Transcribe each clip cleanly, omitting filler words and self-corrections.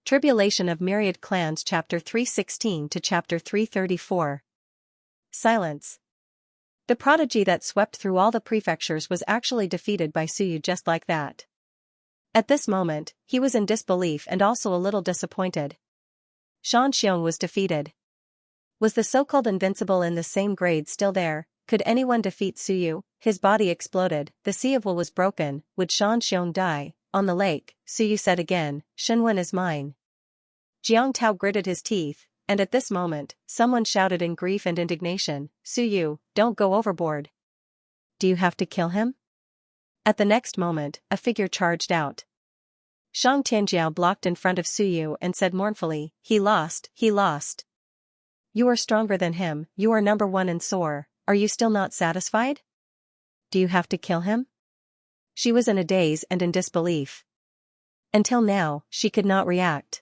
Tribulation of Myriad Clans Chapter 316 to Chapter 334. Silence. The prodigy that swept through all the prefectures was actually defeated by Suyu just like that. At this moment, he was in disbelief and also a little disappointed. Xianxia was defeated. Was the so-called invincible in the same grade still there? Could anyone defeat Suyu? His body exploded, the sea of will was broken. Would Xianxia die? On the lake, Suyu said again, Shenwen is mine. Jiang Tao gritted his teeth, and at this moment, someone shouted in grief and indignation, Suyu, don't go overboard. Do you have to kill him? At the next moment, a figure charged out. Shang Tianjiao blocked in front of Suyu and said mournfully, he lost. You are stronger than him, you are number one in SOAR, are you still not satisfied? Do you have to kill him? She was in a daze and in disbelief. Until now, she could not react.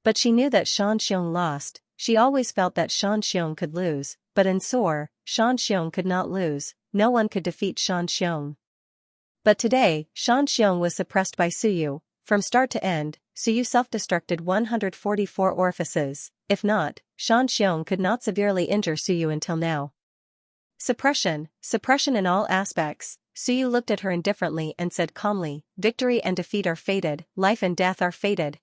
But she knew that Xianxia lost. She always felt that Xianxia could lose, but in SOAR, Xianxia could not lose, no one could defeat Xianxia. But today, Xianxia was suppressed by Suyu. From start to end, Suyu self-destructed 144 orifices. If not, Xianxia could not severely injure Suyu until now. Suppression in all aspects. Suyu looked at her indifferently and said calmly, victory and defeat are fated, life and death are fated.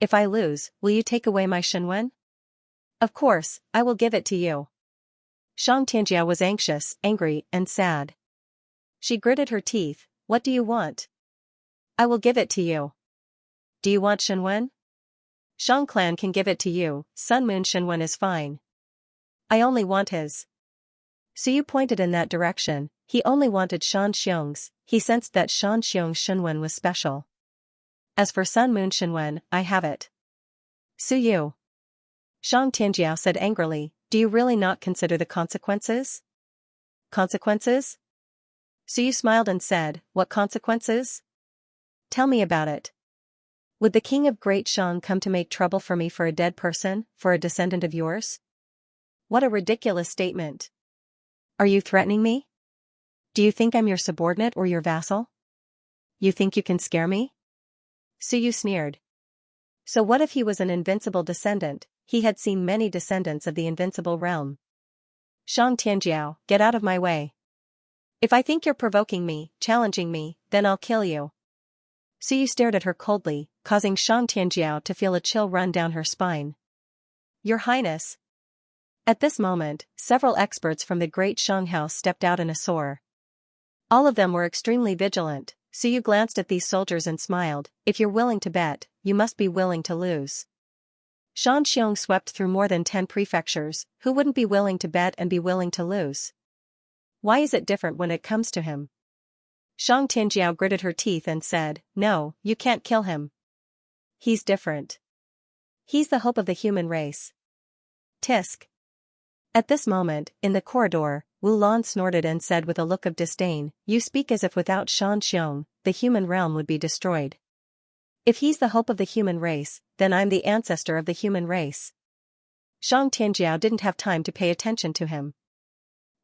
If I lose, will you take away my Shenwen? Of course, I will give it to you. Shang Tianjia was anxious, angry, and sad. She gritted her teeth, what do you want? I will give it to you. Do you want Shenwen? Shang clan can give it to you, Sun Moon Shenwen is fine. I only want his. Suyu pointed in that direction, he only wanted Xianxia's, he sensed that Xianxia's Shenwen was special. As for Sun Moon Shenwen, I have it. Suyu. Shang Tianjiao said angrily, do you really not consider the consequences? Consequences? Suyu smiled and said, what consequences? Tell me about it. Would the king of Great Shang come to make trouble for me for a dead person, for a descendant of yours? What a ridiculous statement. Are you threatening me? Do you think I'm your subordinate or your vassal? You think you can scare me? Suyu sneered. So what if he was an invincible descendant? He had seen many descendants of the invincible realm. Shang Tianjiao, get out of my way. If I think you're provoking me, challenging me, then I'll kill you. Suyu stared at her coldly, causing Shang Tianjiao to feel a chill run down her spine. Your Highness. At this moment, several experts from the Great Shang House stepped out in a SOAR. All of them were extremely vigilant. Suyu glanced at these soldiers and smiled, if you're willing to bet, you must be willing to lose. Xianxia swept through more than 10 prefectures, who wouldn't be willing to bet and be willing to lose? Why is it different when it comes to him? Shang Tianjiao gritted her teeth and said, no, you can't kill him. He's different. He's the hope of the human race. Tisk. At this moment, in the corridor, Wu Lan snorted and said with a look of disdain, you speak as if without Xianxia, the human realm would be destroyed. If he's the hope of the human race, then I'm the ancestor of the human race. Shang Tianjiao didn't have time to pay attention to him.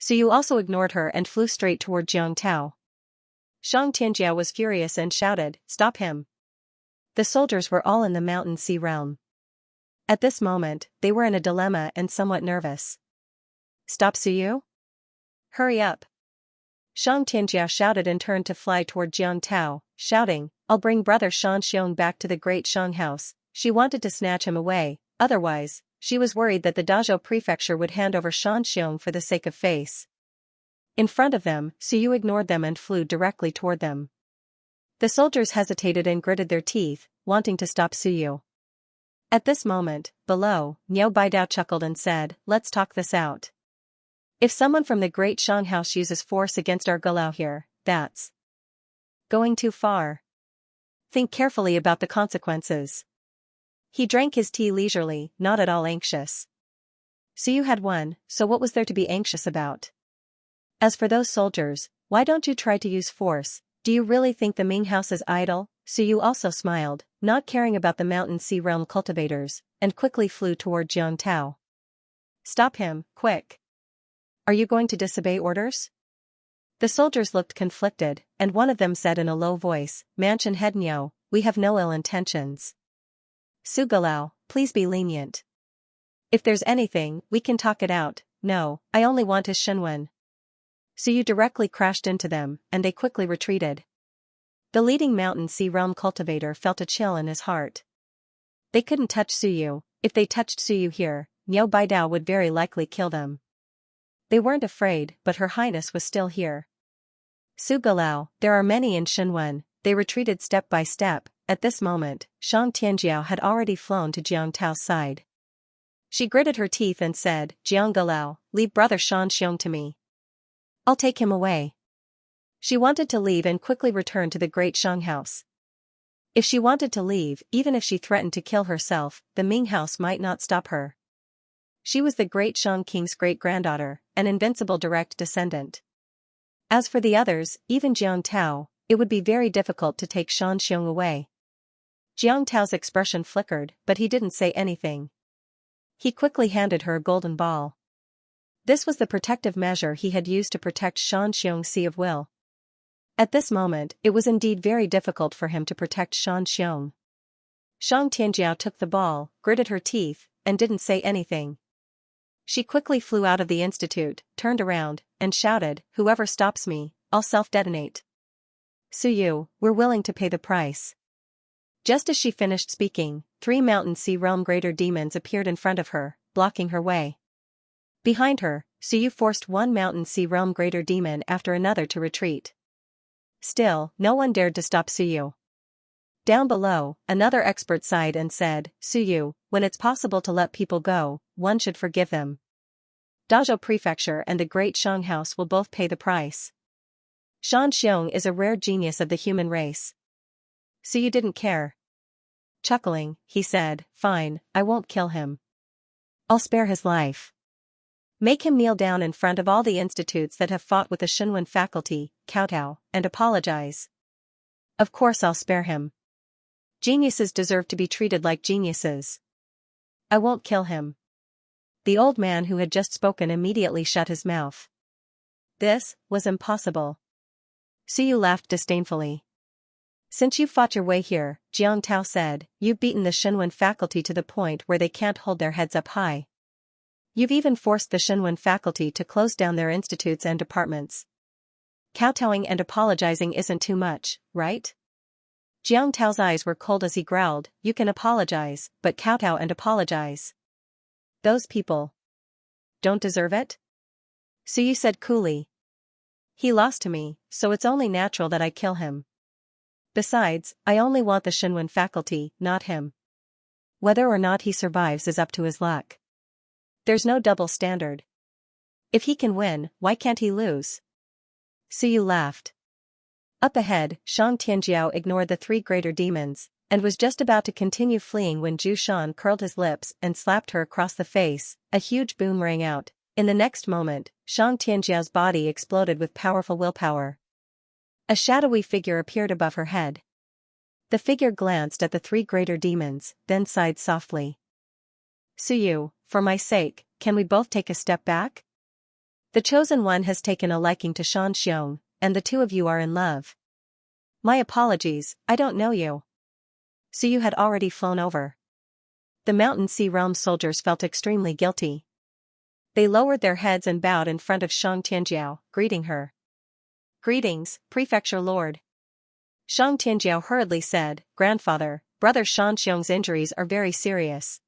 Suyu also ignored her and flew straight toward Jiang Tao. Shang Tianjiao was furious and shouted, stop him. The soldiers were all in the mountain sea realm. At this moment, they were in a dilemma and somewhat nervous. Stop Suyu? Hurry up. Shang Tianjia shouted and turned to fly toward Jiang Tao, shouting, I'll bring brother Xianxiong back to the Great Shang House. She wanted to snatch him away, otherwise, she was worried that the Dazhou prefecture would hand over Xianxiong for the sake of face. In front of them, Suyu ignored them and flew directly toward them. The soldiers hesitated and gritted their teeth, wanting to stop Suyu. At this moment, below, Niao Baidao chuckled and said, let's talk this out. If someone from the Great Shang House uses force against our Galao here, that's going too far. Think carefully about the consequences. He drank his tea leisurely, not at all anxious. Suyu had won, so what was there to be anxious about? As for those soldiers, why don't you try to use force? Do you really think the Ming House is idle? Suyu also smiled, not caring about the mountain sea realm cultivators, and quickly flew toward Jiang Tao. Stop him, quick. Are you going to disobey orders? The soldiers looked conflicted, and one of them said in a low voice, Mansion head Niao, we have no ill intentions. Su Galao, please be lenient. If there's anything, we can talk it out. No, I only want his Shenwen. Suyu directly crashed into them, and they quickly retreated. The leading Mountain Sea Realm cultivator felt a chill in his heart. They couldn't touch Suyu. If they touched Suyu here, Niao Baidao would very likely kill them. They weren't afraid, but Her Highness was still here. Su Galao, there are many in Shenwen. They retreated step by step. At this moment, Shang Tianjiao had already flown to Jiang Tao's side. She gritted her teeth and said, Jiang Galao, leave brother Shan Xiong to me. I'll take him away. She wanted to leave and quickly return to the Great Shang House. If she wanted to leave, even if she threatened to kill herself, the Ming House might not stop her. She was the Great Shang King's great-granddaughter, an invincible direct descendant. As for the others, even Jiang Tao, it would be very difficult to take Shan Xiong away. Jiang Tao's expression flickered, but he didn't say anything. He quickly handed her a golden ball. This was the protective measure he had used to protect Shan Xiong's Sea of Will. At this moment, it was indeed very difficult for him to protect Shan Xiong. Shang Tianjiao took the ball, gritted her teeth, and didn't say anything. She quickly flew out of the institute, turned around, and shouted, whoever stops me, I'll self-detonate. Suyu, we're willing to pay the price. Just as she finished speaking, 3 Mountain Sea Realm greater demons appeared in front of her, blocking her way. Behind her, Suyu forced 1 Mountain Sea Realm greater demon after another to retreat. Still, no one dared to stop Suyu. Down below, another expert sighed and said, Suyu, when it's possible to let people go, one should forgive them. Dazhou Prefecture and the Great Shang House will both pay the price. Shan Xiong is a rare genius of the human race. Suyu didn't care. Chuckling, he said, fine, I won't kill him. I'll spare his life. Make him kneel down in front of all the institutes that have fought with the Shenwen faculty, kowtow, and apologize. Of course I'll spare him. Geniuses deserve to be treated like geniuses. I won't kill him. The old man who had just spoken immediately shut his mouth. This was impossible. Suyu laughed disdainfully. Since you fought your way here, Jiang Tao said, you've beaten the Shenwen faculty to the point where they can't hold their heads up high. You've even forced the Shenwen faculty to close down their institutes and departments. Kowtowing and apologizing isn't too much, right? Jiang Tao's eyes were cold as he growled, you can apologize, but kowtow and apologize. Those people don't deserve it? Suyu said coolly. He lost to me, so it's only natural that I kill him. Besides, I only want the Shenwen faculty, not him. Whether or not he survives is up to his luck. There's no double standard. If he can win, why can't he lose? Suyu laughed. Up ahead, Shang Tianjiao ignored the 3 greater demons, and was just about to continue fleeing when Zhu Shan curled his lips and slapped her across the face. A huge boom rang out. In the next moment, Shang Tianjiao's body exploded with powerful willpower. A shadowy figure appeared above her head. The figure glanced at the 3 greater demons, then sighed softly. Suyu, for my sake, can we both take a step back? The chosen one has taken a liking to Shan Xiong, and the 2 of you are in love. My apologies, I don't know you. Suyu had already flown over. The Mountain Sea Realm soldiers felt extremely guilty. They lowered their heads and bowed in front of Shang Tianjiao, greeting her. Greetings, Prefecture Lord. Shang Tianjiao hurriedly said, Grandfather, brother Shan Xiong's injuries are very serious.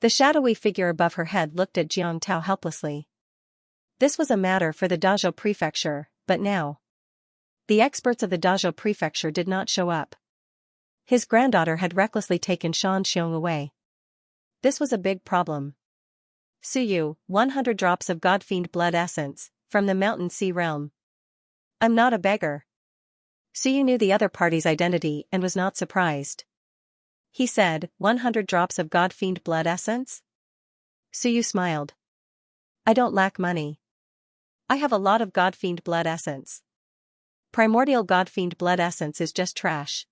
The shadowy figure above her head looked at Jiang Tao helplessly. This was a matter for the Dazhou Prefecture, but now the experts of the Dazhou Prefecture did not show up. His granddaughter had recklessly taken Shan Xiong away. This was a big problem. Suyu, 100 drops of God-fiend blood essence, from the Mountain Sea Realm. I'm not a beggar. Suyu knew the other party's identity and was not surprised. He said, 100 drops of God-fiend blood essence? Suyu smiled. I don't lack money. I have a lot of God-fiend blood essence. Primordial God-fiend blood essence is just trash.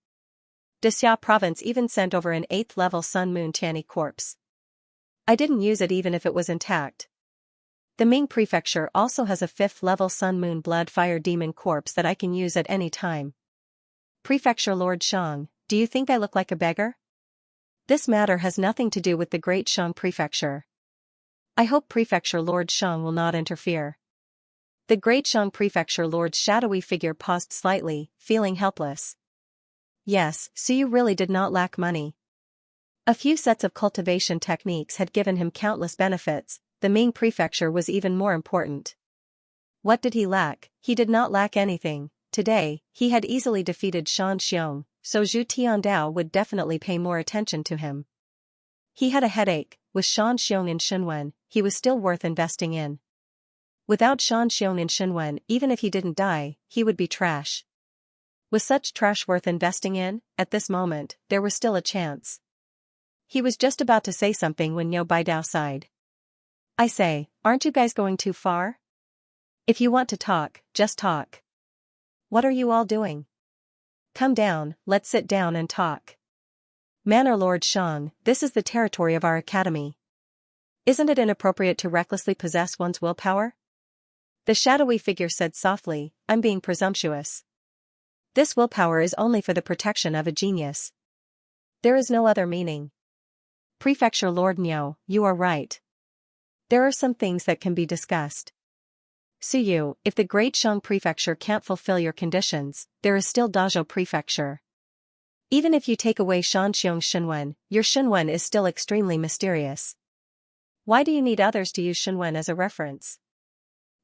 Xia province even sent over an 8th level Sun Moon Tianyi corpse. I didn't use it even if it was intact. The Ming Prefecture also has a 5th level Sun Moon Blood Fire Demon corpse that I can use at any time. Prefecture Lord Shang, do you think I look like a beggar? This matter has nothing to do with the Great Xiang Prefecture. I hope Prefecture Lord Xiang will not interfere. The Great Xiang Prefecture Lord's shadowy figure paused slightly, feeling helpless. Yes, Suyu really did not lack money. A few sets of cultivation techniques had given him countless benefits. The Ming Prefecture was even more important. What did he lack? He did not lack anything. Today, he had easily defeated Shan Xiong, so Zhu Tiandao would definitely pay more attention to him. He had a headache. With Shan Xiong and Shenwen, he was still worth investing in. Without Shan Xiong and Shenwen, even if he didn't die, he would be trash. Was such trash worth investing in? At this moment, there was still a chance. He was just about to say something when Niu Baidao sighed. I say, aren't you guys going too far? If you want to talk, just talk. What are you all doing? Come down, let's sit down and talk. Manor Lord Shang, this is the territory of our academy. Isn't it inappropriate to recklessly possess one's willpower? The shadowy figure said softly, I'm being presumptuous. This willpower is only for the protection of a genius. There is no other meaning. Prefecture Lord Niu, you are right. There are some things that can be discussed. Suyu, if the Great Xiang Prefecture can't fulfill your conditions, there is still Dazhou Prefecture. Even if you take away Shan Xiong's Shenwen, your Shenwen is still extremely mysterious. Why do you need others to use Shenwen as a reference?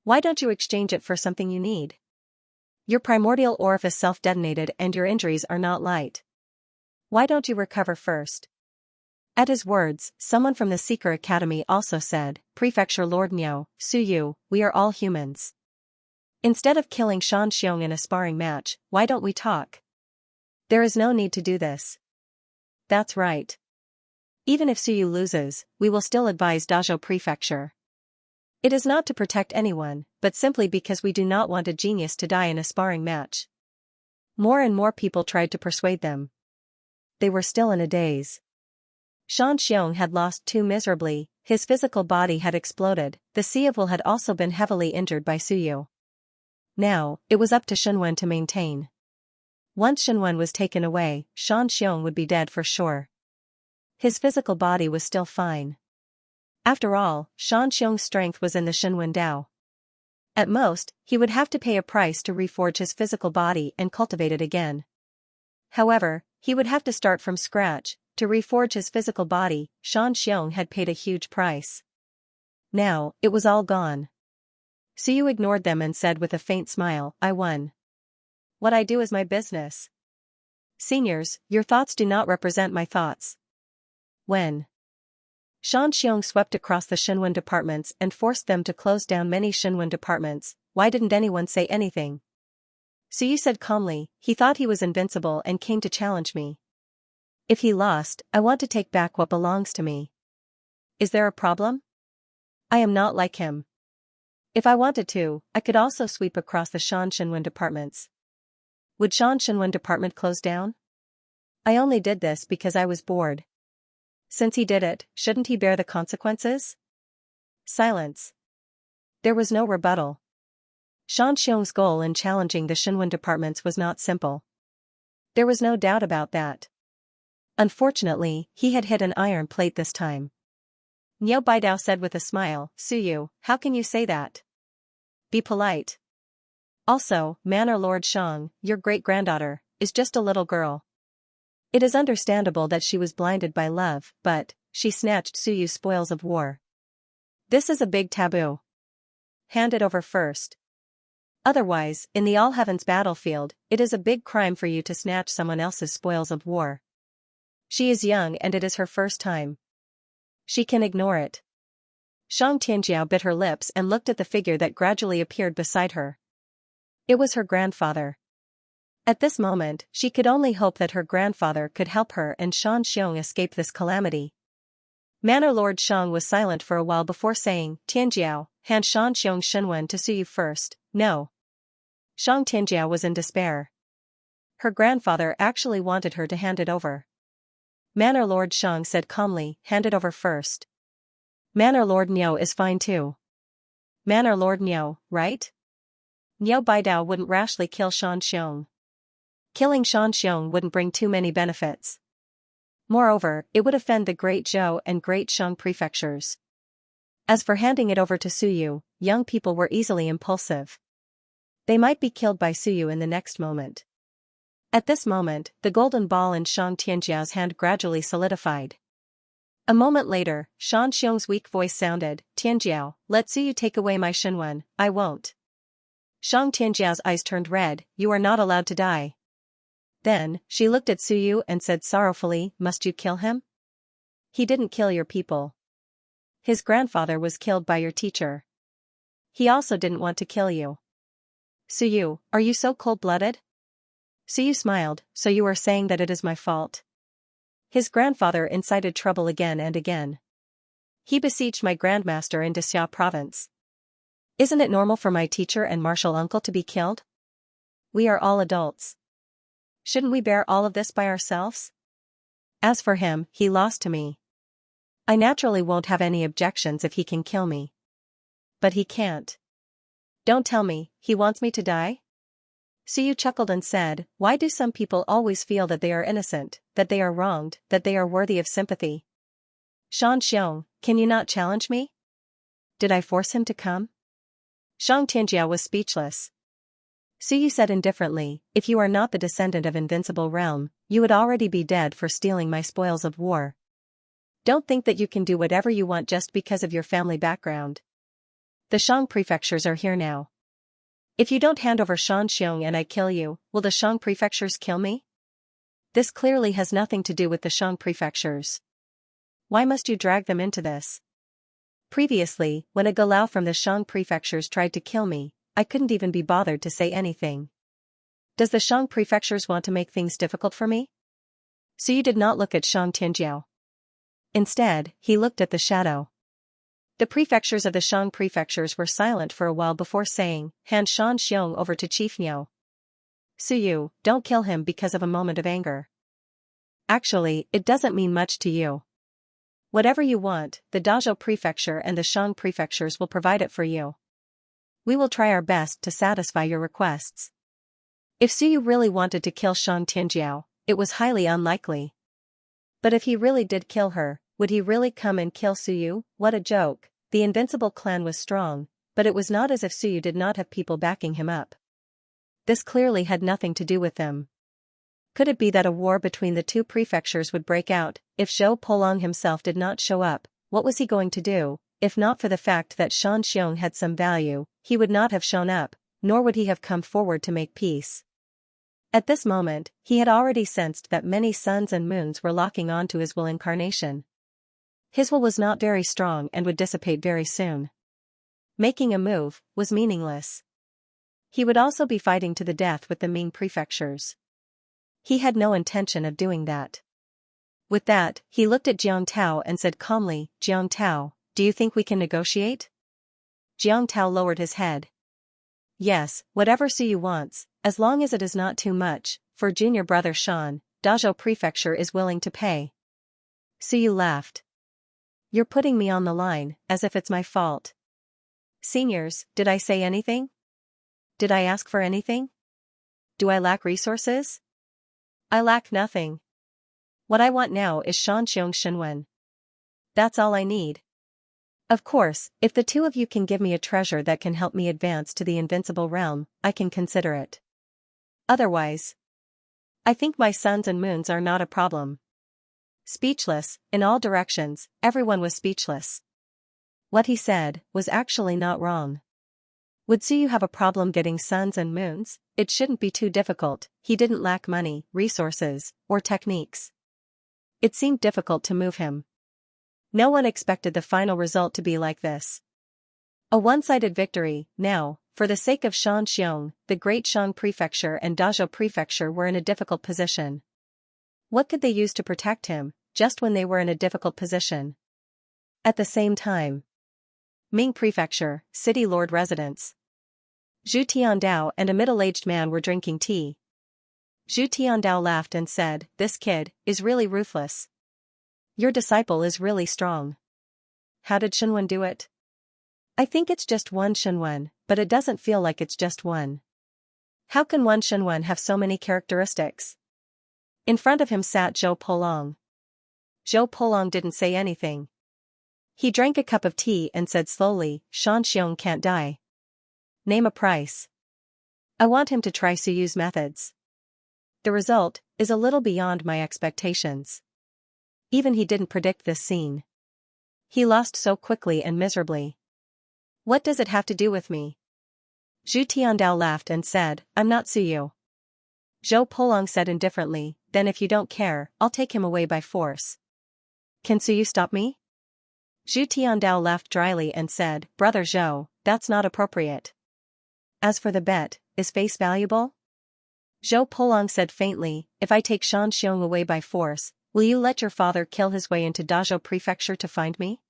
Why don't you exchange it for something you need? Your primordial orifice self-detonated and your injuries are not light. Why don't you recover first? At his words, someone from the Seeker Academy also said, Prefecture Lord Niu, Suyu, we are all humans. Instead of killing Shan Xiong in a sparring match, why don't we talk? There is no need to do this. That's right. Even if Suyu loses, we will still advise Dazhou Prefecture. It is not to protect anyone, but simply because we do not want a genius to die in a sparring match. More and more people tried to persuade them. They were still in a daze. Shan Xiong had lost too miserably, his physical body had exploded, the Seevil had also been heavily injured by Suyu. Now, it was up to Shenwen to maintain. Once Shenwen was taken away, Shan Xiong would be dead for sure. His physical body was still fine. After all, Shan Xiong's strength was in the Shenwen Dao. At most, he would have to pay a price to reforge his physical body and cultivate it again. However, he would have to start from scratch. To reforge his physical body, Shan Xiong had paid a huge price. Now, it was all gone. Suyu ignored them and said with a faint smile, I won. What I do is my business. Seniors, your thoughts do not represent my thoughts. When Shan Xiong swept across the Shenwen departments and forced them to close down many Shenwen departments, why didn't anyone say anything? Suyu said calmly, he thought he was invincible and came to challenge me. If he lost, I want to take back what belongs to me. Is there a problem? I am not like him. If I wanted to, I could also sweep across the Shan Shenwen departments. Would Shan Shenwen department close down? I only did this because I was bored. Since he did it, shouldn't he bear the consequences? Silence. There was no rebuttal. Shan Xiong's goal in challenging the Shenwen departments was not simple. There was no doubt about that. Unfortunately, he had hit an iron plate this time. Niu Baidao said with a smile, Suyu, how can you say that? Be polite. Also, Manor Lord Shang, your great-granddaughter, is just a little girl. It is understandable that she was blinded by love, but, she snatched Suyu's spoils of war. This is a big taboo. Hand it over first. Otherwise, in the All-Heavens battlefield, it is a big crime for you to snatch someone else's spoils of war. She is young and it is her first time. She can ignore it. Shang Tianjiao bit her lips and looked at the figure that gradually appeared beside her. It was her grandfather. At this moment, she could only hope that her grandfather could help her and Shan Xiong escape this calamity. Manor Lord Shang was silent for a while before saying, Tianjiao, hand Shan Xiong Shenwen to Suyu first. No. Shang Tianjiao was in despair. Her grandfather actually wanted her to hand it over. Manor Lord Shang said calmly, hand it over first. Manor Lord Niu is fine too. Manor Lord Niu, right? Niu Baidao wouldn't rashly kill Shan Xiong. Killing Shan Xiong wouldn't bring too many benefits. Moreover, it would offend the Great Zhou and Great Shang prefectures. As for handing it over to Suyu, young people were easily impulsive. They might be killed by Suyu in the next moment. At this moment, the golden ball in Shang Tianjiao's hand gradually solidified. A moment later, Shan Xiong's weak voice sounded, "Tianjiao, let Suyu take away my Shenwen, I won't." Shang Tianjiao's eyes turned red, "You are not allowed to die." Then, she looked at Suyu and said sorrowfully, "Must you kill him? He didn't kill your people. His grandfather was killed by your teacher. He also didn't want to kill you. Suyu, are you so cold-blooded?" Suyu smiled, "So you are saying that it is my fault? His grandfather incited trouble again and again. He besieged my grandmaster in Xia province. Isn't it normal for my teacher and martial uncle to be killed? We are all adults. Shouldn't we bear all of this by ourselves? As for him, he lost to me. I naturally won't have any objections if he can kill me. But he can't. Don't tell me, he wants me to die?" Suyu chuckled and said, "Why do some people always feel that they are innocent, that they are wronged, that they are worthy of sympathy? Shan Xiong, can you not challenge me? Did I force him to come?" Shang Tianjia was speechless. Suyu said indifferently, "If you are not the descendant of Invincible Realm, you would already be dead for stealing my spoils of war. Don't think that you can do whatever you want just because of your family background. The Shang prefectures are here now. If you don't hand over Shan Xiong and I kill you, will the Shang prefectures kill me? This clearly has nothing to do with the Shang prefectures. Why must you drag them into this? Previously, when a Galao from the Shang prefectures tried to kill me, I couldn't even be bothered to say anything. Does the Shang prefectures want to make things difficult for me?" Suyu did not look at Shang Tianjiao. Instead, he looked at the shadow. The prefectures of the Shang prefectures were silent for a while before saying, "Hand Shan Xiong over to Chief Niu. Suyu, don't kill him because of a moment of anger. Actually, it doesn't mean much to you. Whatever you want, the Dazhou prefecture and the Shang prefectures will provide it for you. We will try our best to satisfy your requests." If Suyu really wanted to kill Shang Tianjiao, it was highly unlikely. But if he really did kill her, would he really come and kill Suyu? What a joke. The Invincible clan was strong, but it was not as if Suyu did not have people backing him up. This clearly had nothing to do with them. Could it be that a war between the two prefectures would break out? If Zhou Polong himself did not show up, what was he going to do? If not for the fact that Shan Xiong had some value, he would not have shown up, nor would he have come forward to make peace. At this moment, he had already sensed that many suns and moons were locking onto his will incarnation. His will was not very strong and would dissipate very soon. Making a move was meaningless. He would also be fighting to the death with the Ming prefectures. He had no intention of doing that. With that, he looked at Jiang Tao and said calmly, "Jiang Tao, do you think we can negotiate?" Jiang Tao lowered his head. "Yes, whatever Suyu wants, as long as it is not too much, for junior brother Shan, Dazhou prefecture is willing to pay." Suyu laughed. "You're putting me on the line, as if it's my fault. Seniors, did I say anything? Did I ask for anything? Do I lack resources? I lack nothing. What I want now is Shan Xiong Shenwen. That's all I need. Of course, if the two of you can give me a treasure that can help me advance to the Invincible Realm, I can consider it. Otherwise, I think my suns and moons are not a problem." Speechless, in all directions, everyone was speechless. What he said was actually not wrong. Would Suyu have a problem getting suns and moons? It shouldn't be too difficult. He didn't lack money, resources, or techniques. It seemed difficult to move him. No one expected the final result to be like this. A one-sided victory. Now, for the sake of Shan Xiong, the Great Shang Prefecture and Dazhou Prefecture were in a difficult position. What could they use to protect him, just when they were in a difficult position? At the same time, Ming Prefecture, City Lord Residence. Zhu Tiandao and a middle-aged man were drinking tea. Zhu Tiandao laughed and said, "This kid is really ruthless. Your disciple is really strong. How did Shenwen do it?" "I think it's just one Shenwen, but it doesn't feel like it's just one. How can one Shenwen have so many characteristics?" In front of him sat Zhou Polong. Zhou Polong didn't say anything. He drank a cup of tea and said slowly, Xianxia can't die. Name a price. I want him to try Suyu's methods. The result is a little beyond my expectations. Even he didn't predict this scene. He lost so quickly and miserably. What does it have to do with me? Zhu Tiandao laughed and said, I'm not Suyu. Zhou Polong said indifferently, then if you don't care, I'll take him away by force. Can Suyu stop me? Zhu Tiandao laughed dryly and said, Brother Zhou, that's not appropriate. As for the bet, is face valuable? Zhou Polong said faintly, if I take Xianxia away by force, will you let your father kill his way into Dazhou Prefecture to find me?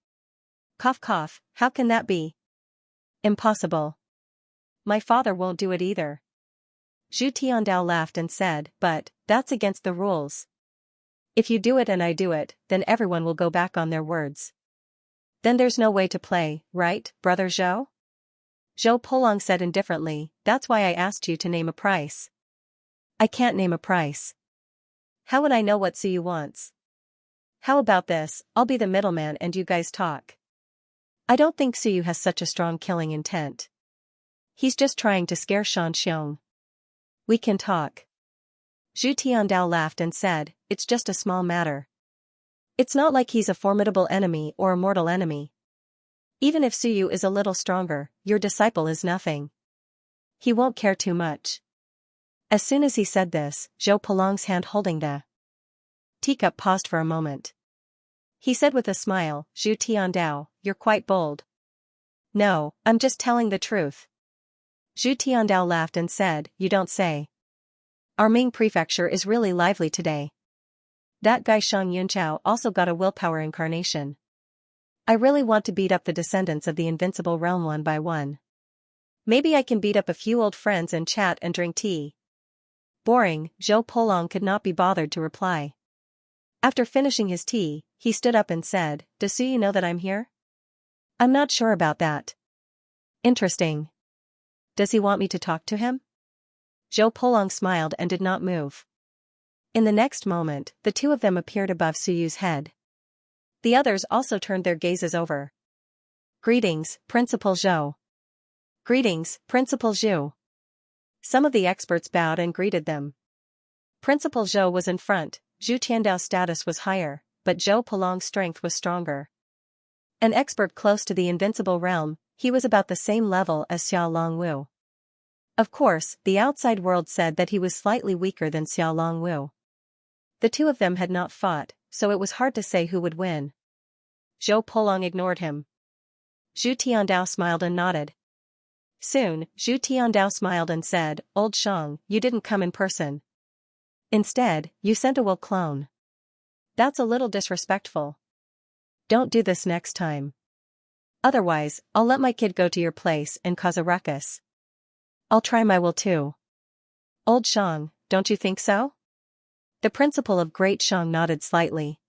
Cough cough, how can that be? Impossible. My father won't do it either. Zhu Tiandao laughed and said, but, that's against the rules. If you do it and I do it, then everyone will go back on their words. Then there's no way to play, right, Brother Zhou? Zhou Polong said indifferently, that's why I asked you to name a price. I can't name a price. How would I know what Suyu wants? How about this, I'll be the middleman and you guys talk. I don't think Suyu has such a strong killing intent. He's just trying to scare Xianxia. We can talk. Zhu Tiandao laughed and said, it's just a small matter. It's not like he's a formidable enemy or a mortal enemy. Even if Suyu is a little stronger, your disciple is nothing. He won't care too much. As soon as he said this, Zhou Polong's hand holding the teacup paused for a moment. He said with a smile, Zhu Tiandao, you're quite bold. No, I'm just telling the truth. Zhu Tiandao laughed and said, you don't say. Our Ming prefecture is really lively today. That guy Shang Yunqiao also got a willpower incarnation. I really want to beat up the descendants of the invincible realm one by one. Maybe I can beat up a few old friends and chat and drink tea. Boring, Zhou Polong could not be bothered to reply. After finishing his tea, he stood up and said, does Suyu know that I'm here? I'm not sure about that. Interesting. Does he want me to talk to him? Zhou Polong smiled and did not move. In the next moment, the two of them appeared above Suyu's head. The others also turned their gazes over. Greetings, Principal Zhou. Greetings, Principal Zhu. Some of the experts bowed and greeted them. Principal Zhou was in front, Zhu Tiandao's status was higher, but Zhou Polong's strength was stronger. An expert close to the invincible realm, he was about the same level as Xiao Longwu. Of course, the outside world said that he was slightly weaker than Xiao Longwu. The two of them had not fought, so it was hard to say who would win. Zhou Polong ignored him. Zhu Tiandao smiled and nodded. Soon, Zhu Tiandao smiled and said, Old Shang, you didn't come in person. Instead, you sent a will clone. That's a little disrespectful. Don't do this next time. Otherwise, I'll let my kid go to your place and cause a ruckus. I'll try my will too. Old Shang, don't you think so? The principal of Great Shang nodded slightly.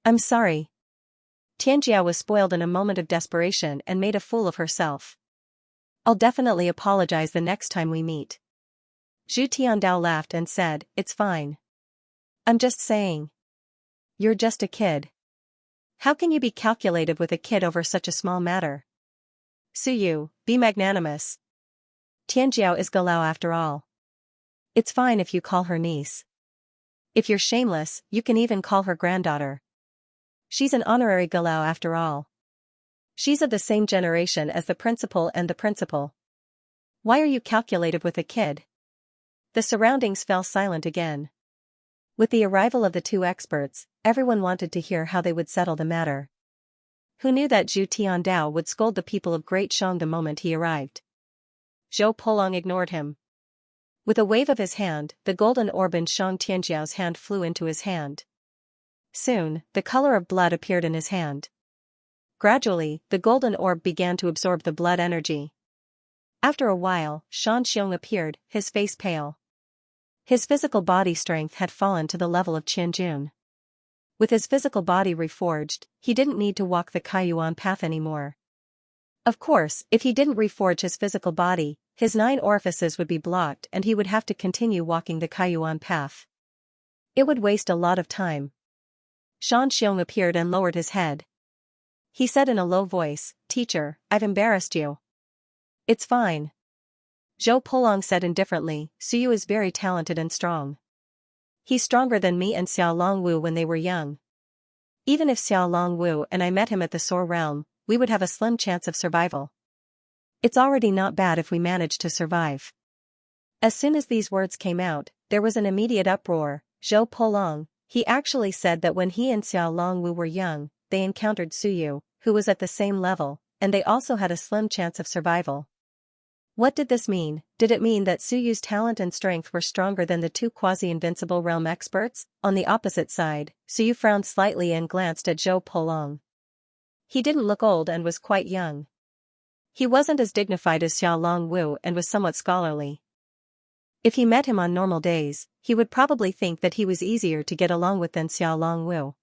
I'm sorry. Tianjia was spoiled in a moment of desperation and made a fool of herself. I'll definitely apologize the next time we meet. Zhu Tiandao laughed and said, it's fine. I'm just saying. You're just a kid. How can you be calculated with a kid over such a small matter? Suyu, be magnanimous. Tianjiao is Galao after all. It's fine if you call her niece. If you're shameless, you can even call her granddaughter. She's an honorary Galao after all. She's of the same generation as the principal and the principal. Why are you calculated with a kid? The surroundings fell silent again. With the arrival of the two experts, everyone wanted to hear how they would settle the matter. Who knew that Zhu Tiandao would scold the people of Great Shang the moment he arrived? Zhou Polong ignored him. With a wave of his hand, the golden orb in Shang Tianjiao's hand flew into his hand. Soon, the color of blood appeared in his hand. Gradually, the golden orb began to absorb the blood energy. After a while, Xianxia appeared, his face pale. His physical body strength had fallen to the level of Qianjun. With his physical body reforged, he didn't need to walk the Kaiyuan path anymore. Of course, if he didn't reforge his physical body, his 9 orifices would be blocked and he would have to continue walking the Kaiyuan path. It would waste a lot of time. Xianxia appeared and lowered his head. He said in a low voice, "Teacher, I've embarrassed you." "It's fine." Zhou Polong said indifferently, "Suyu is very talented and strong. He's stronger than me and Xiao Longwu when they were young. Even if Xiao Longwu and I met him at the Soar Realm, we would have a slim chance of survival. It's already not bad if we manage to survive." As soon as these words came out, there was an immediate uproar. Zhou Polong, he actually said that when he and Xiao Longwu were young, they encountered Suyu, who was at the same level, and they also had a slim chance of survival. What did this mean? Did it mean that Suyu's talent and strength were stronger than the two quasi-invincible realm experts? On the opposite side, Suyu frowned slightly and glanced at Zhou Polong. He didn't look old and was quite young. He wasn't as dignified as Xiao Longwu and was somewhat scholarly. If he met him on normal days, he would probably think that he was easier to get along with than Xiao Longwu.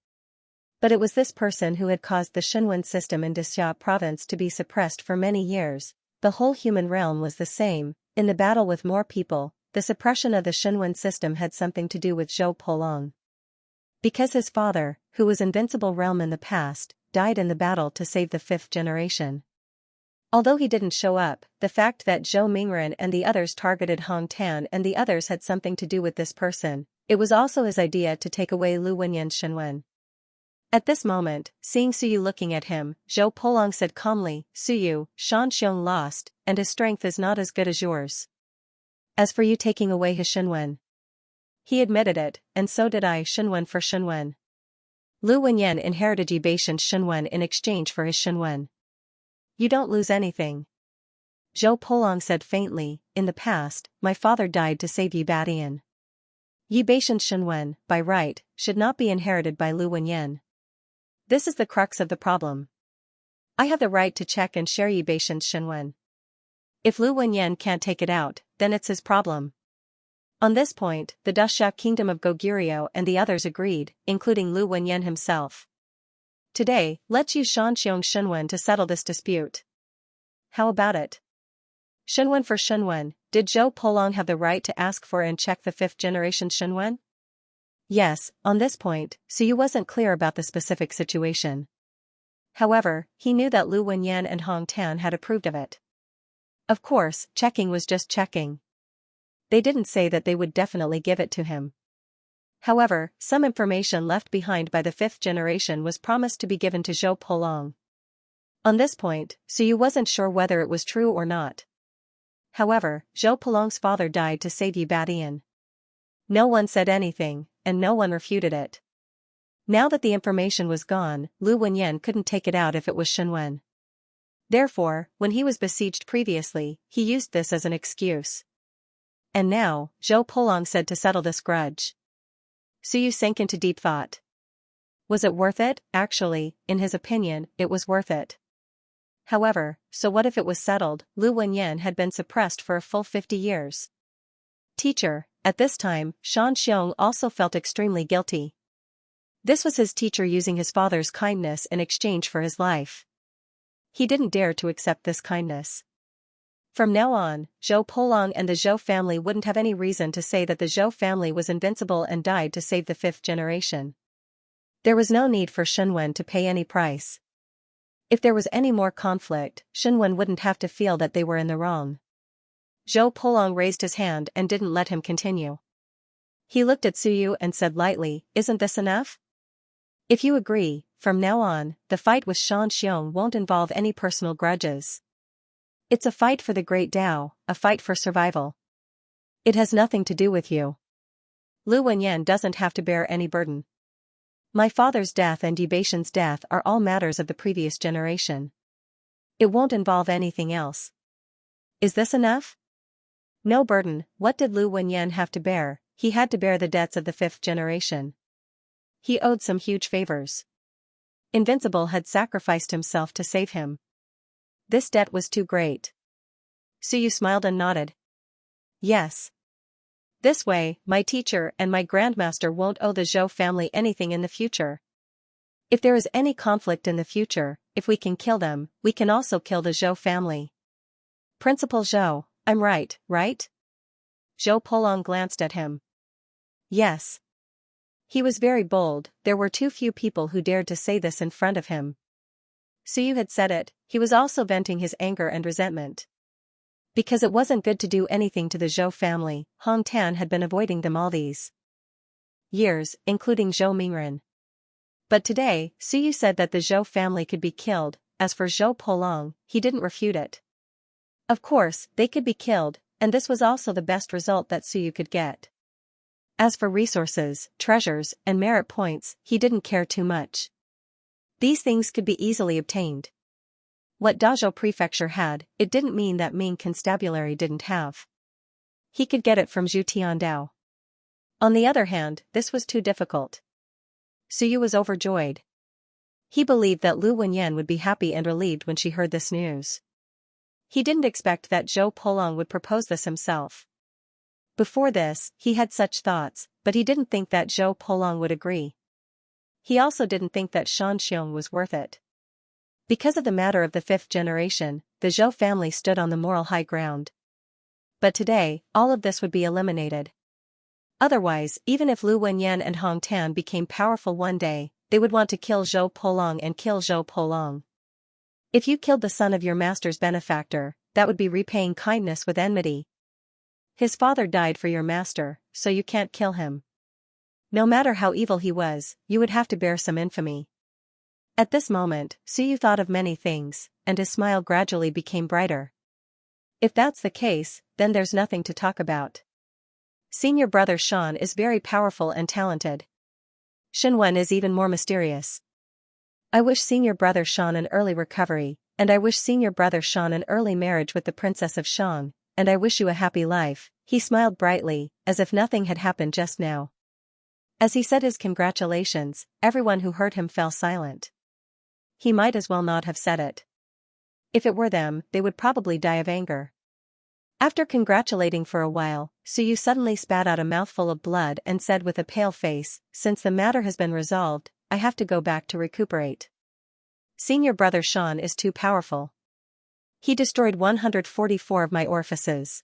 But it was this person who had caused the Shenwen system in Xia province to be suppressed for many years. The whole human realm was the same. In the battle with more people, the suppression of the Shenwen system had something to do with Zhou Polong. Because his father, who was invincible realm in the past, died in the battle to save the fifth generation. Although he didn't show up, the fact that Zhou Mingren and the others targeted Hong Tan and the others had something to do with this person. It was also his idea to take away Lu Wenyan's Shenwen. At this moment, seeing Suyu looking at him, Zhou Polong said calmly, "Suyu, Xianxia lost, and his strength is not as good as yours. As for you taking away his Shenwen." He admitted it, and so did I. Shenwen for Shenwen. Lu Wenyan inherited Yibatian's Shenwen in exchange for his Shenwen. You don't lose anything. Zhou Polong said faintly, "In the past, my father died to save Yibatian. Yibatian's Shenwen, by right, should not be inherited by Lu Wenyan. This is the crux of the problem. I have the right to check and share Yibatian's Shenwen. If Lu Wenyan can't take it out, then it's his problem." On this point, the Dashia kingdom of Goguryeo and the others agreed, including Lu Wenyan himself. "Today, let's use Xianxia's Shenwen to settle this dispute. How about it? Shenwen for Shenwen." Did Zhou Polong have the right to ask for and check the fifth generation Shenwen? Yes, on this point, Suyu wasn't clear about the specific situation. However, he knew that Lu Wenyan and Hong Tan had approved of it. Of course, checking was just checking. They didn't say that they would definitely give it to him. However, some information left behind by the fifth generation was promised to be given to Zhou Polong. On this point, Suyu wasn't sure whether it was true or not. However, Zhou Polong's father died to save Yibatian. No one said anything, and no one refuted it. Now that the information was gone, Lu Wenyan couldn't take it out if it was Shenwen. Therefore, when he was besieged previously, he used this as an excuse. And now, Zhou Polong said to settle this grudge. Suyu sank into deep thought. Was it worth it? Actually, in his opinion, it was worth it. However, so what if it was settled? Lu Wenyan had been suppressed for a full 50 years. Teacher, at this time, Xianxia also felt extremely guilty. This was his teacher using his father's kindness in exchange for his life. He didn't dare to accept this kindness. From now on, Zhou Polong and the Zhou family wouldn't have any reason to say that the Zhou family was invincible and died to save the fifth generation. There was no need for Shenwen to pay any price. If there was any more conflict, Shenwen wouldn't have to feel that they were in the wrong. Zhou Polong raised his hand and didn't let him continue. He looked at Suyu and said lightly, "Isn't this enough? If you agree, from now on, the fight with Xianxia won't involve any personal grudges. It's a fight for the Great Tao, a fight for survival. It has nothing to do with you. Lu Wenyan doesn't have to bear any burden. My father's death and Yibatian's death are all matters of the previous generation. It won't involve anything else. Is this enough?" No burden. What did Lu Wenyan have to bear? He had to bear the debts of the fifth generation. He owed some huge favors. Invincible had sacrificed himself to save him. This debt was too great. Suyu smiled and nodded. Yes. This way, my teacher and my grandmaster won't owe the Zhou family anything in the future. If there is any conflict in the future, if we can kill them, we can also kill the Zhou family. Principal Zhou, I'm right, right? Zhou Polong glanced at him. Yes. He was very bold, there were too few people who dared to say this in front of him. Suyu had said it, he was also venting his anger and resentment. Because it wasn't good to do anything to the Zhou family, Hong Tan had been avoiding them all these years, including Zhou Mingren. But today, Suyu said that the Zhou family could be killed. As for Zhou Polong, he didn't refute it. Of course, they could be killed, and this was also the best result that Suyu could get. As for resources, treasures, and merit points, he didn't care too much. These things could be easily obtained. What Dazhou Prefecture had, it didn't mean that Ming Constabulary didn't have. He could get it from Zhu Tiandao. On the other hand, this was too difficult. Suyu was overjoyed. He believed that Lu Wenyan would be happy and relieved when she heard this news. He didn't expect that Zhou Polong would propose this himself. Before this, he had such thoughts, but he didn't think that Zhou Polong would agree. He also didn't think that Xianxia was worth it. Because of the matter of the fifth generation, the Zhou family stood on the moral high ground. But today, all of this would be eliminated. Otherwise, even if Lu Wenyan and Hong Tan became powerful one day, they would want to kill Zhou Polong and kill Zhou Polong. If you killed the son of your master's benefactor, that would be repaying kindness with enmity. His father died for your master, so you can't kill him. No matter how evil he was, you would have to bear some infamy. At this moment, Suyu thought of many things, and his smile gradually became brighter. If that's the case, then there's nothing to talk about. Senior brother Shan is very powerful and talented. Shenwen is even more mysterious. I wish senior brother Shan an early recovery, and I wish senior brother Shan an early marriage with the princess of Shang, and I wish you a happy life. He smiled brightly, as if nothing had happened just now. As he said his congratulations, everyone who heard him fell silent. He might as well not have said it. If it were them, they would probably die of anger. After congratulating for a while, Suyu suddenly spat out a mouthful of blood and said with a pale face, "Since the matter has been resolved, I have to go back to recuperate. Senior brother Shan is too powerful. He destroyed 144 of my orifices.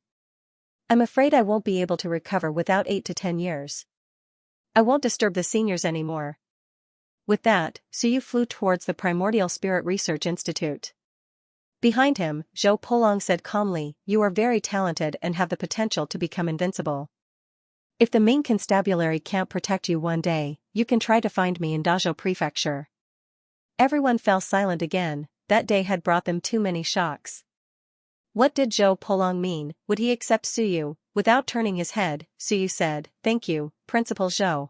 I'm afraid I won't be able to recover without 8 to 10 years. I won't disturb the seniors anymore." With that, Suyu flew towards the Primordial Spirit Research Institute. Behind him, Zhou Polong said calmly, "You are very talented and have the potential to become invincible. If the Ming Constabulary can't protect you one day, you can try to find me in Dazhou Prefecture." Everyone fell silent again. That day had brought them too many shocks. What did Zhou Polong mean? Would he accept Suyu? Without turning his head, Suyu said, "Thank you, Principal Zhou.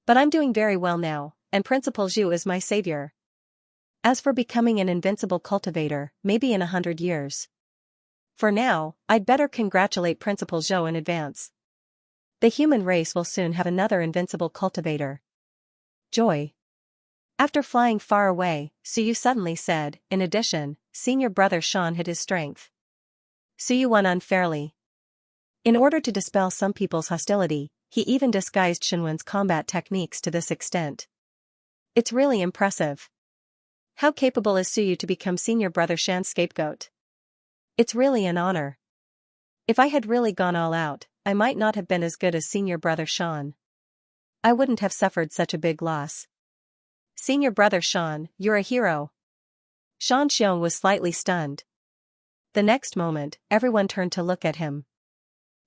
But I'm doing very well now, and Principal Zhu is my savior. As for becoming an invincible cultivator, maybe in 100 years. For now, I'd better congratulate Principal Zhou in advance. The human race will soon have another invincible cultivator." Joy. After flying far away, Suyu suddenly said, "In addition, senior brother Shan hid his strength. Suyu won unfairly. In order to dispel some people's hostility, he even disguised Shenwen's combat techniques to this extent. It's really impressive. How capable is Suyu to become senior brother Shan's scapegoat? It's really an honor. If I had really gone all out, I might not have been as good as senior brother Shan. I wouldn't have suffered such a big loss. Senior brother Shan, you're a hero." Shan Xiong was slightly stunned. The next moment, everyone turned to look at him.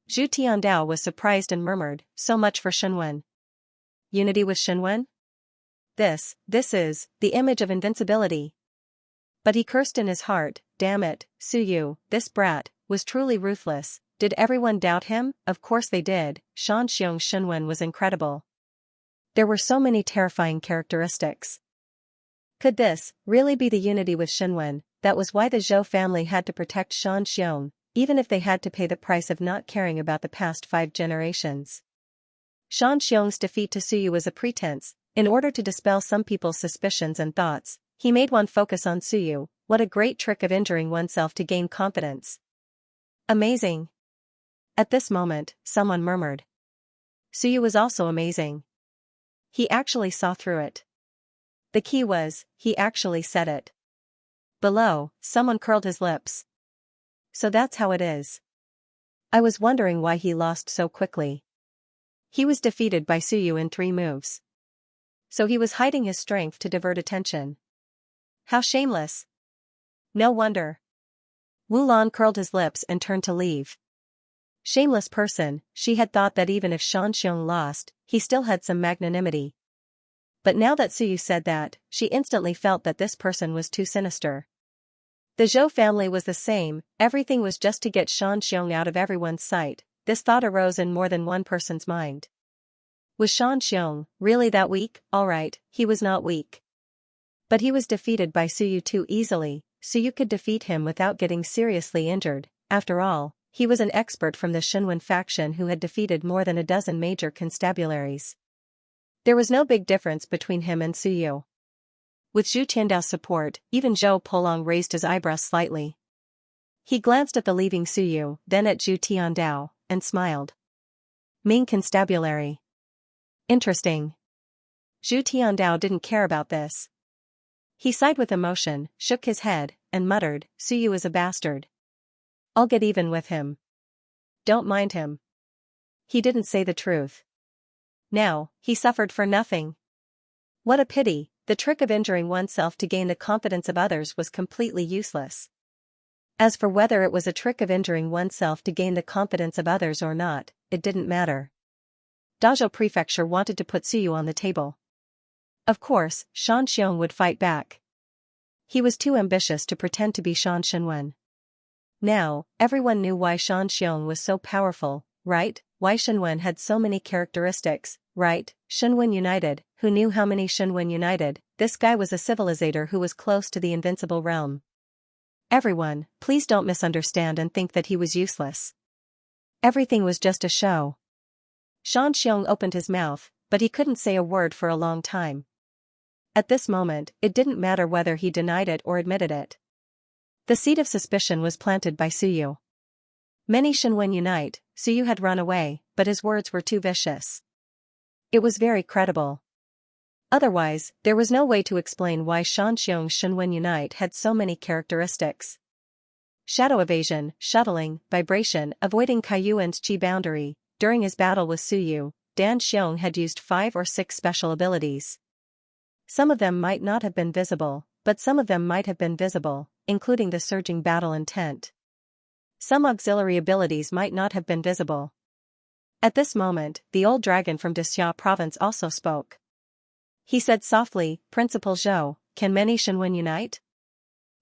Zhu Tiandao was surprised and murmured, "So much for Shenwen. Unity with Shenwen? This is, the image of invincibility." But he cursed in his heart, "Damn it, Suyu, this brat, was truly ruthless." Did everyone doubt him? Of course they did. Shan Xiong's Shenwen was incredible. There were so many terrifying characteristics. Could this really be the unity with Shenwen? That was why the Zhou family had to protect Shan Xiong, even if they had to pay the price of not caring about the past 5 generations. Shan Xiong's defeat to Suyu was a pretense. In order to dispel some people's suspicions and thoughts, he made one focus on Suyu. What a great trick of injuring oneself to gain confidence. Amazing. At this moment, someone murmured. Suyu was also amazing. He actually saw through it. The key was, he actually said it. Below, someone curled his lips. So that's how it is. I was wondering why he lost so quickly. He was defeated by Suyu in 3 moves. So he was hiding his strength to divert attention. How shameless. No wonder. Wu Lan curled his lips and turned to leave. Shameless person, she had thought that even if Xianxia lost, he still had some magnanimity. But now that Suyu said that, she instantly felt that this person was too sinister. The Zhou family was the same, everything was just to get Xianxia out of everyone's sight. This thought arose in more than one person's mind. Was Xianxia really that weak? Alright, he was not weak. But he was defeated by Suyu too easily. Suyu could defeat him without getting seriously injured. After all, he was an expert from the Shenwen faction who had defeated more than a dozen major constabularies. There was no big difference between him and Suyu. With Zhu Tiandao's support, even Zhou Polong raised his eyebrows slightly. He glanced at the leaving Suyu, then at Zhu Tiandao, and smiled. Ming Constabulary. Interesting. Zhu Tiandao didn't care about this. He sighed with emotion, shook his head, and muttered, Suyu is a bastard. I'll get even with him. Don't mind him. He didn't say the truth. Now, he suffered for nothing. What a pity, the trick of injuring oneself to gain the confidence of others was completely useless. As for whether it was a trick of injuring oneself to gain the confidence of others or not, it didn't matter. Dazhou Prefecture wanted to put Suyu on the table. Of course, Shan Xiong would fight back. He was too ambitious to pretend to be Shan Shenwen. Now, everyone knew why Shan Xiong was so powerful, right? Why Shenwen had so many characteristics, right? Shenwen United, who knew how many Shenwen United? This guy was a civilizator who was close to the invincible realm. Everyone, please don't misunderstand and think that he was useless. Everything was just a show. Shan Xiong opened his mouth, but he couldn't say a word for a long time. At this moment, it didn't matter whether he denied it or admitted it. The seed of suspicion was planted by Suyu. Many Shenwen unite, Suyu had run away, but his words were too vicious. It was very credible. Otherwise, there was no way to explain why Shan Xiong's Shenwen unite had so many characteristics. Shadow evasion, shuttling, vibration, avoiding Kaiyuan's chi boundary. During his battle with Suyu, Dan Xiong had used 5 or 6 special abilities. Some of them might not have been visible, but some of them might have been visible, including the surging battle intent. Some auxiliary abilities might not have been visible. At this moment, the old dragon from Dexia province also spoke. He said softly, Principal Zhou, can many Shenwen unite?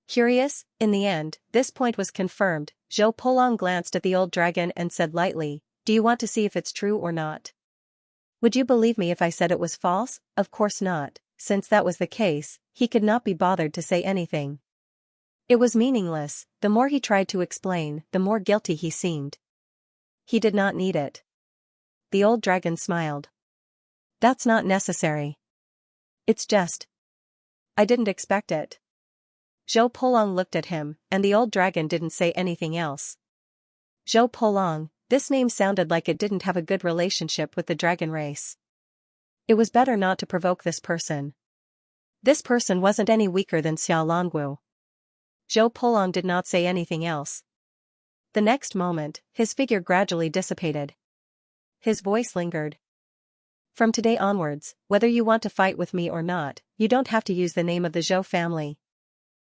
Curious, in the end, this point was confirmed. Zhou Polong glanced at the old dragon and said lightly, do you want to see if it's true or not? Would you believe me if I said it was false? Of course not. Since that was the case, he could not be bothered to say anything. It was meaningless. The more he tried to explain, the more guilty he seemed. He did not need it. The old dragon smiled. That's not necessary. It's just. I didn't expect it. Zhou Polong looked at him, and the old dragon didn't say anything else. Zhou Polong, this name sounded like it didn't have a good relationship with the dragon race. It was better not to provoke this person. This person wasn't any weaker than Xia Longwu. Zhou Polong did not say anything else. The next moment, his figure gradually dissipated. His voice lingered. From today onwards, whether you want to fight with me or not, you don't have to use the name of the Zhou family.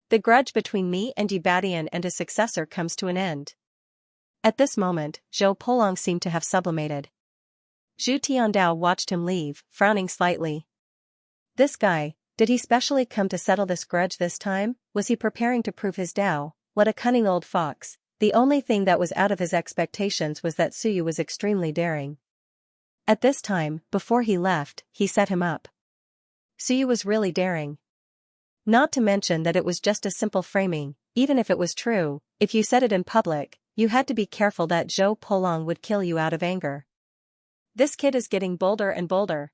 The grudge between me and Yibadian and his successor comes to an end. At this moment, Zhou Polong seemed to have sublimated. Zhu Tiandao watched him leave, frowning slightly. This guy, did he specially come to settle this grudge this time? Was he preparing to prove his Dao? What a cunning old fox. The only thing that was out of his expectations was that Suyu was extremely daring. At this time, before he left, he set him up. Suyu was really daring. Not to mention that it was just a simple framing. Even if it was true, if you said it in public, you had to be careful that Zhou Polong would kill you out of anger. This kid is getting bolder and bolder.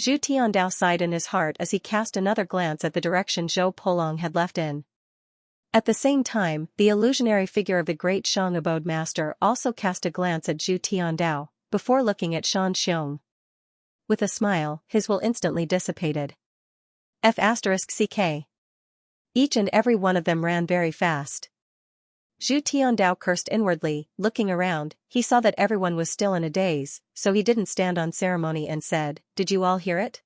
Zhu Tiandao sighed in his heart as he cast another glance at the direction Zhou Polong had left in. At the same time, the illusionary figure of the great Shang Abode Master also cast a glance at Zhu Tiandao, before looking at Shan Xiong. With a smile, his will instantly dissipated. F***ck. Each and every one of them ran very fast. Zhu Tiandao cursed inwardly. Looking around, he saw that everyone was still in a daze, so he didn't stand on ceremony and said, "Did you all hear it?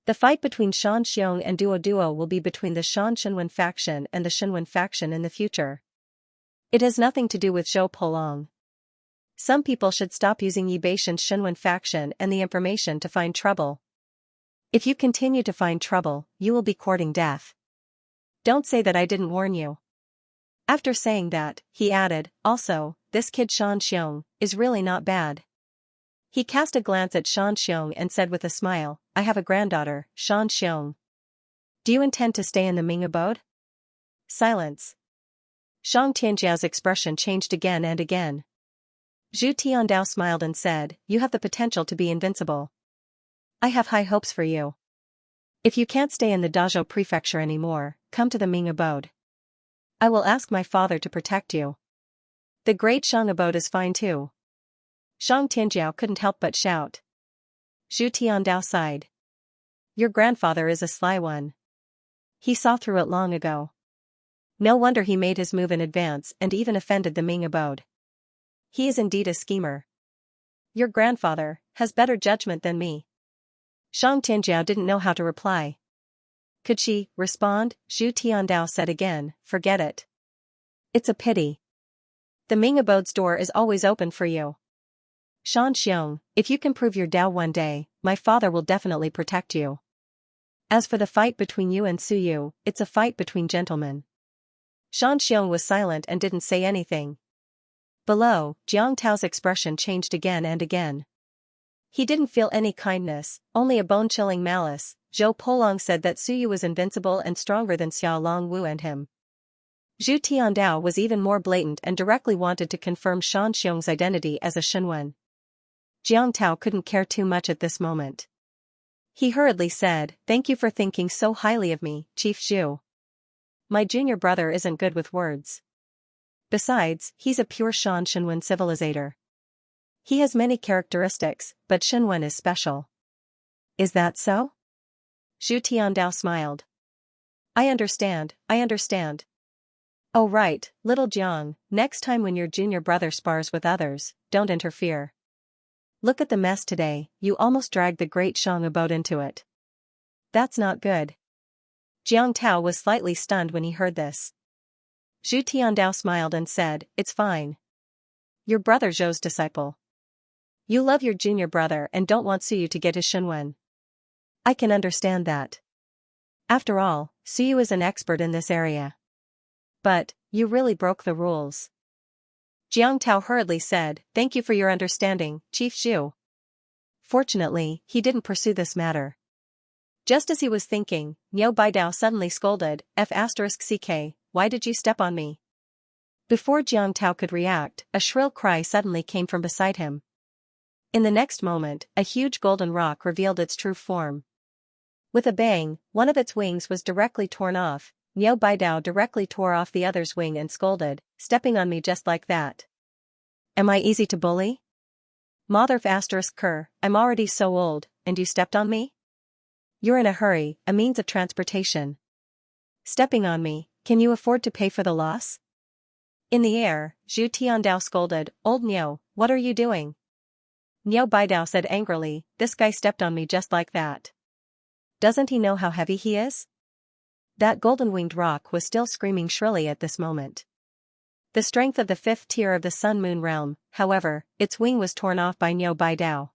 The fight between Shan Xiong and Duo Duo will be between the Shan Shenwen faction and the Shenwen faction in the future. It has nothing to do with Zhou Polong. Some people should stop using Yibeition's Shenwen faction and the information to find trouble. If you continue to find trouble, you will be courting death. Don't say that I didn't warn you." After saying that, he added, "Also, this kid Shan Xiong is really not bad." He cast a glance at Shan Xiong and said with a smile, "I have a granddaughter, Shan Xiong. Do you intend to stay in the Ming abode?" Silence. Shang Tianjiao's expression changed again and again. Zhu Tiandao smiled and said, "You have the potential to be invincible. I have high hopes for you. If you can't stay in the Dazhou prefecture anymore, come to the Ming abode. I will ask my father to protect you. The great Shang abode is fine too." Shang Tianjiao couldn't help but shout. Zhu Tiandao sighed. "Your grandfather is a sly one. He saw through it long ago. No wonder he made his move in advance and even offended the Ming abode. He is indeed a schemer. Your grandfather has better judgment than me." Shang Tianjiao didn't know how to reply. Could she respond? Zhu Tiandao said again, "Forget it. It's a pity. The Ming abode's door is always open for you. Shan Xiong, if you can prove your Dao one day, my father will definitely protect you. As for the fight between you and Su Yu, it's a fight between gentlemen." Shan Xiong was silent and didn't say anything. Below, Jiang Tao's expression changed again and again. He didn't feel any kindness, only a bone-chilling malice. Zhou Polong said that Su Yu was invincible and stronger than Xiao Long Wu and him. Zhu Tiandao was even more blatant and directly wanted to confirm Shan Xiong's identity as a Shenwen. Jiang Tao couldn't care too much at this moment. He hurriedly said, "Thank you for thinking so highly of me, Chief Zhu. My junior brother isn't good with words. Besides, he's a pure Shan Shenwen civilizator. He has many characteristics, but Shenwen is special." "Is that so?" Zhu Tiandao smiled. I understand. Oh right, little Jiang, next time when your junior brother spars with others, don't interfere. Look at the mess today, you almost dragged the great Shang abode into it. That's not good." Jiang Tao was slightly stunned when he heard this. Zhu Tiandao smiled and said, "It's fine. Your brother Zhou's disciple. You love your junior brother and don't want Su Yu to get his Shenwen. I can understand that. After all, Su Yu is an expert in this area. But, you really broke the rules." Jiang Tao hurriedly said, "Thank you for your understanding, Chief Zhu." Fortunately, he didn't pursue this matter. Just as he was thinking, Niu Baidao suddenly scolded, F***CK, why did you step on me? Before Jiang Tao could react, a shrill cry suddenly came from beside him. In the next moment, a huge golden rock revealed its true form. With a bang, one of its wings was directly torn off. Niu Baidao directly tore off the other's wing and scolded, "Stepping on me just like that. Am I easy to bully? Motherf***, I'm already so old, and you stepped on me? You're in a hurry, a means of transportation. Stepping on me, can you afford to pay for the loss?" In the air, Zhu Tiandao scolded, "Old Niu, what are you doing?" Niu Baidao said angrily, "This guy stepped on me just like that. Doesn't he know how heavy he is?" That golden-winged rock was still screaming shrilly at this moment. The strength of the fifth tier of the Sun-Moon realm, however, its wing was torn off by Niu Baidao.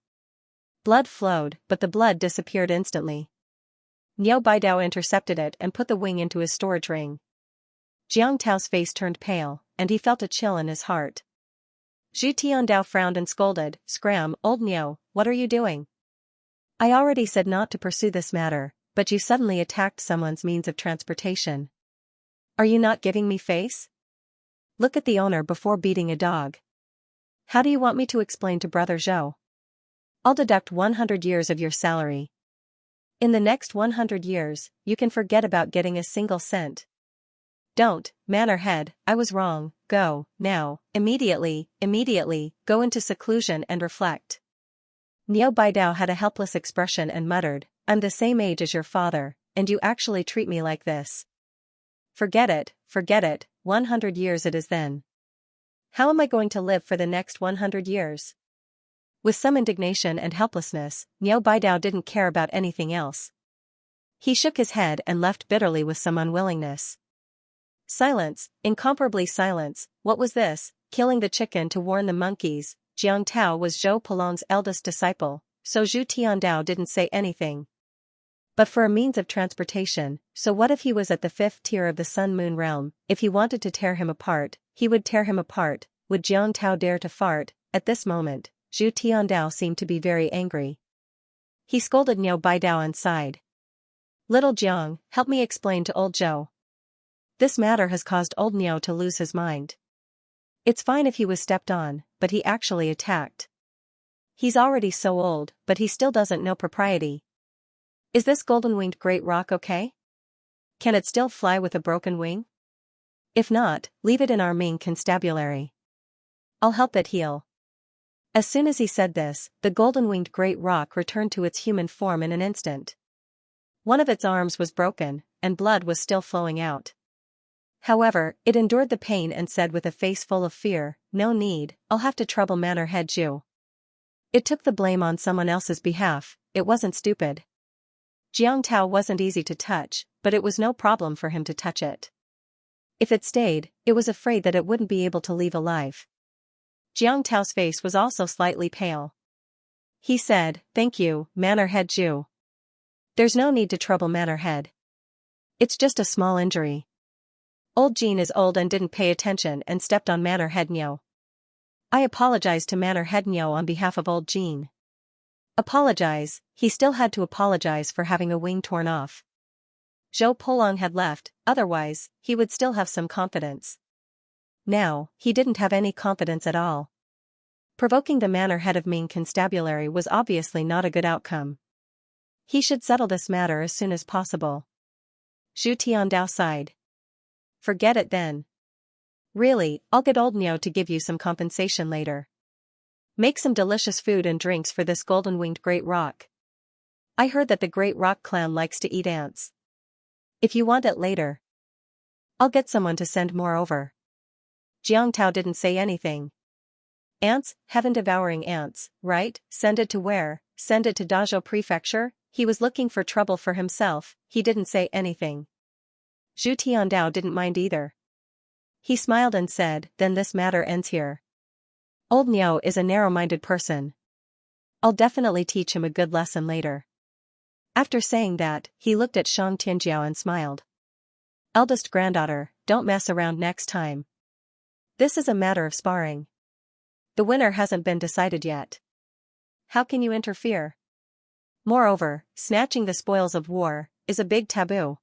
Blood flowed, but the blood disappeared instantly. Niu Baidao intercepted it and put the wing into his storage ring. Jiang Tao's face turned pale, and he felt a chill in his heart. Zhu Tiandao frowned and scolded, "Scram, old Niu, what are you doing? I already said not to pursue this matter, but you suddenly attacked someone's means of transportation. Are you not giving me face? Look at the owner before beating a dog. How do you want me to explain to Brother Zhou? I'll deduct 100 years of your salary. In the next 100 years, you can forget about getting a single cent. Don't, man or head, I was wrong, go, now, immediately, go into seclusion and reflect." Niu Baidao had a helpless expression and muttered, "I'm the same age as your father, and you actually treat me like this. Forget it, 100 years it is then. How am I going to live for the next 100 years? With some indignation and helplessness, Niao Baidao didn't care about anything else. He shook his head and left bitterly with some unwillingness. Silence, incomparably silence. What was this? Killing the chicken to warn the monkeys. Jiang Tao was Zhou Pelong's eldest disciple, so Zhu Tiandao didn't say anything. But for a means of transportation, so what if he was at the 5th tier of the Sun-Moon realm? If he wanted to tear him apart, he would tear him apart. Would Jiang Tao dare to fart? At this moment, Zhu Tiandao seemed to be very angry. He scolded Niao Baidao and sighed. Little Jiang, help me explain to old Zhou. This matter has caused old Niao to lose his mind. It's fine if he was stepped on, but he actually attacked. He's already so old, but he still doesn't know propriety. Is this golden-winged great rock okay? Can it still fly with a broken wing? If not, leave it in our Ming constabulary. I'll help it heal. As soon as he said this, the golden-winged great rock returned to its human form in an instant. One of its arms was broken, and blood was still flowing out. However, it endured the pain and said with a face full of fear, no need, I'll have to trouble Manor Head Zhu. It took the blame on someone else's behalf. It wasn't stupid. Jiang Tao wasn't easy to touch, but it was no problem for him to touch it. If it stayed, it was afraid that it wouldn't be able to leave alive. Jiang Tao's face was also slightly pale. He said, thank you, Manor Head Zhu. There's no need to trouble Manor Head. It's just a small injury. Old Jean is old and didn't pay attention and stepped on Manor Head Niao. I apologize to Manor Head Niao on behalf of old Jean. Apologize, he still had to apologize for having a wing torn off. Zhou Polong had left, otherwise, he would still have some confidence. Now, he didn't have any confidence at all. Provoking the Manor Head of Ming Constabulary was obviously not a good outcome. He should settle this matter as soon as possible. Zhu Tiandao sighed. Forget it then. Really, I'll get old Niao to give you some compensation later. Make some delicious food and drinks for this golden-winged great rock. I heard that the great rock clan likes to eat ants. If you want it later, I'll get someone to send more over. Jiang Tao didn't say anything. Ants, heaven-devouring ants, right? Send it to where? Send it to Dazhou Prefecture? He was looking for trouble for himself. He didn't say anything. Zhu Tiandao didn't mind either. He smiled and said, then this matter ends here. Old Niao is a narrow-minded person. I'll definitely teach him a good lesson later. After saying that, he looked at Shang Tianjiao and smiled. Eldest granddaughter, don't mess around next time. This is a matter of sparring. The winner hasn't been decided yet. How can you interfere? Moreover, snatching the spoils of war is a big taboo.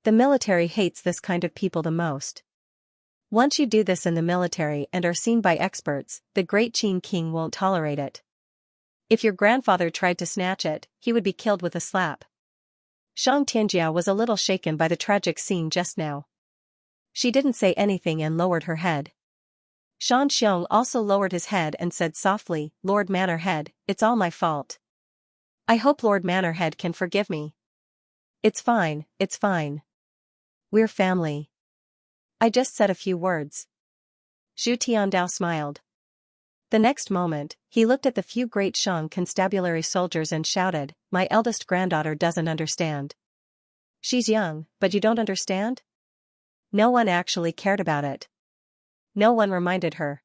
The military hates this kind of people the most. Once you do this in the military and are seen by experts, the great Qin king won't tolerate it. If your grandfather tried to snatch it, he would be killed with a slap. Shang Tianjiao was a little shaken by the tragic scene just now. She didn't say anything and lowered her head. Shan Xiong also lowered his head and said softly, Lord Manorhead, it's all my fault. I hope Lord Manorhead can forgive me. It's fine, it's fine. We're family. I just said a few words. Zhu Tiandao smiled. The next moment, he looked at the few great Shang constabulary soldiers and shouted, my eldest granddaughter doesn't understand. She's young, but you don't understand? No one actually cared about it. No one reminded her.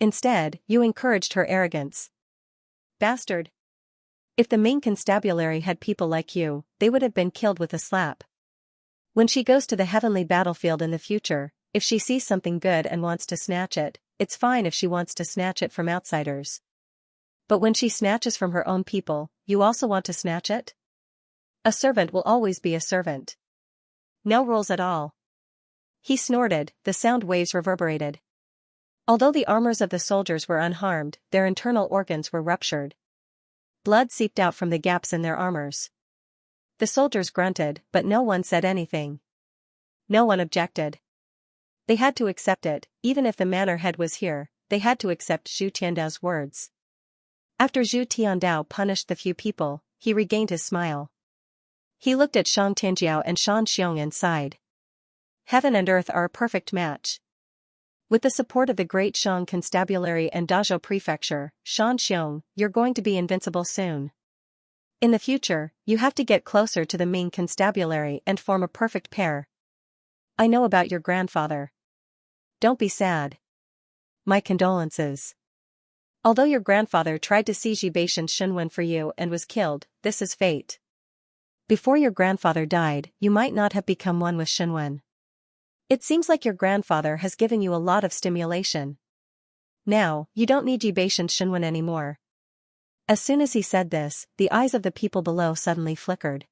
Instead, you encouraged her arrogance. Bastard. If the Ming constabulary had people like you, they would have been killed with a slap. When she goes to the heavenly battlefield in the future, if she sees something good and wants to snatch it, it's fine if she wants to snatch it from outsiders. But when she snatches from her own people, you also want to snatch it? A servant will always be a servant. No rules at all. He snorted, the sound waves reverberated. Although the armors of the soldiers were unharmed, their internal organs were ruptured. Blood seeped out from the gaps in their armors. The soldiers grunted, but no one said anything. No one objected. They had to accept it, even if the manor head was here, they had to accept Zhu Tiandao's words. After Zhu Tiandao punished the few people, he regained his smile. He looked at Shang Tianjiao and Shan Xiong and sighed. Heaven and earth are a perfect match. With the support of the Great Xiang Constabulary and Dazhou Prefecture, Xianxia, you're going to be invincible soon. In the future, you have to get closer to the Ming Constabulary and form a perfect pair. I know about your grandfather. Don't be sad. My condolences. Although your grandfather tried to seize Bashan Xinwen for you and was killed, this is fate. Before your grandfather died, you might not have become one with Xinwen. It seems like your grandfather has given you a lot of stimulation. Now, you don't need Bashan Xinwen anymore. As soon as he said this, the eyes of the people below suddenly flickered.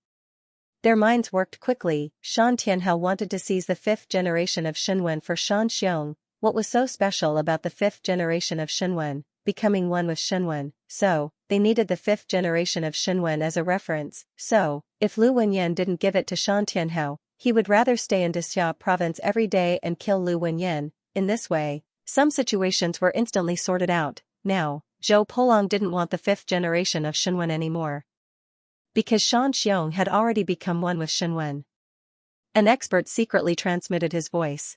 Their minds worked quickly. Shan Tianhao wanted to seize the 5th generation of Xinwen for Xianxiong. What was so special about the 5th generation of Xinwen, becoming one with Xinwen? So, they needed the 5th generation of Xinwen as a reference. So, if Lu Wenyan didn't give it to Shan Tianhao, he would rather stay in Dixia province every day and kill Lu Wenyan. In this way, some situations were instantly sorted out. Now, Zhou Polong didn't want the 5th generation of Xinwen anymore. Because Shan Xiong had already become one with Xinwen. An expert secretly transmitted his voice.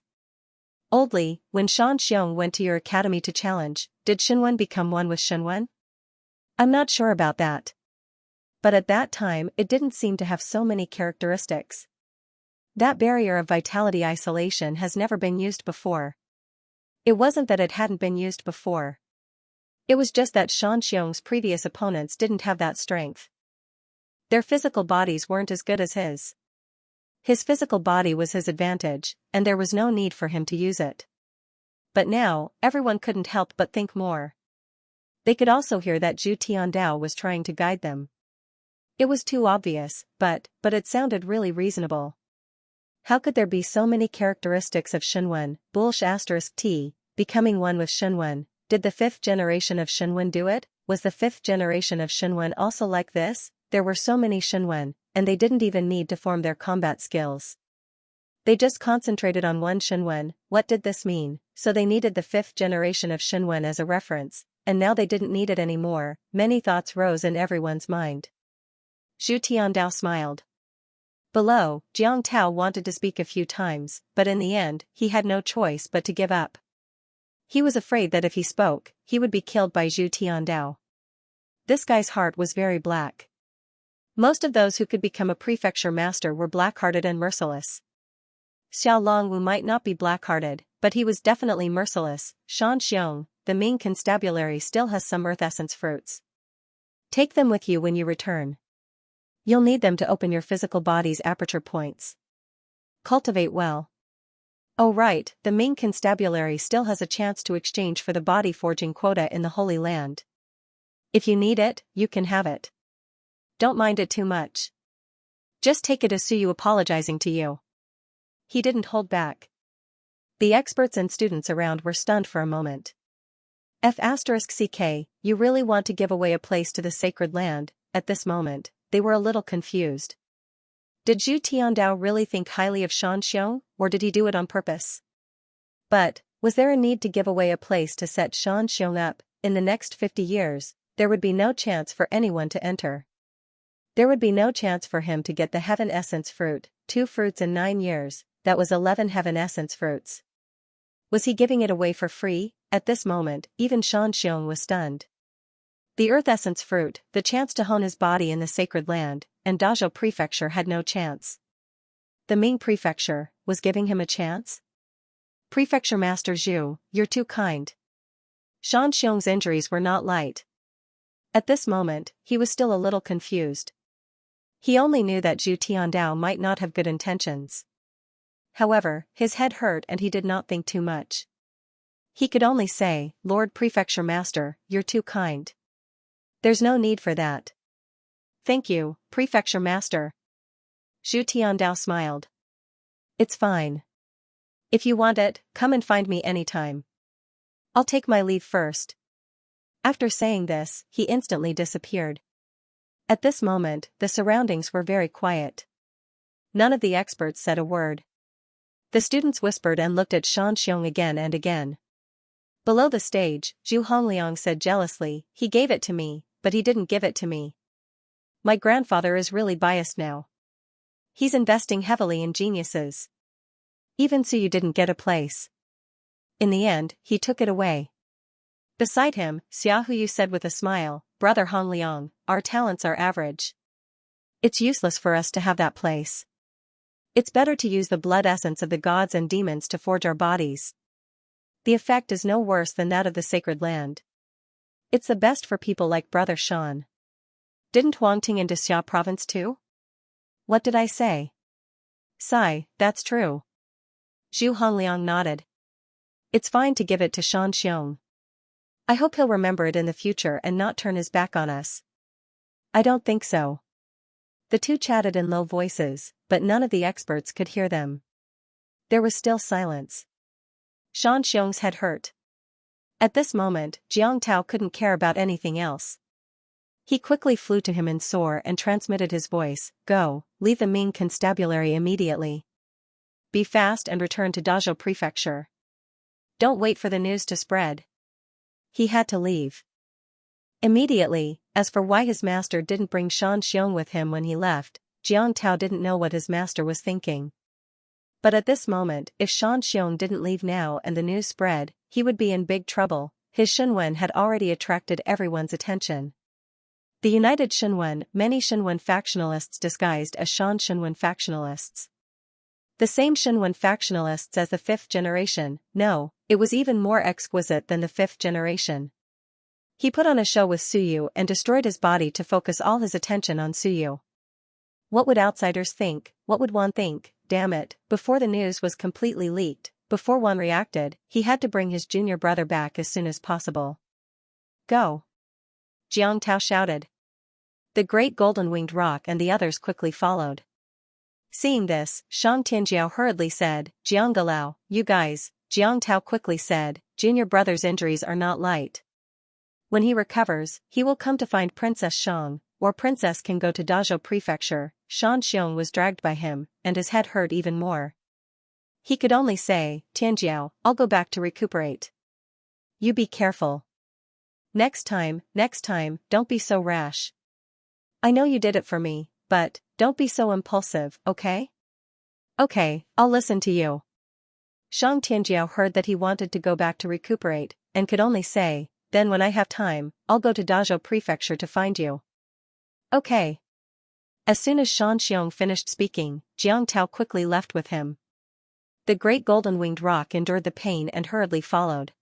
Oldly, when Shan Xiong went to your academy to challenge, did Xinwen become one with Xinwen? I'm not sure about that. But at that time it didn't seem to have so many characteristics. That barrier of vitality isolation has never been used before. It wasn't that it hadn't been used before. It was just that Shan Xiong's previous opponents didn't have that strength. Their physical bodies weren't as good as his. His physical body was his advantage, and there was no need for him to use it. But now, everyone couldn't help but think more. They could also hear that Zhu Tiandao was trying to guide them. It was too obvious, but it sounded really reasonable. How could there be so many characteristics of Xinwen? *T, becoming one with Xinwen. Did the 5th generation of Xinwen do it? Was the 5th generation of Xinwen also like this? There were so many Xinwen, and they didn't even need to form their combat skills. They just concentrated on one Xinwen. What did this mean? So they needed the 5th generation of Xinwen as a reference, and now they didn't need it anymore. Many thoughts rose in everyone's mind. Zhu Tiandao smiled. Below, Jiang Tao wanted to speak a few times, but in the end, he had no choice but to give up. He was afraid that if he spoke, he would be killed by Zhu Tiandao. This guy's heart was very black. Most of those who could become a prefecture master were black-hearted and merciless. Xiao Longwu might not be black-hearted, but he was definitely merciless. Shan Xiong, the Ming Constabulary still has some earth essence fruits. Take them with you when you return. You'll need them to open your physical body's aperture points. Cultivate well. Oh right, the Ming Constabulary still has a chance to exchange for the body forging quota in the Holy Land. If you need it, you can have it. Don't mind it too much. Just take it as Suyu apologizing to you. He didn't hold back. The experts and students around were stunned for a moment. *CK, you really want to give away a place to the sacred land? At this moment, they were a little confused. Did Zhu Tiandao really think highly of Shan Xiong, or did he do it on purpose? But, was there a need to give away a place to set Shan Xiong up? In the next 50 years, there would be no chance for anyone to enter. There would be no chance for him to get the Heaven Essence fruit, 2 fruits in 9 years, that was 11 Heaven Essence fruits. Was he giving it away for free? At this moment, even Shan Xiong was stunned. The Earth Essence fruit, the chance to hone his body in the sacred land, and Dazhou Prefecture had no chance. The Ming Prefecture was giving him a chance? Prefecture Master Zhu, you're too kind. Shan Xiong's injuries were not light. At this moment, he was still a little confused. He only knew that Zhu Tiandao might not have good intentions. However, his head hurt and he did not think too much. He could only say, Lord Prefecture Master, you're too kind. There's no need for that. Thank you, Prefecture Master. Zhu Tiandao smiled. It's fine. If you want it, come and find me anytime. I'll take my leave first. After saying this, he instantly disappeared. At this moment, the surroundings were very quiet. None of the experts said a word. The students whispered and looked at Shan Xiong again and again. Below the stage, Zhu Hongliang said jealously, he gave it to me, but he didn't give it to me. My grandfather is really biased now. He's investing heavily in geniuses. Even Suyu didn't get a place. In the end, he took it away. Beside him, Xia Huyu said with a smile, "Brother Hong Liang, our talents are average. It's useless for us to have that place. It's better to use the blood essence of the gods and demons to forge our bodies. The effect is no worse than that of the sacred land. It's the best for people like Brother Shan. Didn't Huang Ting into Xia province too? What did I say? Sigh, that's true." Zhu Hongliang nodded. "It's fine to give it to Shan Xiong. I hope he'll remember it in the future and not turn his back on us." "I don't think so." The two chatted in low voices, but none of the experts could hear them. There was still silence. Shan Xiong's head hurt. At this moment, Jiang Tao couldn't care about anything else. He quickly flew to him in soar and transmitted his voice, "Go, leave the Ming Constabulary immediately. Be fast and return to Dazhou Prefecture. Don't wait for the news to spread." He had to leave immediately. As for why his master didn't bring Shan Xiong with him when he left, Jiang Tao didn't know what his master was thinking. But at this moment, if Shan Xiong didn't leave now and the news spread, he would be in big trouble. His Shunwen had already attracted everyone's attention. The United Shunwen, many Shunwen factionalists disguised as Shan Shunwen factionalists. The same Shunwen factionalists as the fifth generation. No, it was even more exquisite than the fifth generation. He put on a show with Suyu and destroyed his body to focus all his attention on Suyu. What would outsiders think? What would Wan think? Damn it, before the news was completely leaked, before Wan reacted, he had to bring his junior brother back as soon as possible. "Go!" Jiang Tao shouted. The great golden-winged roc and the others quickly followed. Seeing this, Shang Tianjiao hurriedly said, "Jiang Galao, you guys." Jiang Tao quickly said, "Junior brother's injuries are not light. When he recovers, he will come to find Princess Shang, or Princess can go to Dazhou Prefecture." Shan Xiong was dragged by him, and his head hurt even more. He could only say, "Tianjiao, I'll go back to recuperate. You be careful. Next time, don't be so rash. I know you did it for me, but don't be so impulsive, okay?" "Okay, I'll listen to you." Shang Tianjiao heard that he wanted to go back to recuperate, and could only say, "Then when I have time, I'll go to Dazhou Prefecture to find you." "Okay." As soon as Shan Xiong finished speaking, Jiang Tao quickly left with him. The great golden-winged roc endured the pain and hurriedly followed.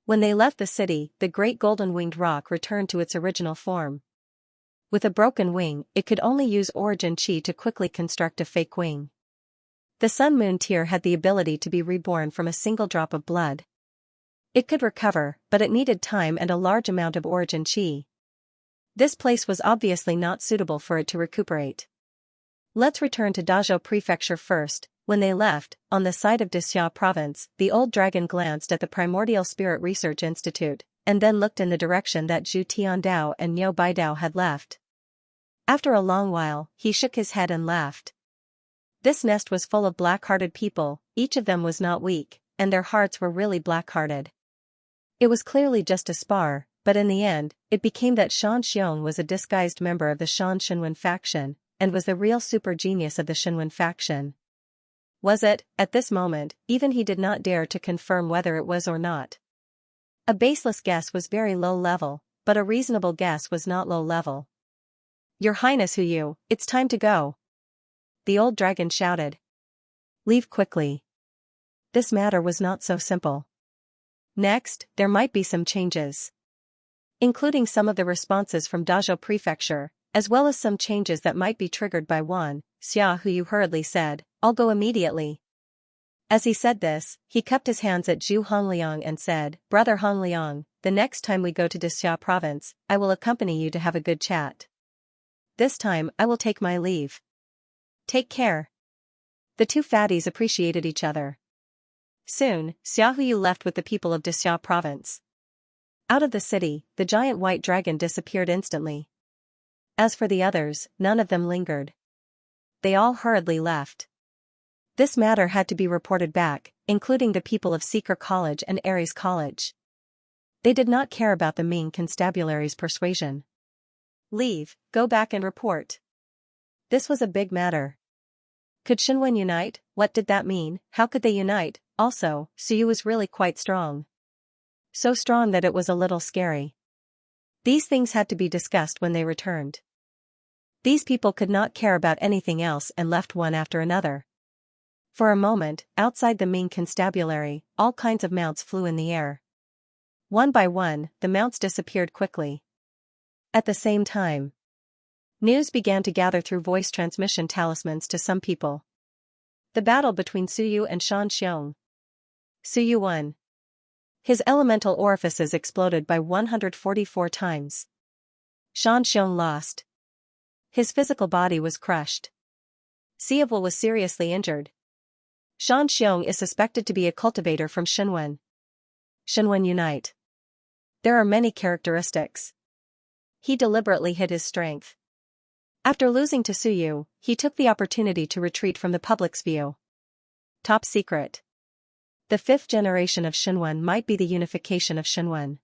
When they left the city, the great golden-winged roc returned to its original form. With a broken wing, it could only use origin chi to quickly construct a fake wing. The Sun Moon Tear had the ability to be reborn from a single drop of blood. It could recover, but it needed time and a large amount of origin chi. This place was obviously not suitable for it to recuperate. "Let's return to Dazhou Prefecture first." When they left, on the side of Dixia Province, the old dragon glanced at the Primordial Spirit Research Institute, and then looked in the direction that Zhu Tiandao and Niu Baidao had left. After a long while, he shook his head and laughed. This nest was full of black-hearted people, each of them was not weak, and their hearts were really black-hearted. It was clearly just a spar, but in the end, it became that Shan Xiong was a disguised member of the Shan Shenwen faction, and was the real super genius of the Shenwen faction. Was it? At this moment, even he did not dare to confirm whether it was or not. A baseless guess was very low level, but a reasonable guess was not low level. "Your Highness Huyu, it's time to go!" The old dragon shouted. "Leave quickly. This matter was not so simple. Next, there might be some changes. Including some of the responses from Dazhou Prefecture, as well as some changes that might be triggered by Wan." Xia Huyu hurriedly said, "I'll go immediately." As he said this, he cupped his hands at Zhu Hongliang and said, "Brother Hongliang, the next time we go to Dixia Province, I will accompany you to have a good chat. This time I will take my leave. Take care." The two fatties appreciated each other. Soon, Xia Huyu left with the people of Dixia Province. Out of the city, the giant white dragon disappeared instantly. As for the others, none of them lingered. They all hurriedly left. This matter had to be reported back, including the people of Seeker College and Aries College. They did not care about the Ming Constabulary's persuasion. "Leave, go back and report." This was a big matter. Could Shenwen unite? What did that mean? How could they unite? Also, Suyu was really quite strong. So strong that it was a little scary. These things had to be discussed when they returned. These people could not care about anything else and left one after another. For a moment, outside the Ming constabulary, all kinds of mounts flew in the air. One by one, the mounts disappeared quickly. At the same time, news began to gather through voice transmission talismans to some people. The battle between Suyu and Xianxia. Suyu won. His elemental orifices exploded by 144 times. Xianxia lost. His physical body was crushed. Xiaovel was seriously injured. Xianxia is suspected to be a cultivator from Shenwen. Shenwen unite. There are many characteristics. He deliberately hid his strength. After losing to Suyu, he took the opportunity to retreat from the public's view. Top secret. The 5th generation of Shenwen might be the unification of Shenwen.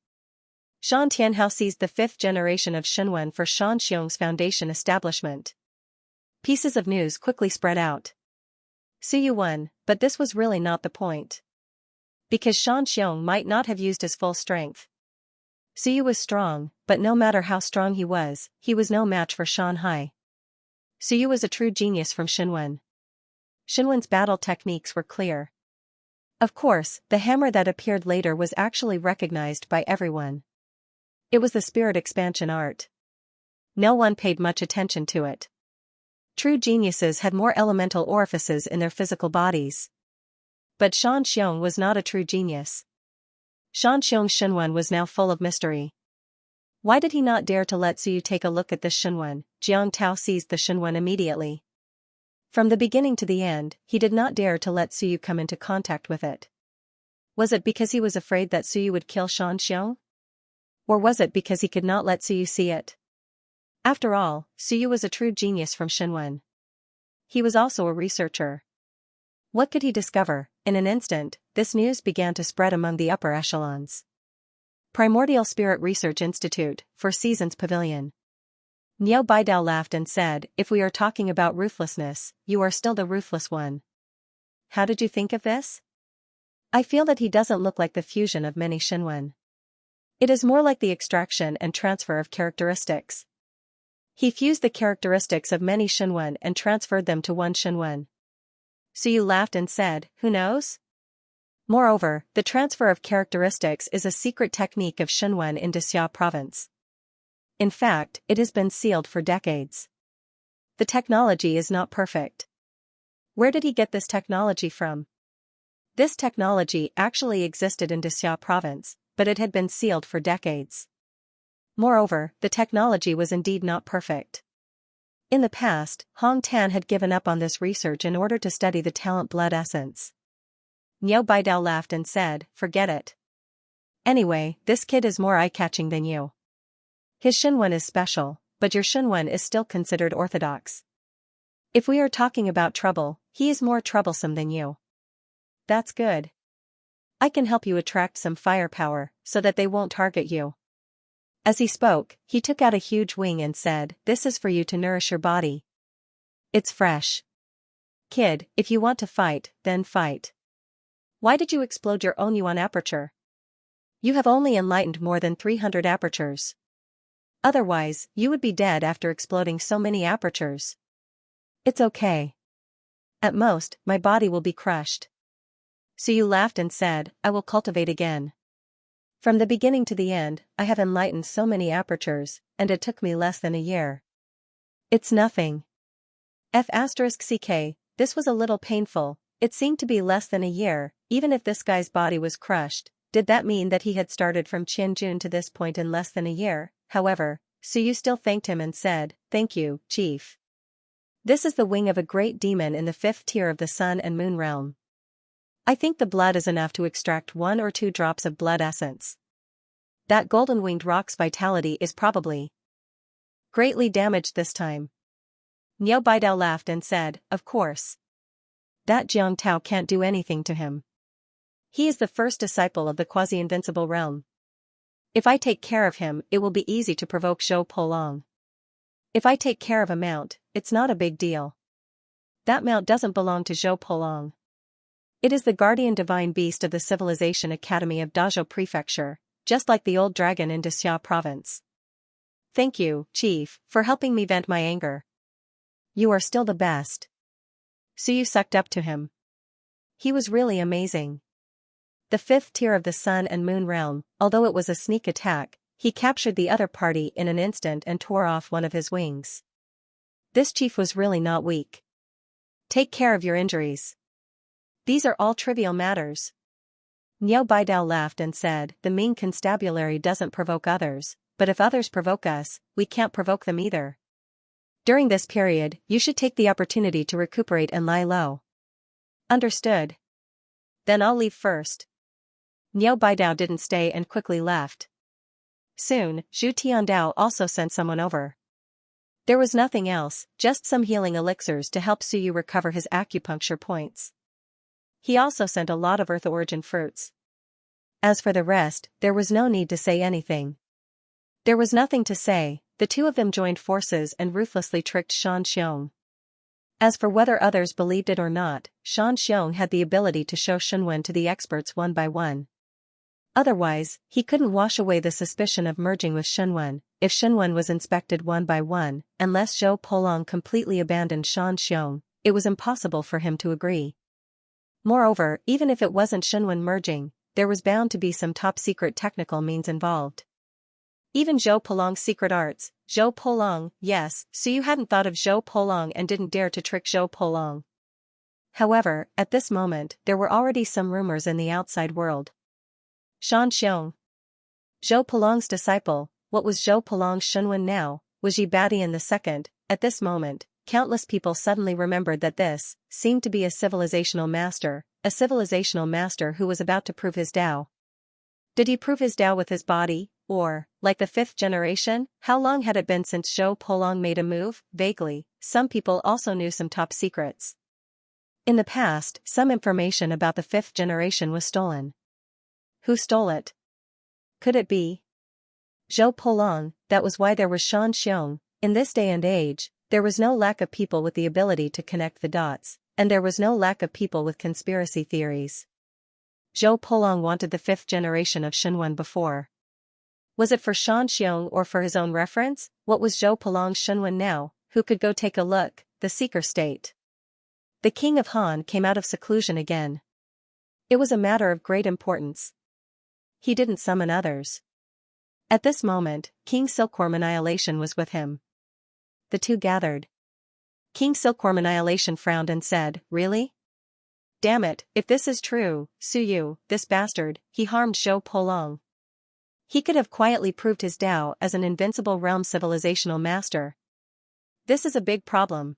Shan Tianhao seized the 5th generation of Shenwen for Xianxia's foundation establishment. Pieces of news quickly spread out. Suyu won, but this was really not the point. Because Xianxia might not have used his full strength. Suyu was strong, but no matter how strong he was no match for Shanhai. Suyu was a true genius from Shenwen. Shenwen's battle techniques were clear. Of course, the hammer that appeared later was actually recognized by everyone. It was the spirit expansion art. No one paid much attention to it. True geniuses had more elemental orifices in their physical bodies. But Xianxia was not a true genius. Xianxia's Shenwen was now full of mystery. Why did he not dare to let Suyu take a look at this Shenwen? Jiang Tao seized the Shenwen immediately. From the beginning to the end, he did not dare to let Suyu come into contact with it. Was it because he was afraid that Suyu would kill Xianxia? Or was it because he could not let Suyu see it? After all, Suyu was a true genius from Shenwen. He was also a researcher. What could he discover? In an instant, this news began to spread among the upper echelons. Primordial Spirit Research Institute, Four Seasons Pavilion. Niao Baidao laughed and said, "If we are talking about ruthlessness, you are still the ruthless one. How did you think of this? I feel that he doesn't look like the fusion of many Shenwen. It is more like the extraction and transfer of characteristics. He fused the characteristics of many Shenwen and transferred them to one Shenwen." Suyu laughed and said, "Who knows? Moreover, the transfer of characteristics is a secret technique of Shenwen in Xia province. In fact, it has been sealed for decades. The technology is not perfect." Where did he get this technology from? This technology actually existed in Xia province, but it had been sealed for decades. Moreover, the technology was indeed not perfect. In the past, Hong Tan had given up on this research in order to study the talent blood essence. Niao Baidao laughed and said, "Forget it. Anyway, this kid is more eye-catching than you. His Shenwen is special, but your Shenwen is still considered orthodox. If we are talking about trouble, he is more troublesome than you. That's good. I can help you attract some firepower, so that they won't target you." As he spoke, he took out a huge wing and said, "This is for you to nourish your body. It's fresh. Kid, if you want to fight, then fight. Why did you explode your own yuan aperture? You have only enlightened more than 300 apertures. Otherwise, you would be dead after exploding so many apertures. It's okay. At most, my body will be crushed." Suyu laughed and said, "I will cultivate again. From the beginning to the end, I have enlightened so many apertures, and it took me less than a year. It's nothing. F***ck, this was a little painful. It seemed to be less than a year, even if this guy's body was crushed. Did that mean that he had started from Qianjun to this point in less than a year? However, Suyu still thanked him and said, "Thank you, Chief. This is the wing of a great demon in the 5th tier of the Sun and Moon realm. I think the blood is enough to extract 1 or 2 drops of blood essence. That golden-winged rock's vitality is probably greatly damaged this time." Niao Baidao laughed and said, "Of course. That Jiang Tao can't do anything to him. He is the first disciple of the quasi-invincible realm. If I take care of him, it will be easy to provoke Zhou Polong. If I take care of a mount, it's not a big deal. That mount doesn't belong to Zhou Polong. It is the guardian divine beast of the Civilization Academy of Dazhou Prefecture, just like the old dragon in Dexia Province. Thank you, Chief, for helping me vent my anger. You are still the best. Suyu sucked up to him. He was really amazing. The fifth tier of the Sun and Moon realm, although it was a sneak attack, he captured the other party in an instant and tore off one of his wings. This chief was really not weak. Take care of your injuries. These are all trivial matters. Niao Baidao laughed and said, the Ming constabulary doesn't provoke others, but if others provoke us, we can't provoke them either. During this period, you should take the opportunity to recuperate and lie low. Understood. Then I'll leave first. Niao Baidao didn't stay and quickly left. Soon, Zhu Tiandao also sent someone over. There was nothing else, just some healing elixirs to help Suyu recover his acupuncture points. He also sent a lot of Earth origin fruits. As for the rest, there was no need to say anything. There was nothing to say, the two of them joined forces and ruthlessly tricked Shan Xiong. As for whether others believed it or not, Shan Xiong had the ability to show Shunwen to the experts one by one. Otherwise, he couldn't wash away the suspicion of merging with Shunwen, if Shunwen was inspected one by one, unless Zhou Polong completely abandoned Shan Xiong, it was impossible for him to agree. Moreover, even if it wasn't Shunwen merging, there was bound to be some top-secret technical means involved. Even Zhou Polong's secret arts, Zhou Polong, yes, Suyu hadn't thought of Zhou Polong and didn't dare to trick Zhou Polong. However, at this moment, there were already some rumors in the outside world. Shan Xiong, Zhou Polong's disciple, what was Zhou Polong's Shunwen now, was Yi Badian II, at this moment, countless people suddenly remembered that this seemed to be a civilizational master who was about to prove his Tao. Did he prove his Tao with his body, or, like the fifth generation, how long had it been since Zhou Polong made a move? Vaguely, some people also knew some top secrets. In the past, some information about the fifth generation was stolen. Who stole it? Could it be Zhou Polong? That was why there was Shan Xiong. In this day and age, there was no lack of people with the ability to connect the dots, and there was no lack of people with conspiracy theories. Zhou Polong wanted the fifth generation of Shunwen before. Was it for Shan Xiong or for his own reference? What was Zhou Polong's Shunwen now? Who could go take a look? The seeker state. The king of Han came out of seclusion again. It was a matter of great importance. He didn't summon others. At this moment, King Silkworm Annihilation was with him. The two gathered. King Silkworm Annihilation frowned and said, really? Damn it, if this is true, Suyu, this bastard, he harmed Zhou Polong. He could have quietly proved his Tao as an invincible realm civilizational master. This is a big problem.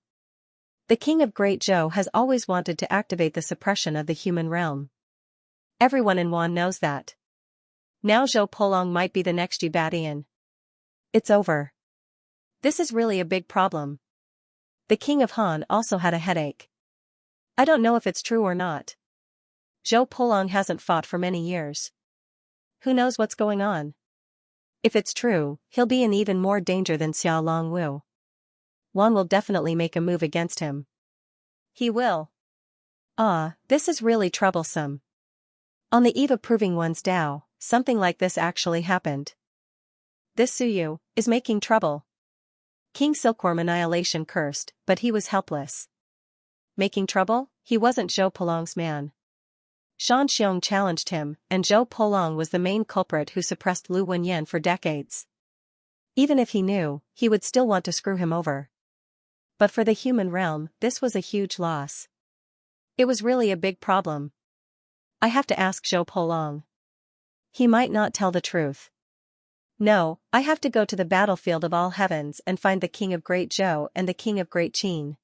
The king of Great Zhou has always wanted to activate the suppression of the human realm. Everyone in Wan knows that. Now Zhou Polong might be the next Yi Badian. It's over. This is really a big problem. The king of Han also had a headache. I don't know if it's true or not. Zhou Polong hasn't fought for many years. Who knows what's going on? If it's true, he'll be in even more danger than Xia Longwu. Wan will definitely make a move against him. He will. This is really troublesome. On the eve of proving one's Tao, something like this actually happened. This Suyu is making trouble. King Silkworm Annihilation cursed, but he was helpless. Making trouble? He wasn't Zhou Polong's man. Shan Xiong challenged him, and Zhou Polong was the main culprit who suppressed Lu Wenyan for decades. Even if he knew, he would still want to screw him over. But for the human realm, this was a huge loss. It was really a big problem. I have to ask Zhou Polong. He might not tell the truth. No, I have to go to the battlefield of all heavens and find the king of Great Zhou and the king of Great Qin.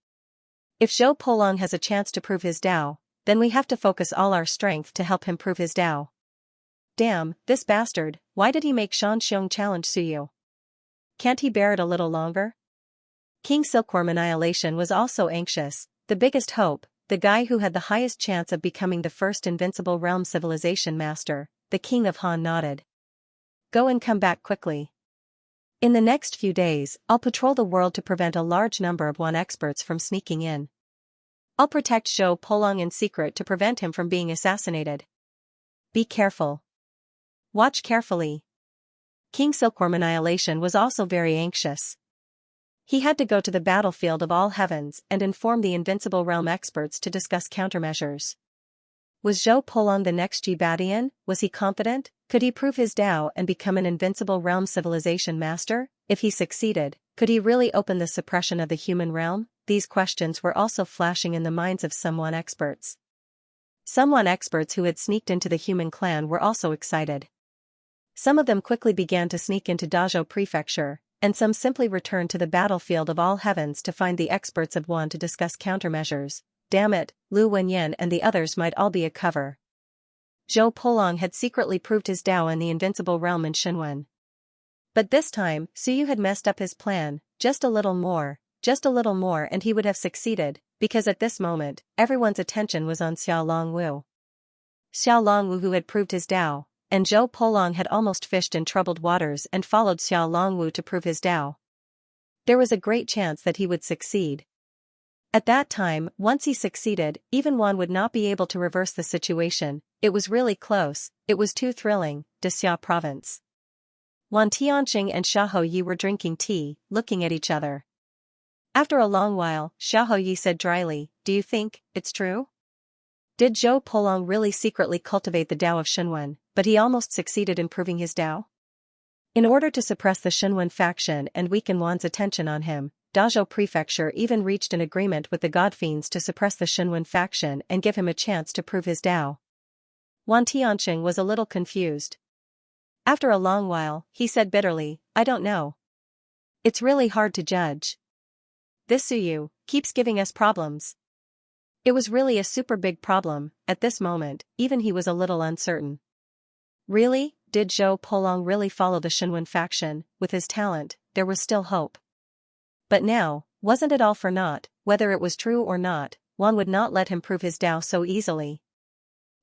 If Zhou Polong has a chance to prove his Tao, then we have to focus all our strength to help him prove his Tao. Damn, this bastard, why did he make Shan Xiong challenge Suyu? Can't he bear it a little longer? King Silkworm Annihilation was also anxious, the biggest hope, the guy who had the highest chance of becoming the first invincible realm civilization master. The king of Han nodded. Go and come back quickly. In the next few days, I'll patrol the world to prevent a large number of Wan experts from sneaking in. I'll protect Zhou Polong in secret to prevent him from being assassinated. Be careful. Watch carefully. King Silkworm Annihilation was also very anxious. He had to go to the battlefield of all heavens and inform the Invincible Realm experts to discuss countermeasures. Was Zhou Polong the next Jibadian? Was he confident? Could he prove his Tao and become an Invincible Realm civilization master? If he succeeded, could he really open the suppression of the human realm? These questions were also flashing in the minds of Sunwan experts. Sunwan experts who had sneaked into the human clan were also excited. Some of them quickly began to sneak into Dazhou Prefecture, and some simply returned to the battlefield of all heavens to find the experts of Wan to discuss countermeasures. Damn it, Lu Wenyan and the others might all be a cover. Zhou Polong had secretly proved his Tao in the Invincible Realm in Xinwen. But this time, Suyu had messed up his plan, just a little more, and he would have succeeded, because at this moment, everyone's attention was on Xiao Longwu. Xiao Longwu who had proved his Tao, and Zhou Polong had almost fished in troubled waters and followed Xiao Longwu to prove his Tao. There was a great chance that he would succeed. At that time, once he succeeded, even Wan would not be able to reverse the situation. It was really close, it was too thrilling. Xia province. Wan Tianqing and Xiahou Yi were drinking tea, looking at each other. After a long while, Xiahou Yi said dryly, "Do you think it's true? Did Zhou Polong really secretly cultivate the Tao of Xinwen, but he almost succeeded in proving his Tao?" In order to suppress the Xinwen faction and weaken Wan's attention on him, Dazhou Prefecture even reached an agreement with the Godfiends to suppress the Xinwen faction and give him a chance to prove his Tao. Wan Tianqing was a little confused. After a long while, he said bitterly, "I don't know. It's really hard to judge. This Suyu keeps giving us problems." It was really a super big problem. At this moment, even he was a little uncertain. Really, did Zhou Polong really follow the Xinwen faction? With his talent, there was still hope. But now, wasn't it all for naught? Whether it was true or not, Wan would not let him prove his Tao so easily.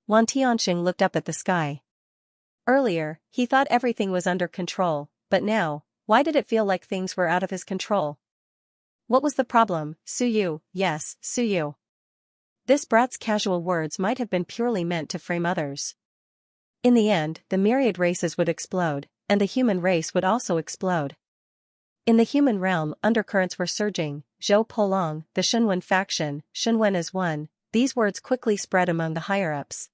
Wan Tianqing looked up at the sky. Earlier, he thought everything was under control, but now, why did it feel like things were out of his control? What was the problem? Suyu, yes, Suyu. This brat's casual words might have been purely meant to frame others. In the end, the myriad races would explode, and the human race would also explode. In the human realm, undercurrents were surging. Zhou Polong, the Xinwen faction, Xinwen is one. These words quickly spread among the higher-ups.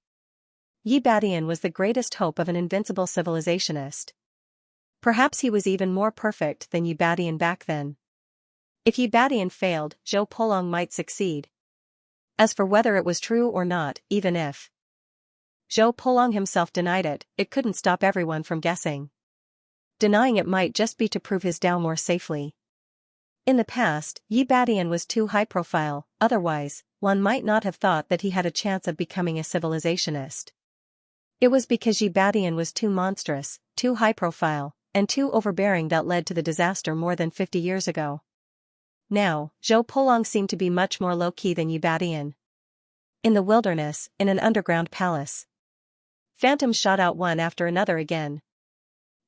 Yi Badian was the greatest hope of an invincible civilizationist. Perhaps he was even more perfect than Yi Badian back then. If Yi Badian failed, Zhou Polong might succeed. As for whether it was true or not, even if Zhou Polong himself denied it, it couldn't stop everyone from guessing. Denying it might just be to prove his Tao more safely. In the past, Yi Badian was too high-profile, otherwise, one might not have thought that he had a chance of becoming a civilizationist. It was because Yi Badian was too monstrous, too high-profile, and too overbearing that led to the disaster more than 50 years ago. Now, Zhou Polong seemed to be much more low-key than Yi Badian. In the wilderness, in an underground palace, phantoms shot out one after another again.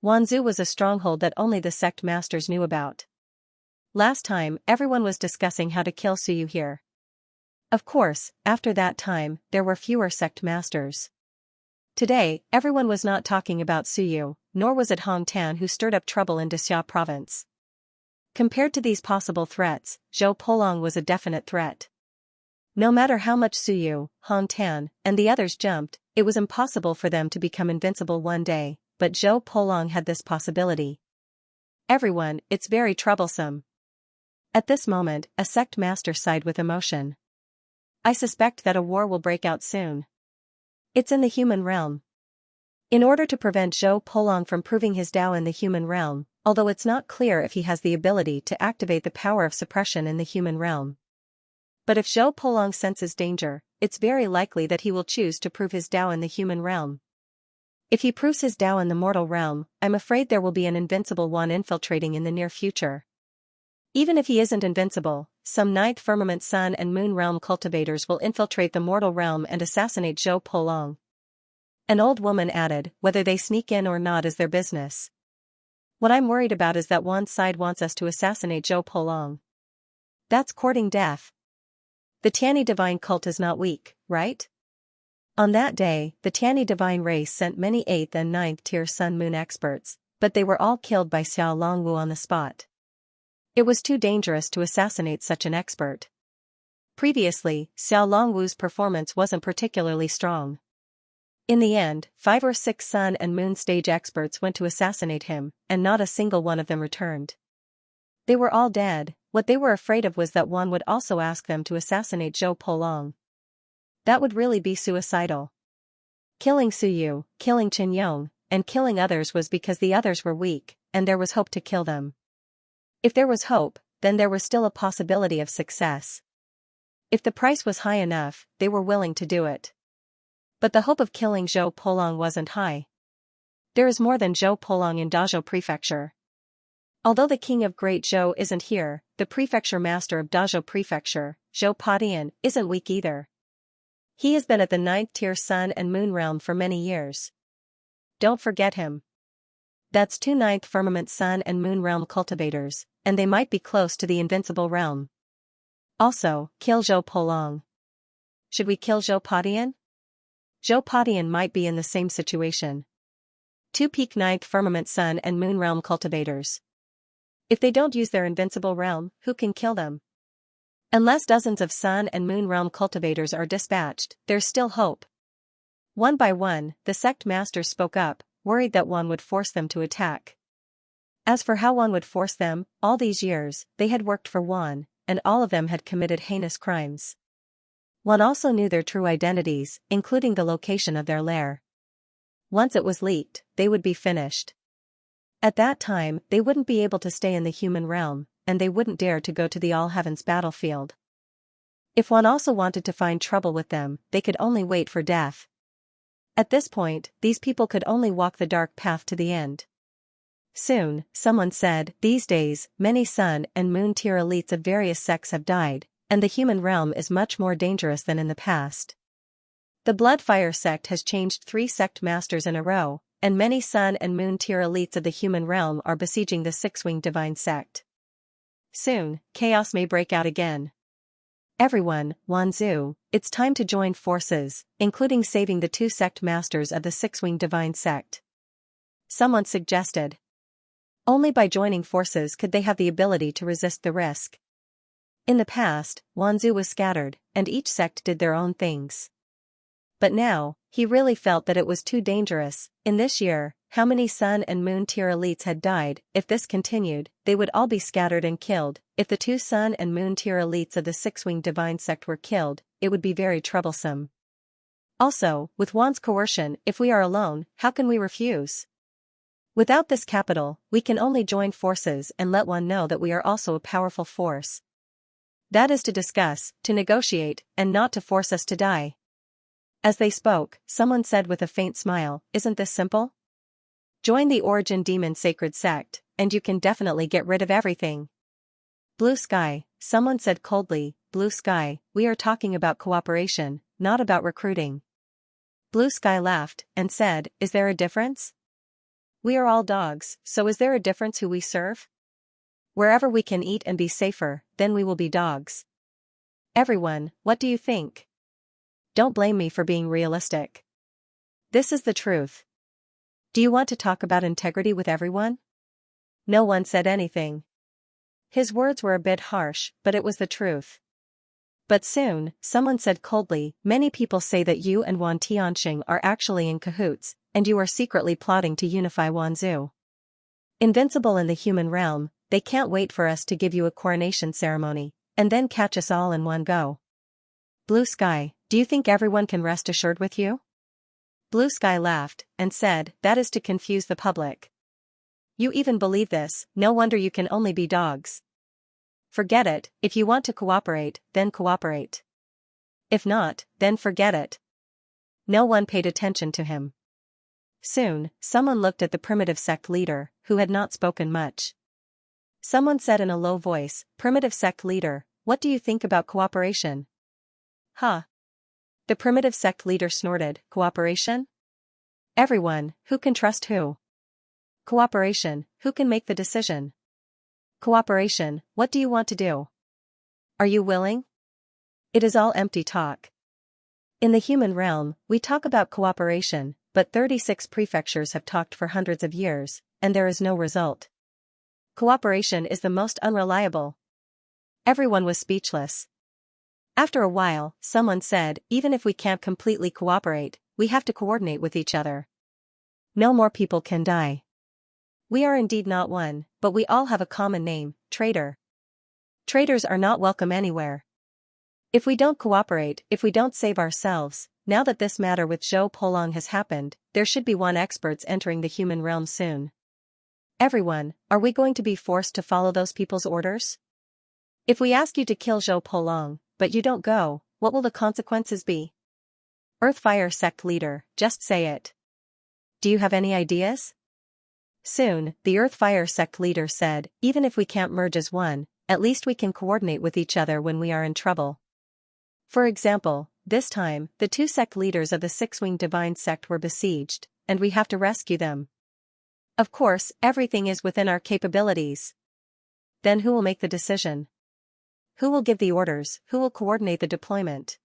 Wanzhou was a stronghold that only the sect masters knew about. Last time, everyone was discussing how to kill Suyu here. Of course, after that time, there were fewer sect masters. Today, everyone was not talking about Suyu, nor was it Hong Tan who stirred up trouble in Xia province. Compared to these possible threats, Zhou Polong was a definite threat. No matter how much Suyu, Hong Tan, and the others jumped, it was impossible for them to become invincible one day, but Zhou Polong had this possibility. Everyone, it's very troublesome. At this moment, a sect master sighed with emotion. I suspect that a war will break out soon. It's in the human realm. In order to prevent Zhou Polong from proving his Tao in the human realm, although it's not clear if he has the ability to activate the power of suppression in the human realm. But if Zhou Polong senses danger, it's very likely that he will choose to prove his Tao in the human realm. If he proves his Tao in the mortal realm, I'm afraid there will be an invincible one infiltrating in the near future. Even if he isn't invincible, some ninth firmament sun and moon realm cultivators will infiltrate the mortal realm and assassinate Zhou Polong. An old woman added, whether they sneak in or not is their business. What I'm worried about is that one side wants us to assassinate Zhou Polong. That's courting death. The Tianyi divine cult is not weak, right? On that day, the Tianyi divine race sent many 8th and 9th tier Sun-Moon experts, but they were all killed by Xiao Longwu on the spot. It was too dangerous to assassinate such an expert. Previously, Xiao Longwu's performance wasn't particularly strong. In the end, 5 or 6 Sun and Moon stage experts went to assassinate him, and not a single one of them returned. They were all dead. What they were afraid of was that one would also ask them to assassinate Zhou Polong. That would really be suicidal. Killing Su Yu, killing Qin Yong, and killing others was because the others were weak, and there was hope to kill them. If there was hope, then there was still a possibility of success. If the price was high enough, they were willing to do it. But the hope of killing Zhou Polong wasn't high. There is more than Zhou Polong in Dazhou Prefecture. Although the king of Great Zhou isn't here, the prefecture master of Dazhou Prefecture, Zhou Padian, isn't weak either. He has been at the 9th tier Sun and Moon realm for many years. Don't forget him. That's 2 9th firmament Sun and Moon realm cultivators, and they might be close to the invincible realm. Also, kill Zhou Polong. Should we kill Zhou Padian? Zhou Padian might be in the same situation. 2 peak 9th firmament Sun and Moon realm cultivators. If they don't use their invincible realm, who can kill them? Unless dozens of Sun and Moon realm cultivators are dispatched, there's still hope. One by one, the sect masters spoke up, worried that one would force them to attack. As for how one would force them, all these years, they had worked for one, and all of them had committed heinous crimes. One also knew their true identities, including the location of their lair. Once it was leaked, they would be finished. At that time, they wouldn't be able to stay in the human realm, and they wouldn't dare to go to the All-Heavens battlefield. If one also wanted to find trouble with them, they could only wait for death. At this point, these people could only walk the dark path to the end. Soon, someone said, these days, many Sun and Moon tier elites of various sects have died, and the human realm is much more dangerous than in the past. The Bloodfire sect has changed 3 sect masters in a row, and many Sun and Moon tier elites of the human realm are besieging the 6-winged divine sect. Soon, chaos may break out again. Everyone, Wanzhou, it's time to join forces, including saving the 2 sect masters of the 6-winged divine sect. Someone suggested. Only by joining forces could they have the ability to resist the risk. In the past, Wanzhou was scattered, and each sect did their own things. But now, he really felt that it was too dangerous. In this year, how many Sun and Moon tier elites had died? If this continued, they would all be scattered and killed. If the 2 Sun and Moon tier elites of the 6-winged divine sect were killed, it would be very troublesome. Also, with Wan's coercion, if we are alone, how can we refuse? Without this capital, we can only join forces and let one know that we are also a powerful force. That is to discuss, to negotiate, and not to force us to die. As they spoke, someone said with a faint smile, isn't this simple? Join the Origin Demon Sacred Sect, and you can definitely get rid of everything. Blue Sky, someone said coldly, Blue Sky, we are talking about cooperation, not about recruiting. Blue Sky laughed, and said, is there a difference? We are all dogs, so is there a difference who we serve? Wherever we can eat and be safer, then we will be dogs. Everyone, what do you think? Don't blame me for being realistic. This is the truth. Do you want to talk about integrity with everyone? No one said anything. His words were a bit harsh, but it was the truth. But soon, someone said coldly, many people say that you and Wan Tianxing are actually in cahoots, and you are secretly plotting to unify Wanzhou. Invincible in the human realm, they can't wait for us to give you a coronation ceremony, and then catch us all in one go. Blue Sky, do you think everyone can rest assured with you? Blue Sky laughed, and said, that is to confuse the public. You even believe this, no wonder you can only be dogs. Forget it, if you want to cooperate, then cooperate. If not, then forget it. No one paid attention to him. Soon, someone looked at the primitive sect leader, who had not spoken much. Someone said in a low voice, primitive sect leader, what do you think about cooperation? Huh. The primitive sect leader snorted, cooperation? Everyone, who can trust who? Cooperation, who can make the decision? Cooperation, what do you want to do? Are you willing? It is all empty talk. In the human realm, we talk about cooperation, but 36 prefectures have talked for hundreds of years, and there is no result. Cooperation is the most unreliable. Everyone was speechless. After a while, someone said, even if we can't completely cooperate, we have to coordinate with each other. No more people can die. We are indeed not one, but we all have a common name, traitor. Traitors are not welcome anywhere. If we don't cooperate, if we don't save ourselves, now that this matter with Zhou Polong has happened, there should be one experts entering the human realm soon. Everyone, are we going to be forced to follow those people's orders? If we ask you to kill Zhou Polong, but you don't go, what will the consequences be? Earthfire sect leader, just say it. Do you have any ideas? Soon, the Earthfire sect leader said, even if we can't merge as one, at least we can coordinate with each other when we are in trouble. For example, this time, the two sect leaders of the six-winged divine sect were besieged, and we have to rescue them. Of course, everything is within our capabilities. Then who will make the decision? Who will give the orders, who will coordinate the deployment?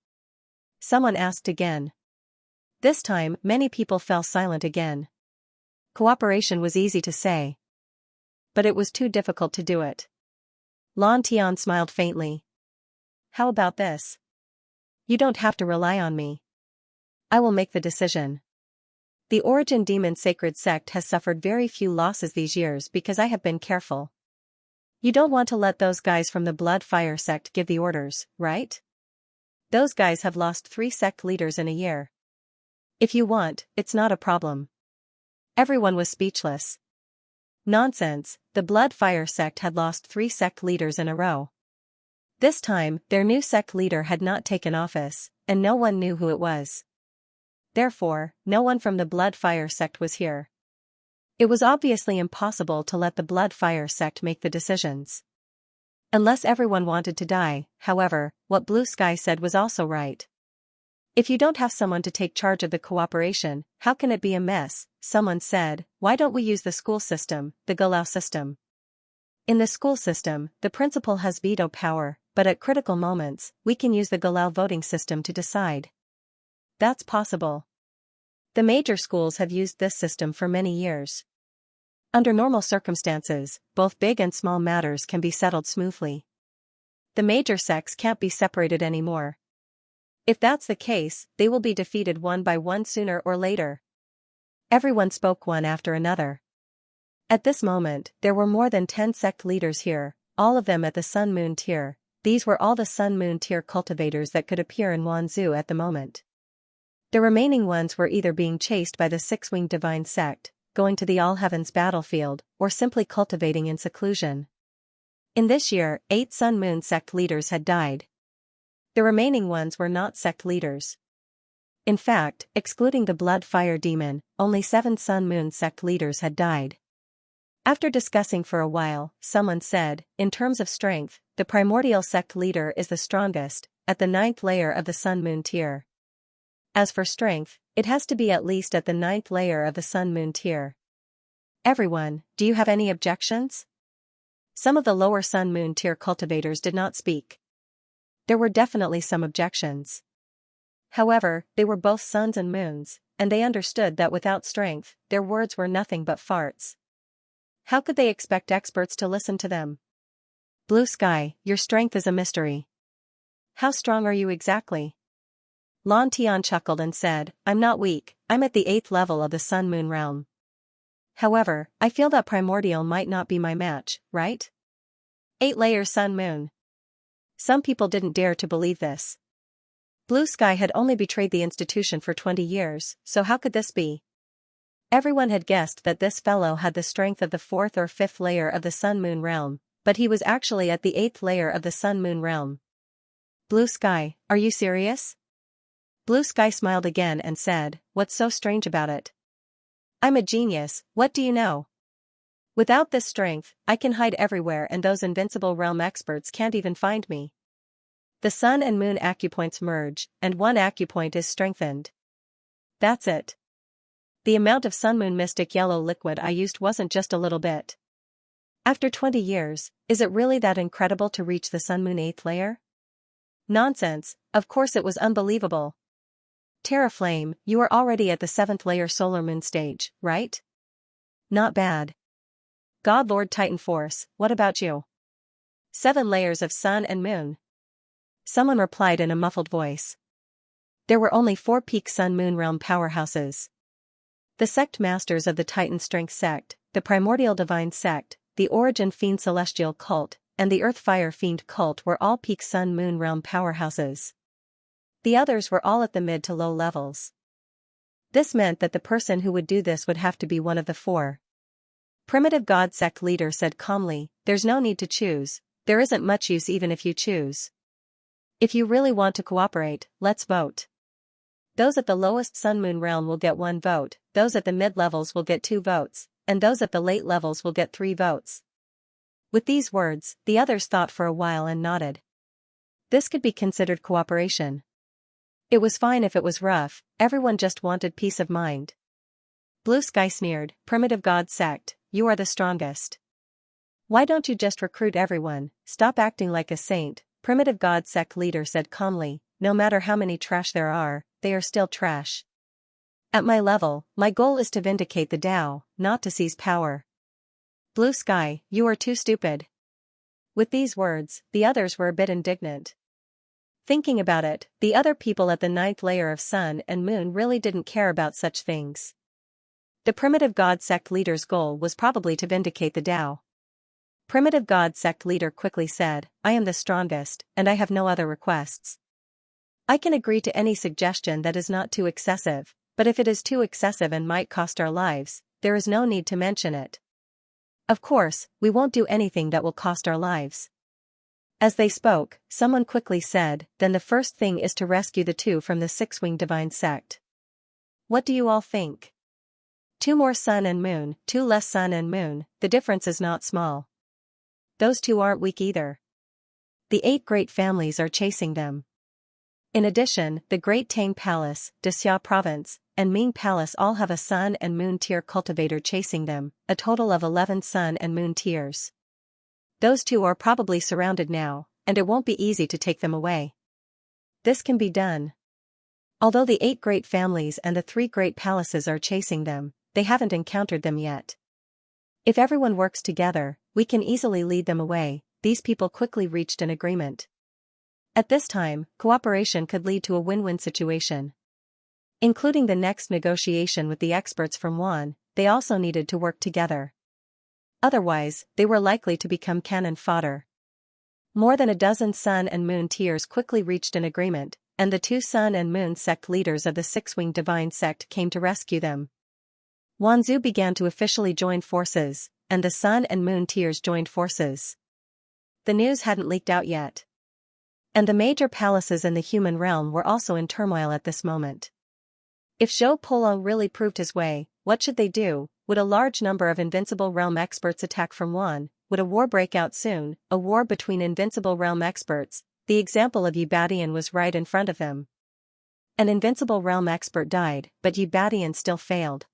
Someone asked again. This time, many people fell silent again. Cooperation was easy to say. But it was too difficult to do it. Lan Tian smiled faintly. How about this? You don't have to rely on me. I will make the decision. The Origin Demon Sacred Sect has suffered very few losses these years because I have been careful. You don't want to let those guys from the Blood Fire Sect give the orders, right? Those guys have lost 3 sect leaders in a year. If you want, it's not a problem. Everyone was speechless. Nonsense, the Blood Fire Sect had lost 3 sect leaders in a row. This time, their new sect leader had not taken office, and no one knew who it was. Therefore, no one from the Blood Fire Sect was here. It was obviously impossible to let the Blood Fire Sect make the decisions. Unless everyone wanted to die, however, what Blue Sky said was also right. If you don't have someone to take charge of the cooperation, how can it be a mess? Someone said, why don't we use the school system, the Galau system? In the school system, the principal has veto power, but at critical moments, we can use the Galau voting system to decide. That's possible. The major schools have used this system for many years. Under normal circumstances, both big and small matters can be settled smoothly. The major sects can't be separated anymore. If that's the case, they will be defeated one by one sooner or later. Everyone spoke one after another. At this moment, there were more than 10 sect leaders here, all of them at the Sun Moon tier. These were all the Sun Moon tier cultivators that could appear in Wanzhou at the moment. The remaining ones were either being chased by the Six-Winged Divine Sect, going to the All Heavens battlefield, or simply cultivating in seclusion. In this year, 8 Sun Moon sect leaders had died. The remaining ones were not sect leaders. In fact, excluding the Blood Fire Demon, only 7 Sun Moon sect leaders had died. After discussing for a while, someone said, in terms of strength, the primordial sect leader is the strongest, at the 9th layer of the Sun Moon tier. As for strength, it has to be at least at the 9th layer of the Sun Moon tier. Everyone, do you have any objections? Some of the lower Sun Moon tier cultivators did not speak. There were definitely some objections. However, they were both suns and moons, and they understood that without strength, their words were nothing but farts. How could they expect experts to listen to them? Blue Sky, your strength is a mystery. How strong are you exactly? Lan Tian chuckled and said, I'm not weak, I'm at the 8th level of the Sun Moon realm. However, I feel that primordial might not be my match, right? 8 layers Sun Moon. Some people didn't dare to believe this. Blue Sky had only betrayed the institution for 20 years, so how could this be? Everyone had guessed that this fellow had the strength of the 4th or 5th layer of the Sun Moon realm, but he was actually at the 8th layer of the Sun Moon realm. Blue Sky, are you serious? Blue Sky smiled again and said, what's so strange about it? I'm a genius, what do you know? Without this strength, I can hide everywhere and those invincible realm experts can't even find me. The Sun and Moon acupoints merge, and one acupoint is strengthened. That's it. The amount of Sun Moon Mystic Yellow liquid I used wasn't just a little bit. After 20 years, is it really that incredible to reach the Sun Moon 8th layer? Nonsense, of course it was unbelievable. Terraflame, you are already at the 7th layer solar moon stage, right? Not bad. God Lord Titan Force, what about you? 7 layers of sun and moon. Someone replied in a muffled voice. There were only 4 peak sun-moon realm powerhouses. The sect masters of the Titan Strength sect, the Primordial Divine sect, the Origin Fiend Celestial cult, and the Earth-Fire Fiend cult were all peak sun-moon realm powerhouses. The others were all at the mid to low levels. This meant that the person who would do this would have to be one of the 4. Primitive God sect leader said calmly, there's no need to choose, there isn't much use even if you choose. If you really want to cooperate, let's vote. Those at the lowest sun-moon realm will get 1 vote, those at the mid-levels will get 2 votes, and those at the late levels will get 3 votes. With these words, the others thought for a while and nodded. This could be considered cooperation. It was fine if it was rough, everyone just wanted peace of mind. Blue Sky sneered, Primitive God sect, you are the strongest. Why don't you just recruit everyone, stop acting like a saint, Primitive God sect leader said calmly, no matter how many trash there are, they are still trash. At my level, my goal is to vindicate the Tao, not to seize power. Blue Sky, you are too stupid. With these words, the others were a bit indignant. Thinking about it, the other people at the 9th layer of sun and moon really didn't care about such things. The Primitive God sect leader's goal was probably to vindicate the Tao. Primitive God sect leader quickly said, I am the strongest, and I have no other requests. I can agree to any suggestion that is not too excessive, but if it is too excessive and might cost our lives, there is no need to mention it. Of course, we won't do anything that will cost our lives. As they spoke, someone quickly said, then the first thing is to rescue the 2 from the 6-winged divine sect. What do you all think? 2 more sun and moon, 2 less sun and moon, the difference is not small. Those 2 aren't weak either. The 8 great families are chasing them. In addition, the Great Tang Palace, Xia Province, and Ming Palace all have a sun and moon tier cultivator chasing them, a total of 11 sun and moon tiers. Those 2 are probably surrounded now, and it won't be easy to take them away. This can be done. Although the 8 great families and the 3 great palaces are chasing them, they haven't encountered them yet. If everyone works together, we can easily lead them away. These people quickly reached an agreement. At this time, cooperation could lead to a win-win situation. Including the next negotiation with the experts from Wuhan, they also needed to work together. Otherwise, they were likely to become cannon fodder. More than a dozen sun and moon tiers quickly reached an agreement, and the 2 sun and moon sect leaders of the 6-winged divine sect came to rescue them. Wanzhou began to officially join forces, and the sun and moon tiers joined forces. The news hadn't leaked out yet. And the major palaces in the human realm were also in turmoil at this moment. If Zhou Polong really proved his way, what should they do? Would a large number of Invincible Realm experts attack from Wuhan? Would a war break out soon? A war between Invincible Realm experts? The example of Yubadian was right in front of him. An Invincible Realm expert died, but Yubadian still failed.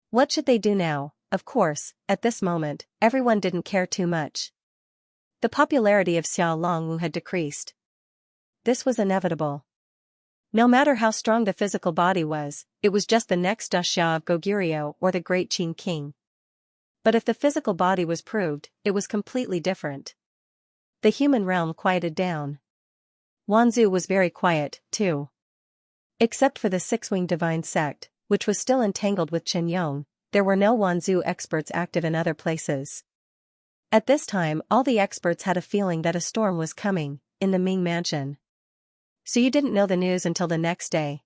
What should they do now? Of course, at this moment, everyone didn't care too much. The popularity of Xiao Longwu had decreased. This was inevitable. No matter how strong the physical body was, it was just the next Xia of Goguryeo or the Great Qin King. But if the physical body was proved, it was completely different. The human realm quieted down. Wanzhou was very quiet, too. Except for the 6-winged divine sect, which was still entangled with Qinyong, there were no Wanzhou experts active in other places. At this time, all the experts had a feeling that a storm was coming, in the Ming Mansion. So you didn't know the news until the next day.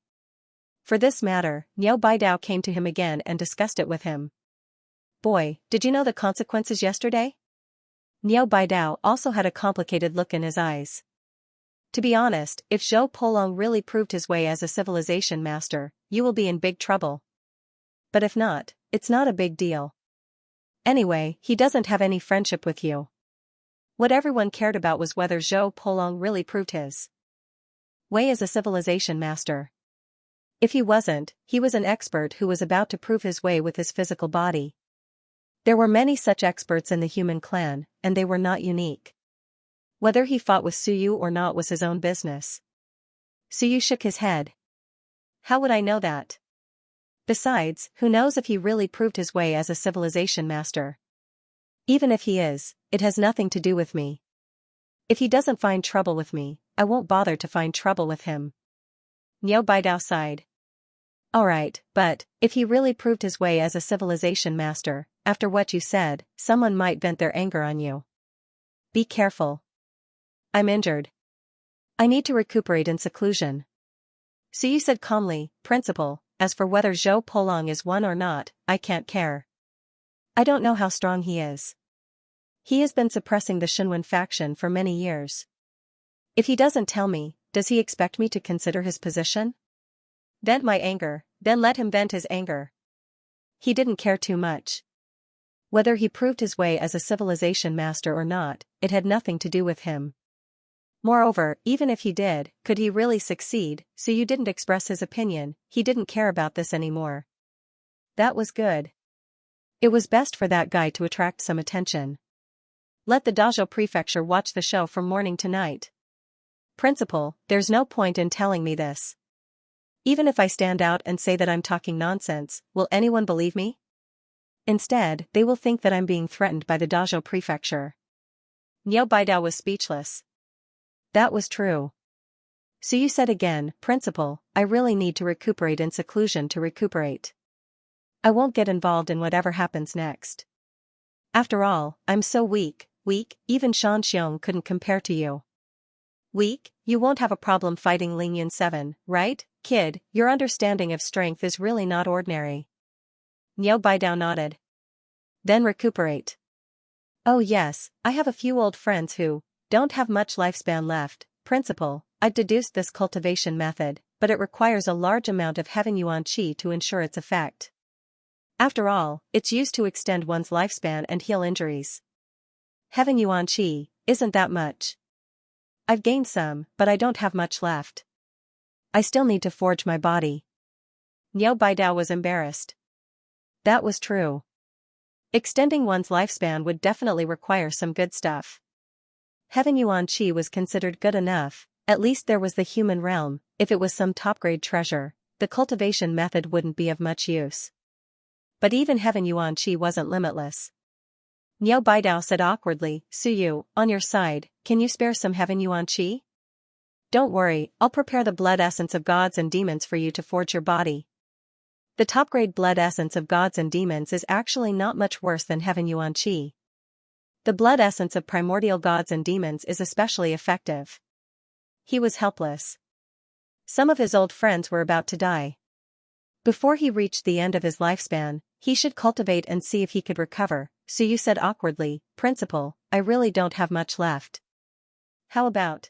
For this matter, Niu Baidao came to him again and discussed it with him. Boy, did you know the consequences yesterday? Niu Baidao also had a complicated look in his eyes. To be honest, if Zhou Polong really proved his way as a civilization master, you will be in big trouble. But if not, it's not a big deal. Anyway, he doesn't have any friendship with you. What everyone cared about was whether Zhou Polong really proved his way as a civilization master. If he wasn't, he was an expert who was about to prove his way with his physical body. There were many such experts in the human clan, and they were not unique. Whether he fought with Suyu or not was his own business. Suyu shook his head. How would I know that? Besides, who knows if he really proved his way as a civilization master? Even if he is, it has nothing to do with me. If he doesn't find trouble with me, I won't bother to find trouble with him. Niao Baidao sighed. Alright, but, if he really proved his way as a civilization master, after what you said, someone might vent their anger on you. Be careful. I'm injured. I need to recuperate in seclusion. Suyu said calmly, Principal, as for whether Zhou Polong is one or not, I can't care. I don't know how strong he is. He has been suppressing the Shenwen faction for many years. If he doesn't tell me, does he expect me to consider his position? Vent my anger, then let him vent his anger. He didn't care too much. Whether he proved his way as a civilization master or not, it had nothing to do with him. Moreover, even if he did, could he really succeed? Suyu didn't express his opinion, he didn't care about this anymore. That was good. It was best for that guy to attract some attention. Let the Dazhou prefecture watch the show from morning to night. Principal, there's no point in telling me this. Even if I stand out and say that I'm talking nonsense, will anyone believe me? Instead, they will think that I'm being threatened by the Dazhou prefecture. Niao Baidao was speechless. That was true. Suyu said again, Principal, I really need to recuperate in seclusion to recuperate. I won't get involved in whatever happens next. After all, I'm so weak, even Xianxia couldn't compare to you. Weak? You won't have a problem fighting Lingyun 7, right, kid? Your understanding of strength is really not ordinary. Niao Baidao nodded. Then recuperate. Oh yes, I have a few old friends who don't have much lifespan left. Principal, I'd deduced this cultivation method, but it requires a large amount of heaven yuan qi to ensure its effect. After all, it's used to extend one's lifespan and heal injuries. Heaven yuan qi, isn't that much? I've gained some, but I don't have much left. I still need to forge my body. Niao Baidao was embarrassed. That was true. Extending one's lifespan would definitely require some good stuff. Heaven yuan qi was considered good enough, at least there was the human realm. If it was some top-grade treasure, the cultivation method wouldn't be of much use. But even heaven yuan qi wasn't limitless. Niao Baidao said awkwardly, Suyu, on your side, can you spare some heaven yuan qi? Don't worry, I'll prepare the blood essence of gods and demons for you to forge your body. The top-grade blood essence of gods and demons is actually not much worse than heaven yuan qi. The blood essence of primordial gods and demons is especially effective. He was helpless. Some of his old friends were about to die. Before he reached the end of his lifespan, he should cultivate and see if he could recover. Suyu said awkwardly, Principal, I really don't have much left. How about?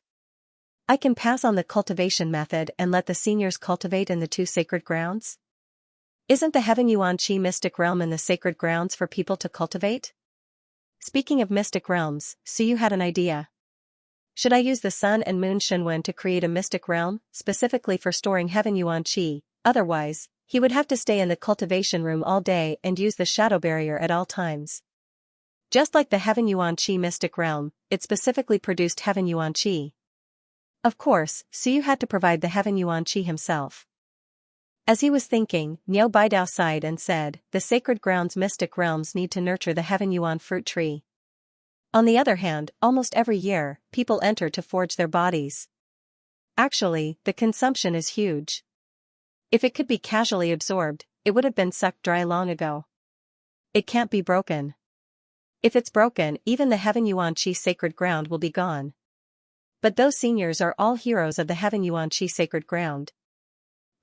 I can pass on the cultivation method and let the seniors cultivate in the 2 sacred grounds? Isn't the heaven yuan qi mystic realm in the sacred grounds for people to cultivate? Speaking of mystic realms, Suyu had an idea. Should I use the sun and moon Shenwen to create a mystic realm, specifically for storing heaven yuan qi? Otherwise, he would have to stay in the cultivation room all day and use the shadow barrier at all times. Just like the heaven yuan qi mystic realm, it specifically produced heaven yuan qi. Of course, Suyu had to provide the heaven yuan qi himself. As he was thinking, Niao Baidao sighed and said, the sacred grounds mystic realms need to nurture the heaven yuan fruit tree. On the other hand, almost every year, people enter to forge their bodies. Actually, the consumption is huge. If it could be casually absorbed, it would have been sucked dry long ago. It can't be broken. If it's broken, even the heaven yuan qi sacred ground will be gone. But those seniors are all heroes of the heaven yuan qi sacred ground.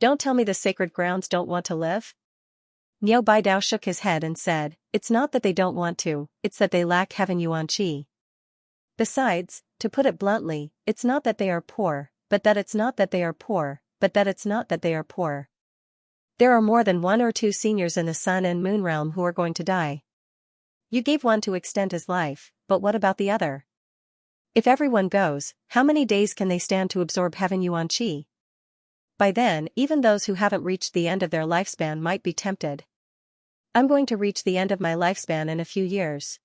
Don't tell me the sacred grounds don't want to live? Niao Baidao shook his head and said, it's not that they don't want to, it's that they lack heaven yuan qi. Besides, to put it bluntly, it's not that they are poor, but that it's not that they are poor, but that it's not that they are poor. There are more than 1 or 2 seniors in the sun and moon realm who are going to die. You gave one to extend his life, but what about the other? If everyone goes, how many days can they stand to absorb heaven yuan qi? By then, even those who haven't reached the end of their lifespan might be tempted. I'm going to reach the end of my lifespan in a few years.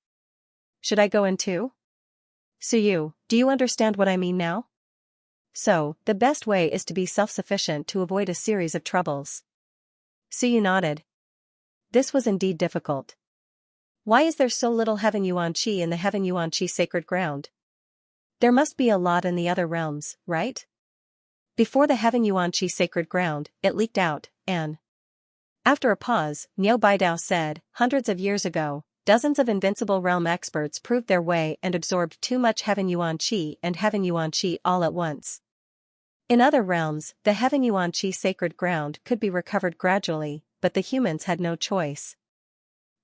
Should I go in too? Suyu, Do you understand what I mean now? So, the best way is to be self-sufficient to avoid a series of troubles. Suyu nodded. This was indeed difficult. Why is there so little Heaven Yuan Qi in the Heaven Yuan Qi sacred ground? There must be a lot in the other realms, right? Before the Heaven Yuan Qi sacred ground, it leaked out, and... After a pause, Niu Baidao said, hundreds of years ago, dozens of invincible realm experts proved their way and absorbed too much Heaven Yuan Qi and Heaven Yuan Qi all at once. In other realms, the Heaven Yuan Qi sacred ground could be recovered gradually, but the humans had no choice.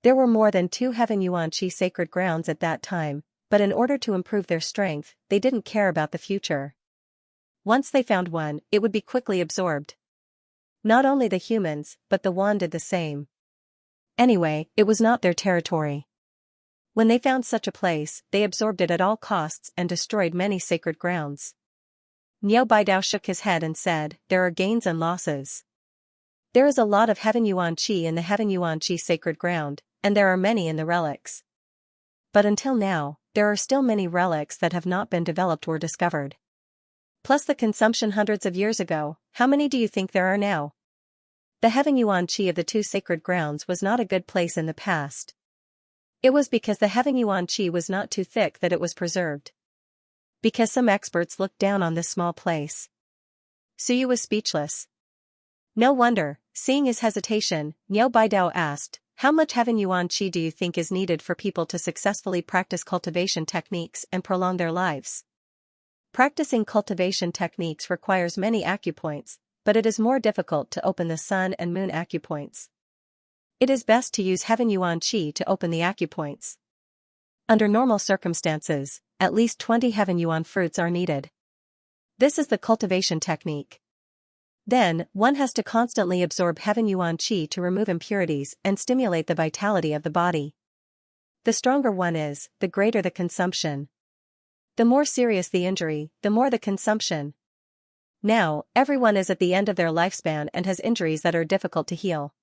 There were more than 2 Heaven Yuan Qi sacred grounds at that time, but in order to improve their strength, they didn't care about the future. Once they found one, it would be quickly absorbed. Not only the humans, but the Wan did the same. Anyway, it was not their territory. When they found such a place, they absorbed it at all costs and destroyed many sacred grounds. Niu Baidao shook his head and said, there are gains and losses. There is a lot of Heaven Yuan Qi in the Heaven Yuan Qi sacred ground, and there are many in the relics. But until now, there are still many relics that have not been developed or discovered. Plus the consumption hundreds of years ago, how many do you think there are now? The Heaven Yuan Qi of the 2 sacred grounds was not a good place in the past. It was because the Heaven Yuan Qi was not too thick that it was preserved. Because some experts looked down on this small place. Suyu was speechless. No wonder, seeing his hesitation, Niu Baidao asked, how much Heaven Yuan Qi do you think is needed for people to successfully practice cultivation techniques and prolong their lives? Practicing cultivation techniques requires many acupoints, but it is more difficult to open the sun and moon acupoints. It is best to use Heaven Yuan Qi to open the acupoints. Under normal circumstances, at least 20 Heaven Yuan fruits are needed. This is the cultivation technique. Then, one has to constantly absorb Heaven Yuan Qi to remove impurities and stimulate the vitality of the body. The stronger one is, the greater the consumption. The more serious the injury, the more the consumption. Now, everyone is at the end of their lifespan and has injuries that are difficult to heal.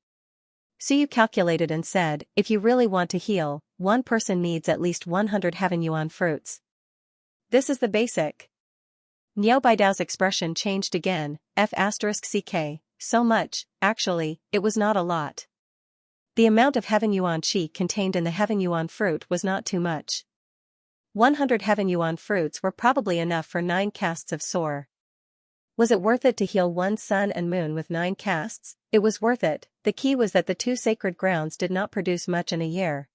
Suyu calculated and said, if you really want to heal, one person needs at least 100 Heaven Yuan fruits. This is the basic. Niu Baidao's expression changed again, F*ck, so much, actually, it was not a lot. The amount of Heaven Yuan Qi contained in the Heaven Yuan fruit was not too much. 100 Heaven Yuan fruits were probably enough for 9 casts of sore. Was it worth it to heal one sun and moon with 9 casts? It was worth it. The key was that the 2 sacred grounds did not produce much in a year.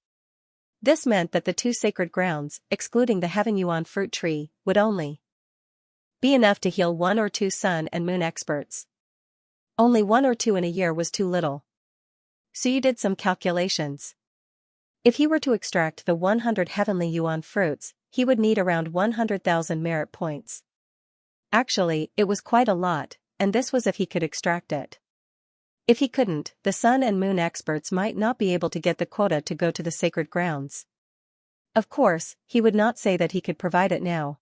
This meant that the 2 sacred grounds, excluding the Heaven Yuan fruit tree, would only be enough to heal 1 or 2 sun and moon experts. Only 1 or 2 in a year was too little. Suyu did some calculations. If he were to extract the 100 heavenly yuan fruits, he would need around 100,000 merit points. Actually, it was quite a lot, and this was if he could extract it. If he couldn't, the sun and moon experts might not be able to get the quota to go to the sacred grounds. Of course, he would not say that he could provide it now.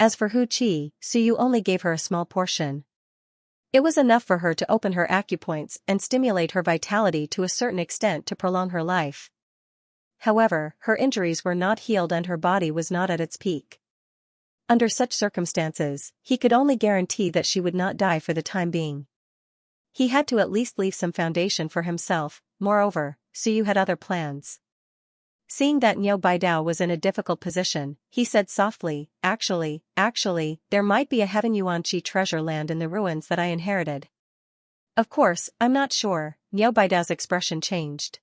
As for Hu Qi, Suyu only gave her a small portion. It was enough for her to open her acupoints and stimulate her vitality to a certain extent to prolong her life. However, her injuries were not healed and her body was not at its peak. Under such circumstances, he could only guarantee that she would not die for the time being. He had to at least leave some foundation for himself. Moreover, Suyu had other plans. Seeing that Niu Baidao was in a difficult position, he said softly, Actually, there might be a Heaven Yuan Qi treasure land in the ruins that I inherited. Of course, I'm not sure. Niu Baidao's expression changed.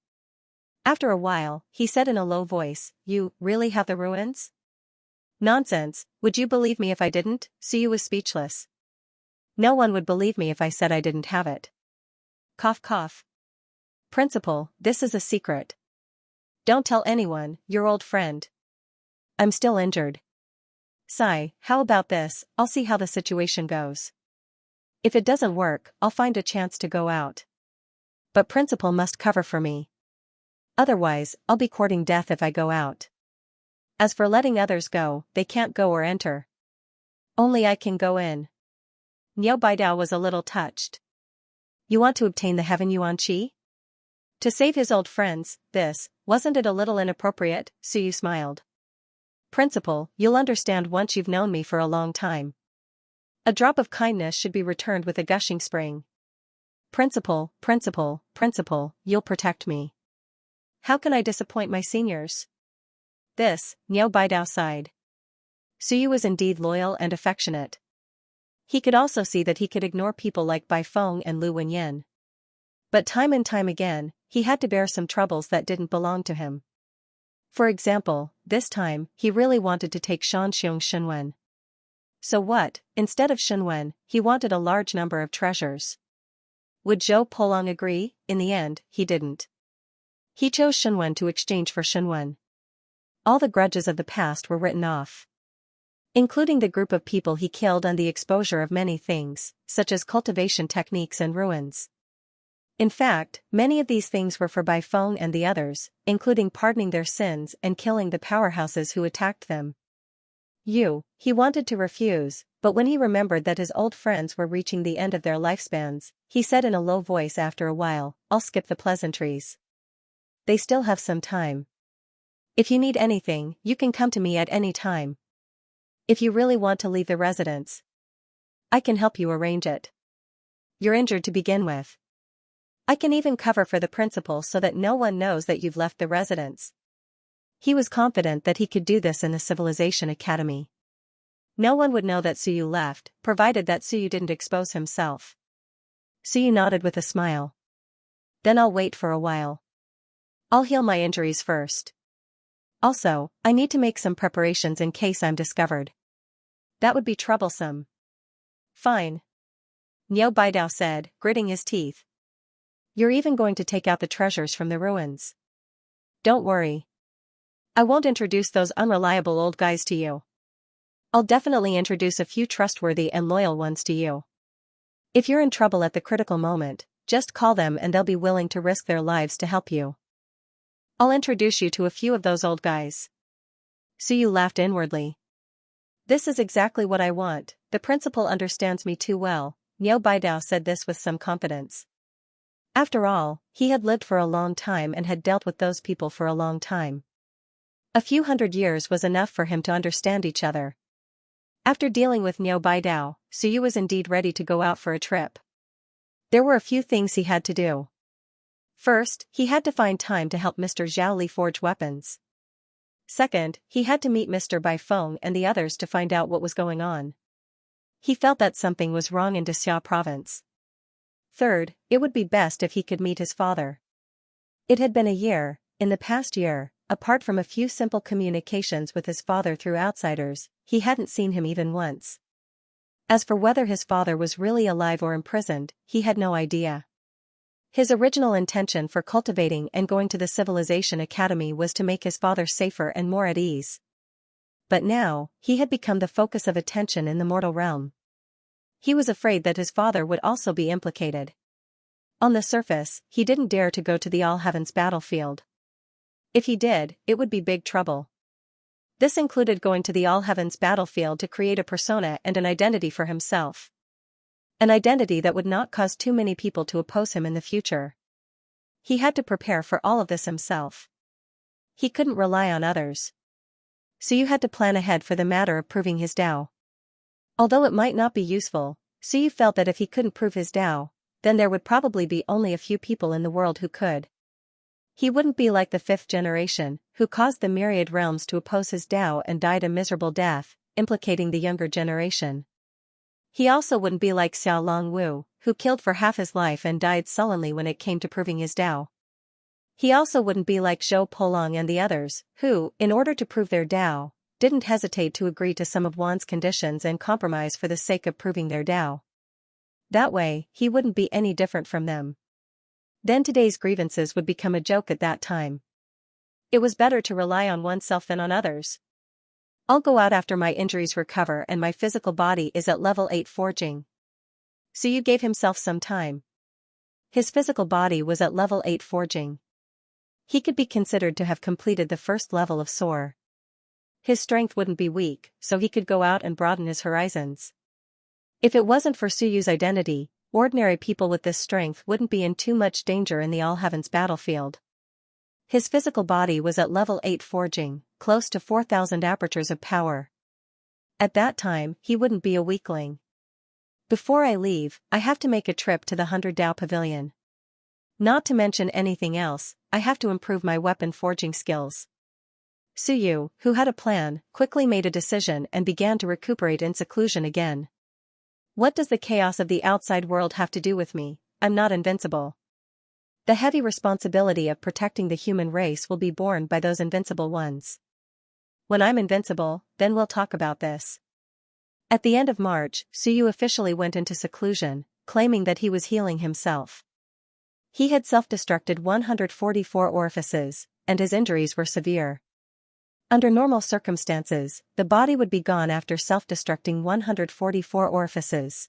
After a while, he said in a low voice, You really have the ruins? Nonsense, would you believe me if I didn't? Suyu was speechless. No one would believe me if I said I didn't have it. Cough cough. Principal, this is a secret. Don't tell anyone, your old friend. I'm still injured. Sigh, how about this? I'll see how the situation goes. If it doesn't work, I'll find a chance to go out. But principal must cover for me. Otherwise, I'll be courting death if I go out. As for letting others go, they can't go or enter. Only I can go in. Niu Baidao was a little touched. You want to obtain the Heaven Yuan Qi? To save his old friends, wasn't it a little inappropriate? Suyu smiled. Principal, you'll understand once you've known me for a long time. A drop of kindness should be returned with a gushing spring. Principal, principal, principal, you'll protect me. How can I disappoint my seniors? This, Niao Baidao sighed. Suyu was indeed loyal and affectionate. He could also see that he could ignore people like Bai Feng and Lu Wenyan. But time and time again, he had to bear some troubles that didn't belong to him. For example, this time, he really wanted to take Shanxiong Shenwen. So what, instead of Shenwen, he wanted a large number of treasures. Would Zhou Polong agree? In the end, he didn't. He chose Shenwen to exchange for Shenwen. All the grudges of the past were written off, including the group of people he killed and the exposure of many things, such as cultivation techniques and ruins. In fact, many of these things were for Bai Feng and the others, including pardoning their sins and killing the powerhouses who attacked them. He wanted to refuse, but when he remembered that his old friends were reaching the end of their lifespans, he said in a low voice after a while, "I'll skip the pleasantries. They still have some time. If you need anything, you can come to me at any time. If you really want to leave the residence, I can help you arrange it. You're injured to begin with. I can even cover for the principal so that no one knows that you've left the residence." He was confident that he could do this in the Civilization Academy. No one would know that Suyu left, provided that Suyu didn't expose himself. Suyu nodded with a smile. "Then I'll wait for a while. I'll heal my injuries first. Also, I need to make some preparations in case I'm discovered. That would be troublesome." "Fine," Niao Baidao said, gritting his teeth. "You're even going to take out the treasures from the ruins. Don't worry. I won't introduce those unreliable old guys to you. I'll definitely introduce a few trustworthy and loyal ones to you. If you're in trouble at the critical moment, just call them and they'll be willing to risk their lives to help you. I'll introduce you to a few of those old guys." Suyu laughed inwardly. "This is exactly what I want, the principal understands me too well." Niao Baidao said this with some confidence. After all, he had lived for a long time and had dealt with those people for a long time. A few hundred years was enough for him to understand each other. After dealing with Niao Baidao, Suyu was indeed ready to go out for a trip. There were a few things he had to do. First, he had to find time to help Mr. Zhao Li forge weapons. Second, he had to meet Mr. Bai Feng and the others to find out what was going on. He felt that something was wrong in Dexia province. Third, it would be best if he could meet his father. It had been a year. In the past year, apart from a few simple communications with his father through outsiders, he hadn't seen him even once. As for whether his father was really alive or imprisoned, he had no idea. His original intention for cultivating and going to the Civilization Academy was to make his father safer and more at ease. But now, he had become the focus of attention in the mortal realm. He was afraid that his father would also be implicated. On the surface, he didn't dare to go to the All Heavens battlefield. If he did, it would be big trouble. This included going to the All Heavens battlefield to create a persona and an identity for himself. An identity that would not cause too many people to oppose him in the future. He had to prepare for all of this himself. He couldn't rely on others. Suyu had to plan ahead for the matter of proving his Tao. Although it might not be useful, Suyu felt that if he couldn't prove his Tao, then there would probably be only a few people in the world who could. He wouldn't be like the fifth generation, who caused the Myriad realms to oppose his Tao and died a miserable death, implicating the younger generation. He also wouldn't be like Xiao Long Wu, who killed for half his life and died sullenly when it came to proving his Tao. He also wouldn't be like Zhou Polong and the others, who, in order to prove their Tao, didn't hesitate to agree to some of Wan's conditions and compromise for the sake of proving their Tao. That way, he wouldn't be any different from them. Then today's grievances would become a joke at that time. It was better to rely on oneself than on others. "I'll go out after my injuries recover and my physical body is at level 8 forging." Suyu gave himself some time. His physical body was at level 8 forging. He could be considered to have completed the first level of soar. His strength wouldn't be weak, so he could go out and broaden his horizons. If it wasn't for Suyu's identity, ordinary people with this strength wouldn't be in too much danger in the All Heavens battlefield. His physical body was at level 8 forging, close to 4,000 apertures of power. At that time, he wouldn't be a weakling. Before I leave, I have to make a trip to the 100 Dao Pavilion. Not to mention anything else, I have to improve my weapon forging skills. Suyu, who had a plan, quickly made a decision and began to recuperate in seclusion again. What does the chaos of the outside world have to do with me? I'm not invincible. The heavy responsibility of protecting the human race will be borne by those invincible ones. When I'm invincible, then we'll talk about this. At the end of March, Suyu officially went into seclusion, claiming that he was healing himself. He had self-destructed 144 orifices, and his injuries were severe. Under normal circumstances, the body would be gone after self-destructing 144 orifices.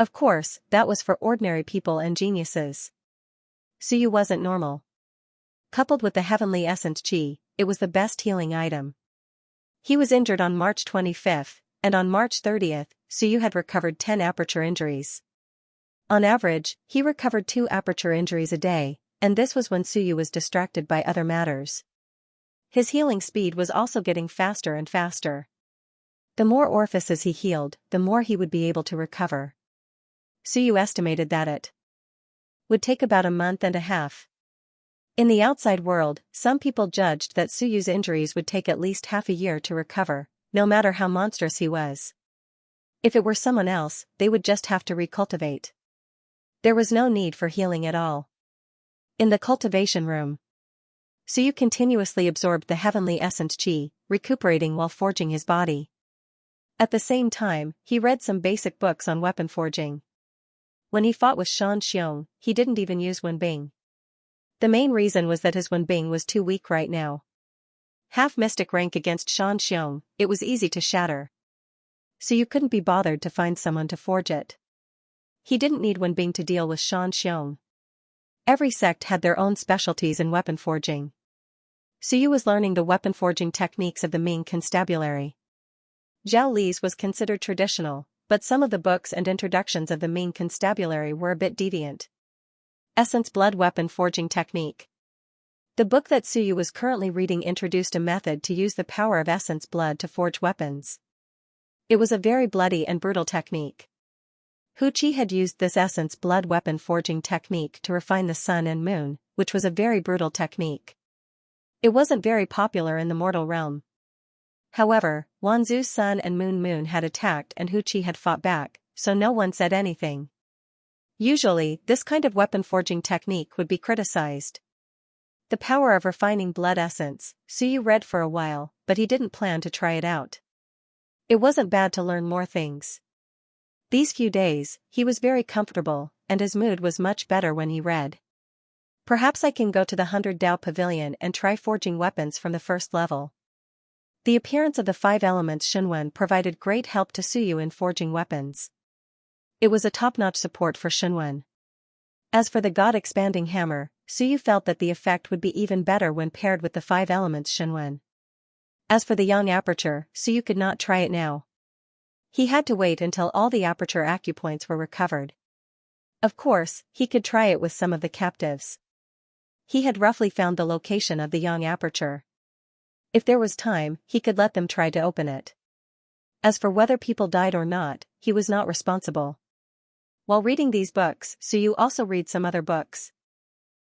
Of course, that was for ordinary people and geniuses. Suyu wasn't normal. Coupled with the heavenly essence Qi, it was the best healing item. He was injured on March 25th, and on March 30th, Suyu had recovered 10 aperture injuries. On average, he recovered 2 aperture injuries a day, and this was when Suyu was distracted by other matters. His healing speed was also getting faster and faster. The more orifices he healed, the more he would be able to recover. Suyu estimated that it would take about a month and a half. In the outside world, some people judged that Suyu's injuries would take at least half a year to recover, no matter how monstrous he was. If it were someone else, they would just have to recultivate. There was no need for healing at all. In the cultivation room, Suyu continuously absorbed the heavenly essence Qi, recuperating while forging his body. At the same time, he read some basic books on weapon forging. When he fought with Xianxia, he didn't even use Wenbing. The main reason was that his Wenbing was too weak right now. Half mystic rank against Xianxia, it was easy to shatter. Suyu couldn't be bothered to find someone to forge it. He didn't need Wenbing to deal with Xianxia. Every sect had their own specialties in weapon forging. Suyu was learning the weapon forging techniques of the Ming constabulary. Zhao Li's was considered traditional, but some of the books and introductions of the Ming constabulary were a bit deviant. Essence Blood Weapon Forging Technique. The book that Suyu was currently reading introduced a method to use the power of essence blood to forge weapons. It was a very bloody and brutal technique. Hu Qi had used this essence blood weapon forging technique to refine the sun and moon, which was a very brutal technique. It wasn't very popular in the mortal realm. However, Wanzu's sun and moon had attacked and Hu Qi had fought back, so no one said anything. Usually, this kind of weapon forging technique would be criticized. The power of refining blood essence, Suyu read for a while, but he didn't plan to try it out. It wasn't bad to learn more things. These few days, he was very comfortable, and his mood was much better when he read. Perhaps I can go to the 100 Dao Pavilion and try forging weapons from the first level. The appearance of the 5 elements Shunwen provided great help to Suyu in forging weapons. It was a top-notch support for Shunwen. As for the God-expanding hammer, Suyu felt that the effect would be even better when paired with the 5 elements Shunwen. As for the Yang aperture, Suyu could not try it now. He had to wait until all the aperture acupoints were recovered. Of course, he could try it with some of the captives. He had roughly found the location of the Yang aperture. If there was time, he could let them try to open it. As for whether people died or not, he was not responsible. While reading these books, Suyu also read some other books.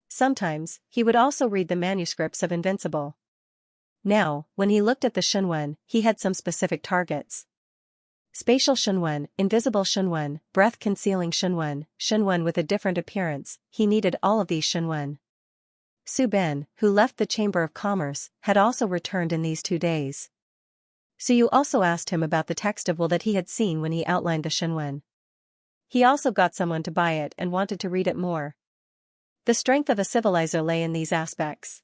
Sometimes, he would also read the manuscripts of Invincible. Now, when he looked at the Shunwen, he had some specific targets. Spatial Shunwen, Invisible Shunwen, Breath-Concealing Shunwen, Shunwen with a different appearance, he needed all of these Shunwen. Su Ben, who left the Chamber of Commerce, had also returned in these 2 days. Suyu also asked him about the text of will that he had seen when he outlined the Shunwen. He also got someone to buy it and wanted to read it more. The strength of a civilizer lay in these aspects.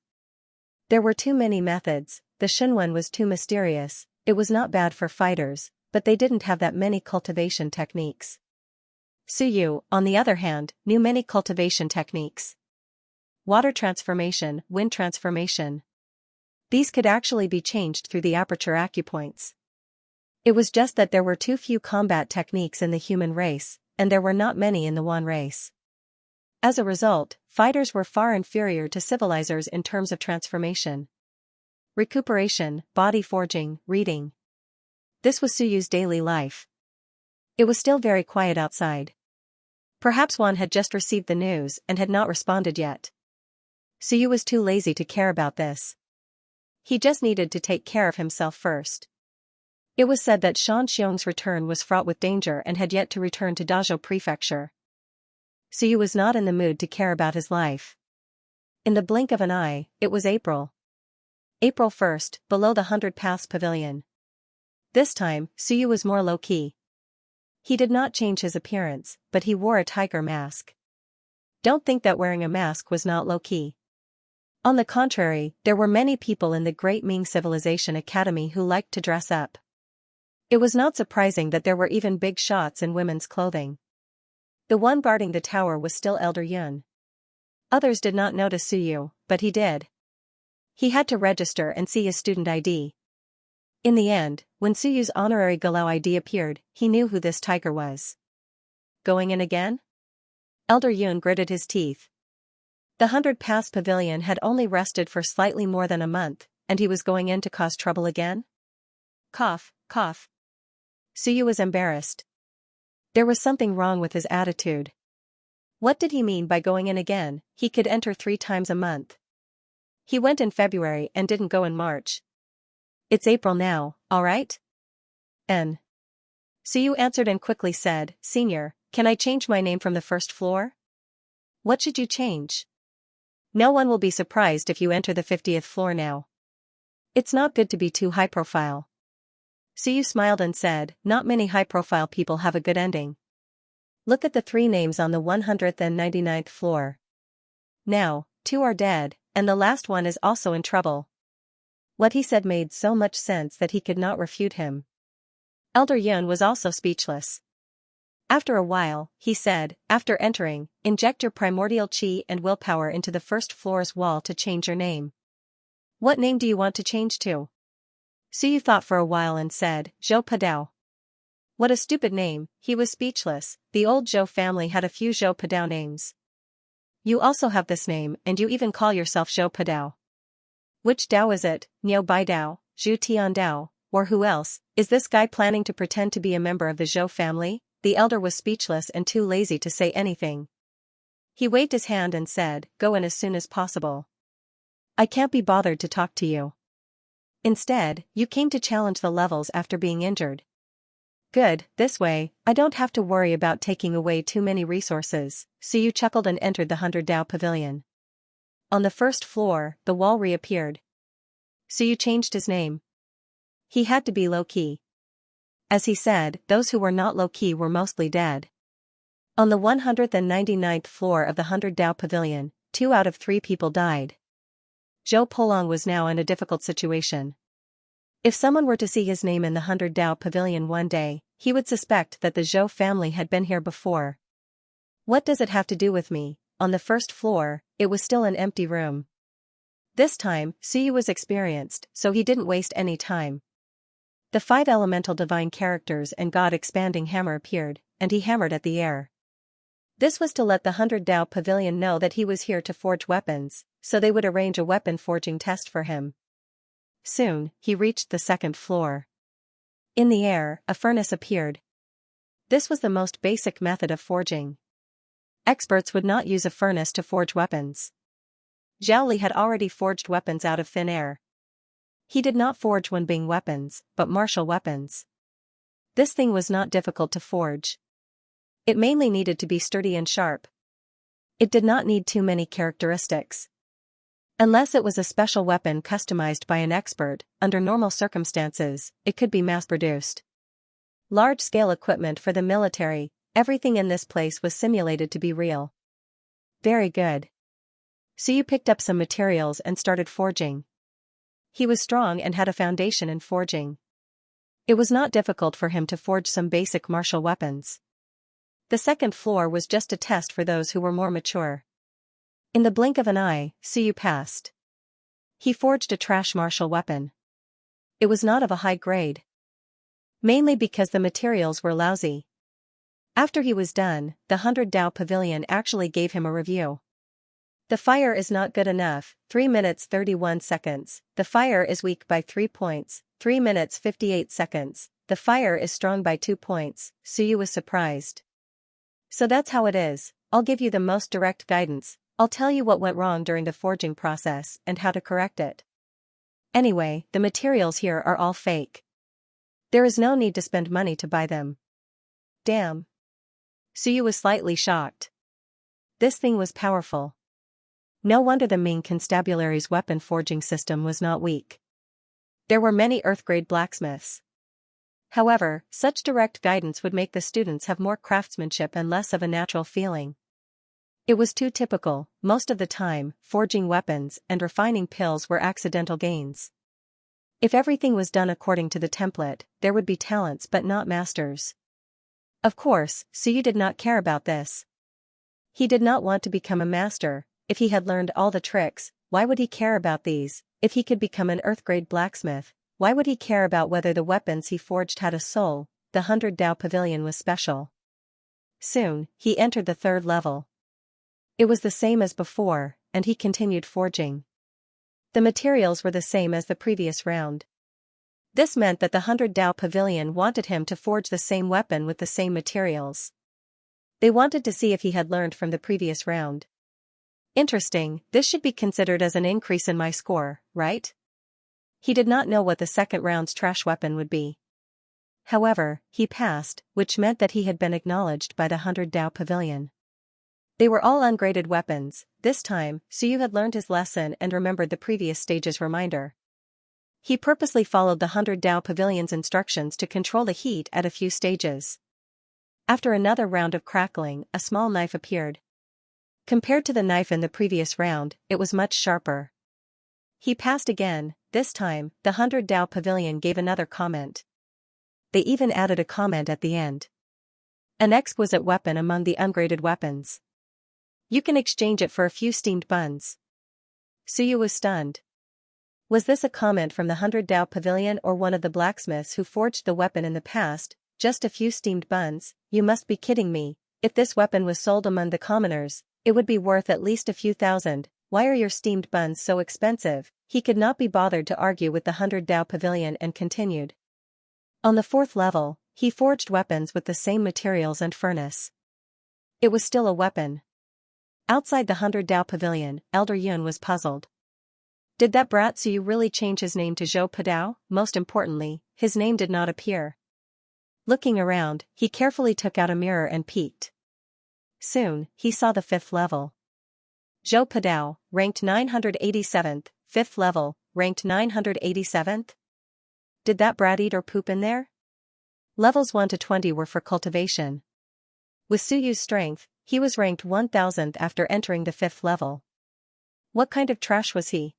There were too many methods, the Shunwen was too mysterious, it was not bad for fighters, but they didn't have that many cultivation techniques. Suyu, on the other hand, knew many cultivation techniques. Water transformation, wind transformation. These could actually be changed through the aperture acupoints. It was just that there were too few combat techniques in the human race, and there were not many in the Wan race. As a result, fighters were far inferior to civilizers in terms of transformation. Recuperation, body forging, reading. This was Suyu's daily life. It was still very quiet outside. Perhaps Juan had just received the news and had not responded yet. Suyu was too lazy to care about this. He just needed to take care of himself first. It was said that Xianxia's return was fraught with danger and had yet to return to Dazhou Prefecture. Suyu was not in the mood to care about his life. In the blink of an eye, it was April. April 1st, below the 100 Paths Pavilion. This time, Suyu was more low-key. He did not change his appearance, but he wore a tiger mask. Don't think that wearing a mask was not low-key. On the contrary, there were many people in the Great Ming Civilization Academy who liked to dress up. It was not surprising that there were even big shots in women's clothing. The one guarding the tower was still Elder Yun. Others did not notice Suyu, but he did. He had to register and see his student ID. In the end, when Suyu's honorary Galau ID appeared, he knew who this tiger was. Going in again? Elder Yun gritted his teeth. The 100 Paths Pavilion had only rested for slightly more than a month, and he was going in to cause trouble again? Cough, cough. Suyu was embarrassed. There was something wrong with his attitude. What did he mean by going in again? He could enter 3 times a month. He went in February and didn't go in March. It's April now, all right? N. Suyu answered and quickly said, Senior, can I change my name from the first floor? What should you change? No one will be surprised if you enter the 50th floor now. It's not good to be too high profile. Suyu smiled and said, not many high-profile people have a good ending. Look at the 3 names on the 199th floor. Now, 2 are dead, and the last one is also in trouble. What he said made so much sense that he could not refute him. Elder Yun was also speechless. After a while, he said, after entering, inject your primordial chi and willpower into the first floor's wall to change your name. What name do you want to change to? Suyu thought for a while and said, Zhou Padao. What a stupid name. He was speechless. The old Zhou family had a few Zhou Padao names. You also have this name, and you even call yourself Zhou Padao. Which Dao is it? Niu Bai Dao, Zhu Tian Dao, or who else? Is this guy planning to pretend to be a member of the Zhou family? The elder was speechless and too lazy to say anything. He waved his hand and said, go in as soon as possible. I can't be bothered to talk to you. Instead, you came to challenge the levels after being injured. Good, this way, I don't have to worry about taking away too many resources. Suyu chuckled and entered the 100 Dao Pavilion. On the first floor, the wall reappeared. Suyu changed his name. He had to be low-key. As he said, those who were not low-key were mostly dead. On the 199th floor of the 100 Dao Pavilion, 2 out of 3 people died. Zhou Polong was now in a difficult situation. If someone were to see his name in the 100 Dao Pavilion one day, he would suspect that the Zhou family had been here before. What does it have to do with me? On the first floor, it was still an empty room. This time, Suyu was experienced, so he didn't waste any time. The 5 elemental divine characters and God-expanding hammer appeared, and he hammered at the air. This was to let the 100 Dao Pavilion know that he was here to forge weapons, so they would arrange a weapon forging test for him. Soon, he reached the 2nd floor. In the air, a furnace appeared. This was the most basic method of forging. Experts would not use a furnace to forge weapons. Zhao Li had already forged weapons out of thin air. He did not forge Wenbing weapons, but martial weapons. This thing was not difficult to forge. It mainly needed to be sturdy and sharp. It did not need too many characteristics. Unless it was a special weapon customized by an expert, under normal circumstances, it could be mass-produced. Large-scale equipment for the military, everything in this place was simulated to be real. Very good. Suyu picked up some materials and started forging. He was strong and had a foundation in forging. It was not difficult for him to forge some basic martial weapons. The 2nd floor was just a test for those who were more mature. In the blink of an eye, Suyu passed. He forged a trash martial weapon. It was not of a high grade. Mainly because the materials were lousy. After he was done, the 100 Dao Pavilion actually gave him a review. The fire is not good enough, 3 minutes 31 seconds. The fire is weak by 3 points, 3 minutes 58 seconds. The fire is strong by 2 points. Suyu was surprised. So that's how it is. I'll give you the most direct guidance. I'll tell you what went wrong during the forging process and how to correct it. Anyway, the materials here are all fake. There is no need to spend money to buy them. Damn. Suyu was slightly shocked. This thing was powerful. No wonder the Ming Constabulary's weapon forging system was not weak. There were many Earth-grade blacksmiths. However, such direct guidance would make the students have more craftsmanship and less of a natural feeling. It was too typical. Most of the time, forging weapons and refining pills were accidental gains. If everything was done according to the template, there would be talents but not masters. Of course, Suyu did not care about this. He did not want to become a master. If he had learned all the tricks, why would he care about these? If he could become an Earth-grade blacksmith, why would he care about whether the weapons he forged had a soul? The 100 Dao Pavilion was special. Soon, he entered the 3rd level. It was the same as before, and he continued forging. The materials were the same as the previous round. This meant that the 100 Dao Pavilion wanted him to forge the same weapon with the same materials. They wanted to see if he had learned from the previous round. Interesting, this should be considered as an increase in my score, right? He did not know what the second round's trash weapon would be. However, he passed, which meant that he had been acknowledged by the 100 Dao Pavilion. They were all ungraded weapons. This time, Suyu had learned his lesson and remembered the previous stage's reminder. He purposely followed the 100 Dao Pavilion's instructions to control the heat at a few stages. After another round of crackling, a small knife appeared. Compared to the knife in the previous round, it was much sharper. He passed again. This time, the 100 Dao Pavilion gave another comment. They even added a comment at the end. An exquisite weapon among the ungraded weapons. You can exchange it for a few steamed buns. Suyu was stunned. Was this a comment from the 100 Dao Pavilion or one of the blacksmiths who forged the weapon in the past? Just a few steamed buns? You must be kidding me. If this weapon was sold among the commoners, it would be worth at least a few thousand. Why are your steamed buns so expensive? He could not be bothered to argue with the 100 Dao Pavilion and continued. On the 4th level, he forged weapons with the same materials and furnace. It was still a weapon. Outside the 100 Dao Pavilion, Elder Yun was puzzled. Did that brat Suyu really change his name to Zhou Padao? Most importantly, his name did not appear. Looking around, he carefully took out a mirror and peeked. Soon, he saw the 5th level. Zhou Padao, ranked 987th, 5th level, ranked 987th? Did that brat eat or poop in there? Levels 1 to 20 were for cultivation. With Suyu's strength, he was ranked 1000th after entering the 5th level. What kind of trash was he?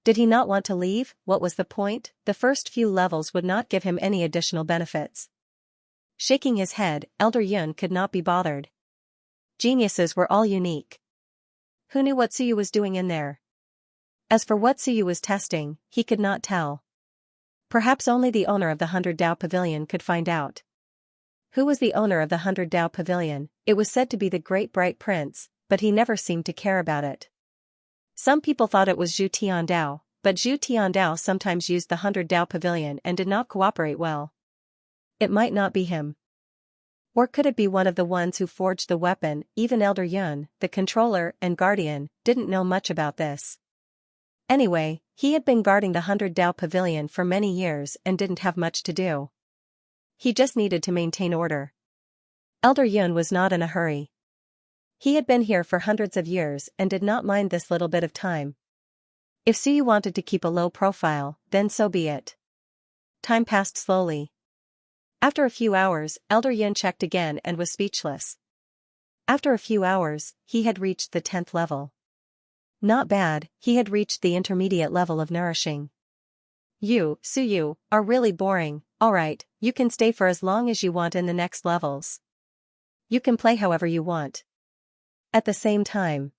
Did he not want to leave? What was the point? The first few levels would not give him any additional benefits. Shaking his head, Elder Yun could not be bothered. Geniuses were all unique. Who knew what Suyu was doing in there? As for what Suyu was testing, he could not tell. Perhaps only the owner of the 100 Dao Pavilion could find out. Who was the owner of the 100 Dao Pavilion? It was said to be the Great Bright Prince, but he never seemed to care about it. Some people thought it was Zhu Tiandao, but Zhu Tiandao sometimes used the 100 Dao Pavilion and did not cooperate well. It might not be him. Or could it be one of the ones who forged the weapon? Even Elder Yun, the controller and guardian, didn't know much about this. Anyway, he had been guarding the 100 Dao Pavilion for many years and didn't have much to do. He just needed to maintain order. Elder Yun was not in a hurry. He had been here for hundreds of years and did not mind this little bit of time. If Suyu wanted to keep a low profile, then so be it. Time passed slowly. After a few hours, Elder Yun checked again and was speechless. After a few hours, he had reached the 10th level. Not bad, he had reached the intermediate level of nourishing. You, Suyu, are really boring. Alright, you can stay for as long as you want in the next levels. You can play however you want. At the same time,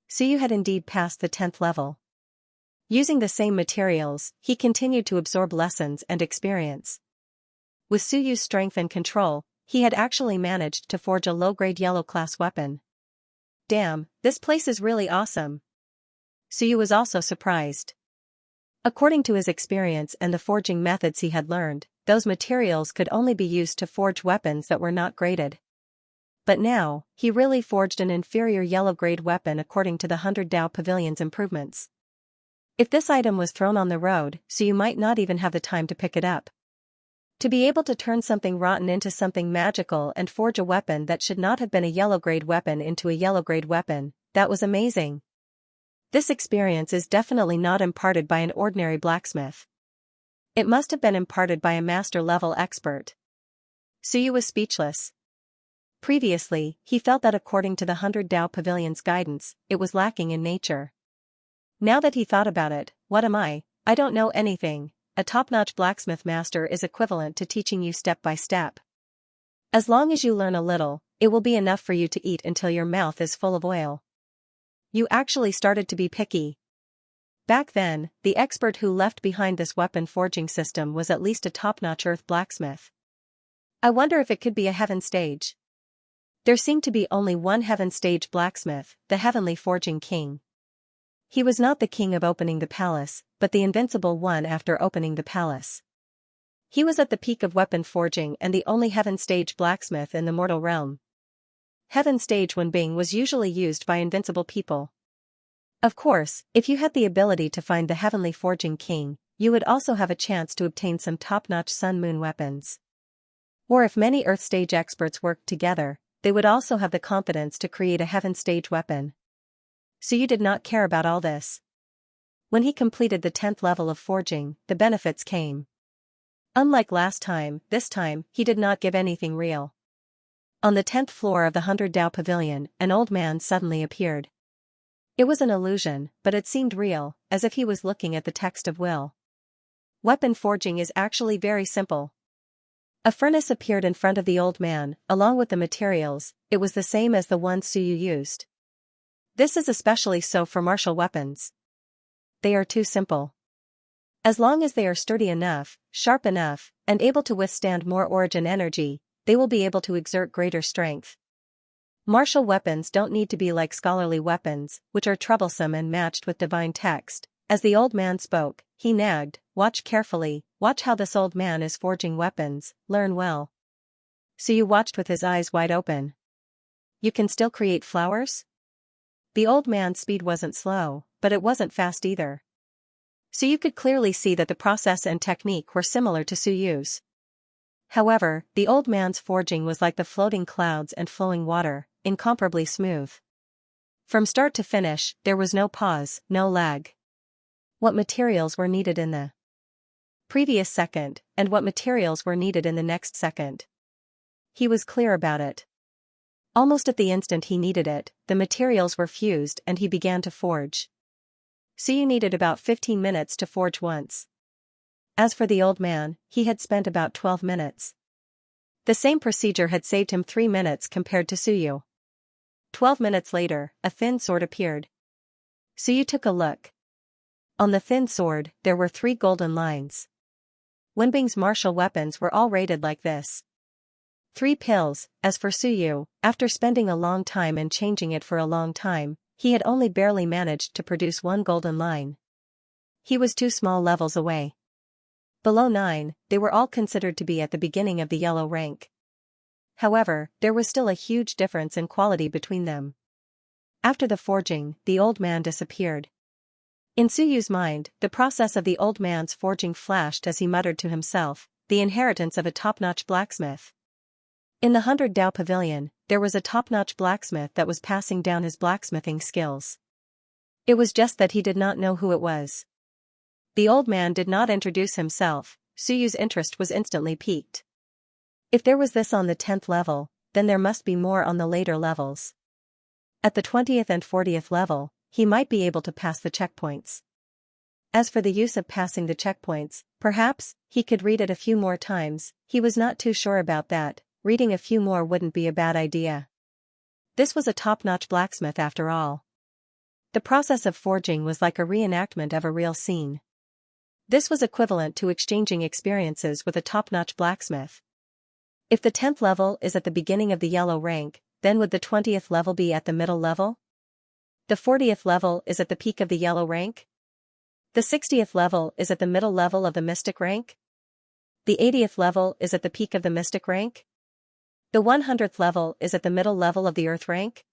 Suyu had indeed passed the 10th level. Using the same materials, he continued to absorb lessons and experience. With Suyu's strength and control, he had actually managed to forge a low-grade yellow-class weapon. Damn, this place is really awesome. Suyu was also surprised. According to his experience and the forging methods he had learned, those materials could only be used to forge weapons that were not graded. But now, he really forged an inferior yellow-grade weapon according to the 100 Dao Pavilion's improvements. If this item was thrown on the road, Suyu might not even have the time to pick it up. To be able to turn something rotten into something magical and forge a weapon that should not have been a yellow-grade weapon into a yellow-grade weapon, that was amazing. This experience is definitely not imparted by an ordinary blacksmith. It must have been imparted by a master-level expert. Suyu was speechless. Previously, he felt that according to the 100 Dao Pavilion's guidance, it was lacking in nature. Now that he thought about it, what am I? I don't know anything. A top-notch blacksmith master is equivalent to teaching you step by step. As long as you learn a little, it will be enough for you to eat until your mouth is full of oil. You actually started to be picky. Back then, the expert who left behind this weapon forging system was at least a top-notch earth blacksmith. I wonder if it could be a heaven stage. There seemed to be only one heaven stage blacksmith, the heavenly forging king. He was not the king of opening the palace, but the invincible one after opening the palace. He was at the peak of weapon forging and the only heaven stage blacksmith in the mortal realm. Heaven stage Wenbing was usually used by invincible people. Of course, if you had the ability to find the heavenly forging king, you would also have a chance to obtain some top-notch sun-moon weapons. Or if many earth stage experts worked together, they would also have the confidence to create a heaven stage weapon. Suyu did not care about all this. When he completed the 10th level of forging, the benefits came. Unlike last time, this time, he did not give anything real. On the 10th floor of the 100 Dao Pavilion, an old man suddenly appeared. It was an illusion, but it seemed real, as if he was looking at the text of will. Weapon forging is actually very simple. A furnace appeared in front of the old man, along with the materials. It was the same as the one Suyu used. This is especially so for martial weapons. They are too simple. As long as they are sturdy enough, sharp enough, and able to withstand more origin energy, they will be able to exert greater strength. Martial weapons don't need to be like scholarly weapons, which are troublesome and matched with divine text. As the old man spoke, he nagged, "Watch carefully, watch how this old man is forging weapons, learn well." Suyu watched with his eyes wide open. You can still create flowers? The old man's speed wasn't slow, but it wasn't fast either. Suyu could clearly see that the process and technique were similar to Suyu's. However, the old man's forging was like the floating clouds and flowing water, incomparably smooth. From start to finish, there was no pause, no lag. What materials were needed in the previous second, and what materials were needed in the next second. He was clear about it. Almost at the instant he needed it, the materials were fused and he began to forge. Suyu needed about 15 minutes to forge once. As for the old man, he had spent about 12 minutes. The same procedure had saved him 3 minutes compared to Suyu. 12 minutes later, a thin sword appeared. Suyu took a look. On the thin sword, there were 3 golden lines. Wenbing's martial weapons were all rated like this. 3 pills. As for Suyu, after spending a long time and changing it for a long time, he had only barely managed to produce 1 golden line. He was 2 small levels away. Below 9, they were all considered to be at the beginning of the yellow rank. However, there was still a huge difference in quality between them. After the forging, the old man disappeared. In Suyu's mind, the process of the old man's forging flashed as he muttered to himself, the inheritance of a top-notch blacksmith. In the 100 Dao Pavilion, there was a top-notch blacksmith that was passing down his blacksmithing skills. It was just that he did not know who it was. The old man did not introduce himself. Suyu's interest was instantly piqued. If there was this on the 10th level, then there must be more on the later levels. At the 20th and 40th level, he might be able to pass the checkpoints. As for the use of passing the checkpoints, perhaps he could read it a few more times. He was not too sure about that. Reading a few more wouldn't be a bad idea. This was a top-notch blacksmith after all. The process of forging was like a reenactment of a real scene. This was equivalent to exchanging experiences with a top-notch blacksmith. If the 10th level is at the beginning of the yellow rank, then would the 20th level be at the middle level? The 40th level is at the peak of the yellow rank? The 60th level is at the middle level of the mystic rank? The 80th level is at the peak of the mystic rank? The 100th level is at the middle level of the earth rank?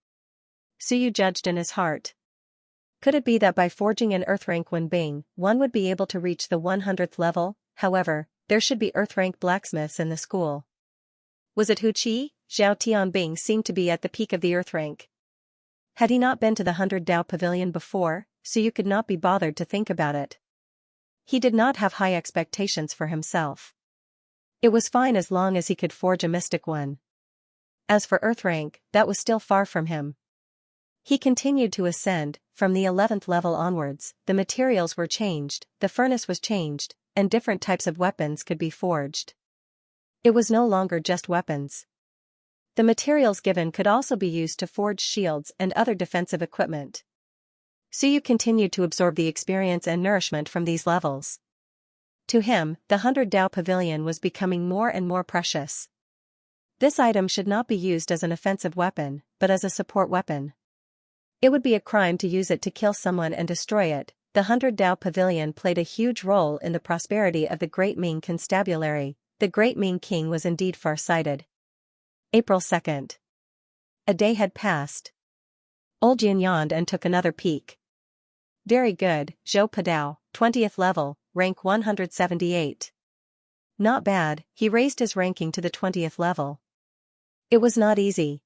Suyu judged in his heart. Could it be that by forging an earth rank Wenbing, one would be able to reach the 100th level? However, there should be earth rank blacksmiths in the school. Was it Hu Qi? Zhao Tianbing seemed to be at the peak of the earth rank. Had he not been to the 100 Dao Pavilion before, Suyu could not be bothered to think about it. He did not have high expectations for himself. It was fine as long as he could forge a mystic one. As for earth rank, that was still far from him. He continued to ascend. From the 11th level onwards, the materials were changed, the furnace was changed, and different types of weapons could be forged. It was no longer just weapons. The materials given could also be used to forge shields and other defensive equipment. Suyu continued to absorb the experience and nourishment from these levels. To him, the 100 Dao Pavilion was becoming more and more precious. This item should not be used as an offensive weapon, but as a support weapon. It would be a crime to use it to kill someone and destroy it. The 100 Dao Pavilion played a huge role in the prosperity of the Great Ming Constabulary. The Great Ming King was indeed far-sighted. April 2nd. A day had passed. Old Jin yawned and took another peek. Very good, Zhou Padao, 20th level, rank 178. Not bad, he raised his ranking to the 20th level. It was not easy.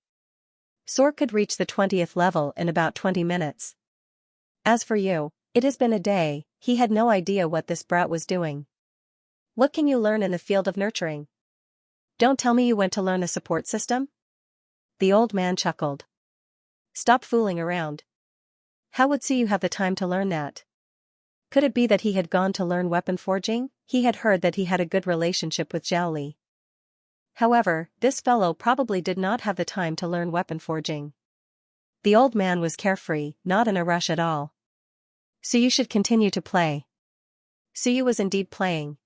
Sor could reach the 20th level in about 20 minutes. As for you, it has been a day. He had no idea what this brat was doing. What can you learn in the field of nurturing? Don't tell me you went to learn the support system? The old man chuckled. Stop fooling around. How would Suyu have the time to learn that? Could it be that he had gone to learn weapon forging? He had heard that he had a good relationship with Zhao Li. However, this fellow probably did not have the time to learn weapon forging. The old man was carefree, not in a rush at all. Suyu should continue to play. Suyu was indeed playing.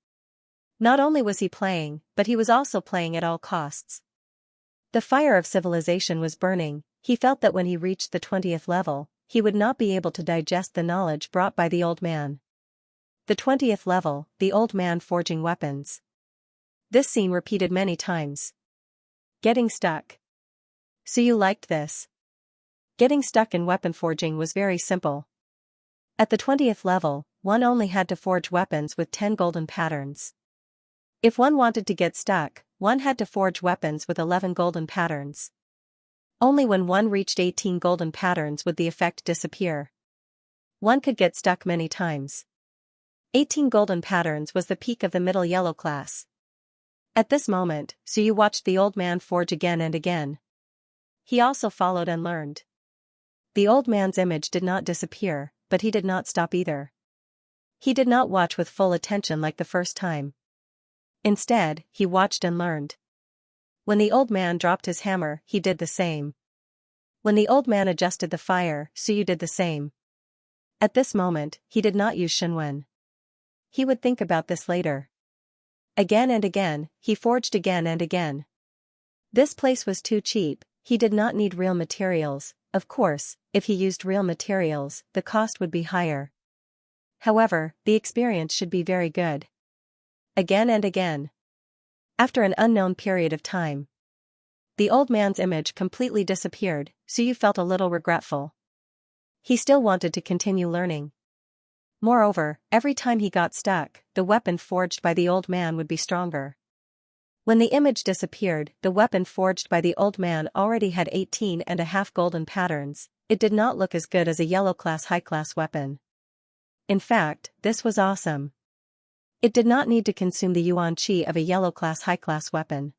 Not only was he playing, but he was also playing at all costs. The fire of civilization was burning. He felt that when he reached the 20th level, he would not be able to digest the knowledge brought by the old man. The 20th level, the old man forging weapons. This scene repeated many times. Getting stuck. Suyu liked this. Getting stuck in weapon forging was very simple. At the 20th level, one only had to forge weapons with 10 golden patterns. If one wanted to get stuck, one had to forge weapons with 11 golden patterns. Only when one reached 18 golden patterns would the effect disappear. One could get stuck many times. 18 golden patterns was the peak of the middle yellow class. At this moment, Suyu watched the old man forge again and again. He also followed and learned. The old man's image did not disappear, but he did not stop either. He did not watch with full attention like the first time. Instead, he watched and learned. When the old man dropped his hammer, he did the same. When the old man adjusted the fire, Suyu did the same. At this moment, he did not use Shenwen. He would think about this later. Again and again, he forged again and again. This place was too cheap. He did not need real materials. Of course, if he used real materials, the cost would be higher. However, the experience should be very good. Again and again. After an unknown period of time, the old man's image completely disappeared. Suyu felt a little regretful. He still wanted to continue learning. Moreover, every time he got stuck, the weapon forged by the old man would be stronger. When the image disappeared, the weapon forged by the old man already had 18.5 golden patterns. It did not look as good as a yellow class high class weapon. In fact, this was awesome. It did not need to consume the yuan qi of a yellow class high class weapon.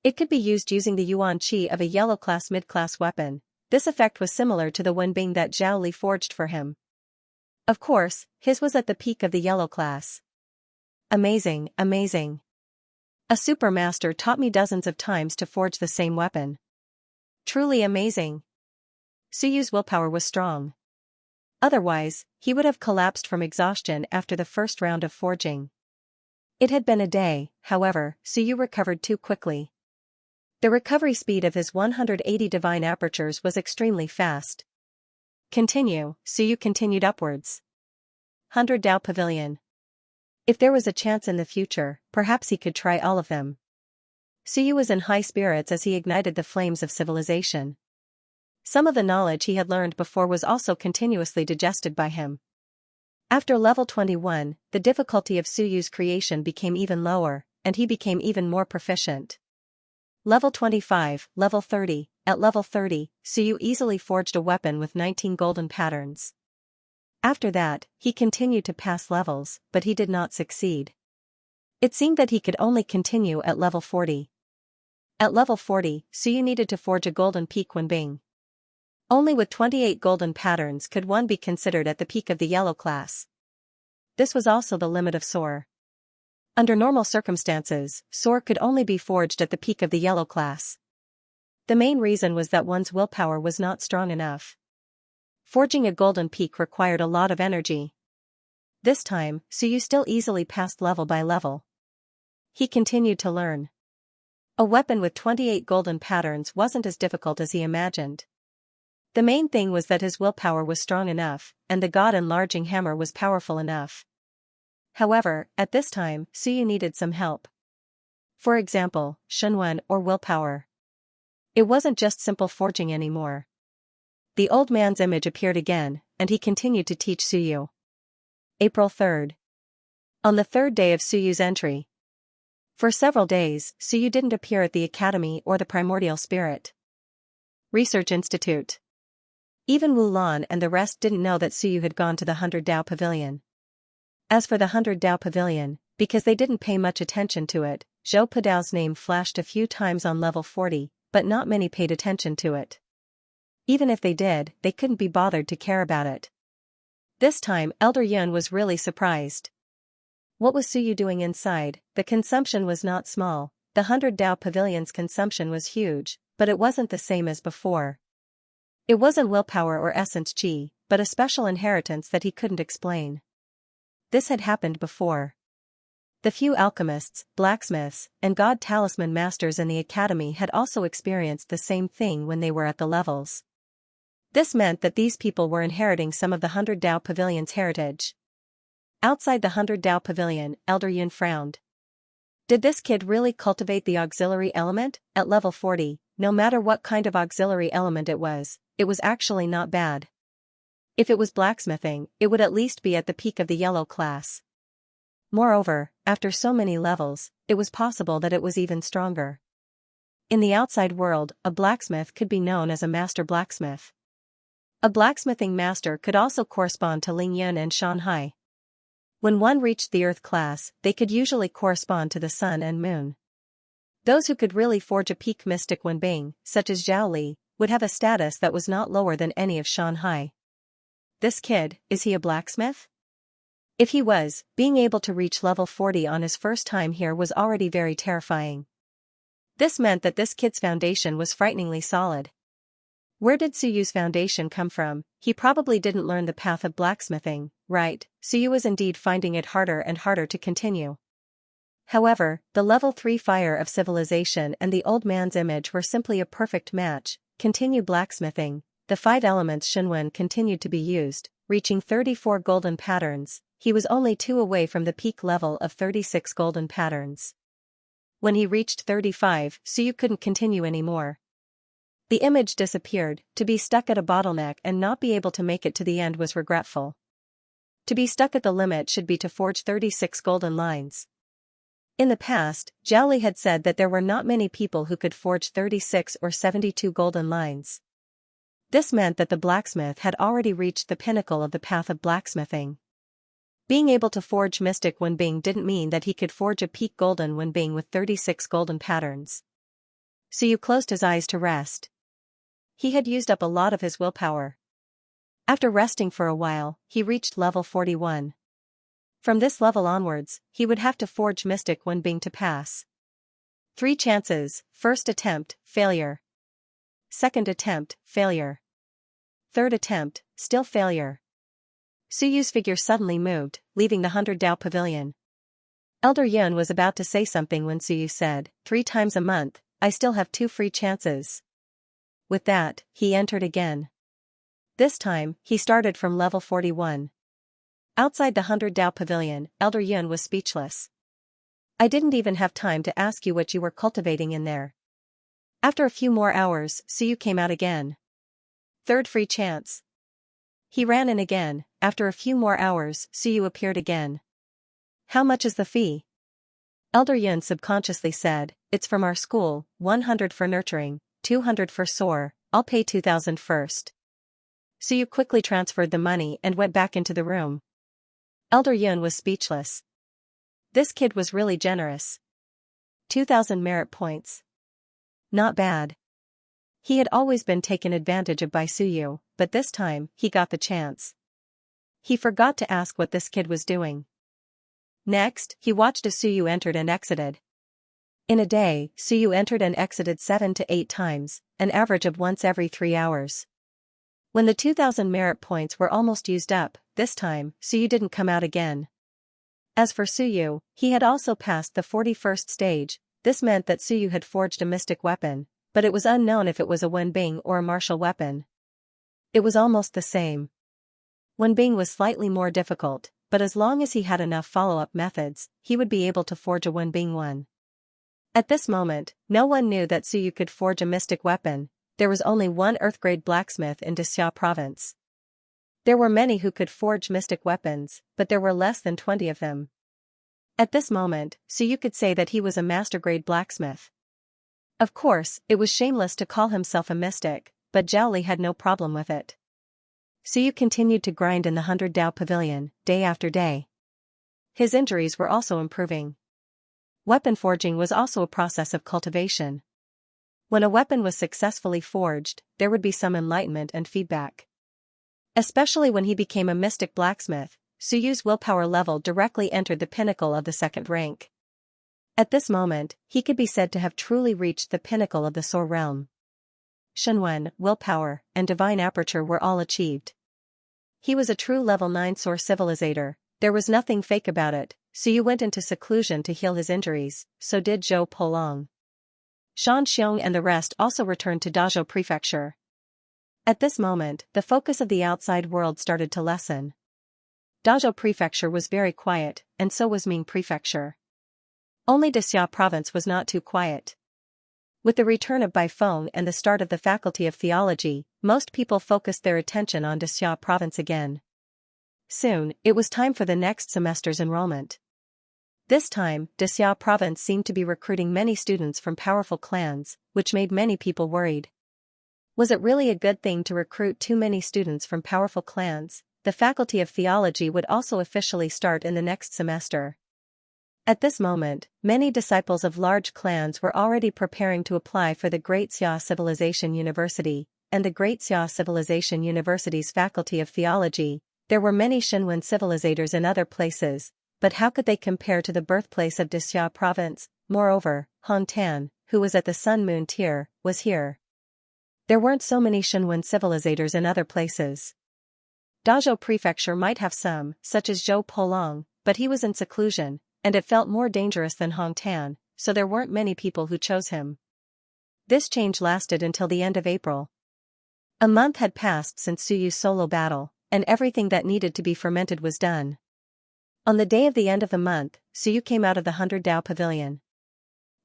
It could be used using the yuan qi of a yellow class mid class weapon. This effect was similar to the Wenbing that Zhao Li forged for him. Of course, his was at the peak of the yellow class. Amazing, amazing. A super master taught me dozens of times to forge the same weapon. Truly amazing. Suyu's willpower was strong. Otherwise, he would have collapsed from exhaustion after the first round of forging. It had been a day, however, Suyu recovered too quickly. The recovery speed of his 180 divine apertures was extremely fast. Continue, Suyu continued upwards. 100 Dao Pavilion. If there was a chance in the future, perhaps he could try all of them. Suyu was in high spirits as he ignited the flames of civilization. Some of the knowledge he had learned before was also continuously digested by him. After level 21, the difficulty of Suyu's creation became even lower, and he became even more proficient. Level 25, level 30. At level 30, Suyu easily forged a weapon with 19 golden patterns. After that, he continued to pass levels, but he did not succeed. It seemed that he could only continue at level 40. At level 40, Suyu needed to forge a golden peak Wenbing. Only with 28 golden patterns could one be considered at the peak of the yellow class. This was also the limit of Soar. Under normal circumstances, Soar could only be forged at the peak of the yellow class. The main reason was that one's willpower was not strong enough. Forging a golden peak required a lot of energy. This time, Suyu still easily passed level by level. He continued to learn. A weapon with 28 golden patterns wasn't as difficult as he imagined. The main thing was that his willpower was strong enough, and the God-enlarging hammer was powerful enough. However, at this time, Suyu needed some help. For example, Shenwen or willpower. It wasn't just simple forging anymore. The old man's image appeared again, and he continued to teach Suyu. April 3rd. On the third day of Suyu's entry. For several days, Suyu didn't appear at the academy or the primordial spirit. Research Institute. Even Wu Lan and the rest didn't know that Suyu had gone to the 100 Dao Pavilion. As for the 100 Dao Pavilion, because they didn't pay much attention to it, Zhou Padao's name flashed a few times on level 40, but not many paid attention to it. Even if they did, they couldn't be bothered to care about it. This time, Elder Yun was really surprised. What was Suyu doing inside? The consumption was not small. The 100 Dao Pavilion's consumption was huge, but it wasn't the same as before. It wasn't willpower or essence qi, but a special inheritance that he couldn't explain. This had happened before. The few alchemists, blacksmiths, and god talisman masters in the academy had also experienced the same thing when they were at the levels. This meant that these people were inheriting some of the 100 Dao Pavilion's heritage. Outside the 100 Dao Pavilion, Elder Yun frowned. Did this kid really cultivate the auxiliary element? At level 40, no matter what kind of auxiliary element it was actually not bad. If it was blacksmithing, it would at least be at the peak of the yellow class. Moreover, after so many levels, it was possible that it was even stronger. In the outside world, a blacksmith could be known as a master blacksmith. A blacksmithing master could also correspond to Ling Yun and Shanhai. When one reached the earth class, they could usually correspond to the sun and moon. Those who could really forge a peak mystic Wenbing, such as Zhao Li, would have a status that was not lower than any of Shanhai. This kid, is he a blacksmith? If he was, being able to reach level 40 on his first time here was already very terrifying. This meant that this kid's foundation was frighteningly solid. Where did Suyu's foundation come from? He probably didn't learn the path of blacksmithing, right? Suyu was indeed finding it harder and harder to continue. However, the level 3 fire of civilization and the old man's image were simply a perfect match. Continue blacksmithing. The 5 elements Shenwen continued to be used, reaching 34 golden patterns. He was only 2 away from the peak level of 36 golden patterns. When he reached 35, Suyu couldn't continue anymore. The image disappeared. To be stuck at a bottleneck and not be able to make it to the end was regretful. To be stuck at the limit should be to forge 36 golden lines. In the past, Zhao Li had said that there were not many people who could forge 36 or 72 golden lines. This meant that the blacksmith had already reached the pinnacle of the path of blacksmithing. Being able to forge mystic Wenbing didn't mean that he could forge a peak golden Wenbing with 36 golden patterns. Suyu closed his eyes to rest. He had used up a lot of his willpower. After resting for a while, he reached level 41. From this level onwards, he would have to forge mystic Wenbing to pass. 3 chances: first attempt, failure. Second attempt, failure. Third attempt, still failure. Suyu's figure suddenly moved, leaving the 100 Dao Pavilion. Elder Yun was about to say something when Suyu said, 3 times a month. I still have 2 free chances. With that, he entered again. This time, he started from level 41. Outside the 100 Dao Pavilion, Elder Yun was speechless. I didn't even have time to ask you what you were cultivating in there. After a few more hours, Suyu came out again. 3rd free chance. He ran in again. After a few more hours, Suyu appeared again. How much is the fee? Elder Yun subconsciously said, it's from our school, 100 for nurturing, 200 for soar, I'll pay 2,000 first. Suyu quickly transferred the money and went back into the room. Elder Yun was speechless. This kid was really generous. 2,000 merit points. Not bad. He had always been taken advantage of by Suyu, but this time, he got the chance. He forgot to ask what this kid was doing. Next, he watched as Suyu entered and exited. In a day, Suyu entered and exited 7 to 8 times, an average of once every 3 hours. When the 2,000 merit points were almost used up, this time, Suyu didn't come out again. As for Suyu, he had also passed the 41st stage. This meant that Suyu had forged a mystic weapon, but it was unknown if it was a Wenbing or a martial weapon. It was almost the same. Wenbing was slightly more difficult, but as long as he had enough follow-up methods, he would be able to forge a Wenbing one. At this moment, no one knew that Suyu could forge a mystic weapon. There was only one Earth-grade blacksmith in Xianxia province. There were many who could forge mystic weapons, but there were less than 20 of them. At this moment, Suyu could say that he was a master-grade blacksmith. Of course, it was shameless to call himself a mystic, but Zhao Li had no problem with it. Suyu continued to grind in the 100 Dao Pavilion, day after day. His injuries were also improving. Weapon forging was also a process of cultivation. When a weapon was successfully forged, there would be some enlightenment and feedback. Especially when he became a mystic blacksmith, Suyu's willpower level directly entered the pinnacle of the 2nd rank. At this moment, he could be said to have truly reached the pinnacle of the Soar realm. Shenwen, willpower, and divine aperture were all achieved. He was a true level 9 Soar civilizator. There was nothing fake about it. Suyu went into seclusion to heal his injuries, so did Zhou Polong. Xianxia and the rest also returned to Dazhou Prefecture. At this moment, the focus of the outside world started to lessen. Dazhou Prefecture was very quiet, and so was Ming Prefecture. Only Dexia Province was not too quiet. With the return of Baifeng and the start of the Faculty of Theology, most people focused their attention on Dexia Province again. Soon, it was time for the next semester's enrollment. This time, Dexia Province seemed to be recruiting many students from powerful clans, which made many people worried. Was it really a good thing to recruit too many students from powerful clans? The Faculty of Theology would also officially start in the next semester. At this moment, many disciples of large clans were already preparing to apply for the Great Xia Civilization University, and the Great Xia Civilization University's Faculty of Theology. There were many Shenwen civilizators in other places, but how could they compare to the birthplace of Dexia Province? Moreover, Hongtan, who was at the Sun Moon tier, was here. There weren't so many Shenwen civilizators in other places. Dazhou Prefecture might have some, such as Zhou Polong, but he was in seclusion, and it felt more dangerous than Hongtan, so there weren't many people who chose him. This change lasted until the end of April. A month had passed since Suyu's solo battle, and everything that needed to be fermented was done. On the day of the end of the month, Suyu came out of the 100 Dao Pavilion.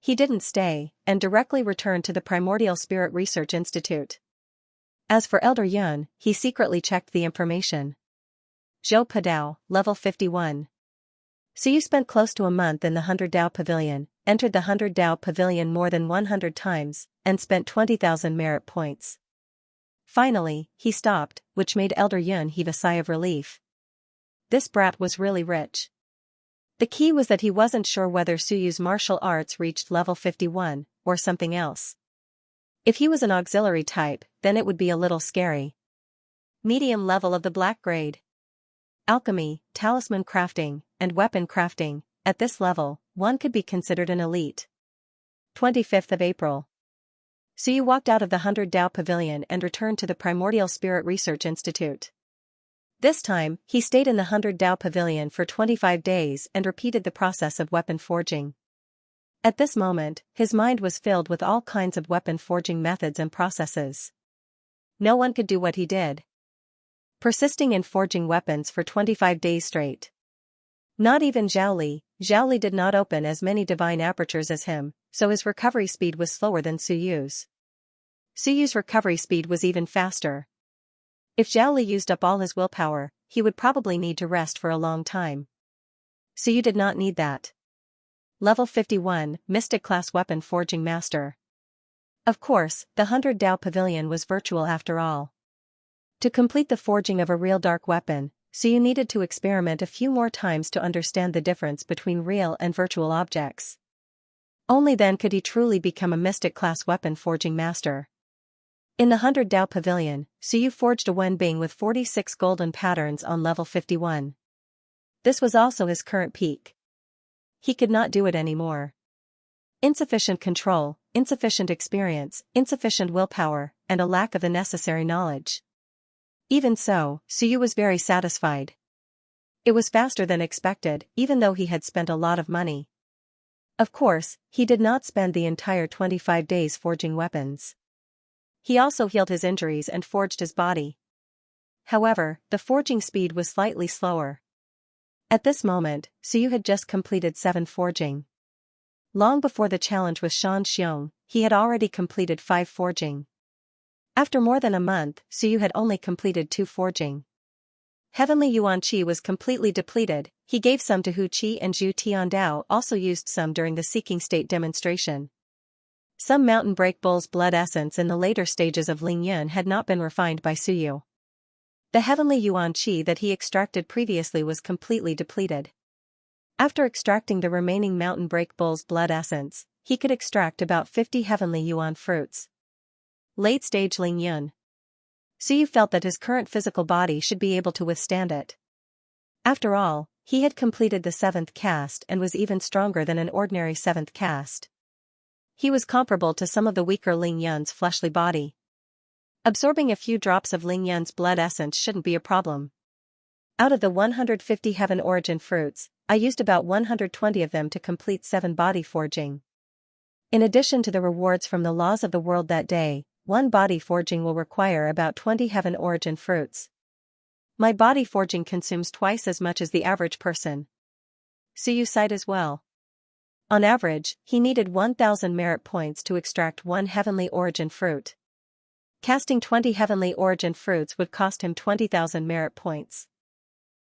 He didn't stay, and directly returned to the Primordial Spirit Research Institute. As for Elder Yun, he secretly checked the information. Zhou Padao, level 51. Suyu spent close to a month in the 100 Dao Pavilion, entered the 100 Dao Pavilion more than 100 times, and spent 20,000 merit points. Finally, he stopped, which made Elder Yun heave a sigh of relief. This brat was really rich. The key was that he wasn't sure whether Suyu's martial arts reached level 51, or something else. If he was an auxiliary type, then it would be a little scary. Medium level of the black grade. Alchemy, talisman crafting, and weapon crafting. At this level, one could be considered an elite. 25th of April. Suyu walked out of the 100 Dao Pavilion and returned to the Primordial Spirit Research Institute. This time, he stayed in the 100 Dao Pavilion for 25 days and repeated the process of weapon forging. At this moment, his mind was filled with all kinds of weapon forging methods and processes. No one could do what he did, persisting in forging weapons for 25 days straight. Not even Zhao Li did not open as many divine apertures as him, so his recovery speed was slower than Su Yu's. Su Yu's recovery speed was even faster. If Zhao Li used up all his willpower, he would probably need to rest for a long time. Su Yu did not need that. Level 51, Mystic Class Weapon Forging Master. Of course, the 100 Dao Pavilion was virtual after all. To complete the forging of a real dark weapon, Su Yu needed to experiment a few more times to understand the difference between real and virtual objects. Only then could he truly become a Mystic Class Weapon Forging Master. In the 100 Dao Pavilion, Su Yu forged a Wenbing with 46 golden patterns on level 51. This was also his current peak. He could not do it anymore. Insufficient control, insufficient experience, insufficient willpower, and a lack of the necessary knowledge. Even so, Su Yu was very satisfied. It was faster than expected, even though he had spent a lot of money. Of course, he did not spend the entire 25 days forging weapons. He also healed his injuries and forged his body. However, the forging speed was slightly slower. At this moment, Su Yu had just completed 7 forging. Long before the challenge with Xianxia, he had already completed 5 forging. After more than a month, Su Yu had only completed 2 forging. Heavenly Yuan Qi was completely depleted. He gave some to Hu Qi and Zhu Tiandao also used some during the Seeking State demonstration. Some Mountain Break Bull's blood essence in the later stages of Ling Yun had not been refined by Su Yu. The Heavenly Yuan Qi that he extracted previously was completely depleted. After extracting the remaining Mountain Break Bull's blood essence, he could extract about 50 Heavenly Yuan fruits. Late stage Ling Yun. Su Yu felt that his current physical body should be able to withstand it. After all, he had completed the 7th caste and was even stronger than an ordinary 7th caste. He was comparable to some of the weaker Ling Yun's fleshly body. Absorbing a few drops of Ling Yun's blood essence shouldn't be a problem. Out of the 150 Heaven Origin fruits, I used about 120 of them to complete 7 body forging. In addition to the rewards from the laws of the world that day, 1 body forging will require about 20 Heaven Origin fruits. My body forging consumes twice as much as the average person. Su Yu sighed as well. On average, he needed 1,000 merit points to extract 1 Heavenly Origin fruit. Casting 20 Heavenly Origin fruits would cost him 20,000 merit points.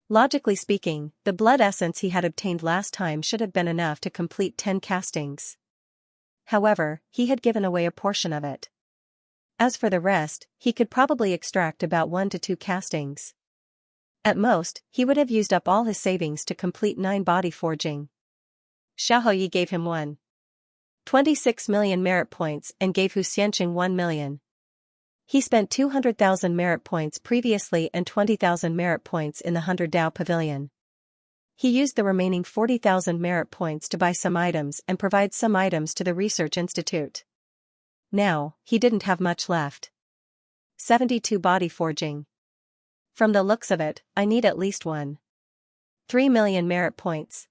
Logically speaking, the blood essence he had obtained last time should have been enough to complete 10 castings. However, he had given away a portion of it. As for the rest, he could probably extract about 1 to 2 castings. At most, he would have used up all his savings to complete 9 body forging. Xiaoyi gave him 1.26 million merit points and gave Hu Xianxia 1 million. He spent 200,000 merit points previously and 20,000 merit points in the 100 Dao Pavilion. He used the remaining 40,000 merit points to buy some items and provide some items to the Research Institute. Now, he didn't have much left. 72 body forging. From the looks of it, I need at least 1.3 million merit points.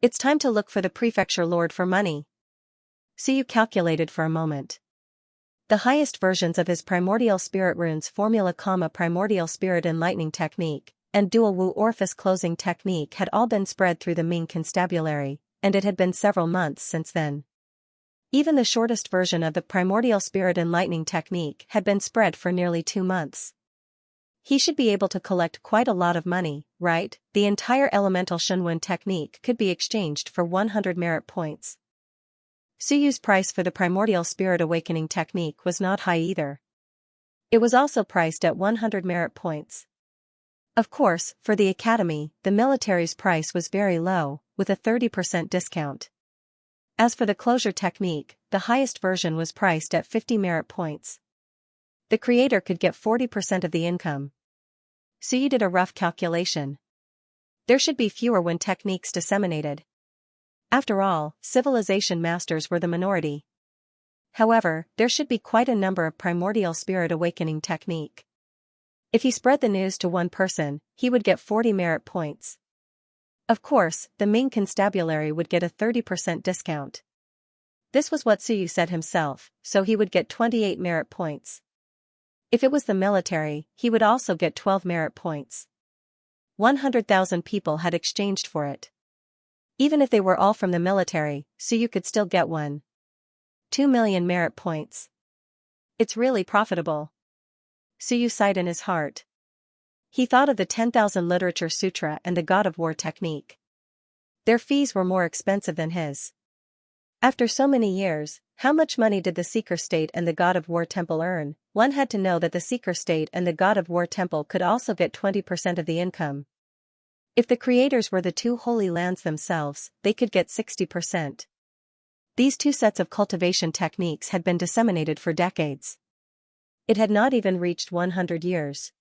It's time to look for the Prefecture Lord for money. Su Yu calculated for a moment. The highest versions of his Primordial Spirit Runes Formula, Primordial Spirit Enlightening Technique, and Dual Wu Orifice Closing Technique had all been spread through the Ming Constabulary, and it had been several months since then. Even the shortest version of the Primordial Spirit Enlightening Technique had been spread for nearly 2 months. He should be able to collect quite a lot of money, right? The entire Elemental Shenwen technique could be exchanged for 100 merit points. Su Yu's price for the Primordial Spirit Awakening technique was not high either. It was also priced at 100 merit points. Of course, for the Academy, the military's price was very low, with a 30% discount. As for the Closure technique, the highest version was priced at 50 merit points. The creator could get 40% of the income. Su Yu did a rough calculation. There should be fewer when techniques disseminated. After all, civilization masters were the minority. However, there should be quite a number of Primordial Spirit Awakening technique. If he spread the news to 1 person, he would get 40 merit points. Of course, the Ming Constabulary would get a 30% discount. This was what Suyu said himself, so he would get 28 merit points. If it was the military, he would also get 12 merit points. 100,000 people had exchanged for it. Even if they were all from the military, Suyu could still get 2 million merit points. It's really profitable. Suyu sighed in his heart. He thought of the 10,000 literature sutra and the God of War technique. Their fees were more expensive than his. After so many years, how much money did the Seeker State and the God of War Temple earn? One had to know that the Seeker State and the God of War Temple could also get 20% of the income. If the creators were the two Holy Lands themselves, they could get 60%. These two sets of cultivation techniques had been disseminated for decades. It had not even reached 100 years.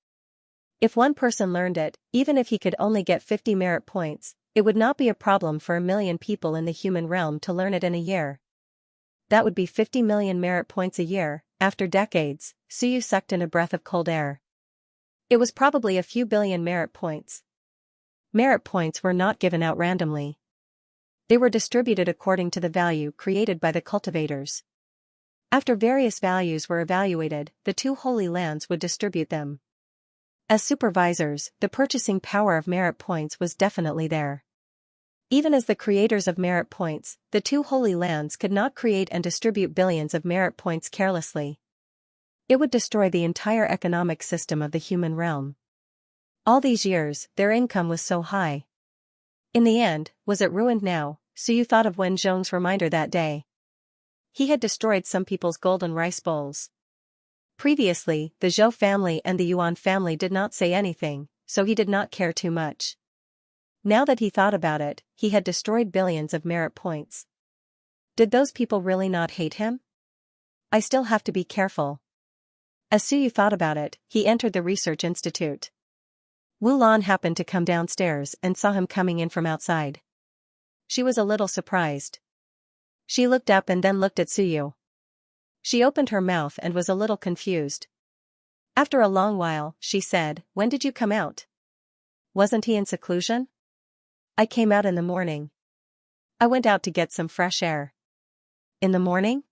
If one person learned it, even if he could only get 50 merit points, it would not be a problem for 1 million people in the human realm to learn it in a year. That would be 50 million merit points a year. After decades, Suyu sucked in a breath of cold air. It was probably a few billion merit points. Merit points were not given out randomly. They were distributed according to the value created by the cultivators. After various values were evaluated, the two Holy Lands would distribute them. As supervisors, the purchasing power of merit points was definitely there. Even as the creators of merit points, the two Holy Lands could not create and distribute billions of merit points carelessly. It would destroy the entire economic system of the human realm. All these years, their income was so high. In the end, was it ruined now? Suyu thought of Wen Zhong's reminder that day. He had destroyed some people's golden rice bowls. Previously, the Zhou family and the Yuan family did not say anything, so he did not care too much. Now that he thought about it, he had destroyed billions of merit points. Did those people really not hate him? I still have to be careful. As Suyu thought about it, he entered the research institute. Wu Lan happened to come downstairs and saw him coming in from outside. She was a little surprised. She looked up and then looked at Suyu. She opened her mouth and was a little confused. After a long while, she said, "When did you come out? Wasn't he in seclusion?" "I came out in the morning. I went out to get some fresh air." "In the morning?"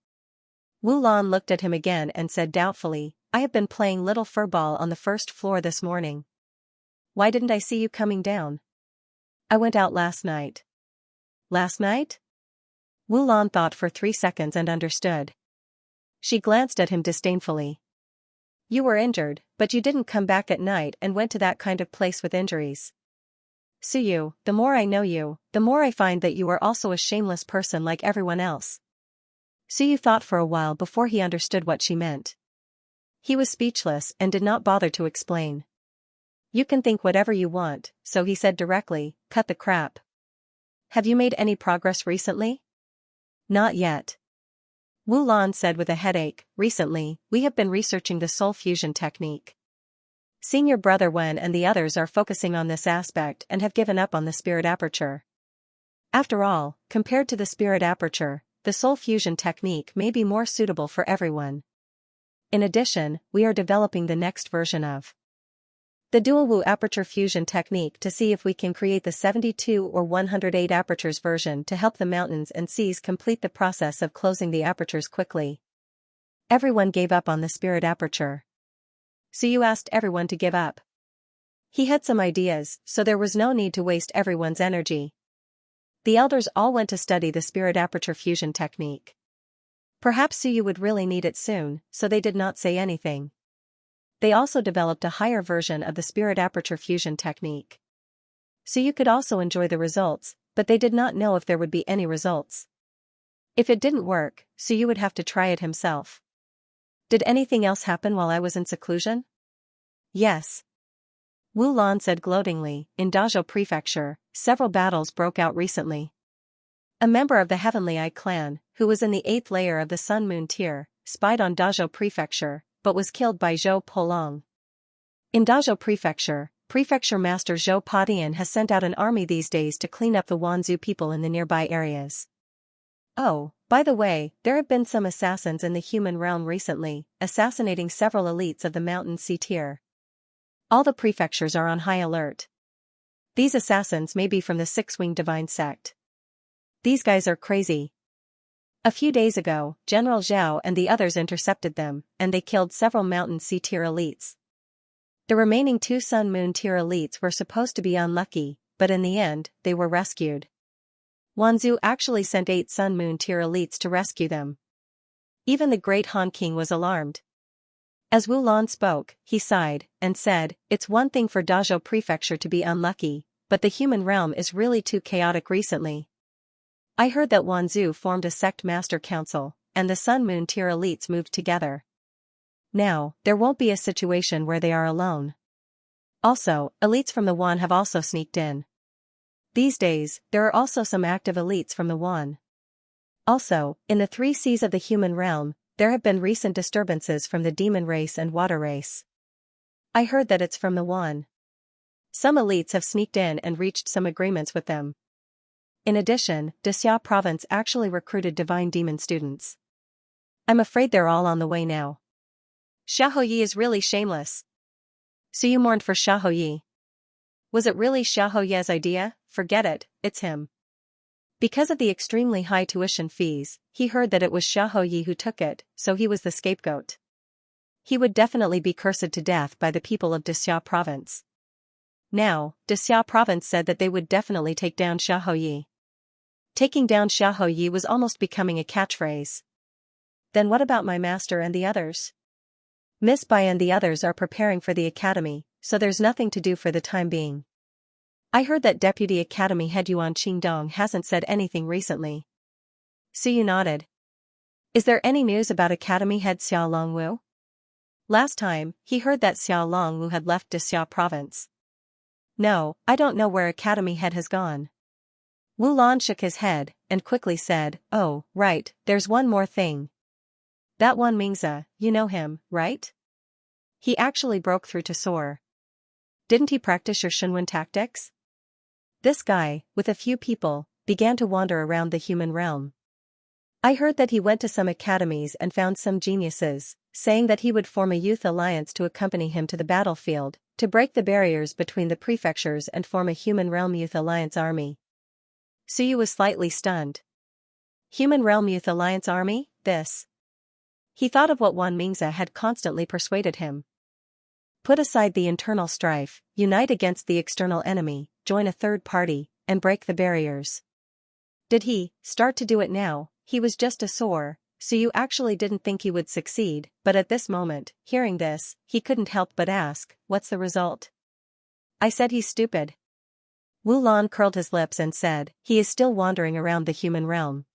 Wu Lan looked at him again and said doubtfully, "I have been playing little furball on the first floor this morning. Why didn't I see you coming down?" "I went out last night." "Last night?" Wu Lan thought for 3 seconds and understood. She glanced at him disdainfully. "You were injured, but you didn't come back at night and went to that kind of place with injuries. Suyu, the more I know you, the more I find that you are also a shameless person like everyone else." Suyu thought for a while before he understood what she meant. He was speechless and did not bother to explain. "You can think whatever you want," so he said directly, "Cut the crap. Have you made any progress recently?" "Not yet." Wu Lan said with a headache, "Recently, we have been researching the soul fusion technique. Senior brother Wen and the others are focusing on this aspect and have given up on the spirit aperture. After all, compared to the spirit aperture, the soul fusion technique may be more suitable for everyone. In addition, we are developing the next version of the dual Wu aperture fusion technique to see if we can create the 72 or 108 apertures version to help the mountains and seas complete the process of closing the apertures quickly." Everyone gave up on the spirit aperture. Suyu asked everyone to give up. He had some ideas, so there was no need to waste everyone's energy. The elders all went to study the spirit aperture fusion technique. Perhaps Suyu would really need it soon, so they did not say anything. They also developed a higher version of the spirit aperture fusion technique. Suyu could also enjoy the results, but they did not know if there would be any results. If it didn't work, Suyu would have to try it himself. "Did anything else happen while I was in seclusion?" "Yes." Wu Lan said gloatingly, "In Dazhou Prefecture, several battles broke out recently. A member of the Heavenly Eye clan, who was in the 8th layer of the Sun Moon tier, spied on Dazhou Prefecture, but was killed by Zhou Polong. In Dazhou Prefecture, Prefecture Master Zhou Padian has sent out an army these days to clean up the Wanzhou people in the nearby areas. Oh, by the way, there have been some assassins in the human realm recently, assassinating several elites of the Mountain Sea tier. All the prefectures are on high alert. These assassins may be from the Six-Winged Divine Sect. These guys are crazy. A few days ago, General Zhao and the others intercepted them, and they killed several Mountain Sea tier elites. The remaining 2 Sun Moon tier elites were supposed to be unlucky, but in the end, they were rescued. Wanzhou actually sent 8 Sun Moon tier elites to rescue them. Even the great Han King was alarmed. As Wu Lan spoke, he sighed, and said, "It's one thing for Dazhou Prefecture to be unlucky, but the human realm is really too chaotic recently. I heard that Wanzhou formed a sect master council, and the Sun Moon tier elites moved together. Now, there won't be a situation where they are alone. Also, elites from the Wan have also sneaked in. These days, there are also some active elites from the Wan. Also, in the 3 seas of the human realm, there have been recent disturbances from the demon race and water race. I heard that it's from the Wan. Some elites have sneaked in and reached some agreements with them. In addition, Dexia province actually recruited divine demon students. I'm afraid they're all on the way now. Xiaoyi is really shameless." So you mourned for Xiaoyi. Was it really Xiaoyi's idea? Forget it, it's him. Because of the extremely high tuition fees, he heard that it was Xiaoyi who took it, so he was the scapegoat. He would definitely be cursed to death by the people of Dexia province. Now, Dexia province said that they would definitely take down Xiaoyi. Taking down Xiaoyi was almost becoming a catchphrase. Then what about my master and the others? Miss Bai and the others are preparing for the academy, so there's nothing to do for the time being. I heard that Deputy Academy Head Yuan Qingdong hasn't said anything recently. Suyu nodded. Is there any news about Academy Head Xiao Longwu? Last time, he heard that Xiao Longwu had left Dexia province. No, I don't know where Academy Head has gone. Wu Lan shook his head, and quickly said, "Oh, right, there's one more thing. That one Mingzi, you know him, right? He actually broke through to soar. Didn't he practice your Shenwen tactics?" This guy, with a few people, began to wander around the human realm. I heard that he went to some academies and found some geniuses, saying that he would form a youth alliance to accompany him to the battlefield, to break the barriers between the prefectures and form a human realm youth alliance army. Suyu was slightly stunned. Human realm youth alliance army, this? He thought of what Wan Mingzi had constantly persuaded him. Put aside the internal strife, unite against the external enemy, join a third party, and break the barriers. Did he start to do it now? He was just a soar, so you actually didn't think he would succeed, but at this moment, hearing this, he couldn't help but ask, what's the result? I said he's stupid. Wu Lan curled his lips and said, he is still wandering around the human realm.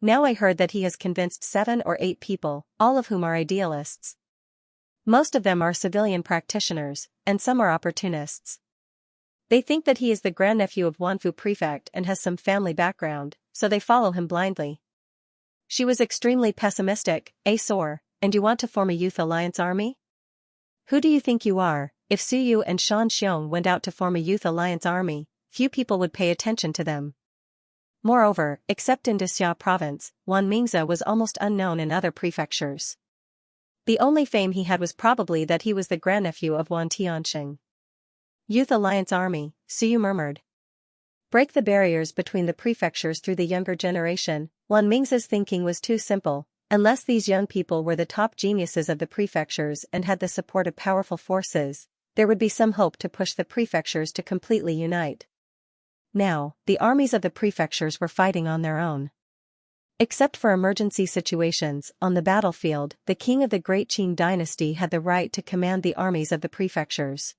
Now I heard that he has convinced 7 or 8 people, all of whom are idealists. Most of them are civilian practitioners, and some are opportunists. They think that he is the grandnephew of Wanfu prefect and has some family background, so they follow him blindly. She was extremely pessimistic, Sor, and you want to form a youth alliance army? Who do you think you are? If Suyu and Shan Xiong went out to form a youth alliance army, few people would pay attention to them. Moreover, except in Dexia province, Wan Mingzi was almost unknown in other prefectures. The only fame he had was probably that he was the grandnephew of Wan Tianxing. Youth alliance army, Suyu murmured. Break the barriers between the prefectures through the younger generation. Wan Mingzi's thinking was too simple. Unless these young people were the top geniuses of the prefectures and had the support of powerful forces, there would be some hope to push the prefectures to completely unite. Now, the armies of the prefectures were fighting on their own. Except for emergency situations, on the battlefield, the king of the Great Qing dynasty had the right to command the armies of the prefectures.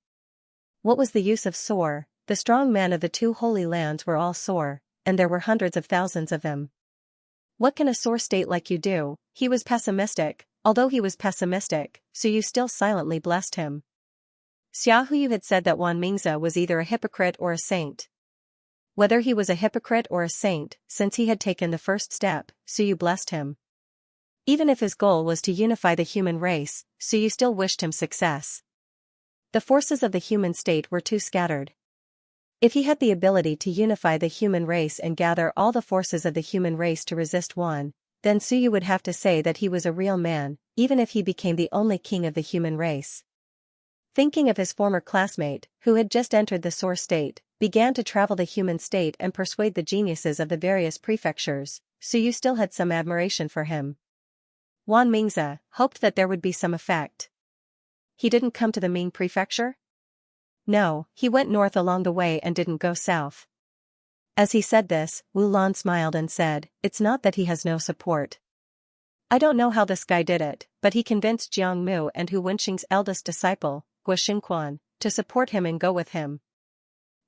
What was the use of Sor? The strong men of the 2 holy lands were all Sor, and there were hundreds of thousands of them. What can a Sor state like you do? He was pessimistic. Although he was pessimistic, so you still silently blessed him. Xiaohu had said that Wan Mingzi was either a hypocrite or a saint. Whether he was a hypocrite or a saint, since he had taken the first step, Suyu blessed him. Even if his goal was to unify the human race, Suyu still wished him success. The forces of the human state were too scattered. If he had the ability to unify the human race and gather all the forces of the human race to resist Wan, then Suyu would have to say that he was a real man, even if he became the only king of the human race. Thinking of his former classmate, who had just entered the Sor state, began to travel the human state and persuade the geniuses of the various prefectures, Suyu still had some admiration for him. Wan Mingze hoped that there would be some effect. He didn't come to the Ming prefecture? No, he went north along the way and didn't go south. As he said this, Wu Lan smiled and said, "It's not that he has no support. I don't know how this guy did it, but he convinced Jiang Mu and Hu Wenxing's eldest disciple, Guo Xingquan, to support him and go with him.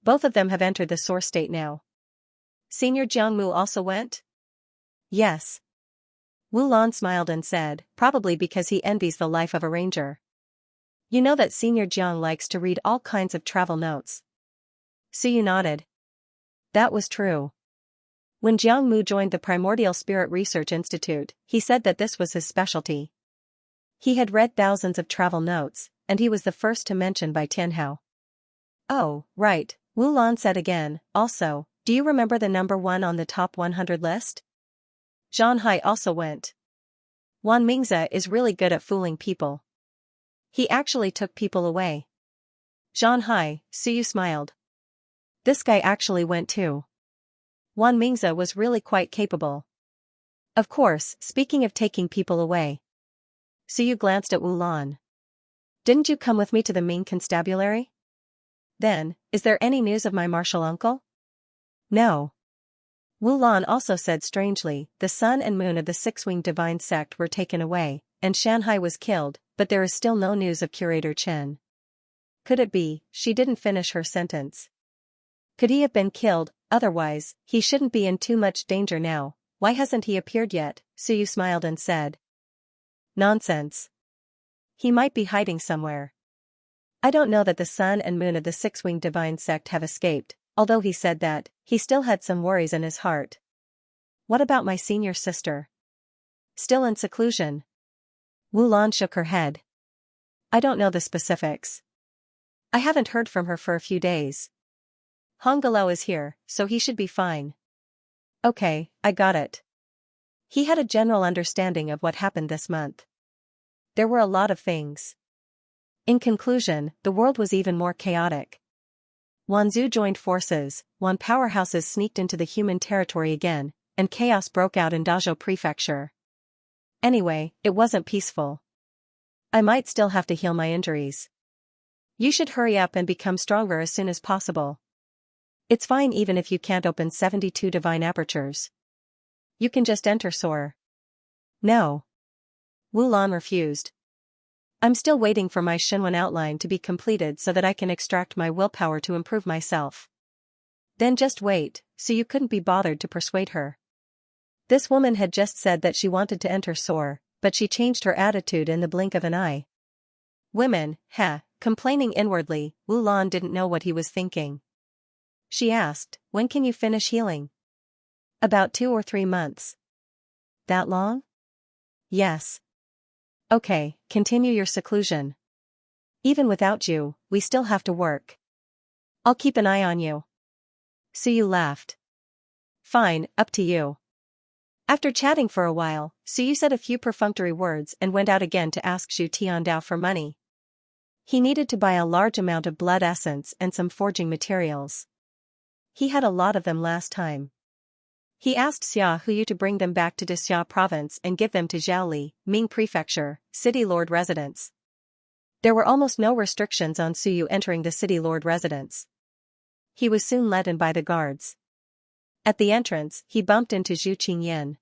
Both of them have entered the source state now." Senior Jiang Mu also went? Yes. Wu Lan smiled and said, "Probably because he envies the life of a ranger. You know that Senior Jiang likes to read all kinds of travel notes." Suyu nodded. That was true. When Jiang Mu joined the Primordial Spirit Research Institute, he said that this was his specialty. He had read thousands of travel notes, and he was the first to mention Bai Tianhao. Oh, right, Wu Lan said again. Also, do you remember the number 1 on the top 100 list? Zhan Hai also went. Wan Mingze is really good at fooling people. He actually took people away. Zhan Hai, Suyu smiled. This guy actually went too. Wan Mingze was really quite capable. Of course, speaking of taking people away. Suyu glanced at Wu Lan. Didn't you come with me to the Ming constabulary? Then, is there any news of my martial uncle? No. Wu Lan also said strangely, the sun and moon of the six-winged divine sect were taken away, and Shanhai was killed, but there is still no news of Curator Chen. Could it be, she didn't finish her sentence. Could he have been killed? Otherwise, he shouldn't be in too much danger now. Why hasn't he appeared yet? Suyu smiled and said. Nonsense. He might be hiding somewhere. I don't know that the sun and moon of the six-winged divine sect have escaped, although he said that, he still had some worries in his heart. What about my senior sister? Still in seclusion? Wu Lan shook her head. I don't know the specifics. I haven't heard from her for a few days. Hong Galo is here, so he should be fine. Okay, I got it. He had a general understanding of what happened this month. There were a lot of things. In conclusion, the world was even more chaotic. Wanzhou joined forces, Wan powerhouses sneaked into the human territory again, and chaos broke out in Dazhou Prefecture. Anyway, it wasn't peaceful. I might still have to heal my injuries. You should hurry up and become stronger as soon as possible. It's fine even if you can't open 72 divine apertures. You can just enter Soar. No. Wu Lan refused. I'm still waiting for my Shenwen outline to be completed so that I can extract my willpower to improve myself. Then just wait, so you couldn't be bothered to persuade her. This woman had just said that she wanted to enter Soar, but she changed her attitude in the blink of an eye. Women, complaining inwardly, Wu Lan didn't know what he was thinking. She asked, when can you finish healing? About 2 or 3 months. That long? Yes. Okay, continue your seclusion. Even without you, we still have to work. I'll keep an eye on you. Suyu laughed. Fine, up to you. After chatting for a while, Suyu said a few perfunctory words and went out again to ask Zhu Tiandao for money. He needed to buy a large amount of blood essence and some forging materials. He had a lot of them last time. He asked Xia Huyu to bring them back to Dixia province and give them to Zhaoli, Ming Prefecture, City Lord residence. There were almost no restrictions on Suyu entering the City Lord residence. He was soon led in by the guards. At the entrance, he bumped into Zhu Qingyan.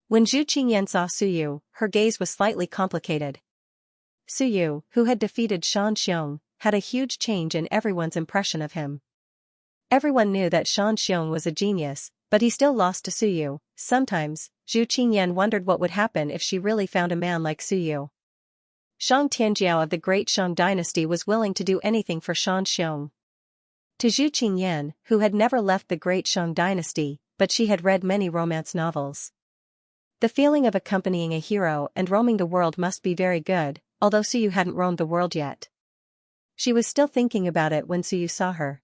When Zhu Qingyan saw Suyu, her gaze was slightly complicated. Suyu, who had defeated Shan Xiong, had a huge change in everyone's impression of him. Everyone knew that Shan Xiong was a genius, but he still lost to Suyu. Sometimes, Zhu Qingyan wondered what would happen if she really found a man like Suyu. Shang Tianjiao of the Great Shang dynasty was willing to do anything for Shan Xiong. To Zhu Qingyan, who had never left the Great Shang dynasty, but she had read many romance novels. The feeling of accompanying a hero and roaming the world must be very good, although Suyu hadn't roamed the world yet. She was still thinking about it when Suyu saw her.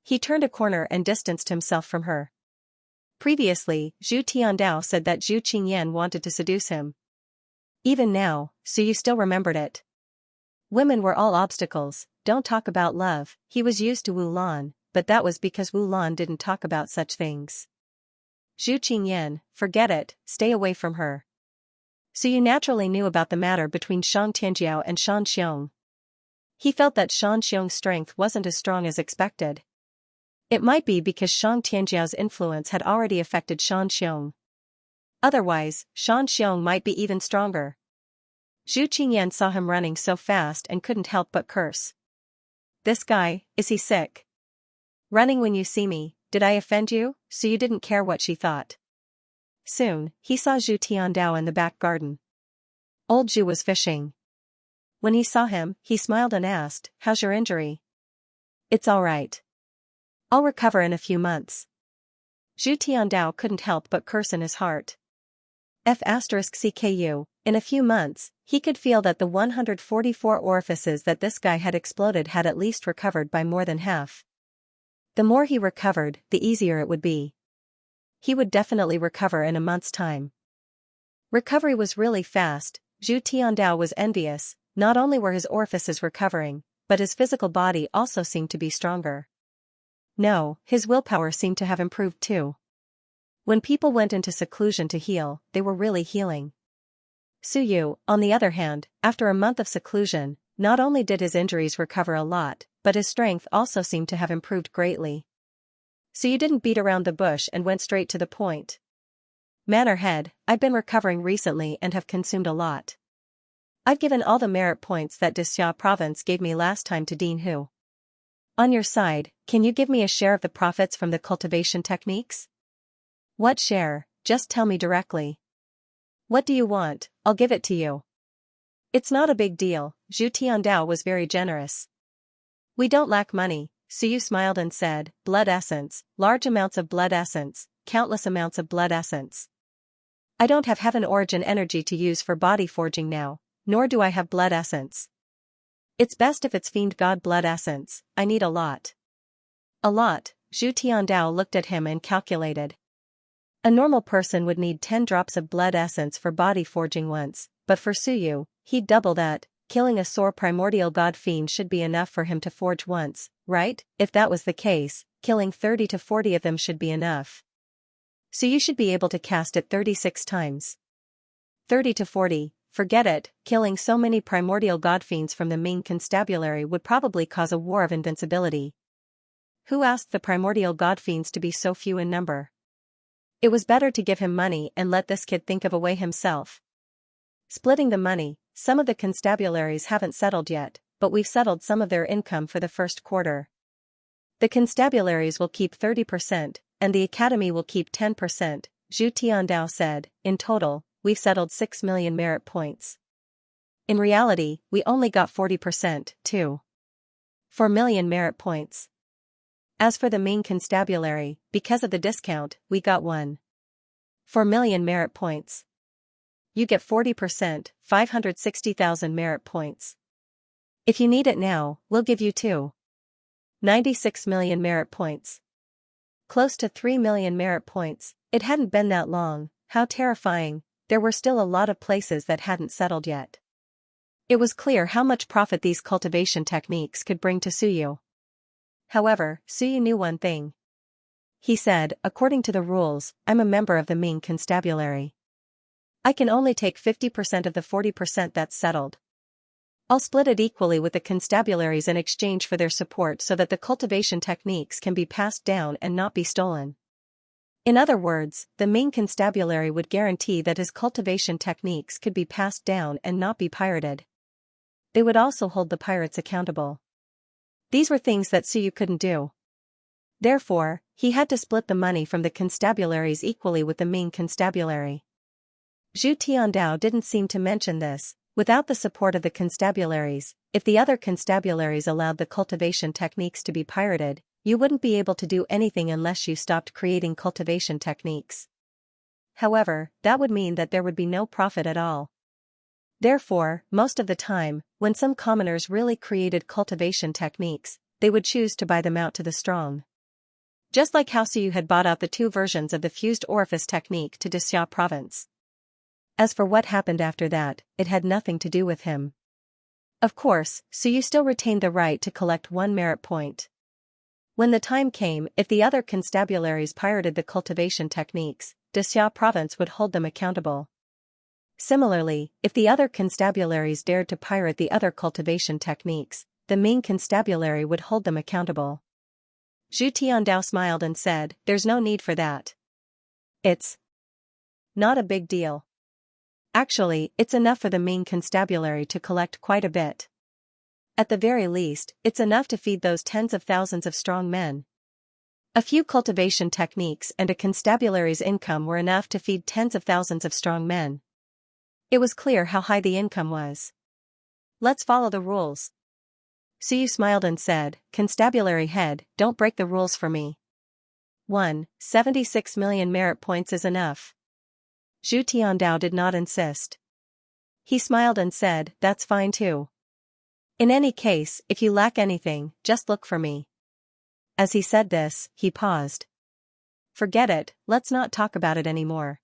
He turned a corner and distanced himself from her. Previously, Zhu Tiandao said that Zhu Qingyan wanted to seduce him. Even now, Suyu still remembered it. Women were all obstacles, don't talk about love. He was used to Wu Lan, but that was because Wu Lan didn't talk about such things. Zhu Qingyan, forget it, stay away from her. Suyu naturally knew about the matter between Shang Tianjiao and Shan Xiong. He felt that Shan Xiong's strength wasn't as strong as expected. It might be because Shang Tianjiao's influence had already affected Shan Xiong. Otherwise, Shan Xiong might be even stronger. Zhu Qingyan saw him running so fast and couldn't help but curse. This guy, is he sick? Running when you see me, did I offend you? So you didn't care what she thought. Soon, he saw Zhu Tiandao in the back garden. Old Zhu was fishing. When he saw him, he smiled and asked, "How's your injury?" "It's all right. I'll recover in a few months." Zhu Tiandao couldn't help but curse in his heart. CKU, in a few months, he could feel that the 144 orifices that this guy had exploded had at least recovered by more than half. The more he recovered, the easier it would be. He would definitely recover in a month's time. Recovery was really fast. Zhu Tiandao was envious. Not only were his orifices recovering, but his physical body also seemed to be stronger. No, his willpower seemed to have improved too. When people went into seclusion to heal, they were really healing. Suyu, on the other hand, after a month of seclusion, not only did his injuries recover a lot, but his strength also seemed to have improved greatly. So you didn't beat around the bush and went straight to the point. Mannerhead, I've been recovering recently and have consumed a lot. I've given all the merit points that Dixia province gave me last time to Dean Hu. On your side, can you give me a share of the profits from the cultivation techniques? What share? Just tell me directly. What do you want? I'll give it to you. It's not a big deal. Zhu Tiandao was very generous. We don't lack money. Suyu smiled and said, blood essence, large amounts of blood essence, countless amounts of blood essence. I don't have heaven origin energy to use for body forging now, nor do I have blood essence. It's best if it's fiend god blood essence. I need a lot. A lot. Zhu Tiandao looked at him and calculated. A normal person would need 10 drops of blood essence for body forging once, but for Suyu, he'd double that. Killing a sore primordial god fiend should be enough for him to forge once, right? If that was the case, killing 30 to 40 of them should be enough. So you should be able to cast it 36 times. 30 to 40, forget it, killing so many primordial god fiends from the Ming constabulary would probably cause a war of invincibility. Who asked the primordial god fiends to be so few in number? It was better to give him money and let this kid think of a way himself. Splitting the money. Some of the constabularies haven't settled yet, but we've settled some of their income for the first quarter. The constabularies will keep 30%, and the academy will keep 10%, Zhu Tiandao said. In total, we've settled 6 million merit points. In reality, we only got 40%, too. 4 million merit points. As for the main constabulary, because of the discount, we got 4 million merit points. You get 40%, 560,000 merit points. If you need it now, we'll give you 96 million merit points. Close to 3 million merit points. It hadn't been that long. How terrifying. There were still a lot of places that hadn't settled yet. It was clear how much profit these cultivation techniques could bring to Suyu. However, Suyu knew one thing. He said, according to the rules, I'm a member of the Ming constabulary. I can only take 50% of the 40% that's settled. I'll split it equally with the constabularies in exchange for their support so that the cultivation techniques can be passed down and not be stolen. In other words, the Ming constabulary would guarantee that his cultivation techniques could be passed down and not be pirated. They would also hold the pirates accountable. These were things that Suyu couldn't do. Therefore, he had to split the money from the constabularies equally with the Ming constabulary. Zhu Tiandao didn't seem to mention this. Without the support of the constabularies, if the other constabularies allowed the cultivation techniques to be pirated, you wouldn't be able to do anything unless you stopped creating cultivation techniques. However, that would mean that there would be no profit at all. Therefore, most of the time, when some commoners really created cultivation techniques, they would choose to buy them out to the strong. Just like how Suyu had bought out the 2 versions of the fused orifice technique to Dixia province. As for what happened after that, it had nothing to do with him. Of course, Suyu still retained the right to collect 1 merit point. When the time came, if the other constabularies pirated the cultivation techniques, the Xia province would hold them accountable. Similarly, if the other constabularies dared to pirate the other cultivation techniques, the Ming constabulary would hold them accountable. Zhu Tiandao smiled and said, "There's no need for that. It's not a big deal. Actually, it's enough for the Ming constabulary to collect quite a bit. At the very least, it's enough to feed those tens of thousands of strong men. A few cultivation techniques and a constabulary's income were enough to feed tens of thousands of strong men." It was clear how high the income was. "Let's follow the rules." Suyu smiled and said, "Constabulary head, don't break the rules for me. 76 million merit points is enough." Zhu Tiandao did not insist. He smiled and said, "That's fine too. In any case, if you lack anything, just look for me." As he said this, he paused. "Forget it, let's not talk about it anymore."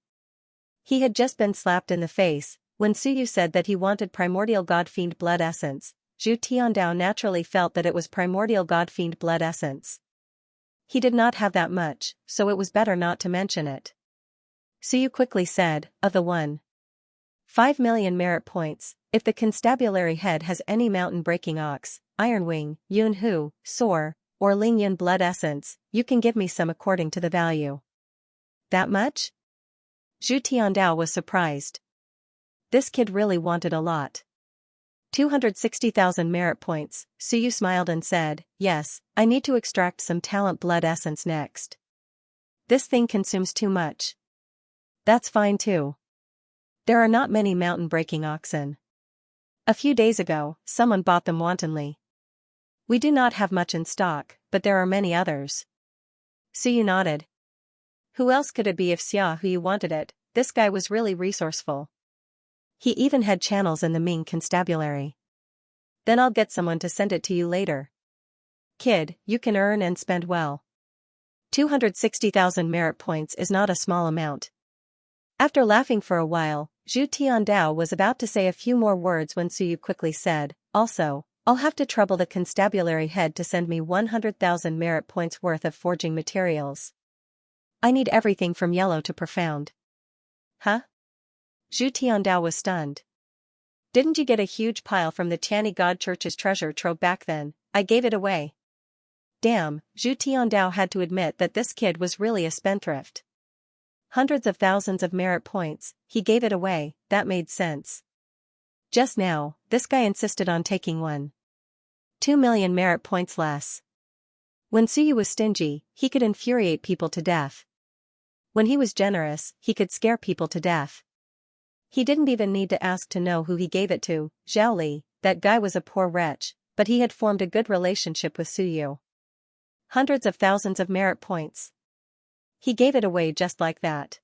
He had just been slapped in the face. When Suyu said that he wanted primordial god-fiend blood essence, Zhu Tiandao naturally felt that it was primordial god-fiend blood essence. He did not have that much, so it was better not to mention it. Suyu quickly said, "Of the 5 million merit points, if the constabulary head has any mountain-breaking ox, ironwing, yunhu, soar, or lingyun blood essence, you can give me some according to the value." "That much?" Zhu Tiandao was surprised. This kid really wanted a lot. 260,000 merit points. Suyu smiled and said, "Yes, I need to extract some talent blood essence next. This thing consumes too much." "That's fine too. There are not many mountain-breaking oxen. A few days ago, someone bought them wantonly. We do not have much in stock, but there are many others." Suyu nodded. Who else could it be if Xia Hu wanted it? This guy was really resourceful. He even had channels in the Ming constabulary. "Then I'll get someone to send it to you later. Kid, you can earn and spend well. 260,000 merit points is not a small amount." After laughing for a while, Zhu Tiandao was about to say a few more words when Suyu quickly said, "Also, I'll have to trouble the constabulary head to send me 100,000 merit points worth of forging materials. I need everything from yellow to profound." "Huh?" Zhu Tiandao was stunned. "Didn't you get a huge pile from the Tiani God Church's treasure trove back then? I gave it away." Damn, Zhu Tiandao had to admit that this kid was really a spendthrift. Hundreds of thousands of merit points, he gave it away, that made sense. Just now, this guy insisted on taking 2 million merit points less. When Suyu was stingy, he could infuriate people to death. When he was generous, he could scare people to death. He didn't even need to ask to know who he gave it to. Zhaoli, that guy was a poor wretch, but he had formed a good relationship with Suyu. Hundreds of thousands of merit points. He gave it away just like that.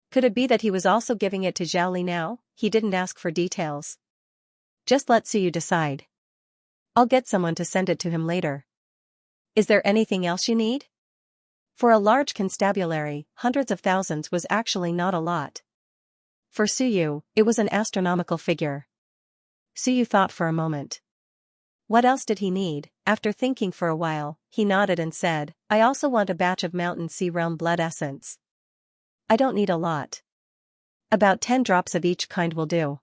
Could it be that he was also giving it to Zhaoli now? He didn't ask for details. Just let Suyu decide. I'll get someone to send it to him later. Is there anything else you need? For a large constabulary, hundreds of thousands was actually not a lot. For Suyu, it was an astronomical figure. Suyu thought for a moment. What else did he need? After thinking for a while, he nodded and said, "I also want a batch of Mountain Sea Realm blood essence. I don't need a lot. About 10 drops of each kind will do.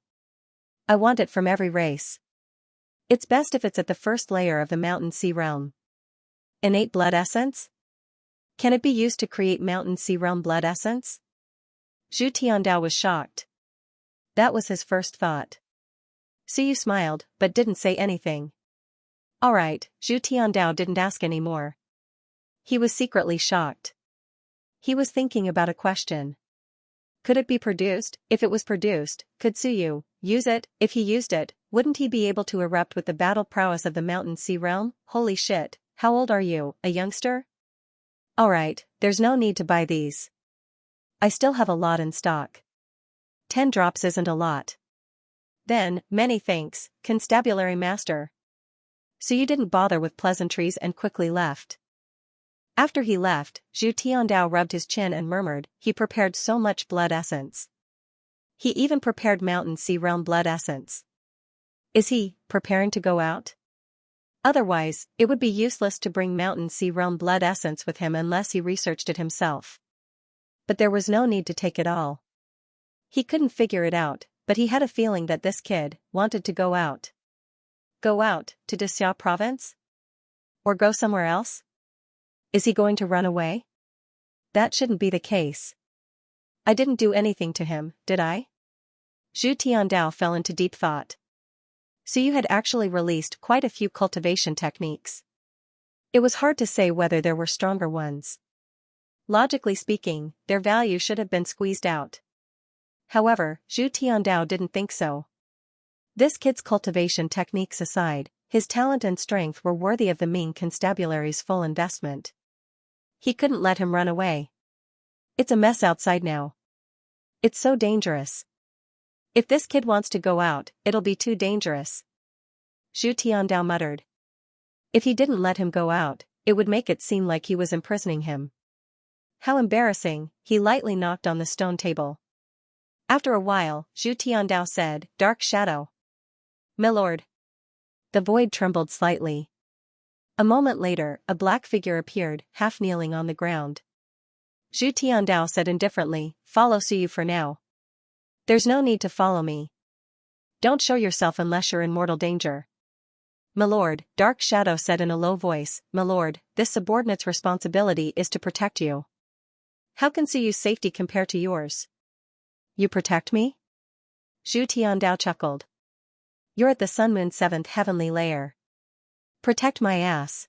I want it from every race. It's best if it's at the first layer of the Mountain Sea Realm." Innate blood essence? Can it be used to create Mountain Sea Realm blood essence? Zhu Tiandao was shocked. That was his first thought. Suyu smiled, but didn't say anything. Alright, Zhu Tiandao didn't ask any more. He was secretly shocked. He was thinking about a question. Could it be produced? If it was produced, could Suyu use it? If he used it, wouldn't he be able to erupt with the battle prowess of the Mountain Sea Realm? Holy shit, how old are you, a youngster? Alright, there's no need to buy these. I still have a lot in stock. 10 drops isn't a lot. Then, many thanks, Constabulary Master. Suyu didn't bother with pleasantries and quickly left. After he left, Zhu Tiandao rubbed his chin and murmured, he prepared so much blood essence. He even prepared Mountain Sea Realm blood essence. Is he preparing to go out? Otherwise, it would be useless to bring Mountain Sea Realm blood essence with him unless he researched it himself. But there was no need to take it all. He couldn't figure it out, but he had a feeling that this kid wanted to go out. Go out, to Xia province? Or go somewhere else? Is he going to run away? That shouldn't be the case. I didn't do anything to him, did I? Zhu Tiandao fell into deep thought. So you had actually released quite a few cultivation techniques. It was hard to say whether there were stronger ones. Logically speaking, their value should have been squeezed out. However, Zhu Tiandao didn't think so. This kid's cultivation techniques aside, his talent and strength were worthy of the Ming Constabulary's full investment. He couldn't let him run away. It's a mess outside now. It's so dangerous. If this kid wants to go out, it'll be too dangerous. Zhu Tiandao muttered. If he didn't let him go out, it would make it seem like he was imprisoning him. How embarrassing, he lightly knocked on the stone table. After a while, Zhu Tiandao said, "Dark shadow." "Milord." The void trembled slightly. A moment later, a black figure appeared, half kneeling on the ground. Zhu Tiandao said indifferently, "Follow Suyu for now." "There's no need to follow me. Don't show yourself unless you're in mortal danger." "Milord," Dark Shadow said in a low voice, "Milord, this subordinate's responsibility is to protect you. How can Suyu's safety compare to yours?" "You protect me?" Zhu Tiandao chuckled. "You're at the Sun Moon 7th heavenly layer. Protect my ass.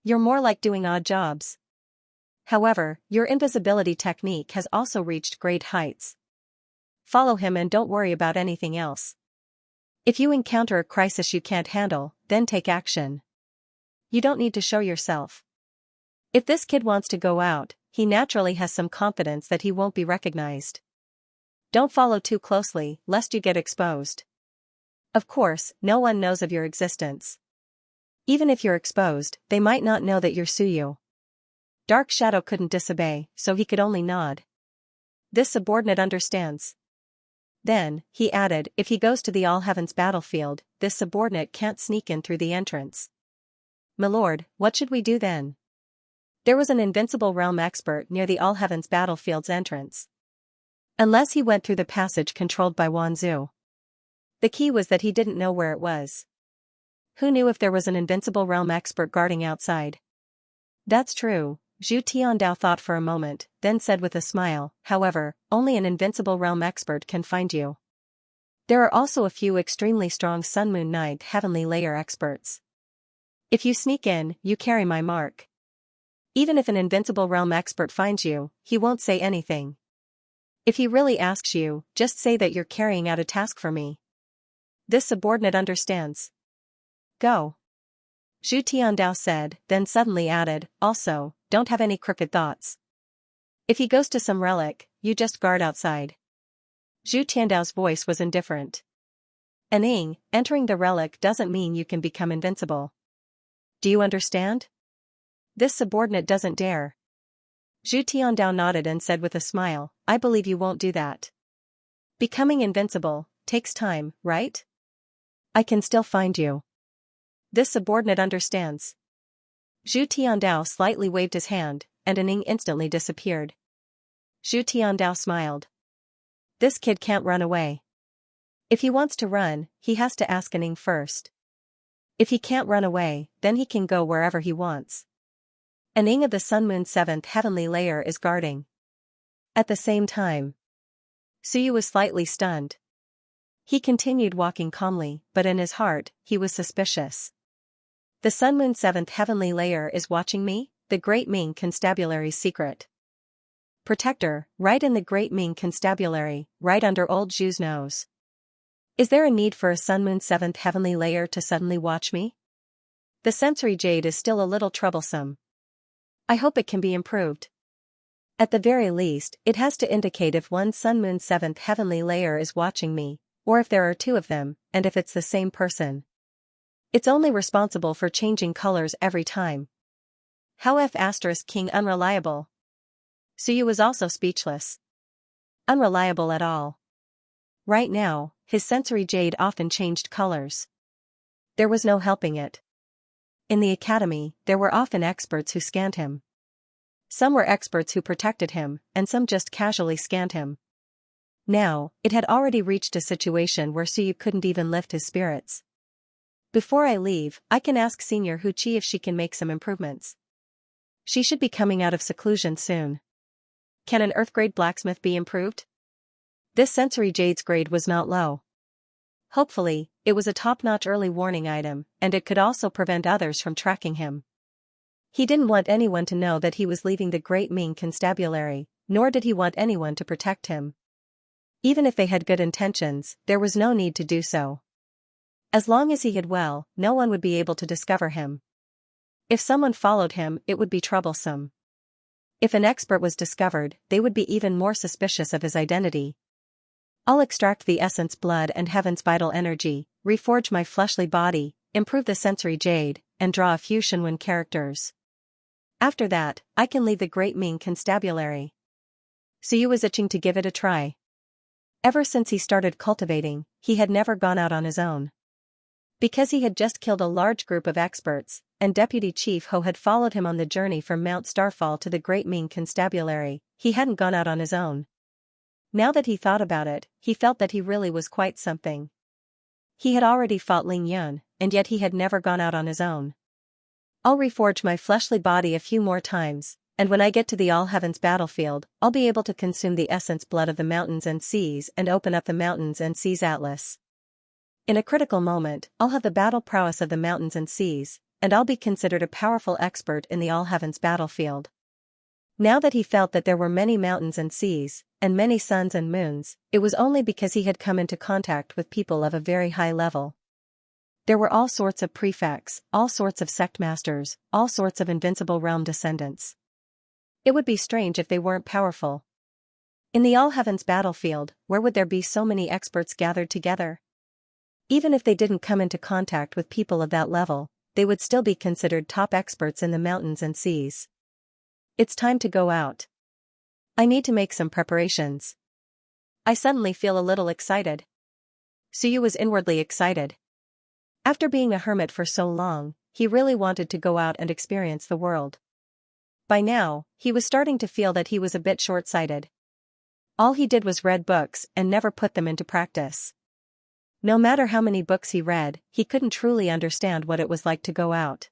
You're more like doing odd jobs. However, your invisibility technique has also reached great heights. Follow him and don't worry about anything else. If you encounter a crisis you can't handle, then take action. You don't need to show yourself. If this kid wants to go out, he naturally has some confidence that he won't be recognized. Don't follow too closely, lest you get exposed. Of course, no one knows of your existence. Even if you're exposed, they might not know that you're Suyu." Dark Shadow couldn't disobey, so he could only nod. This subordinate understands. Then, he added, if he goes to the All Heavens battlefield, this subordinate can't sneak in through the entrance. "Milord, what should we do then?" There was an invincible realm expert near the All Heavens battlefield's entrance. Unless he went through the passage controlled by Wanzhou. The key was that he didn't know where it was. Who knew if there was an invincible realm expert guarding outside? That's true, Zhu Tiandao thought for a moment, then said with a smile, however, only an invincible realm expert can find you. There are also a few extremely strong Sun Moon 9th heavenly layer experts. If you sneak in, you carry my mark. Even if an invincible realm expert finds you, he won't say anything. If he really asks you, just say that you're carrying out a task for me. This subordinate understands. Go. Zhu Tiandao said, then suddenly added, also, don't have any crooked thoughts. If he goes to some relic, you just guard outside. Zhu Tiandao's voice was indifferent. Entering the relic doesn't mean you can become invincible. Do you understand? This subordinate doesn't dare. Zhu Tiandao nodded and said with a smile, I believe you won't do that. Becoming invincible takes time, right? I can still find you. This subordinate understands. Zhu Tiandao slightly waved his hand, and Aning instantly disappeared. Zhu Tiandao smiled. This kid can't run away. If he wants to run, he has to ask Aning first. If he can't run away, then he can go wherever he wants. Aning of the Sun Moon 7th heavenly layer is guarding. At the same time, Suyu was slightly stunned. He continued walking calmly, but in his heart, he was suspicious. The Sun Moon 7th heavenly layer is watching me, the Great Ming Constabulary's secret. Protector, right in the Great Ming Constabulary, right under old Zhu's nose. Is there a need for a Sun Moon 7th heavenly layer to suddenly watch me? The sensory jade is still a little troublesome. I hope it can be improved. At the very least, it has to indicate if one Sun Moon 7th heavenly layer is watching me, or if there are two of them, and if it's the same person. It's only responsible for changing colors every time. How F** King unreliable? Suyu was also speechless. Unreliable at all. Right now, his sensory jade often changed colors. There was no helping it. In the academy, there were often experts who scanned him. Some were experts who protected him, and some just casually scanned him. Now, it had already reached a situation where Suyu couldn't even lift his spirits. Before I leave, I can ask Senior Hu-Chi if she can make some improvements. She should be coming out of seclusion soon. Can an Earth-grade blacksmith be improved? This sensory jade's grade was not low. Hopefully, it was a top-notch early warning item, and it could also prevent others from tracking him. He didn't want anyone to know that he was leaving the Great Ming Constabulary, nor did he want anyone to protect him. Even if they had good intentions, there was no need to do so. As long as he hid well, no one would be able to discover him. If someone followed him, it would be troublesome. If an expert was discovered, they would be even more suspicious of his identity. I'll extract the essence blood and heaven's vital energy, reforge my fleshly body, improve the sensory jade, and draw a few Shinwen characters. After that, I can leave the Great Ming Constabulary. Suyu was itching to give it a try. Ever since he started cultivating, he had never gone out on his own. Because he had just killed a large group of experts, and Deputy Chief Ho had followed him on the journey from Mount Starfall to the Great Ming Constabulary, he hadn't gone out on his own. Now that he thought about it, he felt that he really was quite something. He had already fought Ling Yun, and yet he had never gone out on his own. I'll reforge my fleshly body a few more times, and when I get to the All Heavens battlefield, I'll be able to consume the essence blood of the mountains and seas and open up the mountains and seas atlas. In a critical moment, I'll have the battle prowess of the mountains and seas, and I'll be considered a powerful expert in the All Heavens battlefield. Now that he felt that there were many mountains and seas, and many suns and moons, it was only because he had come into contact with people of a very high level. There were all sorts of prefects, all sorts of sect masters, all sorts of invincible realm descendants. It would be strange if they weren't powerful. In the All Heavens battlefield, where would there be so many experts gathered together? Even if they didn't come into contact with people of that level, they would still be considered top experts in the mountains and seas. It's time to go out. I need to make some preparations. I suddenly feel a little excited. Suyu was inwardly excited. After being a hermit for so long, he really wanted to go out and experience the world. By now, he was starting to feel that he was a bit short-sighted. All he did was read books and never put them into practice. No matter how many books he read, he couldn't truly understand what it was like to go out.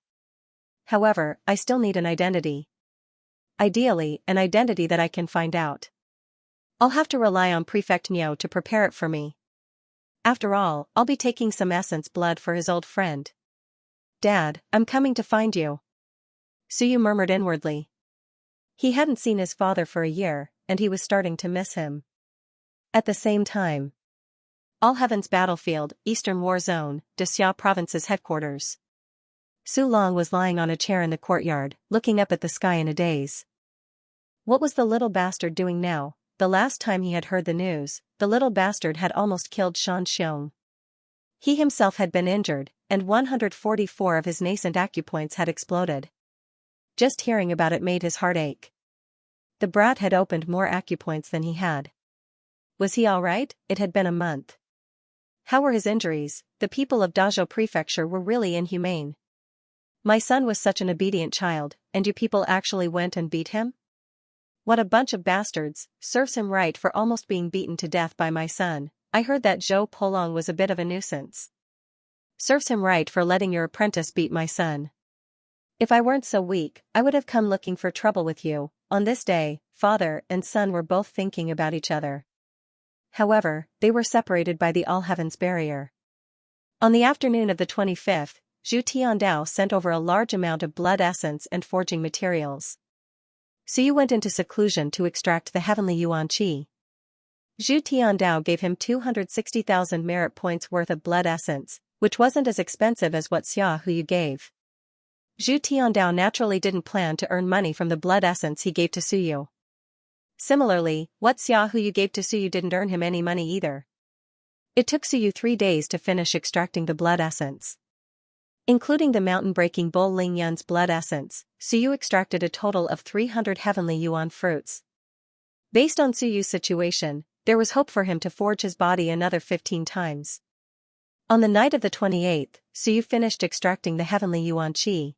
However, I still need an identity. Ideally, an identity that I can find out. I'll have to rely on Prefect Nyo to prepare it for me. After all, I'll be taking some essence blood for his old friend. Dad, I'm coming to find you. Suyu murmured inwardly. He hadn't seen his father for a year, and he was starting to miss him. At the same time, All Heavens battlefield, Eastern War Zone, Xia Province's headquarters. Su Long was lying on a chair in the courtyard, looking up at the sky in a daze. What was the little bastard doing now? The last time he had heard the news, the little bastard had almost killed Xianxia. He himself had been injured, and 144 of his nascent acupoints had exploded. Just hearing about it made his heart ache. The brat had opened more acupoints than he had. Was he all right? It had been a month. How were his injuries? The people of Dazhou Prefecture were really inhumane. My son was such an obedient child, and you people actually went and beat him? What a bunch of bastards. Serves him right for almost being beaten to death by my son. I heard that Zhou Polong was a bit of a nuisance. Serves him right for letting your apprentice beat my son. If I weren't so weak, I would have come looking for trouble with you. On this day, father and son were both thinking about each other. However, they were separated by the All Heavens barrier. On the afternoon of the 25th, Zhu Tiandao sent over a large amount of blood essence and forging materials. Suyu went into seclusion to extract the heavenly yuan qi. Zhu Tiandao gave him 260,000 merit points worth of blood essence, which wasn't as expensive as what Xia Huyu gave. Zhu Tiandao naturally didn't plan to earn money from the blood essence he gave to Suyu. Similarly, what Xia Huyu gave to Suyu didn't earn him any money either. It took Suyu 3 days to finish extracting the blood essence. Including the mountain-breaking bull Ling Yun's blood essence, Suyu extracted a total of 300 heavenly yuan fruits. Based on Suyu's situation, there was hope for him to forge his body another 15 times. On the night of the 28th, Suyu finished extracting the heavenly yuan qi.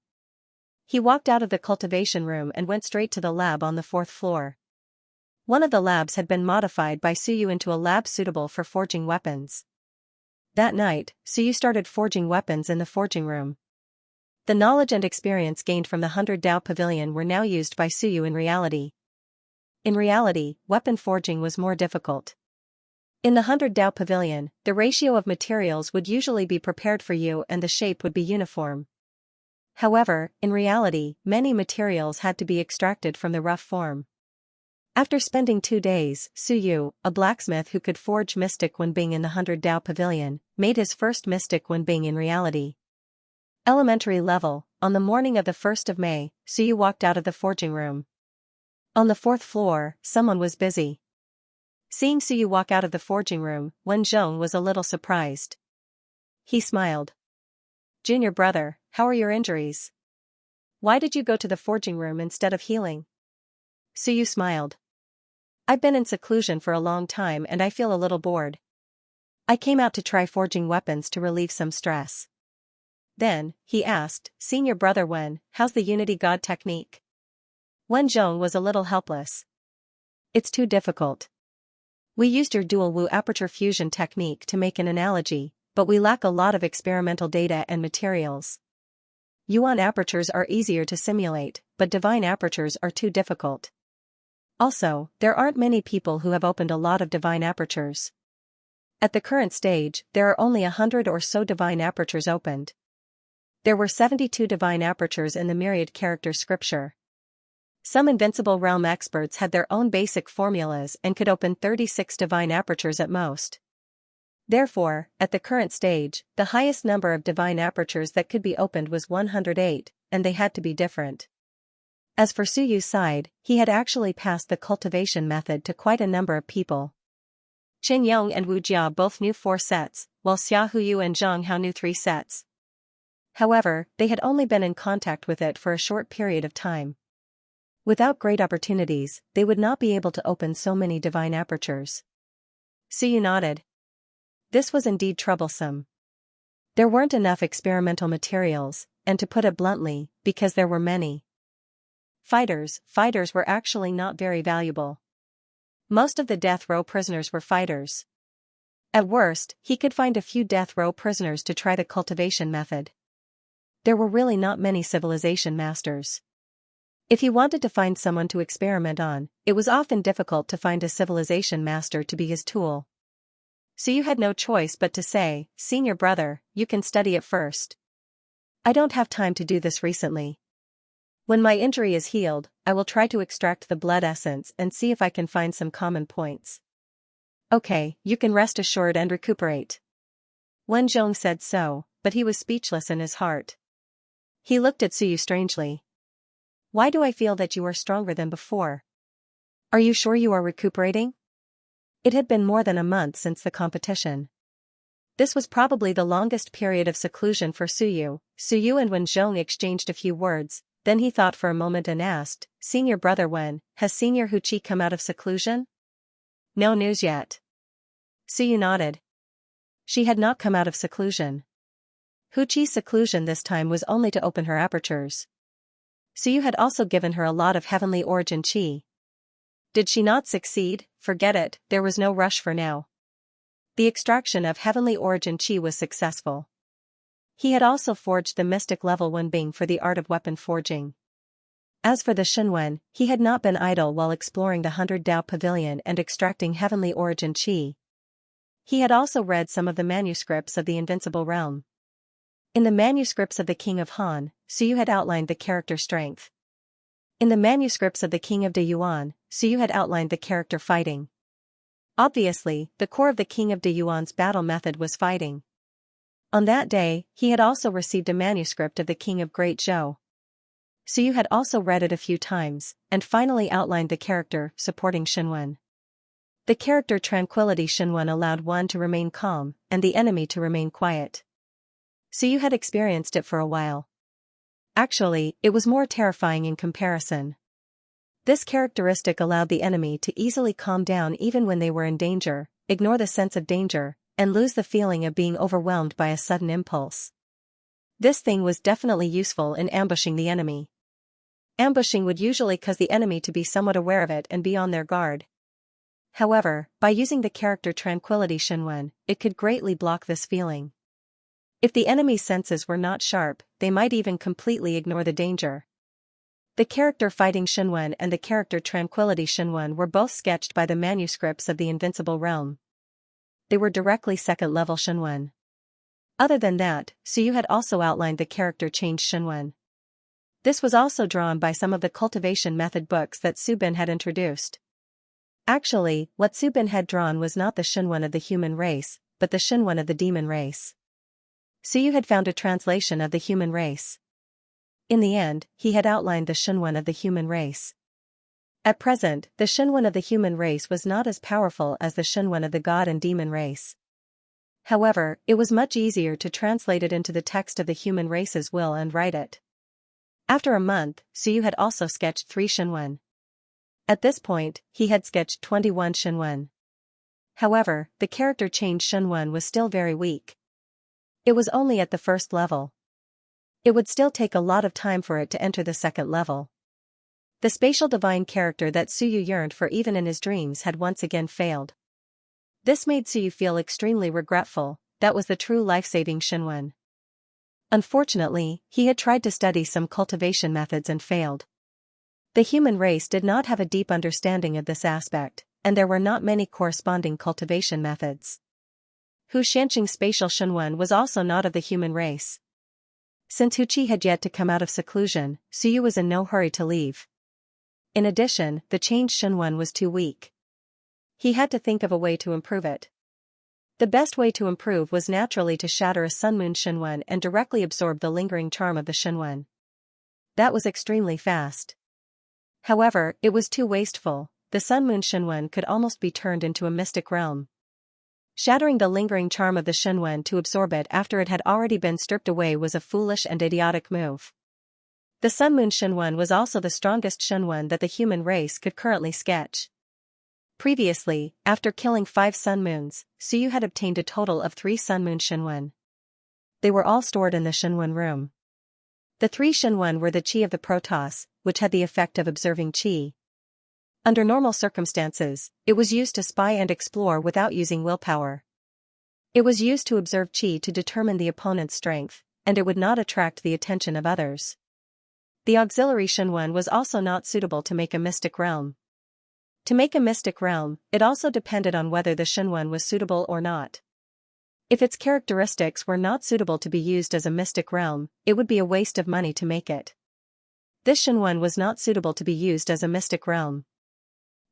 He walked out of the cultivation room and went straight to the lab on the 4th floor. One of the labs had been modified by Suyu into a lab suitable for forging weapons. That night, Suyu started forging weapons in the forging room. The knowledge and experience gained from the 100 Dao Pavilion were now used by Suyu in reality. In reality, weapon forging was more difficult. In the 100 Dao Pavilion, the ratio of materials would usually be prepared for you and the shape would be uniform. However, in reality, many materials had to be extracted from the rough form. After spending 2 days, Suyu, a blacksmith who could forge Mystic Wenbing in the 100 Dao Pavilion, made his first Mystic Wenbing in reality. Elementary level, on the morning of the 1st of May, Suyu walked out of the forging room. On the 4th floor, someone was busy. Seeing Suyu walk out of the forging room, Wenzhong was a little surprised. He smiled. "Junior brother, how are your injuries? Why did you go to the forging room instead of healing?" Suyu smiled. "I've been in seclusion for a long time and I feel a little bored. I came out to try forging weapons to relieve some stress." Then, he asked, "Senior brother Wen, how's the Unity God technique?" Wenzhong was a little helpless. "It's too difficult. We used your dual Wu aperture fusion technique to make an analogy, but we lack a lot of experimental data and materials. Yuan apertures are easier to simulate, but divine apertures are too difficult. Also, there aren't many people who have opened a lot of divine apertures. At the current stage, there are only 100 or so divine apertures opened. There were 72 divine apertures in the Myriad character scripture. Some invincible realm experts had their own basic formulas and could open 36 divine apertures at most. Therefore, at the current stage, the highest number of divine apertures that could be opened was 108, and they had to be different. As for Suyu's side, he had actually passed the cultivation method to quite a number of people. Qin Yong and Wu Jia both knew 4 sets, while Xia Huyu and Zhang Hao knew 3 sets. However, they had only been in contact with it for a short period of time. Without great opportunities, they would not be able to open so many divine apertures. Suyu nodded. This was indeed troublesome. There weren't enough experimental materials, and to put it bluntly, because there were many fighters were actually not very valuable. Most of the death row prisoners were fighters. At worst, he could find a few death row prisoners to try the cultivation method. There were really not many civilization masters. If he wanted to find someone to experiment on, it was often difficult to find a civilization master to be his tool. So you had no choice but to say, "Senior brother, you can study it first. I don't have time to do this recently. When my injury is healed, I will try to extract the blood essence and see if I can find some common points." "Okay, you can rest assured and recuperate." Wenzhong said so, but he was speechless in his heart. He looked at Suyu strangely. "Why do I feel that you are stronger than before? Are you sure you are recuperating?" It had been more than a month since the competition. This was probably the longest period of seclusion for Suyu. Suyu and Wenzhong exchanged a few words, then he thought for a moment and asked, "Senior brother Wen, has Senior Huqi come out of seclusion?" "No news yet." Suyu nodded. She had not come out of seclusion. Huqi's seclusion this time was only to open her apertures. Suyu had also given her a lot of heavenly origin qi. Did she not succeed? Forget it, there was no rush for now. The extraction of heavenly origin qi was successful. He had also forged the mystic level Wenbing for the art of weapon forging. As for the Shenwen, he had not been idle while exploring the 100 Dao Pavilion and extracting heavenly origin qi. He had also read some of the manuscripts of the Invincible Realm. In the manuscripts of the King of Han, Suyu had outlined the character strength. In the manuscripts of the King of De Yuan, Suyu had outlined the character fighting. Obviously, the core of the King of De Yuan's battle method was fighting. On that day, he had also received a manuscript of the King of Great Zhou. Suyu had also read it a few times, and finally outlined the character supporting Shenwen. The character Tranquility Shenwen allowed one to remain calm, and the enemy to remain quiet. Suyu had experienced it for a while. Actually, it was more terrifying in comparison. This characteristic allowed the enemy to easily calm down even when they were in danger, ignore the sense of danger, and lose the feeling of being overwhelmed by a sudden impulse. This thing was definitely useful in ambushing the enemy. Ambushing would usually cause the enemy to be somewhat aware of it and be on their guard. However, by using the character Tranquility Shenwen, it could greatly block this feeling. If the enemy's senses were not sharp, they might even completely ignore the danger. The character Fighting Shenwen and the character Tranquility Shenwen were both sketched by the manuscripts of the Invincible Realm. They were directly second-level Shenwen. Other than that, Suyu had also outlined the character Change Shenwen. This was also drawn by some of the Cultivation method books that Subin had introduced. Actually, what Subin had drawn was not the Shenwen of the human race, but the Shenwen of the demon race. Suyu had found a translation of the human race. In the end, he had outlined the Shenwen of the human race. At present, the Shenwen of the human race was not as powerful as the Shenwen of the god and demon race. However, it was much easier to translate it into the text of the human race's will and write it. After a month, Suyu had also sketched 3 Shenwen. At this point, he had sketched 21 Shenwen. However, the character Change Shenwen was still very weak. It was only at the first level. It would still take a lot of time for it to enter the second level. The spatial divine character that Suyu yearned for even in his dreams had once again failed. This made Suyu feel extremely regretful. That was the true life-saving Shenwen. Unfortunately, he had tried to study some cultivation methods and failed. The human race did not have a deep understanding of this aspect, and there were not many corresponding cultivation methods. Hu Xianxing's spatial Shenwen was also not of the human race. Since Hu Qi had yet to come out of seclusion, Suyu was in no hurry to leave. In addition, the changed Shenwen was too weak. He had to think of a way to improve it. The best way to improve was naturally to shatter a Sun Moon Shenwen and directly absorb the lingering charm of the Shenwen. That was extremely fast. However, it was too wasteful. The Sun Moon Shenwen could almost be turned into a mystic realm. Shattering the lingering charm of the Shenwen to absorb it after it had already been stripped away was a foolish and idiotic move. The Sun Moon Shenwen was also the strongest Shenwen that the human race could currently sketch. Previously, after killing 5 Sun Moons, Suyu had obtained a total of 3 Sun Moon Shenwen. They were all stored in the Shenwen room. The 3 Shenwen were the Qi of the Protoss, which had the effect of observing Qi. Under normal circumstances, it was used to spy and explore without using willpower. It was used to observe Qi to determine the opponent's strength, and it would not attract the attention of others. The auxiliary Shenwen was also not suitable to make a mystic realm. To make a mystic realm, it also depended on whether the Shenwen was suitable or not. If its characteristics were not suitable to be used as a mystic realm, it would be a waste of money to make it. This Shenwen was not suitable to be used as a mystic realm.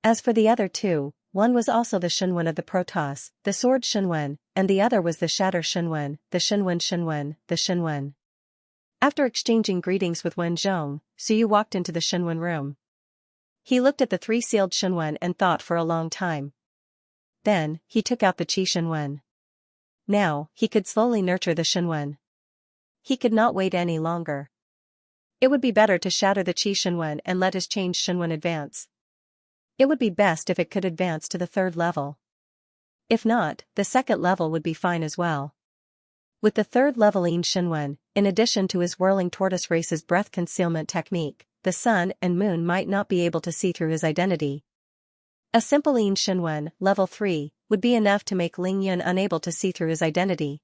As for the other 2, one was also the Shenwen of the Protoss, the Sword Shenwen, and the other was the Shatter Shenwen, the Shenwen, the Shenwen. After exchanging greetings with Wen Zhong, Suyu walked into the Shenwen room. He looked at the 3 sealed Shenwen and thought for a long time. Then, he took out the Qi Shenwen. Now, he could slowly nurture the Shenwen. He could not wait any longer. It would be better to shatter the Qi Shenwen and let his changed Shenwen advance. It would be best if it could advance to the 3rd level. If not, the 2nd level would be fine as well. With the 3rd level Yin Shenwen, in addition to his whirling tortoise race's breath concealment technique, the sun and moon might not be able to see through his identity. A simple Yin Shenwen, level 3, would be enough to make Ling Yun unable to see through his identity.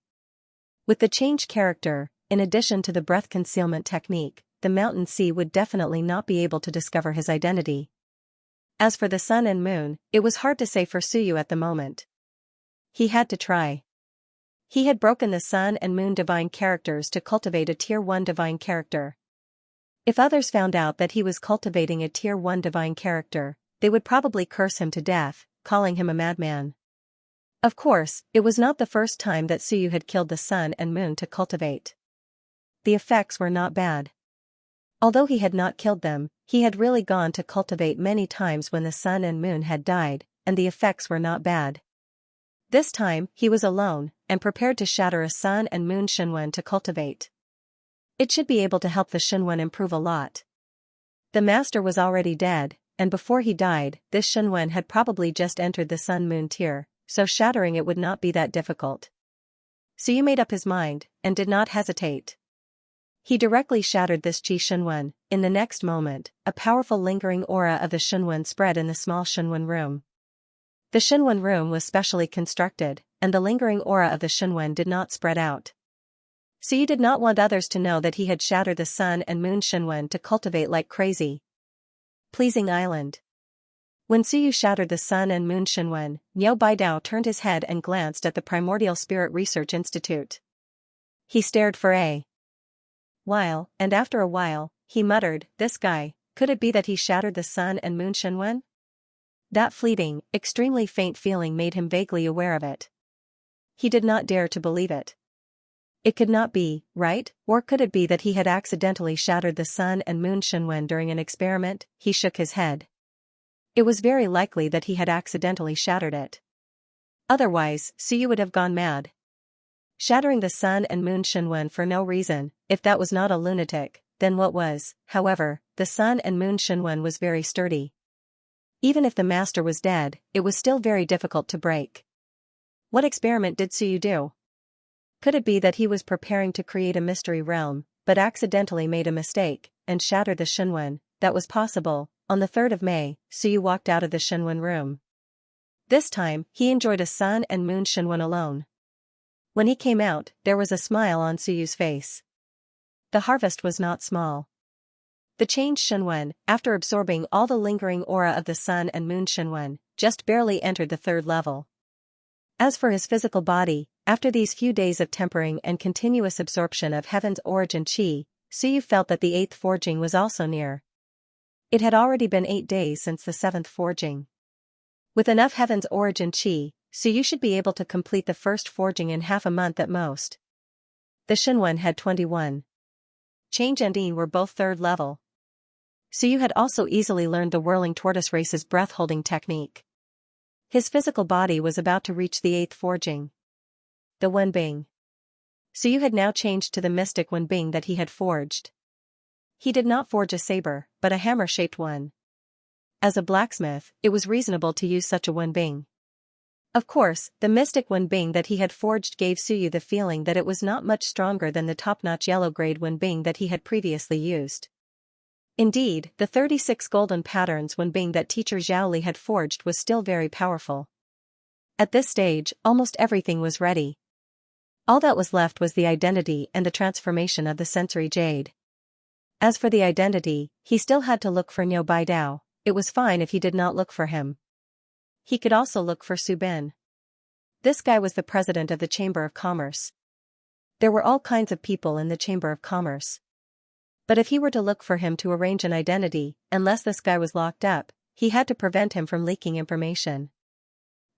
With the changed character, in addition to the breath concealment technique, the mountain sea would definitely not be able to discover his identity. As for the sun and moon, it was hard to say for Suyu at the moment. He had to try. He had broken the sun and moon divine characters to cultivate a tier 1 divine character. If others found out that he was cultivating a tier 1 divine character, they would probably curse him to death, calling him a madman. Of course, it was not the first time that Suyu had killed the sun and moon to cultivate. The effects were not bad. Although he had not killed them, he had really gone to cultivate many times when the sun and moon had died, and the effects were not bad. This time, he was alone, and prepared to shatter a sun and moon Shenwen to cultivate. It should be able to help the Shenwen improve a lot. The master was already dead, and before he died, this Shenwen had probably just entered the sun-moon tier, so shattering it would not be that difficult. Suyu made up his mind, and did not hesitate. He directly shattered this Qi Shunwen. In the next moment, a powerful lingering aura of the Shunwen spread in the small Shunwen room. The Shunwen room was specially constructed, and the lingering aura of the Shunwen did not spread out. Suyu did not want others to know that he had shattered the Sun and Moon Shunwen to cultivate like crazy. Pleasing Island. When Suyu shattered the Sun and Moon Shunwen, Niu Baidao turned his head and glanced at the Primordial Spirit Research Institute. He stared for a while, and after a while, he muttered, "This guy, could it be that he shattered the Sun and Moon Shunwen?" That fleeting, extremely faint feeling made him vaguely aware of it. He did not dare to believe it. It could not be, right? Or could it be that he had accidentally shattered the Sun and Moon Shunwen during an experiment? He shook his head. It was very likely that he had accidentally shattered it. Otherwise, Suyu would have gone mad. Shattering the Sun and Moon Shunwen for no reason, if that was not a lunatic, then what was? However, the Sun and Moon Shunwen was very sturdy. Even if the master was dead, it was still very difficult to break. What experiment did Suyu do? Could it be that he was preparing to create a mystery realm, but accidentally made a mistake, and shattered the Shunwen? That was possible. On the 3rd of May, Suyu walked out of the Shunwen room. This time, he enjoyed a Sun and Moon Shunwen alone. When he came out, there was a smile on Suyu's face. The harvest was not small. The changed Shunwen, after absorbing all the lingering aura of the Sun and Moon Shunwen, just barely entered the 3rd level. As for his physical body, after these few days of tempering and continuous absorption of Heaven's origin Qi, Suyu felt that the 8th forging was also near. It had already been 8 days since the 7th forging. With enough Heaven's origin Qi, Suyu should be able to complete the 1st forging in half a month at most. The Shunwen had 21. Change and Yi were both 3rd level. Suyu had also easily learned the whirling tortoise race's breath-holding technique. His physical body was about to reach the 8th forging. The Wenbing. Suyu had now changed to the mystic Wenbing that he had forged. He did not forge a saber, but a hammer-shaped one. As a blacksmith, it was reasonable to use such a Wenbing. Of course, the mystic Wenbing that he had forged gave Suyu the feeling that it was not much stronger than the top-notch yellow-grade Wenbing that he had previously used. Indeed, the 36 golden patterns Wenbing that teacher Zhaoli had forged was still very powerful. At this stage, almost everything was ready. All that was left was the identity and the transformation of the sensory jade. As for the identity, he still had to look for Niu Baidao. It was fine if he did not look for him. He could also look for Su Bin. This guy was the president of the Chamber of Commerce. There were all kinds of people in the Chamber of Commerce. But if he were to look for him to arrange an identity, unless this guy was locked up, he had to prevent him from leaking information.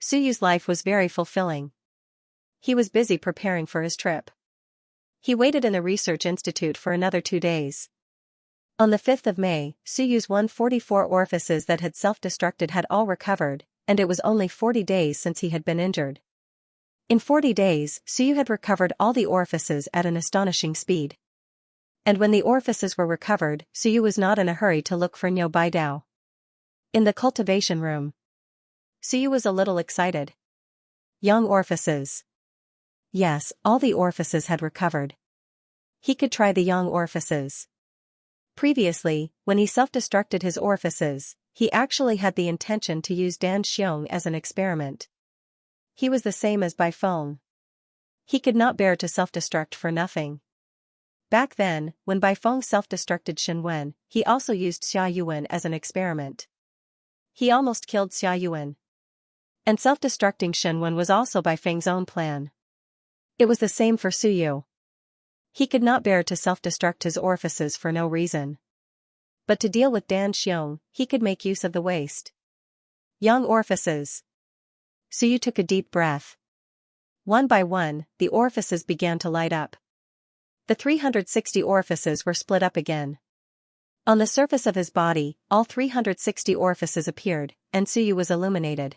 Suyu's life was very fulfilling. He was busy preparing for his trip. He waited in the research institute for another 2 days. On the 5th of May, Suyu's 144 orifices that had self-destructed had all recovered, and it was only 40 days since he had been injured. In 40 days, Suyu had recovered all the orifices at an astonishing speed. And when the orifices were recovered, Suyu was not in a hurry to look for Niu Baidao. In the cultivation room, Suyu was a little excited. Young orifices. Yes, all the orifices had recovered. He could try the young orifices. Previously, when he self-destructed his orifices, he actually had the intention to use Dan Xiong as an experiment. He was the same as Bai Feng. He could not bear to self-destruct for nothing. Back then, when Bai Feng self-destructed Shen Wen, he also used Xia Yuan as an experiment. He almost killed Xia Yuan. And self-destructing Shen Wen was also Bai Feng's own plan. It was the same for Suyu. He could not bear to self-destruct his orifices for no reason. But to deal with Dan Xiong, he could make use of the waste. Young orifices. Suyu took a deep breath. One by one, the orifices began to light up. The 360 orifices were split up again. On the surface of his body, all 360 orifices appeared, and Suyu was illuminated.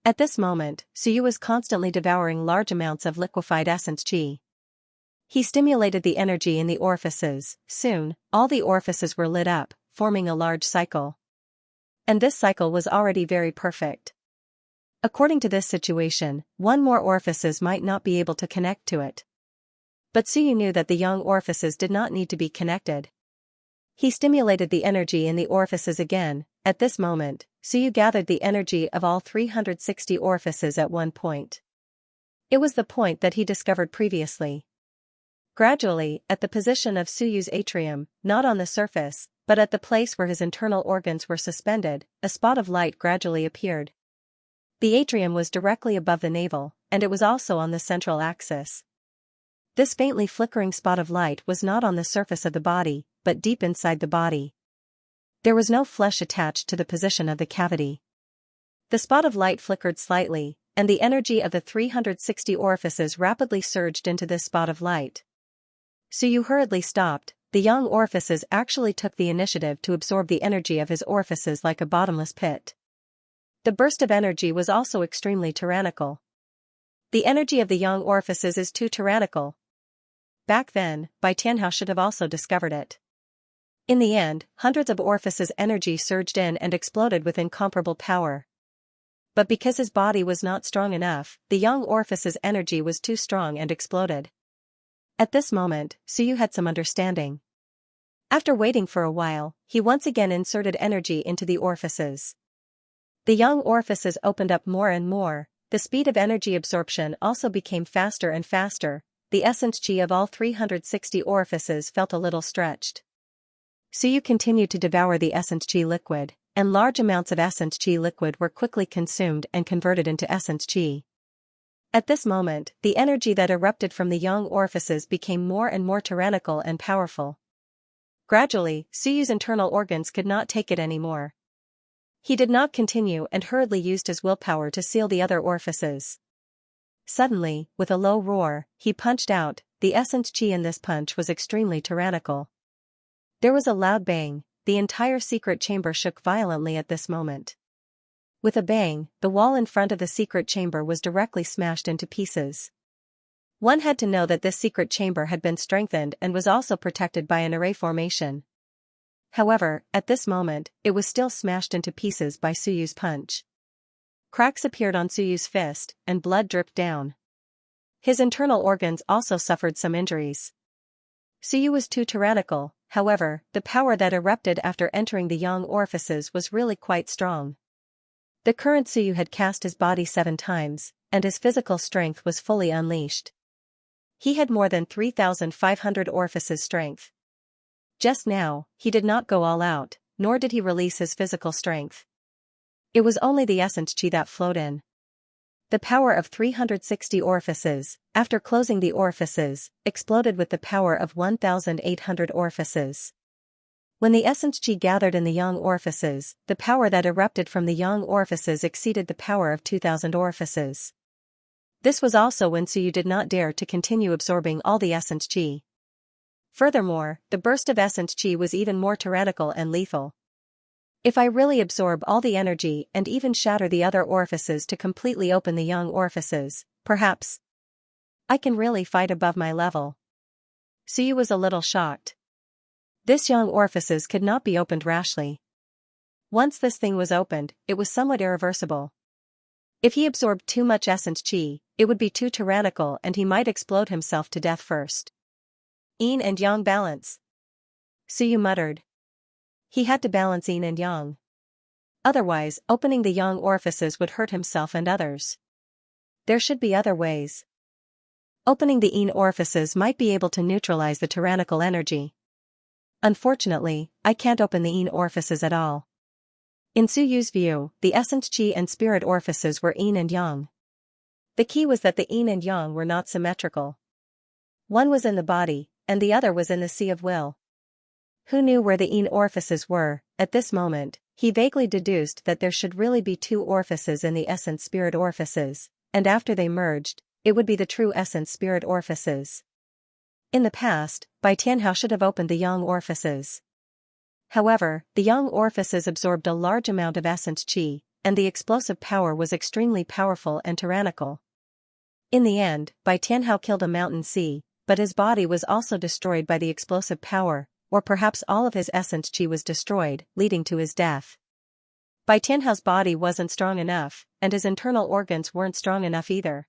At this moment, Suyu was constantly devouring large amounts of liquefied essence qi. He stimulated the energy in the orifices. Soon, all the orifices were lit up, forming a large cycle. And this cycle was already very perfect. According to this situation, one more orifices might not be able to connect to it. But Suyu knew that the young orifices did not need to be connected. He stimulated the energy in the orifices again. At this moment, Suyu gathered the energy of all 360 orifices at one point. It was the point that he discovered previously. Gradually, at the position of Suyu's atrium, not on the surface, but at the place where his internal organs were suspended, a spot of light gradually appeared. The atrium was directly above the navel, and it was also on the central axis. This faintly flickering spot of light was not on the surface of the body, but deep inside the body. There was no flesh attached to the position of the cavity. The spot of light flickered slightly, and the energy of the 360 orifices rapidly surged into this spot of light. Suyu hurriedly stopped. The young orifices actually took the initiative to absorb the energy of his orifices like a bottomless pit. The burst of energy was also extremely tyrannical. The energy of the young orifices is too tyrannical. Back then, Bai Tianhao should have also discovered it. In the end, hundreds of orifices' energy surged in and exploded with incomparable power. But because his body was not strong enough, the young orifices' energy was too strong and exploded. At this moment, Suyu had some understanding. After waiting for a while, he once again inserted energy into the orifices. The young orifices opened up more and more. The speed of energy absorption also became faster and faster. The essence chi of all 360 orifices felt a little stretched. Suyu continued to devour the essence chi liquid, and large amounts of essence chi liquid were quickly consumed and converted into essence chi. At this moment, the energy that erupted from the young orifices became more and more tyrannical and powerful. Gradually, Suyu's internal organs could not take it anymore. He did not continue and hurriedly used his willpower to seal the other orifices. Suddenly, with a low roar, he punched out. The essence chi in this punch was extremely tyrannical. There was a loud bang. The entire secret chamber shook violently at this moment. With a bang, the wall in front of the secret chamber was directly smashed into pieces. One had to know that this secret chamber had been strengthened and was also protected by an array formation. However, at this moment, it was still smashed into pieces by Suyu's punch. Cracks appeared on Suyu's fist, and blood dripped down. His internal organs also suffered some injuries. Suyu was too tyrannical. However, the power that erupted after entering the young orifices was really quite strong. The current Suyu had cast his body 7 times, and his physical strength was fully unleashed. He had more than 3,500 orifices strength. Just now, he did not go all out, nor did he release his physical strength. It was only the essence chi that flowed in. The power of 360 orifices, after closing the orifices, exploded with the power of 1,800 orifices. When the essence chi gathered in the young orifices, the power that erupted from the young orifices exceeded the power of 2,000 orifices. This was also when Suyu did not dare to continue absorbing all the essence chi. Furthermore, the burst of essence chi was even more tyrannical and lethal. If I really absorb all the energy and even shatter the other orifices to completely open the young orifices, perhaps I can really fight above my level. Suyu was a little shocked. This young orifices could not be opened rashly. Once this thing was opened, it was somewhat irreversible. If he absorbed too much essence chi, it would be too tyrannical and he might explode himself to death first. Yin and yang balance. Suyu muttered. He had to balance yin and yang. Otherwise, opening the young orifices would hurt himself and others. There should be other ways. Opening the yin orifices might be able to neutralize the tyrannical energy. Unfortunately, I can't open the yin orifices at all. In Suyu's view, the essence chi and spirit orifices were yin and yang. The key was that the yin and yang were not symmetrical. One was in the body, and the other was in the sea of will. Who knew where the yin orifices were? At this moment, he vaguely deduced that there should really be 2 orifices in the essence spirit orifices, and after they merged, it would be the true essence spirit orifices. In the past, Bai Tianhao should have opened the young orifices. However, the young orifices absorbed a large amount of essence chi, and the explosive power was extremely powerful and tyrannical. In the end, Bai Tianhao killed a mountain sea, but his body was also destroyed by the explosive power, or perhaps all of his essence chi was destroyed, leading to his death. Bai Tianhao's body wasn't strong enough, and his internal organs weren't strong enough either.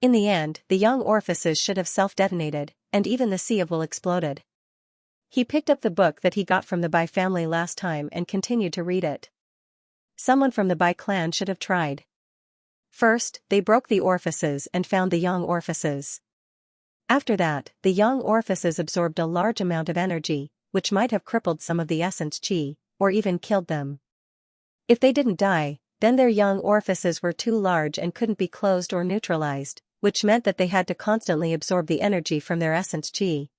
In the end, the young orifices should have self-detonated, and even the sea of will exploded. He picked up the book that he got from the Bai family last time and continued to read it. Someone from the Bai clan should have tried. First, they broke the orifices and found the young orifices. After that, the young orifices absorbed a large amount of energy, which might have crippled some of the essence qi, or even killed them. If they didn't die, then their young orifices were too large and couldn't be closed or neutralized, which meant that they had to constantly absorb the energy from their essence qi.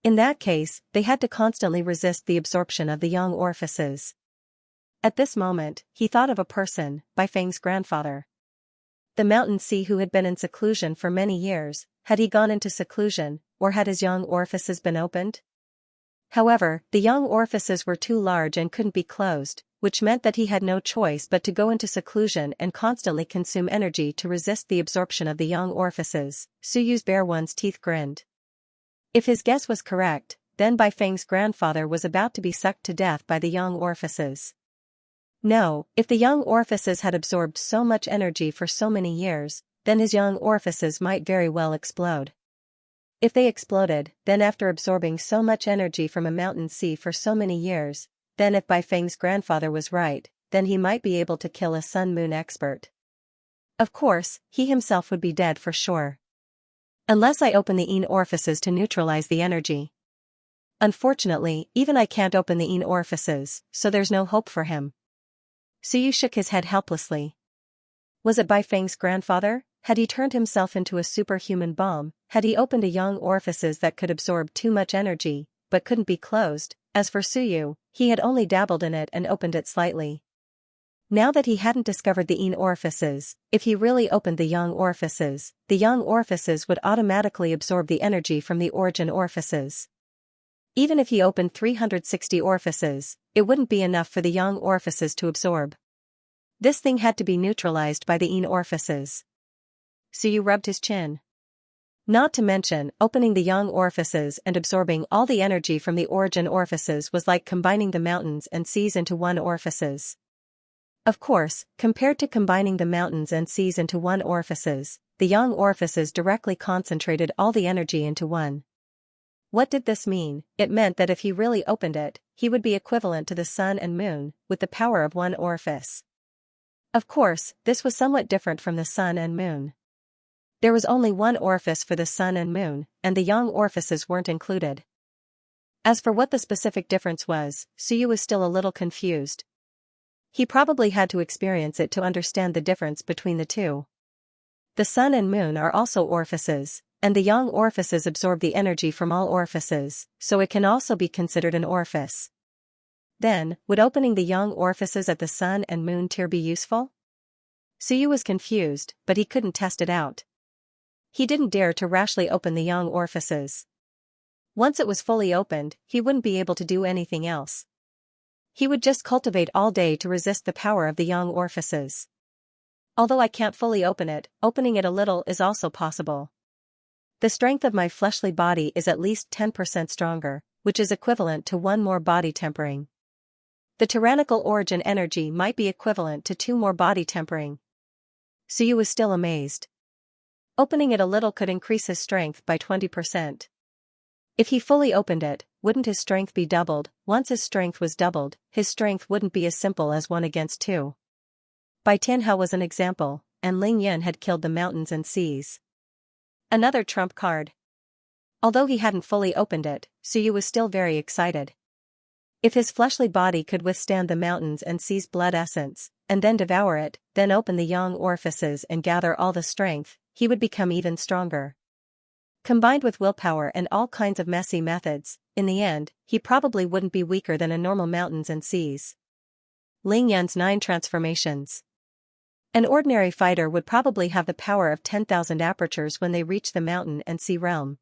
In that case, they had to constantly resist the absorption of the young orifices. At this moment, he thought of a person, Bai Feng's grandfather. The mountain sea who had been in seclusion for many years. Had he gone into seclusion, or had his young orifices been opened? However, the young orifices were too large and couldn't be closed, which meant that he had no choice but to go into seclusion and constantly consume energy to resist the absorption of the young orifices. Su Yu's bare one's teeth grinned. If his guess was correct, then Bai Feng's grandfather was about to be sucked to death by the young orifices. No, if the young orifices had absorbed so much energy for so many years, then his young orifices might very well explode. If they exploded, then after absorbing so much energy from a mountain sea for so many years, then if Bai Feng's grandfather was right, then he might be able to kill a sun-moon expert. Of course, he himself would be dead for sure. Unless I open the yin orifices to neutralize the energy. Unfortunately, even I can't open the yin orifices, so there's no hope for him. Su Yu shook his head helplessly. Was it Bai Feng's grandfather? Had he turned himself into a superhuman bomb? Had he opened a young orifices that could absorb too much energy, but couldn't be closed? As for Su Yu, he had only dabbled in it and opened it slightly. Now that he hadn't discovered the yin orifices, if he really opened the young orifices would automatically absorb the energy from the origin orifices. Even if he opened 360 orifices, it wouldn't be enough for the young orifices to absorb. This thing had to be neutralized by the yin orifices. Su Yu rubbed his chin. Not to mention, opening the young orifices and absorbing all the energy from the origin orifices was like combining the mountains and seas into one orifices. Of course, compared to combining the mountains and seas into one orifices, the young orifices directly concentrated all the energy into one. What did this mean? It meant that if he really opened it, he would be equivalent to the sun and moon, with the power of one orifice. Of course, this was somewhat different from the sun and moon. There was only one orifice for the sun and moon, and the young orifices weren't included. As for what the specific difference was, Su Yu was still a little confused. He probably had to experience it to understand the difference between the two. The sun and moon are also orifices, and the young orifices absorb the energy from all orifices, so it can also be considered an orifice. Then, would opening the young orifices at the sun and moon tier be useful? Su Yu was confused, but he couldn't test it out. He didn't dare to rashly open the young orifices. Once it was fully opened, he wouldn't be able to do anything else. He would just cultivate all day to resist the power of the young orifices. Although I can't fully open it, opening it a little is also possible. The strength of my fleshly body is at least 10% stronger, which is equivalent to 1 more body tempering. The tyrannical origin energy might be equivalent to 2 more body tempering. Su Yu was still amazed. Opening it a little could increase his strength by 20%. If he fully opened it, wouldn't his strength be doubled? Once his strength was doubled, his strength wouldn't be as simple as 1 against 2. Bai Tianhao was an example, and Ling Yan had killed the mountains and seas. Another trump card. Although he hadn't fully opened it, Su Yu was still very excited. If his fleshly body could withstand the mountains and seas blood essence, and then devour it, then open the young orifices and gather all the strength, he would become even stronger. Combined with willpower and all kinds of messy methods, in the end, he probably wouldn't be weaker than a normal mountains and seas. Ling Yan's 9 transformations. An ordinary fighter would probably have the power of 10,000 apertures when they reach the mountain and sea realm.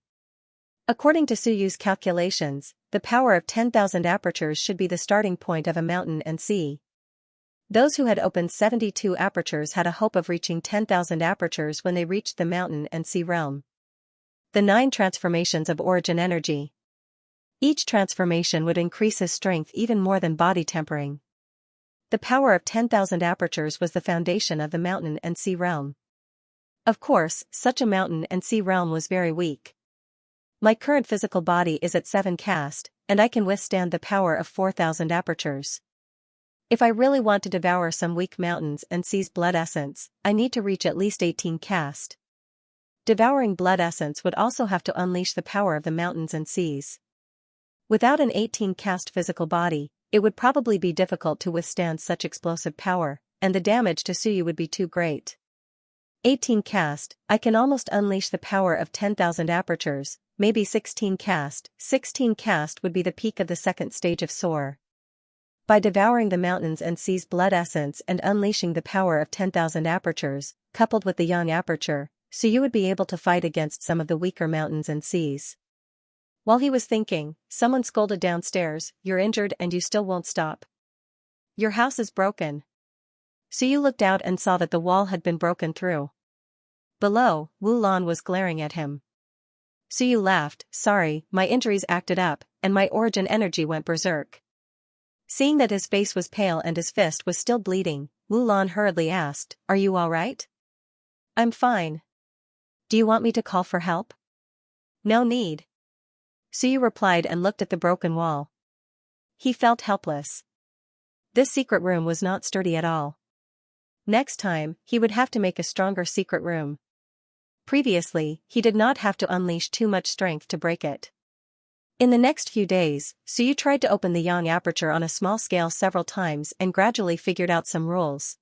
According to Su Yu's calculations, the power of 10,000 apertures should be the starting point of a mountain and sea. Those who had opened 72 apertures had a hope of reaching 10,000 apertures when they reached the mountain and sea realm. The 9 transformations of origin energy. Each transformation would increase his strength even more than body tempering. The power of 10,000 apertures was the foundation of the mountain and sea realm. Of course, such a mountain and sea realm was very weak. My current physical body is at 7 caste, and I can withstand the power of 4,000 apertures. If I really want to devour some weak mountains and seas blood essence, I need to reach at least 18 caste. Devouring blood essence would also have to unleash the power of the mountains and seas. Without an 18 caste physical body, it would probably be difficult to withstand such explosive power, and the damage to Suyu would be too great. 18 caste, I can almost unleash the power of 10,000 apertures, maybe 16 caste. 16 caste would be the peak of the second stage of Soar. By devouring the mountains and seas blood essence and unleashing the power of 10,000 apertures, coupled with the yang aperture, Suyu would be able to fight against some of the weaker mountains and seas. While he was thinking, someone scolded downstairs, "You're injured and you still won't stop. Your house is broken." Suyu looked out and saw that the wall had been broken through. Below, Wu Lan was glaring at him. Suyu laughed, "Sorry, my injuries acted up, and my origin energy went berserk." Seeing that his face was pale and his fist was still bleeding, Wu Lan hurriedly asked, "Are you all right?" "I'm fine. Do you want me to call for help?" "No need." Suyu replied and looked at the broken wall. He felt helpless. This secret room was not sturdy at all. Next time, he would have to make a stronger secret room. Previously, he did not have to unleash too much strength to break it. In the next few days, Suyu tried to open the yang aperture on a small scale several times and gradually figured out some rules.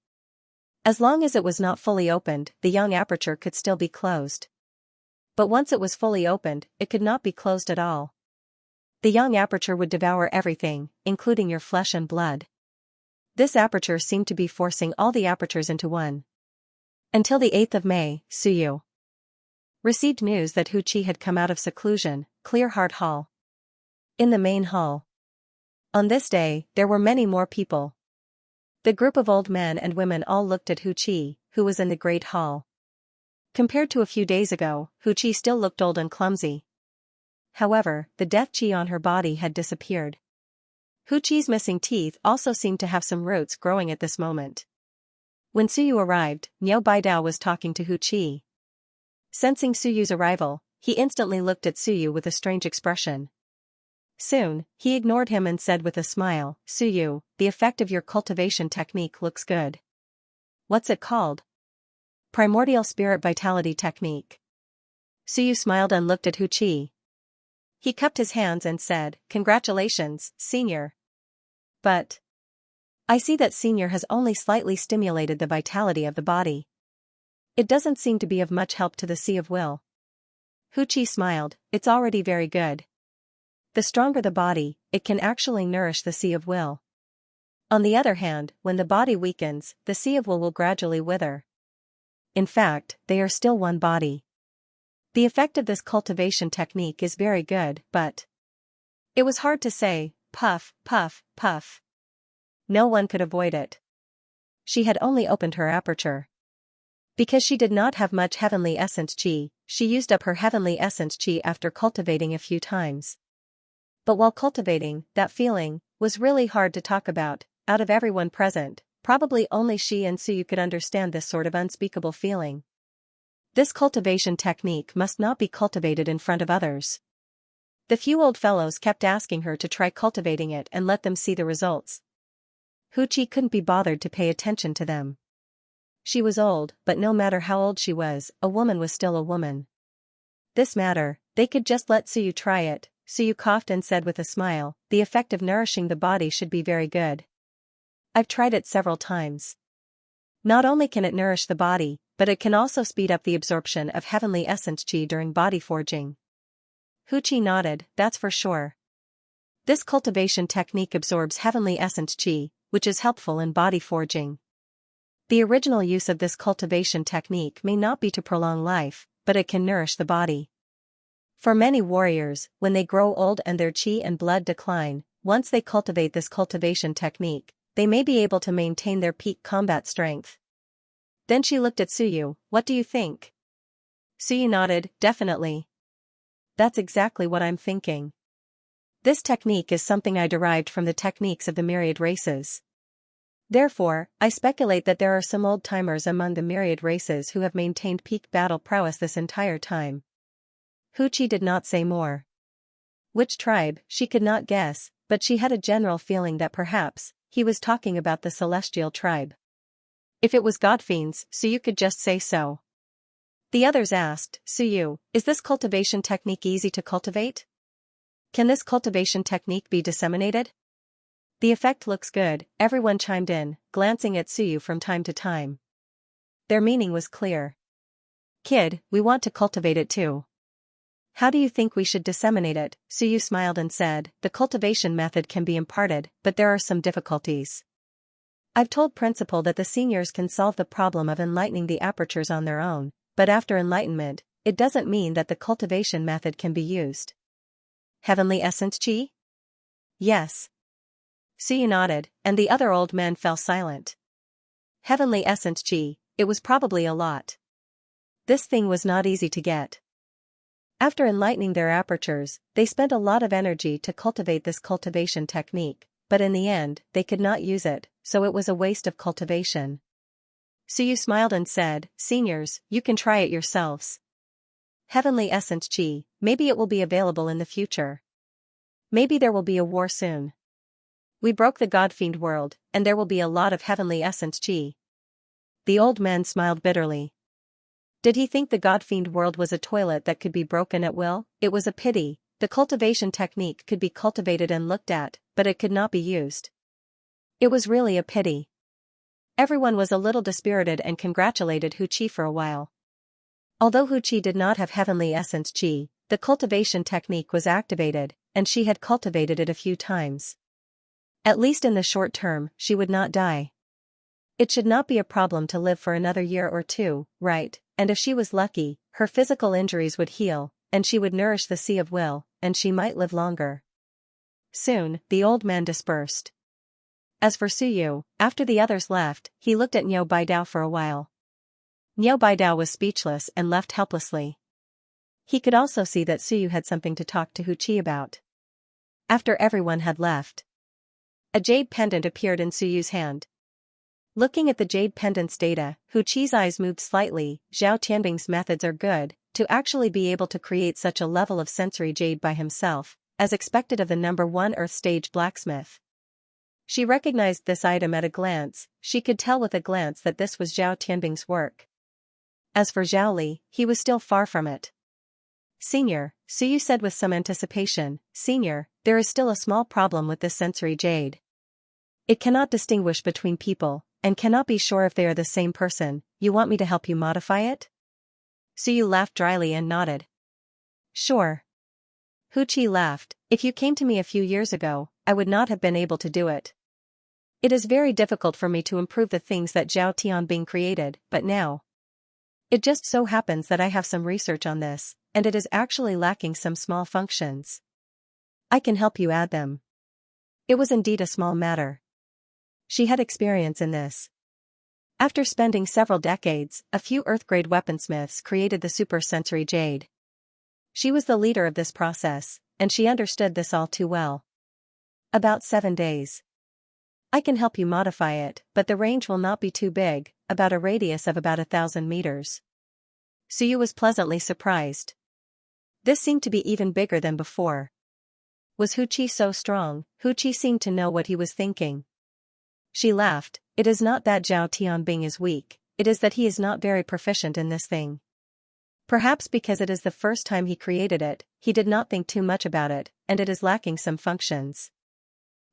As long as it was not fully opened, the yang aperture could still be closed. But once it was fully opened, it could not be closed at all. The yang aperture would devour everything, including your flesh and blood. This aperture seemed to be forcing all the apertures into one. Until the 8th of May, Suyu received news that Hu Qi had come out of seclusion, Clear Heart Hall. In the main hall. On this day, there were many more people. The group of old men and women all looked at Hu Qi, who was in the great hall. Compared to a few days ago, Hu Qi still looked old and clumsy. However, the death qi on her body had disappeared. Hu Qi's missing teeth also seemed to have some roots growing at this moment. When Suyu arrived, Niao Baidao was talking to Hu Qi. Sensing Suyu's arrival, he instantly looked at Suyu with a strange expression. Soon, he ignored him and said with a smile, "Suyu, the effect of your cultivation technique looks good." "What's it called?" "Primordial Spirit Vitality Technique." Suyu smiled and looked at Hu Qi. He cupped his hands and said, "Congratulations, Senior. But I see that Senior has only slightly stimulated the vitality of the body. It doesn't seem to be of much help to the Sea of Will." Hu Qi smiled, "It's already very good. The stronger the body, it can actually nourish the Sea of Will. On the other hand, when the body weakens, the Sea of Will gradually wither. In fact, they are still one body. The effect of this cultivation technique is very good, but..." It was hard to say, puff, puff, puff. No one could avoid it. She had only opened her aperture. Because she did not have much heavenly essence qi, she used up her heavenly essence qi after cultivating a few times. But while cultivating, that feeling was really hard to talk about. Out of everyone present, probably only she and Suyu could understand this sort of unspeakable feeling. This cultivation technique must not be cultivated in front of others. The few old fellows kept asking her to try cultivating it and let them see the results. Hu Qi couldn't be bothered to pay attention to them. She was old, but no matter how old she was, a woman was still a woman. This matter, they could just let Suyu try it. Suyu coughed and said with a smile, "The effect of nourishing the body should be very good. I've tried it several times. Not only can it nourish the body, but it can also speed up the absorption of heavenly essence qi during body forging." Hu Qi nodded, "That's for sure. This cultivation technique absorbs heavenly essence qi, which is helpful in body forging. The original use of this cultivation technique may not be to prolong life, but it can nourish the body. For many warriors, when they grow old and their qi and blood decline, once they cultivate this cultivation technique, they may be able to maintain their peak combat strength." Then she looked at Suyu, "What do you think?" Suyu nodded, "Definitely. That's exactly what I'm thinking. This technique is something I derived from the techniques of the myriad races. Therefore, I speculate that there are some old-timers among the myriad races who have maintained peak battle prowess this entire time. Hu Qi did not say more. Which tribe, she could not guess, but she had a general feeling that perhaps he was talking about the celestial tribe. If it was godfiends, Suyu could just say so. The others asked, Suyu, is this cultivation technique easy to cultivate? Can this cultivation technique be disseminated? The effect looks good, everyone chimed in, glancing at Suyu from time to time. Their meaning was clear. Kid, we want to cultivate it too. How do you think we should disseminate it? Suyu smiled and said, the cultivation method can be imparted, but there are some difficulties. I've told Principal that the seniors can solve the problem of enlightening the apertures on their own, but after enlightenment, it doesn't mean that the cultivation method can be used. Heavenly essence Qi? Yes. Suyu nodded, and the other old men fell silent. Heavenly essence Qi, it was probably a lot. This thing was not easy to get. After enlightening their apertures, they spent a lot of energy to cultivate this cultivation technique, but in the end, they could not use it, so it was a waste of cultivation. Suyu smiled and said, Seniors, you can try it yourselves. Heavenly essence Qi, maybe it will be available in the future. Maybe there will be a war soon. We broke the godfiend world, and there will be a lot of heavenly essence Qi. The old man smiled bitterly. Did he think the godfiend world was a toilet that could be broken at will? It was a pity. The cultivation technique could be cultivated and looked at, but it could not be used. It was really a pity. Everyone was a little dispirited and congratulated Hu Qi for a while. Although Hu Qi did not have heavenly essence Qi, the cultivation technique was activated, and she had cultivated it a few times. At least in the short term, she would not die. It should not be a problem to live for another year or two, right? And if she was lucky, her physical injuries would heal, and she would nourish the sea of will, and she might live longer. Soon, the old man dispersed. As for Suyu, after the others left, he looked at Niu Baidao for a while. Niu Baidao was speechless and left helplessly. He could also see that Suyu had something to talk to Hu Qi about. After everyone had left, a jade pendant appeared in Suyu's hand. Looking at the jade pendant's data, Hu Qi's eyes moved slightly. Zhao Tianbing's methods are good, to actually be able to create such a level of sensory jade by himself, as expected of the #1 Earth stage blacksmith. She recognized this item at a glance. She could tell with a glance that this was Zhao Tianbing's work. As for Zhao Li, he was still far from it. Senior, Suyu said with some anticipation, Senior, there is still a small problem with this sensory jade. It cannot distinguish between people, and cannot be sure if they are the same person. You want me to help you modify it? Suyu laughed dryly and nodded. Sure. Hu Qi laughed. If you came to me a few years ago, I would not have been able to do it. It is very difficult for me to improve the things that Zhao Tianbing created, but now. It just so happens that I have some research on this, and it is actually lacking some small functions. I can help you add them. It was indeed a small matter. She had experience in this. After spending several decades, a few Earth-grade weaponsmiths created the super-sensory jade. She was the leader of this process, and she understood this all too well. About 7 days. I can help you modify it, but the range will not be too big, about a radius of about 1,000 meters. Suyu was pleasantly surprised. This seemed to be even bigger than before. Was Hu Qi so strong? Hu Qi seemed to know what he was thinking. She laughed. It is not that Zhao Tianbing is weak, it is that he is not very proficient in this thing. Perhaps because it is the first time he created it, he did not think too much about it, and it is lacking some functions.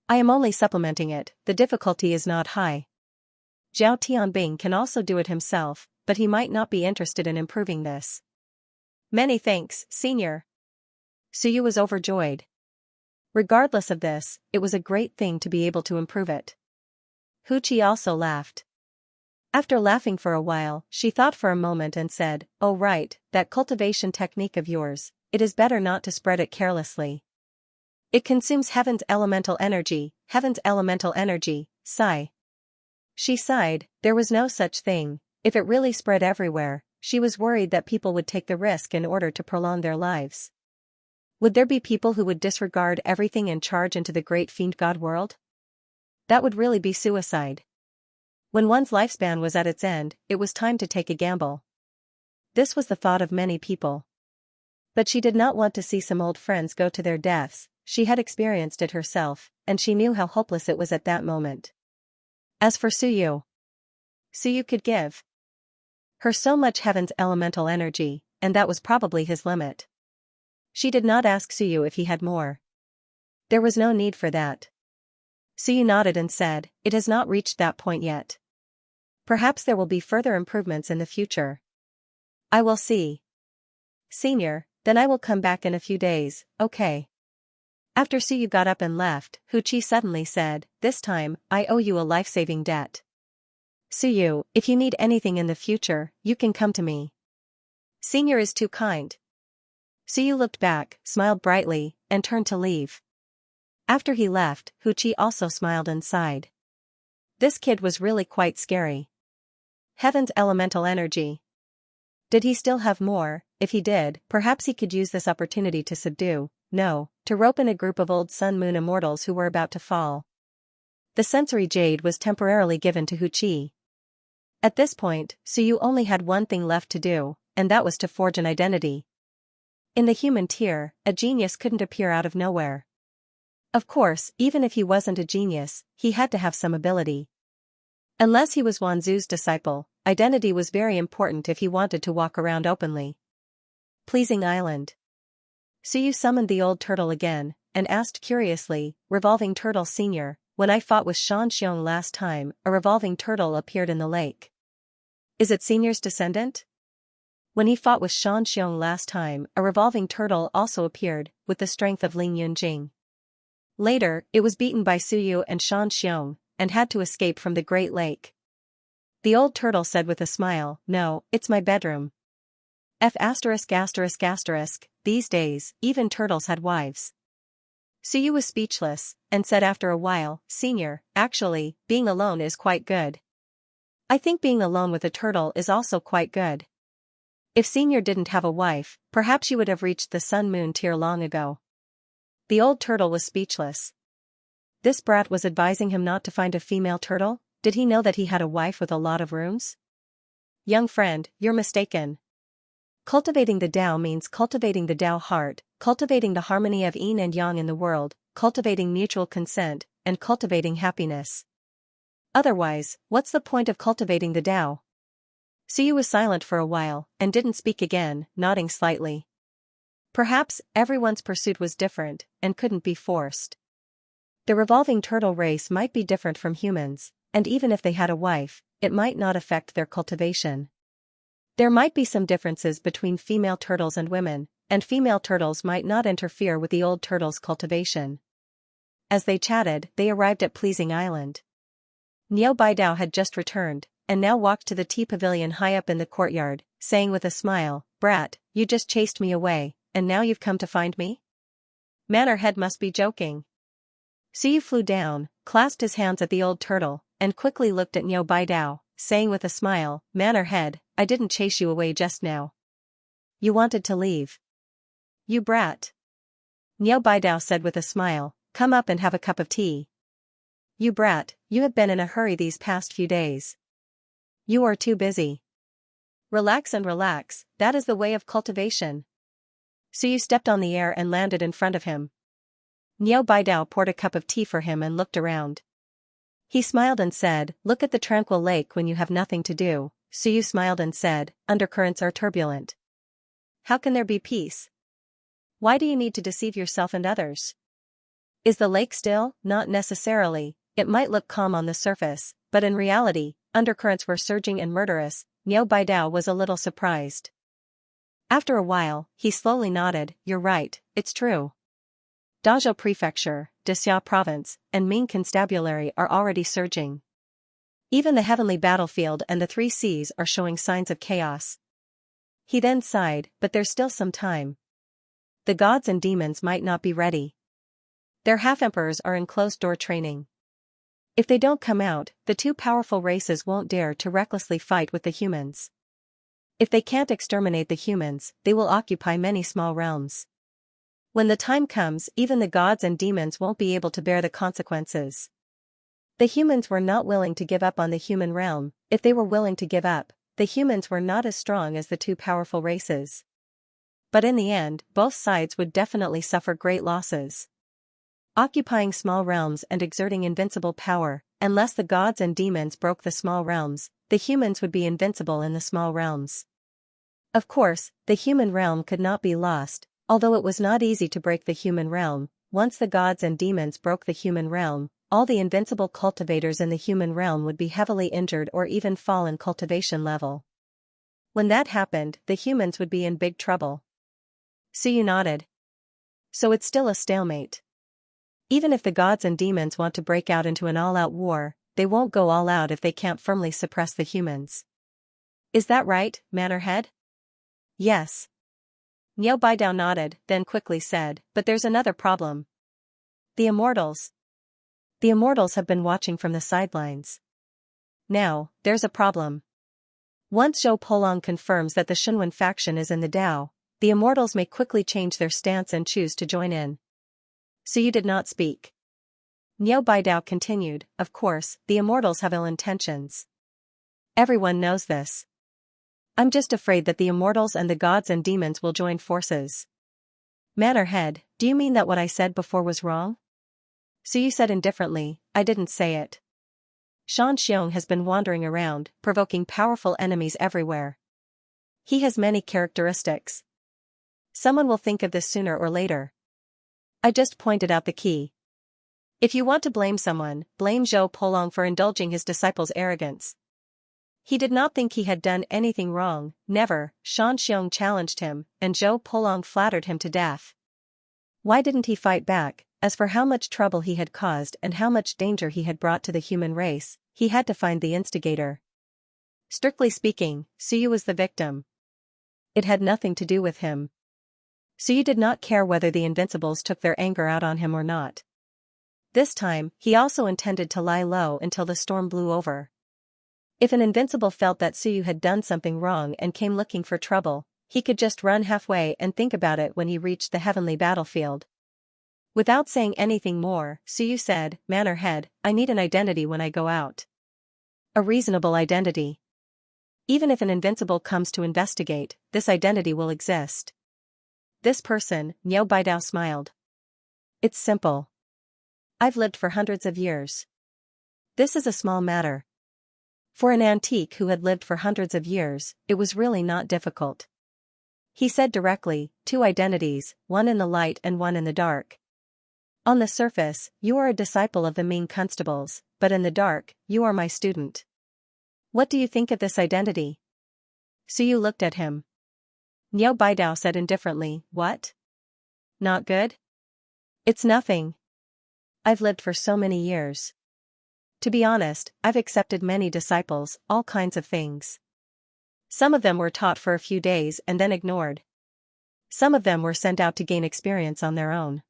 I am only supplementing it, the difficulty is not high. Zhao Tianbing can also do it himself, but he might not be interested in improving this. Many thanks, Senior. Suyu was overjoyed. Regardless of this, it was a great thing to be able to improve it. Hu Qi also laughed. After laughing for a while, she thought for a moment and said, Oh right, that cultivation technique of yours, it is better not to spread it carelessly. It consumes heaven's elemental energy, sigh. She sighed, there was no such thing. If it really spread everywhere, she was worried that people would take the risk in order to prolong their lives. Would there be people who would disregard everything and charge into the great fiend god world? That would really be suicide. When one's lifespan was at its end, it was time to take a gamble. This was the thought of many people. But she did not want to see some old friends go to their deaths. She had experienced it herself, and she knew how hopeless it was at that moment. As for Suyu could give her so much heaven's elemental energy, and that was probably his limit. She did not ask Suyu if he had more. There was no need for that. Suyu nodded and said, "It has not reached that point yet. Perhaps there will be further improvements in the future. I will see. Senior, then I will come back in a few days, okay?" After Suyu got up and left, Huchi suddenly said, "This time, I owe you a life-saving debt. Suyu, if you need anything in the future, you can come to me. Senior is too kind." Suyu looked back, smiled brightly, and turned to leave. After he left, Huchi also smiled and sighed. This kid was really quite scary. Heaven's elemental energy. Did he still have more? If he did, perhaps he could use this opportunity to to rope in a group of old Sun-Moon immortals who were about to fall. The sensory jade was temporarily given to Huchi. At this point, Suyu only had one thing left to do, and that was to forge an identity. In the human tier, a genius couldn't appear out of nowhere. Of course, even if he wasn't a genius, he had to have some ability. Unless he was Wanzu's disciple, identity was very important if he wanted to walk around openly. Pleasing Island. Suyu summoned the old turtle again, and asked curiously, "Revolving Turtle Senior, when I fought with Xianxia last time, a revolving turtle appeared in the lake. Is it Senior's descendant?" When he fought with Xianxia last time, a revolving turtle also appeared, with the strength of Ling Yunjing. Later, it was beaten by Suyu and Xianxia, and had to escape from the Great Lake. The old turtle said with a smile, "No, it's my bedroom." These days, even turtles had wives. Suyu was speechless, and said after a while, "Senior, actually, being alone is quite good. I think being alone with a turtle is also quite good. If Senior didn't have a wife, perhaps you would have reached the Sun-Moon tier long ago." The old turtle was speechless. This brat was advising him not to find a female turtle? Did he know that he had a wife with a lot of rooms? Young friend, you're mistaken. Cultivating the Tao means cultivating the Tao heart, cultivating the harmony of yin and yang in the world, cultivating mutual consent, and cultivating happiness. Otherwise, what's the point of cultivating the Tao? Suyu was silent for a while, and didn't speak again, nodding slightly. Perhaps, everyone's pursuit was different, and couldn't be forced. The revolving turtle race might be different from humans, and even if they had a wife, it might not affect their cultivation. There might be some differences between female turtles and women, and female turtles might not interfere with the old turtle's cultivation. As they chatted, they arrived at Pleasing Island. Niao Baidao had just returned, and now walked to the tea pavilion high up in the courtyard, saying with a smile, "Brat, you just chased me away, and now you've come to find me? Mannerhead must be joking." Suyu flew down, clasped his hands at the old turtle, and quickly looked at Niao Baidao, saying with a smile, "Mannerhead, I didn't chase you away just now. You wanted to leave. You brat." Niao Baidao said with a smile, "Come up and have a cup of tea. You brat, you have been in a hurry these past few days. You are too busy. Relax and relax, that is the way of cultivation." Suyu stepped on the air and landed in front of him. Niao Baidao poured a cup of tea for him and looked around. He smiled and said, "Look at the tranquil lake when you have nothing to do." Suyu smiled and said, "Undercurrents are turbulent. How can there be peace? Why do you need to deceive yourself and others? Is the lake still? Not necessarily, it might look calm on the surface, but in reality, undercurrents were surging and murderous." Niao Baidao was a little surprised. After a while, he slowly nodded, "You're right, it's true. Dazhou Prefecture, Dexia Province, and Ming Constabulary are already surging. Even the heavenly battlefield and the three seas are showing signs of chaos." He then sighed, "But there's still some time. The gods and demons might not be ready. Their half-emperors are in closed-door training. If they don't come out, the two powerful races won't dare to recklessly fight with the humans. If they can't exterminate the humans, they will occupy many small realms. When the time comes, even the gods and demons won't be able to bear the consequences. The humans were not willing to give up on the human realm. If they were willing to give up, the humans were not as strong as the two powerful races. But in the end, both sides would definitely suffer great losses. Occupying small realms and exerting invincible power, unless the gods and demons broke the small realms, the humans would be invincible in the small realms. Of course, the human realm could not be lost, although it was not easy to break the human realm. Once the gods and demons broke the human realm, all the invincible cultivators in the human realm would be heavily injured or even fall in cultivation level. When that happened, the humans would be in big trouble. Suyu nodded. So it's still a stalemate. Even if the gods and demons want to break out into an all-out war, they won't go all out if they can't firmly suppress the humans. Is that right, Mannerhead? Yes. Niao Baidao nodded, then quickly said, but there's another problem. The Immortals. The Immortals have been watching from the sidelines. Now, there's a problem. Once Zhou Polong confirms that the Shunwen faction is in the Dao, the Immortals may quickly change their stance and choose to join in. So you did not speak. Niao Baidao continued, of course, the Immortals have ill intentions. Everyone knows this. I'm just afraid that the Immortals and the gods and demons will join forces. Mannerhead, do you mean that what I said before was wrong? Suyu said indifferently, I didn't say it. Xianxia has been wandering around, provoking powerful enemies everywhere. He has many characteristics. Someone will think of this sooner or later. I just pointed out the key. If you want to blame someone, blame Zhou Polong for indulging his disciples' arrogance. He did not think he had done anything wrong, never. Xianxia challenged him, and Zhou Polong flattered him to death. Why didn't he fight back? As for how much trouble he had caused and how much danger he had brought to the human race, he had to find the instigator. Strictly speaking, Suyu was the victim. It had nothing to do with him. Suyu did not care whether the Invincibles took their anger out on him or not. This time, he also intended to lie low until the storm blew over. If an Invincible felt that Suyu had done something wrong and came looking for trouble, he could just run halfway and think about it when he reached the heavenly battlefield. Without saying anything more, Suyu said, Mannerhead, I need an identity when I go out. A reasonable identity. Even if an Invincible comes to investigate, this identity will exist. This person, Niao Baidao smiled. It's simple. I've lived for hundreds of years. This is a small matter. For an antique who had lived for hundreds of years, it was really not difficult. He said directly, 2 identities, one in the light and one in the dark. On the surface, you are a disciple of the Ming constables, but in the dark, you are my student. What do you think of this identity? Suyu looked at him. Niao Baidao said indifferently, what? Not good? It's nothing. I've lived for so many years. To be honest, I've accepted many disciples, all kinds of things. Some of them were taught for a few days and then ignored. Some of them were sent out to gain experience on their own.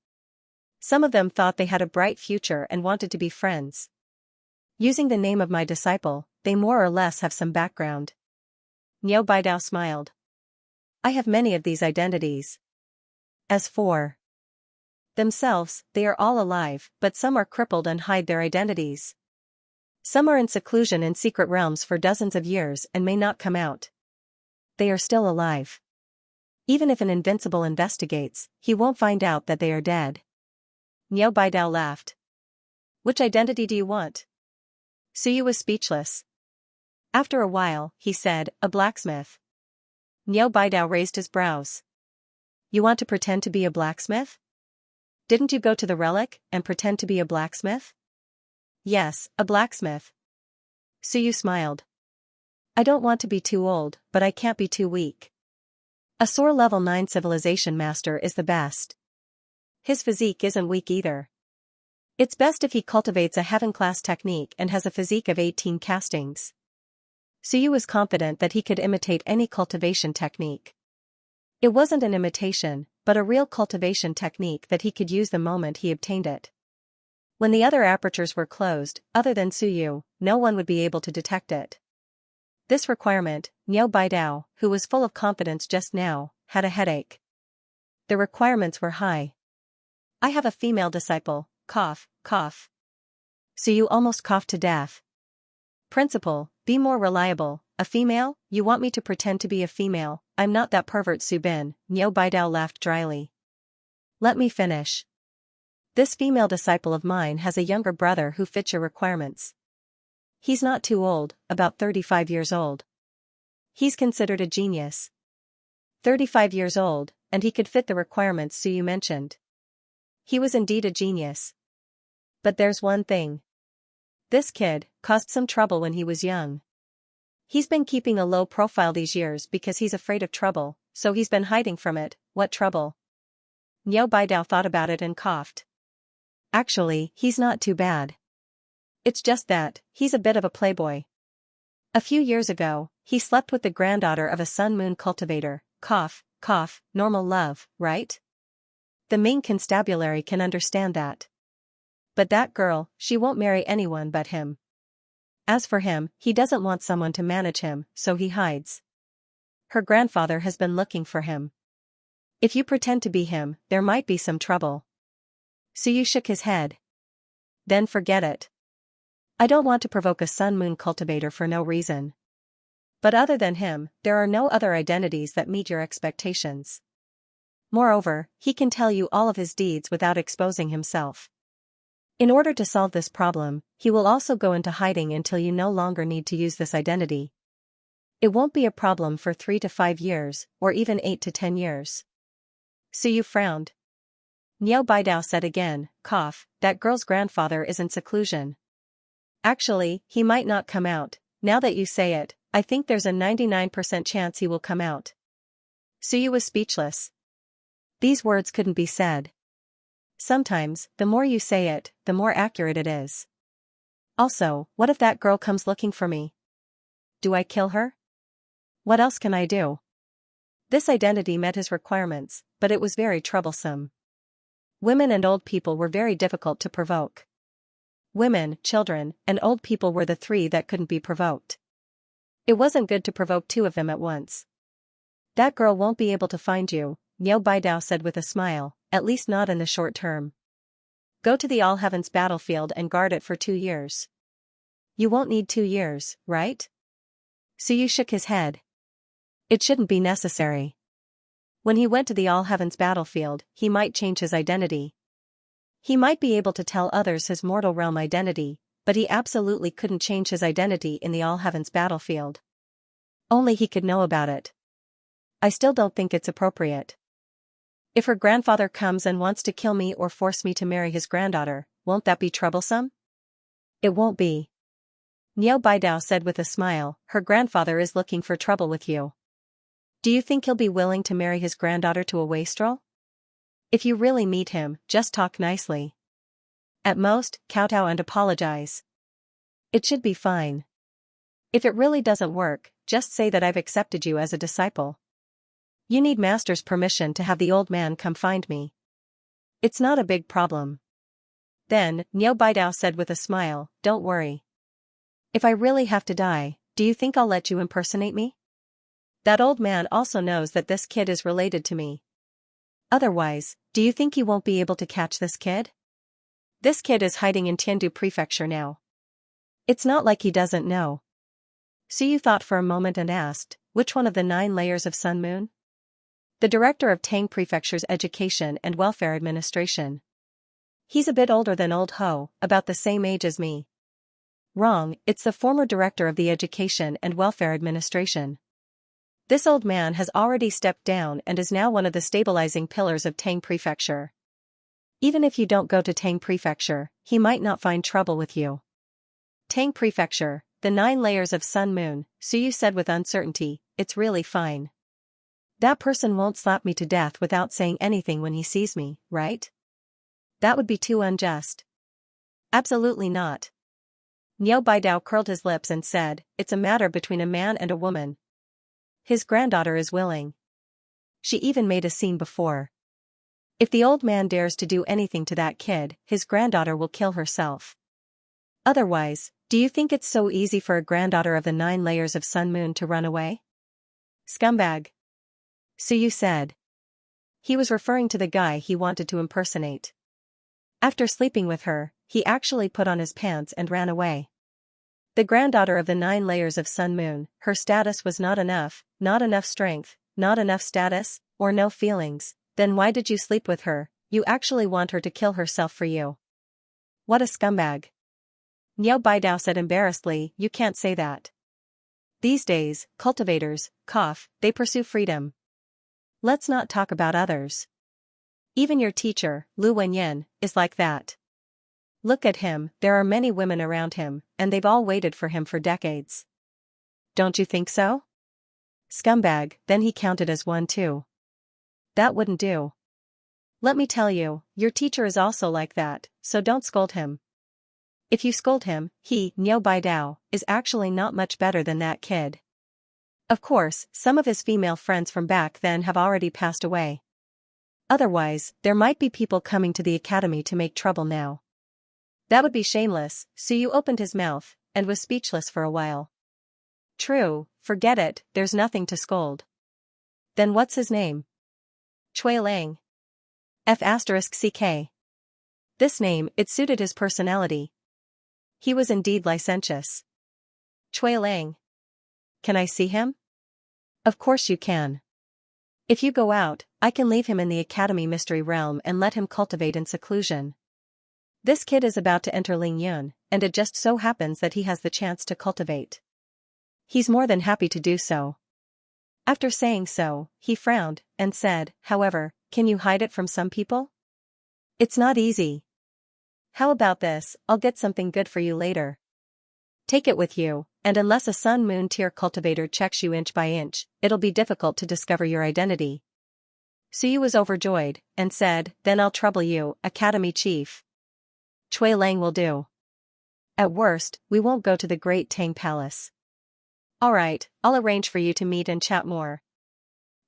Some of them thought they had a bright future and wanted to be friends. Using the name of my disciple, they more or less have some background. Niao Baidao smiled. I have many of these identities. As for themselves, they are all alive, but some are crippled and hide their identities. Some are in seclusion in secret realms for dozens of years and may not come out. They are still alive. Even if an Invincible investigates, he won't find out that they are dead. Niao Baidao laughed. Which identity do you want? Suyu was speechless. After a while, he said, a blacksmith. Niao Baidao raised his brows. You want to pretend to be a blacksmith? Didn't you go to the relic and pretend to be a blacksmith? Yes, a blacksmith. Suyu smiled. I don't want to be too old, but I can't be too weak. A Soar level 9 civilization master is the best. His physique isn't weak either. It's best if he cultivates a heaven-class technique and has a physique of 18 castings. Suyu was confident that he could imitate any cultivation technique. It wasn't an imitation, but a real cultivation technique that he could use the moment he obtained it. When the other apertures were closed, other than Suyu, no one would be able to detect it. This requirement, Niao Baidao, who was full of confidence just now, had a headache. The requirements were high. I have a female disciple, cough, cough. Suyu almost coughed to death. Principal, be more reliable. A female? You want me to pretend to be a female? I'm not that pervert, Subin. Niu Baidao laughed dryly. Let me finish. This female disciple of mine has a younger brother who fits your requirements. He's not too old, about 35 years old. He's considered a genius. 35 years old, and he could fit the requirements Suyu mentioned. He was indeed a genius. But there's one thing. This kid caused some trouble when he was young. He's been keeping a low profile these years because he's afraid of trouble, so he's been hiding from it. What trouble? Niu Baidao thought about it and coughed. Actually, he's not too bad. It's just that, he's a bit of a playboy. A few years ago, he slept with the granddaughter of a sun-moon cultivator. Cough, cough, normal love, right? The main constabulary can understand that. But that girl, she won't marry anyone but him. As for him, he doesn't want someone to manage him, so he hides. Her grandfather has been looking for him. If you pretend to be him, there might be some trouble. Suyu shook his head. Then forget it. I don't want to provoke a sun-moon cultivator for no reason. But other than him, there are no other identities that meet your expectations. Moreover, he can tell you all of his deeds without exposing himself. In order to solve this problem, he will also go into hiding until you no longer need to use this identity. It won't be a problem for 3 to 5 years, or even 8 to 10 years. Suyu frowned. Niu Baidao said again, cough, that girl's grandfather is in seclusion. Actually, he might not come out. Now that you say it, I think there's a 99% chance he will come out. Suyu was speechless. These words couldn't be said. Sometimes, the more you say it, the more accurate it is. Also, what if that girl comes looking for me? Do I kill her? What else can I do? This identity met his requirements, but it was very troublesome. Women and old people were very difficult to provoke. Women, children, and old people were the three that couldn't be provoked. It wasn't good to provoke two of them at once. That girl won't be able to find you, Niu Baidao said with a smile, at least not in the short term. Go to the All Heavens battlefield and guard it for 2 years. You won't need 2 years, right? Suyu shook his head. It shouldn't be necessary. When he went to the All Heavens battlefield, he might change his identity. He might be able to tell others his mortal realm identity, but he absolutely couldn't change his identity in the All Heavens battlefield. Only he could know about it. I still don't think it's appropriate. If her grandfather comes and wants to kill me or force me to marry his granddaughter, won't that be troublesome? It won't be. Niu Baidao said with a smile, her grandfather is looking for trouble with you. Do you think he'll be willing to marry his granddaughter to a wastrel? If you really meet him, just talk nicely. At most, kowtow and apologize. It should be fine. If it really doesn't work, just say that I've accepted you as a disciple. You need master's permission to have the old man come find me. It's not a big problem. Then, Niu Baidao said with a smile, don't worry. If I really have to die, do you think I'll let you impersonate me? That old man also knows that this kid is related to me. Otherwise, do you think he won't be able to catch this kid? This kid is hiding in Tiandu Prefecture now. It's not like he doesn't know. Suyu thought for a moment and asked, which one of the 9 layers of Sun Moon? The director of Tang Prefecture's Education and Welfare Administration. He's a bit older than Old Ho, about the same age as me. Wrong, it's the former director of the Education and Welfare Administration. This old man has already stepped down and is now one of the stabilizing pillars of Tang Prefecture. Even if you don't go to Tang Prefecture, he might not find trouble with you. Tang Prefecture, the 9 layers of Sun Moon, Suyu said with uncertainty, it's really fine. That person won't slap me to death without saying anything when he sees me, right? That would be too unjust. Absolutely not. Niu Baidao curled his lips and said, it's a matter between a man and a woman. His granddaughter is willing. She even made a scene before. If the old man dares to do anything to that kid, his granddaughter will kill herself. Otherwise, do you think it's so easy for a granddaughter of the 9 layers of Sun Moon to run away? Scumbag. Suyu said. He was referring to the guy he wanted to impersonate. After sleeping with her, he actually put on his pants and ran away. The granddaughter of the 9 layers of Sun Moon, her status was not enough strength, not enough status, or no feelings. Then why did you sleep with her? You actually want her to kill herself for you. What a scumbag. Niao Baidao said embarrassedly, you can't say that. These days, cultivators, they pursue freedom. Let's not talk about others. Even your teacher, Lu Wenyan, is like that. Look at him, there are many women around him, and they've all waited for him for decades. Don't you think so? Scumbag, then he counted as one too. That wouldn't do. Let me tell you, your teacher is also like that, so don't scold him. If you scold him, he, Niao Baidao, is actually not much better than that kid. Of course, some of his female friends from back then have already passed away. Otherwise, there might be people coming to the academy to make trouble now. That would be shameless. Suyu opened his mouth, and was speechless for a while. True, forget it, there's nothing to scold. Then what's his name? Chui Lang. F***ck. This name, it suited his personality. He was indeed licentious. Chui Lang. Can I see him? Of course you can. If you go out, I can leave him in the academy mystery realm and let him cultivate in seclusion. This kid is about to enter Ling Yun, and it just so happens that he has the chance to cultivate. He's more than happy to do so. After saying so, he frowned, and said, however, can you hide it from some people? It's not easy. How about this, I'll get something good for you later. Take it with you, and unless a Sun Moon tier cultivator checks you inch by inch, it'll be difficult to discover your identity. Suyu was overjoyed, and said, then I'll trouble you, Academy Chief. Chui Lang will do. At worst, we won't go to the Great Tang Palace. Alright, I'll arrange for you to meet and chat more.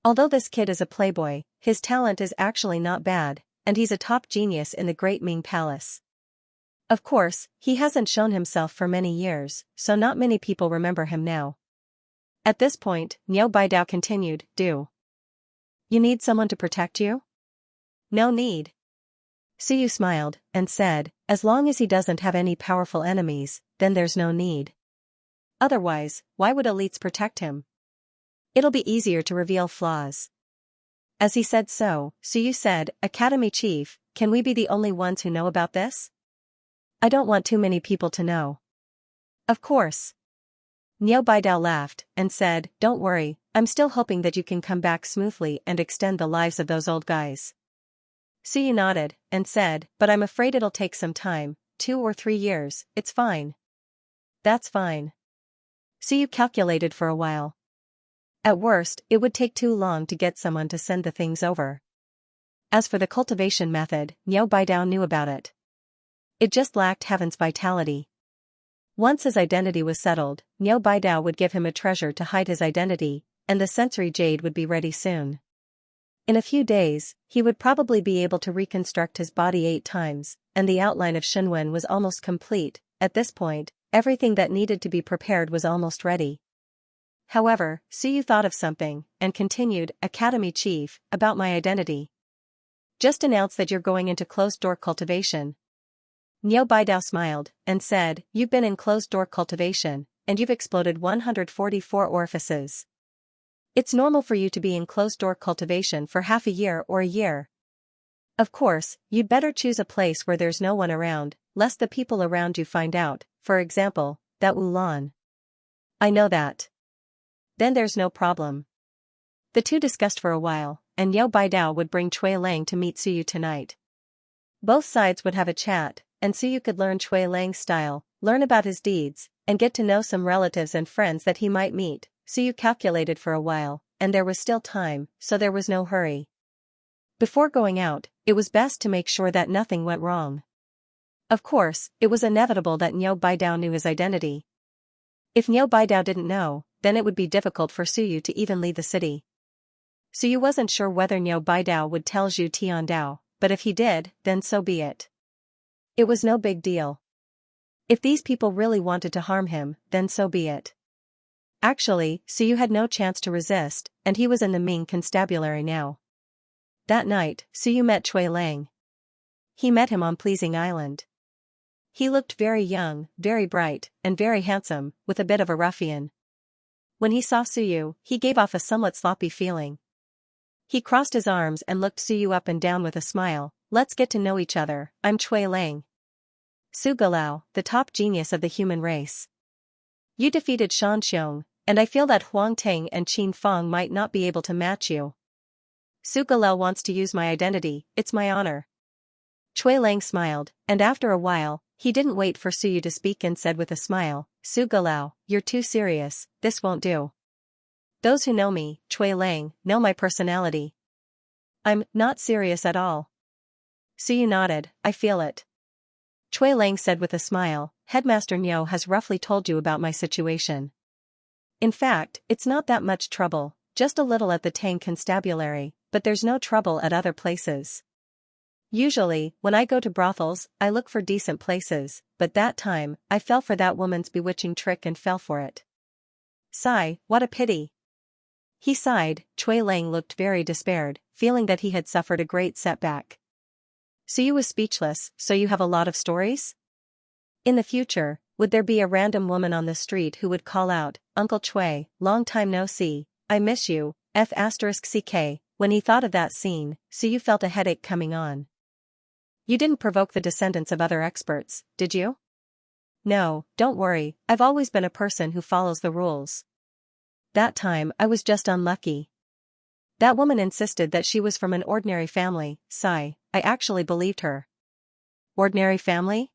Although this kid is a playboy, his talent is actually not bad, and he's a top genius in the Great Ming Palace. Of course, he hasn't shown himself for many years, so not many people remember him now. At this point, Niao Baidao continued, do you need someone to protect you? No need. Suyu smiled, and said, as long as he doesn't have any powerful enemies, then there's no need. Otherwise, why would elites protect him? It'll be easier to reveal flaws. As he said so, Suyu said, Academy Chief, can we be the only ones who know about this? I don't want too many people to know. Of course. Niao Baidao laughed, and said, don't worry, I'm still hoping that you can come back smoothly and extend the lives of those old guys. Suyu nodded, and said, but I'm afraid it'll take some time, 2 or 3 years, it's fine. That's fine. Suyu calculated for a while. At worst, it would take too long to get someone to send the things over. As for the cultivation method, Niao Baidao knew about it. It just lacked Heaven's vitality. Once his identity was settled, Niao Baidao would give him a treasure to hide his identity, and the sensory jade would be ready soon. In a few days, he would probably be able to reconstruct his body 8 times, and the outline of Shunwen was almost complete. At this point, everything that needed to be prepared was almost ready. However, Suyu thought of something, and continued, Academy Chief, about my identity. Just announce that you're going into closed-door cultivation. Niao Baidao smiled, and said, you've been in closed-door cultivation, and you've exploded 144 orifices. It's normal for you to be in closed-door cultivation for half a year or a year. Of course, you'd better choose a place where there's no one around, lest the people around you find out, for example, that Wulan. I know that. Then there's no problem. The two discussed for a while, and Niao Baidao would bring Chui Lang to meet Suyu tonight. Both sides would have a chat, and Suyu could learn Chui Lang's style, learn about his deeds, and get to know some relatives and friends that he might meet. Suyu calculated for a while, and there was still time, so there was no hurry. Before going out, it was best to make sure that nothing went wrong. Of course, it was inevitable that Niao Baidao knew his identity. If Niao Baidao didn't know, then it would be difficult for Suyu to even leave the city. Suyu wasn't sure whether Niao Baidao would tell Zhu Tiandao, but if he did, then so be it. It was no big deal. If these people really wanted to harm him, then so be it. Actually, Suyu had no chance to resist, and he was in the Ming constabulary now. That night, Suyu met Chui Lang. He met him on Pleasing Island. He looked very young, very bright, and very handsome, with a bit of a ruffian. When he saw Suyu, he gave off a somewhat sloppy feeling. He crossed his arms and looked Suyu up and down with a smile. Let's get to know each other, I'm Cui Lang. Su Galao, the top genius of the human race. You defeated Xianxia, and I feel that Huang Ting and Qin Feng might not be able to match you. Su Galao wants to use my identity, it's my honor. Cui Lang smiled, and after a while, he didn't wait for Suyu to speak and said with a smile, Su Galao, you're too serious, this won't do. Those who know me, Cui Lang, know my personality. I'm not serious at all. Suyu nodded, I feel it. Cui Lang said with a smile, Headmaster Niu has roughly told you about my situation. In fact, it's not that much trouble, just a little at the Tang Constabulary, but there's no trouble at other places. Usually, when I go to brothels, I look for decent places, but that time, I fell for that woman's bewitching trick and fell for it. Sigh, what a pity. He sighed. Cui Lang looked very despaired, feeling that he had suffered a great setback. Suyu was speechless, so you have a lot of stories? In the future, would there be a random woman on the street who would call out, Uncle Cui, long time no see, I miss you, F***ck. When he thought of that scene, Suyu felt a headache coming on. You didn't provoke the descendants of other experts, did you? No, don't worry, I've always been a person who follows the rules. That time I was just unlucky. That woman insisted that she was from an ordinary family, sigh, I actually believed her. Ordinary family?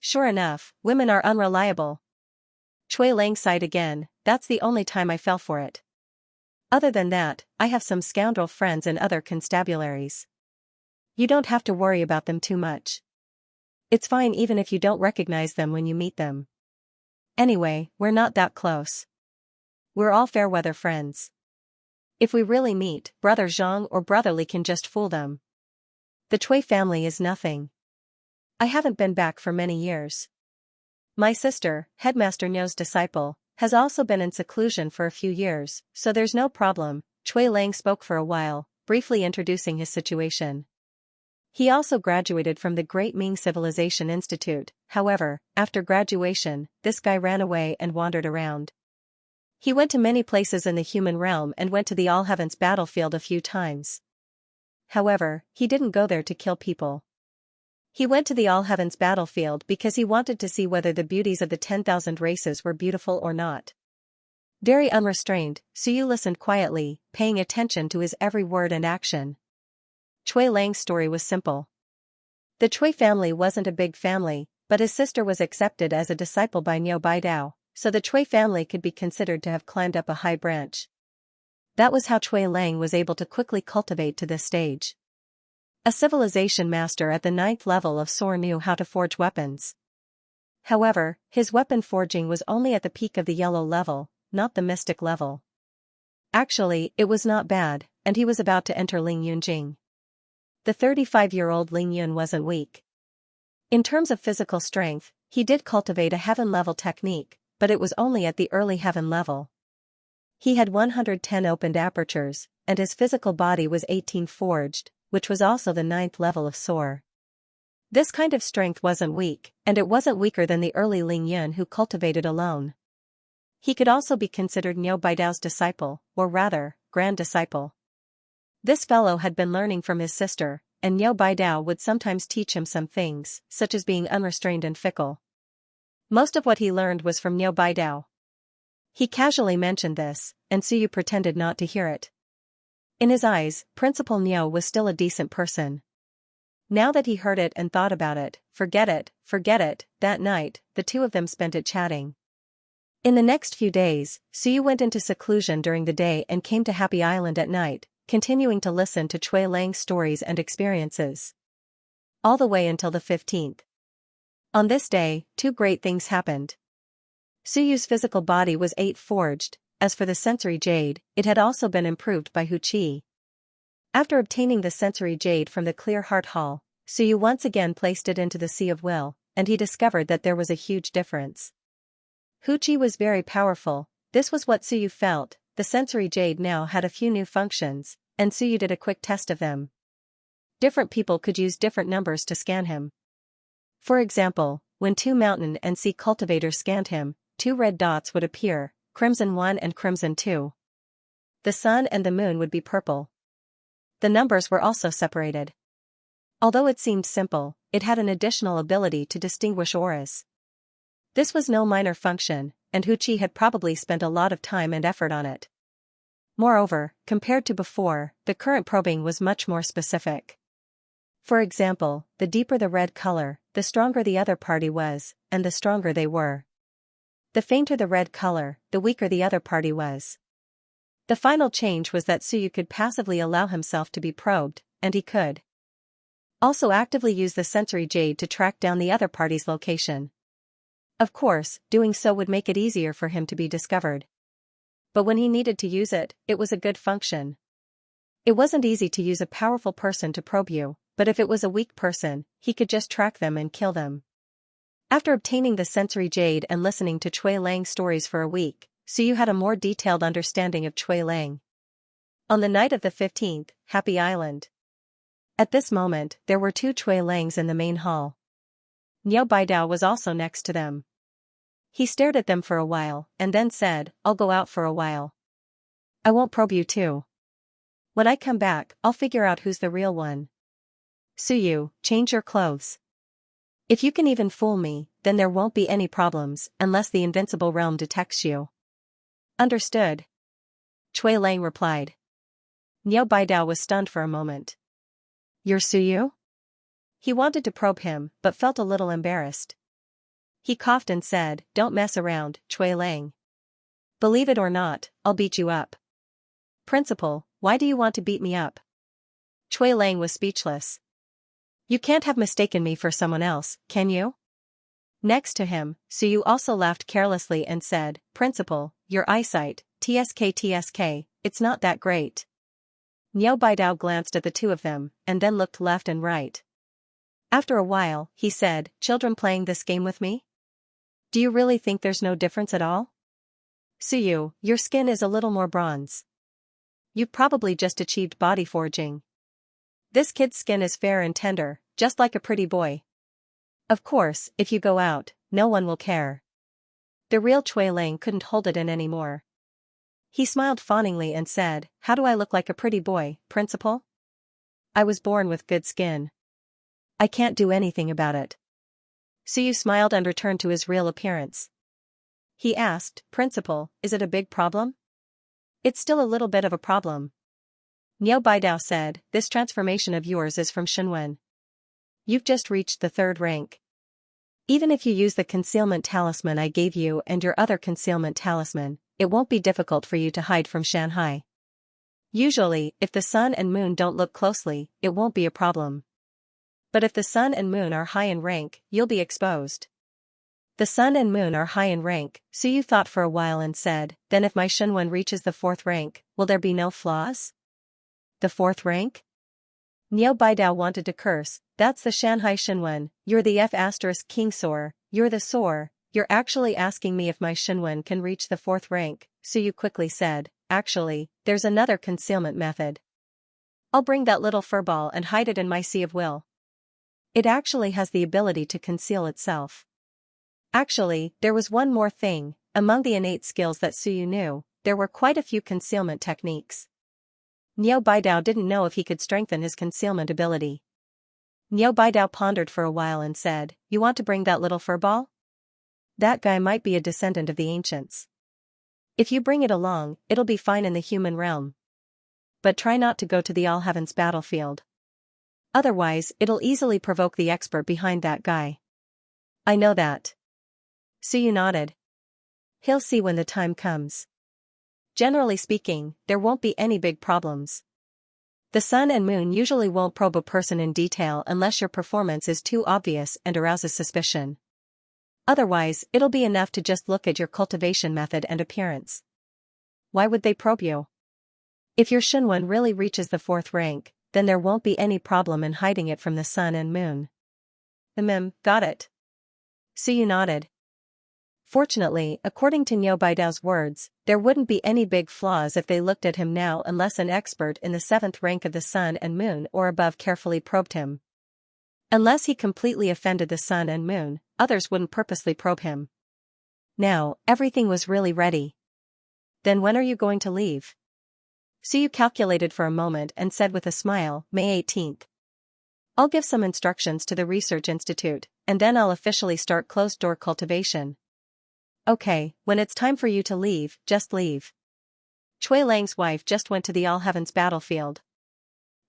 Sure enough, women are unreliable. Cui Lang sighed again, that's the only time I fell for it. Other than that, I have some scoundrel friends in other constabularies. You don't have to worry about them too much. It's fine even if you don't recognize them when you meet them. Anyway, we're not that close. We're all fair-weather friends. If we really meet, Brother Zhang or Brother Li can just fool them. The Cui family is nothing. I haven't been back for many years. My sister, Headmaster Niu's disciple, has also been in seclusion for a few years, so there's no problem. Cui Lang spoke for a while, briefly introducing his situation. He also graduated from the Great Ming Civilization Institute, however, after graduation, this guy ran away and wandered around. He went to many places in the human realm and went to the All Heavens battlefield a few times. However, he didn't go there to kill people. He went to the All Heavens battlefield because he wanted to see whether the beauties of the 10,000 races were beautiful or not. Very unrestrained, Suyu listened quietly, paying attention to his every word and action. Cui Lang's story was simple. The Cui family wasn't a big family, but his sister was accepted as a disciple by Niu Baidao, so the Cui family could be considered to have climbed up a high branch. That was how Cui Lang was able to quickly cultivate to this stage. A civilization master at the 9th level of SOAR knew how to forge weapons. However, his weapon forging was only at the peak of the yellow level, not the mystic level. Actually, it was not bad, and he was about to enter Ling Yunjing. The 35-year-old Ling Yun wasn't weak. In terms of physical strength, he did cultivate a heaven-level technique, but it was only at the early heaven level. He had 110 opened apertures, and his physical body was 18 forged, which was also the 9th level of SOAR. This kind of strength wasn't weak, and it wasn't weaker than the early Ling Yun who cultivated alone. He could also be considered Niu Baidao's disciple, or rather, grand disciple. This fellow had been learning from his sister, and Niu Baidao would sometimes teach him some things, such as being unrestrained and fickle. Most of what he learned was from Niu Baidao. He casually mentioned this, and Suyu pretended not to hear it. In his eyes, Principal Niu was still a decent person. Now that he heard it and thought about it, forget it, that night, the two of them spent it chatting. In the next few days, Suyu went into seclusion during the day and came to Happy Island at night, continuing to listen to Cui Lang's stories and experiences. All the way until the 15th. On this day, two great things happened. Suyu's physical body was 8 forged, as for the sensory jade, it had also been improved by Hu Qi. After obtaining the sensory jade from the Clear Heart Hall, Suyu once again placed it into the Sea of Will, and he discovered that there was a huge difference. Hu Qi was very powerful, this was what Suyu felt. The sensory jade now had a few new functions, and Suyu did a quick test of them. Different people could use different numbers to scan him. For example, when 2 mountain and sea cultivators scanned him, 2 red dots would appear, crimson 1 and crimson 2. The sun and the moon would be purple. The numbers were also separated. Although it seemed simple, it had an additional ability to distinguish auras. This was no minor function, and Huqi had probably spent a lot of time and effort on it. Moreover, compared to before, the current probing was much more specific. For example, the deeper the red color, the stronger the other party was, and the stronger they were. The fainter the red color, the weaker the other party was. The final change was that Suyu could passively allow himself to be probed, and he could also actively use the sensory jade to track down the other party's location. Of course, doing so would make it easier for him to be discovered. But when he needed to use it, it was a good function. It wasn't easy to use a powerful person to probe you, but if it was a weak person, he could just track them and kill them. After obtaining the sensory jade and listening to Cui Lang's stories for a week, Suyu had a more detailed understanding of Cui Lang. On the night of the 15th, Happy Island. At this moment, there were 2 Cui Langs in the main hall. Niao Baidao was also next to them. He stared at them for a while, and then said, "I'll go out for a while. I won't probe you too. When I come back, I'll figure out who's the real one. Suyu, change your clothes. If you can even fool me, then there won't be any problems, unless the invincible realm detects you." Understood. Cui Lang replied. Niao Baidao was stunned for a moment. "You're Suyu?" He wanted to probe him, but felt a little embarrassed. He coughed and said, "Don't mess around, Cui Lang. Believe it or not, I'll beat you up." "Principal, why do you want to beat me up?" Cui Lang was speechless. "You can't have mistaken me for someone else, can you?" Next to him, Suyu also laughed carelessly and said, "Principal, your eyesight, TSK, it's not that great." Niao Baidao glanced at the 2 of them, and then looked left and right. After a while, he said, "Children playing this game with me? Do you really think there's no difference at all? Suyu, your skin is a little more bronze. You've probably just achieved body forging. This kid's skin is fair and tender, just like a pretty boy. Of course, if you go out, no one will care." The real Cui Lang couldn't hold it in anymore. He smiled fawningly and said, "How do I look like a pretty boy, Principal? I was born with good skin. I can't do anything about it." Suyu smiled and returned to his real appearance. He asked, "Principal, is it a big problem?" "It's still a little bit of a problem." Niao Baidao said, "This transformation of yours is from Shenwen. You've just reached the 3rd rank. Even if you use the concealment talisman I gave you and your other concealment talisman, it won't be difficult for you to hide from Shanghai. Usually, if the sun and moon don't look closely, it won't be a problem. But if the sun and moon are high in rank, you'll be exposed." The sun and moon are high in rank, Suyu thought for a while and said, "Then if my Shenwen reaches the 4th rank, will there be no flaws?" "The 4th rank?" Niao Baidao wanted to curse, "That's the Shanghai Shenwen, you're the F*King Soar, you're the Soar, you're actually asking me if my Shenwen can reach the 4th rank," Suyu quickly said, "Actually, there's another concealment method. I'll bring that little furball and hide it in my Sea of Will. It actually has the ability to conceal itself." Actually, there was one more thing. Among the innate skills that Suyu knew, there were quite a few concealment techniques. Niao Baidao didn't know if he could strengthen his concealment ability. Niao Baidao pondered for a while and said, "You want to bring that little furball? That guy might be a descendant of the ancients. If you bring it along, it'll be fine in the human realm. But try not to go to the All Heavens battlefield. Otherwise, it'll easily provoke the expert behind that guy." "I know that." Suyu nodded. "He'll see when the time comes. Generally speaking, there won't be any big problems. The sun and moon usually won't probe a person in detail unless your performance is too obvious and arouses suspicion. Otherwise, it'll be enough to just look at your cultivation method and appearance. Why would they probe you? If your Shenwen really reaches the 4th rank, then there won't be any problem in hiding it from the sun and moon." Got it. Suyu nodded. Fortunately, according to Niao Baidao's words, there wouldn't be any big flaws if they looked at him now unless an expert in the 7th rank of the sun and moon or above carefully probed him. Unless he completely offended the sun and moon, others wouldn't purposely probe him. Now, everything was really ready. Then when are you going to leave? Suyu calculated for a moment and said with a smile, May 18th. I'll give some instructions to the research institute, and then I'll officially start closed-door cultivation. Okay, when it's time for you to leave, just leave. Cui Lang's wife just went to the All Heavens battlefield.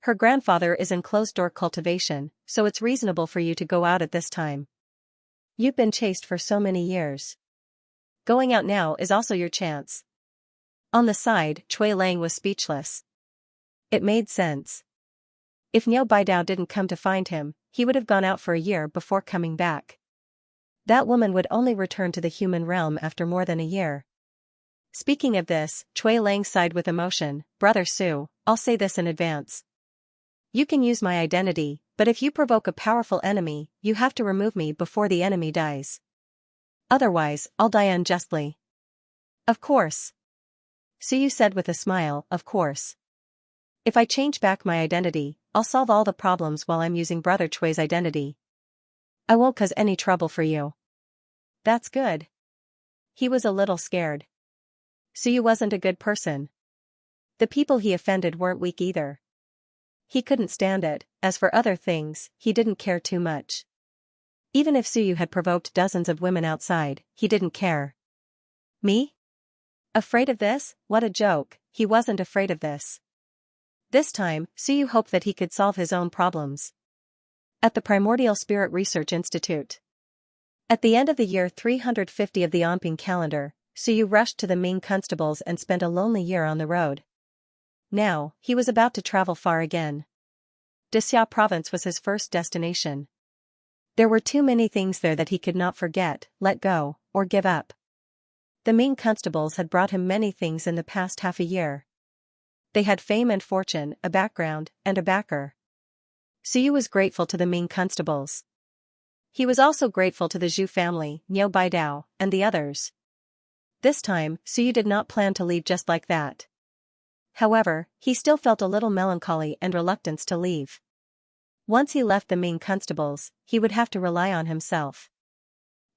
Her grandfather is in closed-door cultivation, so it's reasonable for you to go out at this time. You've been chased for so many years. Going out now is also your chance. On the side, Cui Lang was speechless. It made sense. If Niu Baidao didn't come to find him, he would have gone out for a year before coming back. That woman would only return to the human realm after more than a year. Speaking of this, Cui Lang sighed with emotion, Brother Su, I'll say this in advance. You can use my identity, but if you provoke a powerful enemy, you have to remove me before the enemy dies. Otherwise, I'll die unjustly. Of course. Suyu said with a smile, of course. If I change back my identity, I'll solve all the problems while I'm using Brother Cui's identity. I won't cause any trouble for you. That's good. He was a little scared. Suyu wasn't a good person. The people he offended weren't weak either. He couldn't stand it. As for other things, he didn't care too much. Even if Suyu had provoked dozens of women outside, he didn't care. Me? Afraid of this? What a joke, he wasn't afraid of this. This time, Suyu hoped that he could solve his own problems. At the Primordial Spirit Research Institute. At the end of the year 350 of the Onping calendar, Suyu rushed to the Ming constables and spent a lonely year on the road. Now, he was about to travel far again. Dixia province was his first destination. There were too many things there that he could not forget, let go, or give up. The Ming constables had brought him many things in the past half a year. They had fame and fortune, a background, and a backer. Suyu was grateful to the Ming constables. He was also grateful to the Zhu family, Niu Baidao, and the others. This time, Suyu did not plan to leave just like that. However, he still felt a little melancholy and reluctance to leave. Once he left the Ming constables, he would have to rely on himself.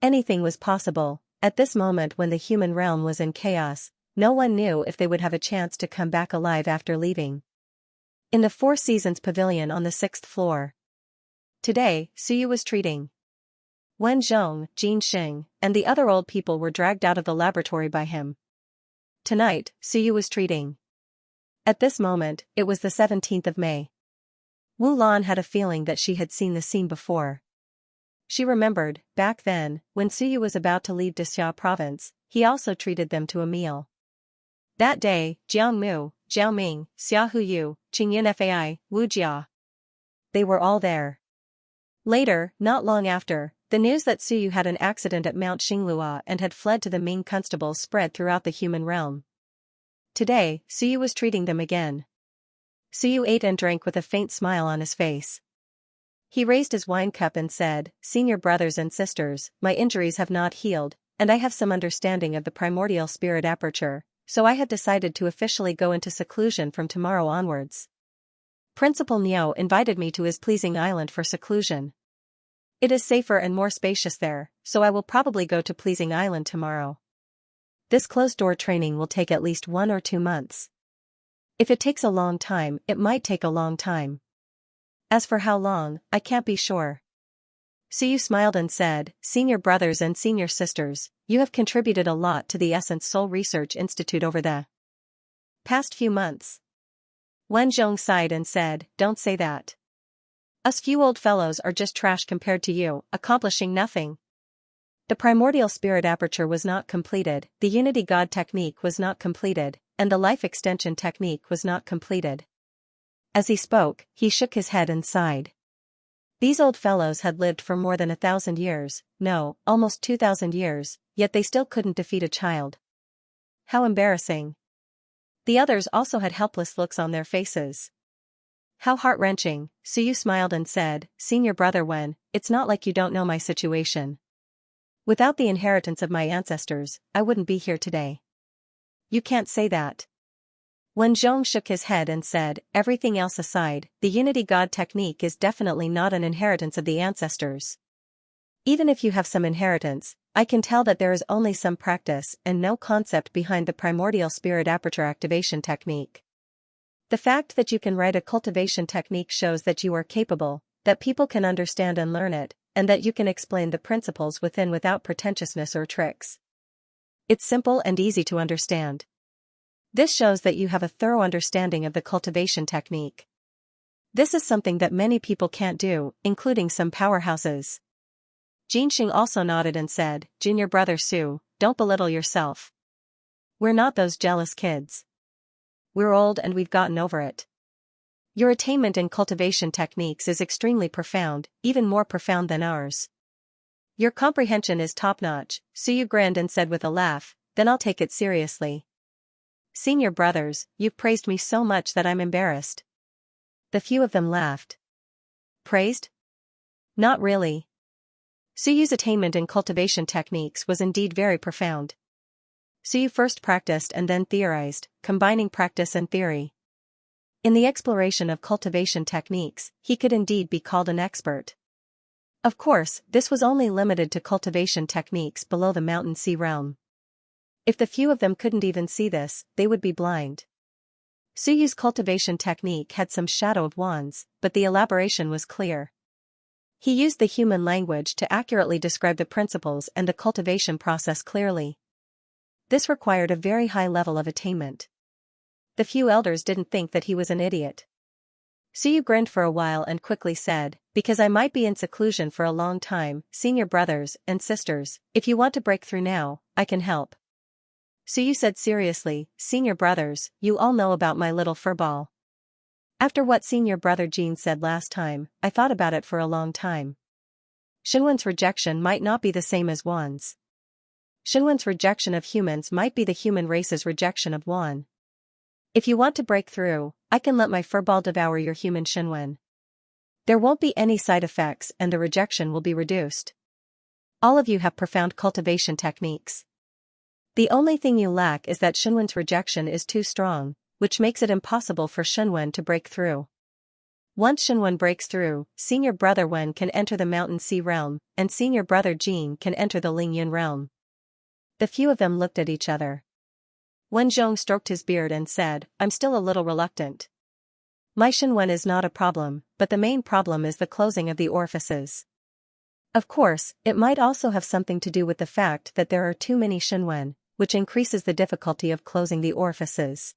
Anything was possible. At this moment when the human realm was in chaos, no one knew if they would have a chance to come back alive after leaving. In the Four Seasons Pavilion on the 6th floor. Today, Suyu was treating. Wen Zhong, Jin Xing, and the other old people were dragged out of the laboratory by him. Tonight, Suyu was treating. At this moment, it was the 17th of May. Wu Lan had a feeling that she had seen the scene before. She remembered, back then, when Suyu was about to leave Dixia province, he also treated them to a meal. That day, Jiang Mu, Jiao Ming, Xia Huyu, Qingyun Fai, Wu Jia. They were all there. Later, not long after, the news that Suyu had an accident at Mount Xinglua and had fled to the Ming constables spread throughout the human realm. Today, Suyu was treating them again. Suyu ate and drank with a faint smile on his face. He raised his wine cup and said, Senior brothers and sisters, my injuries have not healed, and I have some understanding of the primordial spirit aperture, so I have decided to officially go into seclusion from tomorrow onwards. Principal Niu invited me to his pleasing island for seclusion. It is safer and more spacious there, so I will probably go to Pleasing Island tomorrow. This closed-door training will take at least 1 or 2 months. If it takes a long time, it might take a long time. As for how long, I can't be sure. Suyu smiled and said, Senior brothers and senior sisters, you have contributed a lot to the Essence Soul Research Institute over the past few months. Wen Zhong sighed and said, Don't say that. Us few old fellows are just trash compared to you, accomplishing nothing. The primordial spirit aperture was not completed, the Unity God technique was not completed, and the life extension technique was not completed. As he spoke, he shook his head and sighed. These old fellows had lived for more than 1,000 years, no, almost 2,000 years, yet they still couldn't defeat a child. How embarrassing. The others also had helpless looks on their faces. How heart-wrenching, Suyu smiled and said, Senior brother Wen, it's not like you don't know my situation. Without the inheritance of my ancestors, I wouldn't be here today. You can't say that. Wen Zhong shook his head and said, everything else aside, the Unity God technique is definitely not an inheritance of the ancestors. Even if you have some inheritance, I can tell that there is only some practice and no concept behind the primordial spirit aperture activation technique. The fact that you can write a cultivation technique shows that you are capable, that people can understand and learn it, and that you can explain the principles within without pretentiousness or tricks. It's simple and easy to understand. This shows that you have a thorough understanding of the cultivation technique. This is something that many people can't do, including some powerhouses. Xianxia also nodded and said, "Junior brother Su, don't belittle yourself. We're not those jealous kids. We're old and we've gotten over it. Your attainment in cultivation techniques is extremely profound, even more profound than ours. Your comprehension is top-notch." Su grinned and said with a laugh, "Then I'll take it seriously. Senior brothers, you've praised me so much that I'm embarrassed." The few of them laughed. Praised? Not really. Suyu's attainment in cultivation techniques was indeed very profound. Suyu first practiced and then theorized, combining practice and theory. In the exploration of cultivation techniques, he could indeed be called an expert. Of course, this was only limited to cultivation techniques below the mountain sea realm. If the few of them couldn't even see this, they would be blind. Suyu's cultivation technique had some shadow of wands, but the elaboration was clear. He used the human language to accurately describe the principles and the cultivation process clearly. This required a very high level of attainment. The few elders didn't think that he was an idiot. Suyu grinned for a while and quickly said, "Because I might be in seclusion for a long time, senior brothers and sisters, if you want to break through now, I can help." Suyu said seriously, "Senior brothers, you all know about my little furball. After what senior brother Jean said last time, I thought about it for a long time. Xinwen's rejection might not be the same as Wan's. Xinwen's rejection of humans might be the human race's rejection of Wan. If you want to break through, I can let my furball devour your human Xinwen. There won't be any side effects and the rejection will be reduced. All of you have profound cultivation techniques. The only thing you lack is that Xinwen's rejection is too strong, which makes it impossible for Xinwen to break through. Once Xinwen breaks through, senior brother Wen can enter the mountain sea realm, and senior brother Jin can enter the Ling Yun realm." The few of them looked at each other. Wen Zhong stroked his beard and said, "I'm still a little reluctant. My Xinwen is not a problem, but the main problem is the closing of the orifices. Of course, it might also have something to do with the fact that there are too many Xinwen, which increases the difficulty of closing the orifices.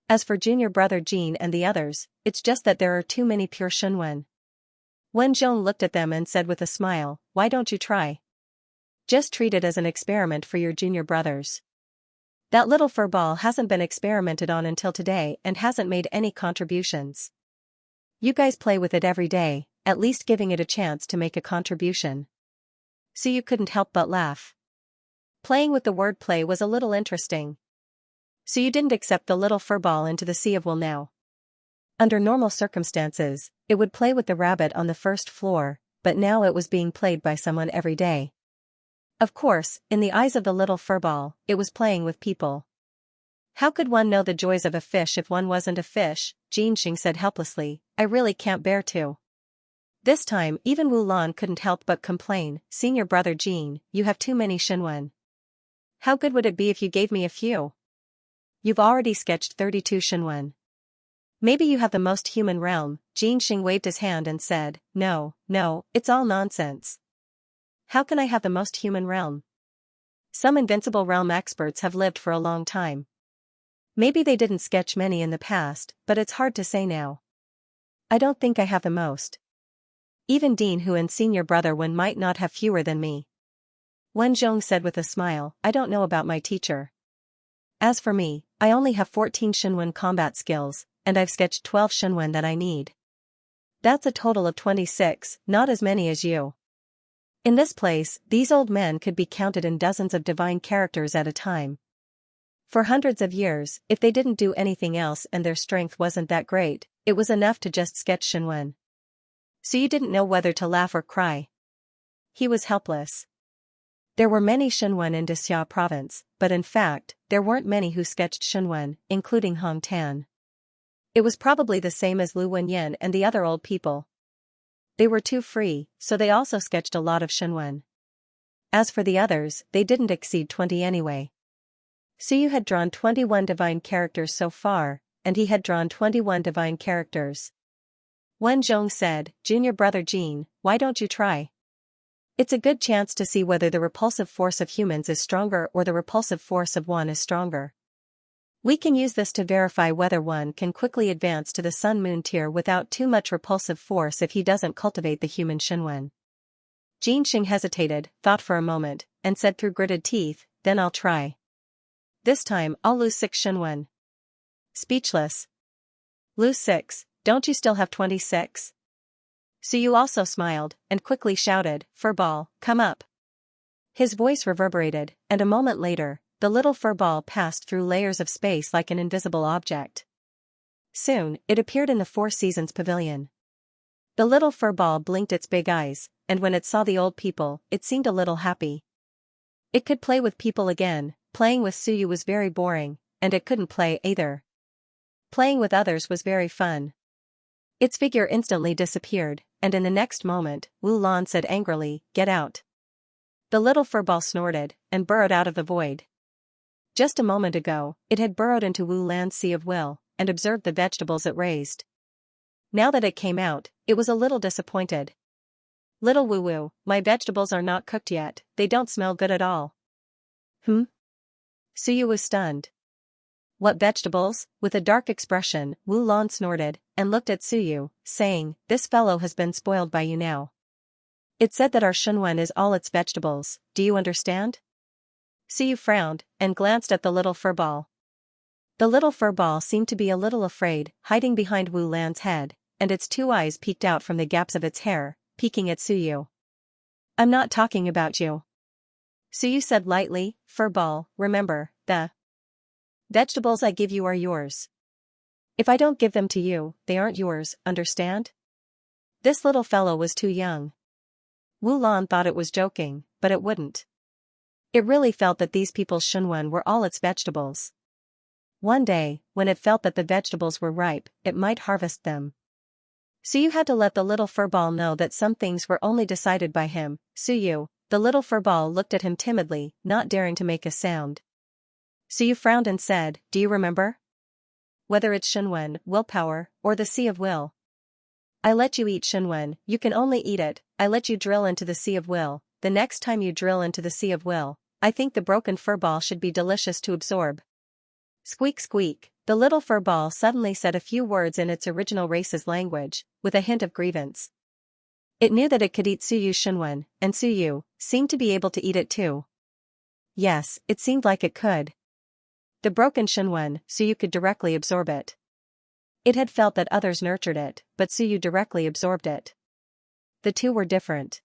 As for junior brother Jean and the others, it's just that there are too many pure Xinwen." Wen Zhong looked at them and said with a smile, "Why don't you try? Just treat it as an experiment for your junior brothers. That little furball hasn't been experimented on until today and hasn't made any contributions. You guys play with it every day, at least giving it a chance to make a contribution." So you couldn't help but laugh. Playing with the wordplay was a little interesting. So you didn't accept the little furball into the sea of will now. Under normal circumstances, it would play with the rabbit on the first floor, but now it was being played by someone every day. Of course, in the eyes of the little furball, it was playing with people. "How could one know the joys of a fish if one wasn't a fish?" Xianxia said helplessly, "I really can't bear to." This time even Wu Lan couldn't help but complain, "Senior brother Jean, you have too many Xinwen. How good would it be if you gave me a few? You've already sketched 32 Xinwen. Maybe you have the most human realm." Xianxia waved his hand and said, No, it's all nonsense. How can I have the most human realm? Some invincible realm experts have lived for a long time. Maybe they didn't sketch many in the past, but it's hard to say now. I don't think I have the most. Even Dean Hu and senior brother Wen might not have fewer than me. Wen Zhong said with a smile, "I don't know about my teacher. As for me, I only have 14 Xinwen combat skills, and I've sketched 12 Xinwen that I need. That's a total of 26, not as many as you." In this place, these old men could be counted in dozens of divine characters at a time. For hundreds of years, if they didn't do anything else and their strength wasn't that great, it was enough to just sketch Xinwen. So you didn't know whether to laugh or cry. He was helpless. There were many Xinwen in Dexia province, but in fact, there weren't many who sketched Xinwen, including Hong Tan. It was probably the same as Lu Wenyan and the other old people. They were too free, so they also sketched a lot of Shenwen. As for the others, they didn't exceed 20 anyway. Suyu had drawn 21 divine characters so far, and he had drawn 21 divine characters. Wenzhong said, "Junior brother Jean, why don't you try? It's a good chance to see whether the repulsive force of humans is stronger or the repulsive force of one is stronger. We can use this to verify whether one can quickly advance to the Sun-Moon tier without too much repulsive force if he doesn't cultivate the human Shenwen." Jin Xing hesitated, thought for a moment, and said through gritted teeth, "Then I'll try. This time, I'll lose 6 Shenwen." Speechless. "Lose 6, don't you still have 26? Suyu also smiled, and quickly shouted, "Furball, come up." His voice reverberated, and a moment later, the little furball passed through layers of space like an invisible object. Soon, it appeared in the Four Seasons Pavilion. The little furball blinked its big eyes, and when it saw the old people, it seemed a little happy. It could play with people again. Playing with Suyu was very boring, and it couldn't play either. Playing with others was very fun. Its figure instantly disappeared, and in the next moment, Wu Lan said angrily, "Get out." The little furball snorted, and burrowed out of the void. Just a moment ago, it had burrowed into Wu Lan's Sea of Will, and observed the vegetables it raised. Now that it came out, it was a little disappointed. "Little Wu Wu, my vegetables are not cooked yet, they don't smell good at all." Suyu was stunned. "What vegetables?" With a dark expression, Wu Lan snorted, and looked at Suyu, saying, "This fellow has been spoiled by you now. It said that our Shenwen is all its vegetables, do you understand?" Suyu frowned, and glanced at the little furball. The little furball seemed to be a little afraid, hiding behind Wu Lan's head, and its 2 eyes peeked out from the gaps of its hair, peeking at Suyu. "I'm not talking about you," Suyu said lightly. "Furball, remember, the vegetables I give you are yours. If I don't give them to you, they aren't yours, understand?" This little fellow was too young. Wu Lan thought it was joking, but it wouldn't. It really felt that these people's Shenwen were all its vegetables. One day, when it felt that the vegetables were ripe, it might harvest them. Suyu had to let the little furball know that some things were only decided by him. "Suyu." The little furball looked at him timidly, not daring to make a sound. Suyu frowned and said, "Do you remember? Whether it's Shenwen, willpower, or the Sea of Will. I let you eat Shenwen, you can only eat it. I let you drill into the Sea of Will. The next time you drill into the Sea of Will, I think the broken furball should be delicious to absorb." Squeak squeak, the little furball suddenly said a few words in its original race's language, with a hint of grievance. It knew that it could eat Suyu's Shenwen, and Suyu seemed to be able to eat it too. Yes, it seemed like it could. The broken Shenwen, Suyu could directly absorb it. It had felt that others nurtured it, but Suyu directly absorbed it. The two were different.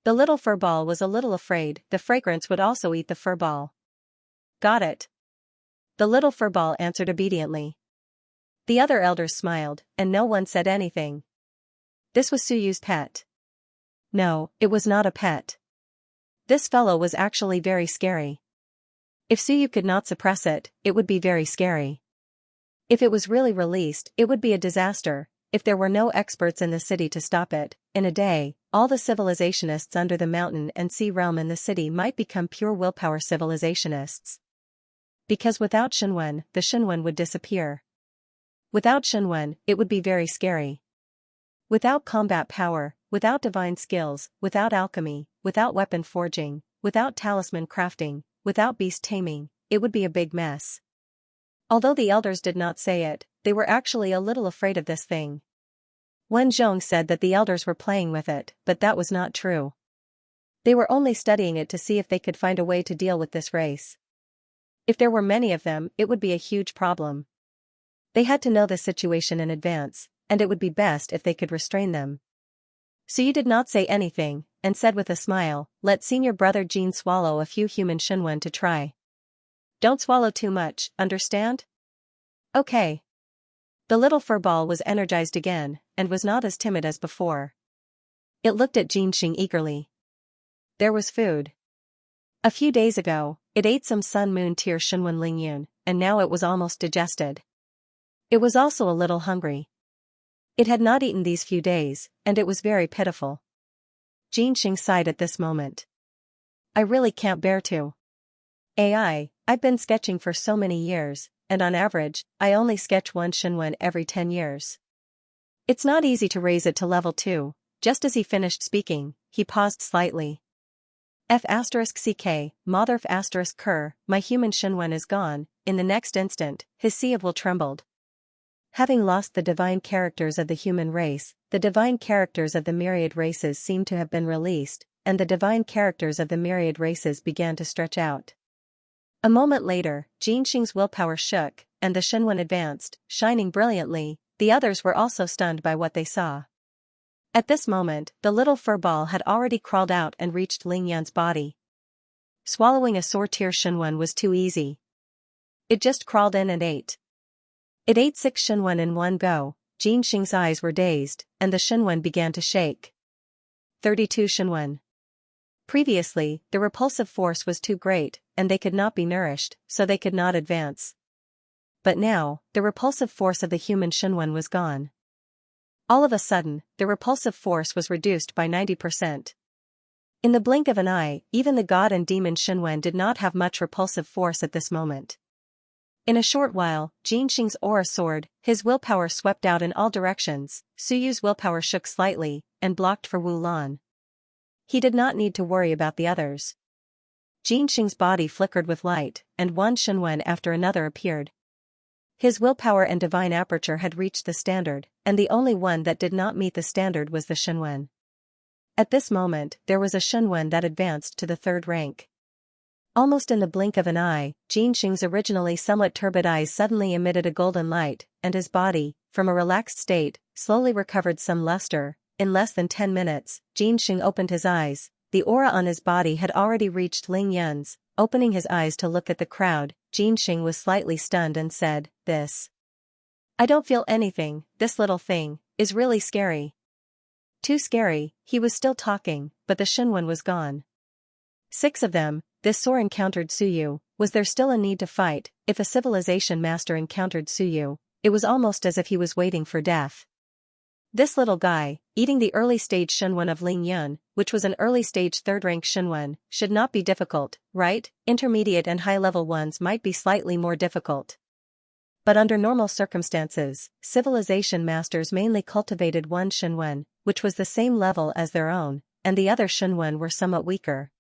The little furball was a little afraid the fragrance would also eat the furball. "Got it." The little furball answered obediently. The other elders smiled, and no one said anything. This was Suyu's pet. No, it was not a pet. This fellow was actually very scary. If Suyu could not suppress it, it would be very scary. If it was really released, it would be a disaster. If there were no experts in the city to stop it, in a day, all the civilizationists under the mountain and sea realm in the city might become pure willpower civilizationists. Because without Shenwen, the Shenwen would disappear. Without Shenwen, it would be very scary. Without combat power, without divine skills, without alchemy, without weapon forging, without talisman crafting, without beast taming, it would be a big mess. Although the elders did not say it, they were actually a little afraid of this thing. Wenzhong said that the elders were playing with it, but that was not true. They were only studying it to see if they could find a way to deal with this race. If there were many of them, it would be a huge problem. They had to know the situation in advance, and it would be best if they could restrain them. Suyu did not say anything, and said with a smile, "Let senior brother Jean swallow a few human Shenwen to try. Don't swallow too much, understand?" "Okay." The little furball was energized again, and was not as timid as before. It looked at Jin Xing eagerly. There was food. A few days ago, it ate some Sun-Moon tier Shenwen Lingyun, and now it was almost digested. It was also a little hungry. It had not eaten these few days, and it was very pitiful. Xianxia sighed at this moment. I really can't bear to. I've been sketching for so many years, and on average, I only sketch one Shenwen every 10 years. It's not easy to raise it to level 2. Just as he finished speaking, he paused slightly. F*ck, mother Ker, my human Shenwen is gone. In the next instant, his sea of will trembled. Having lost the divine characters of the human race, the divine characters of the myriad races seemed to have been released, and the divine characters of the myriad races began to stretch out. A moment later, Xianxia's willpower shook, and the Shenwen advanced, shining brilliantly. The others were also stunned by what they saw. At this moment, the little furball had already crawled out and reached Lingyun's body. Swallowing a sore-tier Shenwen was too easy. It just crawled in and ate. It ate 6 Shenwen in one go. Xianxia's eyes were dazed, and the Shenwen began to shake. 32 Shenwen. Previously, the repulsive force was too great, and they could not be nourished, so they could not advance. But now, the repulsive force of the human Shenwen was gone. All of a sudden, the repulsive force was reduced by 90%. In the blink of an eye, even the god and demon Shenwen did not have much repulsive force at this moment. In a short while, Xianxia's aura soared, his willpower swept out in all directions. Suyu's willpower shook slightly, and blocked for Wu Lan. He did not need to worry about the others. Xianxia's body flickered with light, and one Shenwen after another appeared. His willpower and divine aperture had reached the standard, and the only one that did not meet the standard was the Shenwen. At this moment, there was a Shenwen that advanced to the 3rd rank. Almost in the blink of an eye, Xianxia's originally somewhat turbid eyes suddenly emitted a golden light, and his body, from a relaxed state, slowly recovered some luster. In less than 10 minutes, Xianxia opened his eyes. The aura on his body had already reached Lingyun's. Opening his eyes to look at the crowd, Xianxia was slightly stunned and said, "This. I don't feel anything, this little thing, is really scary." Too scary, he was still talking, but the Shenwen was gone. 6 of them. This Sor encountered Suyu. Was there still a need to fight? If a civilization master encountered Suyu, it was almost as if he was waiting for death. This little guy, eating the early-stage Shenwen of Lingyun, which was an early-stage 3rd-rank Shenwen, should not be difficult, right? Intermediate and high-level ones might be slightly more difficult. But under normal circumstances, civilization masters mainly cultivated one Shenwen, which was the same level as their own, and the other Shenwen were somewhat weaker.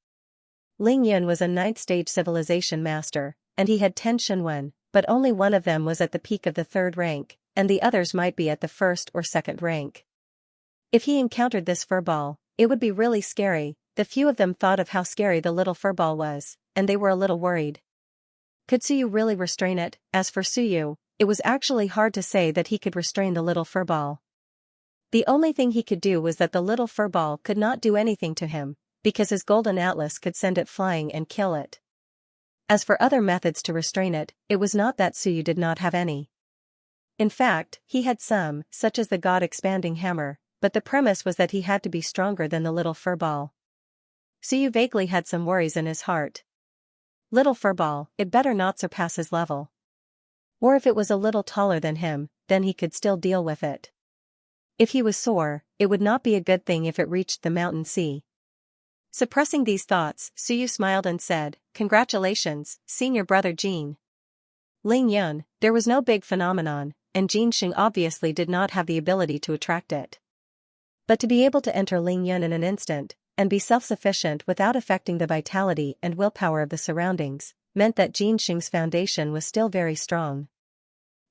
Lingyun was a 9th-stage civilization master, and he had 10 Shenwen, but only one of them was at the peak of the 3rd rank, and the others might be at the 1st or 2nd rank. If he encountered this furball, it would be really scary. The few of them thought of how scary the little furball was, and they were a little worried. Could Suyu really restrain it? As for Suyu, it was actually hard to say that he could restrain the little furball. The only thing he could do was that the little furball could not do anything to him, because his golden atlas could send it flying and kill it. As for other methods to restrain it, it was not that Suyu did not have any. In fact, he had some, such as the God-expanding hammer, but the premise was that he had to be stronger than the little furball. Suyu vaguely had some worries in his heart. Little furball, it better not surpass his level. Or if it was a little taller than him, then he could still deal with it. If he was sore, it would not be a good thing if it reached the mountain sea. Suppressing these thoughts, Suyu smiled and said, "Congratulations, senior brother Jin." Lingyun, there was no big phenomenon, and Xianxia obviously did not have the ability to attract it. But to be able to enter Lingyun in an instant, and be self-sufficient without affecting the vitality and willpower of the surroundings, meant that Xianxia's foundation was still very strong.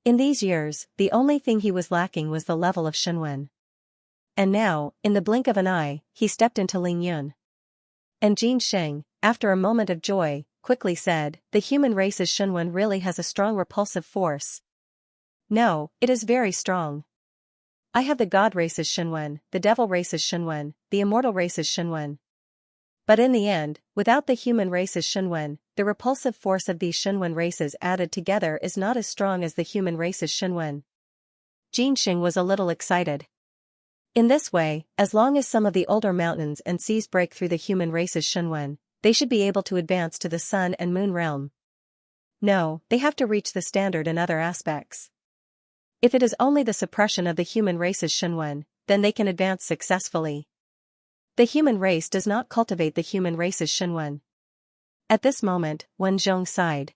In these years, the only thing he was lacking was the level of Shenwen. And now, in the blink of an eye, he stepped into Lingyun. And Xianxia, after a moment of joy, quickly said, "The human race's Shenwen really has a strong repulsive force." "No, it is very strong. I have the god race's Shenwen, the devil race's Shenwen, the immortal race's Shenwen. But in the end, without the human race's Shenwen, the repulsive force of these Shenwen races added together is not as strong as the human race's Shenwen." Xianxia was a little excited. In this way, as long as some of the older mountains and seas break through the human race's Shenwen, they should be able to advance to the sun and moon realm. No, they have to reach the standard in other aspects. If it is only the suppression of the human race's Shenwen, then they can advance successfully. The human race does not cultivate the human race's Shenwen. At this moment, Wen Zhong sighed.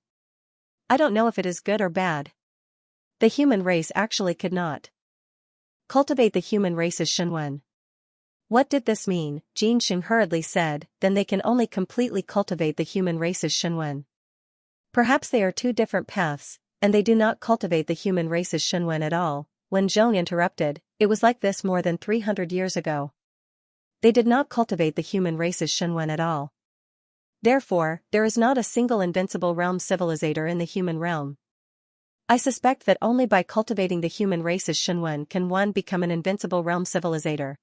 I don't know if it is good or bad. The human race actually could not cultivate the human race's Shenwen. What did this mean? Jinxing hurriedly said, then they can only completely cultivate the human race's Shenwen. Perhaps they are two different paths, and they do not cultivate the human race's Shenwen at all. When Zhong interrupted, it was like this more than 300 years ago. They did not cultivate the human race's Shenwen at all. Therefore, there is not a single invincible realm civilizator in the human realm. I suspect that only by cultivating the human race's Shenwen can one become an invincible realm civilizator.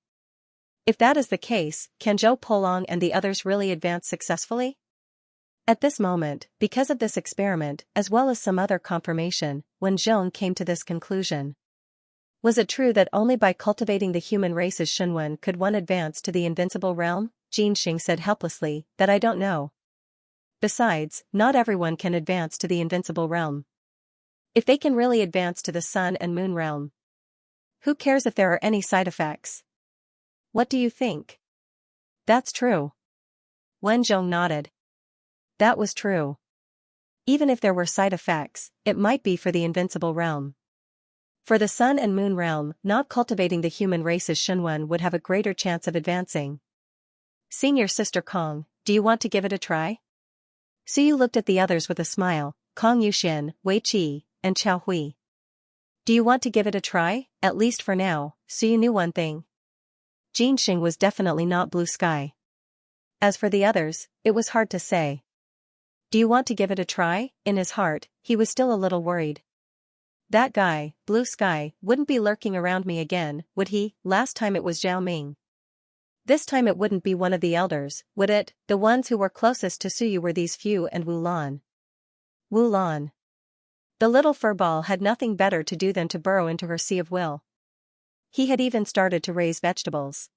If that is the case, can Zhou Polong and the others really advance successfully? At this moment, because of this experiment, as well as some other confirmation, Wen Zhong came to this conclusion. Was it true that only by cultivating the human race's Shenwen could one advance to the invincible realm? Jinxing said helplessly, that I don't know. Besides, not everyone can advance to the invincible realm. If they can really advance to the sun and moon realm, who cares if there are any side effects? What do you think? That's true. Wen Zhong nodded. That was true. Even if there were side effects, it might be for the invincible realm. For the sun and moon realm, not cultivating the human race's Shenwen would have a greater chance of advancing. Senior Sister Kong, do you want to give it a try? Suyu looked at the others with a smile, Kong Yuxian, Wei Qi, and Chao Hui. Do you want to give it a try? At least for now, Suyu knew one thing. Jinxing was definitely not blue sky. As for the others, it was hard to say. Do you want to give it a try? In his heart, he was still a little worried. That guy, Blue Sky, wouldn't be lurking around me again, would he? Last time it was Zhao Ming. This time it wouldn't be one of the elders, would it? The ones who were closest to Suyu were these few and Wu Lan. Wu Lan. The little furball had nothing better to do than to burrow into her sea of will. He had even started to raise vegetables.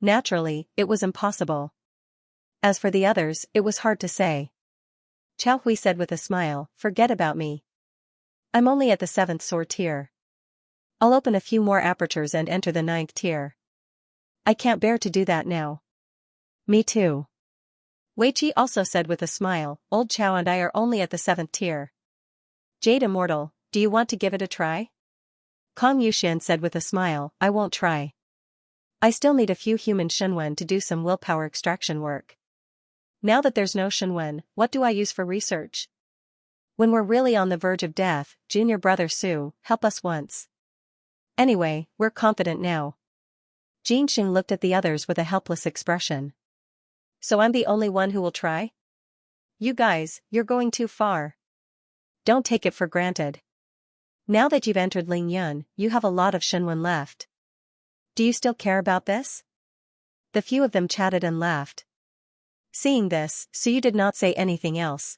Naturally, it was impossible. As for the others, it was hard to say. Chao Hui said with a smile, forget about me. I'm only at the 7th sword tier. I'll open a few more apertures and enter the 9th tier. I can't bear to do that now. Me too. Wei Qi also said with a smile, old Chao and I are only at the 7th tier. Jade Immortal, do you want to give it a try? Kong Yuxian said with a smile, I won't try. I still need a few human Shenwen to do some willpower extraction work. Now that there's no Shenwen, what do I use for research? When we're really on the verge of death, junior brother Su, help us once. Anyway, we're confident now. Jinxing looked at the others with a helpless expression. So I'm the only one who will try? You guys, you're going too far. Don't take it for granted. Now that you've entered Ling Yun, you have a lot of Shenwen left. Do you still care about this? The few of them chatted and laughed. Seeing this, Suyu did not say anything else.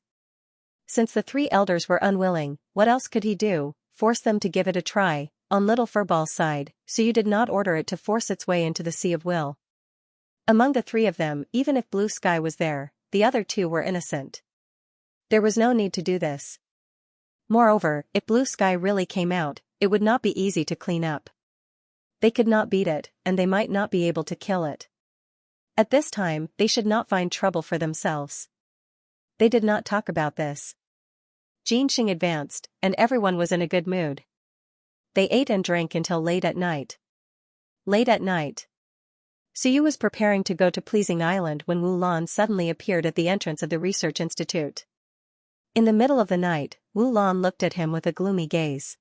Since the 3 elders were unwilling, what else could he do? Force them to give it a try. On little furball's side, Suyu did not order it to force its way into the sea of will. Among the 3 of them, even if Blue Sky was there, the other 2 were innocent. There was no need to do this. Moreover, if Blue Sky really came out, it would not be easy to clean up. They could not beat it, and they might not be able to kill it. At this time, they should not find trouble for themselves. They did not talk about this. Jinxing advanced, and everyone was in a good mood. They ate and drank until late at night. Late at night. Suyu was preparing to go to Pleasing Island when Wu Lan suddenly appeared at the entrance of the research institute. In the middle of the night, Wu Lan looked at him with a gloomy gaze.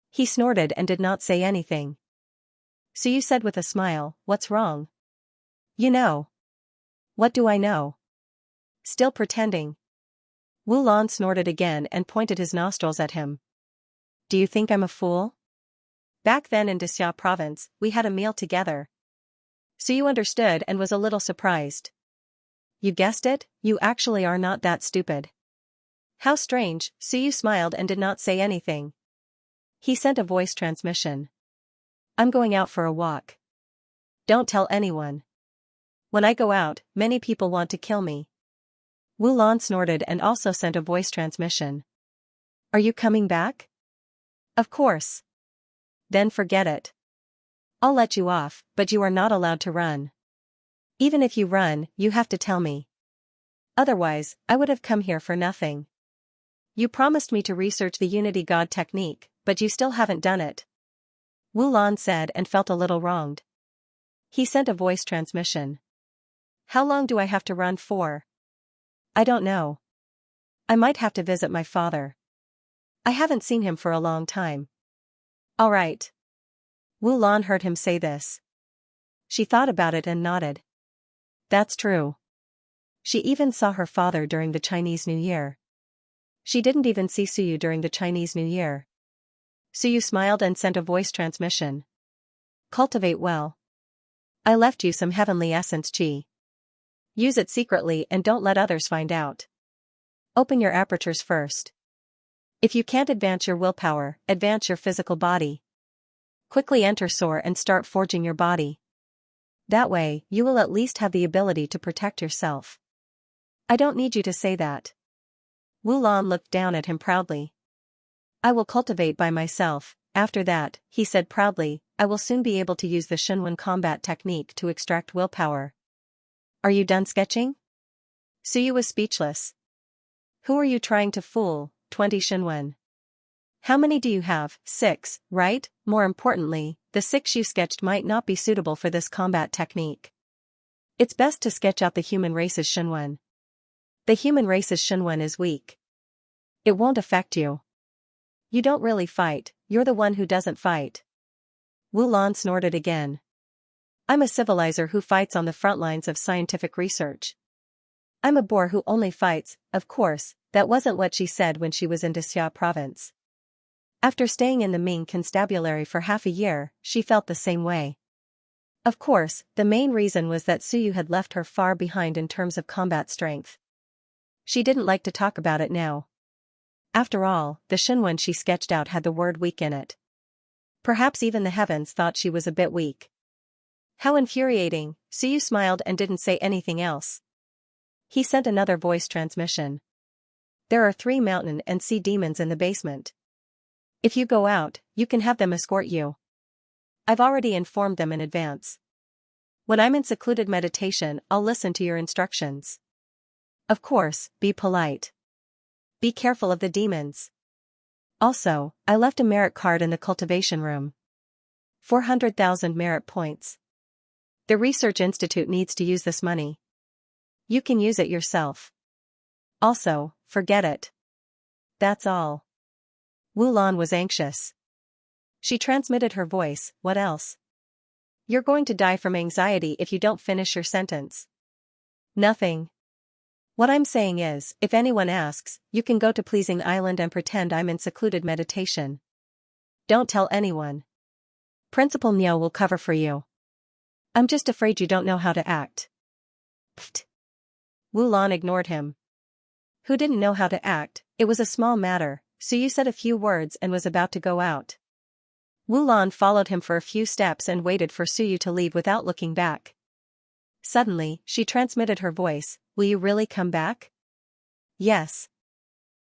He snorted and did not say anything. Suyu said with a smile, what's wrong? You know. What do I know? Still pretending. Wu Lan snorted again and pointed his nostrils at him. Do you think I'm a fool? Back then in Xia province, we had a meal together. Suyu understood and was a little surprised. You guessed it, you actually are not that stupid. How strange, Suyu smiled and did not say anything. He sent a voice transmission. I'm going out for a walk. Don't tell anyone. When I go out, many people want to kill me. Wu Lan snorted and also sent a voice transmission. Are you coming back? Of course. Then forget it. I'll let you off, but you are not allowed to run. Even if you run, you have to tell me. Otherwise, I would have come here for nothing. You promised me to research the Unity God technique, but you still haven't done it. Wu Lan said and felt a little wronged. He sent a voice transmission. How long do I have to run for? I don't know. I might have to visit my father. I haven't seen him for a long time. All right. Wu Lan heard him say this. She thought about it and nodded. That's true. She even saw her father during the Chinese New Year. She didn't even see Suyu during the Chinese New Year. Suyu smiled and sent a voice transmission. Cultivate well. I left you some heavenly essence qi. Use it secretly and don't let others find out. Open your apertures first. If you can't advance your willpower, advance your physical body. Quickly enter Soar and start forging your body. That way, you will at least have the ability to protect yourself. I don't need you to say that. Wu Lan looked down at him proudly. I will cultivate by myself. After that, he said proudly, I will soon be able to use the Shenwen combat technique to extract willpower. Are you done sketching? Suyu was speechless. Who are you trying to fool? 20 Shenwen. How many do you have? 6, right? More importantly, the 6 you sketched might not be suitable for this combat technique. It's best to sketch out the human race's Shenwen. The human race's Shenwen is weak. It won't affect you. You don't really fight, you're the one who doesn't fight. Wu Lan snorted again. I'm a civilizer who fights on the front lines of scientific research. I'm a boar who only fights. Of course, that wasn't what she said when she was in Xianxia province. After staying in the Ming constabulary for half a year, she felt the same way. Of course, the main reason was that Suyu had left her far behind in terms of combat strength. She didn't like to talk about it now. After all, the Shenwen she sketched out had the word weak in it. Perhaps even the heavens thought she was a bit weak. How infuriating. Suyu smiled and didn't say anything else. He sent another voice transmission. There are 3 mountain and sea demons in the basement. If you go out, you can have them escort you. I've already informed them in advance. When I'm in secluded meditation, I'll listen to your instructions. Of course, be polite. Be careful of the demons. Also, I left a merit card in the cultivation room. 400,000 merit points. The Research Institute needs to use this money. You can use it yourself. Also, forget it. That's all. Wu Lan was anxious. She transmitted her voice, what else? You're going to die from anxiety if you don't finish your sentence. Nothing. What I'm saying is, if anyone asks, you can go to Pleasing Island and pretend I'm in secluded meditation. Don't tell anyone. Principal Niao will cover for you. I'm just afraid you don't know how to act. Pfft. Wu Lan ignored him. Who didn't know how to act? It was a small matter, so you said a few words and was about to go out. Wu Lan followed him for a few steps and waited for Suyu to leave without looking back. Suddenly, she transmitted her voice, will you really come back? Yes.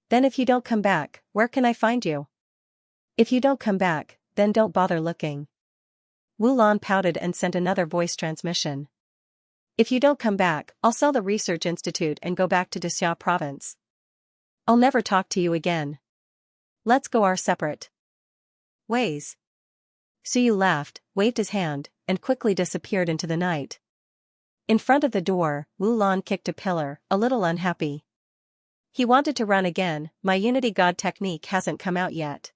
Then if you don't come back, where can I find you? If you don't come back, then don't bother looking. Wu Lan pouted and sent another voice transmission. If you don't come back, I'll sell the Research Institute and go back to Xianxia province. I'll never talk to you again. Let's go our separate ways. Suyu laughed, waved his hand, and quickly disappeared into the night. In front of the door, Wu Lan kicked a pillar, a little unhappy. He wanted to run again. My Unity God technique hasn't come out yet.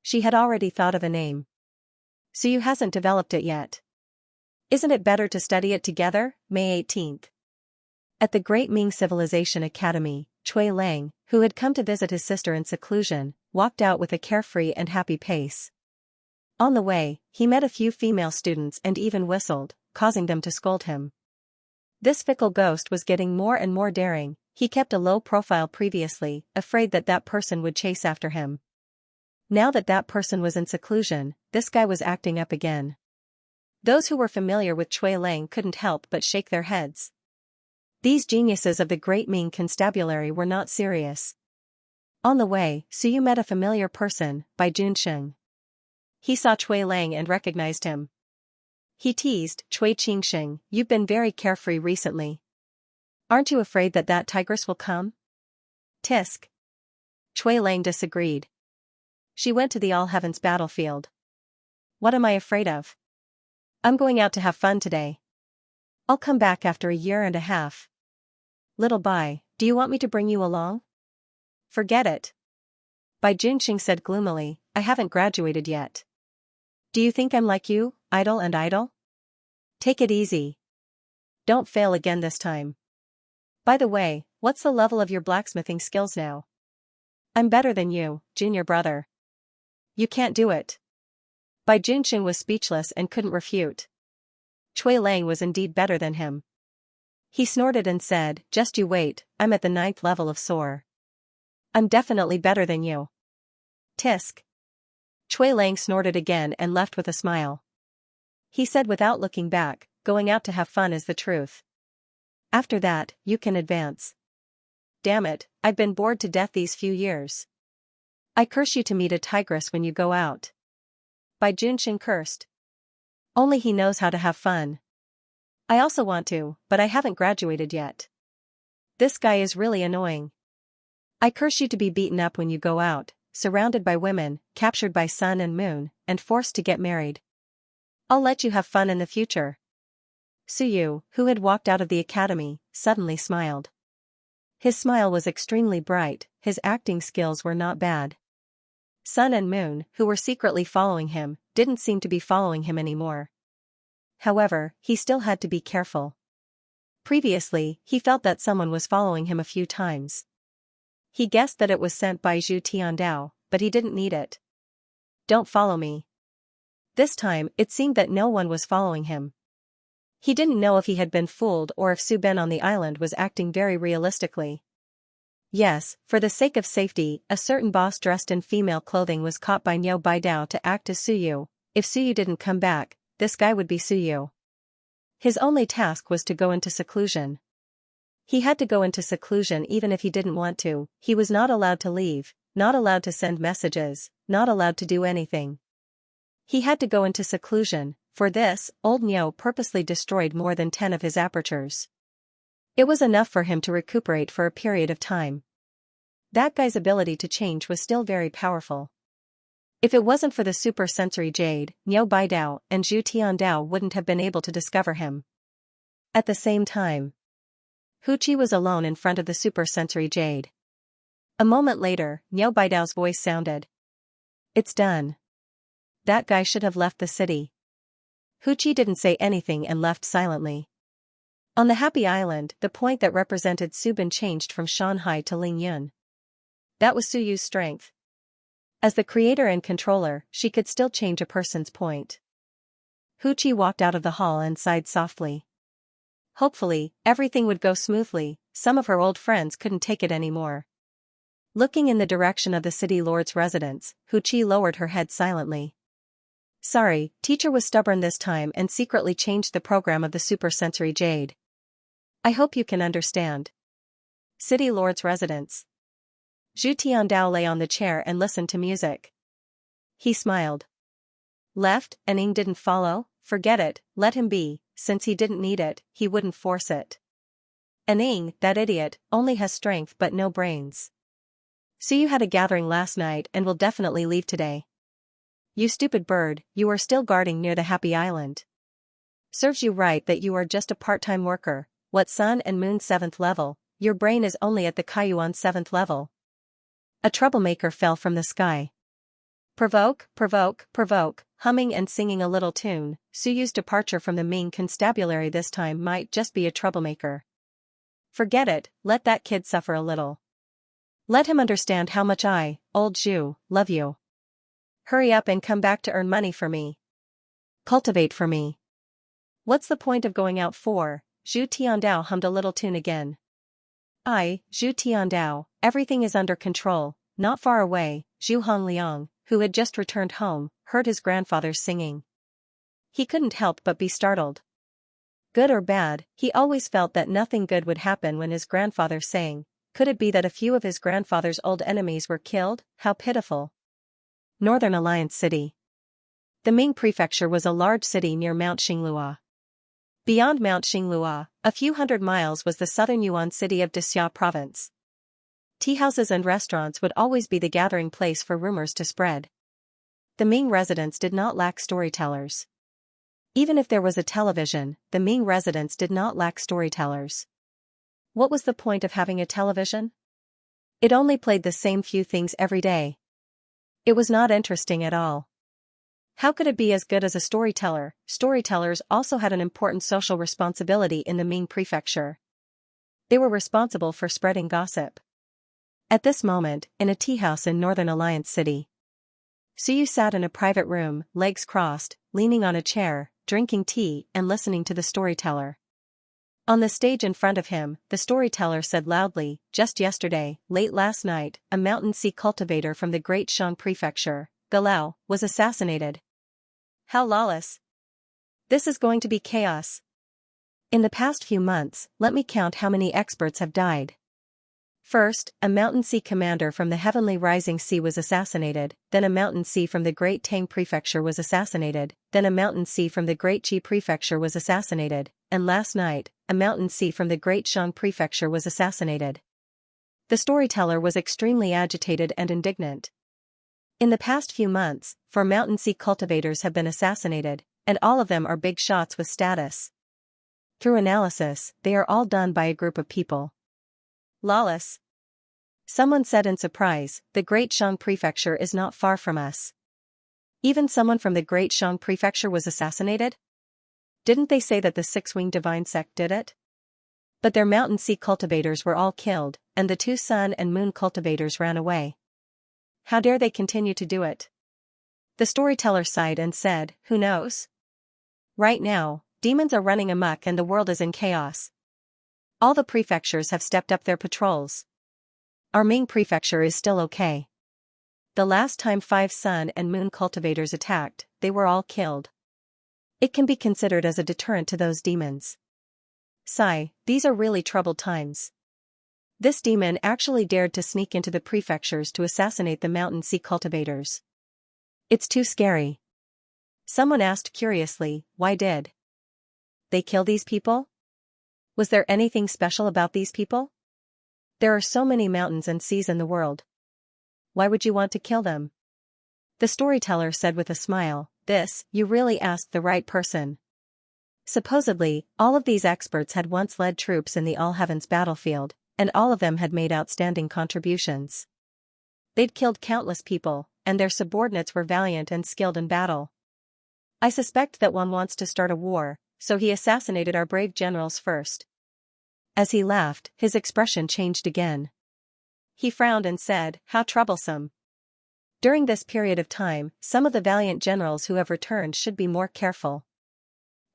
She had already thought of a name. Suyu hasn't developed it yet. Isn't it better to study it together? May 18th. At the Great Ming Civilization Academy, Cui Lang, who had come to visit his sister in seclusion, walked out with a carefree and happy pace. On the way, he met a few female students and even whistled, causing them to scold him. This fickle ghost was getting more and more daring. He kept a low profile previously, afraid that that person would chase after him. Now that that person was in seclusion, this guy was acting up again. Those who were familiar with Cui Lang couldn't help but shake their heads. These geniuses of the Great Ming Constabulary were not serious. On the way, Suyu met a familiar person, Bai Junsheng. He saw Cui Lang and recognized him. He teased, "Cui Qingxing, you've been very carefree recently. Aren't you afraid that that tigress will come?" Tisk. Cui Lang disagreed. She went to the All Heavens battlefield. "What am I afraid of? I'm going out to have fun today. I'll come back after a year and a half. Little Bai, do you want me to bring you along?" "Forget it." Bai Junxing said gloomily, "I haven't graduated yet. Do you think I'm like you, idle and idle? Take it easy. Don't fail again this time. By the way, what's the level of your blacksmithing skills now?" "I'm better than you, junior brother." "You can't do it." Bai Junxing was speechless and couldn't refute. Cui Lang was indeed better than him. He snorted and said, "Just you wait, I'm at the 9th level of Soar. I'm definitely better than you." Tisk. Cui Lang snorted again and left with a smile. He said without looking back, "Going out to have fun is the truth. After that, you can advance. Damn it, I've been bored to death these few years. I curse you to meet a tigress when you go out." Bai Junxing cursed. Only he knows how to have fun. I also want to, but I haven't graduated yet. This guy is really annoying. I curse you to be beaten up when you go out, surrounded by women, captured by sun and moon, and forced to get married. I'll let you have fun in the future. Suyu, who had walked out of the academy, suddenly smiled. His smile was extremely bright, his acting skills were not bad. Sun and Moon, who were secretly following him, didn't seem to be following him anymore. However, he still had to be careful. Previously, he felt that someone was following him a few times. He guessed that it was sent by Zhu Tiandao, but he didn't need it. "Don't follow me." This time, it seemed that no one was following him. He didn't know if he had been fooled or if Su Ben on the island was acting very realistically. Yes, for the sake of safety, a certain boss dressed in female clothing was caught by Niu Baidao to act as Suyu. If Suyu didn't come back, this guy would be Suyu. His only task was to go into seclusion. He had to go into seclusion even if he didn't want to. He was not allowed to leave, not allowed to send messages, not allowed to do anything. He had to go into seclusion. For this, old Niu purposely destroyed more than 10 of his apertures. It was enough for him to recuperate for a period of time. That guy's ability to change was still very powerful. If it wasn't for the super sensory jade, Niu Baidao and Zhu Tiandao wouldn't have been able to discover him. At the same time, Hu Qi was alone in front of the super sensory jade. A moment later, Niu Baidao's voice sounded. "It's done. That guy should have left the city." Hu Qi didn't say anything and left silently. On the Happy Island, the point that represented Su Ben changed from Shanghai to Lingyun. That was Suyu's strength. As the creator and controller, she could still change a person's point. Hu Qi walked out of the hall and sighed softly. Hopefully, everything would go smoothly. Some of her old friends couldn't take it anymore. Looking in the direction of the city lord's residence, Hu Qi lowered her head silently. "Sorry, teacher was stubborn this time and secretly changed the program of the super sensory jade. I hope you can understand." City lord's residence. Zhu Tiandao lay on the chair and listened to music. He smiled. Left, and Ing didn't follow? Forget it, let him be, since he didn't need it, he wouldn't force it. And Ing, that idiot, only has strength but no brains. So you had a gathering last night and will definitely leave today. You stupid bird, you are still guarding near the Happy Island. Serves you right that you are just a part-time worker. What Sun and Moon 7th level, your brain is only at the Kaiyuan 7th level. A troublemaker fell from the sky. Provoke, provoke, provoke, humming and singing a little tune. Suyu's departure from the Ming constabulary this time might just be a troublemaker. Forget it, let that kid suffer a little. Let him understand how much I, old Zhu, love you. Hurry up and come back to earn money for me. Cultivate for me. What's the point of going out for? Zhu Tiandao hummed a little tune again. Zhu Tiandao, everything is under control. Not far away, Zhu Hongliang, who had just returned home, heard his grandfather's singing. He couldn't help but be startled. Good or bad, he always felt that nothing good would happen when his grandfather sang. Could it be that a few of his grandfather's old enemies were killed? How pitiful. Northern Alliance City. The Ming Prefecture was a large city near Mount Xinglua. Beyond Mount Xinglua, a few hundred miles was the southern Yuan city of Dixia province. Teahouses and restaurants would always be the gathering place for rumors to spread. The Ming residents did not lack storytellers. Even if there was a television, the Ming residents did not lack storytellers. What was the point of having a television? It only played the same few things every day. It was not interesting at all. How could it be as good as a storyteller? Storytellers also had an important social responsibility in the Ming Prefecture. They were responsible for spreading gossip. At this moment, in a tea house in Northern Alliance City, Suyu sat in a private room, legs crossed, leaning on a chair, drinking tea and listening to the storyteller. On the stage in front of him, the storyteller said loudly, "Just yesterday, late last night, a mountain sea cultivator from the Great Shan Prefecture, Galao, was assassinated." How lawless! This is going to be chaos. In the past few months, let me count how many experts have died. First, a mountain sea commander from the Heavenly Rising Sea was assassinated, then a mountain sea from the Great Tang Prefecture was assassinated, then a mountain sea from the Great Qi Prefecture was assassinated, and last night, a mountain sea from the Great Shan Prefecture was assassinated. The storyteller was extremely agitated and indignant. In the past few months, 4 mountain sea cultivators have been assassinated, and all of them are big shots with status. Through analysis, they are all done by a group of people. Lawless. Someone said in surprise, "The Great Shan Prefecture is not far from us." Even someone from the Great Shan Prefecture was assassinated? Didn't they say that the 6-winged divine sect did it? But their mountain sea cultivators were all killed, and the 2 sun and moon cultivators ran away. How dare they continue to do it? The storyteller sighed and said, "Who knows? Right now, demons are running amok and the world is in chaos. All the prefectures have stepped up their patrols. Our Ming Prefecture is still okay. The last time 5 sun and moon cultivators attacked, they were all killed. It can be considered as a deterrent to those demons. Sigh, these are really troubled times. This demon actually dared to sneak into the prefectures to assassinate the mountain sea cultivators. It's too scary." Someone asked curiously, "Why did they kill these people? Was there anything special about these people? There are so many mountains and seas in the world. Why would you want to kill them?" The storyteller said with a smile, You really asked the right person. Supposedly, all of these experts had once led troops in the All Heavens battlefield, and all of them had made outstanding contributions. They'd killed countless people, and their subordinates were valiant and skilled in battle. I suspect that one wants to start a war, so he assassinated our brave generals first. As he laughed, his expression changed again. He frowned and said, "How troublesome." During this period of time, some of the valiant generals who have returned should be more careful.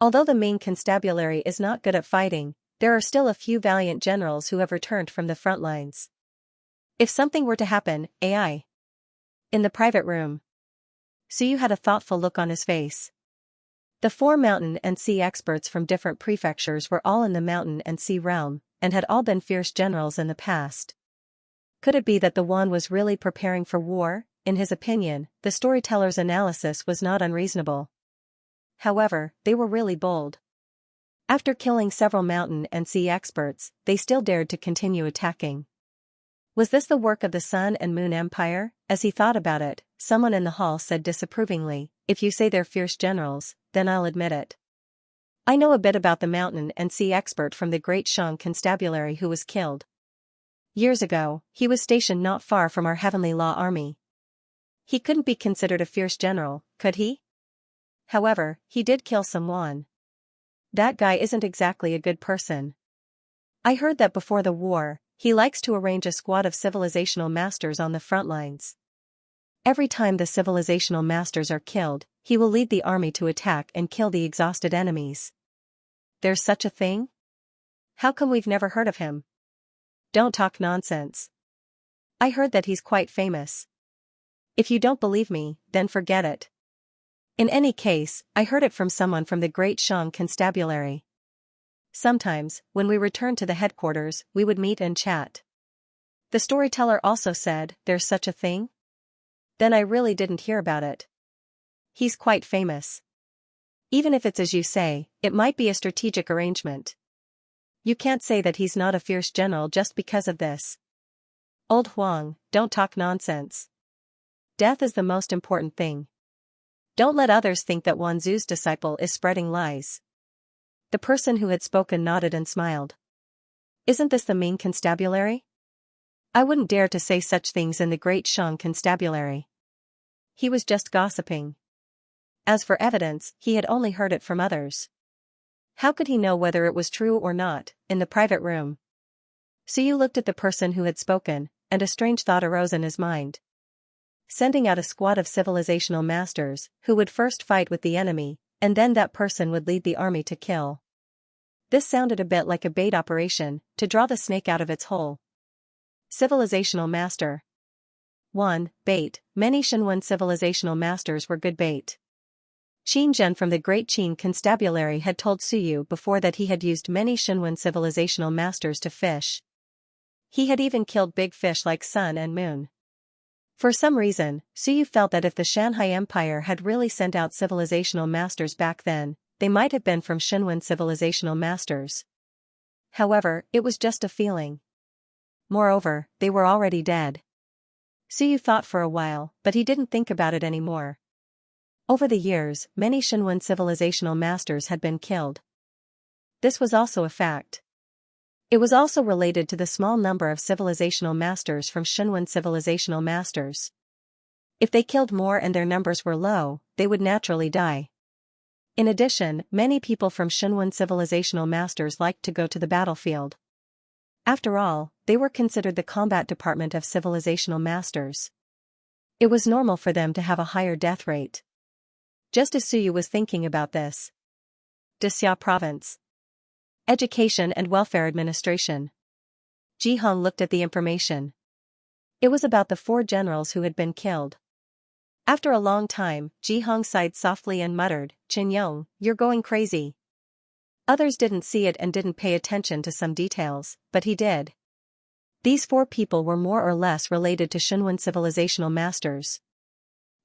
Although the Ming constabulary is not good at fighting, there are still a few valiant generals who have returned from the front lines. If something were to happen, AI. In the private room, Suyu had a thoughtful look on his face. The 4 mountain and sea experts from different prefectures were all in the mountain and sea realm, and had all been fierce generals in the past. Could it be that the one was really preparing for war? In his opinion, the storyteller's analysis was not unreasonable. However, they were really bold. After killing several mountain and sea experts, they still dared to continue attacking. Was this the work of the Sun and Moon Empire? As he thought about it, someone in the hall said disapprovingly, "If you say they're fierce generals, then I'll admit it. I know a bit about the mountain and sea expert from the Great Shan Constabulary who was killed. Years ago, he was stationed not far from our Heavenly Law Army. He couldn't be considered a fierce general, could he? However, he did kill someone. That guy isn't exactly a good person. I heard that before the war, he likes to arrange a squad of civilizational masters on the front lines. Every time the civilizational masters are killed, he will lead the army to attack and kill the exhausted enemies." There's such a thing? How come we've never heard of him? Don't talk nonsense. I heard that he's quite famous. If you don't believe me, then forget it. In any case, I heard it from someone from the Great Shan Constabulary. Sometimes, when we returned to the headquarters, we would meet and chat. The storyteller also said, "There's such a thing?" Then I really didn't hear about it. He's quite famous. Even if it's as you say, it might be a strategic arrangement. You can't say that he's not a fierce general just because of this. Old Huang, don't talk nonsense. Death is the most important thing. Don't let others think that Wanzu's disciple is spreading lies. The person who had spoken nodded and smiled. Isn't this the Ming constabulary? I wouldn't dare to say such things in the great Shang constabulary. He was just gossiping. As for evidence, he had only heard it from others. How could he know whether it was true or not, in the private room? Suyu looked at the person who had spoken, and a strange thought arose in his mind. Sending out a squad of civilizational masters, who would first fight with the enemy, and then that person would lead the army to kill. This sounded a bit like a bait operation, to draw the snake out of its hole. Civilizational master. 1. Bait. Many Shenwen civilizational masters were good bait. Qin Zhen from the Great Qin Constabulary had told Suyu before that he had used many Shenwen civilizational masters to fish. He had even killed big fish like sun and moon. For some reason, Suyu felt that if the Shanghai Empire had really sent out civilizational masters back then, they might have been from Shenwen civilizational masters. However, it was just a feeling. Moreover, they were already dead. Suyu thought for a while, but he didn't think about it anymore. Over the years, many Shenwen civilizational masters had been killed. This was also a fact. It was also related to the small number of civilizational masters from Shenwen civilizational masters. If they killed more and their numbers were low, they would naturally die. In addition, many people from Shenwen civilizational masters liked to go to the battlefield. After all, they were considered the combat department of civilizational masters. It was normal for them to have a higher death rate. Just as Suyu was thinking about this. Dixia Province. Education and Welfare Administration. Ji Hong looked at the information. It was about the 4 generals who had been killed. After a long time, Ji Hong sighed softly and muttered, "Qin Yong, you're going crazy." Others didn't see it and didn't pay attention to some details, but he did. These 4 people were more or less related to Shenwen civilizational masters.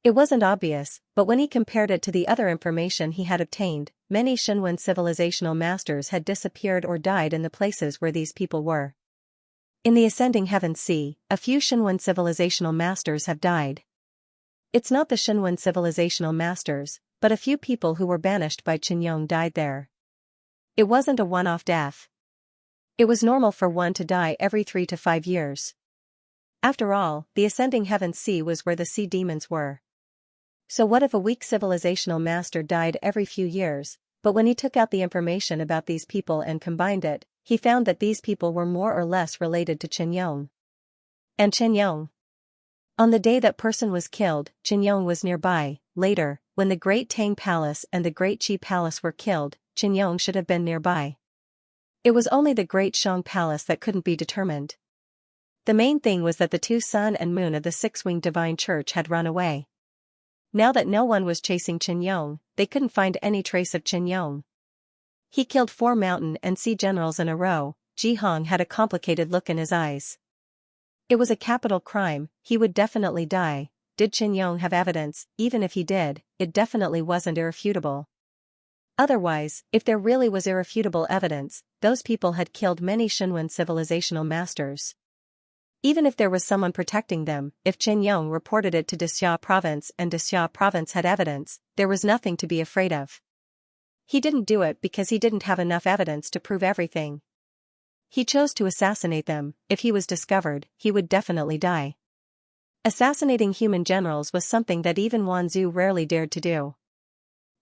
It wasn't obvious, but when he compared it to the other information he had obtained, many Shenwen civilizational masters had disappeared or died in the places where these people were. In the Ascending Heavens Sea, a few Shenwen civilizational masters have died. It's not the Shenwen civilizational masters, but a few people who were banished by Qin Yong died there. It wasn't a one-off death. It was normal for one to die every 3 to 5 years. After all, the Ascending Heavens Sea was where the sea demons were. So what if a weak civilizational master died every few years, but when he took out the information about these people and combined it, he found that these people were more or less related to Qin Yong. And Qin Yong. On the day that person was killed, Qin Yong was nearby. Later, when the Great Tang Palace and the Great Qi Palace were killed, Qin Yong should have been nearby. It was only the Great Shang Palace that couldn't be determined. The main thing was that the 2 sun and moon of the 6-winged divine church had run away. Now that no one was chasing Qin Yong, they couldn't find any trace of Qin Yong. He killed 4 mountain and sea generals in a row. Ji Hong had a complicated look in his eyes. It was a capital crime, he would definitely die. Did Qin Yong have evidence? Even if he did, it definitely wasn't irrefutable. Otherwise, if there really was irrefutable evidence, those people had killed many Shenwen civilizational masters. Even if there was someone protecting them, if Qin Yong reported it to Dixia Province and Dixia Province had evidence, there was nothing to be afraid of. He didn't do it because he didn't have enough evidence to prove everything. He chose to assassinate them. If he was discovered, he would definitely die. Assassinating human generals was something that even Wanzu rarely dared to do.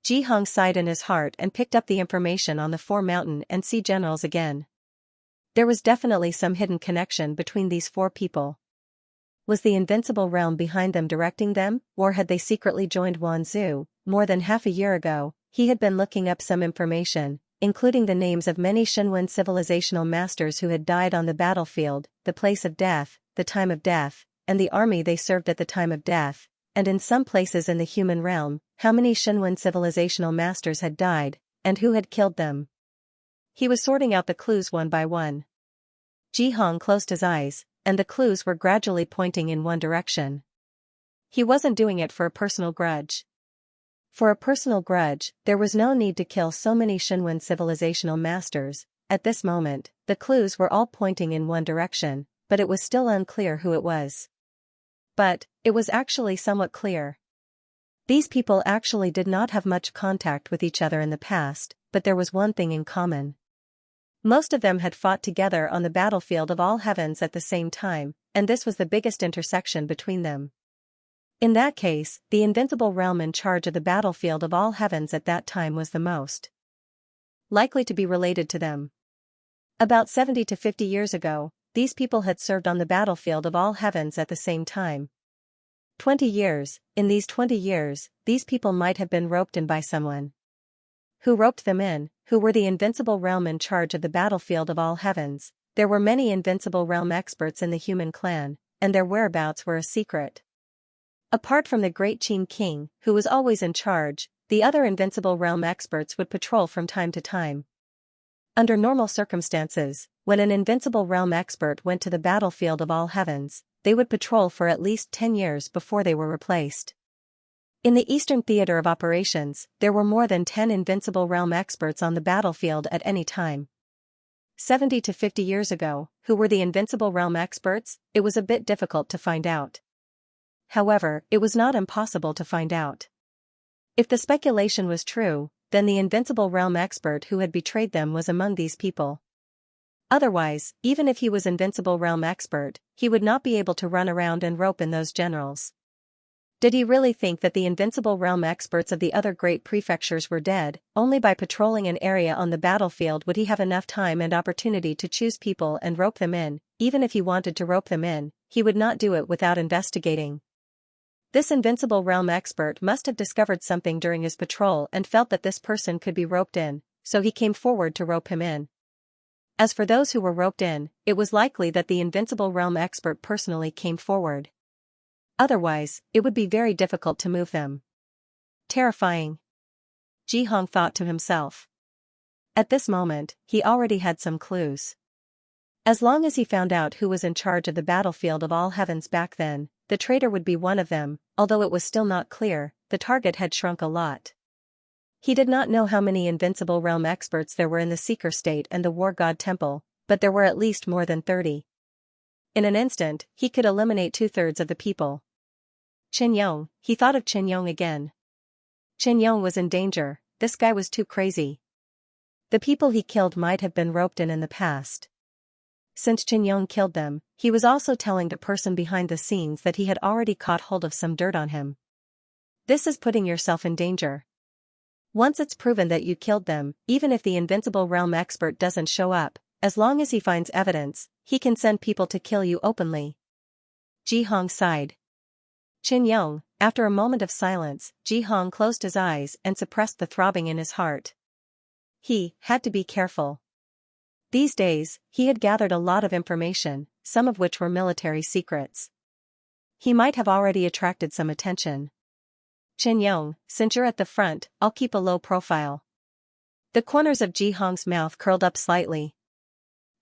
Ji Hong sighed in his heart and picked up the information on the 4 mountain and sea generals again. There was definitely some hidden connection between these 4 people. Was the invincible realm behind them directing them, or had they secretly joined Wanzu? More than half a year ago, he had been looking up some information, including the names of many Shenwen civilizational masters who had died on the battlefield, the place of death, the time of death, and the army they served at the time of death, and in some places in the human realm, how many Shenwen civilizational masters had died, and who had killed them. He was sorting out the clues one by one. Ji Hong closed his eyes, and the clues were gradually pointing in one direction. He wasn't doing it for a personal grudge. For a personal grudge, there was no need to kill so many Shinwen civilizational masters. At this moment, the clues were all pointing in one direction, but it was still unclear who it was. But it was actually somewhat clear. These people actually did not have much contact with each other in the past, but there was one thing in common. Most of them had fought together on the battlefield of all heavens at the same time, and this was the biggest intersection between them. In that case, the invincible realm in charge of the battlefield of all heavens at that time was the most likely to be related to them. About 70 to 50 years ago, these people had served on the battlefield of all heavens at the same time. 20 years, in these 20 years, these people might have been roped in by someone. Who roped them in? Who were the invincible realm in charge of the battlefield of all heavens? There were many invincible realm experts in the human clan, and their whereabouts were a secret. Apart from the great Qin King, who was always in charge, the other invincible realm experts would patrol from time to time. Under normal circumstances, when an invincible realm expert went to the battlefield of all heavens, they would patrol for at least 10 years before they were replaced. In the Eastern Theater of Operations, there were more than 10 invincible realm experts on the battlefield at any time. 70 to 50 years ago, who were the invincible realm experts? It was a bit difficult to find out. However, it was not impossible to find out. If the speculation was true, then the invincible realm expert who had betrayed them was among these people. Otherwise, even if he was invincible realm expert, he would not be able to run around and rope in those generals. Did he really think that the invincible realm experts of the other great prefectures were dead? Only by patrolling an area on the battlefield would he have enough time and opportunity to choose people and rope them in. Even if he wanted to rope them in, he would not do it without investigating. This invincible realm expert must have discovered something during his patrol and felt that this person could be roped in, so he came forward to rope him in. As for those who were roped in, it was likely that the invincible realm expert personally came forward. Otherwise, it would be very difficult to move them. Terrifying. Ji Hong thought to himself. At this moment, he already had some clues. As long as he found out who was in charge of the battlefield of all heavens back then, the traitor would be one of them. Although it was still not clear, the target had shrunk a lot. He did not know how many invincible realm experts there were in the Seeker State and the War God Temple, but there were at least more than 30. In an instant, he could eliminate 2/3 of the people. Qin Yong, he thought of Qin Yong again. Qin Yong was in danger. This guy was too crazy. The people he killed might have been roped in the past. Since Qin Yong killed them, he was also telling the person behind the scenes that he had already caught hold of some dirt on him. This is putting yourself in danger. Once it's proven that you killed them, even if the invincible realm expert doesn't show up, as long as he finds evidence, he can send people to kill you openly. Ji Hong sighed. Qin Yong, after a moment of silence, Ji Hong closed his eyes and suppressed the throbbing in his heart. He had to be careful. These days, he had gathered a lot of information, some of which were military secrets. He might have already attracted some attention. Qin Yong, since you're at the front, I'll keep a low profile. The corners of Ji Hong's mouth curled up slightly.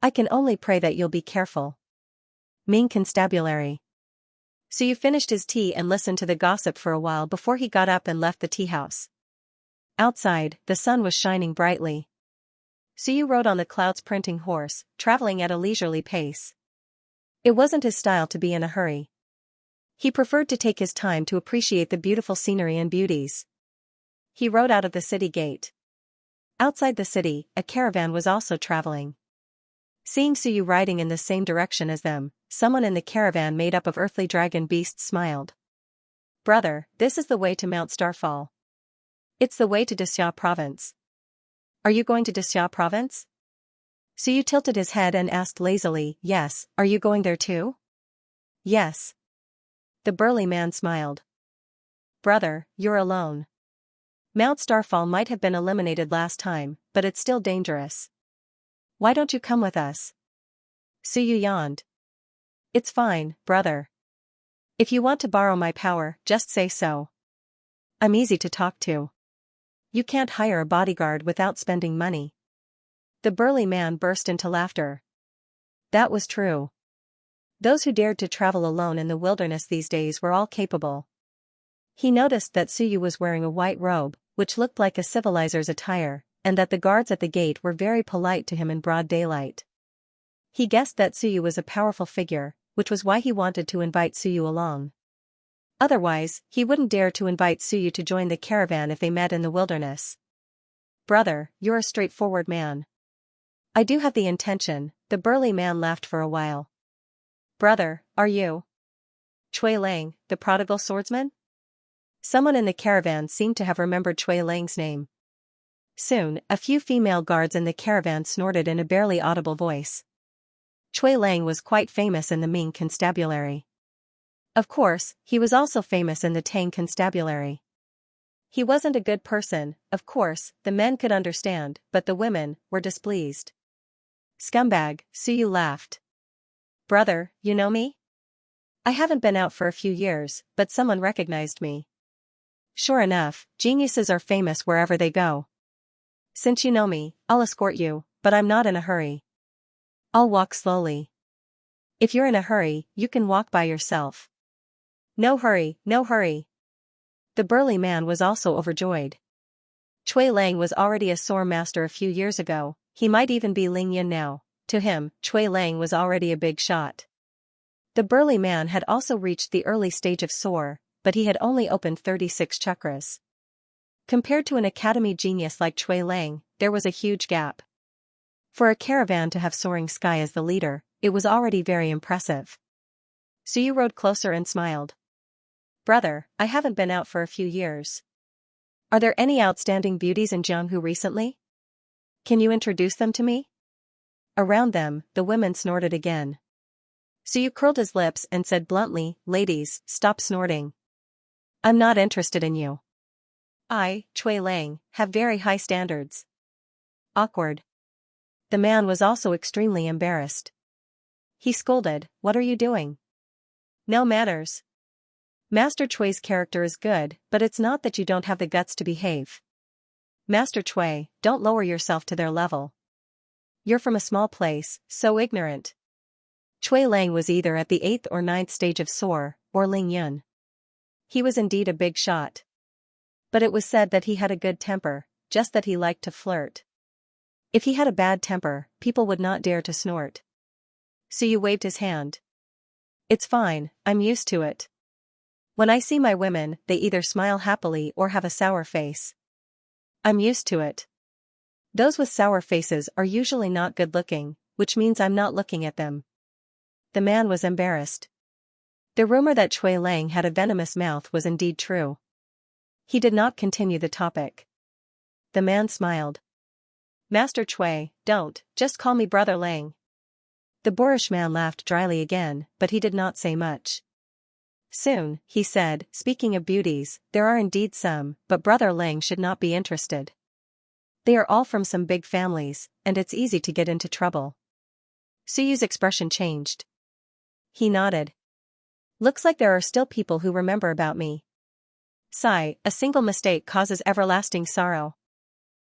I can only pray that you'll be careful. Ming Constabulary. So you finished his tea and listened to the gossip for a while before he got up and left the tea house. Outside, the sun was shining brightly. So you rode on the clouds printing horse, traveling at a leisurely pace. It wasn't his style to be in a hurry. He preferred to take his time to appreciate the beautiful scenery and beauties. He rode out of the city gate. Outside the city, a caravan was also traveling. Seeing Suyu riding in the same direction as them, someone in the caravan made up of earthly dragon beasts smiled. Brother, this is the way to Mount Starfall. It's the way to Dixia province. Are you going to Dixia province? Suyu tilted his head and asked lazily, yes, are you going there too? Yes. The burly man smiled. Brother, you're alone. Mount Starfall might have been eliminated last time, but it's still dangerous. Why don't you come with us? Suyu yawned. It's fine, brother. If you want to borrow my power, just say so. I'm easy to talk to. You can't hire a bodyguard without spending money. The burly man burst into laughter. That was true. Those who dared to travel alone in the wilderness these days were all capable. He noticed that Suyu was wearing a white robe, which looked like a civilizer's attire, and that the guards at the gate were very polite to him in broad daylight. He guessed that Suyu was a powerful figure, which was why he wanted to invite Suyu along. Otherwise, he wouldn't dare to invite Suyu to join the caravan if they met in the wilderness. "Brother, you're a straightforward man." "I do have the intention," the burly man laughed for a while. "Brother, are you Chui Lang, the prodigal swordsman?" Someone in the caravan seemed to have remembered Chui Lang's name. Soon, a few female guards in the caravan snorted in a barely audible voice. Chui Lang was quite famous in the Ming constabulary. Of course, he was also famous in the Tang constabulary. He wasn't a good person, of course, the men could understand, but the women were displeased. "Scumbag," Suyu laughed. "Brother, you know me? I haven't been out for a few years, but someone recognized me." "Sure enough, geniuses are famous wherever they go. Since you know me, I'll escort you, but I'm not in a hurry. I'll walk slowly. If you're in a hurry, you can walk by yourself." "No hurry, no hurry." The burly man was also overjoyed. Chui Lang was already a sword master a few years ago, he might even be Ling Yin now. To him, Chui Lang was already a big shot. The burly man had also reached the early stage of soar, but he had only opened 36 chakras. Compared to an academy genius like Chui Lang, there was a huge gap. For a caravan to have Soaring Sky as the leader, it was already very impressive. Suyu rode closer and smiled. "Brother, I haven't been out for a few years. Are there any outstanding beauties in Jianghu recently? Can you introduce them to me?" Around them, the women snorted again. Suyu curled his lips and said bluntly, "Ladies, stop snorting. I'm not interested in you. I, Chui Lang, have very high standards." Awkward. The man was also extremely embarrassed. He scolded, "What are you doing? No manners. Master Chui's character is good, but it's not that you don't have the guts to behave. Master Chui, don't lower yourself to their level. You're from a small place, so ignorant." Chui Lang was either at the 8th or 9th stage of soar, or Ling Yun. He was indeed a big shot. But it was said that he had a good temper, just that he liked to flirt. If he had a bad temper, people would not dare to snort. Suyu waved his hand. "It's fine, I'm used to it. When I see my women, they either smile happily or have a sour face. I'm used to it. Those with sour faces are usually not good looking, which means I'm not looking at them." The man was embarrassed. The rumor that Chui Lang had a venomous mouth was indeed true. He did not continue the topic. The man smiled. "Master Chui, don't, just call me Brother Lang." The boorish man laughed dryly again, but he did not say much. "Soon," he said, "speaking of beauties, there are indeed some, but Brother Lang should not be interested. They are all from some big families, and it's easy to get into trouble." Suyu's expression changed. He nodded. "Looks like there are still people who remember about me. Sigh, a single mistake causes everlasting sorrow."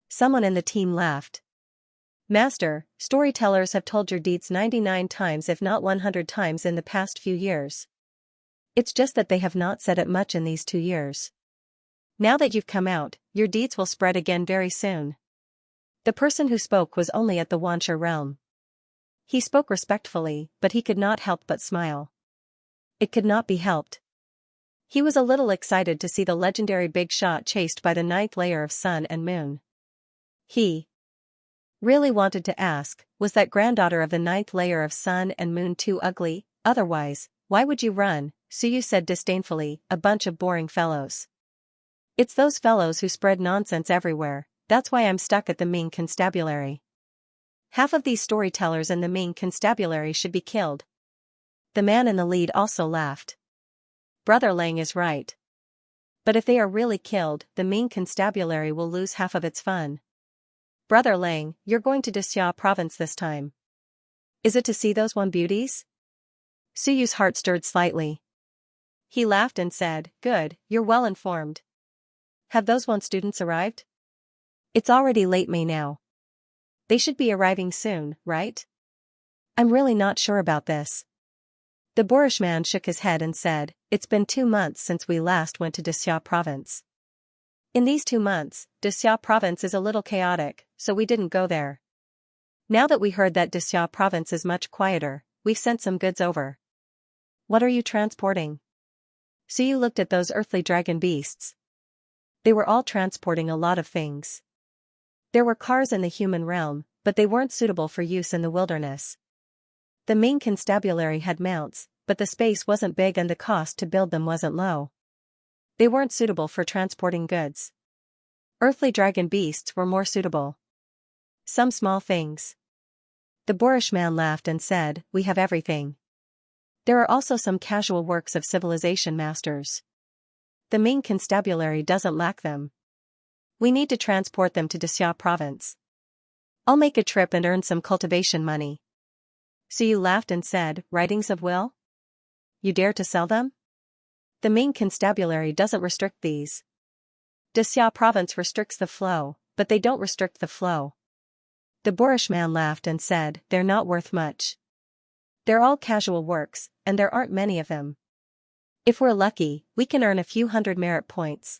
Someone in the team laughed. "Master, storytellers have told your deeds 99 times if not 100 times in the past few years. It's just that they have not said it much in these 2 years. Now that you've come out, your deeds will spread again very soon." The person who spoke was only at the Wancher realm. He spoke respectfully, but he could not help but smile. It could not be helped. He was a little excited to see the legendary big shot chased by the 9th layer of Sun and Moon. He really wanted to ask, was that granddaughter of the 9th layer of Sun and Moon too ugly? Otherwise, why would you run? Suyu said disdainfully, "A bunch of boring fellows. It's those fellows who spread nonsense everywhere, that's why I'm stuck at the Ming constabulary. Half of these storytellers in the Ming constabulary should be killed." The man in the lead also laughed. Brother Lang is right. But if they are really killed, the Ming constabulary will lose half of its fun. "Brother Lang, you're going to Xia province this time. Is it to see those one beauties?" Suyu's heart stirred slightly. He laughed and said, "Good, you're well informed. Have those one students arrived?" "It's already late May now. They should be arriving soon, right?" "I'm really not sure about this. The boorish man shook his head and said, "It's been 2 months since we last went to Xianxia province. In these 2 months, Xianxia province is a little chaotic, so we didn't go there. Now that we heard that Xianxia province is much quieter, we've sent some goods over." "What are you transporting?" Suyu looked at those earthly dragon beasts. They were all transporting a lot of things. There were cars in the human realm, but they weren't suitable for use in the wilderness. The main constabulary had mounts, but the space wasn't big and the cost to build them wasn't low. They weren't suitable for transporting goods. Earthly dragon beasts were more suitable. Some small things. The boorish man laughed and said, "We have everything. There are also some casual works of civilization masters. The main constabulary doesn't lack them. We need to transport them to Xianxia province. I'll make a trip and earn some cultivation money." Suyu laughed and said, "Writings of will? You dare to sell them? The main constabulary doesn't restrict these. Xianxia province restricts the flow, but they don't restrict the flow." The boorish man laughed and said, "They're not worth much. They're all casual works, and there aren't many of them. If we're lucky, we can earn a few hundred merit points.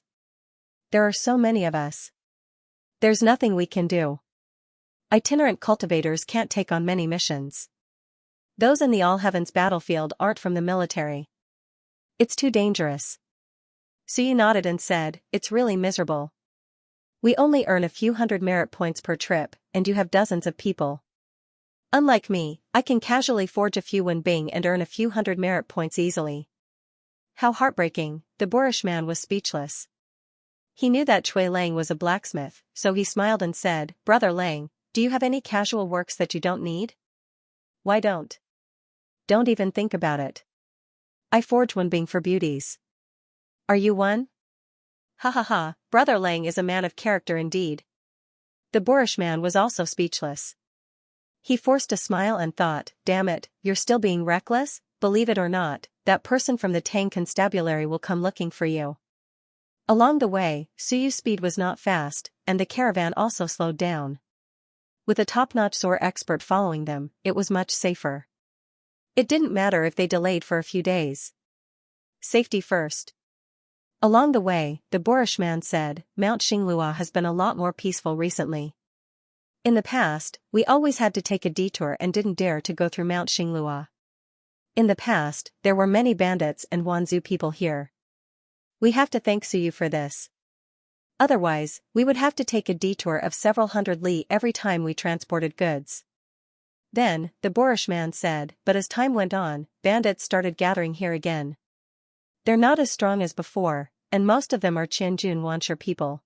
There are so many of us. There's nothing we can do. Itinerant cultivators can't take on many missions. Those in the All Heavens battlefield aren't from the military. It's too dangerous." Suyu nodded and said, "It's really miserable. We only earn a few hundred merit points per trip, and you have dozens of people. Unlike me, I can casually forge a few Wenbing and earn a few hundred merit points easily." How heartbreaking, the boorish man was speechless. He knew that Chui Lang was a blacksmith, so he smiled and said, "Brother Lang, do you have any casual works that you don't need?" "Why don't? Don't even think about it. I forge Wenbing for beauties." "Are you one?" "Ha ha ha, Brother Lang is a man of character indeed." The boorish man was also speechless. He forced a smile and thought, "Damn it, you're still being reckless? Believe it or not, that person from the Tang constabulary will come looking for you." Along the way, Suyu's speed was not fast, and the caravan also slowed down. With a top-notch sword expert following them, it was much safer. It didn't matter if they delayed for a few days. Safety first. Along the way, the boorish man said, "Mount Xinglua has been a lot more peaceful recently. In the past, we always had to take a detour and didn't dare to go through Mount Xinglua. In the past, there were many bandits and Wanzhou people here. We have to thank Suyu for this. Otherwise, we would have to take a detour of several hundred li every time we transported goods." Then, the boorish man said, "But as time went on, bandits started gathering here again. They're not as strong as before, and most of them are Qianjun Wanshur people.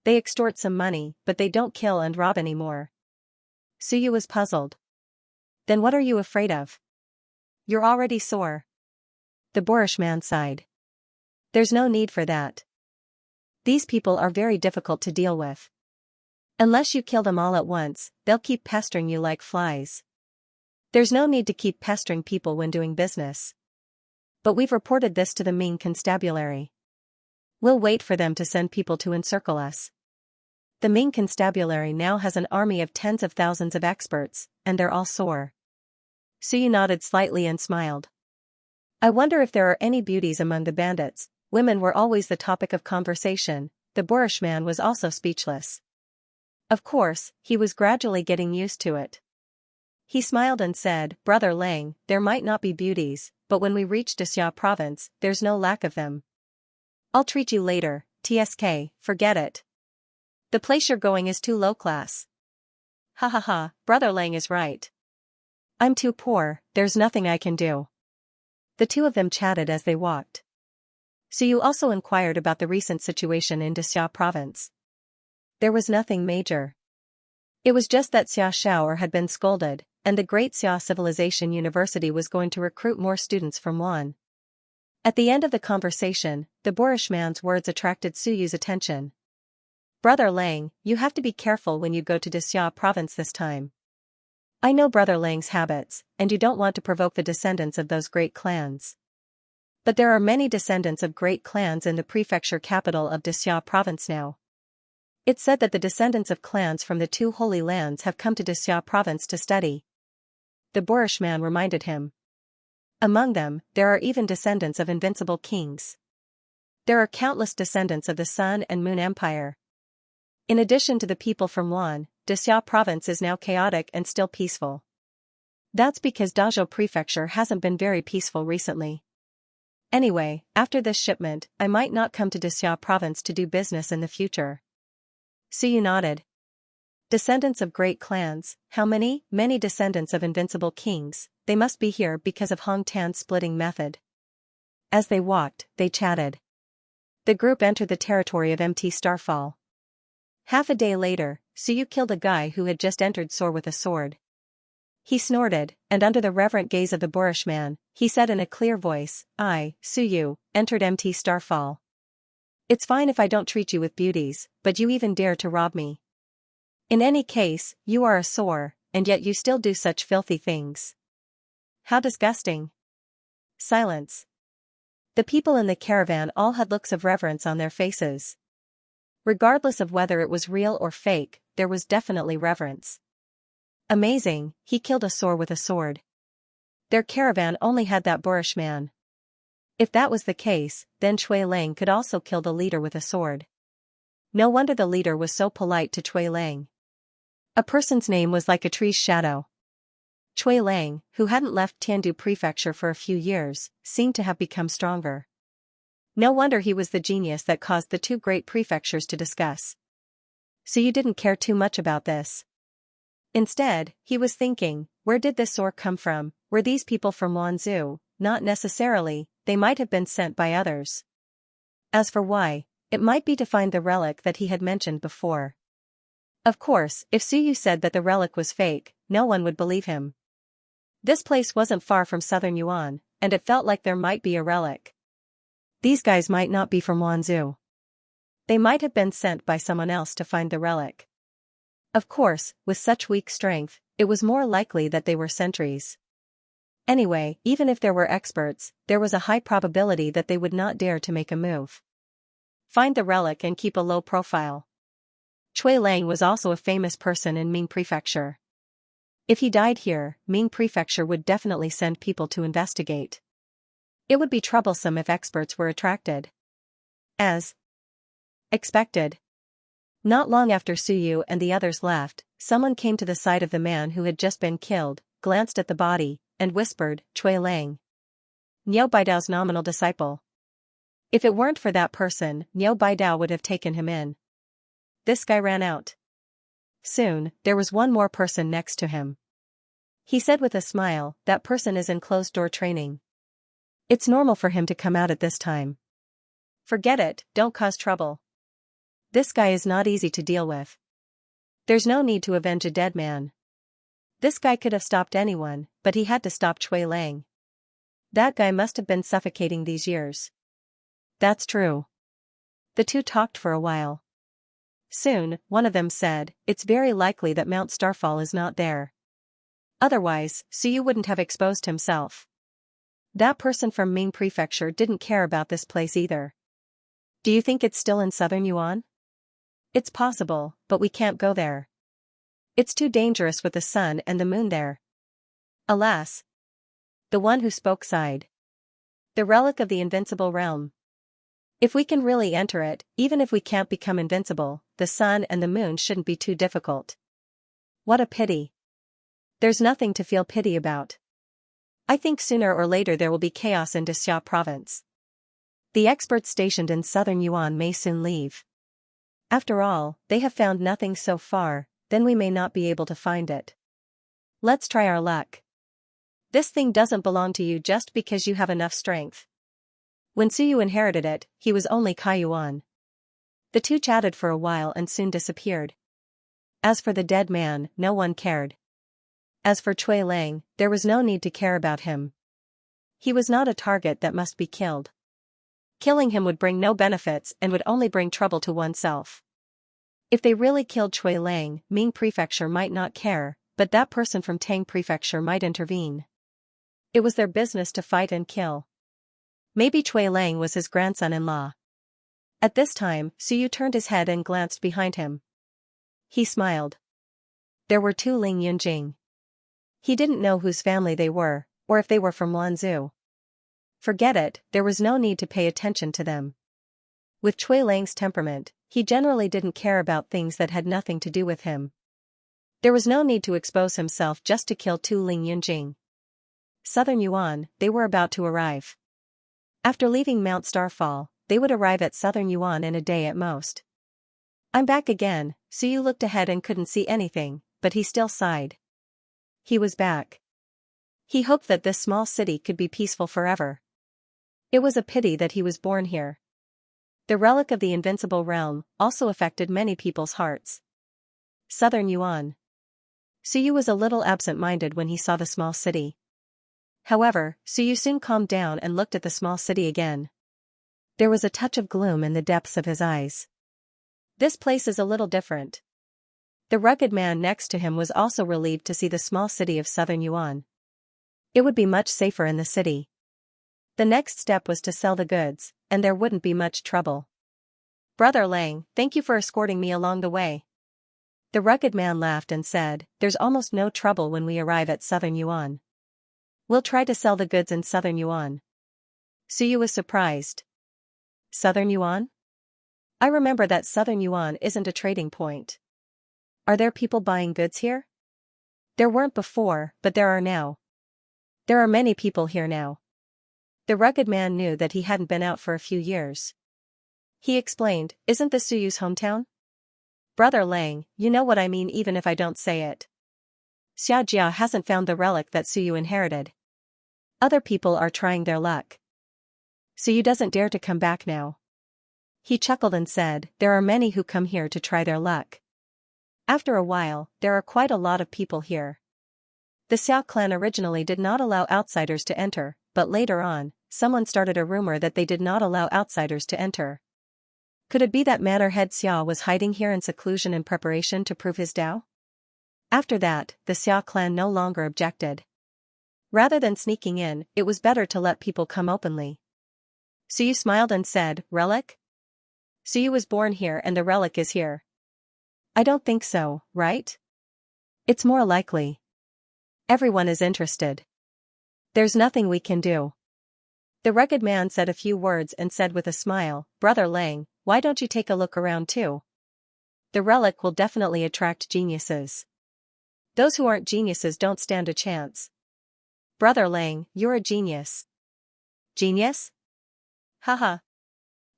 They extort some money, but they don't kill and rob anymore." Suyu was puzzled. "Then what are you afraid of? You're already sore." The boorish man sighed. "There's no need for that. These people are very difficult to deal with. Unless you kill them all at once, they'll keep pestering you like flies. There's no need to keep pestering people when doing business. But we've reported this to the Ming constabulary. We'll wait for them to send people to encircle us. The Ming constabulary now has an army of tens of thousands of experts, and they're all sore." Suyu nodded slightly and smiled. "I wonder if there are any beauties among the bandits." Women were always the topic of conversation. The boorish man was also speechless. Of course, he was gradually getting used to it. He smiled and said, "Brother Lang, there might not be beauties, but when we reach Xianxia province, there's no lack of them. I'll treat you later, TSK, forget it. The place you're going is too low class." "Ha ha ha, Brother Lang is right. I'm too poor, there's nothing I can do." The two of them chatted as they walked. Suyu also inquired about the recent situation in Xianxia province. There was nothing major. It was just that Xia Shaoer had been scolded, and the Great Xia Civilization University was going to recruit more students from Wan. At the end of the conversation, the boorish man's words attracted Suyu's attention. "Brother Lang, you have to be careful when you go to Xianxia province this time. I know Brother Lang's habits, and you don't want to provoke the descendants of those great clans. But there are many descendants of great clans in the prefecture capital of Xianxia province now. It's said that the descendants of clans from the two holy lands have come to Xianxia province to study." The boorish man reminded him. Among them, there are even descendants of invincible kings. There are countless descendants of the Sun and Moon Empire. In addition to the people from Yuan, Dexia province is now chaotic and still peaceful. That's because Dazhou prefecture hasn't been very peaceful recently. Anyway, after this shipment, I might not come to Dexia province to do business in the future. Suyu nodded. Descendants of great clans, how many? Many descendants of invincible kings, they must be here because of Hong Tan's splitting method. As they walked, they chatted. The group entered the territory of MT Starfall. Half a day later, Suyu killed a guy who had just entered Soar with a sword. He snorted, and under the reverent gaze of the boorish man, he said in a clear voice, I, Suyu, entered MT Starfall. It's fine if I don't treat you with beauties, but you even dare to rob me. In any case, you are a Soar, and yet you still do such filthy things. How disgusting. Silence. The people in the caravan all had looks of reverence on their faces. Regardless of whether it was real or fake, there was definitely reverence. Amazing, he killed a Soar with a sword. Their caravan only had that boorish man. If that was the case, then Cui Lang could also kill the leader with a sword. No wonder the leader was so polite to Cui Lang. A person's name was like a tree's shadow. Cui Lang, who hadn't left Tiandu prefecture for a few years, seemed to have become stronger. No wonder he was the genius that caused the two great prefectures to discuss. So you didn't care too much about this. Instead, he was thinking, where did this Soar come from? Were these people from Wanzhou? Not necessarily, they might have been sent by others. As for why, it might be to find the relic that he had mentioned before. Of course, if Suyu said that the relic was fake, no one would believe him. This place wasn't far from southern Yuan, and it felt like there might be a relic. These guys might not be from Wanzhou. They might have been sent by someone else to find the relic. Of course, with such weak strength, it was more likely that they were sentries. Anyway, even if there were experts, there was a high probability that they would not dare to make a move. Find the relic and keep a low profile. Cui Lang was also a famous person in Ming Prefecture. If he died here, Ming Prefecture would definitely send people to investigate. It would be troublesome if experts were attracted. As expected. Not long after Suyu and the others left, someone came to the side of the man who had just been killed, glanced at the body, and whispered, Cui Lang. Niu Baidao's nominal disciple. If it weren't for that person, Niu Baidao would have taken him in. This guy ran out. Soon, there was one more person next to him. He said with a smile, that person is in closed-door training. It's normal for him to come out at this time. Forget it, don't cause trouble. This guy is not easy to deal with. There's no need to avenge a dead man. This guy could have stopped anyone, but he had to stop Cui Lang. That guy must have been suffocating these years. That's true. The two talked for a while. Soon, one of them said, it's very likely that Mount Starfall is not there. Otherwise, Suyu wouldn't have exposed himself. That person from Ming Prefecture didn't care about this place either. Do you think it's still in southern Yuan? It's possible, but we can't go there. It's too dangerous with the sun and the moon there. Alas. The one who spoke sighed. The relic of the invincible realm. If we can really enter it, even if we can't become invincible, the sun and the moon shouldn't be too difficult. What a pity. There's nothing to feel pity about. I think sooner or later there will be chaos in Dexia province. The experts stationed in southern Yuan may soon leave. After all, they have found nothing so far, then we may not be able to find it. Let's try our luck. This thing doesn't belong to you just because you have enough strength. When Suyu inherited it, he was only Kaiyuan. The two chatted for a while and soon disappeared. As for the dead man, no one cared. As for Cui Lang, there was no need to care about him. He was not a target that must be killed. Killing him would bring no benefits and would only bring trouble to oneself. If they really killed Cui Lang, Ming Prefecture might not care, but that person from Tang Prefecture might intervene. It was their business to fight and kill. Maybe Cui Lang was his grandson-in-law. At this time, Suyu turned his head and glanced behind him. He smiled. There were two Ling Yunjing. He didn't know whose family they were, Or if they were from Wanzhou. Forget it, there was no need to pay attention to them. With Cui Lang's temperament, he generally didn't care about things that had nothing to do with him. There was no need to expose himself just to kill Tu Ling Yunjing. Southern Yuan, they were about to arrive. After leaving Mount Starfall, they would arrive at Southern Yuan in a day at most. I'm back again, Suyu looked ahead and couldn't see anything, but he still sighed. He was back. He hoped that this small city could be peaceful forever. It was a pity that he was born here. The relic of the invincible realm also affected many people's hearts. Southern Yuan. Suyu was a little absent-minded when he saw the small city. However, Suyu soon calmed down and looked at the small city again. There was a touch of gloom in the depths of his eyes. This place is a little different. The rugged man next to him was also relieved to see the small city of Southern Yuan. It would be much safer in the city. The next step was to sell the goods, and there wouldn't be much trouble. Brother Lang, thank you for escorting me along the way. The rugged man laughed and said, there's almost no trouble when we arrive at Southern Yuan. We'll try to sell the goods in Southern Yuan. Suyu was surprised. Southern Yuan? I remember that Southern Yuan isn't a trading point. Are there people buying goods here? There weren't before, but there are now. There are many people here now. The rugged man knew that he hadn't been out for a few years. He explained, isn't this Suyu's hometown? Brother Lang, you know what I mean even if I don't say it. Xianxia hasn't found the relic that Suyu inherited. Other people are trying their luck. Suyu doesn't dare to come back now. He chuckled and said, there are many who come here to try their luck. After a while, there are quite a lot of people here. The Xiao clan originally did not allow outsiders to enter, but later on, someone started a rumor that they did not allow outsiders to enter. Could it be that Manor Head Xiao was hiding here in seclusion in preparation to prove his Dao? After that, the Xiao clan no longer objected. Rather than sneaking in, it was better to let people come openly. Suyu smiled and said, relic? Suyu was born here and the relic is here. I don't think so, right? It's more likely. Everyone is interested. There's nothing we can do. The rugged man said a few words and said with a smile, Brother Lang, why don't you take a look around too? The relic will definitely attract geniuses. Those who aren't geniuses don't stand a chance. Brother Lang, you're a genius. Genius? Haha.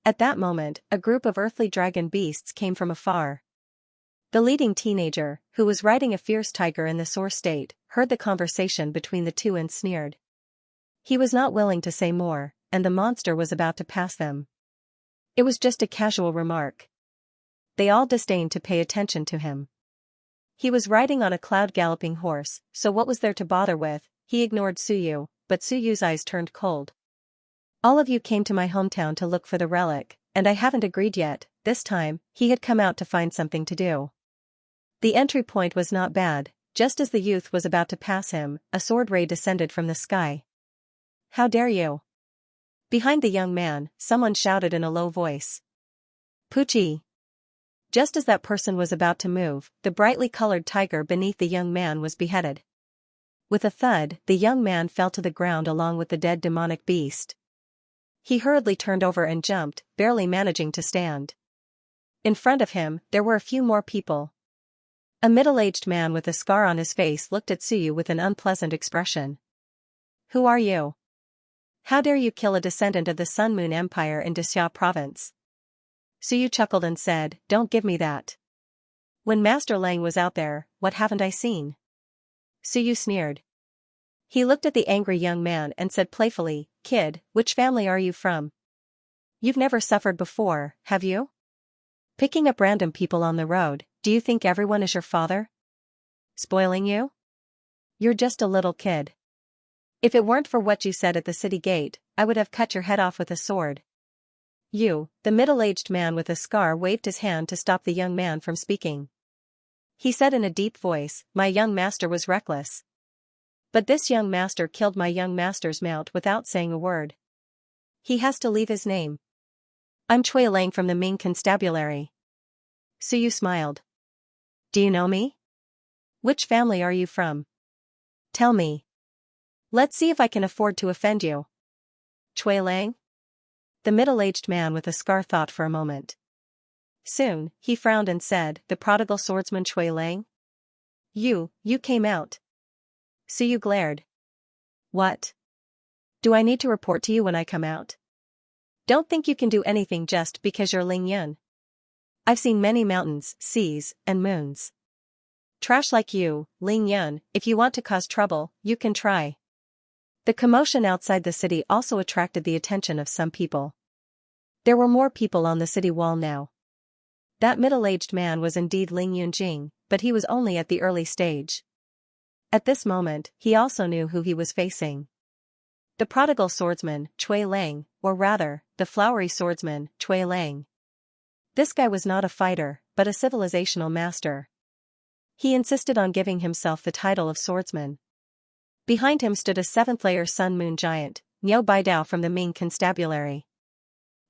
At that moment, a group of earthly dragon beasts came from afar. The leading teenager, who was riding a fierce tiger in the sore state, heard the conversation between the two and sneered. He was not willing to say more, and the monster was about to pass them. It was just a casual remark. They all disdained to pay attention to him. He was riding on a cloud-galloping horse, so what was there to bother with? He ignored Suyu, but Suyu's eyes turned cold. All of you came to my hometown to look for the relic, and I haven't agreed yet. This time, he had come out to find something to do. The entry point was not bad. Just as the youth was about to pass him, a sword ray descended from the sky. How dare you? Behind the young man, someone shouted in a low voice. Pucci. Just as that person was about to move, the brightly colored tiger beneath the young man was beheaded. With a thud, the young man fell to the ground along with the dead demonic beast. He hurriedly turned over and jumped, barely managing to stand. In front of him, there were a few more people. A middle-aged man with a scar on his face looked at Suyu with an unpleasant expression. Who are you? How dare you kill a descendant of the Sun Moon Empire in Dexia province? Suyu chuckled and said, don't give me that. When Master Lang was out there, what haven't I seen? Suyu sneered. He looked at the angry young man and said playfully, kid, which family are you from? You've never suffered before, have you? Picking up random people on the road, do you think everyone is your father? Spoiling you? You're just a little kid. If it weren't for what you said at the city gate, I would have cut your head off with a sword. You, the middle-aged man with a scar waved his hand to stop the young man from speaking. He said in a deep voice, my young master was reckless. But this young master killed my young master's mount without saying a word. He has to leave his name. I'm Cui Lang from the Ming Constabulary. Suyu smiled. Do you know me? Which family are you from? Tell me. Let's see if I can afford to offend you. Chui Lang? The middle-aged man with a scar thought for a moment. Soon, he frowned and said, the prodigal swordsman Chui Lang? You came out. Suyu glared. What? Do I need to report to you when I come out? Don't think you can do anything just because you're Ling Yun. I've seen many mountains, seas, and moons. Trash like you, Ling Yun, if you want to cause trouble, you can try. The commotion outside the city also attracted the attention of some people. There were more people on the city wall now. That middle-aged man was indeed Ling Yunjing, but he was only at the early stage. At this moment, he also knew who he was facing. The prodigal swordsman, Chui Lang, or rather, the flowery swordsman, Chui Lang. This guy was not a fighter, but a civilizational master. He insisted on giving himself the title of swordsman. Behind him stood a seventh-layer Sun Moon giant, Niao Baidao from the Ming Constabulary.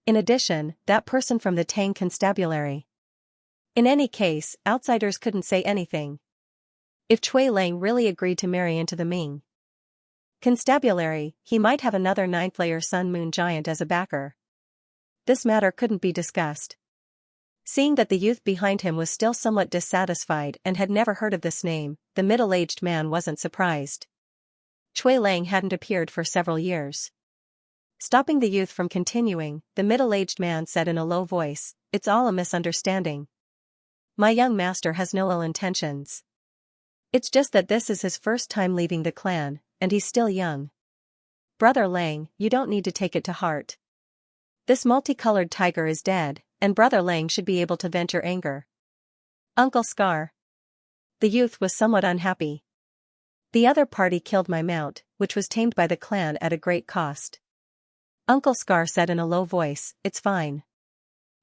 In addition, that person from the Tang Constabulary. In any case, outsiders couldn't say anything. If Chui Lang really agreed to marry into the Ming Constabulary, he might have another ninth-layer Sun Moon giant as a backer. This matter couldn't be discussed. Seeing that the youth behind him was still somewhat dissatisfied and had never heard of this name, the middle-aged man wasn't surprised. Chui Lang hadn't appeared for several years. Stopping the youth from continuing, the middle-aged man said in a low voice, "It's all a misunderstanding. My young master has no ill intentions. It's just that this is his first time leaving the clan, and he's still young. Brother Lang, you don't need to take it to heart. This multicolored tiger is dead, and Brother Lang should be able to vent your anger." Uncle Scar. The youth was somewhat unhappy. The other party killed my mount, which was tamed by the clan at a great cost. Uncle Scar said in a low voice, "It's fine.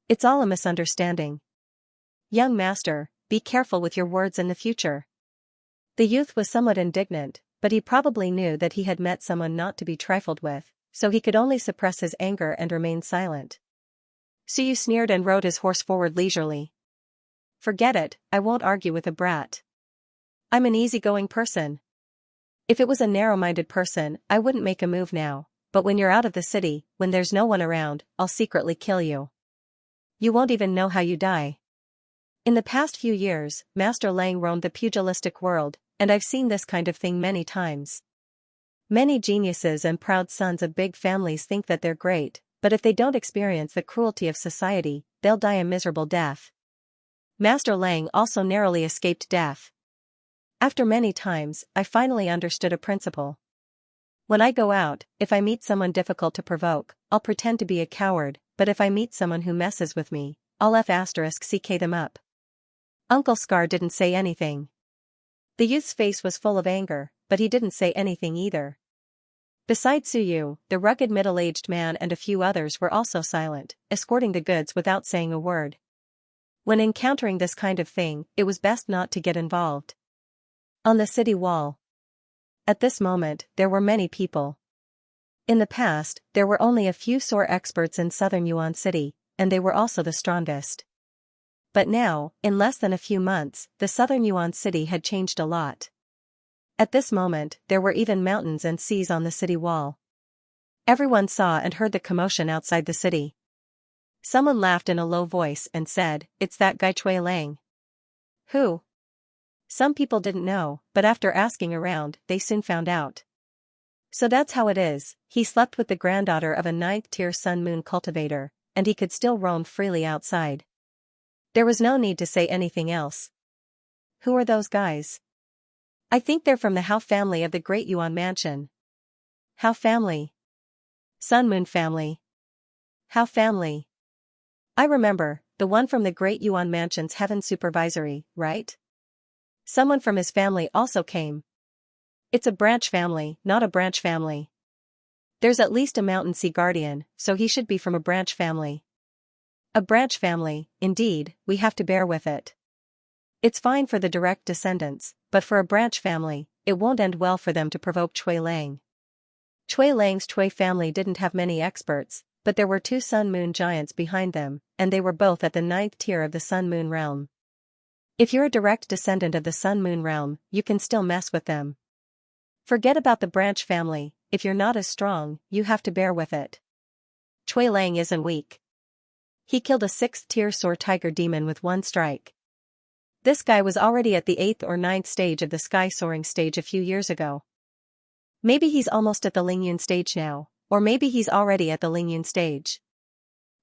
It's all a misunderstanding. Young master, be careful with your words in the future." The youth was somewhat indignant, but he probably knew that he had met someone not to be trifled with, so he could only suppress his anger and remain silent. Suyu sneered and rode his horse forward leisurely. "Forget it, I won't argue with a brat. I'm an easygoing person. If it was a narrow-minded person, I wouldn't make a move now, but when you're out of the city, when there's no one around, I'll secretly kill you. You won't even know how you die." In the past few years, Master Lang roamed the pugilistic world, and I've seen this kind of thing many times. Many geniuses and proud sons of big families think that they're great, but if they don't experience the cruelty of society, they'll die a miserable death. Master Lang also narrowly escaped death. After many times, I finally understood a principle. When I go out, if I meet someone difficult to provoke, I'll pretend to be a coward, but if I meet someone who messes with me, I'll *CK them up. Uncle Scar didn't say anything. The youth's face was full of anger, but he didn't say anything either. Besides Suyu, the rugged middle-aged man and a few others were also silent, escorting the goods without saying a word. When encountering this kind of thing, it was best not to get involved. On the city wall. At this moment, there were many people. In the past, there were only a few sore experts in southern Yuan City, and they were also the strongest. But now, in less than a few months, the southern Yuan City had changed a lot. At this moment, there were even mountains and seas on the city wall. Everyone saw and heard the commotion outside the city. Someone laughed in a low voice and said, "It's that guy Chui Lang." Who? Some people didn't know, but after asking around, they soon found out. So that's how it is, he slept with the granddaughter of a ninth-tier Sun Moon cultivator, and he could still roam freely outside. There was no need to say anything else. Who are those guys? I think they're from the Hao family of the Great Yuan Mansion. Hao family. Sun Moon family. Hao family. I remember, the one from the Great Yuan Mansion's Heaven Supervisory, right? Someone from his family also came. It's a branch family, not a branch family. There's at least a Mountain Sea Guardian, so he should be from a branch family. A branch family, indeed, we have to bear with it. It's fine for the direct descendants, but for a branch family, it won't end well for them to provoke Chui Lang. Chui Lang's Chui family didn't have many experts, but there were two Sun Moon giants behind them, and they were both at the ninth tier of the Sun Moon realm. If you're a direct descendant of the Sun Moon realm, you can still mess with them. Forget about the branch family, if you're not as strong, you have to bear with it. Chui Lang isn't weak. He killed a 6th-tier Soar Tiger demon with one strike. This guy was already at the 8th or 9th stage of the sky soaring stage a few years ago. Maybe he's almost at the Lingyun stage now, or maybe he's already at the Lingyun stage.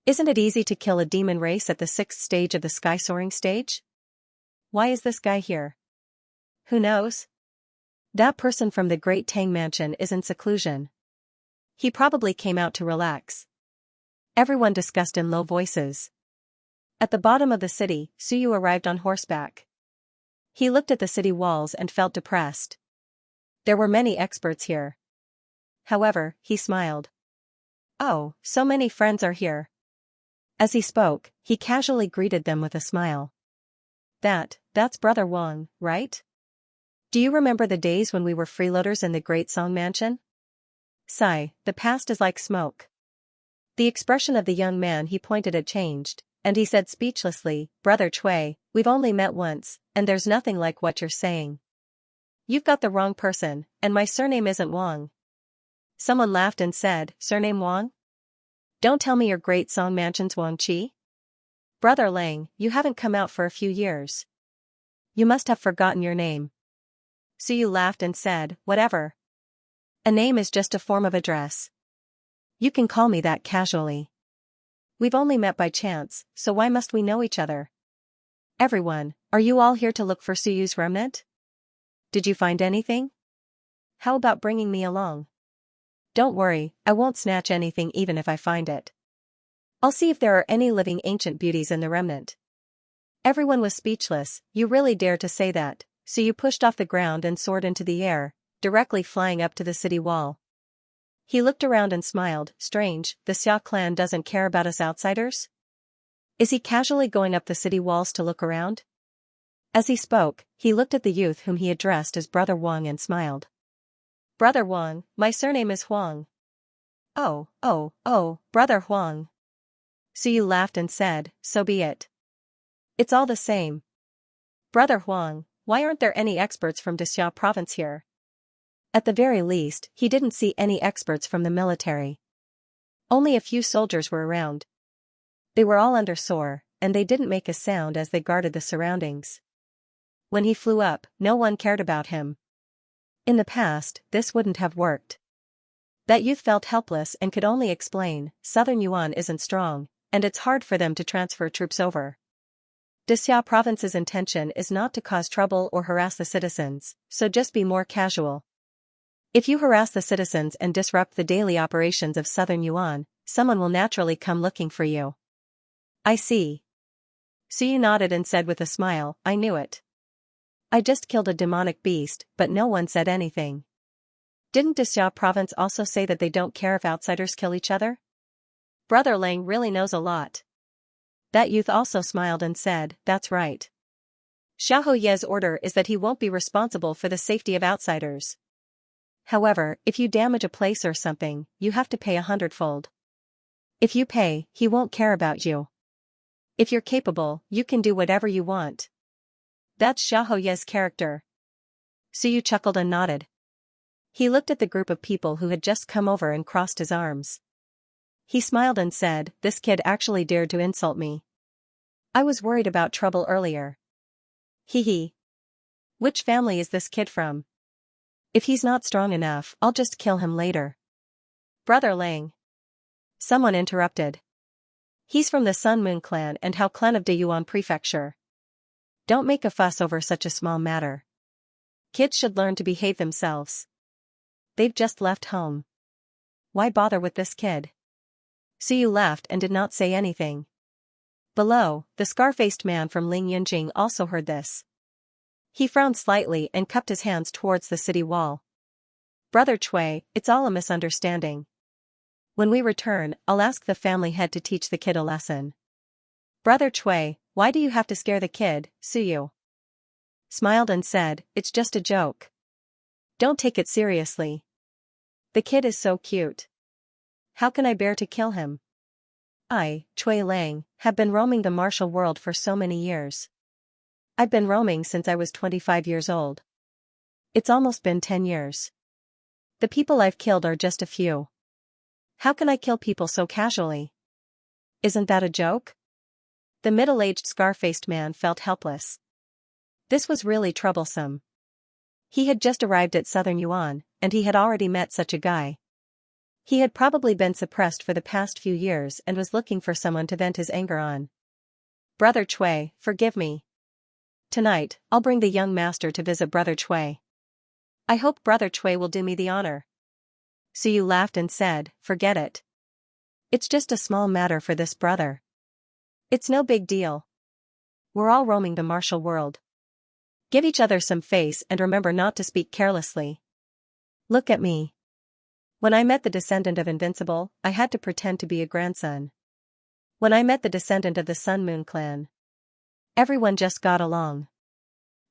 Isn't it easy to kill a demon race at the 6th stage of the sky soaring stage? Why is this guy here? Who knows? That person from the Great Tang Mansion is in seclusion. He probably came out to relax. Everyone discussed in low voices. At the bottom of the city, Suyu arrived on horseback. He looked at the city walls and felt depressed. There were many experts here. However, he smiled. Oh, so many friends are here. As he spoke, he casually greeted them with a smile. That's Brother Wang, right? Do you remember the days when we were freeloaders in the Great Song Mansion? Sigh, the past is like smoke. The expression of the young man he pointed at changed, and he said speechlessly, Brother Chui, we've only met once, and there's nothing like what you're saying. You've got the wrong person, and my surname isn't Wang. Someone laughed and said, Surname Wang? Don't tell me your Great Song Mansion's Wang Qi? Brother Lang, you haven't come out for a few years. You must have forgotten your name. Suyu laughed and said, whatever. A name is just a form of address. You can call me that casually. We've only met by chance, so why must we know each other? Everyone, are you all here to look for Suyu's remnant? Did you find anything? How about bringing me along? Don't worry, I won't snatch anything even if I find it. I'll see if there are any living ancient beauties in the remnant. Everyone was speechless. You really dare to say that? Suyu pushed off the ground and soared into the air, directly flying up to the city wall. He looked around and smiled. Strange, the Xia clan doesn't care about us outsiders? Is he casually going up the city walls to look around? As he spoke, he looked at the youth whom he addressed as Brother Wang and smiled. Brother Wang, my surname is Huang. Oh, Brother Huang. Suyu laughed and said, so be it. It's all the same. Brother Huang, why aren't there any experts from Xia province here? At the very least, he didn't see any experts from the military. Only a few soldiers were around. They were all under Soar, and they didn't make a sound as they guarded the surroundings. When he flew up, no one cared about him. In the past, this wouldn't have worked. That youth felt helpless and could only explain, Southern Yuan isn't strong, and it's hard for them to transfer troops over. Xia province's intention is not to cause trouble or harass the citizens, so just be more casual. If you harass the citizens and disrupt the daily operations of Southern Yuan, someone will naturally come looking for you. I see. Suyu nodded and said with a smile, I knew it. I just killed a demonic beast, but no one said anything. Didn't Xia province also say that they don't care if outsiders kill each other? Brother Lang really knows a lot. That youth also smiled and said, that's right. Xiahou Ye's order is that he won't be responsible for the safety of outsiders. However, if you damage a place or something, you have to pay 100-fold. If you pay, he won't care about you. If you're capable, you can do whatever you want. That's Xiahou Ye's character. Suyu chuckled and nodded. He looked at the group of people who had just come over and crossed his arms. He smiled and said, this kid actually dared to insult me. I was worried about trouble earlier. Hee. Which family is this kid from? If he's not strong enough, I'll just kill him later. Brother Lang. Someone interrupted. He's from the Sun Moon clan and Hao clan of Deyuan Prefecture. Don't make a fuss over such a small matter. Kids should learn to behave themselves. They've just left home. Why bother with this kid? Suyu laughed and did not say anything. Below, the scar-faced man from Ling Yunjing also heard this. He frowned slightly and cupped his hands towards the city wall. Brother Chui, it's all a misunderstanding. When we return, I'll ask the family head to teach the kid a lesson. Brother Chui, why do you have to scare the kid? Suyu smiled and said, it's just a joke. Don't take it seriously. The kid is so cute. How can I bear to kill him? I, Chui Lang, have been roaming the martial world for so many years. I've been roaming since I was 25 years old. It's almost been 10 years. The people I've killed are just a few. How can I kill people so casually? Isn't that a joke? The middle-aged scar-faced man felt helpless. This was really troublesome. He had just arrived at Southern Yuan, and he had already met such a guy. He had probably been suppressed for the past few years and was looking for someone to vent his anger on. Brother Cui, forgive me. Tonight, I'll bring the young master to visit Brother Cui. I hope Brother Cui will do me the honor. Suyu laughed and said, forget it. It's just a small matter for this brother. It's no big deal. We're all roaming the martial world. Give each other some face and remember not to speak carelessly. Look at me. When I met the descendant of Invincible, I had to pretend to be a grandson. When I met the descendant of the Sun Moon clan, everyone just got along.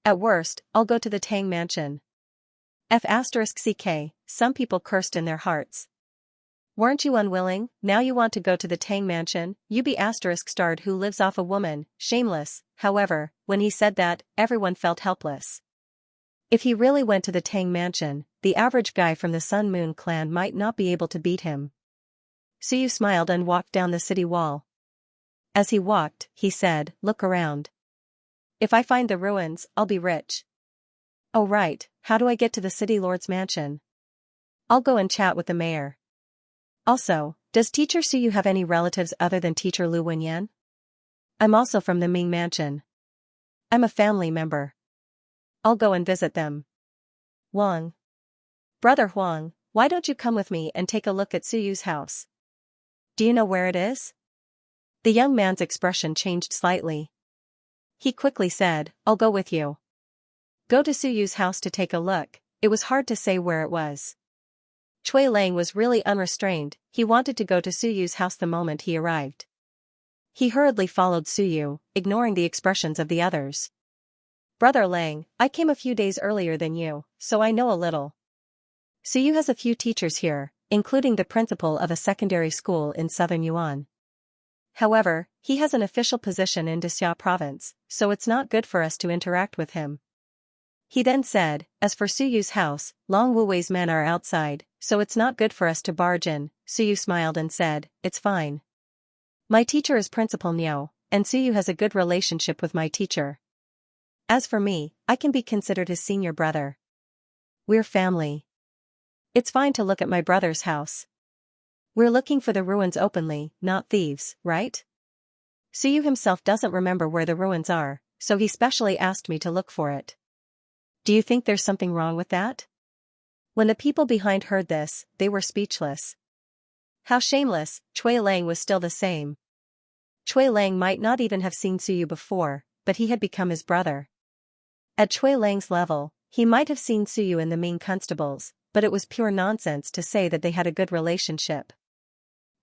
At worst, I'll go to the Tang Mansion. F*ck, some people cursed in their hearts. Weren't you unwilling? Now you want to go to the Tang Mansion? You be *******, who lives off a woman, shameless. However, when he said that, everyone felt helpless. If he really went to the Tang Mansion, the average guy from the Sun Moon clan might not be able to beat him. Suyu smiled and walked down the city wall. As he walked, he said, look around. If I find the ruins, I'll be rich. Oh right, how do I get to the city lord's mansion? I'll go and chat with the mayor. Also, does Teacher Suyu have any relatives other than Teacher Lu Wenyan? I'm also from the Ming Mansion. I'm a family member. I'll go and visit them. Huang. Brother Huang, why don't you come with me and take a look at Suyu's house? Do you know where it is? The young man's expression changed slightly. He quickly said, I'll go with you. Go to Suyu's house to take a look. It was hard to say where it was. Cui Lang was really unrestrained. He wanted to go to Suyu's house the moment he arrived. He hurriedly followed Suyu, ignoring the expressions of the others. Brother Lang, I came a few days earlier than you, so I know a little. Suyu has a few teachers here, including the principal of a secondary school in Southern Yuan. However, he has an official position in Dixia province, so it's not good for us to interact with him. He then said, as for Suyu's house, Long Wuwei's men are outside, so it's not good for us to barge in. Suyu smiled and said, it's fine. My teacher is Principal Niao, and Suyu has a good relationship with my teacher. As for me, I can be considered his senior brother. We're family. It's fine to look at my brother's house. We're looking for the ruins openly, not thieves, right? Suyu himself doesn't remember where the ruins are, so he specially asked me to look for it. Do you think there's something wrong with that? When the people behind heard this, they were speechless. How shameless. Cui Lang was still the same. Cui Lang might not even have seen Suyu before, but he had become his brother. At Cui Lang's level, he might have seen Suyu in the Ming constables, but it was pure nonsense to say that they had a good relationship.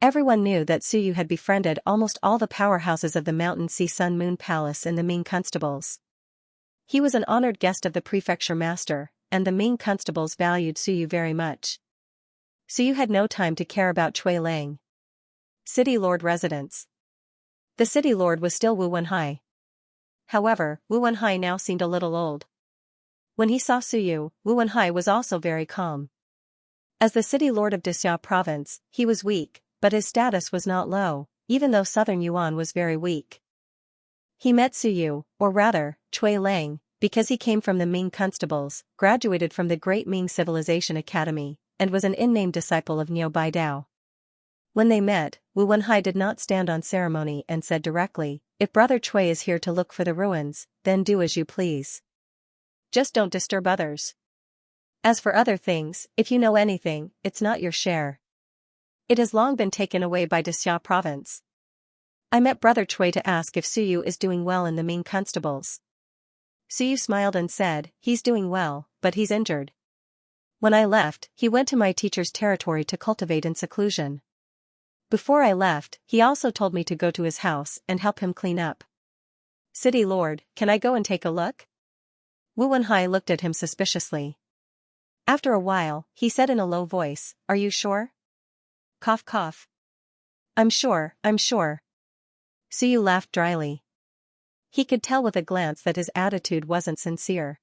Everyone knew that Suyu had befriended almost all the powerhouses of the Mountain Sea Sun Moon Palace in the Ming constables. He was an honored guest of the prefecture master, and the Ming constables valued Suyu very much. Suyu had no time to care about Cui Lang. City Lord residence. The city lord was still Wu Wenhai. However, Wu Wenhai now seemed a little old. When he saw Suyu, Wu Wenhai was also very calm. As the city lord of Dixia province, he was weak, but his status was not low, even though Southern Yuan was very weak. He met Suyu, or rather, Cui Lang, because he came from the Ming constables, graduated from the Great Ming Civilization Academy, and was an in-name disciple of Niu Baidao. When they met, Wu Wenhai did not stand on ceremony and said directly, if Brother Cui is here to look for the ruins, then do as you please. Just don't disturb others. As for other things, if you know anything, it's not your share. It has long been taken away by Dixia province. I met Brother Cui to ask if Suyu is doing well in the Ming constables. Suyu smiled and said, he's doing well, but he's injured. When I left, he went to my teacher's territory to cultivate in seclusion. Before I left, he also told me to go to his house and help him clean up. City Lord, can I go and take a look? Wu Wenhai looked at him suspiciously. After a while, he said in a low voice, are you sure? Cough cough. I'm sure. Suyu laughed dryly. He could tell with a glance that his attitude wasn't sincere.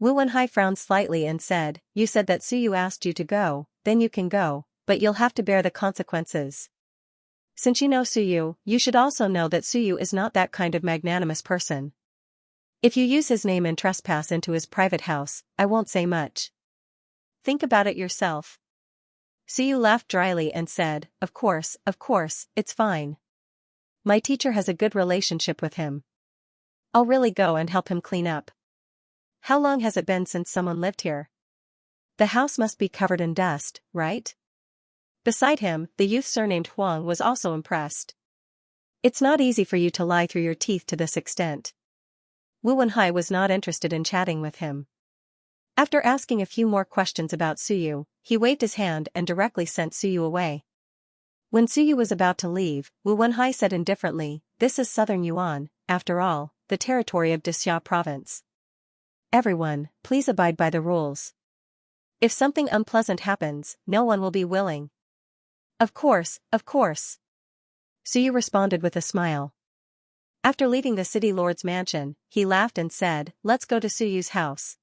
Wu Wenhai frowned slightly and said, "You said that Suyu asked you to go, then you can go, but you'll have to bear the consequences. Since you know Suyu, you should also know that Suyu is not that kind of magnanimous person. If you use his name and trespass into his private house, I won't say much. Think about it yourself." Suyu laughed dryly and said, of course, it's fine. My teacher has a good relationship with him. I'll really go and help him clean up. How long has it been since someone lived here? The house must be covered in dust, right? Beside him, the youth surnamed Huang was also impressed. It's not easy for you to lie through your teeth to this extent. Wu Wenhai was not interested in chatting with him. After asking a few more questions about Suyu, he waved his hand and directly sent Suyu away. When Suyu was about to leave, Wu Wenhai said indifferently, "This is southern Yuan, after all, the territory of Dixia province. Everyone, please abide by the rules. If something unpleasant happens, no one will be willing." Of course. Suyu responded with a smile. After leaving the city lord's mansion, he laughed and said, "Let's go to Suyu's house."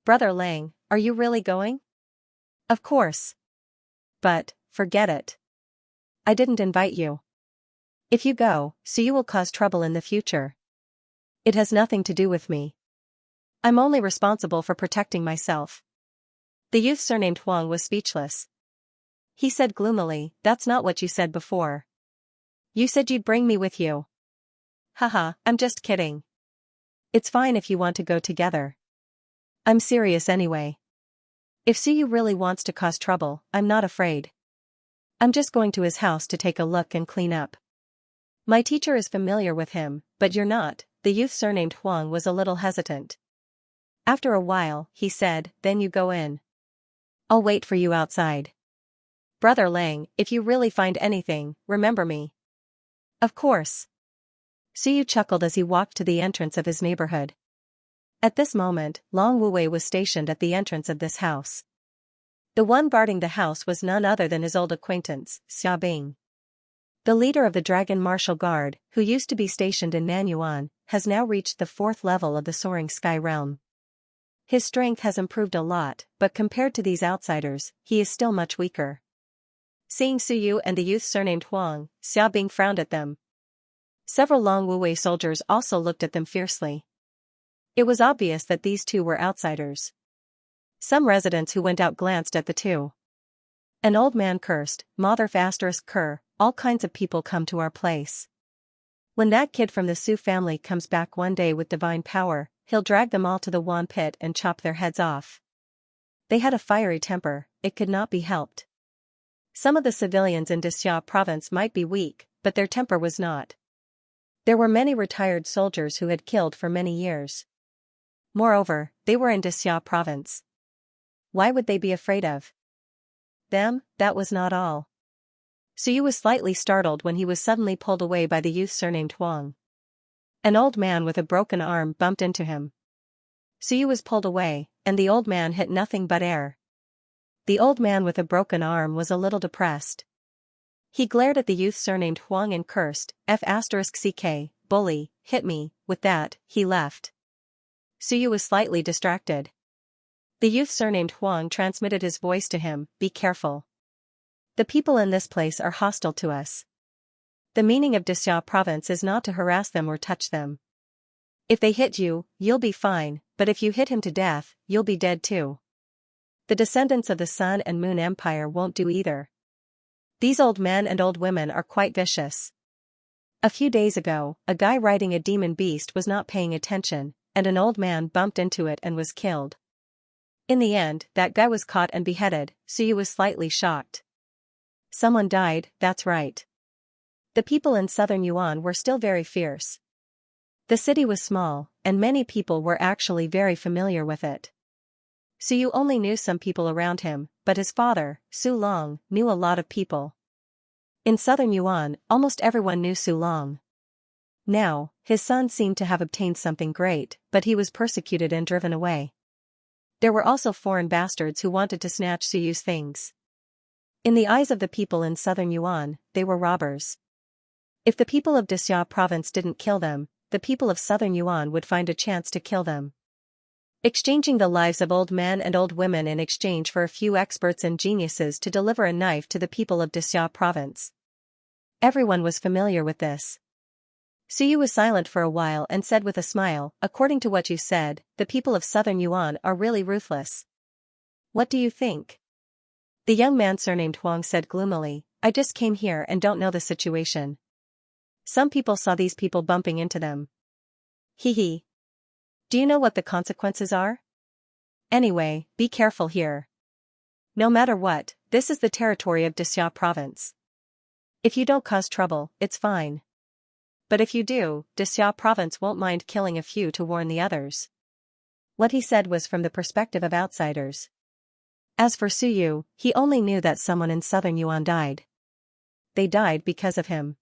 "Brother Lang, are you really going?" "Of course. But, forget it. I didn't invite you. If you go, Suyu will cause trouble in the future. It has nothing to do with me. I'm only responsible for protecting myself." The youth surnamed Huang was speechless. He said gloomily, "That's not what you said before. You said you'd bring me with you." "Haha, I'm just kidding. It's fine if you want to go together. I'm serious anyway. If Suyu really wants to cause trouble, I'm not afraid. I'm just going to his house to take a look and clean up. My teacher is familiar with him, but you're not." The youth surnamed Huang was a little hesitant. After a while, he said, "Then you go in. I'll wait for you outside. Brother Lang, if you really find anything, remember me." "Of course." Suyu chuckled as he walked to the entrance of his neighborhood. At this moment, Long Wuwei was stationed at the entrance of this house. The one guarding the house was none other than his old acquaintance, Xia Bing. The leader of the Dragon Martial Guard, who used to be stationed in Nanyuan, has now reached the 4th level of the Soaring Sky Realm. His strength has improved a lot, but compared to these outsiders, he is still much weaker. Seeing Suyu and the youth surnamed Huang, Xia Bing frowned at them. Several Long Wuwei soldiers also looked at them fiercely. It was obvious that these two were outsiders. Some residents who went out glanced at the two. An old man cursed, "Mother **Cur, all kinds of people come to our place. When that kid from the Su family comes back one day with divine power, he'll drag them all to the Wan pit and chop their heads off." They had a fiery temper, it could not be helped. Some of the civilians in Dixia province might be weak, but their temper was not. There were many retired soldiers who had killed for many years. Moreover, they were in Dixia province. Why would they be afraid of them? That was not all. Suyu was slightly startled when he was suddenly pulled away by the youth surnamed Huang. An old man with a broken arm bumped into him. Suyu was pulled away, and the old man hit nothing but air. The old man with a broken arm was a little depressed. He glared at the youth surnamed Huang and cursed, "F***ck, bully, hit me." With that, he left. Suyu was slightly distracted. The youth surnamed Huang transmitted his voice to him, "Be careful. The people in this place are hostile to us. The meaning of Dixia province is not to harass them or touch them. If they hit you, you'll be fine, but if you hit him to death, you'll be dead too. The descendants of the Sun and Moon Empire won't do either. These old men and old women are quite vicious. A few days ago, a guy riding a demon beast was not paying attention, and an old man bumped into it and was killed. In the end, that guy was caught and beheaded, so you was slightly shocked. Someone died, that's right. The people in southern Yuan were still very fierce. The city was small, and many people were actually very familiar with it. Suyu only knew some people around him, but his father, Su Long, knew a lot of people. In southern Yuan, almost everyone knew Su Long. Now, his son seemed to have obtained something great, but he was persecuted and driven away. There were also foreign bastards who wanted to snatch Suyu's things. In the eyes of the people in southern Yuan, they were robbers. If the people of Dixia province didn't kill them, the people of southern Yuan would find a chance to kill them. exchanging the lives of old men and old women in exchange for a few experts and geniuses to deliver a knife to the people of Xianxia province. Everyone was familiar with this. Suyu was silent for a while and said with a smile, "According to what you said, the people of southern Yuan are really ruthless. What do you think?" The young man surnamed Huang said gloomily, "I just came here and don't know the situation. Some people saw these people bumping into them. Hee. Do you know what the consequences are? Anyway, be careful here. No matter what, this is the territory of Xianxia province. If you don't cause trouble, it's fine. But if you do, Xianxia province won't mind killing a few to warn the others." What he said was from the perspective of outsiders. As for Suyu, he only knew that someone in southern Yuan died. They died because of him.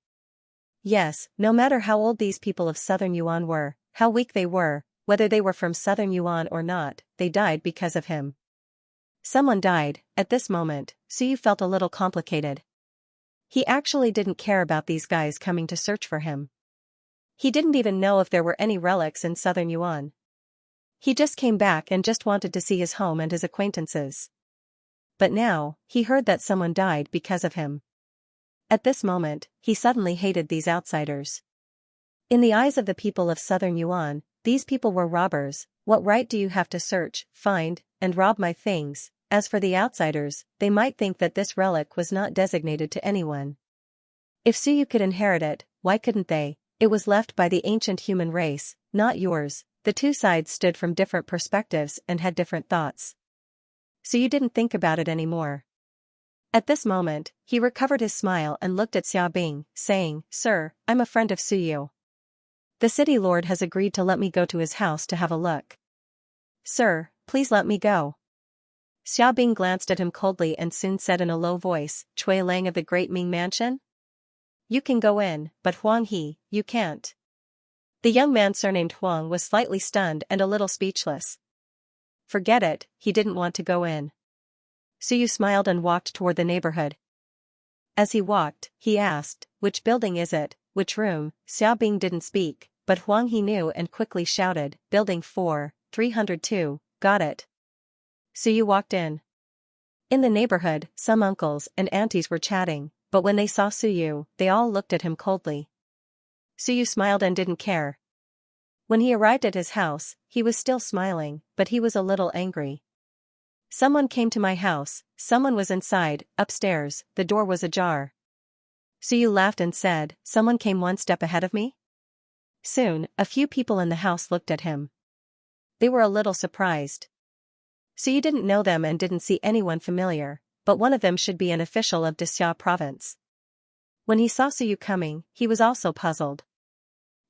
Yes, no matter how old these people of southern Yuan were, how weak they were, whether they were from southern Yuan or not, they died because of him. Someone died. At this moment, Suyu felt a little complicated. He actually didn't care about these guys coming to search for him. He didn't even know if there were any relics in southern Yuan. He just came back and just wanted to see his home and his acquaintances. But now, he heard that someone died because of him. At this moment, he suddenly hated these outsiders. In the eyes of the people of southern Yuan, these people were robbers. What right do you have to search, find, and rob my things? As for the outsiders, they might think that this relic was not designated to anyone. If Suyu could inherit it, why couldn't they? It was left by the ancient human race, not yours. The two sides stood from different perspectives and had different thoughts. Suyu didn't think about it anymore. At this moment, he recovered his smile and looked at Xiaobing, saying, "Sir, I'm a friend of Suyu. The city lord has agreed to let me go to his house to have a look. Sir, please let me go." Xiaobing glanced at him coldly and soon said in a low voice, "Cui Lang of the Great Ming Mansion? You can go in, but Huang He, you can't." The young man surnamed Huang was slightly stunned and a little speechless. Forget it, he didn't want to go in. Suyu smiled and walked toward the neighborhood. As he walked, he asked, "Which building is it, which room?" Xiaobing didn't speak, but Huang he knew and quickly shouted, "Building 4, 302, got it." Suyu walked in. In the neighborhood, some uncles and aunties were chatting, but when they saw Suyu, they all looked at him coldly. Suyu smiled and didn't care. When he arrived at his house, he was still smiling, but he was a little angry. "Someone came to my house, someone was inside, upstairs, the door was ajar." Suyu laughed and said, "Someone came one step ahead of me?" Soon, a few people in the house looked at him. They were a little surprised. Suyu didn't know them and didn't see anyone familiar, but one of them should be an official of Xianxia province. When he saw Suyu coming, he was also puzzled.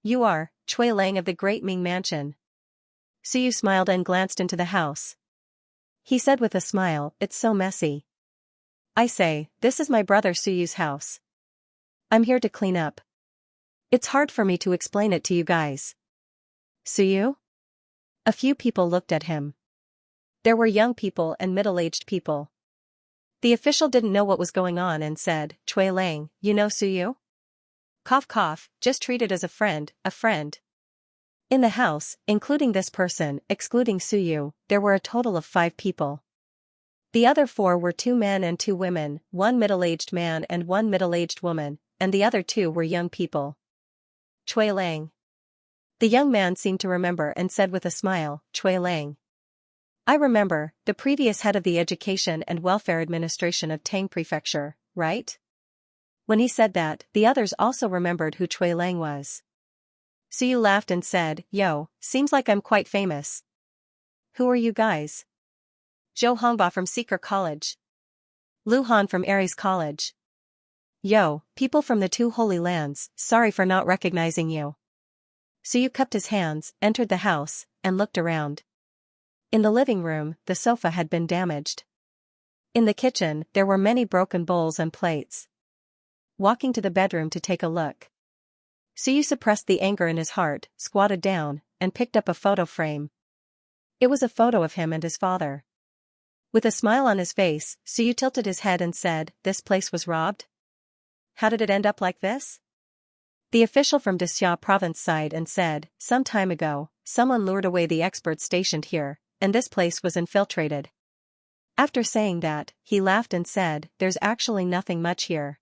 "You are Cui Lang of the Great Ming Mansion." Suyu smiled and glanced into the house. He said with a smile, "It's so messy. I say, this is my brother Suyu's house. I'm here to clean up. It's hard for me to explain it to you guys." "Suyu?" A few people looked at him. There were young people and middle-aged people. The official didn't know what was going on and said, "Cui Lang, you know Suyu?" Cough cough, just treat it as a friend, a friend. In the house, including this person, excluding Suyu, there were a total of 5 people. The other 4 were 2 men and 2 women, 1 middle-aged man and 1 middle-aged woman, and the other 2 were young people. "Cui Lang." The young man seemed to remember and said with a smile, "Cui Lang. I remember, the previous head of the Education and Welfare Administration of Tang Prefecture, right?" When he said that, the others also remembered who Cui Lang was. Suyu laughed and said, "Yo, seems like I'm quite famous. Who are you guys?" "Zhou Hongba from Seeker College. Lu Han from Aries College." "Yo, people from the 2 Holy Lands, sorry for not recognizing you." Suyu cupped his hands, entered the house, and looked around. In the living room, the sofa had been damaged. In the kitchen, there were many broken bowls and plates. Walking to the bedroom to take a look, Suyu suppressed the anger in his heart, squatted down, and picked up a photo frame. It was a photo of him and his father. With a smile on his face, Suyu tilted his head and said, "This place was robbed? How did it end up like this?" The official from Xianxia province sighed and said, some time ago, someone lured away the experts stationed here, and this place was infiltrated. After saying that, he laughed and said, there's actually nothing much here.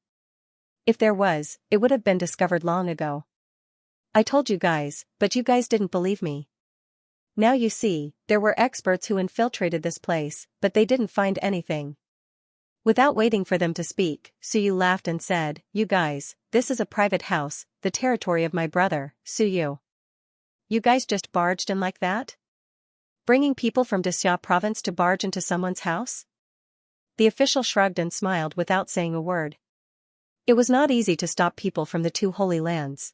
If there was, it would have been discovered long ago. I told you guys, but you guys didn't believe me. Now you see, there were experts who infiltrated this place, but they didn't find anything. Without waiting for them to speak, Suyu laughed and said, you guys, this is a private house, the territory of my brother, Suyu. You guys just barged in like that? Bringing people from Xianxia province to barge into someone's house? The official shrugged and smiled without saying a word. It was not easy to stop people from the two holy lands.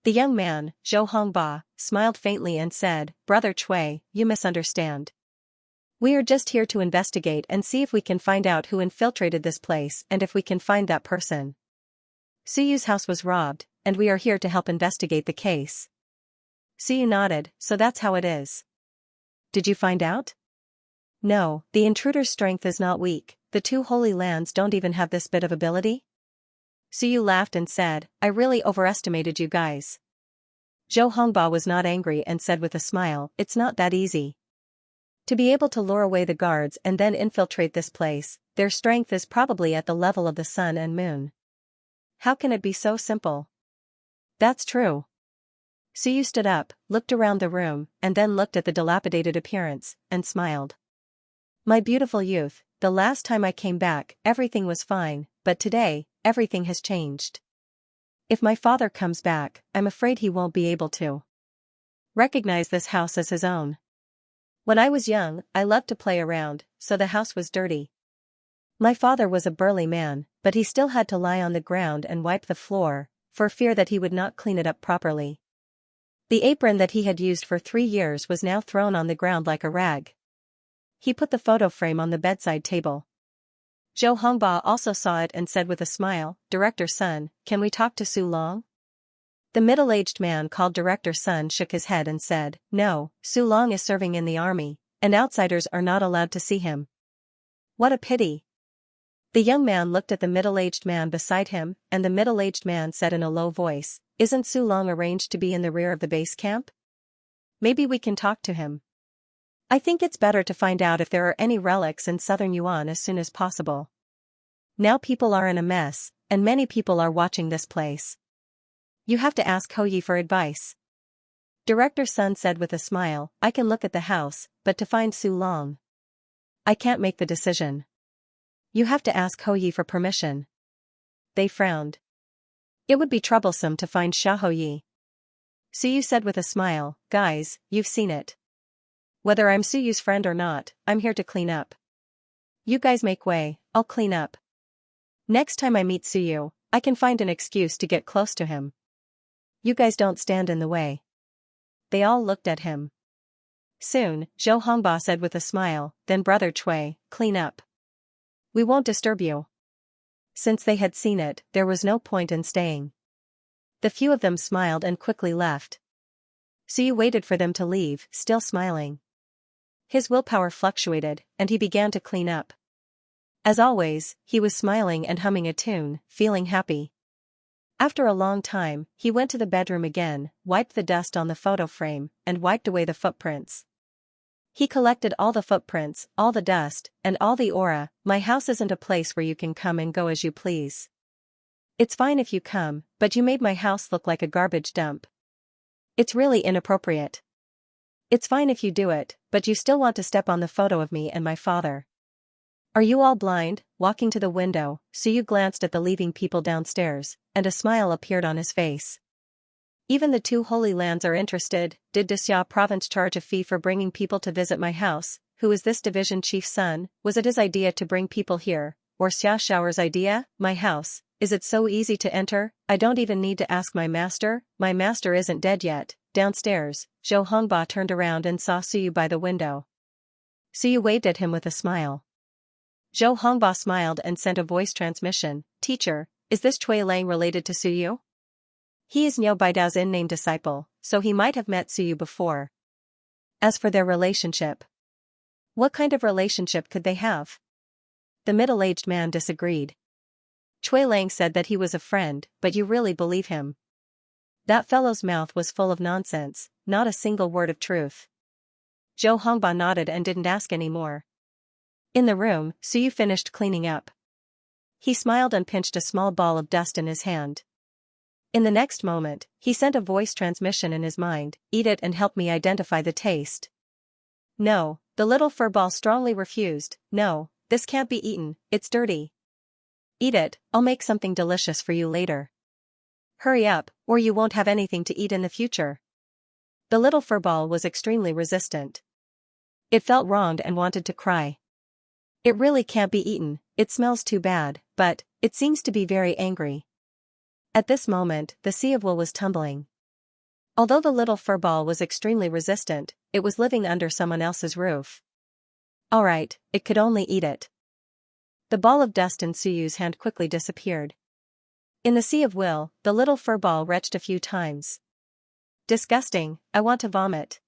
The young man, Zhou Hongba, smiled faintly and said, Brother Cui, you misunderstand. We are just here to investigate and see if we can find out who infiltrated this place and if we can find that person. Suyu's house was robbed, and we are here to help investigate the case. Suyu nodded, so that's how it is. Did you find out? No, the intruder's strength is not weak, the two holy lands don't even have this bit of ability? Suyu laughed and said, I really overestimated you guys. Zhou Hongba was not angry and said with a smile, it's not that easy. To be able to lure away the guards and then infiltrate this place, their strength is probably at the level of the sun and moon. How can it be so simple? That's true. Suyu stood up, looked around the room, and then looked at the dilapidated appearance, and smiled. My beautiful youth, the last time I came back, everything was fine, but today, everything has changed. If my father comes back, I'm afraid he won't be able to recognize this house as his own. When I was young, I loved to play around, so the house was dirty. My father was a burly man, but he still had to lie on the ground and wipe the floor, for fear that he would not clean it up properly. The apron that he had used for 3 years was now thrown on the ground like a rag. He put the photo frame on the bedside table. Zhou Hongba also saw it and said with a smile, Director Sun, can we talk to Su Long? The middle-aged man called Director Sun shook his head and said, no, Su Long is serving in the army, and outsiders are not allowed to see him. What a pity. The young man looked at the middle-aged man beside him, and the middle-aged man said in a low voice, isn't Su Long arranged to be in the rear of the base camp? Maybe we can talk to him. I think it's better to find out if there are any relics in southern Yuan as soon as possible. Now people are in a mess, and many people are watching this place. You have to ask Hou Yi for advice. Director Sun said with a smile, I can look at the house, but to find Su Long, I can't make the decision. You have to ask Hou Yi for permission. They frowned. It would be troublesome to find Hou Yi. Suyu said with a smile, guys, you've seen it. Whether I'm Suyu's friend or not, I'm here to clean up. You guys make way, I'll clean up. Next time I meet Suyu, I can find an excuse to get close to him. You guys don't stand in the way. They all looked at him. Soon, Zhou Hongba said with a smile, then Brother Cui, clean up. We won't disturb you. Since they had seen it, there was no point in staying. The few of them smiled and quickly left. Suyu waited for them to leave, still smiling. His willpower fluctuated, and he began to clean up. As always, he was smiling and humming a tune, feeling happy. After a long time, he went to the bedroom again, wiped the dust on the photo frame, and wiped away the footprints. He collected all the footprints, all the dust, and all the aura. My house isn't a place where you can come and go as you please. It's fine if you come, but you made my house look like a garbage dump. It's really inappropriate. It's fine if you do it, but you still want to step on the photo of me and my father. Are you all blind? Walking to the window, Suyu glanced at the leaving people downstairs, and a smile appeared on his face. Even the two holy lands are interested. Did Xianxia province charge a fee for bringing people to visit my house? Who is this division chief's son? Was it his idea to bring people here, or Xiaoxiao's idea? My house, is it so easy to enter? I don't even need to ask my master isn't dead yet. Downstairs, Zhou Hongba turned around and saw Suyu by the window. Suyu waved at him with a smile. Zhou Hongba smiled and sent a voice transmission, Teacher, is this Cui Lang related to Suyu? He is Niu Baidao's in-name disciple, so he might have met Suyu before. As for their relationship, what kind of relationship could they have? The middle-aged man disagreed. Cui Lang said that he was a friend, but you really believe him? That fellow's mouth was full of nonsense, not a single word of truth. Zhou Hongba nodded and didn't ask any more. In the room, Suyu finished cleaning up. He smiled and pinched a small ball of dust in his hand. In the next moment, he sent a voice transmission in his mind, "Eat it and help me identify the taste." No, the little furball strongly refused. "No, this can't be eaten, it's dirty." "Eat it, I'll make something delicious for you later." "Hurry up, or you won't have anything to eat in the future." The little furball was extremely resistant. It felt wronged and wanted to cry. "It really can't be eaten, it smells too bad, but it seems to be very angry." At this moment, the sea of wool was tumbling. Although the little furball was extremely resistant, it was living under someone else's roof. Alright, it could only eat it. The ball of dust in Suyu's hand quickly disappeared. In the sea of will, the little furball retched a few times. "Disgusting, I want to vomit."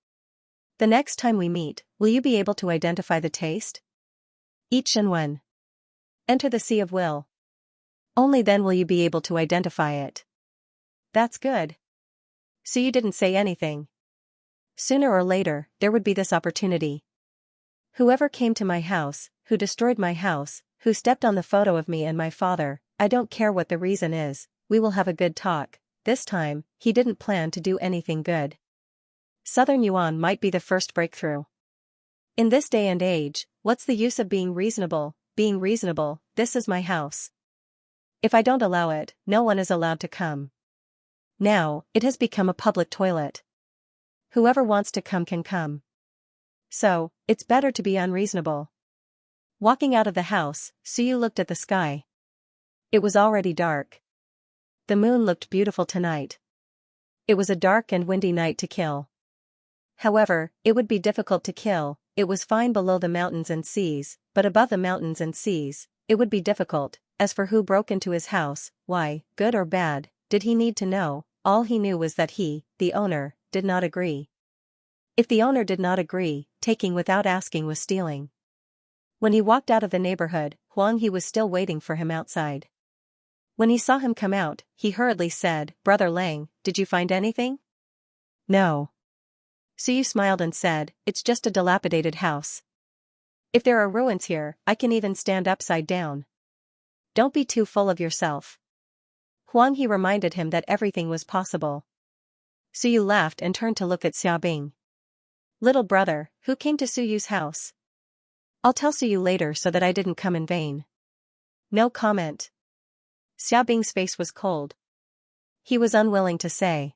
"The next time we meet, will you be able to identify the taste?" "Eat Shenwen. Enter the sea of will. Only then will you be able to identify it." "That's good." Suyu didn't say anything. Sooner or later, there would be this opportunity. "Whoever came to my house, who destroyed my house, who stepped on the photo of me and my father, I don't care what the reason is, we will have a good talk." This time, he didn't plan to do anything good. Southern Yuan might be the first breakthrough. In this day and age, what's the use of being reasonable? Being reasonable, this is my house. If I don't allow it, no one is allowed to come. Now, it has become a public toilet. Whoever wants to come can come. So, it's better to be unreasonable. Walking out of the house, Suyu looked at the sky. It was already dark. The moon looked beautiful tonight. It was a dark and windy night to kill. However, it would be difficult to kill. It was fine below the mountains and seas, but above the mountains and seas, it would be difficult. As for who broke into his house, why, good or bad, did he need to know? All he knew was that he, the owner, did not agree. If the owner did not agree, taking without asking was stealing. When he walked out of the neighborhood, Huang He was still waiting for him outside. When he saw him come out, he hurriedly said, "Brother Lang, did you find anything?" "No." Suyu smiled and said, "It's just a dilapidated house. If there are ruins here, I can even stand upside down. Don't be too full of yourself." Huang He reminded him that everything was possible. Suyu laughed and turned to look at Xiaobing. "Little brother, who came to Suyu's house?" "I'll tell Suyu later so that I didn't come in vain." No comment. Xiaobing's face was cold. He was unwilling to say.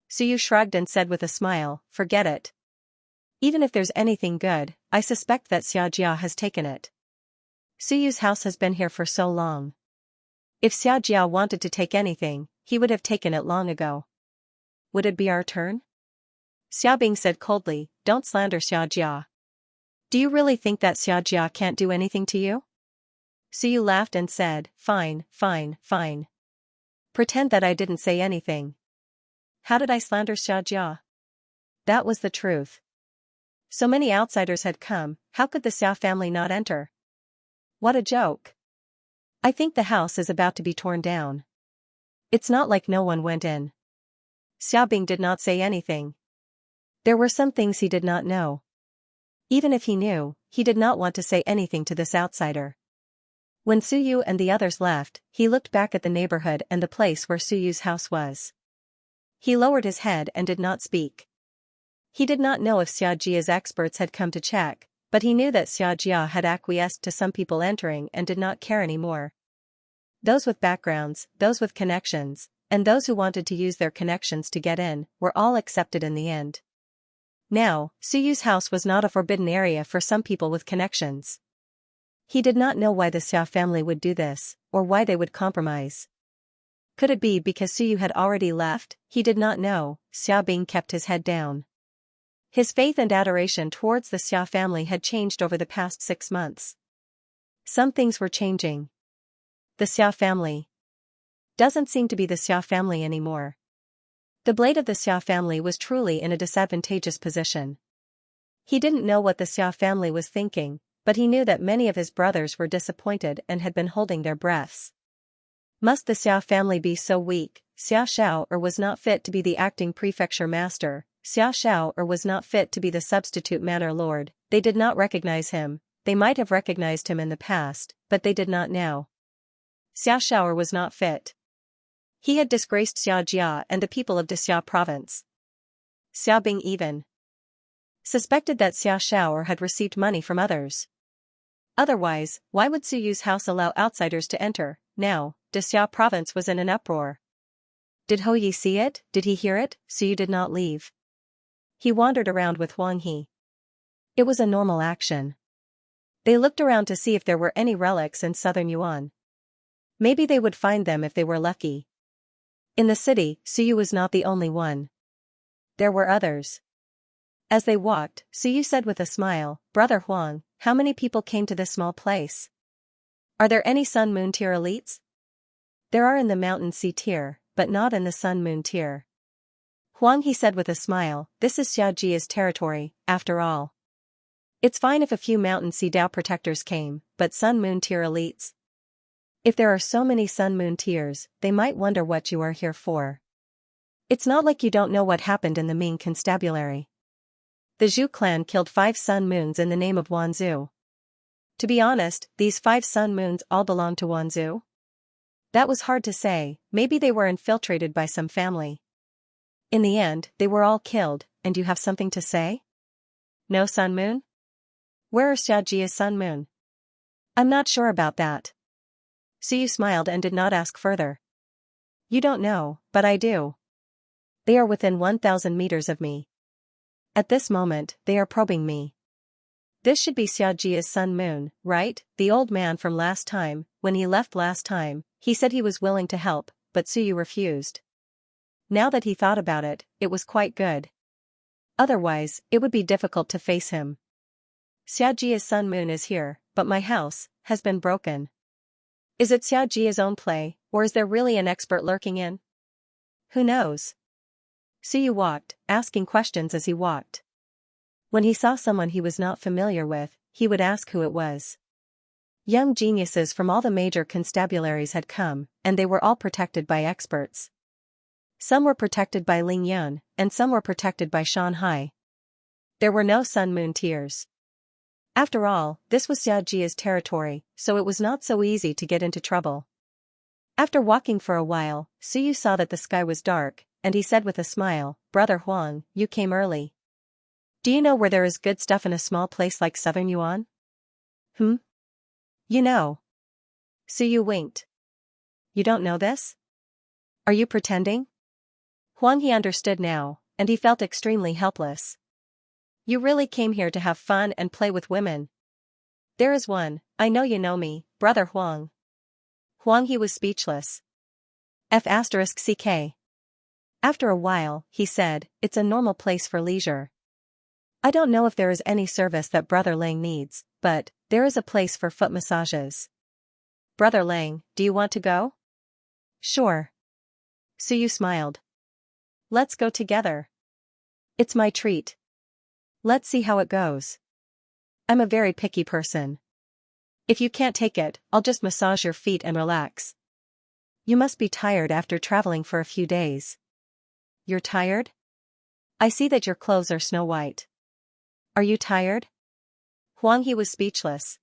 Suyu shrugged and said with a smile, "Forget it. Even if there's anything good, I suspect that Xiaojia has taken it. Suyu's house has been here for so long. If Xiaojia wanted to take anything, he would have taken it long ago." "Would it be our turn?" Xiaobing said coldly, "Don't slander Xiaojia. Do you really think that Xiaojia can't do anything to you?" Suyu laughed and said, "Fine, fine, fine. Pretend that I didn't say anything. How did I slander Xiaojia? That was the truth. So many outsiders had come, how could the Xia family not enter? What a joke. I think the house is about to be torn down. It's not like no one went in." Xiaobing did not say anything. There were some things he did not know. Even if he knew, he did not want to say anything to this outsider. When Suyu and the others left, he looked back at the neighborhood and the place where Suyu's house was. He lowered his head and did not speak. He did not know if Xiaojia's experts had come to check, but he knew that Xiaojia had acquiesced to some people entering and did not care anymore. Those with backgrounds, those with connections, and those who wanted to use their connections to get in, were all accepted in the end. Now, Suyu's house was not a forbidden area for some people with connections. He did not know why the Xia family would do this, or why they would compromise. Could it be because Suyu had already left? He did not know. Xiaobing kept his head down. His faith and adoration towards the Xia family had changed over the past 6 months. Some things were changing. The Xia family doesn't seem to be the Xia family anymore. The blade of the Xia family was truly in a disadvantageous position. He didn't know what the Xia family was thinking, but he knew that many of his brothers were disappointed and had been holding their breaths. Must the Xiao family be so weak? Xiao Shao was not fit to be the acting prefecture master. Xiao Shao was not fit to be the substitute manor lord. They did not recognize him. They might have recognized him in the past, but they did not now. Xiao Shao was not fit. He had disgraced Xianxia and the people of Xia province. Xiao Bing even suspected that Xiao Shao had received money from others. Otherwise, why would Su Yu's house allow outsiders to enter? Now, Xia province was in an uproar. Did Hou Yi see it? Did he hear it? Su Yu did not leave. He wandered around with Huang He. It was a normal action. They looked around to see if there were any relics in southern Yuan. Maybe they would find them if they were lucky. In the city, Su Yu was not the only one. There were others. As they walked, Su Yu said with a smile, "Brother Huang, how many people came to this small place? Are there any Sun Moon tier elites?" "There are in the Mountain Sea tier, but not in the Sun Moon tier." Huang He said with a smile, "This is Xiaoji's territory, after all. It's fine if a few Mountain Sea Dao protectors came, but Sun Moon tier elites? If there are so many Sun Moon tiers, they might wonder what you are here for. It's not like you don't know what happened in the Ming constabulary. The Zhu clan killed 5 Sun Moons in the name of Wanzhou. To be honest, these 5 Sun Moons all belong to Wanzhou? That was hard to say. Maybe they were infiltrated by some family. In the end, they were all killed, and you have something to say? No Sun Moon? Where are Xiaoji's Sun Moon? I'm not sure about that." Su Yu smiled and did not ask further. "You don't know, but I do. They are within 1,000 meters of me. At this moment, they are probing me. This should be Xiaoji's Sun Moon, right?" The old man from last time, when he left last time, he said he was willing to help, but Su Yu refused. Now that he thought about it, it was quite good. Otherwise, it would be difficult to face him. "Xiaoji's Sun Moon is here, but my house has been broken. Is it Xiaoji's own play, or is there really an expert lurking in? Who knows?" Su Yu walked, asking questions as he walked. When he saw someone he was not familiar with, he would ask who it was. Young geniuses from all the major constabularies had come, and they were all protected by experts. Some were protected by Ling Yun, and some were protected by Shanghai. There were no Sun Moon tiers. After all, this was Xiaoji's territory, so it was not so easy to get into trouble. After walking for a while, Su Yu saw that the sky was dark, and he said with a smile, "Brother Huang, you came early. Do you know where there is good stuff in a small place like Southern Yuan?" "Hmm? You know." Su Yu winked. "You don't know this? Are you pretending?" Huang He understood now, and he felt extremely helpless. "You really came here to have fun and play with women?" "There is one. I know you know me, Brother Huang." Huang He was speechless. F***ck. After a while, he said, "It's a normal place for leisure. I don't know if there is any service that Brother Lang needs, but there is a place for foot massages." "Brother Lang, do you want to go?" "Sure." Su Yu smiled. "Let's go together. It's my treat. Let's see how it goes. I'm a very picky person. If you can't take it, I'll just massage your feet and relax. You must be tired after traveling for a few days." "You're tired? I see that your clothes are snow white. Are you tired?" Huang He was speechless.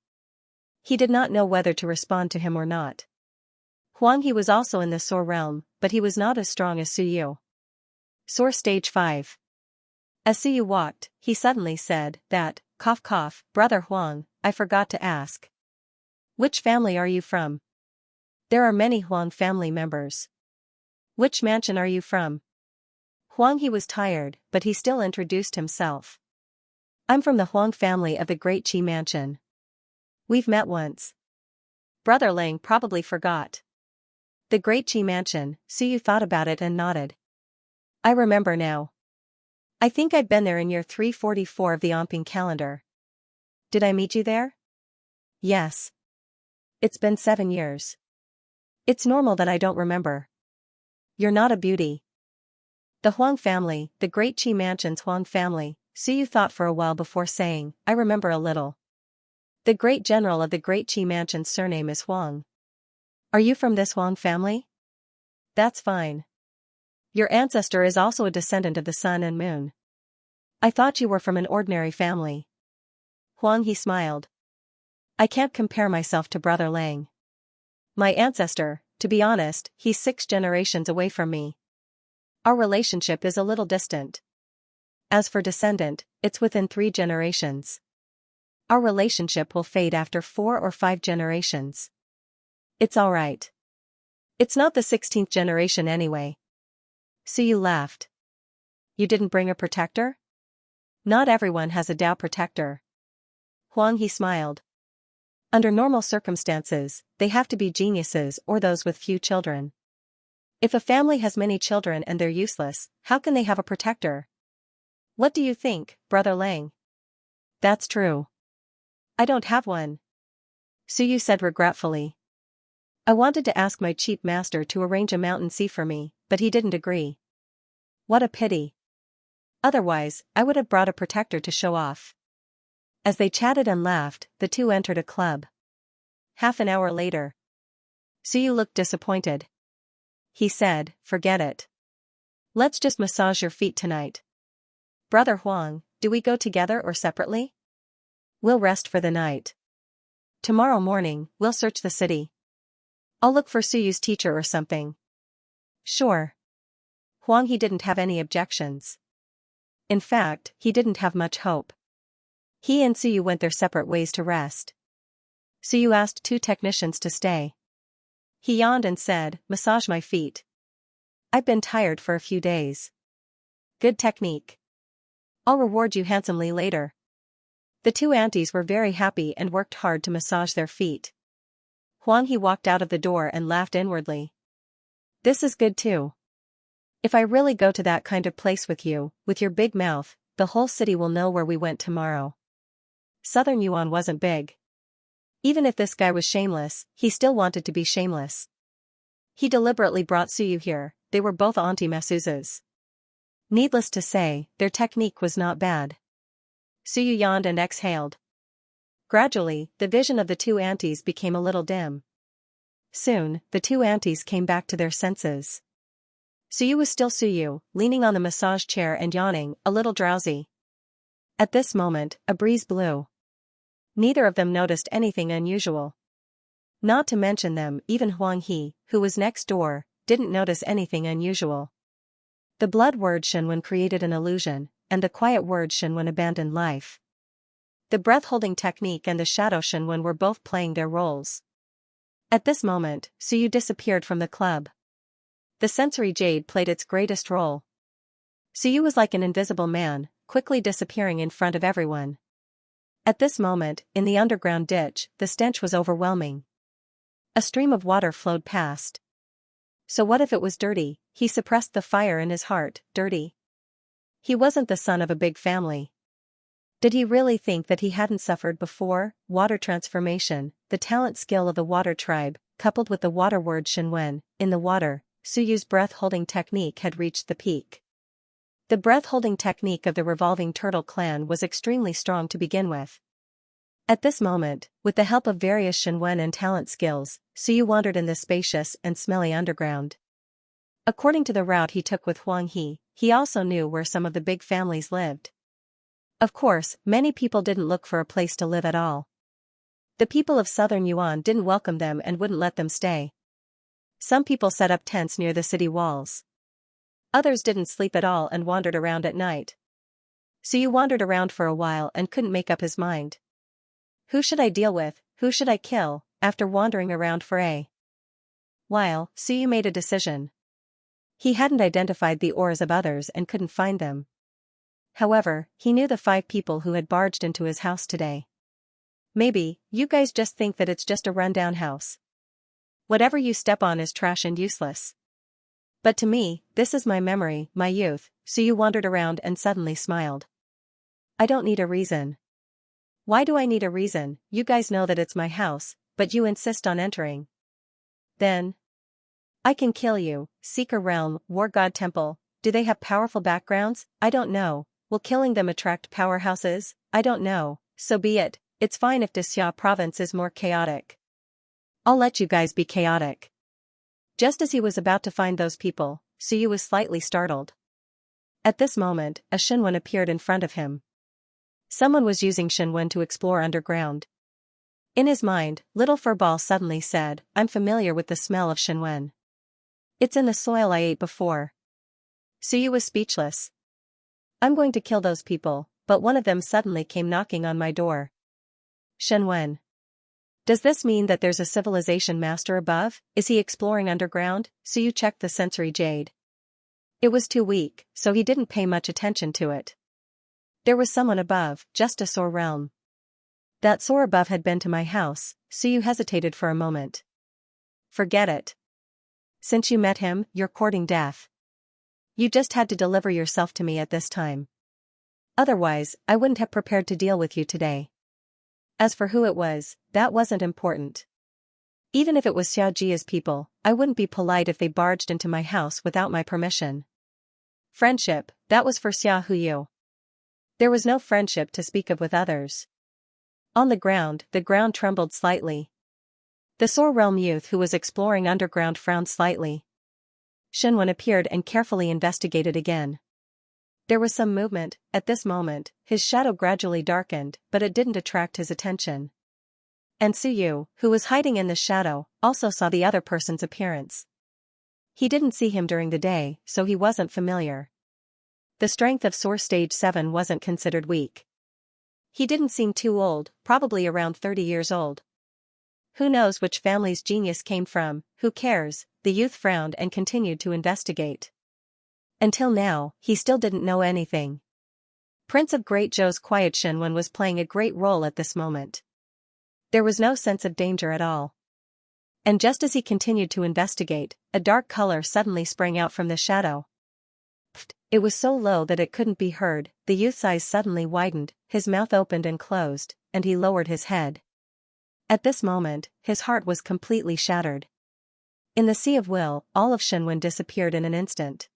He did not know whether to respond to him or not. Huang He was also in the Sore realm, but he was not as strong as Su Yu. Sore stage 5. As Su Yu walked, he suddenly said that, cough cough, "Brother Huang, I forgot to ask. Which family are you from?" "There are many Huang family members." "Which mansion are you from?" Huang He was tired, but he still introduced himself. "I'm from the Huang family of the Great Qi Mansion. We've met once." Brother Lang probably forgot. The Great Qi Mansion, Su Yu thought about it and nodded. "I remember now. I think I'd been there in year 344 of the Omping calendar. Did I meet you there?" "Yes. It's been 7 years. It's normal that I don't remember. You're not a beauty." The Huang family, the Great Qi Mansion's Huang family, Su Yu thought for a while before saying, "I remember a little. The great general of the Great Qi Mansion's surname is Huang." Are you from this Huang family? That's fine. Your ancestor is also a descendant of the sun and moon. I thought you were from an ordinary family. Huang He smiled. I can't compare myself to Brother Lang. My ancestor, to be honest, he's 6 generations away from me. Our relationship is a little distant. As for descendant, it's within 3 generations. Our relationship will fade after 4 or 5 generations. It's alright. It's not the 16th generation anyway. Suyu laughed. You didn't bring a protector? Not everyone has a Dao protector. Huang He smiled. Under normal circumstances, they have to be geniuses or those with few children. If a family has many children and they're useless, how can they have a protector? What do you think, Brother Lang? That's true. I don't have one. Suyu said regretfully. I wanted to ask my cheap master to arrange a mountain sea for me, but he didn't agree. What a pity. Otherwise, I would have brought a protector to show off. As they chatted and laughed, the two entered a club. Half an hour later. Suyu looked disappointed. He said, forget it. Let's just massage your feet tonight. Brother Huang, do we go together or separately? We'll rest for the night. Tomorrow morning, we'll search the city. I'll look for Suyu's teacher or something. Sure. Huang He didn't have any objections. In fact, he didn't have much hope. He and Suyu went their separate ways to rest. Suyu asked 2 technicians to stay. He yawned and said, massage my feet. I've been tired for a few days. Good technique. I'll reward you handsomely later. The 2 aunties were very happy and worked hard to massage their feet. Huang He walked out of the door and laughed inwardly. This is good too. If I really go to that kind of place with you, with your big mouth, the whole city will know where we went tomorrow. Southern Yuan wasn't big. Even if this guy was shameless, he still wanted to be shameless. He deliberately brought Suyu here, they were both auntie masseuses. Needless to say, their technique was not bad. Suyu yawned and exhaled. Gradually, the vision of the 2 aunties became a little dim. Soon, the 2 aunties came back to their senses. Suyu was still Suyu, leaning on the massage chair and yawning, a little drowsy. At this moment, a breeze blew. Neither of them noticed anything unusual. Not to mention them, even Huang He, who was next door, didn't notice anything unusual. The blood word Shenwen created an illusion, and the quiet word Shenwen abandoned life. The breath-holding technique and the shadow Shenwen were both playing their roles. At this moment, Suyu disappeared from the club. The sensory jade played its greatest role. Suyu was like an invisible man, quickly disappearing in front of everyone. At this moment, in the underground ditch, the stench was overwhelming. A stream of water flowed past. So what if it was dirty? He suppressed the fire in his heart, dirty. He wasn't the son of a big family. Did he really think that he hadn't suffered before? Water transformation, the talent skill of the water tribe, coupled with the water word Shenwen, in the water, Suyu's breath-holding technique had reached the peak. The breath-holding technique of the revolving turtle clan was extremely strong to begin with. At this moment, with the help of various Shenwen and talent skills, Suyu wandered in the spacious and smelly underground. According to the route he took with Huang He, he also knew where some of the big families lived. Of course, many people didn't look for a place to live at all. The people of Southern Yuan didn't welcome them and wouldn't let them stay. Some people set up tents near the city walls. Others didn't sleep at all and wandered around at night. Suyu wandered around for a while and couldn't make up his mind. Who should I deal with, who should I kill, after wandering around for a while, Suyu made a decision. He hadn't identified the auras of others and couldn't find them. However, he knew the 5 people who had barged into his house today. Maybe, you guys just think that it's just a rundown house. Whatever you step on is trash and useless. But to me, this is my memory, my youth. Suyu wandered around and suddenly smiled. I don't need a reason. Why do I need a reason? You guys know that it's my house, but you insist on entering. Then I can kill you. Seeker Realm, War God Temple, do they have powerful backgrounds? I don't know. Will killing them attract powerhouses? I don't know. So be it. It's fine if Dixia province is more chaotic. I'll let you guys be chaotic. Just as he was about to find those people, Suyu was slightly startled. At this moment, a Shinwen appeared in front of him. Someone was using Shinwen to explore underground. In his mind, Little Furball suddenly said, I'm familiar with the smell of Shinwen. It's in the soil I ate before. Suyu was speechless. I'm going to kill those people, but one of them suddenly came knocking on my door. Shinwen. Does this mean that there's a civilization master above? Is he exploring underground? Suyu checked the sensory jade. It was too weak, so he didn't pay much attention to it. There was someone above, just a soar realm. That soar above had been to my house. Suyu hesitated for a moment. Forget it. Since you met him, you're courting death. You just had to deliver yourself to me at this time. Otherwise, I wouldn't have prepared to deal with you today. As for who it was, that wasn't important. Even if it was Xiaojia's people, I wouldn't be polite if they barged into my house without my permission. Friendship, that was for Xia Huyu. There was no friendship to speak of with others. On the ground trembled slightly. The Soar Realm youth who was exploring underground frowned slightly. Shinwen appeared and carefully investigated again. There was some movement. At this moment, his shadow gradually darkened, but it didn't attract his attention. And Suyu, who was hiding in the shadow, also saw the other person's appearance. He didn't see him during the day, so he wasn't familiar. The strength of Soar Stage 7 wasn't considered weak. He didn't seem too old, probably around 30 years old. Who knows which family's genius came from? Who cares? The youth frowned and continued to investigate. Until now, he still didn't know anything. Prince of Great Zhou's quiet Shinwen was playing a great role at this moment. There was no sense of danger at all. And just as he continued to investigate, a dark color suddenly sprang out from the shadow. It was so low that it couldn't be heard. The youth's eyes suddenly widened, his mouth opened and closed, and he lowered his head. At this moment, his heart was completely shattered. In the Sea of Will, all of Shinwen disappeared in an instant.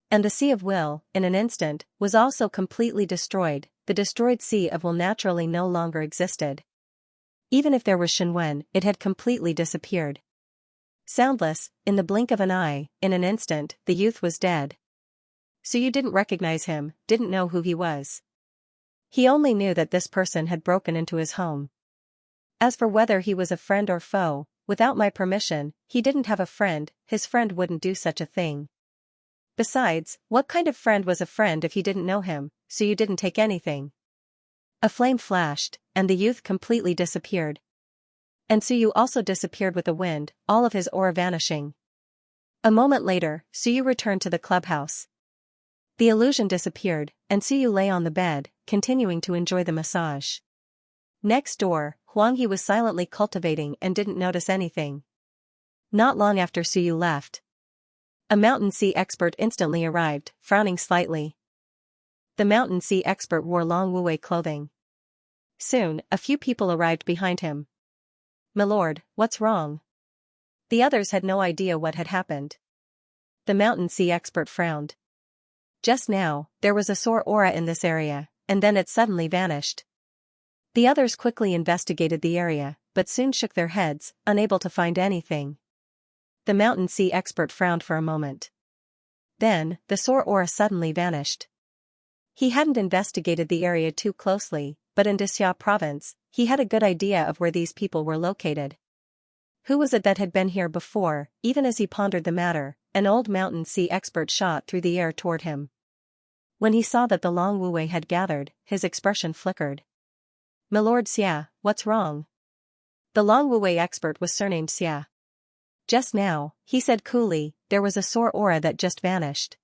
And the Sea of Will, in an instant, was also completely destroyed. The destroyed Sea of Will naturally no longer existed. Even if there was Shinwen, it had completely disappeared. Soundless, in the blink of an eye, in an instant, the youth was dead. Suyu didn't recognize him, didn't know who he was. He only knew that this person had broken into his home. As for whether he was a friend or foe, without my permission, he didn't have a friend, his friend wouldn't do such a thing. Besides, what kind of friend was a friend if you didn't know him? Suyu didn't take anything. A flame flashed, and the youth completely disappeared. And Suyu also disappeared with the wind, all of his aura vanishing. A moment later, Suyu returned to the clubhouse. The illusion disappeared, and Suyu lay on the bed, continuing to enjoy the massage. Next door, Huanghe was silently cultivating and didn't notice anything. Not long after Suyu left, a mountain sea expert instantly arrived, frowning slightly. The mountain sea expert wore long wu-wei clothing. Soon, a few people arrived behind him. "Milord, what's wrong?" The others had no idea what had happened. The mountain sea expert frowned. Just now, there was a Soar aura in this area, and then it suddenly vanished. The others quickly investigated the area, but soon shook their heads, unable to find anything. The mountain sea expert frowned for a moment. Then, the Soar aura suddenly vanished. He hadn't investigated the area too closely, but in Xia province, he had a good idea of where these people were located. Who was it that had been here before? Even as he pondered the matter, an old mountain sea expert shot through the air toward him. When he saw that the long wu-wei had gathered, his expression flickered. "Milord Xia, what's wrong?" The long wu-wei expert was surnamed Xia. "Just now," he said coolly, "there was a Soar aura that just vanished."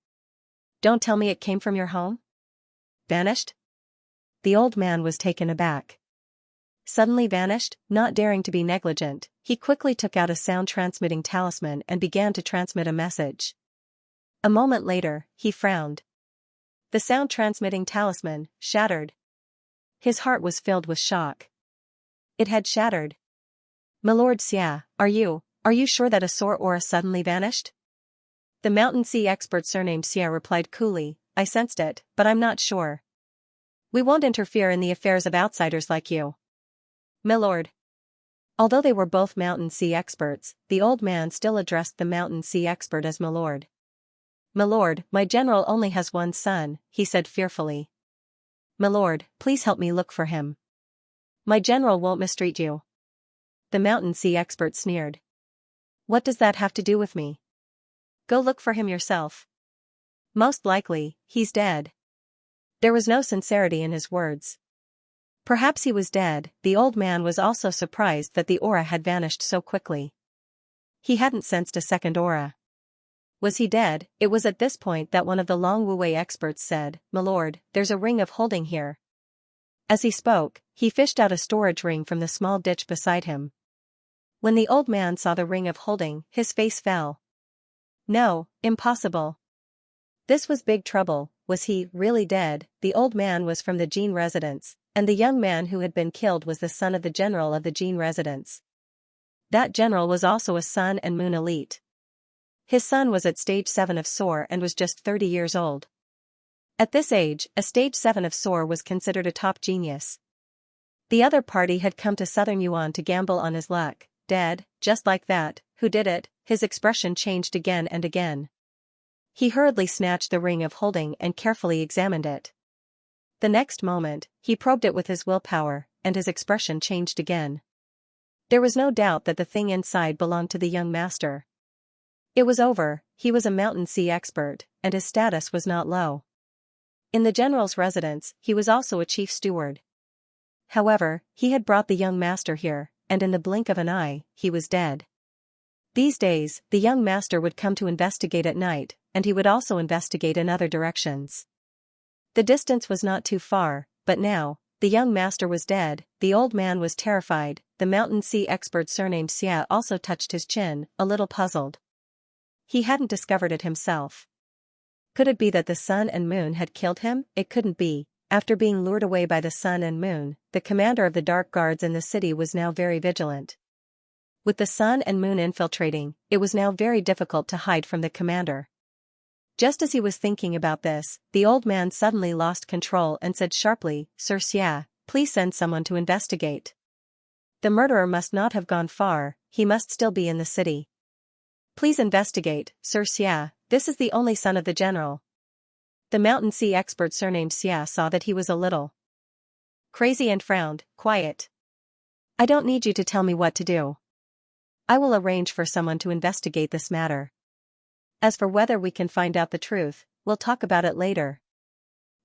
"Don't tell me it came from your home?" "Vanished?" The old man was taken aback. Suddenly vanished, not daring to be negligent, he quickly took out a sound-transmitting talisman and began to transmit a message. A moment later, he frowned. The sound-transmitting talisman shattered. His heart was filled with shock. It had shattered. "Milord Xia, are you sure that a Soar aura suddenly vanished?" The mountain sea expert surnamed Xia replied coolly, "I sensed it, but I'm not sure. We won't interfere in the affairs of outsiders like you." "Milord." Although they were both mountain sea experts, the old man still addressed the mountain sea expert as "Milord." "Milord, my general only has one son," he said fearfully. "Milord, please help me look for him. My general won't mistreat you." The mountain sea expert sneered. "What does that have to do with me? Go look for him yourself. Most likely, he's dead." There was no sincerity in his words. Perhaps he was dead. The old man was also surprised that the aura had vanished so quickly. He hadn't sensed a second aura. Was he dead? It was at this point that one of the Long Wu-wei experts said, "Milord, there's a ring of holding here." As he spoke, he fished out a storage ring from the small ditch beside him. When the old man saw the ring of holding, his face fell. No, impossible. This was big trouble. Was he really dead? The old man was from the Jin residence, and the young man who had been killed was the son of the general of the Jin residence. That general was also a Sun and Moon elite. His son was at stage 7 of SOAR and was just 30 years old. At this age, a stage 7 of SOAR was considered a top genius. The other party had come to Southern Yuan to gamble on his luck. Dead, just like that. Who did it? His expression changed again and again. He hurriedly snatched the ring of holding and carefully examined it. The next moment, he probed it with his willpower, and his expression changed again. There was no doubt that the thing inside belonged to the young master. It was over. He was a mountain sea expert, and his status was not low. In the general's residence, he was also a chief steward. However, he had brought the young master here, and in the blink of an eye, he was dead. These days, the young master would come to investigate at night, and he would also investigate in other directions. The distance was not too far, but now, the young master was dead. The old man was terrified. The mountain sea expert surnamed Xia also touched his chin, a little puzzled. He hadn't discovered it himself. Could it be that the sun and moon had killed him? It couldn't be. After being lured away by the sun and moon, the commander of the dark guards in the city was now very vigilant. With the sun and moon infiltrating, it was now very difficult to hide from the commander. Just as he was thinking about this, the old man suddenly lost control and said sharply, "Sir Xia, please send someone to investigate. The murderer must not have gone far, he must still be in the city. Please investigate, Sir Xia, this is the only son of the general." The mountain sea expert surnamed Xia saw that he was a little crazy and frowned. "Quiet. I don't need you to tell me what to do. I will arrange for someone to investigate this matter. As for whether we can find out the truth, we'll talk about it later."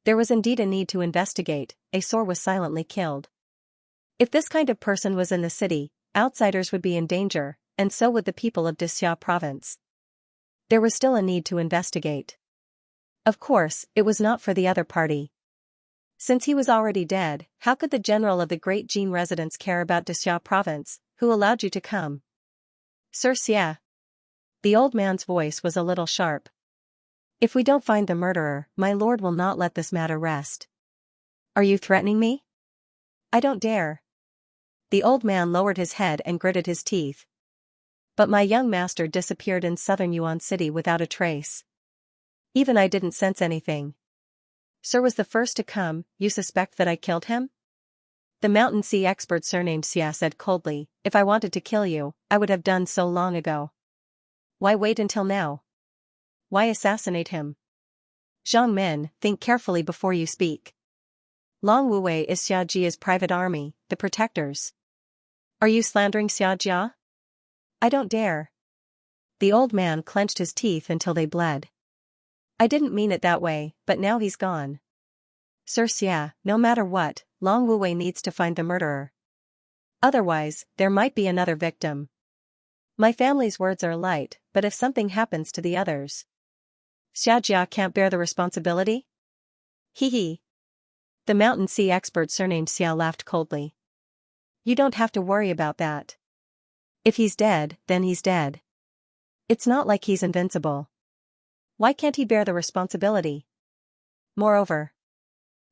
There was indeed a need to investigate. A SOAR was silently killed. If this kind of person was in the city, outsiders would be in danger, and so would the people of Dixia province. There was still a need to investigate. Of course, it was not for the other party. Since he was already dead, how could the general of the great Jin residence care about Dixia province? Who allowed you to come? Sir Xia. The old man's voice was a little sharp. "If we don't find the murderer, my lord will not let this matter rest." "Are you threatening me?" "I don't dare." The old man lowered his head and gritted his teeth. "But my young master disappeared in Southern Yuan City without a trace. Even I didn't sense anything. Sir was the first to come. You suspect that I killed him?" The mountain sea expert surnamed Xia said coldly, "If I wanted to kill you, I would have done so long ago. Why wait until now? Why assassinate him? Zhang Min, think carefully before you speak. Long Wu-wei is Xiajia's private army, the protectors. Are you slandering Xiajia?" "I don't dare." The old man clenched his teeth until they bled. "I didn't mean it that way, but now he's gone. Sir Xia, no matter what, Long Wu-wei needs to find the murderer. Otherwise, there might be another victim. My family's words are light, but if something happens to the others, Xiajia can't bear the responsibility?" "Hee hee." The mountain sea expert surnamed Xia laughed coldly. "You don't have to worry about that. If he's dead, then he's dead. It's not like he's invincible. Why can't he bear the responsibility? Moreover,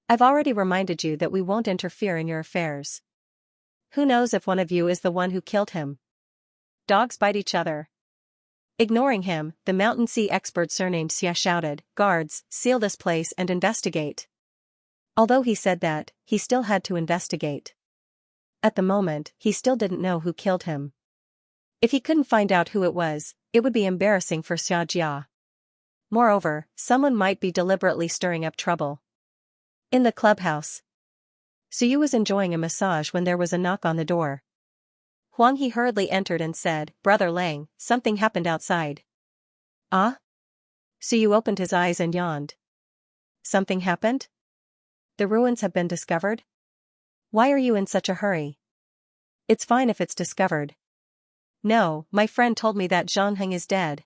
I've already reminded you that we won't interfere in your affairs. Who knows if one of you is the one who killed him? Dogs bite each other." Ignoring him, the mountain sea expert surnamed Xia shouted, "Guards, seal this place and investigate." Although he said that, he still had to investigate. At the moment, he still didn't know who killed him. If he couldn't find out who it was, it would be embarrassing for Xianxia. Moreover, someone might be deliberately stirring up trouble. In the clubhouse, Suyu was enjoying a massage when there was a knock on the door. Huang He hurriedly entered and said, "Brother Lang, something happened outside." "Ah?" Suyu opened his eyes and yawned. "Something happened? The ruins have been discovered? Why are you in such a hurry?" "It's fine if it's discovered." "No, my friend told me that Zhang Heng is dead."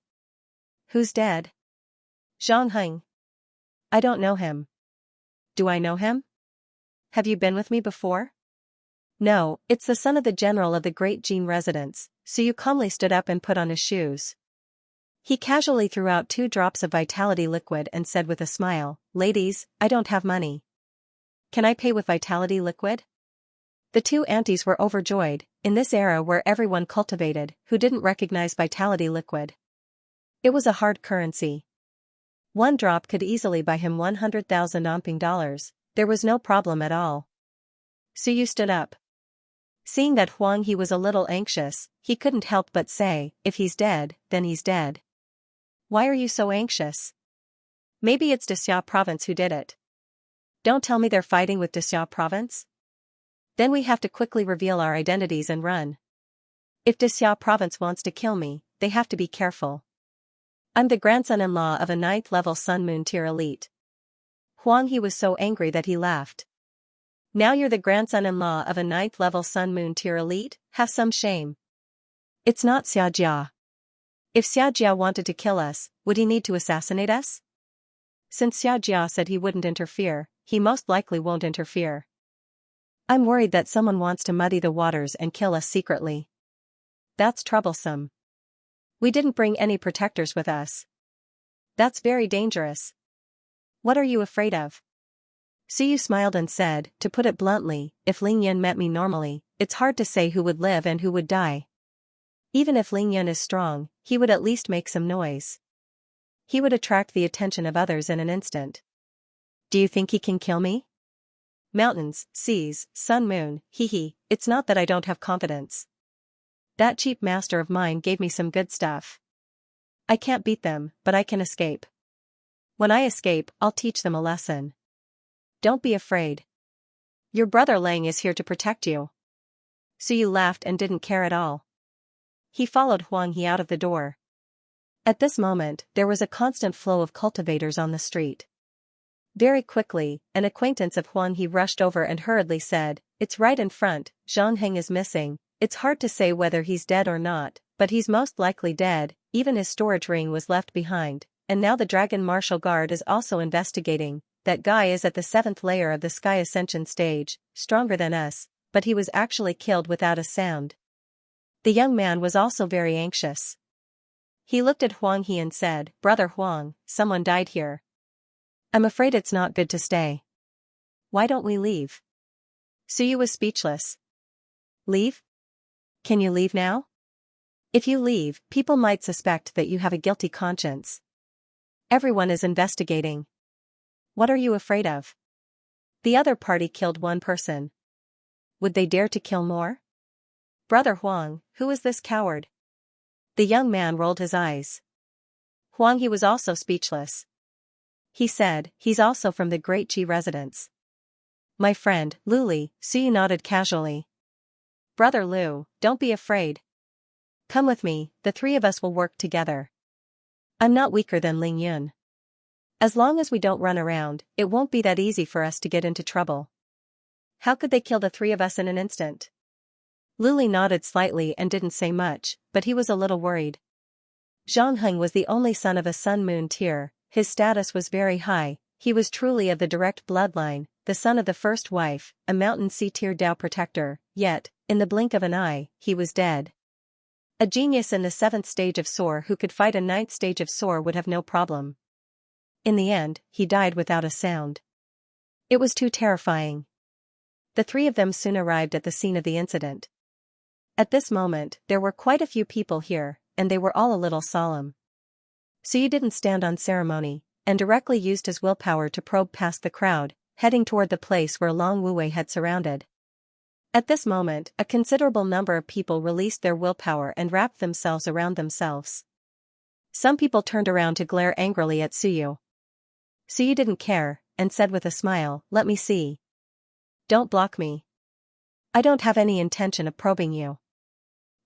"Who's dead?" "Zhang Heng." "I don't know him." "Do I know him? Have you been with me before?" "No, it's the son of the general of the Great Jin residence." Suyu calmly stood up and put on his shoes. He casually threw out 2 drops of vitality liquid and said with a smile, "Ladies, I don't have money. Can I pay with vitality liquid?" The 2 aunties were overjoyed. In this era where everyone cultivated, who didn't recognize vitality liquid? It was a hard currency. 1 drop could easily buy him 100,000 Omping dollars. There was no problem at all. Suyu stood up. Seeing that Huang He was a little anxious, he couldn't help but say, "If he's dead, then he's dead." "Why are you so anxious?" "Maybe it's Xia province who did it." "Don't tell me they're fighting with Xia province? Then we have to quickly reveal our identities and run. If Xia province wants to kill me, they have to be careful. I'm the grandson-in-law of a 9th level Sun Moon tier elite." Huang He was so angry that he laughed. "Now you're the grandson-in-law of a 9th level Sun Moon tier elite? Have some shame." "It's not Xianxia. If Xianxia wanted to kill us, would he need to assassinate us? Since Xianxia said he wouldn't interfere, he most likely won't interfere. I'm worried that someone wants to muddy the waters and kill us secretly. That's troublesome. We didn't bring any protectors with us. That's very dangerous. What are you afraid of?" Suyu smiled and said, "To put it bluntly, if Ling Yun met me normally, it's hard to say who would live and who would die. Even if Ling Yun is strong, he would at least make some noise. He would attract the attention of others in an instant. Do you think he can kill me?" "Mountains, seas, sun, moon, hee, it's not that I don't have confidence. That cheap master of mine gave me some good stuff. I can't beat them, but I can escape. When I escape, I'll teach them a lesson. Don't be afraid. Your brother Lang is here to protect you." Suyu laughed and didn't care at all. He followed Huang He out of the door. At this moment, there was a constant flow of cultivators on the street. Very quickly, an acquaintance of Huang He rushed over and hurriedly said, "It's right in front, Zhang Heng is missing. It's hard to say whether he's dead or not, but he's most likely dead. Even his storage ring was left behind, and now the Dragon Martial Guard is also investigating. That guy is at the 7th layer of the Sky Ascension stage, stronger than us, but he was actually killed without a sound." The young man was also very anxious. He looked at Huang He and said, "Brother Huang, someone died here. I'm afraid it's not good to stay. Why don't we leave?" Suyu was speechless. "Leave? Can you leave now? If you leave, people might suspect that you have a guilty conscience. Everyone is investigating. What are you afraid of? The other party killed 1 person. Would they dare to kill more? Brother Huang, who is this coward?" The young man rolled his eyes. Huang He was also speechless. He said, "He's also from the Great Ji residence." "My friend, Luli," Suyu nodded casually. "Brother Lu, don't be afraid. Come with me, the 3 of us will work together. I'm not weaker than Ling Yun. As long as we don't run around, it won't be that easy for us to get into trouble." "How could they kill the 3 of us in an instant?" Luli nodded slightly and didn't say much, but he was a little worried. Zhang Heng was the only son of a Sun Moon tier. His status was very high. He was truly of the direct bloodline, the son of the first wife, a Mountain Sea tier Dao protector, yet, in the blink of an eye, he was dead. A genius in the 7th stage of Soar who could fight a 9th stage of Soar would have no problem. In the end, he died without a sound. It was too terrifying. The 3 of them soon arrived at the scene of the incident. At this moment, there were quite a few people here, and they were all a little solemn. Suyu didn't stand on ceremony, and directly used his willpower to probe past the crowd, heading toward the place where Long Wuwei had surrounded. At this moment, a considerable number of people released their willpower and wrapped themselves around themselves. Some people turned around to glare angrily at Suyu. Suyu didn't care, and said with a smile, "Let me see. Don't block me. I don't have any intention of probing you.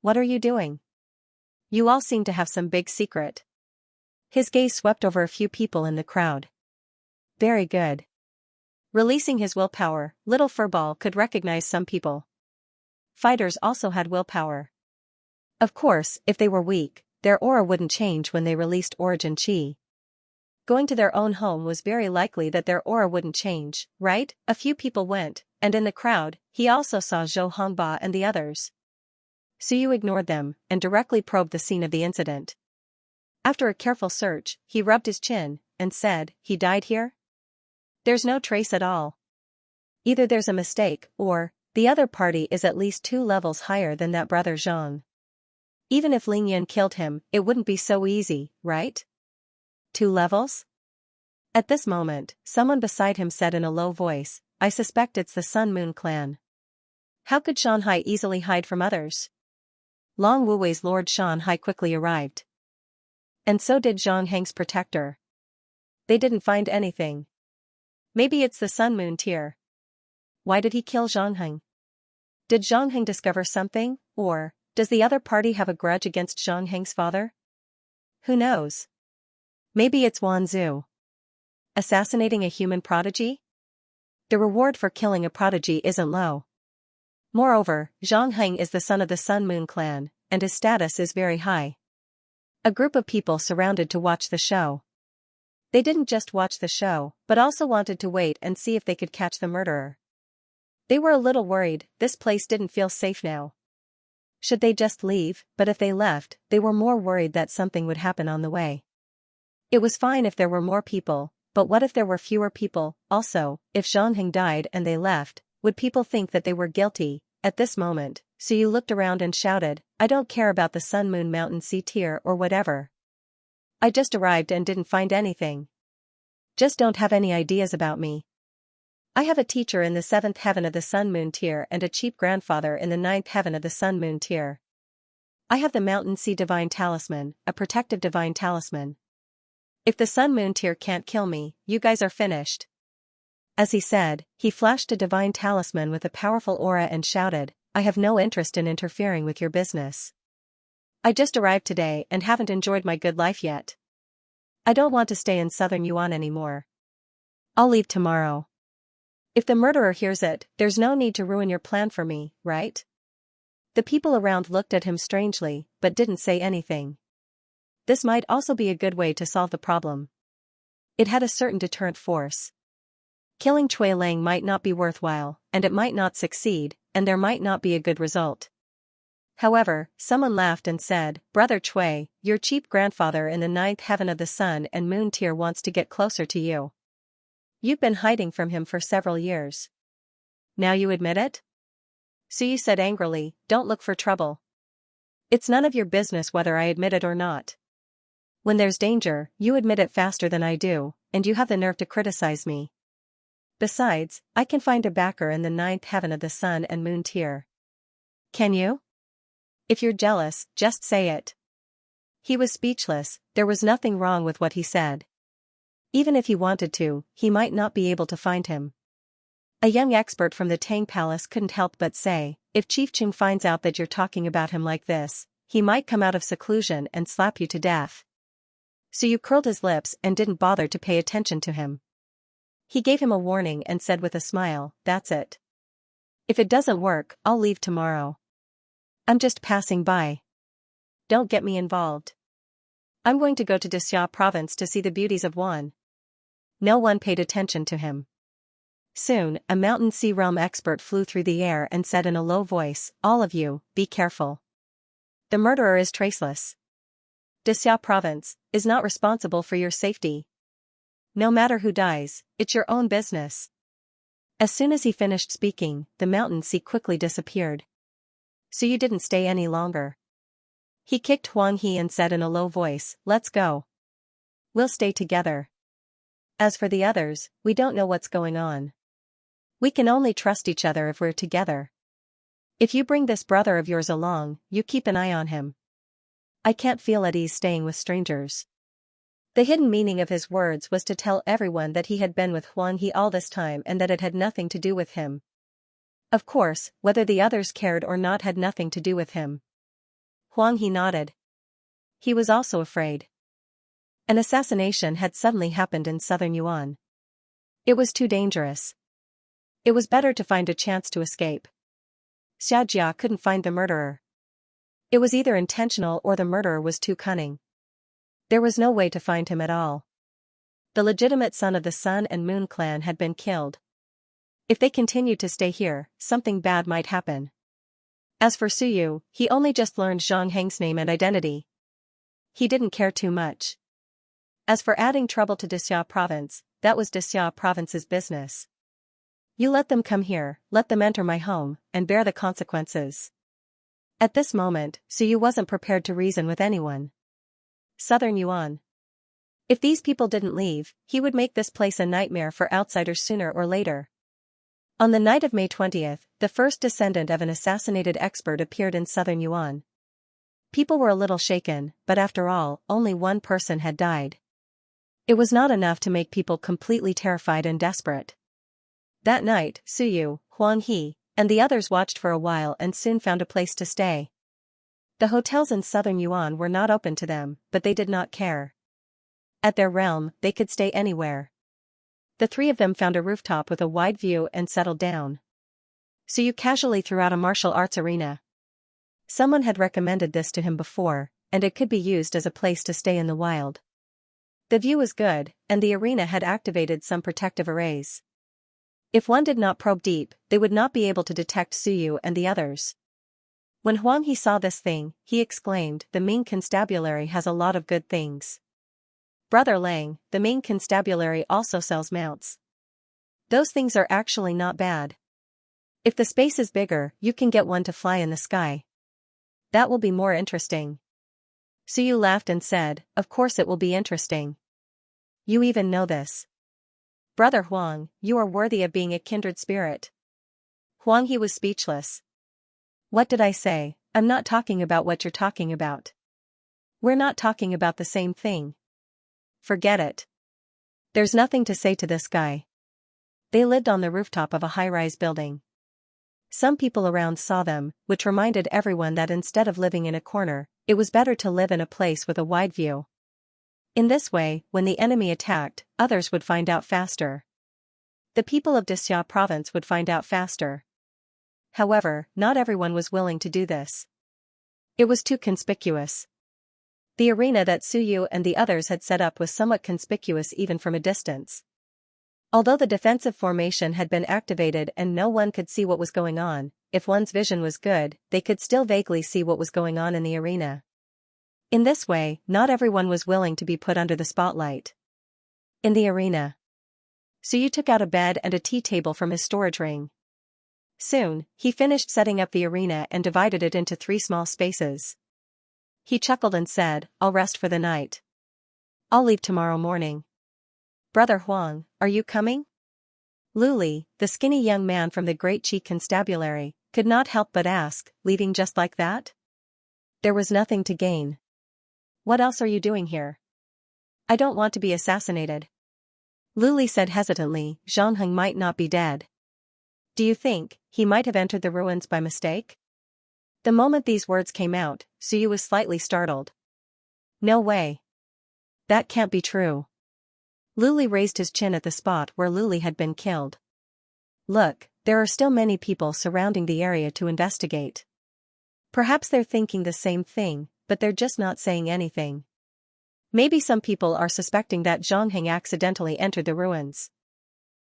What are you doing? You all seem to have some big secret." His gaze swept over a few people in the crowd. Very good. Releasing his willpower, Little Furball could recognize some people. Fighters also had willpower. Of course, if they were weak, their aura wouldn't change when they released origin chi. Going to their own home was very likely that their aura wouldn't change, right? A few people went, and in the crowd, he also saw Zhou Hongba and the others. Suyu ignored them, and directly probed the scene of the incident. After a careful search, he rubbed his chin, and said, "He died here? There's no trace at all. Either there's a mistake, or the other party is at least 2 levels higher than that brother Zhang. Even if Ling Yan killed him, it wouldn't be so easy, right? 2 levels?" At this moment, someone beside him said in a low voice, "I suspect it's the Sun Moon clan." How could Shanhai easily hide from others? Long Wuwei's Lord Shanhai quickly arrived. And so did Zhang Heng's protector. They didn't find anything. Maybe it's the Sun Moon tier. Why did he kill Zhang Heng? Did Zhang Heng discover something, or does the other party have a grudge against Zhang Heng's father? Who knows? Maybe it's Wan Zhu. Assassinating a human prodigy? The reward for killing a prodigy isn't low. Moreover, Zhang Heng is the son of the Sun Moon clan, and his status is very high. A group of people surrounded to watch the show. They didn't just watch the show, but also wanted to wait and see if they could catch the murderer. They were a little worried, this place didn't feel safe now. Should they just leave? But if they left, they were more worried that something would happen on the way. It was fine if there were more people, but what if there were fewer people? Also, if Zhang Heng died and they left, would people think that they were guilty? At this moment, Suyu looked around and shouted, "I don't care about the Sun Moon Mountain C tier or whatever. I just arrived and didn't find anything. Just don't have any ideas about me. I have a teacher in the 7th heaven of the Sun Moon tier and a cheap grandfather in the 9th heaven of the Sun Moon tier. I have the Mountain Sea Divine Talisman, a protective divine talisman. If the Sun Moon tier can't kill me, you guys are finished." As he said, he flashed a divine talisman with a powerful aura and shouted, "I have no interest in interfering with your business. I just arrived today and haven't enjoyed my good life yet. I don't want to stay in Southern Yuan anymore. I'll leave tomorrow. If the murderer hears it, there's no need to ruin your plan for me, right?" The people around looked at him strangely, but didn't say anything. This might also be a good way to solve the problem. It had a certain deterrent force. Killing Cui Lang might not be worthwhile, and it might not succeed, and there might not be a good result. However, someone laughed and said, "Brother Cui, your cheap grandfather in the 9th heaven of the Sun and Moon tier wants to get closer to you. You've been hiding from him for several years. Now you admit it?" Suyu said angrily, "Don't look for trouble. It's none of your business whether I admit it or not. When there's danger, you admit it faster than I do, and you have the nerve to criticize me. Besides, I can find a backer in the 9th heaven of the Sun and Moon tier. Can you? If you're jealous, just say it." He was speechless, there was nothing wrong with what he said. Even if he wanted to, he might not be able to find him. A young expert from the Tang Palace couldn't help but say, "If Chief Chung finds out that you're talking about him like this, he might come out of seclusion and slap you to death." Suyu curled his lips and didn't bother to pay attention to him. He gave him a warning and said with a smile, "That's it. If it doesn't work, I'll leave tomorrow. I'm just passing by. Don't get me involved. I'm going to go to Xia province to see the beauties of Wan." No one paid attention to him. Soon, a Mountain Sea Realm expert flew through the air and said in a low voice, "All of you, be careful. The murderer is traceless. Xia province is not responsible for your safety. No matter who dies, it's your own business." As soon as he finished speaking, the Mountain Sea quickly disappeared. Suyu didn't stay any longer. He kicked Huang He and said in a low voice, "Let's go. We'll stay together. As for the others, we don't know what's going on. We can only trust each other if we're together." If you bring this brother of yours along, you keep an eye on him. I can't feel at ease staying with strangers. The hidden meaning of his words was to tell everyone that he had been with Huang He all this time and that it had nothing to do with him. Of course, whether the others cared or not had nothing to do with him. Huang He nodded. He was also afraid. An assassination had suddenly happened in southern Yuan. It was too dangerous. It was better to find a chance to escape. Xianxia couldn't find the murderer. It was either intentional or the murderer was too cunning. There was no way to find him at all. The legitimate son of the Sun and Moon clan had been killed. If they continued to stay here, something bad might happen. As for Suyu, he only just learned Zhang Heng's name and identity. He didn't care too much. As for adding trouble to Dixia province, that was Dixia province's business. You let them come here, let them enter my home, and bear the consequences. At this moment, Suyu wasn't prepared to reason with anyone. Southern Yuan. If these people didn't leave, he would make this place a nightmare for outsiders sooner or later. On the night of May 20th, the first descendant of an assassinated expert appeared in southern Yuan. People were a little shaken, but after all, only one person had died. It was not enough to make people completely terrified and desperate. That night, Suyu, Huang He, and the others watched for a while and soon found a place to stay. The hotels in southern Yuan were not open to them, but they did not care. At their realm, they could stay anywhere. The three of them found a rooftop with a wide view and settled down. Suyu casually threw out a martial arts arena. Someone had recommended this to him before, and it could be used as a place to stay in the wild. The view was good, and the arena had activated some protective arrays. If one did not probe deep, they would not be able to detect Suyu and the others. When Huang He saw this thing, he exclaimed, "The Ming Constabulary has a lot of good things." Brother Lang, the Ming Constabulary also sells mounts. Those things are actually not bad. If the space is bigger, you can get one to fly in the sky. That will be more interesting. Suyu laughed and said, "Of course it will be interesting. You even know this. Brother Huang, you are worthy of being a kindred spirit." Huang He was speechless. What did I say? I'm not talking about what you're talking about. We're not talking about the same thing. Forget it. There's nothing to say to this guy. They lived on the rooftop of a high-rise building. Some people around saw them, which reminded everyone that instead of living in a corner, it was better to live in a place with a wide view. In this way, when the enemy attacked, others would find out faster. The people of Dixia province would find out faster. However, not everyone was willing to do this. It was too conspicuous. The arena that Suyu and the others had set up was somewhat conspicuous even from a distance. Although the defensive formation had been activated and no one could see what was going on, if one's vision was good, they could still vaguely see what was going on in the arena. In this way, not everyone was willing to be put under the spotlight. In the arena, Suyu took out a bed and a tea table from his storage ring. Soon, he finished setting up the arena and divided it into 3 small spaces. He chuckled and said, "I'll rest for the night. I'll leave tomorrow morning." "Brother Huang, are you coming?" Luli, the skinny young man from the Great Qi Constabulary, could not help but ask, "Leaving just like that?" There was nothing to gain. "What else are you doing here?" "I don't want to be assassinated." Luli said hesitantly, "Zhang Heng might not be dead. Do you think he might have entered the ruins by mistake?" The moment these words came out, Suyu was slightly startled. "No way. That can't be true." Luli raised his chin at the spot where Luli had been killed. "Look, there are still many people surrounding the area to investigate. Perhaps they're thinking the same thing, but they're just not saying anything. Maybe some people are suspecting that Zhang Heng accidentally entered the ruins."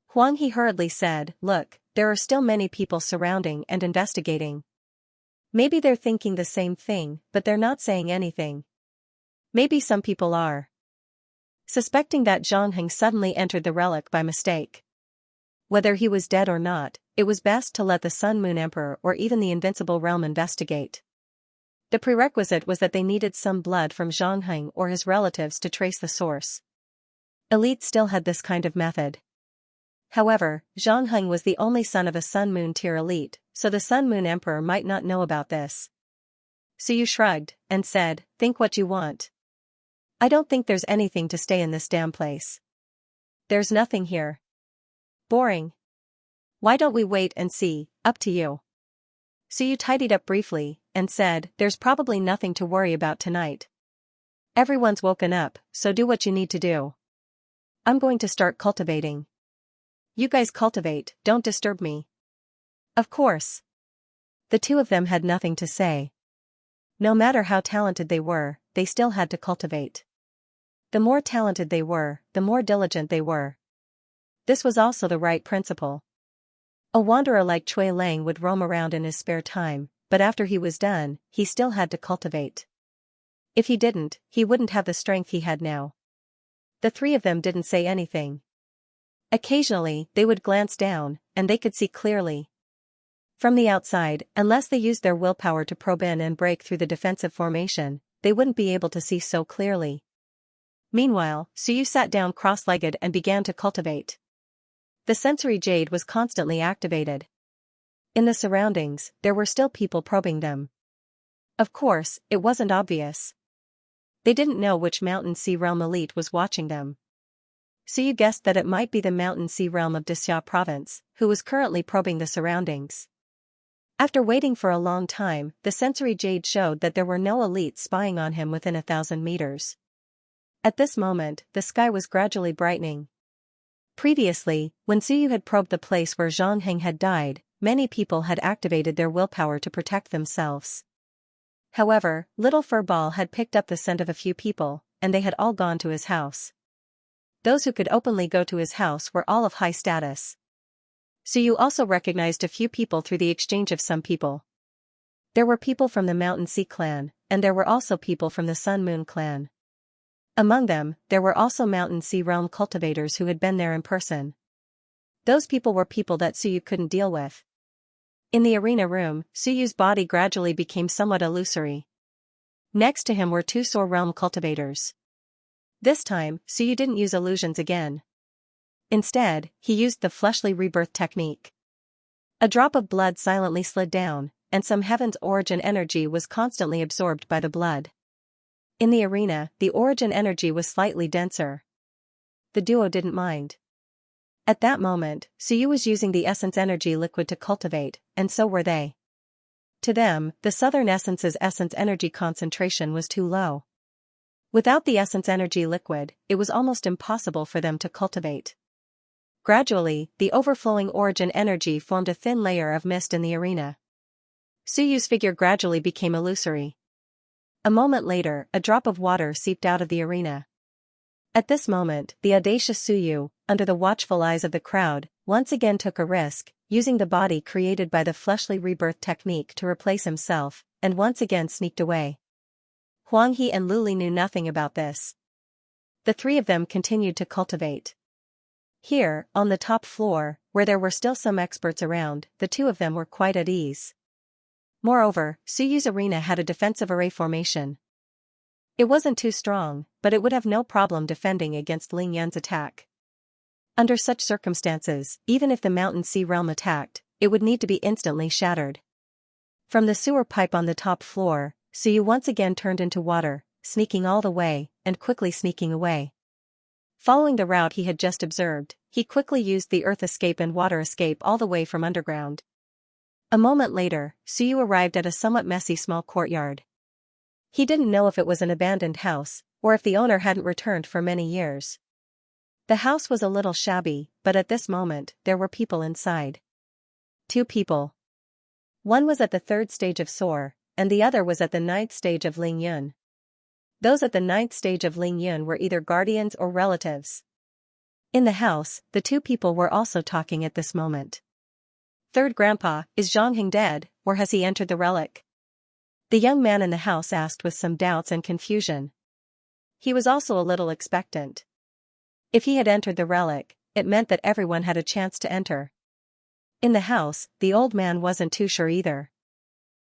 Huang He hurriedly said, "Look, there are still many people surrounding and investigating. Maybe they're thinking the same thing, but they're not saying anything. Maybe some people are suspecting that Zhang Heng suddenly entered the relic by mistake. Whether he was dead or not, it was best to let the Sun Moon Emperor or even the Invincible Realm investigate. The prerequisite was that they needed some blood from Zhang Heng or his relatives to trace the source. Elite still had this kind of method. However, Xianxia was the only son of a Sun-Moon tier elite, so the Sun-Moon Emperor might not know about this. Suyu shrugged, and said, "Think what you want. I don't think there's anything to stay in this damn place. There's nothing here. Boring. Why don't we wait and see, up to you." Suyu tidied up briefly, and said, "There's probably nothing to worry about tonight. Everyone's woken up, so do what you need to do. I'm going to start cultivating. You guys cultivate, don't disturb me." Of course. The two of them had nothing to say. No matter how talented they were, they still had to cultivate. The more talented they were, the more diligent they were. This was also the right principle. A wanderer like Cui Lang would roam around in his spare time, but after he was done, he still had to cultivate. If he didn't, he wouldn't have the strength he had now. The three of them didn't say anything. Occasionally, they would glance down, and they could see clearly. From the outside, unless they used their willpower to probe in and break through the defensive formation, they wouldn't be able to see so clearly. Meanwhile, Suyu sat down cross-legged and began to cultivate. The sensory jade was constantly activated. In the surroundings, there were still people probing them. Of course, it wasn't obvious. They didn't know which Mountain Sea Realm elite was watching them. Suyu guessed that it might be the Mountain Sea Realm of Dixia Province, who was currently probing the surroundings. After waiting for a long time, the sensory jade showed that there were no elites spying on him within 1,000 meters. At this moment, the sky was gradually brightening. Previously, when Suyu had probed the place where Xianxia had died, many people had activated their willpower to protect themselves. However, Little Furball had picked up the scent of a few people, and they had all gone to his house. Those who could openly go to his house were all of high status. Suyu also recognized a few people through the exchange of some people. There were people from the Mountain Sea clan, and there were also people from the Sun Moon clan. Among them, there were also Mountain Sea Realm cultivators who had been there in person. Those people were people that Suyu couldn't deal with. In the arena room, Suyu's body gradually became somewhat illusory. Next to him were two Soar Realm cultivators. This time, Suyu didn't use illusions again. Instead, he used the fleshly rebirth technique. A drop of blood silently slid down, and some heaven's origin energy was constantly absorbed by the blood. In the arena, the origin energy was slightly denser. The duo didn't mind. At that moment, Suyu was using the essence energy liquid to cultivate, and so were they. To them, the Southern Essence's essence energy concentration was too low. Without the essence energy liquid, it was almost impossible for them to cultivate. Gradually, the overflowing origin energy formed a thin layer of mist in the arena. Suyu's figure gradually became illusory. A moment later, a drop of water seeped out of the arena. At this moment, the audacious Suyu, under the watchful eyes of the crowd, once again took a risk, using the body created by the fleshly rebirth technique to replace himself, and once again sneaked away. Huang He and Luli knew nothing about this. The three of them continued to cultivate. Here, on the top floor, where there were still some experts around, the two of them were quite at ease. Moreover, Suyu's arena had a defensive array formation. It wasn't too strong, but it would have no problem defending against Ling Yun's attack. Under such circumstances, even if the Mountain Sea Realm attacked, it would need to be instantly shattered. From the sewer pipe on the top floor, Suyu once again turned into water, sneaking all the way, and quickly sneaking away. Following the route he had just observed, he quickly used the earth escape and water escape all the way from underground. A moment later, Suyu arrived at a somewhat messy small courtyard. He didn't know if it was an abandoned house, or if the owner hadn't returned for many years. The house was a little shabby, but at this moment, there were people inside. Two people. One was at the 3rd stage of Soar, and the other was at the 9th stage of Ling Yun. Those at the 9th stage of Ling Yun were either guardians or relatives. In the house, the two people were also talking at this moment. "Third Grandpa, is Xianxia dead, or has he entered the relic?" The young man in the house asked with some doubts and confusion. He was also a little expectant. If he had entered the relic, it meant that everyone had a chance to enter. In the house, the old man wasn't too sure either.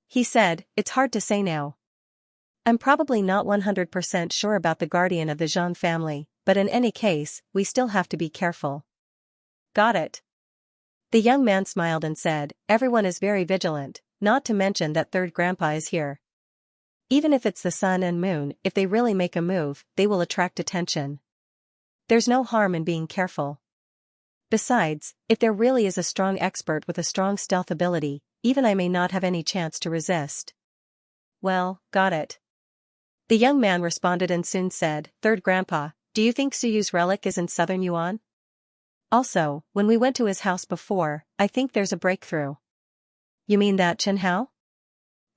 He said, "It's hard to say now. I'm probably not 100% sure about the guardian of the Zhang family, but in any case, we still have to be careful." got it. The young man smiled and said, everyone is very vigilant, not to mention that third grandpa is here. Even if it's the sun and moon, if they really make a move, they will attract attention. There's no harm in being careful. Besides, if there really is a strong expert with a strong stealth ability, even I may not have any chance to resist. Well, got it. The young man responded and soon said, third grandpa, do you think Suyu's relic is in southern Yuan? Also, when we went to his house before, I think there's a breakthrough. You mean that Chen Hao?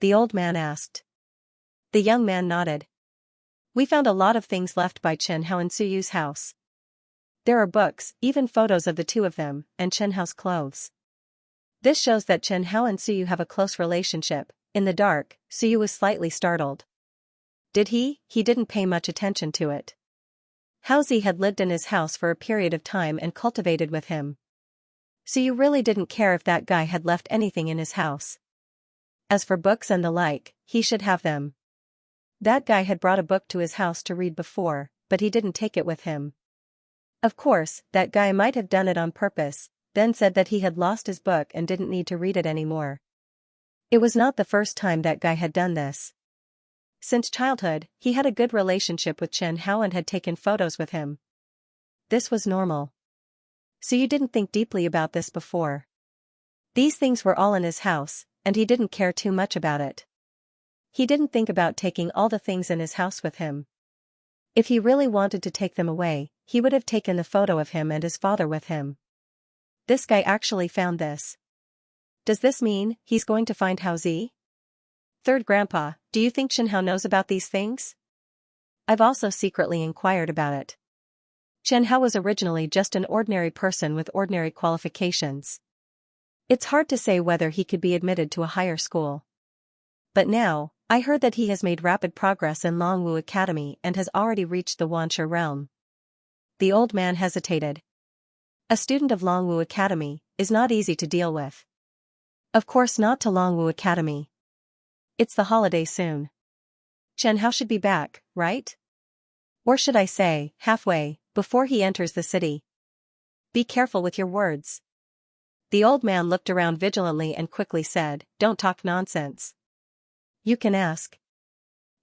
The old man asked. The young man nodded. We found a lot of things left by Chen Hao in Suyu's house. There are books, even photos of the two of them, and Chen Hao's clothes. This shows that Chen Hao and Suyu have a close relationship. In the dark, Suyu was slightly startled. Did he? He didn't pay much attention to it. Haozi had lived in his house for a period of time and cultivated with him. Suyu really didn't care if that guy had left anything in his house. As for books and the like, he should have them. That guy had brought a book to his house to read before, but he didn't take it with him. Of course, that guy might have done it on purpose, then said that he had lost his book and didn't need to read it anymore. It was not the first time that guy had done this. Since childhood, he had a good relationship with Chen Hao and had taken photos with him. This was normal. So you didn't think deeply about this before. These things were all in his house, and he didn't care too much about it. He didn't think about taking all the things in his house with him. If he really wanted to take them away, he would have taken the photo of him and his father with him. This guy actually found this. Does this mean he's going to find Haozi? Third grandpa, do you think Chen Hao knows about these things? I've also secretly inquired about it. Chen Hao was originally just an ordinary person with ordinary qualifications. It's hard to say whether he could be admitted to a higher school. But now, I heard that he has made rapid progress in Longwu Academy and has already reached the Wanshi realm. The old man hesitated. A student of Longwu Academy is not easy to deal with. Of course not to Longwu Academy. It's the holiday soon. Chen Hao should be back, right? Or should I say, halfway, before he enters the city. Be careful with your words. The old man looked around vigilantly and quickly said, don't talk nonsense. You can ask.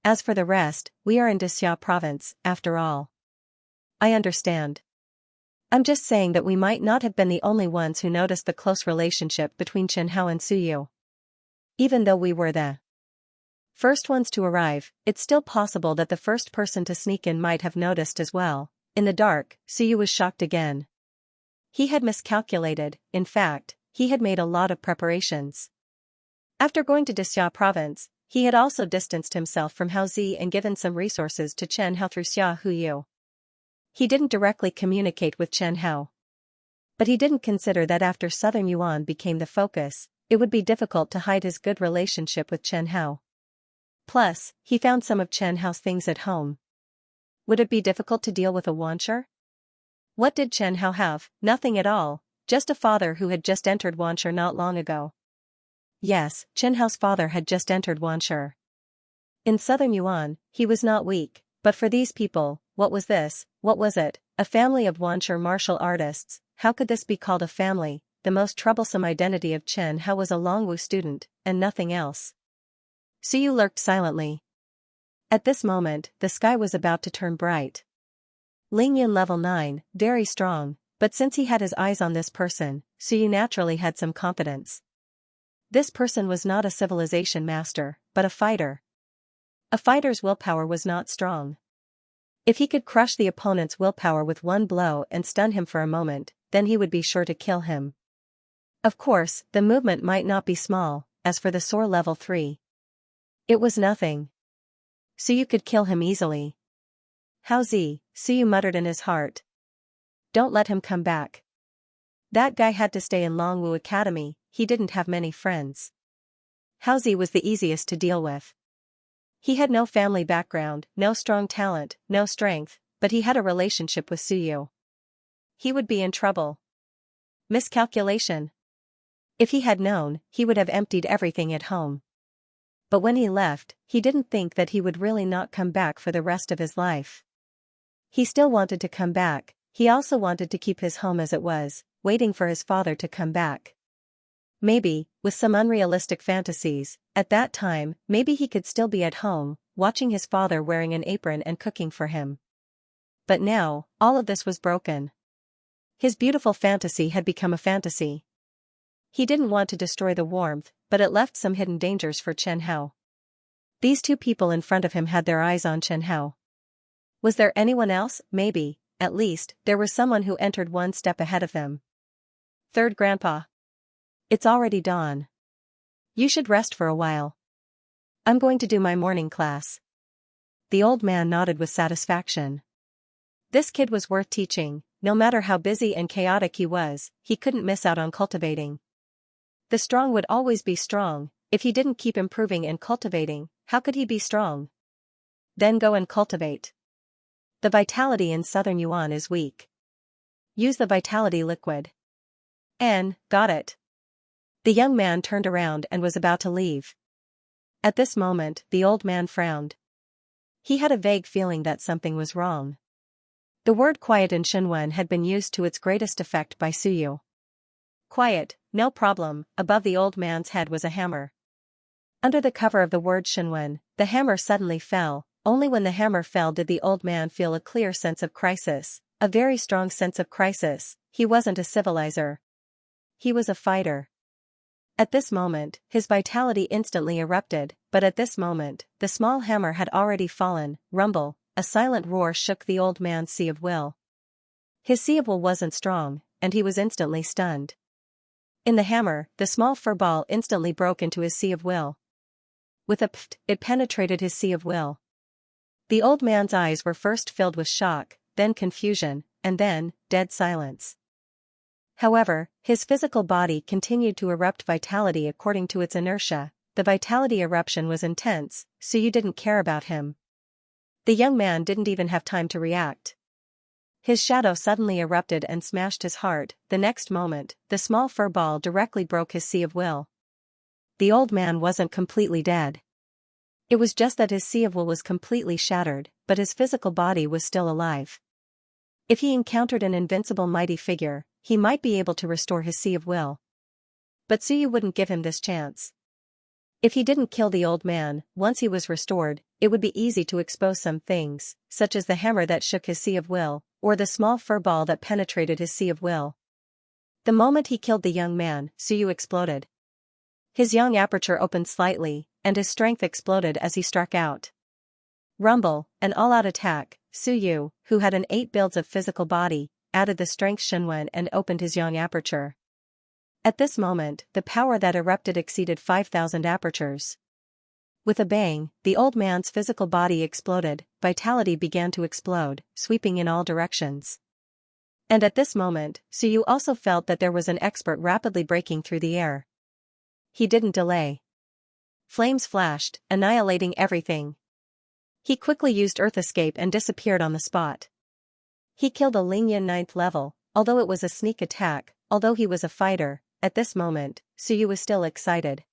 As for the rest, we are in Xianxia province, after all. I understand. I'm just saying that we might not have been the only ones who noticed the close relationship between Chen Hao and Suyu. Even though we were the first ones to arrive, it's still possible that the first person to sneak in might have noticed as well. In the dark, Suyu was shocked again. He had miscalculated. In fact, he had made a lot of preparations. After going to Xianxia province, he had also distanced himself from Haozi and given some resources to Chen Hao through Xia Huyu. He didn't directly communicate with Chen Hao. But he didn't consider that after Southern Yuan became the focus, it would be difficult to hide his good relationship with Chen Hao. Plus, he found some of Chen Hao's things at home. Would it be difficult to deal with a Wanshi? What did Chen Hao have? Nothing at all, just a father who had just entered Wanshi not long ago. Yes, Chen Hao's father had just entered Wanshi. In Southern Yuan, he was not weak, but for these people, what was this? What was it? A family of Wanshi martial artists. How could this be called a family? The most troublesome identity of Chen Hao was a Longwu student, and nothing else. Suyu lurked silently. At this moment, the sky was about to turn bright. Lingyan level 9, very strong, but since he had his eyes on this person, Suyu naturally had some confidence. This person was not a civilization master, but a fighter. A fighter's willpower was not strong. If he could crush the opponent's willpower with one blow and stun him for a moment, then he would be sure to kill him. Of course, the movement might not be small. As for the sword level 3, it was nothing. Suyu could kill him easily. Haozi, Suyu muttered in his heart. Don't let him come back. That guy had to stay in Longwu Academy, he didn't have many friends. Haozi was the easiest to deal with. He had no family background, no strong talent, no strength, but he had a relationship with Suyu. He would be in trouble. Miscalculation. If he had known, he would have emptied everything at home. But when he left, he didn't think that he would really not come back for the rest of his life. He still wanted to come back, He also wanted to keep his home as it was, waiting for his father to come back. Maybe, with some unrealistic fantasies, at that time, maybe he could still be at home, watching his father wearing an apron and cooking for him. But now, all of this was broken. His beautiful fantasy had become a fantasy. He didn't want to destroy the warmth, but it left some hidden dangers for Chen Hao. These two people in front of him had their eyes on Chen Hao. Was there anyone else? Maybe, at least, there was someone who entered one step ahead of them. Third Grandpa. It's already dawn. You should rest for a while. I'm going to do my morning class. The old man nodded with satisfaction. This kid was worth teaching, no matter how busy and chaotic he couldn't miss out on cultivating. The strong would always be strong. If he didn't keep improving and cultivating, how could he be strong? Then go and cultivate. The vitality in Southern Yuan is weak. Use the vitality liquid. Got it. The young man turned around and was about to leave. At this moment, the old man frowned. He had a vague feeling that something was wrong. The word quiet in Shenwen had been used to its greatest effect by Suyu. Quiet, no problem. Above the old man's head was a hammer. Under the cover of the word Shenwen, the hammer suddenly fell. Only when the hammer fell did the old man feel a clear sense of crisis, a very strong sense of crisis. He wasn't a civilizer. He was a fighter. At this moment, his vitality instantly erupted, but at this moment, the small hammer had already fallen. Rumble, a silent roar shook the old man's sea of will. His sea of will wasn't strong, and he was instantly stunned. In the hammer, the small fur ball instantly broke into his sea of will. With a pft, it penetrated his sea of will. The old man's eyes were first filled with shock, then confusion, and then, dead silence. However, his physical body continued to erupt vitality according to its inertia. The vitality eruption was intense, so you didn't care about him. The young man didn't even have time to react. His shadow suddenly erupted and smashed his heart. The next moment, the small fur ball directly broke his sea of will. The old man wasn't completely dead. It was just that his sea of will was completely shattered, but his physical body was still alive. If he encountered an invincible mighty figure, he might be able to restore his sea of will. But Suyu wouldn't give him this chance. If he didn't kill the old man, once he was restored, it would be easy to expose some things, such as the hammer that shook his sea of will, or the small fur ball that penetrated his sea of will. The moment he killed the young man, Suyu exploded. His young aperture opened slightly, and his strength exploded as he struck out. Rumble, an all-out attack. Suyu, who had an 8 builds of physical body, added the strength Shenwen and opened his young aperture. At this moment, the power that erupted exceeded 5,000 apertures. With a bang, the old man's physical body exploded, vitality began to explode, sweeping in all directions. And at this moment, Suyu also felt that there was an expert rapidly breaking through the air. He didn't delay. Flames flashed, annihilating everything. He quickly used Earth Escape and disappeared on the spot. He killed a Lingyan 9th level, although it was a sneak attack. Although he was a fighter, at this moment, Suyu was still excited.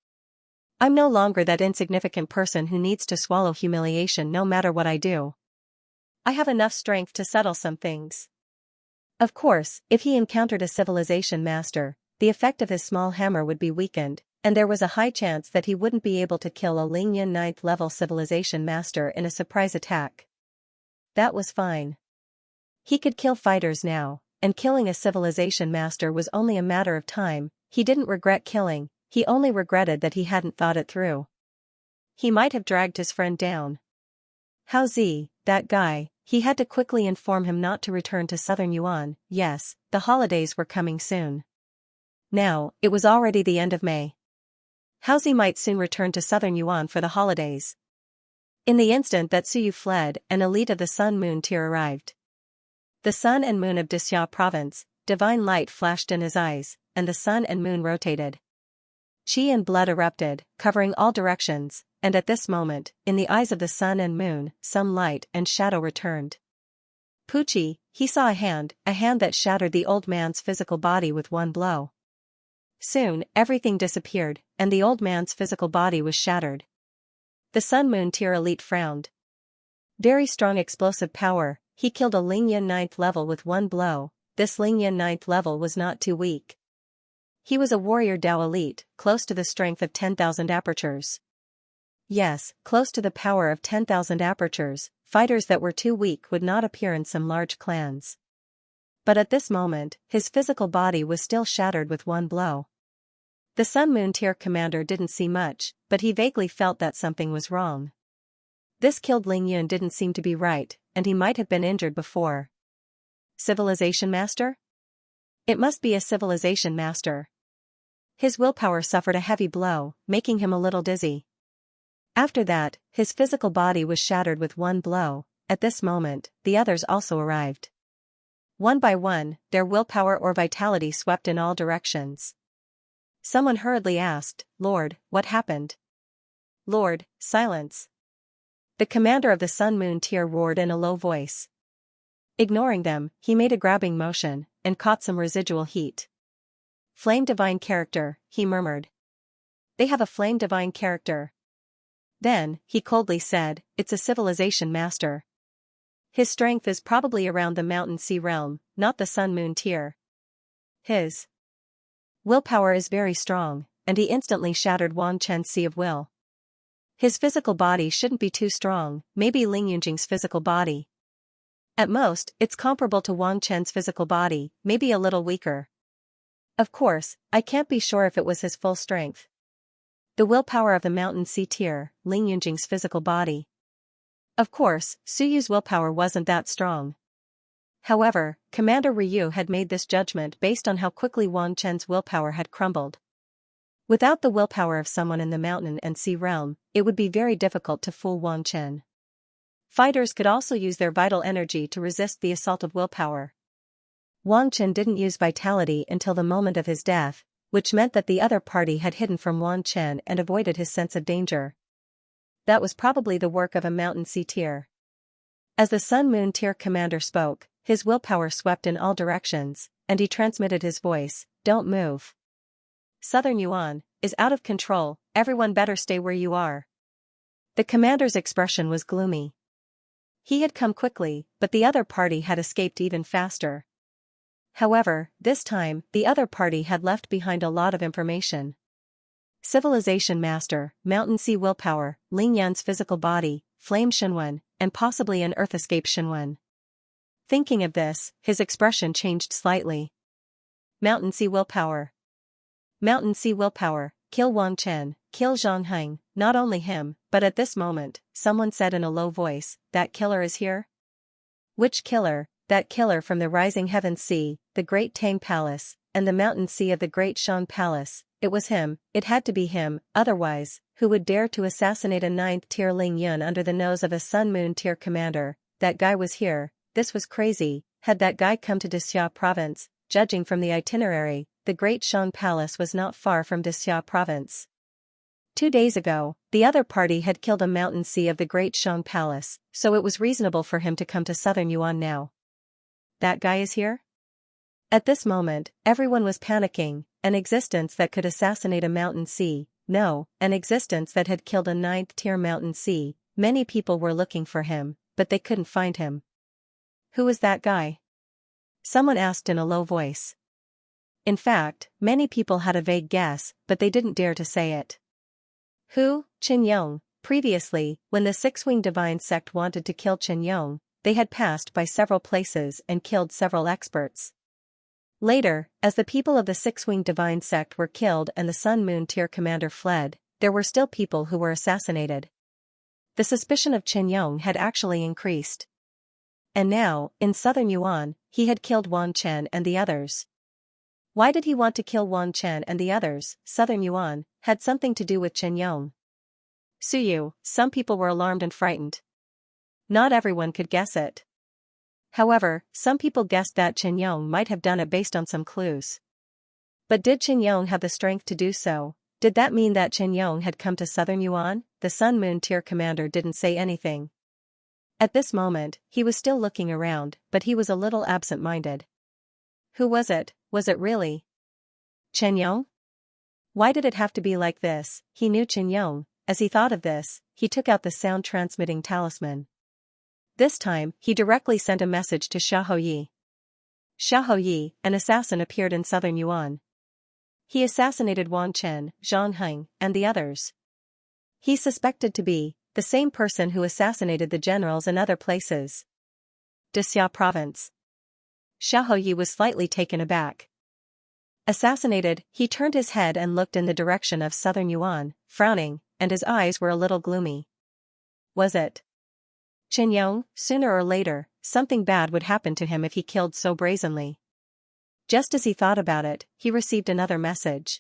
I'm no longer that insignificant person who needs to swallow humiliation no matter what I do. I have enough strength to settle some things. Of course, if he encountered a civilization master, the effect of his small hammer would be weakened, and there was a high chance that he wouldn't be able to kill a Lingyan 9th level civilization master in a surprise attack. That was fine. He could kill fighters now, and killing a civilization master was only a matter of time. He didn't regret killing, he only regretted that he hadn't thought it through. He might have dragged his friend down. Hao Zi, that guy, he had to quickly inform him not to return to Southern Yuan. Yes, the holidays were coming soon. Now, it was already the end of May. Hao Zi might soon return to Southern Yuan for the holidays. In the instant that Suyu fled, an elite of the Sun-Moon tier arrived. The sun and moon of Dixia province, divine light flashed in his eyes, and the sun and moon rotated. Qi and blood erupted, covering all directions, and at this moment, in the eyes of the sun and moon, some light and shadow returned. Pucci, he saw a hand that shattered the old man's physical body with one blow. Soon, everything disappeared, and the old man's physical body was shattered. The Sun-Moon tier elite frowned. Very strong explosive power, he killed a Lingyan 9th level with one blow. This Lingyan 9th level was not too weak. He was a warrior Dao elite, close to the strength of 10,000 apertures. Yes, close to the power of 10,000 apertures, fighters that were too weak would not appear in some large clans. But at this moment, his physical body was still shattered with one blow. The Sun Moon tier commander didn't see much, but he vaguely felt that something was wrong. This killed Ling Yun didn't seem to be right, and he might have been injured before. Civilization Master? It must be a Civilization Master. His willpower suffered a heavy blow, making him a little dizzy. After that, his physical body was shattered with one blow. At this moment, the others also arrived. One by one, their willpower or vitality swept in all directions. Someone hurriedly asked, "Lord, what happened?" "Lord, silence." The commander of the Sun Moon tier roared in a low voice. Ignoring them, he made a grabbing motion, and caught some residual heat. "Flame divine character," he murmured. "They have a flame divine character." Then, he coldly said, "It's a Civilization Master. His strength is probably around the Mountain Sea realm, not the Sun Moon tier. His willpower is very strong," and he instantly shattered Wang Chen's Sea of Will. His physical body shouldn't be too strong, maybe Ling Yunjing's physical body. At most, it's comparable to Wang Chen's physical body, maybe a little weaker. Of course, I can't be sure if it was his full strength. The willpower of the Mountain Sea tier, Ling Yunjing's physical body. Of course, Su Yu's willpower wasn't that strong. However, Commander Ryu had made this judgment based on how quickly Wang Chen's willpower had crumbled. Without the willpower of someone in the Mountain and Sea realm, it would be very difficult to fool Wang Chen. Fighters could also use their vital energy to resist the assault of willpower. Wang Chen didn't use vitality until the moment of his death, which meant that the other party had hidden from Wang Chen and avoided his sense of danger. That was probably the work of a Mountain Sea tier. As the Sun Moon tier commander spoke, his willpower swept in all directions, and he transmitted his voice, "Don't move. Southern Yuan is out of control, everyone better stay where you are." The commander's expression was gloomy. He had come quickly, but the other party had escaped even faster. However, this time, the other party had left behind a lot of information. Civilization Master, Mountain Sea willpower, Ling Yan's physical body, Flame Shenwen, and possibly an Earth Escape Shenwen. Thinking of this, his expression changed slightly. Mountain Sea willpower. Mountain Sea willpower, kill Wang Chen, kill Zhang Heng, not only him, but at this moment, someone said in a low voice, "That killer is here?" Which killer? That killer from the Rising Heaven Sea, the Great Tang Palace, and the Mountain Sea of the Great Shan Palace. It was him, it had to be him, otherwise, who would dare to assassinate a 9th tier Ling Yun under the nose of a Sun Moon tier commander? That guy was here. This was crazy. Had that guy come to Dixia province? Judging from the itinerary, the Great Shan Palace was not far from Dixia province. 2 days ago, the other party had killed a Mountain Sea of the Great Shan Palace, so it was reasonable for him to come to Southern Yuan now. That guy is here? At this moment, everyone was panicking. An existence that could assassinate a Mountain Sea, no, an existence that had killed a 9th tier Mountain Sea. Many people were looking for him, but they couldn't find him. Who was that guy? Someone asked in a low voice. In fact, many people had a vague guess, but they didn't dare to say it. Who? Qin Yong. Previously, when the Six-Winged Divine Sect wanted to kill Qin Yong, they had passed by several places and killed several experts. Later, as the people of the Six-Winged Divine Sect were killed and the Sun Moon tier commander fled, there were still people who were assassinated. The suspicion of Qin Yong had actually increased. And now, in Southern Yuan, he had killed Wang Chen and the others. Why did he want to kill Wang Chen and the others? Southern Yuan had something to do with Qin Yong. Su Yu, some people were alarmed and frightened. Not everyone could guess it. However, some people guessed that Qin Yong might have done it based on some clues. But did Qin Yong have the strength to do so? Did that mean that Qin Yong had come to Southern Yuan? The Sun Moon tier commander didn't say anything. At this moment, he was still looking around, but he was a little absent-minded. Who was it? Was it really Qin Yong? Why did it have to be like this? He knew Qin Yong. As he thought of this, he took out the sound-transmitting talisman. This time, he directly sent a message to Xiaoyi. Xiaoyi, an assassin, appeared in southern Yuan. He assassinated Wang Chen, Zhang Heng, and the others. He's suspected to be the same person who assassinated the generals in other places. Xia province. Xiaoyi was slightly taken aback. Assassinated, he turned his head and looked in the direction of southern Yuan, frowning, and his eyes were a little gloomy. Was it Chen Yong? Sooner or later, something bad would happen to him if he killed so brazenly. Just as he thought about it, he received another message.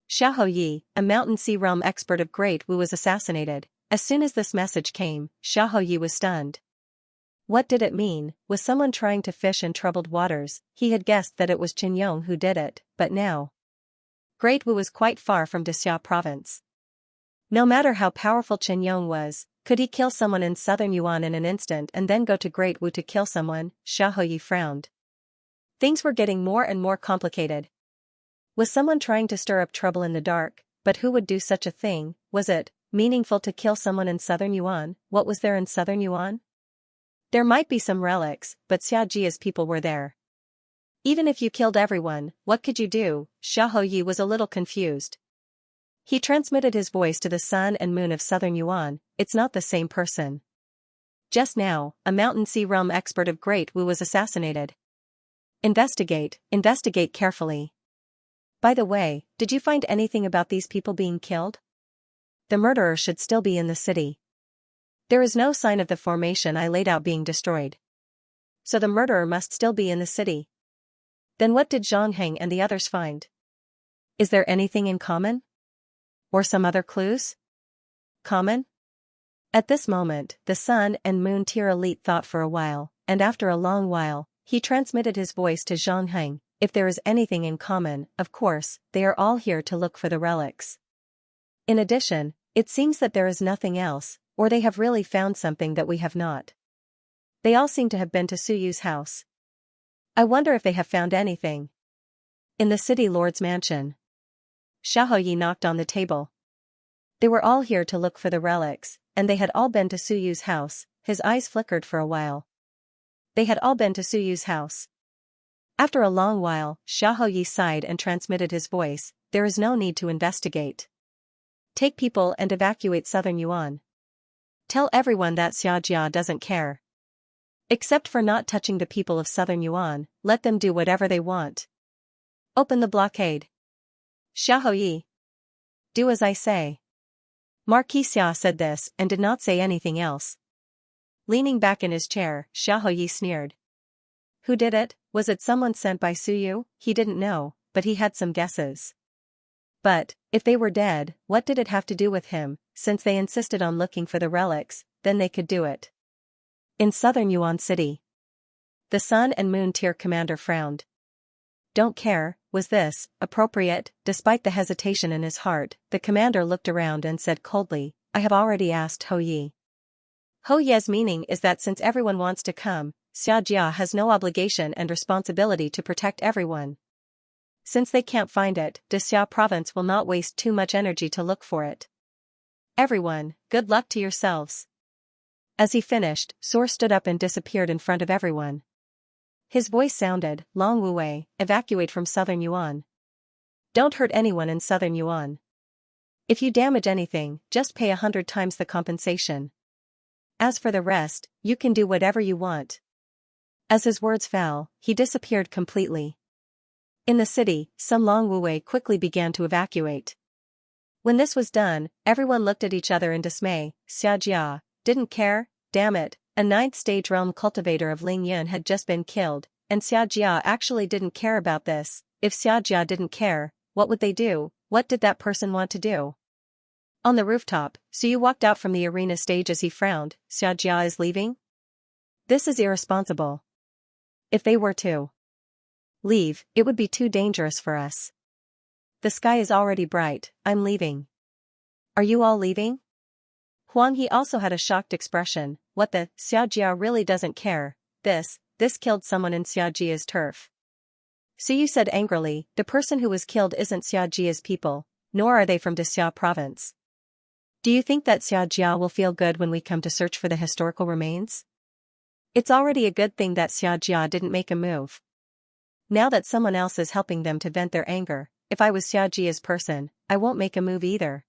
Xiaoyi, a Mountain Sea realm expert of Great Wu, was assassinated. As soon as this message came, Xiaoyi was stunned. What did it mean? Was someone trying to fish in troubled waters? He had guessed that it was Chen Yong who did it, but now Great Wu was quite far from Xia province. No matter how powerful Chen Yong was, could he kill someone in southern Yuan in an instant and then go to Great Wu to kill someone? Xiaoyi frowned. Things were getting more and more complicated. Was someone trying to stir up trouble in the dark? But who would do such a thing? Was it meaningful to kill someone in southern Yuan? What was there in southern Yuan? There might be some relics, but Xiaojia's people were there. Even if you killed everyone, what could you do? Xiaoyi was a little confused. He transmitted his voice to the sun and moon of southern Yuan. It's not the same person. Just now, a Mountain Sea realm expert of Great Wu was assassinated. Investigate carefully. By the way, did you find anything about these people being killed? The murderer should still be in the city. There is no sign of the formation I laid out being destroyed. So the murderer must still be in the city. Then what did Zhang Heng and the others find? Is there anything in common? Or some other clues? Common? At this moment, the sun and moon tier elite thought for a while, and after a long while, he transmitted his voice to Zhang Heng. If there is anything in common, of course, they are all here to look for the relics. In addition, it seems that there is nothing else, or they have really found something that we have not. They all seem to have been to Suyu's house. I wonder if they have found anything in the city lord's mansion. Xiaoyi knocked on the table. They were all here to look for the relics, and they had all been to Suyu's house. His eyes flickered for a while. They had all been to Suyu's house. After a long while, Xiaoyi sighed and transmitted his voice. There is no need to investigate. Take people and evacuate southern Yuan. Tell everyone that Xianxia doesn't care. Except for not touching the people of southern Yuan, let them do whatever they want. Open the blockade. Xiaoyi. Do as I say. Marquis Xia said this and did not say anything else. Leaning back in his chair, Xiaoyi sneered. Who did it? Was it someone sent by Suyu? He didn't know, but he had some guesses. But, if they were dead, what did it have to do with him? Since they insisted on looking for the relics, then they could do it. In southern Yuan City. The sun and moon tier commander frowned. Don't care, was this appropriate? Despite the hesitation in his heart, the commander looked around and said coldly, I have already asked Hou Yi. Hou Ye's meaning is that since everyone wants to come, Xianxia has no obligation and responsibility to protect everyone. Since they can't find it, Xia province will not waste too much energy to look for it. Everyone, good luck to yourselves. As he finished, Sor stood up and disappeared in front of everyone. His voice sounded, Long Wu Wei, evacuate from southern Yuan. Don't hurt anyone in southern Yuan. If you damage anything, just pay 100 times the compensation. As for the rest, you can do whatever you want. As his words fell, he disappeared completely. In the city, some Long Wu Wei quickly began to evacuate. When this was done, everyone looked at each other in dismay. Xianxia didn't care, damn it, a 9th stage realm cultivator of Ling Yun had just been killed, and Xianxia actually didn't care about this. If Xianxia didn't care, what would they do? What did that person want to do? On the rooftop, Suyu walked out from the arena stage as he frowned. Xianxia is leaving? This is irresponsible. If they were to leave, it would be too dangerous for us. The sky is already bright, I'm leaving. Are you all leaving? Huang He also had a shocked expression. What the? Xianxia really doesn't care. This killed someone in Xiaojia's turf. Suyu said angrily, the person who was killed isn't Xiaojia's people, nor are they from Xia province. Do you think that Xianxia will feel good when we come to search for the historical remains? It's already a good thing that Xianxia didn't make a move. Now that someone else is helping them to vent their anger, if I was Xiaojia's person, I won't make a move either.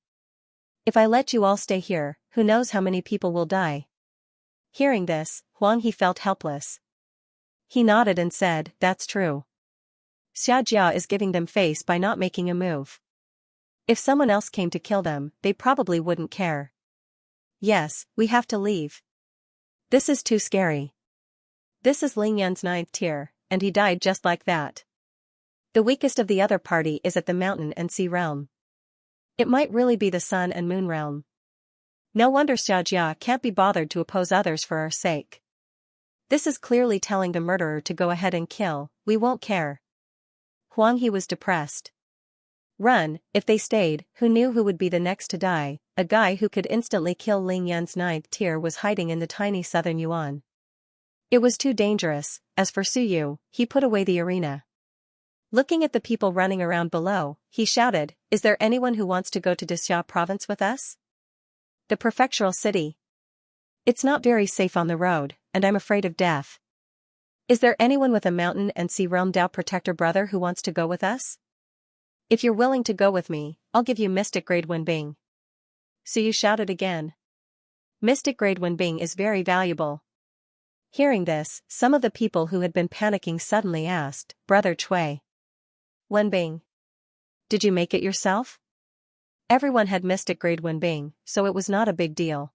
If I let you all stay here, who knows how many people will die. Hearing this, Huang He felt helpless. He nodded and said, that's true. Xiaojia is giving them face by not making a move. If someone else came to kill them, they probably wouldn't care. Yes, we have to leave. This is too scary. This is Ling Yan's 9th tier, and he died just like that. The weakest of the other party is at the mountain and sea realm. It might really be the sun and moon realm. No wonder Xiaojia can't be bothered to oppose others for our sake. This is clearly telling the murderer to go ahead and kill, we won't care. Huang He was depressed. Run, if they stayed, who knew who would be the next to die? A guy who could instantly kill Ling Yan's 9th tier was hiding in the tiny southern yuan. It was too dangerous. As for Suyu, he put away the arena. Looking at the people running around below, he shouted, is there anyone who wants to go to Dixia province with us? The prefectural city. It's not very safe on the road, and I'm afraid of death. Is there anyone with a mountain and sea realm Dao protector brother who wants to go with us? If you're willing to go with me, I'll give you Mystic Grade Wenbing. Suyu shouted again. Mystic Grade Wenbing is very valuable. Hearing this, some of the people who had been panicking suddenly asked, Brother Cui. Wenbing. Did you make it yourself? Everyone had Mystic Grade Wenbing, so it was not a big deal.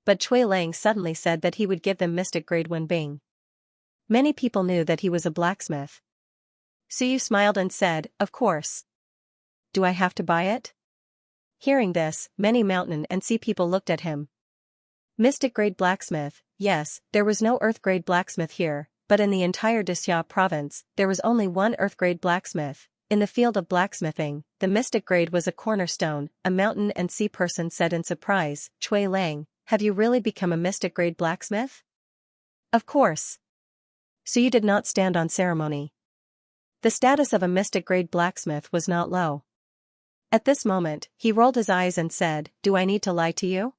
But Cui Lang suddenly said that he would give them Mystic Grade Wenbing. Many people knew that he was a blacksmith. Suyu smiled and said, of course. Do I have to buy it? Hearing this, many mountain and sea people looked at him. Mystic Grade Blacksmith, yes, there was no Earth Grade Blacksmith here, but in the entire Dixia province, there was only one Earth Grade Blacksmith. In the field of blacksmithing, the Mystic Grade was a cornerstone, a mountain and sea person said in surprise, Cui Lang, have you really become a Mystic Grade Blacksmith? Of course. Suyu did not stand on ceremony. The status of a Mystic Grade Blacksmith was not low. At this moment, he rolled his eyes and said, do I need to lie to you?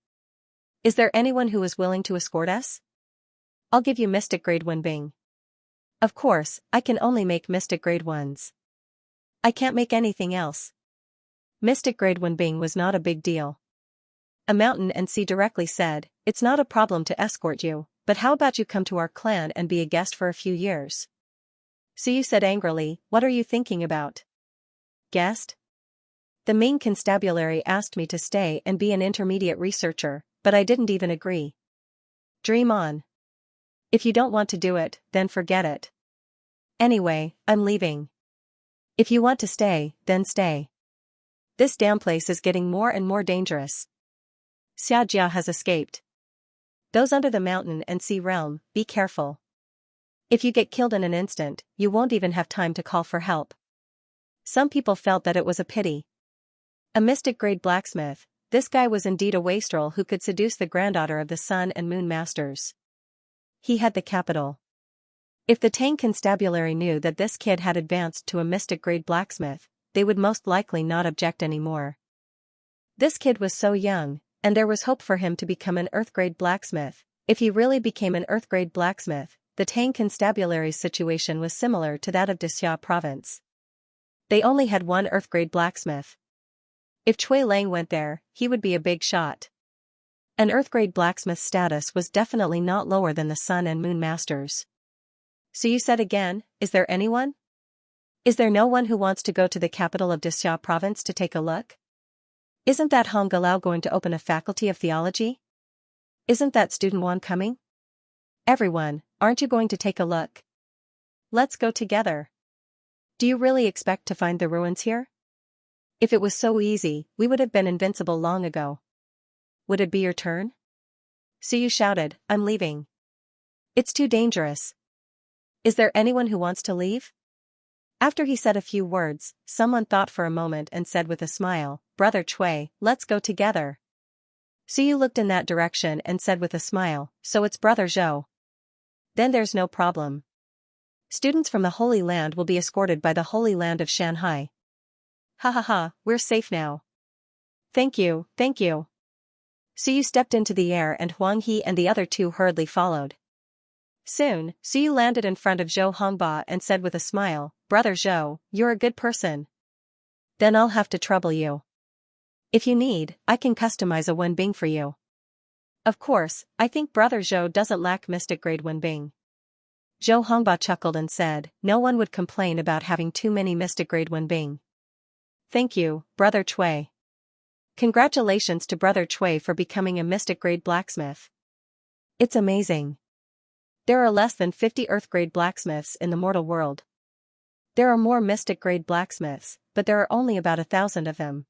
Is there anyone who is willing to escort us? I'll give you Mystic Grade Wenbing. Of course, I can only make Mystic Grade ones. I can't make anything else. Mystic Grade Wenbing was not a big deal. A mountain and sea directly said, it's not a problem to escort you, but how about you come to our clan and be a guest for a few years? Suyu said angrily, what are you thinking about? Guest? The Ming Constabulary asked me to stay and be an intermediate researcher, but I didn't even agree. Dream on. If you don't want to do it, then forget it. Anyway, I'm leaving. If you want to stay, then stay. This damn place is getting more and more dangerous. Xiaojia has escaped. Those under the mountain and sea realm, be careful. If you get killed in an instant, you won't even have time to call for help. Some people felt that it was a pity. A Mystic Grade Blacksmith, this guy was indeed a wastrel who could seduce the granddaughter of the Sun and Moon Masters. He had the capital. If the Tang Constabulary knew that this kid had advanced to a Mystic Grade Blacksmith, they would most likely not object anymore. This kid was so young, and there was hope for him to become an Earth Grade Blacksmith. If he really became an Earth Grade Blacksmith, the Tang Constabulary's situation was similar to that of Dixia province. They only had one Earth Grade Blacksmith. If Cui Lang went there, he would be a big shot. An Earth Grade Blacksmith status was definitely not lower than the Sun and Moon Masters. So you said again, is there anyone? Is there no one who wants to go to the capital of Dixia province to take a look? Isn't that Hong Galao going to open a faculty of theology? Isn't that student Wan coming? Everyone, aren't you going to take a look? Let's go together. Do you really expect to find the ruins here? If it was so easy, we would have been invincible long ago. Would it be your turn? Suyu shouted, I'm leaving. It's too dangerous. Is there anyone who wants to leave? After he said a few words, someone thought for a moment and said with a smile, Brother Cui, let's go together. Suyu looked in that direction and said with a smile, so it's Brother Zhou. Then there's no problem. Students from the Holy Land will be escorted by the Holy Land of Shanghai. Ha ha ha, we're safe now. Thank you, thank you. Suyu stepped into the air and Huang He and the other two hurriedly followed. Soon, Suyu landed in front of Zhou Hongba and said with a smile, "Brother Zhou, you're a good person. Then I'll have to trouble you. If you need, I can customize a Wenbing for you." Of course, I think Brother Zhou doesn't lack mystic grade Wenbing. Zhou Hongba chuckled and said, "No one would complain about having too many mystic grade Wenbing. Thank you, Brother Cui. Congratulations to Brother Cui for becoming a mystic grade blacksmith. It's amazing. There are less than 50 earth grade blacksmiths in the mortal world. There are more mystic grade blacksmiths, but there are only about 1,000 of them.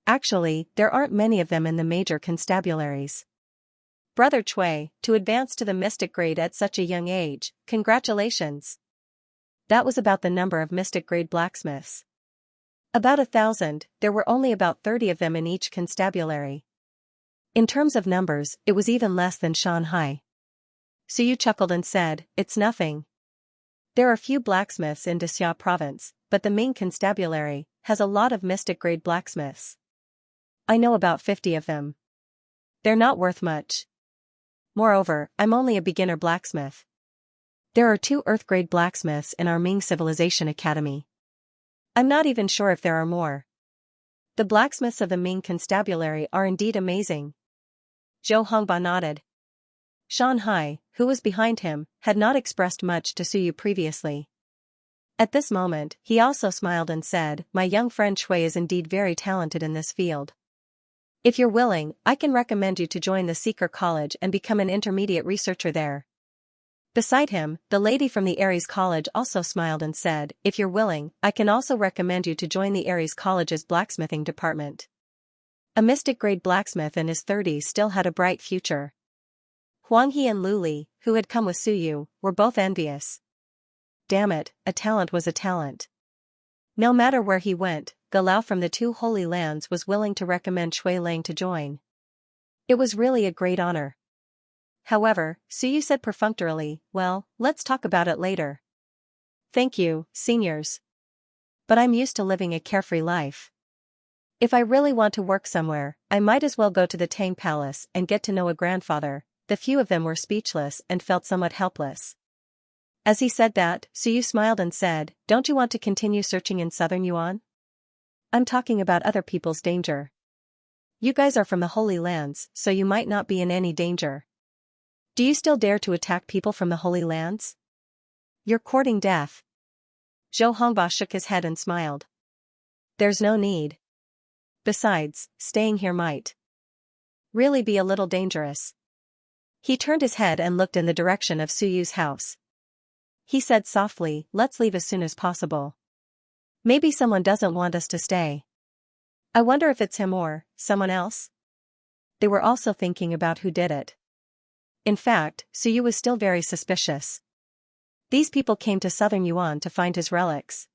Actually, there aren't many of them in the major constabularies. Brother Cui, to advance to the mystic grade at such a young age, congratulations." That was about the number of mystic grade blacksmiths. About 1,000, there were only about 30 of them in each constabulary. In terms of numbers, it was even less than Shanghai. Suyu chuckled and said, "It's nothing. There are few blacksmiths in Dexia province, but the Ming constabulary has a lot of mystic grade blacksmiths. I know about 50 of them. They're not worth much. Moreover, I'm only a beginner blacksmith. There are 2 earth grade blacksmiths in our Ming Civilization Academy. I'm not even sure if there are more. The blacksmiths of the Ming constabulary are indeed amazing." Zhou Hongba nodded. Shanghai, who was behind him, had not expressed much to Suyu previously. At this moment, he also smiled and said, "My young friend Cui is indeed very talented in this field. If you're willing, I can recommend you to join the Seeker College and become an intermediate researcher there." Beside him, the lady from the Aries College also smiled and said, "If you're willing, I can also recommend you to join the Aries College's blacksmithing department." A mystic grade blacksmith in his 30s still had a bright future. Huang He and Lu Li, who had come with Suyu, were both envious. Damn it, a talent was a talent. No matter where he went, Galao from the 2 Holy Lands was willing to recommend Cui Lang to join. It was really a great honor. However, Suyu said perfunctorily, "Well, let's talk about it later. Thank you, seniors. But I'm used to living a carefree life. If I really want to work somewhere, I might as well go to the Tang Palace and get to know a grandfather." The few of them were speechless and felt somewhat helpless. As he said that, Suyu smiled and said, "Don't you want to continue searching in southern Yuan? I'm talking about other people's danger. You guys are from the Holy Lands, so you might not be in any danger. Do you still dare to attack people from the Holy Lands? You're courting death." Zhou Hongba shook his head and smiled. "There's no need. Besides, staying here might really be a little dangerous." He turned his head and looked in the direction of Suyu's house. He said softly, "Let's leave as soon as possible. Maybe someone doesn't want us to stay. I wonder if it's him or someone else." They were also thinking about who did it. In fact, Suyu was still very suspicious. These people came to southern Yuan to find his relics.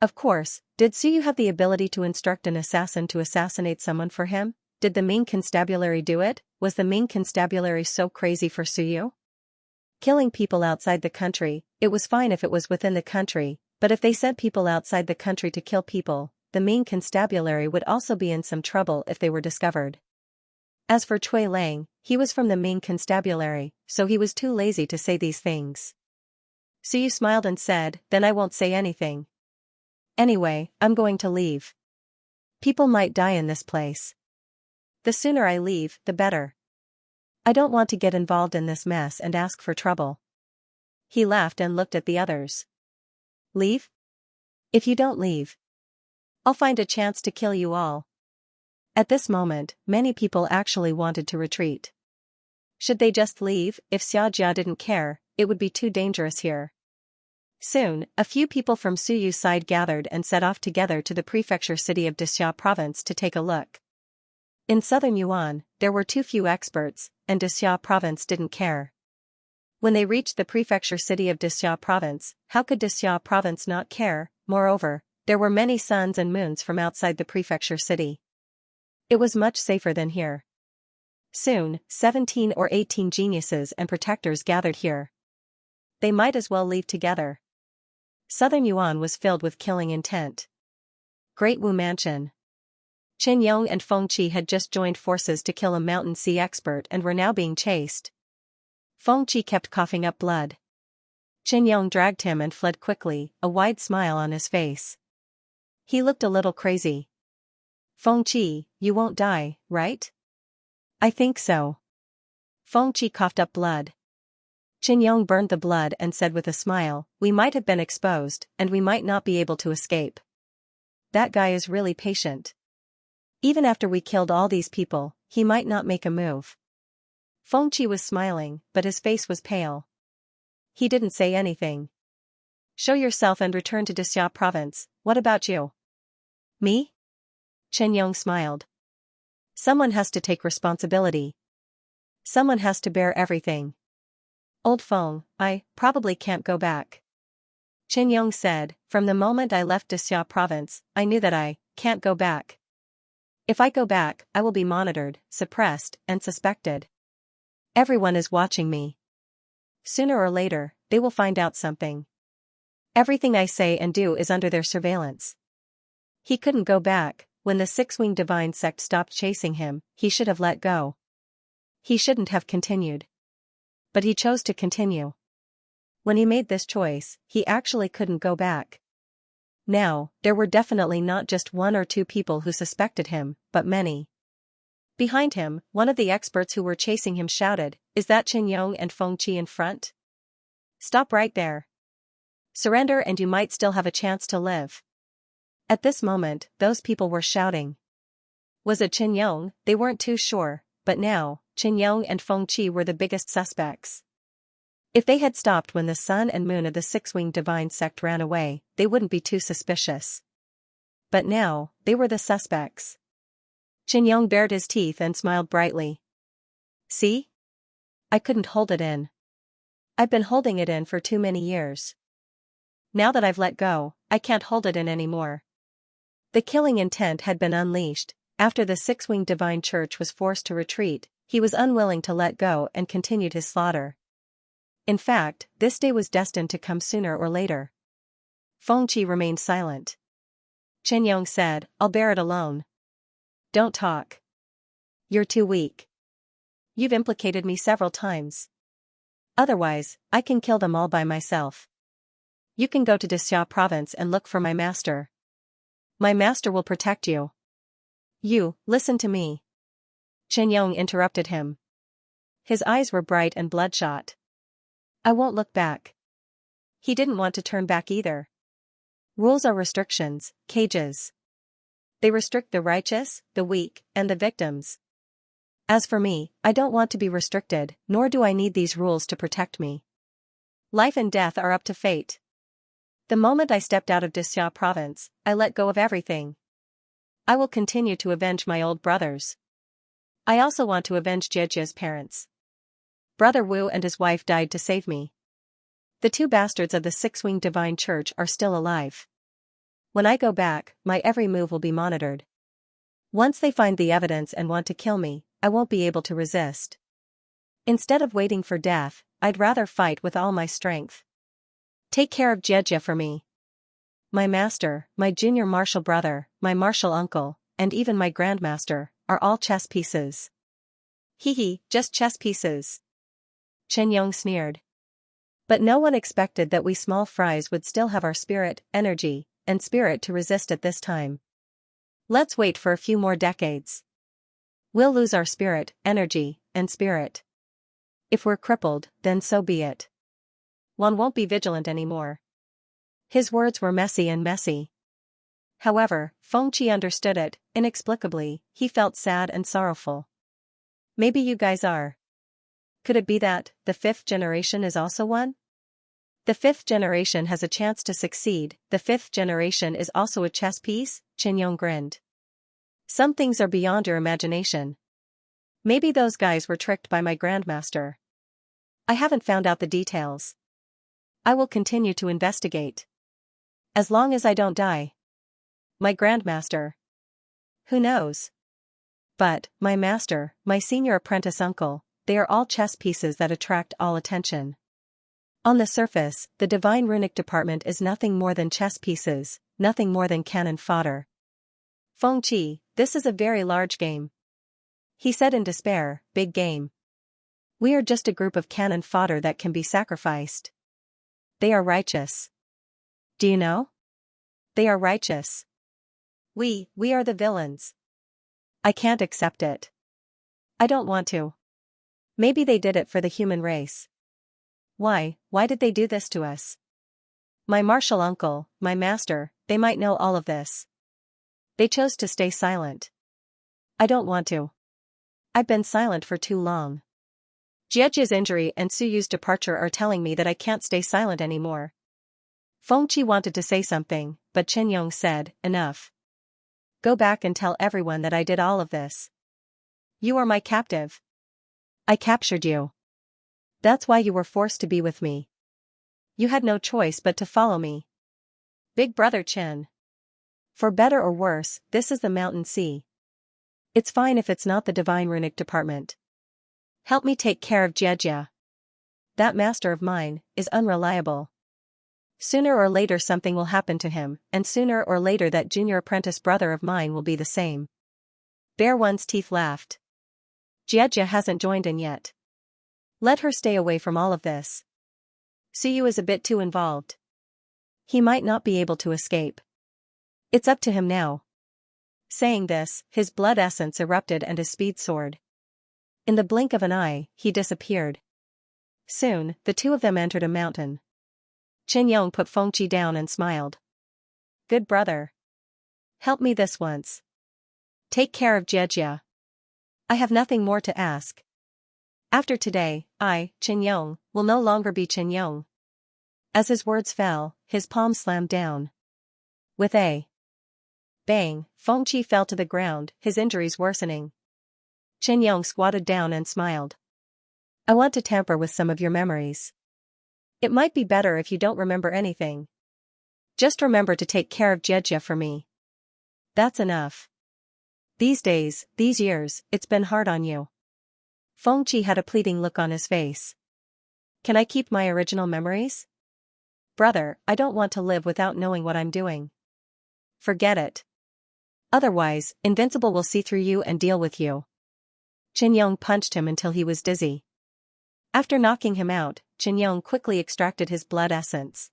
Of course, did Suyu have the ability to instruct an assassin to assassinate someone for him? Did the Ming constabulary do it? Was the Ming constabulary so crazy for Suyu? Killing people outside the country, it was fine if it was within the country, but if they sent people outside the country to kill people, the Ming constabulary would also be in some trouble if they were discovered. As for Cui Lang, he was from the Ming constabulary, so he was too lazy to say these things. Suyu smiled and said, "Then I won't say anything. Anyway, I'm going to leave. People might die in this place. The sooner I leave, the better. I don't want to get involved in this mess and ask for trouble." He laughed and looked at the others. "Leave? If you don't leave, I'll find a chance to kill you all." At this moment, many people actually wanted to retreat. Should they just leave? If Xianxia didn't care, it would be too dangerous here. Soon, a few people from Suyu's side gathered and set off together to the prefecture city of Dexia province to take a look. In southern Yuan, there were too few experts, and Dexia province didn't care. When they reached the prefecture city of Dexia province, how could Dexia province not care? Moreover, there were many suns and moons from outside the prefecture city. It was much safer than here. Soon, 17 or 18 geniuses and protectors gathered here. They might as well leave together. Southern Yuan was filled with killing intent. Great Wu Mansion. Chen Yong and Feng Qi had just joined forces to kill a mountain sea expert and were now being chased. Fengqi kept coughing up blood. Xianxia dragged him and fled quickly, a wide smile on his face. He looked a little crazy. Fengqi, you won't die, right? I think so. Fengqi coughed up blood. Xianxia burned the blood and said with a smile, we might have been exposed, and we might not be able to escape. That guy is really patient. Even after we killed all these people, he might not make a move. Fengqi was smiling, but his face was pale. He didn't say anything. Show yourself and return to Xianxia province. What about you? Me? Xianxia smiled. Someone has to take responsibility. Someone has to bear everything. Old Feng, I probably can't go back. Xianxia said, from the moment I left Xianxia province, I knew that I can't go back. If I go back, I will be monitored, suppressed, and suspected. Everyone is watching me. Sooner or later, they will find out something. Everything I say and do is under their surveillance. He couldn't go back. When the six-winged divine sect stopped chasing him, he should have let go. He shouldn't have continued. But he chose to continue. When he made this choice, he actually couldn't go back. Now, there were definitely not just one or two people who suspected him, but many. Behind him, one of the experts who were chasing him shouted, is that Xianxia and Fengqi in front? Stop right there. Surrender and you might still have a chance to live. At this moment, those people were shouting. Was it Xianxia? They weren't too sure, but now, Xianxia and Fengqi were the biggest suspects. If they had stopped when the sun and moon of the six-winged divine sect ran away, they wouldn't be too suspicious. But now, they were the suspects. Xianxia bared his teeth and smiled brightly. See? I couldn't hold it in. I've been holding it in for too many years. Now that I've let go, I can't hold it in anymore. The killing intent had been unleashed. After the six-winged divine church was forced to retreat, he was unwilling to let go and continued his slaughter. In fact, this day was destined to come sooner or later. Fengqi remained silent. Xianxia said, I'll bear it alone. Don't talk. You're too weak. You've implicated me several times. Otherwise, I can kill them all by myself. You can go to Xianxia province and look for my master. My master will protect you. You, listen to me. Xianxia interrupted him. His eyes were bright and bloodshot. I won't look back. He didn't want to turn back either. Rules are restrictions, cages. They restrict the righteous, the weak, and the victims. As for me, I don't want to be restricted, nor do I need these rules to protect me. Life and death are up to fate. The moment I stepped out of Xianxia province, I let go of everything. I will continue to avenge my old brothers. I also want to avenge Xianxia's parents. Brother Wu and his wife died to save me. The two bastards of the six-winged divine church are still alive. When I go back, my every move will be monitored. Once they find the evidence and want to kill me, I won't be able to resist. Instead of waiting for death, I'd rather fight with all my strength. Take care of Xianxia for me. My master, my junior martial brother, my martial uncle, and even my grandmaster, are all chess pieces. Hee, just chess pieces. Xianxia sneered. But no one expected that we small fries would still have our spirit, energy, and spirit to resist at this time. Let's wait for a few more decades. We'll lose our spirit, energy, and spirit. If we're crippled, then so be it. One won't be vigilant anymore. His words were messy. However, Fengqi understood it. Inexplicably, he felt sad and sorrowful. Maybe you guys are. Could it be that the fifth generation is also one? The fifth generation has a chance to succeed. The fifth generation is also a chess piece, Xianxia grinned. Some things are beyond your imagination. Maybe those guys were tricked by my grandmaster. I haven't found out the details. I will continue to investigate. As long as I don't die. My grandmaster. Who knows? But, my master, my senior apprentice uncle, they are all chess pieces that attract all attention. On the surface, the divine runic department is nothing more than chess pieces, nothing more than cannon fodder. Fengqi, this is a very large game. He said in despair, big game. We are just a group of cannon fodder that can be sacrificed. They are righteous. Do you know? They are righteous. We are the villains. I can't accept it. I don't want to. Maybe they did it for the human race. Why did they do this to us? My martial uncle, my master, they might know all of this. They chose to stay silent. I don't want to. I've been silent for too long. Jiejia's injury and Suyu's departure are telling me that I can't stay silent anymore. Fengqi wanted to say something, but Qianyong said, enough. Go back and tell everyone that I did all of this. You are my captive. I captured you. That's why you were forced to be with me. You had no choice but to follow me. Big brother Chen. For better or worse, this is the Mountain Sea. It's fine if it's not the Divine Runic Department. Help me take care of Jiejia. That master of mine is unreliable. Sooner or later something will happen to him, and sooner or later that junior apprentice brother of mine will be the same. Bear One's teeth laughed. Jiejia hasn't joined in yet. Let her stay away from all of this. Suyu is a bit too involved. He might not be able to escape. It's up to him now. Saying this, his blood essence erupted and his speed soared. In the blink of an eye, he disappeared. Soon, the two of them entered a mountain. Qianyong put Fengqi down and smiled. Good brother. Help me this once. Take care of Jiejia. I have nothing more to ask. After today, I, Qianyong, will no longer be Qianyong. As his words fell, his palm slammed down. With a bang, Fengqi fell to the ground, his injuries worsening. Qianyong squatted down and smiled. I want to tamper with some of your memories. It might be better if you don't remember anything. Just remember to take care of Jiejia for me. That's enough. These days, these years, it's been hard on you. Fengqi had a pleading look on his face. Can I keep my original memories? Brother, I don't want to live without knowing what I'm doing. Forget it. Otherwise, Invincible will see through you and deal with you. Qianyong punched him until he was dizzy. After knocking him out, Qianyong quickly extracted his blood essence.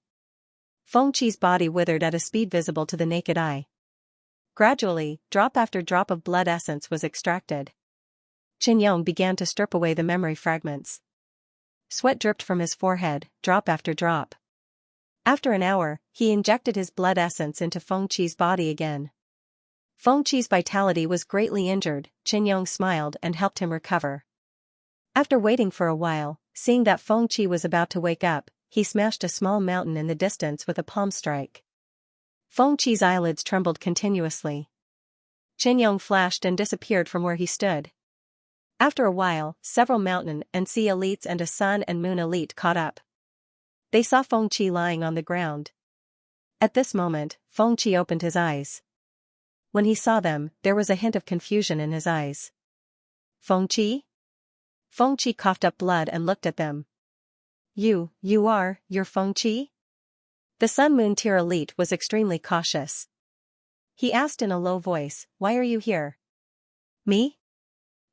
Fengqi's body withered at a speed visible to the naked eye. Gradually, drop after drop of blood essence was extracted. Qianyong began to strip away the memory fragments. Sweat dripped from his forehead, drop after drop. After an hour, he injected his blood essence into Fengqi's body again. Fengqi's vitality was greatly injured. Qianyong smiled and helped him recover. After waiting for a while, seeing that Fengqi was about to wake up, he smashed a small mountain in the distance with a palm strike. Fengqi's eyelids trembled continuously. Qianyong flashed and disappeared from where he stood. After a while, several mountain and sea elites and a sun and moon elite caught up. They saw Fengqi lying on the ground. At this moment, Fengqi opened his eyes. When he saw them, there was a hint of confusion in his eyes. Fengqi? Fengqi coughed up blood and looked at them. You're Fengqi? The Sun Moon Tier elite was extremely cautious. He asked in a low voice, why are you here? Me?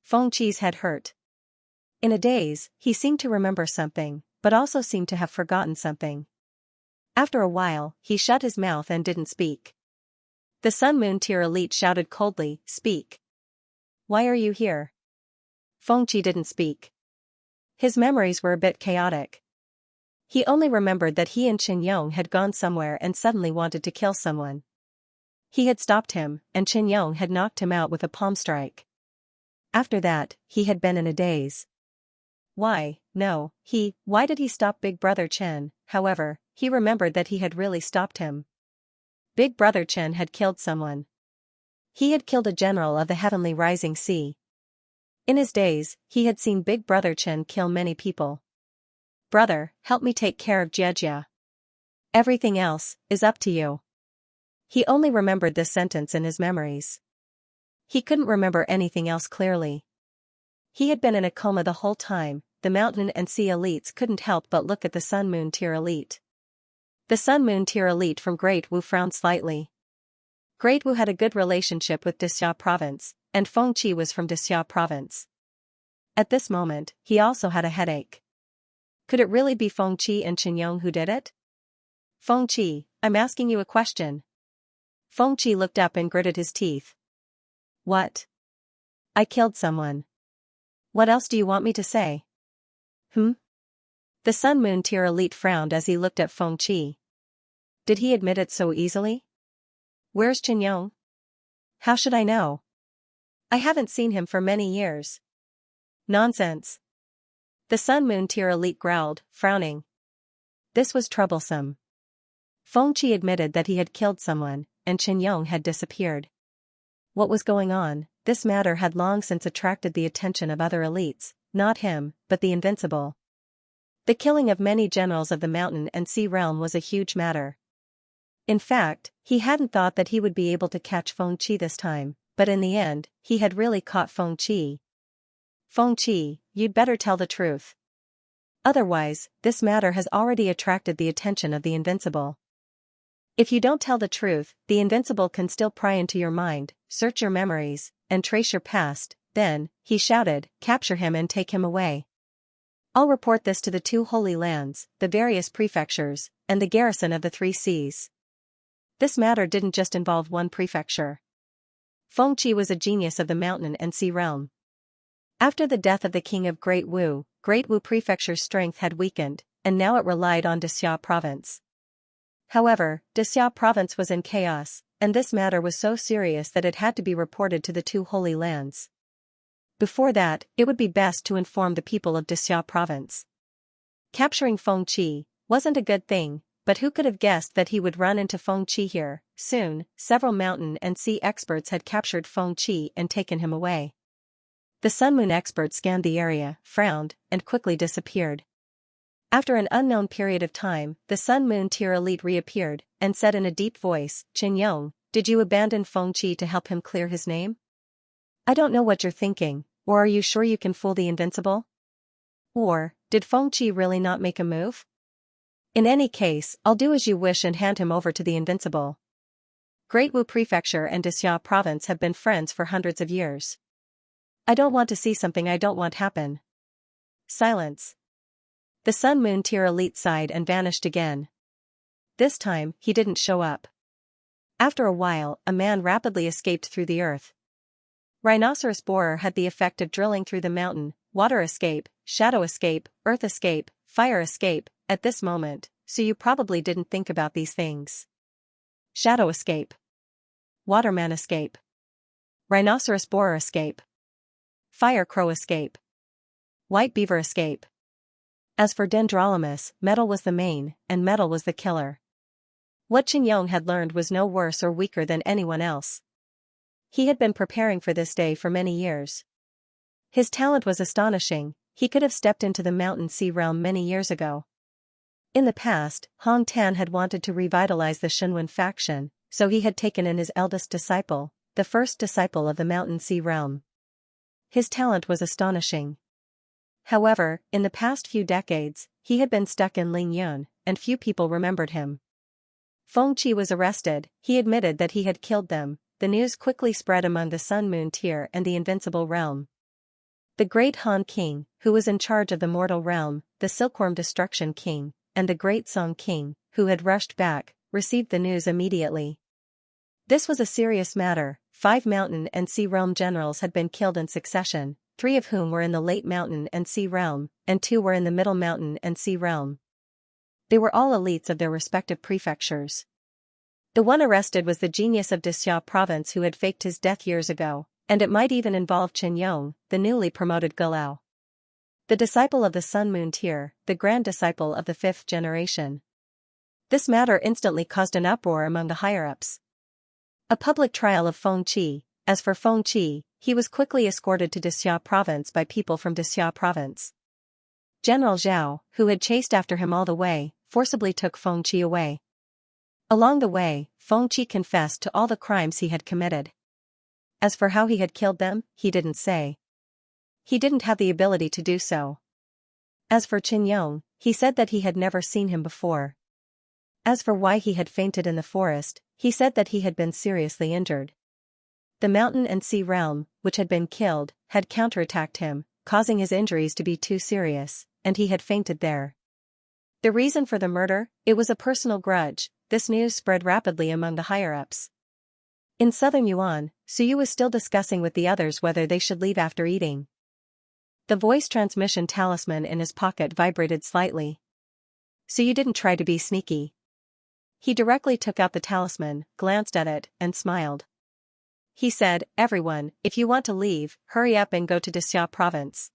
Fengqi's head hurt. In a daze, he seemed to remember something, but also seemed to have forgotten something. After a while, he shut his mouth and didn't speak. The Sun Moon Tier elite shouted coldly, speak. Why are you here? Fengqi didn't speak. His memories were a bit chaotic. He only remembered that he and Qianyong had gone somewhere and suddenly wanted to kill someone. He had stopped him, and Qianyong had knocked him out with a palm strike. After that, he had been in a daze. Why did he stop Big Brother Chen? However, he remembered that he had really stopped him. Big Brother Chen had killed someone. He had killed a general of the Heavenly Rising Sea. In his days, he had seen Big Brother Chen kill many people. Brother, help me take care of Jiejia. Everything else is up to you. He only remembered this sentence in his memories. He couldn't remember anything else clearly. He had been in a coma the whole time. The mountain and sea elites couldn't help but look at the Sun Moon Tier elite. The Sun Moon Tier elite from Great Wu frowned slightly. Great Wu had a good relationship with Dixia Province, and Fengqi was from Dixia Province. At this moment, he also had a headache. Could it really be Feng Qi and Qin Yong who did it? Feng Qi, I'm asking you a question. Feng Qi looked up and gritted his teeth. What? I killed someone. What else do you want me to say? The Sun Moon Tier elite frowned as he looked at Feng Qi. Did he admit it so easily? Where's Qin Yong? How should I know? I haven't seen him for many years. Nonsense. The Sun Moon Tier elite growled, frowning. This was troublesome. Feng Qi admitted that he had killed someone, and Qin Yong had disappeared. What was going on? This matter had long since attracted the attention of other elites, not him, but the invincible. The killing of many generals of the mountain and sea realm was a huge matter. In fact, he hadn't thought that he would be able to catch Feng Qi this time, but in the end, he had really caught Feng Qi. Feng Qi, you'd better tell the truth. Otherwise, this matter has already attracted the attention of the invincible. If you don't tell the truth, the invincible can still pry into your mind, search your memories, and trace your past. Then, he shouted, capture him and take him away. I'll report this to the 2 Holy Lands, the various prefectures, and the garrison of the 3 seas. This matter didn't just involve one prefecture. Feng Qi was a genius of the mountain and sea realm. After the death of the king of Great Wu Prefecture's strength had weakened, and now it relied on Dexia Province. However, Dexia Province was in chaos, and this matter was so serious that it had to be reported to the 2 Holy Lands. Before that, it would be best to inform the people of Dexia Province. Capturing Feng Qi wasn't a good thing, but who could have guessed that he would run into Feng Qi here? Soon, several mountain and sea experts had captured Feng Qi and taken him away. The Sun Moon expert scanned the area, frowned, and quickly disappeared. After an unknown period of time, the Sun Moon Tier elite reappeared, and said in a deep voice, Qin Yong, did you abandon Feng Qi to help him clear his name? I don't know what you're thinking, or are you sure you can fool the invincible? Or, did Feng Qi really not make a move? In any case, I'll do as you wish and hand him over to the invincible. Great Wu Prefecture and Dexia Province have been friends for hundreds of years. I don't want to see something I don't want happen. Silence. The Sun Moon Tier elite sighed and vanished again. This time, he didn't show up. After a while, a man rapidly escaped through the earth. Rhinoceros borer had the effect of drilling through the mountain, water escape, shadow escape, earth escape, fire escape. At this moment, so you probably didn't think about these things. Shadow escape. Waterman escape. Rhinoceros borer escape. Fire crow escape. White beaver escape. As for Dendrolamus, metal was the main, and metal was the killer. What Qin Yong had learned was no worse or weaker than anyone else. He had been preparing for this day for many years. His talent was astonishing. He could have stepped into the mountain sea realm many years ago. In the past, Hong Tan had wanted to revitalize the Shenwen faction, so he had taken in his eldest disciple, the first disciple of the mountain sea realm. His talent was astonishing. However, in the past few decades, he had been stuck in Lingyun, and few people remembered him. Feng Qi was arrested. He admitted that he had killed them. The news quickly spread among the Sun Moon Tier and the Invincible Realm. The Great Han King, who was in charge of the Mortal Realm, the Silkworm Destruction King, and the Great Song King, who had rushed back, received the news immediately. This was a serious matter. 5 mountain and sea realm generals had been killed in succession, 3 of whom were in the late mountain and sea realm, and 2 were in the middle mountain and sea realm. They were all elites of their respective prefectures. The one arrested was the genius of Dexia Province who had faked his death years ago, and it might even involve Qin Yong, the newly promoted Gulao. The disciple of the Sun Moon Tier, the grand disciple of the 5th generation. This matter instantly caused an uproar among the higher-ups. A public trial of Feng Qi. As for Feng Qi, he was quickly escorted to Dexia Province by people from Dexia Province. General Zhao, who had chased after him all the way, forcibly took Feng Qi away. Along the way, Feng Qi confessed to all the crimes he had committed. As for how he had killed them, he didn't say. He didn't have the ability to do so. As for Qin Yong, he said that he had never seen him before. As for why he had fainted in the forest, he said that he had been seriously injured. The mountain and sea realm, which had been killed, had counterattacked him, causing his injuries to be too serious, and he had fainted there. The reason for the murder? It was a personal grudge. This news spread rapidly among the higher-ups. In southern Yuan, Suyu was still discussing with the others whether they should leave after eating. The voice transmission talisman in his pocket vibrated slightly. Suyu didn't try to be sneaky. He directly took out the talisman, glanced at it, and smiled. He said, "Everyone, if you want to leave, hurry up and go to Xianxia province.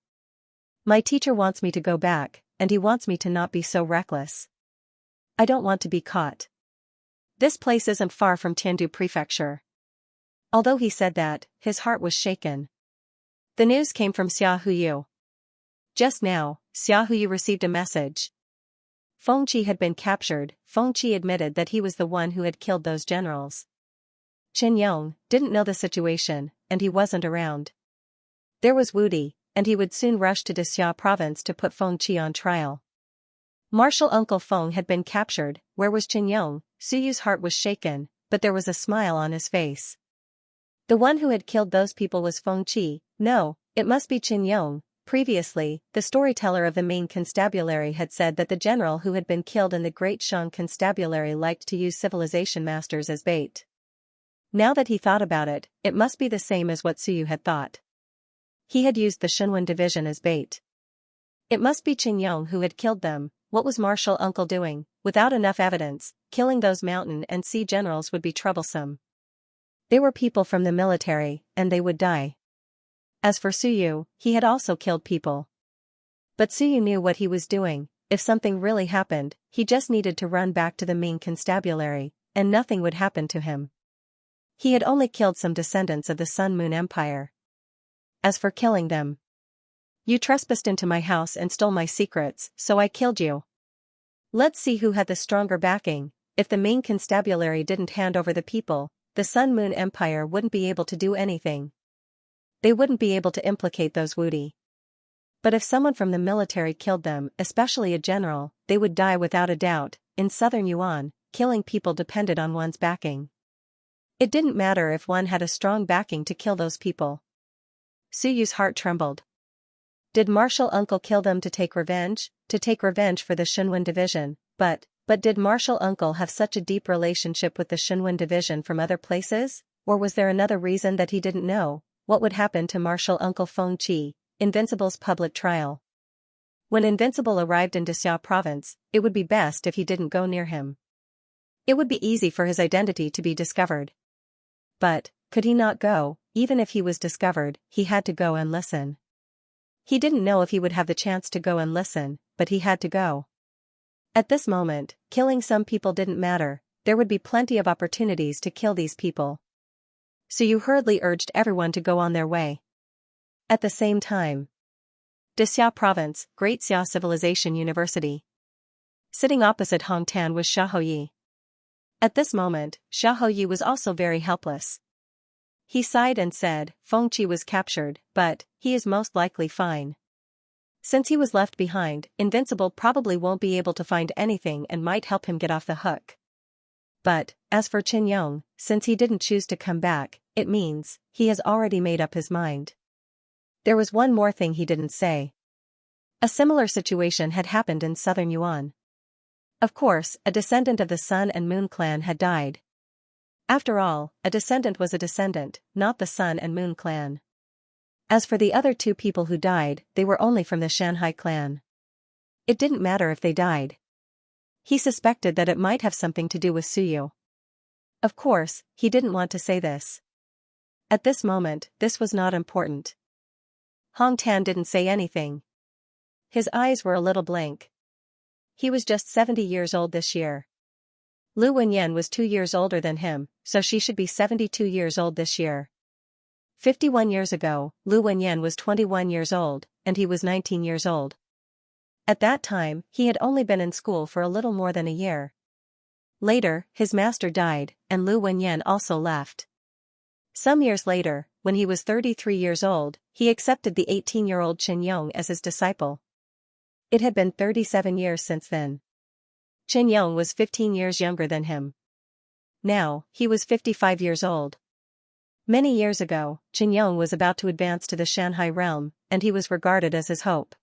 My teacher wants me to go back, and he wants me to not be so reckless. I don't want to be caught. This place isn't far from Tiandu Prefecture." Although he said that, his heart was shaken. The news came from Xia Huyu. Just now, Xia Huyu received a message. Feng Qi had been captured. Feng Qi admitted that he was the one who had killed those generals. Chen Yong didn't know the situation, and he wasn't around. There was Wu Di, and he would soon rush to Xianxia province to put Feng Qi on trial. Martial Uncle Feng had been captured. Where was Chen Yong? Suyu's heart was shaken, but there was a smile on his face. The one who had killed those people was Feng Qi. No, it must be Chen Yong. Previously, the storyteller of the main constabulary had said that the general who had been killed in the Great Shang constabulary liked to use civilization masters as bait. Now that he thought about it, it must be the same as what Suyu had thought. He had used the Shenwen division as bait. It must be Chen Yong who had killed them. What was Martial Uncle doing? Without enough evidence, killing those mountain and sea generals would be troublesome. They were people from the military, and they would die. As for Suyu, he had also killed people. But Suyu knew what he was doing. If something really happened, he just needed to run back to the main constabulary, and nothing would happen to him. He had only killed some descendants of the Sun Moon Empire. As for killing them, you trespassed into my house and stole my secrets, so I killed you. Let's see who had the stronger backing. If the main constabulary didn't hand over the people, the Sun Moon Empire wouldn't be able to do anything. They wouldn't be able to implicate those Wu Di. But if someone from the military killed them, especially a general, they would die without a doubt. In southern Yuan, killing people depended on one's backing. It didn't matter if one had a strong backing to kill those people. Suyu's heart trembled. Did Martial Uncle kill them to take revenge? To take revenge for the Shenwen division, but did Martial Uncle have such a deep relationship with the Shenwen division from other places? Or was there another reason that he didn't know? What would happen to Martial Uncle Feng Qi? Invincible's public trial. When Invincible arrived in Xianxia province, it would be best if he didn't go near him. It would be easy for his identity to be discovered. But, could he not go? Even if he was discovered, he had to go and listen. He didn't know if he would have the chance to go and listen, but he had to go. At this moment, killing some people didn't matter. There would be plenty of opportunities to kill these people. Suyu hurriedly urged everyone to go on their way. At the same time, Xianxia province, Great Xia Civilization University. Sitting opposite Hong Tan was Xiaoyi. At this moment, Xiaoyi was also very helpless. He sighed and said, Feng Qi was captured, but he is most likely fine. Since he was left behind, Invincible probably won't be able to find anything and might help him get off the hook. But, as for Chen Yong, since he didn't choose to come back, it means he has already made up his mind. There was one more thing he didn't say. A similar situation had happened in southern Yuan. Of course, a descendant of the Sun and Moon clan had died. After all, a descendant was a descendant, not the Sun and Moon clan. As for the other two people who died, they were only from the Shanhai clan. It didn't matter if they died. He suspected that it might have something to do with Suyu. Of course, he didn't want to say this. At this moment, this was not important. Hong Tan didn't say anything. His eyes were a little blank. He was just 70 years old this year. Lu Wenyan was 2 years older than him, so she should be 72 years old this year. 51 years ago, Lu Wenyan was 21 years old, and he was 19 years old. At that time, he had only been in school for a little more than a year. Later, his master died, and Lu Wenyan also left. Some years later, when he was 33 years old, he accepted the 18-year-old Chen Yong as his disciple. It had been 37 years since then. Chen Yong was 15 years younger than him. Now, he was 55 years old. Many years ago, Xianxia was about to advance to the Shanghai realm, and he was regarded as his hope.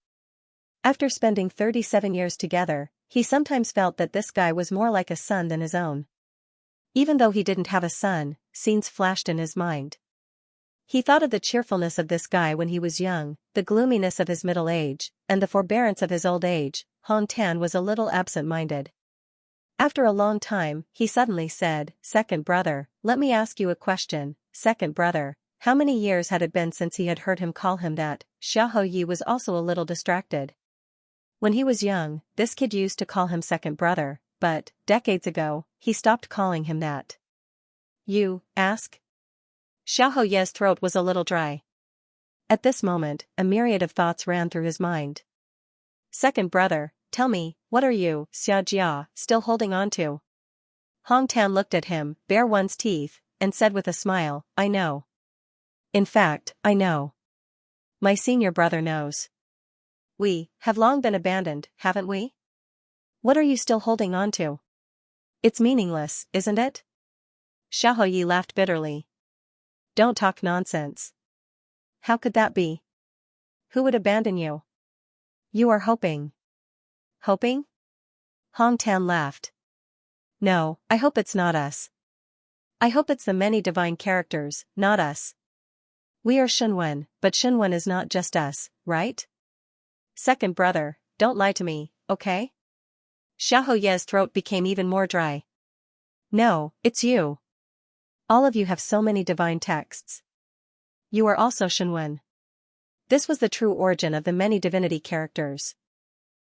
After spending 37 years together, he sometimes felt that this guy was more like a son than his own. Even though he didn't have a son, scenes flashed in his mind. He thought of the cheerfulness of this guy when he was young, the gloominess of his middle age, and the forbearance of his old age. Hong Tan was a little absent-minded. After a long time, he suddenly said, "Second brother, let me ask you a question, second brother." How many years had it been since he had heard him call him that? Xiaoyi was also a little distracted. When he was young, this kid used to call him second brother, but, decades ago, he stopped calling him that. You ask? Xiaoyi's throat was a little dry. At this moment, a myriad of thoughts ran through his mind. Second brother, tell me, what are you, Xianxia, still holding on to? Hong Tan looked at him, bare one's teeth, and said with a smile, I know. In fact, I know. My senior brother knows. We have long been abandoned, haven't we? What are you still holding on to? It's meaningless, isn't it? Xiaoyi laughed bitterly. Don't talk nonsense. How could that be? Who would abandon you? You are hoping. Hoping? Hong Tan laughed. No, I hope it's not us. I hope it's the many divine characters, not us. We are Shunwen, but Shunwen is not just us, right? Second brother, don't lie to me, okay? Xiaoyi's throat became even more dry. No, it's you. All of you have so many divine texts. You are also Shunwen. This was the true origin of the many divinity characters.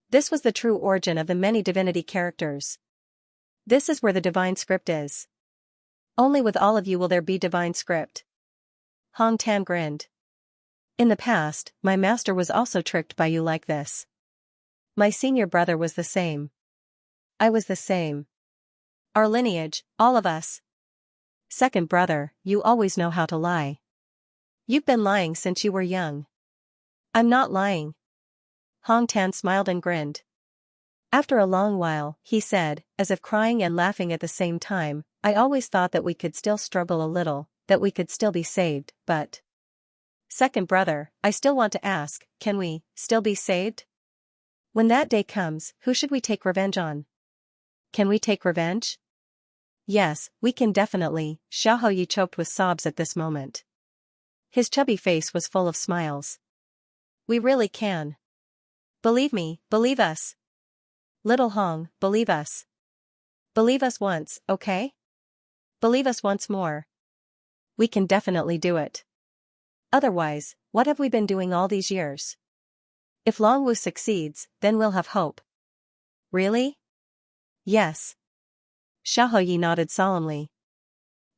This was the true origin of the many divinity characters. This is where the divine script is. Only with all of you will there be divine script. Hong Tan grinned. In the past, my master was also tricked by you like this. My senior brother was the same. I was the same. Our lineage, all of us. Second brother, you always know how to lie. You've been lying since you were young. I'm not lying. Hong Tan smiled and grinned. After a long while, he said, as if crying and laughing at the same time, I always thought that we could still struggle a little, that we could still be saved, but... Second brother, I still want to ask, can we still be saved? When that day comes, who should we take revenge on? Can we take revenge? Yes, we can definitely. Xiaoyi choked with sobs at this moment. His chubby face was full of smiles. We really can. Believe me, believe us. Little Hong, believe us. Believe us once, okay? Believe us once more. We can definitely do it. Otherwise, what have we been doing all these years? If Longwu succeeds, then we'll have hope. Really? Yes. Xiaoyi nodded solemnly.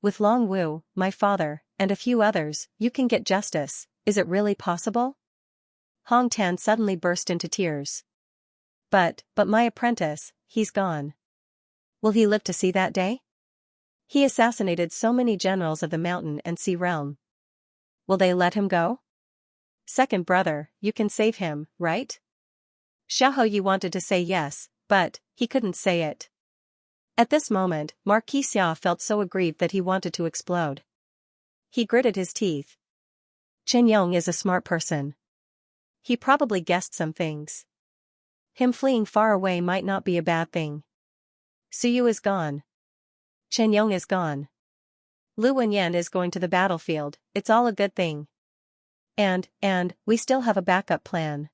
With Longwu, my father, and a few others, you can get justice. Is it really possible? Hong Tan suddenly burst into tears. But my apprentice, he's gone. Will he live to see that day? He assassinated so many generals of the mountain and sea realm. Will they let him go? Second brother, you can save him, right? Xiaoyi wanted to say yes, but he couldn't say it. At this moment, Marquis Xia felt so aggrieved that he wanted to explode. He gritted his teeth. Chen Yong is a smart person. He probably guessed some things. Him fleeing far away might not be a bad thing. Suyu is gone. Chen Yong is gone. Lu Wenyan is going to the battlefield, it's all a good thing. And, we still have a backup plan.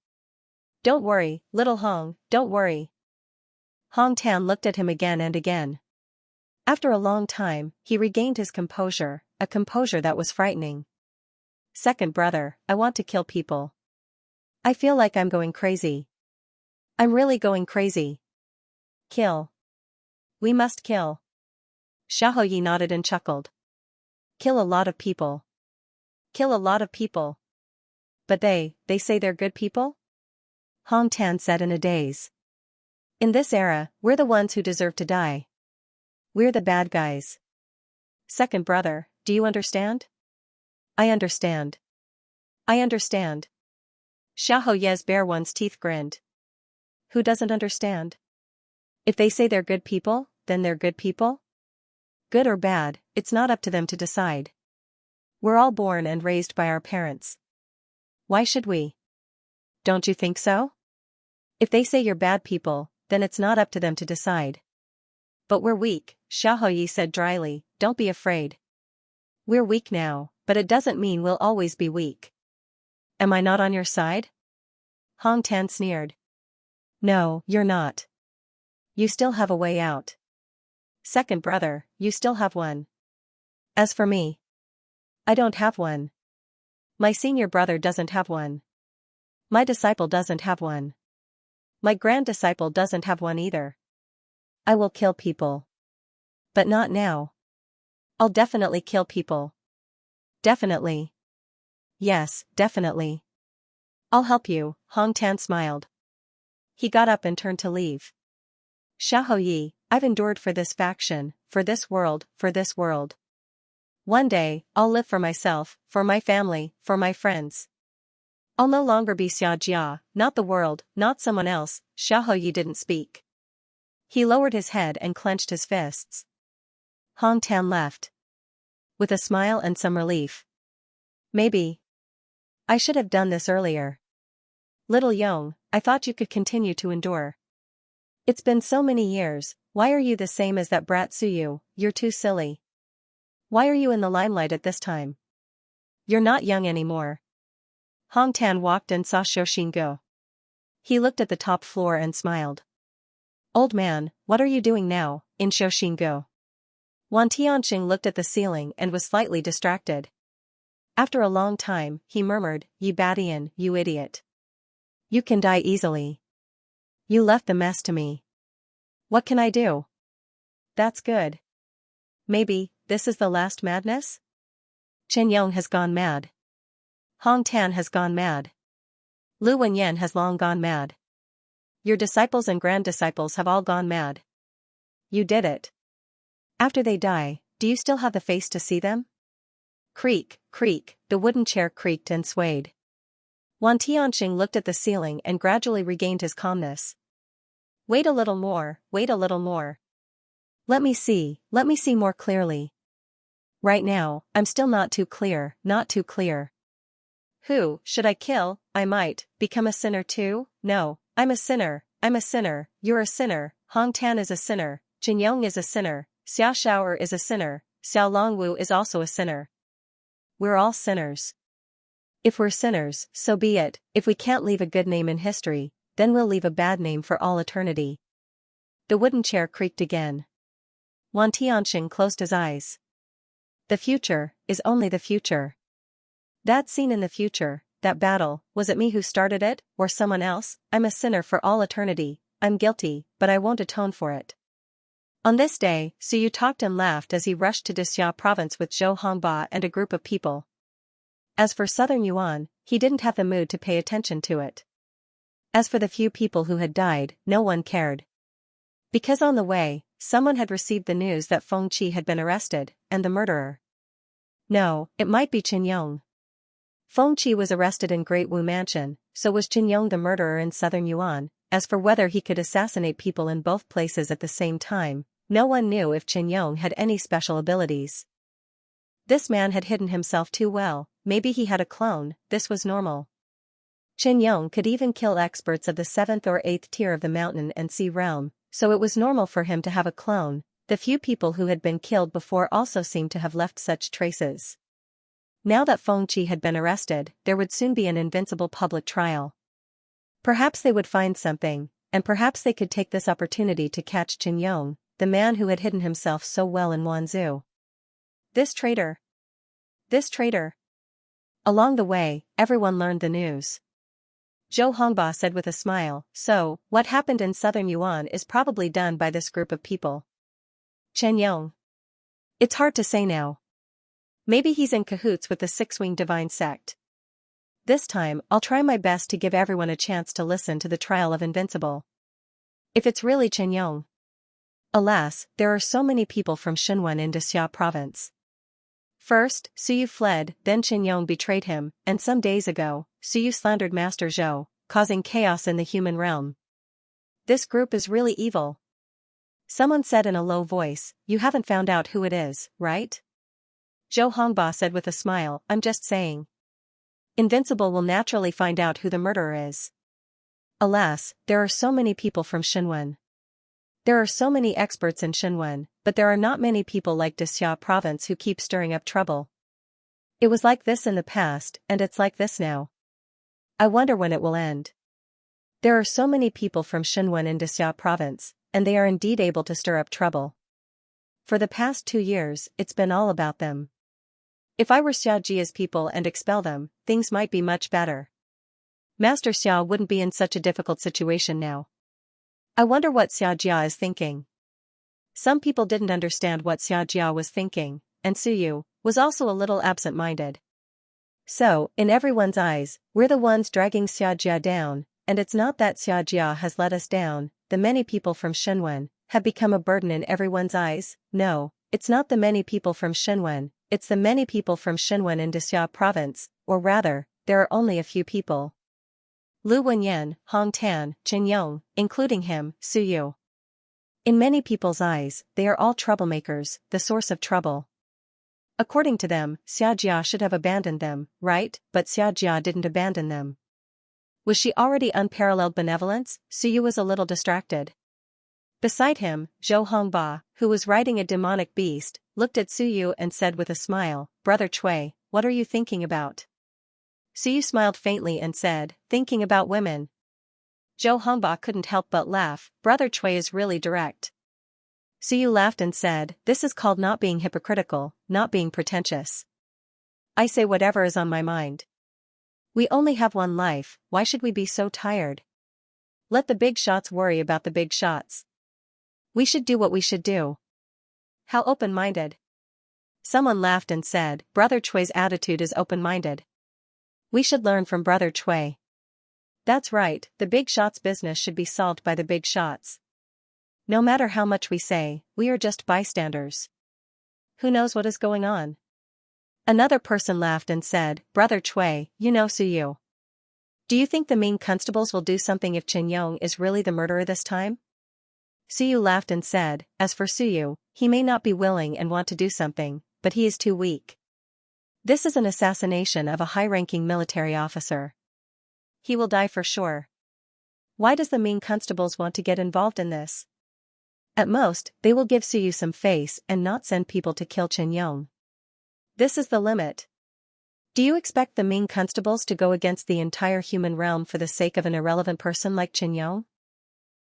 Don't worry, little Hong, don't worry. Hong Tan looked at him again and again. After a long time, he regained his composure, a composure that was frightening. Second brother, I want to kill people. I feel like I'm going crazy. I'm really going crazy. Kill. We must kill. Xiaoyi nodded and chuckled. Kill a lot of people. Kill a lot of people. But they say they're good people? Hong Tan said in a daze. In this era, we're the ones who deserve to die. We're the bad guys. Second brother, do you understand? I understand. I understand. Xiaoyi's bare one's teeth grinned. Who doesn't understand? If they say they're good people, then they're good people? Good or bad, it's not up to them to decide. We're all born and raised by our parents. Why should we? Don't you think so? If they say you're bad people, then it's not up to them to decide. But we're weak, Xiaoyi said dryly, don't be afraid. We're weak now, but it doesn't mean we'll always be weak. Am I not on your side? Hong Tan sneered. No, you're not. You still have a way out. Second brother, you still have one. As for me, I don't have one. My senior brother doesn't have one. My disciple doesn't have one. My grand disciple doesn't have one either. I will kill people. But not now. I'll definitely kill people. Definitely. Yes, definitely. I'll help you, Hong Tan smiled. He got up and turned to leave. Xiaoyi, I've endured for this faction, for this world, for this world. One day, I'll live for myself, for my family, for my friends. I'll no longer be Xianxia, not the world, not someone else. Xiaoyi didn't speak. He lowered his head and clenched his fists. Hong Tan left. With a smile and some relief. Maybe. I should have done this earlier. Little Yong, I thought you could continue to endure. It's been so many years, why are you the same as that brat Suyu? You're too silly. Why are you in the limelight at this time? You're not young anymore. Hong Tan walked and saw Shoshin go. He looked at the top floor and smiled. Old man, what are you doing now, in Shoshin go? Wan Tianxing looked at the ceiling and was slightly distracted. After a long time, he murmured, "You Badian, you idiot. You can die easily. You left the mess to me. What can I do?" That's good. Maybe, this is the last madness? Chen Yong has gone mad. Hong Tan has gone mad. Lu Wenyan has long gone mad. Your disciples and grand disciples have all gone mad. You did it. After they die, do you still have the face to see them? Creak, creak, the wooden chair creaked and swayed. Wan Tianxing looked at the ceiling and gradually regained his calmness. Wait a little more, wait a little more. Let me see more clearly. Right now, I'm still not too clear, not too clear. Who should I kill? I might become a sinner too? No, I'm a sinner, you're a sinner, Hong Tan is a sinner, Jin Yong is a sinner, Xiao Shaoer is a sinner, Xiao Longwu is also a sinner. We're all sinners. If we're sinners, so be it. If we can't leave a good name in history, then we'll leave a bad name for all eternity. The wooden chair creaked again. Wan Tianxing closed his eyes. The future is only the future. That scene in the future, that battle, was it me who started it, or someone else? I'm a sinner for all eternity, I'm guilty, but I won't atone for it. On this day, Suyu talked and laughed as he rushed to Dixia province with Zhou Hongba and a group of people. As for Southern Yuan, he didn't have the mood to pay attention to it. As for the few people who had died, no one cared. Because on the way, someone had received the news that Feng Qi had been arrested, and the murderer. No, it might be Qin Yong. Feng Qi was arrested in Great Wu Mansion, so was Qin Yong the murderer in Southern Yuan. As for whether he could assassinate people in both places at the same time, no one knew if Qin Yong had any special abilities. This man had hidden himself too well, maybe he had a clone, this was normal. Qin Yong could even kill experts of the 7th or 8th tier of the mountain and sea realm, so it was normal for him to have a clone. The few people who had been killed before also seemed to have left such traces. Now that Feng Qi had been arrested, there would soon be an invincible public trial. Perhaps they would find something, and perhaps they could take this opportunity to catch Qin Yong, the man who had hidden himself so well in Wanzhou. This traitor. This traitor. Along the way, everyone learned the news. Zhou Hongba said with a smile, so, what happened in Southern Yuan is probably done by this group of people. Chen Yong. It's hard to say now. Maybe he's in cahoots with the Six-Winged Divine Sect. This time, I'll try my best to give everyone a chance to listen to the trial of Invincible. If it's really Chen Yong. Alas, there are so many people from Xinwen in Dixia province. First, Suyu fled, then Qin Yong betrayed him, and some days ago, Suyu slandered Master Zhou, causing chaos in the human realm. This group is really evil. Someone said in a low voice, you haven't found out who it is, right? Zhou Hongba said with a smile, I'm just saying. Invincible will naturally find out who the murderer is. Alas, there are so many people from Xinwen. There are so many experts in Xinwen, but there are not many people like Dixia province who keep stirring up trouble. It was like this in the past, and it's like this now. I wonder when it will end. There are so many people from Xinwen in Dixia province, and they are indeed able to stir up trouble. For the past 2 years, it's been all about them. If I were Xiajia's people and expel them, things might be much better. Master Xia wouldn't be in such a difficult situation now. I wonder what Xiajia is thinking. Some people didn't understand what Xiajia was thinking, and Suyu was also a little absent-minded. So, in everyone's eyes, we're the ones dragging Xiajia down, and it's not that Xiajia has let us down. The many people from Xinwen have become a burden in everyone's eyes. No, it's not the many people from Xinwen, it's the many people from Xinwen in Dixia province, or rather, there are only a few people. Lu Wenyan, Hong Tan, Qin Yong, including him, Suyu. In many people's eyes, they are all troublemakers, the source of trouble. According to them, Xiajia should have abandoned them, right? But Xiajia didn't abandon them. Was she already unparalleled benevolence? Suyu was a little distracted. Beside him, Zhou Hongba, who was riding a demonic beast, looked at Suyu and said with a smile, Brother Cui, what are you thinking about? Suyu smiled faintly and said, thinking about women. Zhou Hongba couldn't help but laugh. Brother Cui is really direct. Suyu laughed and said, this is called not being hypocritical, not being pretentious. I say whatever is on my mind. We only have one life, why should we be so tired? Let the big shots worry about the big shots. We should do what we should do. How open-minded. Someone laughed and said, Brother Cui's attitude is open-minded. We should learn from Brother Cui. That's right, the big shots business should be solved by the big shots. No matter how much we say, we are just bystanders. Who knows what is going on? Another person laughed and said, Brother Cui, you know Suyu. Do you think the Ming constables will do something if Qin Yong is really the murderer this time? Suyu laughed and said, as for Suyu, he may not be willing and want to do something, but he is too weak. This is an assassination of a high-ranking military officer. He will die for sure. Why does the Ming constables want to get involved in this? At most, they will give Suyu some face and not send people to kill Qin Yong. This is the limit. Do you expect the Ming constables to go against the entire human realm for the sake of an irrelevant person like Qin Yong?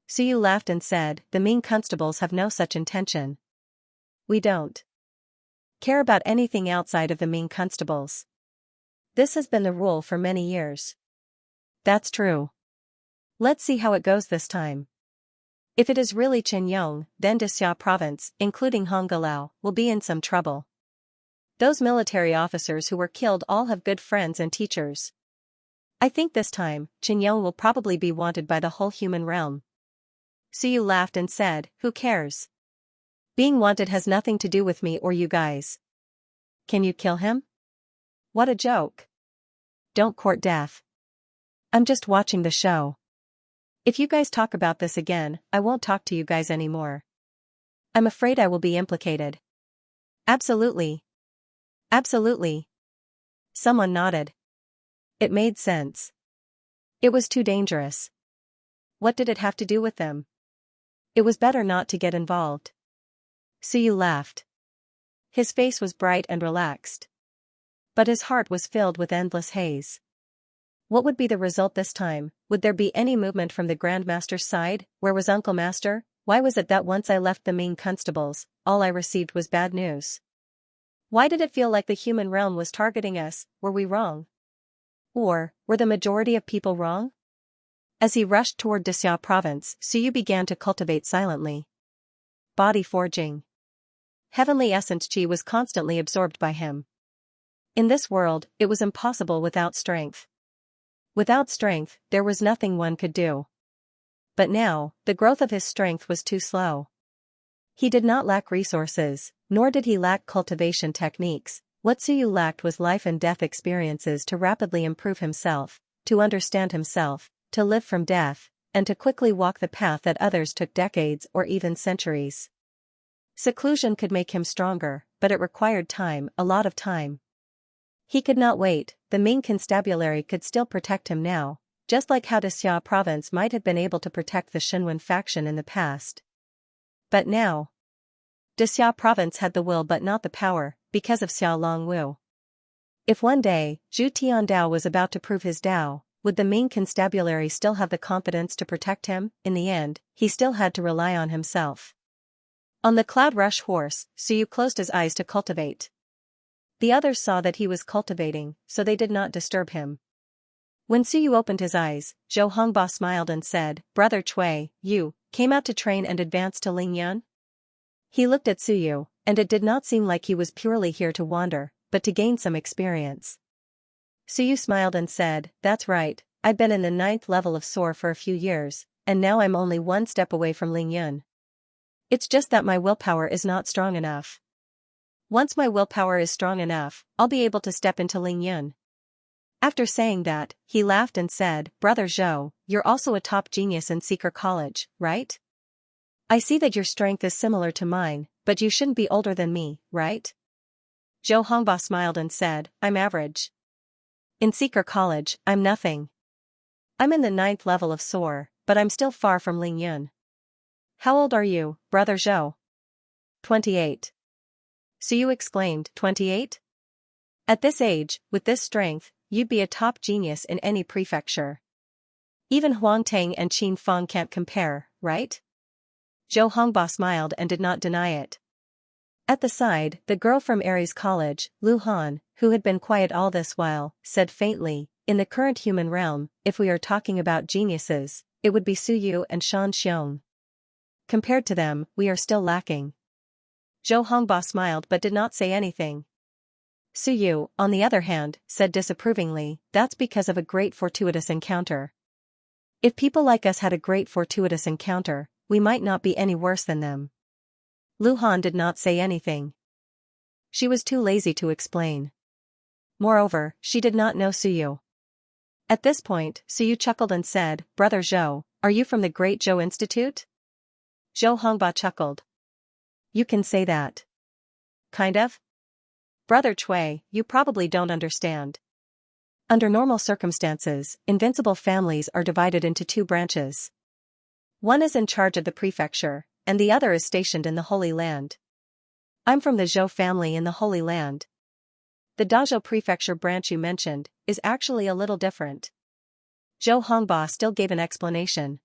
Suyu laughed and said, the Ming constables have no such intention. We don't care about anything outside of the Ming constables. This has been the rule for many years. That's true. Let's see how it goes this time. If it is really Qin Yong, then Dixia province, including Honggalao, will be in some trouble. Those military officers who were killed all have good friends and teachers. I think this time, Qin Yong will probably be wanted by the whole human realm. Suyu laughed and said, who cares? Being wanted has nothing to do with me or you guys. Can you kill him? What a joke. Don't court death. I'm just watching the show. If you guys talk about this again, I won't talk to you guys anymore. I'm afraid I will be implicated. Absolutely. Absolutely. Someone nodded. It made sense. It was too dangerous. What did it have to do with them? It was better not to get involved. Suyu laughed. His face was bright and relaxed. But his heart was filled with endless haze. What would be the result this time? Would there be any movement from the Grand Master's side? Where was Uncle Master? Why was it that once I left the Ming constables, all I received was bad news? Why did it feel like the human realm was targeting us? Were we wrong? Or, were the majority of people wrong? As he rushed toward Dixia province, Suyu began to cultivate silently. Body forging. Heavenly essence chi was constantly absorbed by him. In this world, it was impossible without strength. Without strength, there was nothing one could do. But now, the growth of his strength was too slow. He did not lack resources, nor did he lack cultivation techniques. What Suyu lacked was life and death experiences to rapidly improve himself, to understand himself, to live from death, and to quickly walk the path that others took decades or even centuries. Seclusion could make him stronger, but it required time, a lot of time. He could not wait. The Ming constabulary could still protect him now, just like how the Xia province might have been able to protect the Shenwen faction in the past. But now, the Xia province had the will but not the power, because of Xia Longwu. If one day, Zhu Tiandao was about to prove his Dao, would the Ming constabulary still have the confidence to protect him? In the end, he still had to rely on himself. On the Cloud Rush horse, Suyu closed his eyes to cultivate. The others saw that he was cultivating, so they did not disturb him. When Suyu opened his eyes, Zhou Hongba smiled and said, "Brother Cui, you came out to train and advance to Lingyun?" He looked at Suyu, and it did not seem like he was purely here to wander, but to gain some experience. Suyu smiled and said, "That's right, I've been in the 9th level of Soar for a few years, and now I'm only one step away from Lingyun. It's just that my willpower is not strong enough. Once my willpower is strong enough, I'll be able to step into Lingyun." After saying that, he laughed and said, "Brother Zhou, you're also a top genius in Seeker College, right? I see that your strength is similar to mine, but you shouldn't be older than me, right?" Zhou Hongba smiled and said, "I'm average. In Seeker College, I'm nothing. I'm in the 9th level of Soar, but I'm still far from Lingyun." "How old are you, Brother Zhou?" 28. Suyu exclaimed, 28? At this age, with this strength, you'd be a top genius in any prefecture. Even Huang Tang and Qin Feng can't compare, right? Zhou Hongba smiled and did not deny it. At the side, the girl from Aries College, Lu Han, who had been quiet all this while, said faintly, "In the current human realm, if we are talking about geniuses, it would be Suyu and Shan Xiong. Compared to them, we are still lacking." Zhou Hongba smiled but did not say anything. Suyu, on the other hand, said disapprovingly, "That's because of a great fortuitous encounter. If people like us had a great fortuitous encounter, we might not be any worse than them." Lu Han did not say anything. She was too lazy to explain. Moreover, she did not know Suyu. At this point, Suyu chuckled and said, "Brother Zhou, are you from the Great Zhou Institute?" Zhou Hongba chuckled. "You can say that. Kind of? Brother Cui, you probably don't understand. Under normal circumstances, invincible families are divided into two branches. One is in charge of the prefecture, and the other is stationed in the Holy Land. I'm from the Zhou family in the Holy Land. The Dazhou prefecture branch you mentioned is actually a little different." Zhou Hongba still gave an explanation.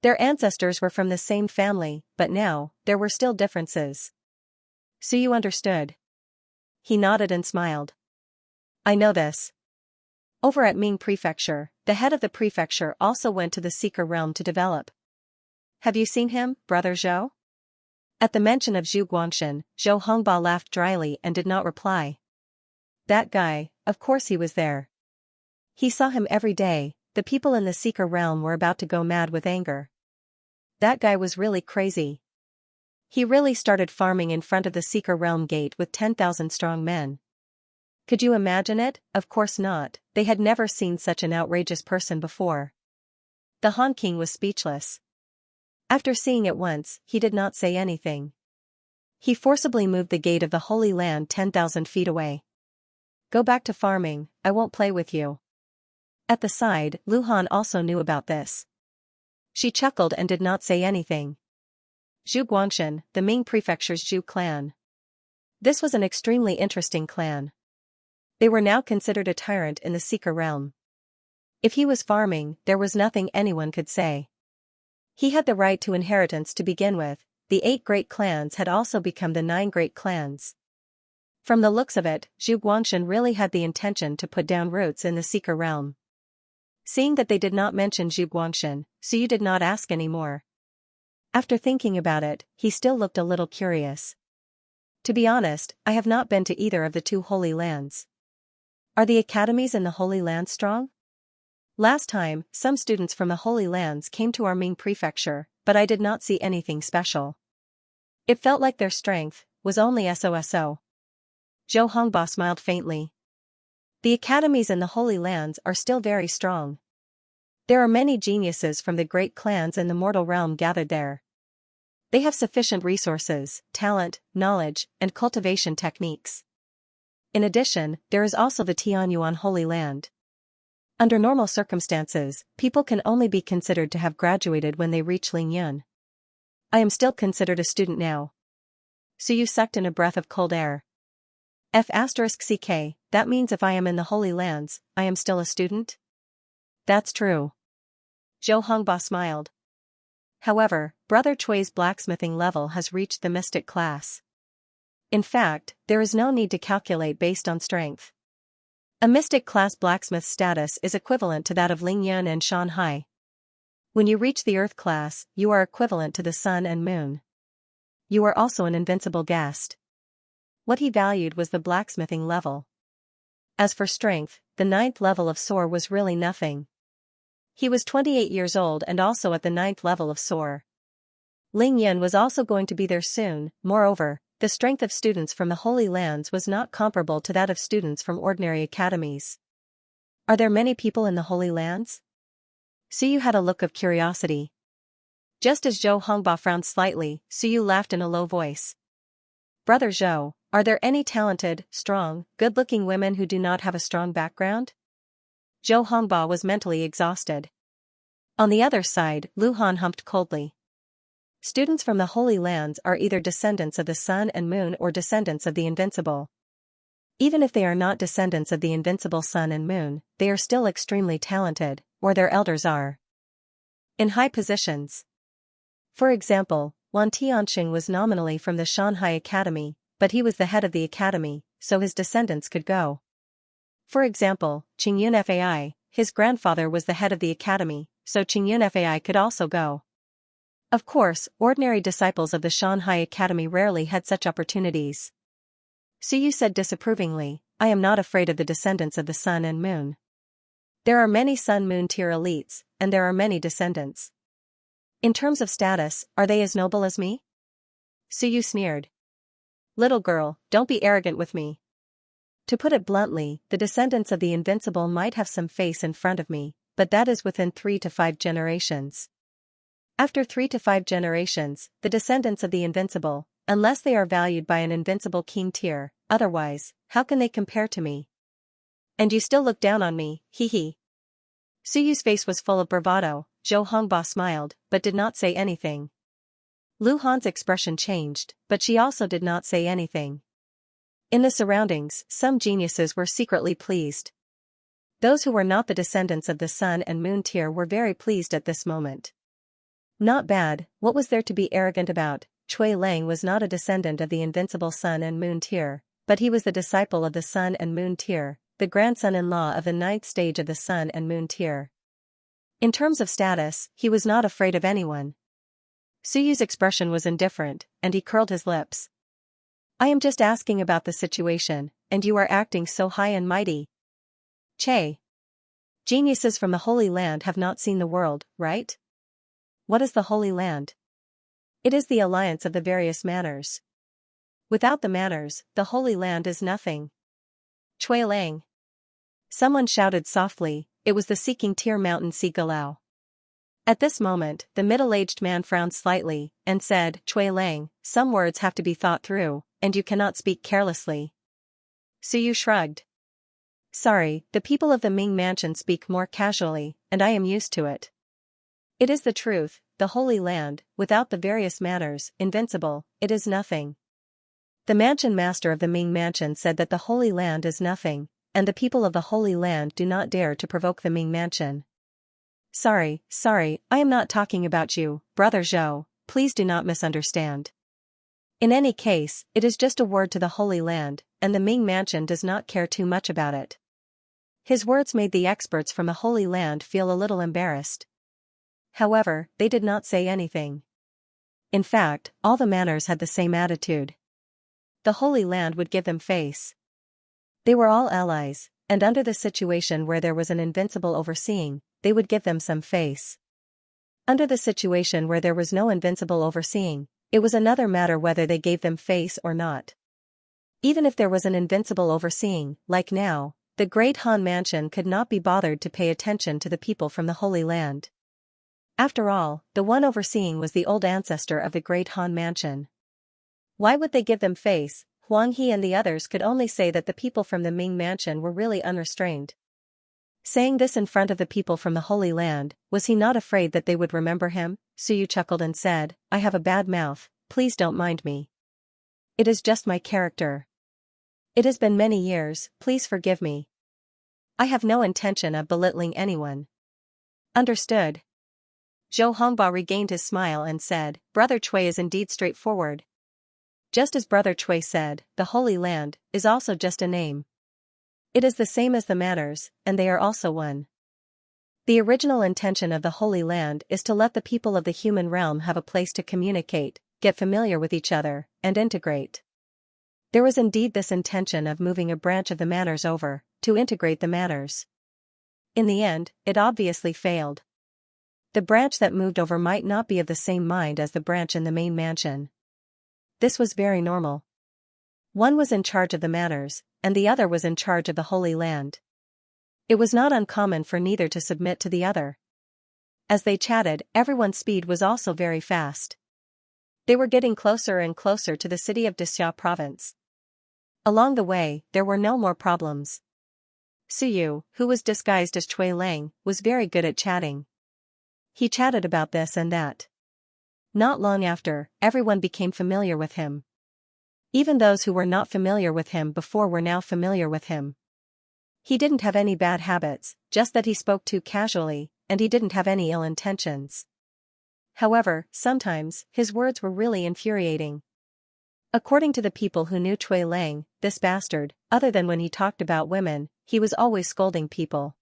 Their ancestors were from the same family, but now, there were still differences. Suyu understood. He nodded and smiled. "I know this. Over at Ming Prefecture, the head of the prefecture also went to the Seeker realm to develop. Have you seen him, Brother Zhou?" At the mention of Zhu Guangshan, Zhou Hongba laughed dryly and did not reply. That guy, of course he was there. He saw him every day. The people in the Seeker realm were about to go mad with anger. That guy was really crazy. He really started farming in front of the Seeker realm gate with 10,000 strong men. Could you imagine it? Of course not, they had never seen such an outrageous person before. The Han King was speechless. After seeing it once, he did not say anything. He forcibly moved the gate of the Holy Land 10,000 feet away. "Go back to farming, I won't play with you." At the side, Lu Han also knew about this. She chuckled and did not say anything. Zhu Guangshan, the Ming Prefecture's Zhu clan. This was an extremely interesting clan. They were now considered a tyrant in the Seeker realm. If he was farming, there was nothing anyone could say. He had the right to inheritance to begin with. The 8 great clans had also become the 9 great clans. From the looks of it, Zhu Guangshan really had the intention to put down roots in the Seeker realm. Seeing that they did not mention Zhu Guangshan, Suyu did not ask any more. After thinking about it, he still looked a little curious. "To be honest, I have not been to either of the 2 Holy Lands. Are the academies in the Holy Lands strong? Last time, some students from the Holy Lands came to our Ming Prefecture, but I did not see anything special. It felt like their strength was only SOSO." Zhou Hongba smiled faintly. "The academies in the Holy Lands are still very strong. There are many geniuses from the great clans in the mortal realm gathered there. They have sufficient resources, talent, knowledge, and cultivation techniques. In addition, there is also the Tianyuan Holy Land. Under normal circumstances, people can only be considered to have graduated when they reach Lingyun. I am still considered a student now. So you sucked in a breath of cold air. F*ck, that means if I am in the Holy Lands, I am still a student? That's true. Zhou Hongba smiled. However, Brother Chui's blacksmithing level has reached the mystic class. In fact, there is no need to calculate based on strength. A mystic class blacksmith status is equivalent to that of Lingyun and Shanhai. When you reach the earth class, you are equivalent to the sun and moon. You are also an invincible guest. What he valued was the blacksmithing level. As for strength, the 9th level of Soar was really nothing. He was 28 years old and also at the 9th level of Soar. Lingyun was also going to be there soon. Moreover, the strength of students from the Holy Lands was not comparable to that of students from ordinary academies. Are there many people in the Holy Lands? Suyu had a look of curiosity. Just as Zhou Hongba frowned slightly, Suyu laughed in a low voice. Brother Zhou, are there any talented, strong, good-looking women who do not have a strong background? Zhou Hongba was mentally exhausted. On the other side, Lu Han humped coldly. Students from the Holy Lands are either descendants of the sun and moon or descendants of the invincible. Even if they are not descendants of the invincible sun and moon, they are still extremely talented, or their elders are. In high positions. For example, Wan Tianxing was nominally from the Shanhai Academy, but he was the head of the academy, so his descendants could go. For example, Qingyun Fai, his grandfather was the head of the academy, so Qingyun Fai could also go. Of course, ordinary disciples of the Shanhai Academy rarely had such opportunities. Suyu said disapprovingly, I am not afraid of the descendants of the sun and moon. There are many sun-moon tier elites, and there are many descendants. In terms of status, are they as noble as me? Suyu sneered. Little girl, don't be arrogant with me. To put it bluntly, the descendants of the invincible might have some face in front of me, but that is within 3 to 5 generations. After 3 to 5 generations, the descendants of the invincible, unless they are valued by an invincible king tier, otherwise, how can they compare to me? And you still look down on me, hee. Suyu's face was full of bravado. Zhou Hongba smiled, but did not say anything. Lu Han's expression changed, but she also did not say anything. In the surroundings, some geniuses were secretly pleased. Those who were not the descendants of the sun and moon tier were very pleased at this moment. Not bad, what was there to be arrogant about? Cui Lang was not a descendant of the invincible sun and moon tier, but he was the disciple of the sun and moon tier, the grandson-in-law of the 9th stage of the sun and moon tier. In terms of status, he was not afraid of anyone. Suyu's expression was indifferent, and he curled his lips. I am just asking about the situation, and you are acting so high and mighty. Che. Geniuses from the Holy Land have not seen the world, right? What is the Holy Land? It is the alliance of the various manners. Without the manners, the Holy Land is nothing. Cui Lang. Someone shouted softly, it was the Seeking Tier Mountain Sigalao. At this moment, the middle-aged man frowned slightly, and said, Cui Lang, some words have to be thought through, and you cannot speak carelessly. Suyu shrugged. Sorry, the people of the Ming Mansion speak more casually, and I am used to it. It is the truth, the Holy Land, without the various manners, invincible, it is nothing. The mansion master of the Ming Mansion said that the Holy Land is nothing, and the people of the Holy Land do not dare to provoke the Ming Mansion. Sorry, I am not talking about you, Brother Zhou, please do not misunderstand. In any case, it is just a word to the Holy Land, and the Ming Mansion does not care too much about it. His words made the experts from the Holy Land feel a little embarrassed. However, they did not say anything. In fact, all the manners had the same attitude. The Holy Land would give them face. They were all allies, and under the situation where there was an invincible overseeing, they would give them some face. Under the situation where there was no invincible overseeing, it was another matter whether they gave them face or not. Even if there was an invincible overseeing, like now, the Great Han Mansion could not be bothered to pay attention to the people from the Holy Land. After all, the one overseeing was the old ancestor of the great Han mansion. Why would they give them face? Huang He and the others could only say that the people from the Ming mansion were really unrestrained. Saying this in front of the people from the Holy Land, was he not afraid that they would remember him? Suyu chuckled and said, I have a bad mouth, please don't mind me. It is just my character. It has been many years, please forgive me. I have no intention of belittling anyone. Understood. Zhou Hongba regained his smile and said, Brother Cui is indeed straightforward. Just as Brother Cui said, the Holy Land is also just a name. It is the same as the manners, and they are also one. The original intention of the Holy Land is to let the people of the human realm have a place to communicate, get familiar with each other, and integrate. There was indeed this intention of moving a branch of the manners over, to integrate the manners. In the end, it obviously failed. The branch that moved over might not be of the same mind as the branch in the main mansion. This was very normal. One was in charge of the manners, and the other was in charge of the Holy Land. It was not uncommon for neither to submit to the other. As they chatted, everyone's speed was also very fast. They were getting closer and closer to the city of Xianxia province. Along the way, there were no more problems. Suyu, who was disguised as Cui Lang, was very good at chatting. He chatted about this and that. Not long after, everyone became familiar with him. Even those who were not familiar with him before were now familiar with him. He didn't have any bad habits, just that he spoke too casually, and he didn't have any ill intentions. However, sometimes, his words were really infuriating. According to the people who knew Cui Lang, this bastard, other than when he talked about women, he was always scolding people.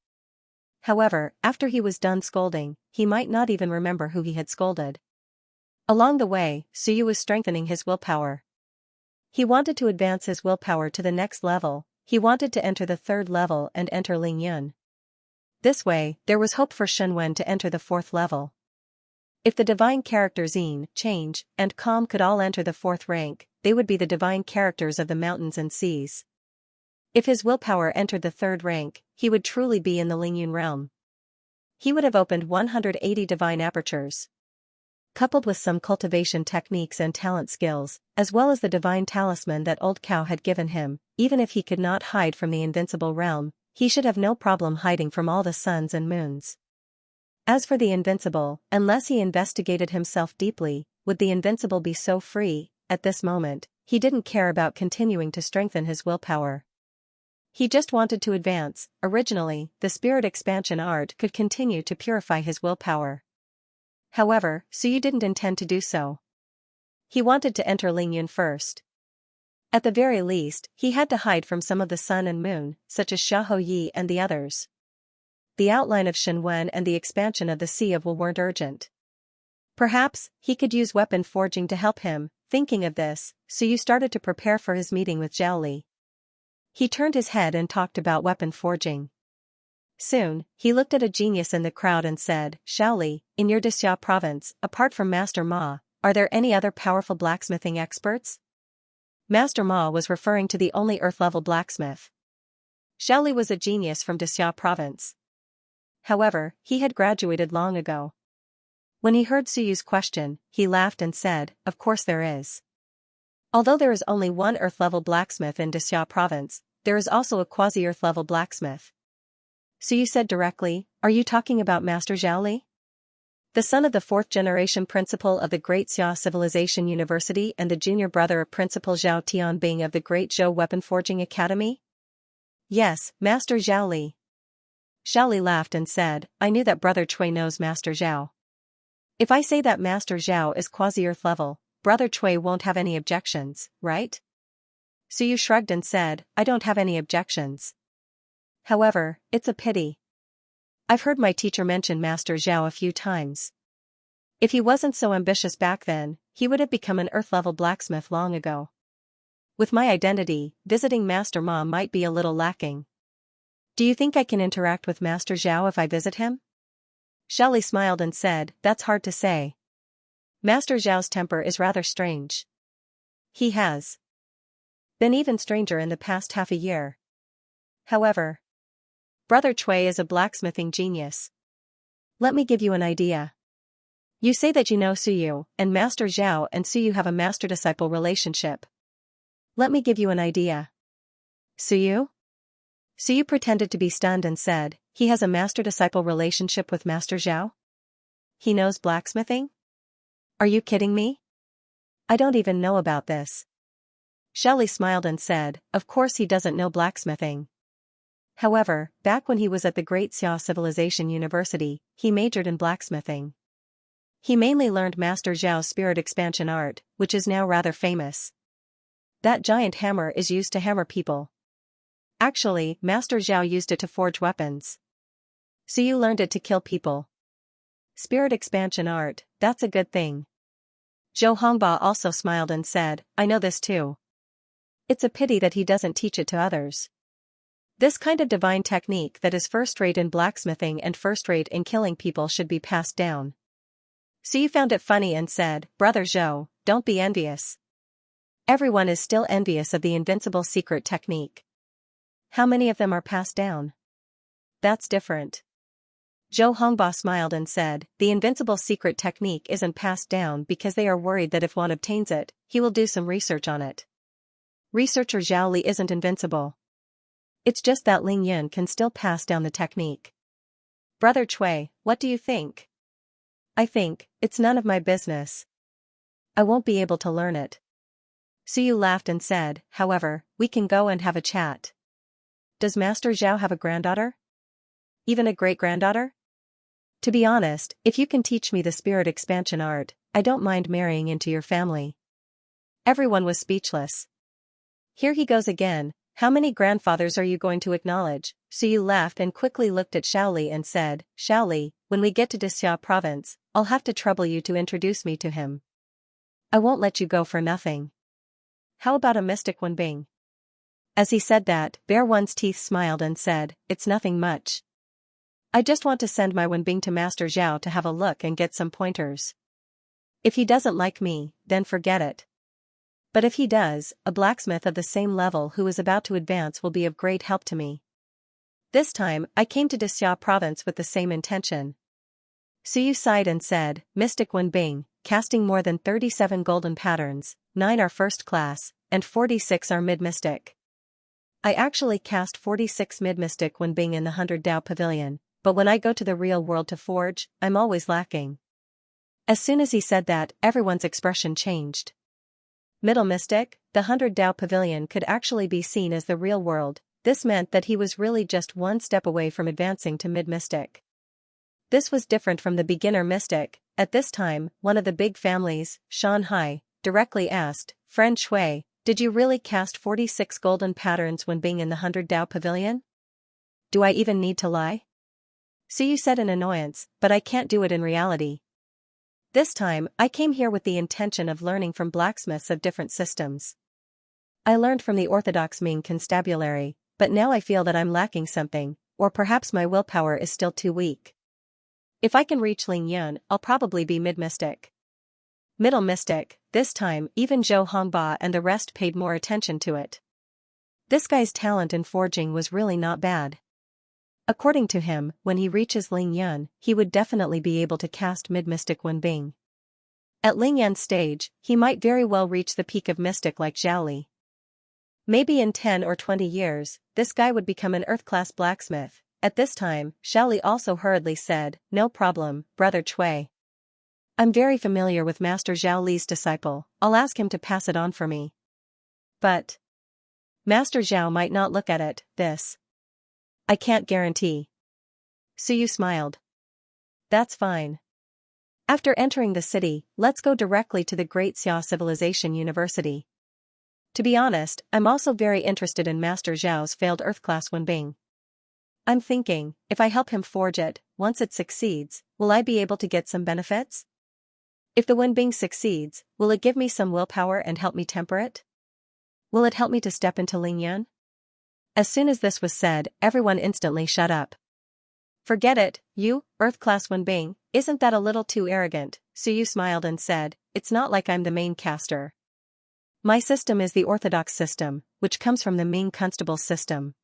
However, after he was done scolding, he might not even remember who he had scolded. Along the way, Suyu was strengthening his willpower. He wanted to advance his willpower to the next level. He wanted to enter the 3rd level and enter Lingyun. This way, there was hope for Shenwen to enter the 4th level. If the divine characters Yin, Change, and Calm could all enter the 4th rank, they would be the divine characters of the mountains and seas. If his willpower entered the 3rd rank, he would truly be in the Lingyun realm. He would have opened 180 divine apertures. Coupled with some cultivation techniques and talent skills, as well as the divine talisman that Old Cow had given him, even if he could not hide from the invincible realm, he should have no problem hiding from all the suns and moons. As for the invincible, unless he investigated himself deeply, would the invincible be so free? At this moment, he didn't care about continuing to strengthen his willpower. He just wanted to advance. Originally, the spirit expansion art could continue to purify his willpower. However, Suyu didn't intend to do so. He wanted to enter Lingyun first. At the very least, he had to hide from some of the sun and moon, such as Xiahou Yi and the others. The outline of Shenwen and the expansion of the Sea of Will weren't urgent. Perhaps, he could use weapon forging to help him. Thinking of this, Suyu started to prepare for his meeting with Zhao Li. He turned his head and talked about weapon forging. Soon, he looked at a genius in the crowd and said, Shaoli, in your Dixia province, apart from Master Ma, are there any other powerful blacksmithing experts? Master Ma was referring to the only earth-level blacksmith. Shaoli was a genius from Dixia province. However, he had graduated long ago. When he heard Suyu's question, he laughed and said, of course there is. Although there is only one earth-level blacksmith in Dixia province, there is also a quasi-earth-level blacksmith. Suyu said directly, are you talking about Master Zhao Li? The son of the 4th-generation principal of the Great Xia Civilization University and the junior brother of Principal Zhao Tianbing of the Great Zhou Weapon Forging Academy? Yes, Master Zhao Li. Zhao Li laughed and said, I knew that Brother Cui knows Master Zhao. If I say that Master Zhao is quasi-earth level, Brother Cui won't have any objections, right? Suyu shrugged and said, I don't have any objections. However, it's a pity. I've heard my teacher mention Master Zhao a few times. If he wasn't so ambitious back then, he would have become an earth-level blacksmith long ago. With my identity, visiting Master Ma might be a little lacking. Do you think I can interact with Master Zhao if I visit him? Shaoli smiled and said, that's hard to say. Master Zhao's temper is rather strange. He has been even stranger in the past half a year. However, Brother Cui is a blacksmithing genius. Let me give you an idea. You say that you know Suyu, and Master Zhao and Suyu have a master-disciple relationship. Let me give you an idea. Suyu? Suyu pretended to be stunned and said, he has a master-disciple relationship with Master Zhao? He knows blacksmithing? Are you kidding me? I don't even know about this. Xiaoli smiled and said, of course he doesn't know blacksmithing. However, back when he was at the Great Xia Civilization University, he majored in blacksmithing. He mainly learned Master Zhao's spirit expansion art, which is now rather famous. That giant hammer is used to hammer people. Actually, Master Zhao used it to forge weapons. So you learned it to kill people. Spirit expansion art, that's a good thing. Zhou Hongba also smiled and said, I know this too. It's a pity that he doesn't teach it to others. This kind of divine technique that is first-rate in blacksmithing and first-rate in killing people should be passed down. So you found it funny and said, Brother Zhou, don't be envious. Everyone is still envious of the invincible secret technique. How many of them are passed down? That's different. Zhou Hongba smiled and said, the invincible secret technique isn't passed down because they are worried that if one obtains it, he will do some research on it. Researcher Zhao Li isn't invincible. It's just that Ling Yun can still pass down the technique. Brother Cui, what do you think? I think, it's none of my business. I won't be able to learn it. Suyu laughed and said, however, we can go and have a chat. Does Master Zhao have a granddaughter? Even a great-granddaughter? To be honest, if you can teach me the spirit expansion art, I don't mind marrying into your family. Everyone was speechless. Here he goes again, how many grandfathers are you going to acknowledge? Suyu laughed and quickly looked at Xiaoli and said, Xiaoli, when we get to Dixia province, I'll have to trouble you to introduce me to him. I won't let you go for nothing. How about a mystic Wenbing? As he said that, Bear One's teeth smiled and said, it's nothing much. I just want to send my Wenbing to Master Zhao to have a look and get some pointers. If he doesn't like me, then forget it. But if he does, a blacksmith of the same level who is about to advance will be of great help to me. This time, I came to Dixia province with the same intention. Suyu sighed and said, Mystic Wenbing, casting more than 37 golden patterns, 9 are first class, and 46 are mid-mystic. I actually cast 46 mid-mystic Wenbing in the 100 Dao Pavilion, but when I go to the real world to forge, I'm always lacking. As soon as he said that, everyone's expression changed. Middle mystic, the 100 Dao Pavilion could actually be seen as the real world. This meant that he was really just one step away from advancing to mid-mystic. This was different from the beginner mystic. At this time, one of the big families, Shanhai, directly asked, Friend Shui, did you really cast 46 golden patterns when being in the 100 Dao Pavilion? Do I even need to lie? Suyu said in annoyance, but I can't do it in reality. This time, I came here with the intention of learning from blacksmiths of different systems. I learned from the orthodox Ming constabulary, but now I feel that I'm lacking something, or perhaps my willpower is still too weak. If I can reach Ling Yun, I'll probably be mid-mystic. Middle mystic, this time even Zhou Hongba and the rest paid more attention to it. This guy's talent in forging was really not bad. According to him, when he reaches Ling Yun, he would definitely be able to cast mid-mystic Wenbing. At Ling Yun's stage, he might very well reach the peak of mystic like Zhao Li. Maybe in 10 or 20 years, this guy would become an earth-class blacksmith. At this time, Xiao Li also hurriedly said, no problem, Brother Cui. I'm very familiar with Master Zhao Li's disciple, I'll ask him to pass it on for me. But Master Zhao might not look at it, this. I can't guarantee. Suyu smiled. That's fine. After entering the city, let's go directly to the Great Xia Civilization University. To be honest, I'm also very interested in Master Zhao's failed Earth-class Wenbing. I'm thinking, if I help him forge it, once it succeeds, will I be able to get some benefits? If the Wenbing succeeds, will it give me some willpower and help me temper it? Will it help me to step into Ling Yun? As soon as this was said, everyone instantly shut up. Forget it, you, Earth-class Wenbing, isn't that a little too arrogant? Suyu smiled and said, it's not like I'm the main caster. My system is the orthodox system, which comes from the Ming Constable's system.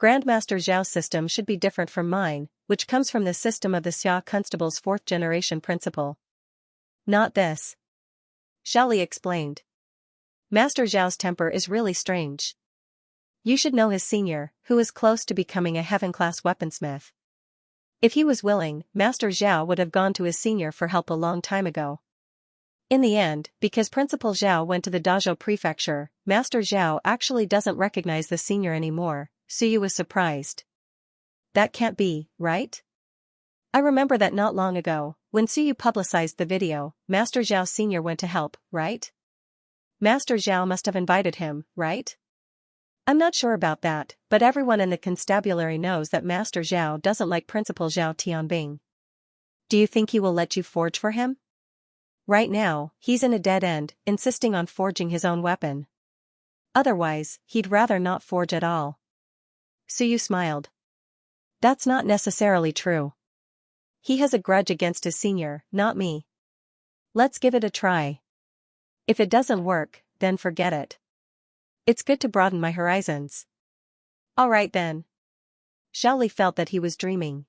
Grandmaster Zhao's system should be different from mine, which comes from the system of the Xia Constable's 4th generation principle. Not this. Xiaoli explained. Master Zhao's temper is really strange. You should know his senior, who is close to becoming a heaven-class weaponsmith. If he was willing, Master Zhao would have gone to his senior for help a long time ago. In the end, because Principal Zhao went to the Dazhou prefecture, Master Zhao actually doesn't recognize the senior anymore. Suyu was surprised. That can't be, right? I remember that not long ago, when Suyu publicized the video, Master Zhao senior went to help, right? Master Zhao must have invited him, right? I'm not sure about that, but everyone in the constabulary knows that Master Zhao doesn't like Principal Zhao Tianbing. Do you think he will let you forge for him? Right now, he's in a dead end, insisting on forging his own weapon. Otherwise, he'd rather not forge at all. Suyu smiled. That's not necessarily true. He has a grudge against his senior, not me. Let's give it a try. If it doesn't work, then forget it. It's good to broaden my horizons. All right then. Xiaoli felt that he was dreaming.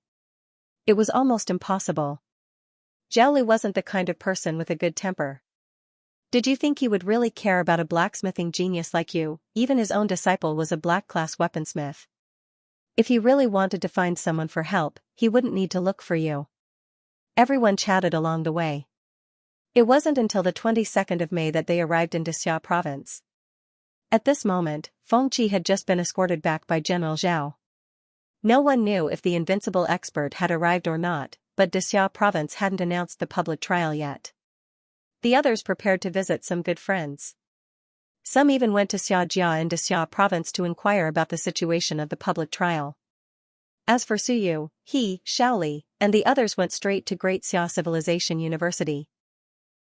It was almost impossible. Xiaoli wasn't the kind of person with a good temper. Did you think he would really care about a blacksmithing genius like you? Even his own disciple was a black-class weaponsmith. If he really wanted to find someone for help, he wouldn't need to look for you. Everyone chatted along the way. It wasn't until the 22nd of May that they arrived in Dexia province. At this moment, Fengqi had just been escorted back by General Zhao. No one knew if the invincible expert had arrived or not, but Dexia province hadn't announced the public trial yet. The others prepared to visit some good friends. Some even went to Xianxia in Dexia province to inquire about the situation of the public trial. As for Suyu, he, Xiaoli, and the others went straight to Great Xia Civilization University.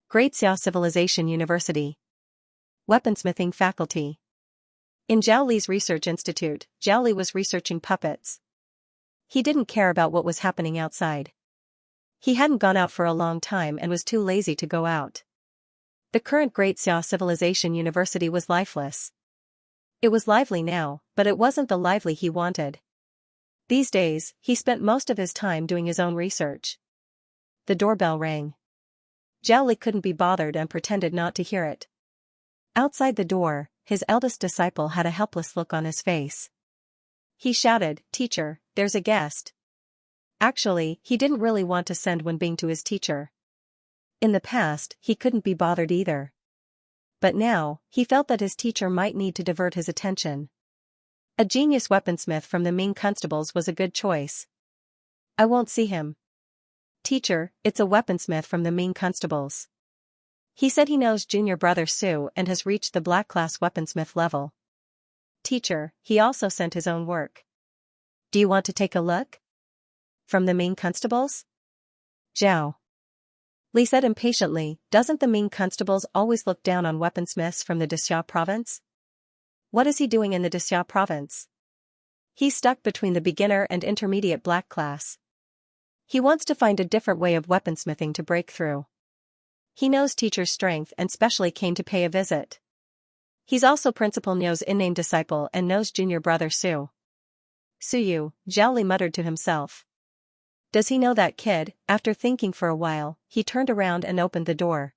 Great Xia Civilization University. Weaponsmithing faculty. In Zhao Li's research institute, Zhao Li was researching puppets. He didn't care about what was happening outside. He hadn't gone out for a long time and was too lazy to go out. The current Great Xia Civilization University was lifeless. It was lively now, but it wasn't the lively he wanted. These days, he spent most of his time doing his own research. The doorbell rang. Zhao Li couldn't be bothered and pretended not to hear it. Outside the door, his eldest disciple had a helpless look on his face. He shouted, "Teacher, there's a guest." Actually, he didn't really want to send Wenbing to his teacher. In the past, he couldn't be bothered either. But now, he felt that his teacher might need to divert his attention. A genius weaponsmith from the Ming Constables was a good choice. I won't see him. Teacher, it's a weaponsmith from the Ming Constables. He said he knows junior brother Su and has reached the black class weaponsmith level. Teacher, he also sent his own work. Do you want to take a look? From the Ming Constables? Zhao Li said impatiently, doesn't the Ming Constables always look down on weaponsmiths from the Dexia province? What is he doing in the Dexia province? He's stuck between the beginner and intermediate black class. He wants to find a different way of weaponsmithing to break through. He knows teacher's strength and specially came to pay a visit. He's also Principal Niu's in-name disciple and knows junior brother Su. Suyu, Zhao Li muttered to himself. Does he know that kid? After thinking for a while, he turned around and opened the door.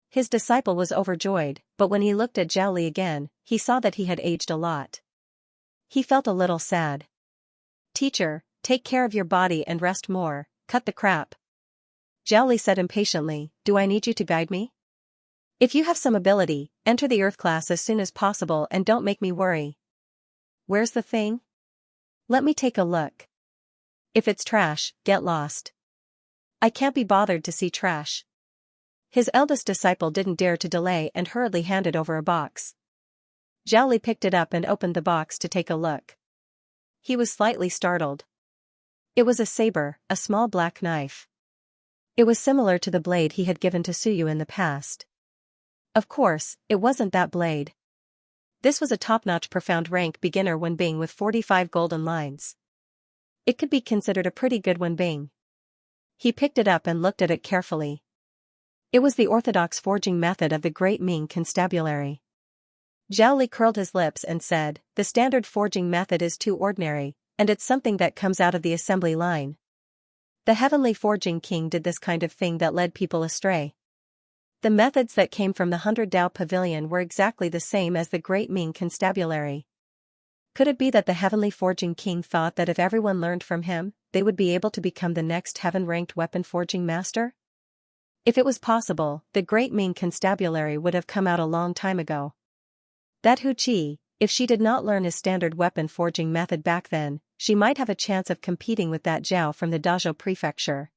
His disciple was overjoyed, but when he looked at Zhao Li again, he saw that he had aged a lot. He felt a little sad. Teacher, take care of your body and rest more, cut the crap. Zhao Li said impatiently, do I need you to guide me? If you have some ability, enter the Earth class as soon as possible and don't make me worry. Where's the thing? Let me take a look. If it's trash, get lost. I can't be bothered to see trash. His eldest disciple didn't dare to delay and hurriedly handed over a box. Zhao Li picked it up and opened the box to take a look. He was slightly startled. It was a saber, a small black knife. It was similar to the blade he had given to Suyu in the past. Of course, it wasn't that blade. This was a top-notch profound rank beginner Wenbing with 45 golden lines. It could be considered a pretty good Wenbing. He picked it up and looked at it carefully. It was the orthodox forging method of the Great Ming Constabulary. Zhao Li curled his lips and said, the standard forging method is too ordinary, and it's something that comes out of the assembly line. The heavenly forging king did this kind of thing that led people astray. The methods that came from the 100 Dao Pavilion were exactly the same as the Great Ming Constabulary. Could it be that the Heavenly Forging King thought that if everyone learned from him, they would be able to become the next heaven-ranked weapon forging master? If it was possible, the Great Ming Constabulary would have come out a long time ago. That Hu Qi, if she did not learn his standard weapon forging method back then, she might have a chance of competing with that Zhao from the Dazhou Prefecture.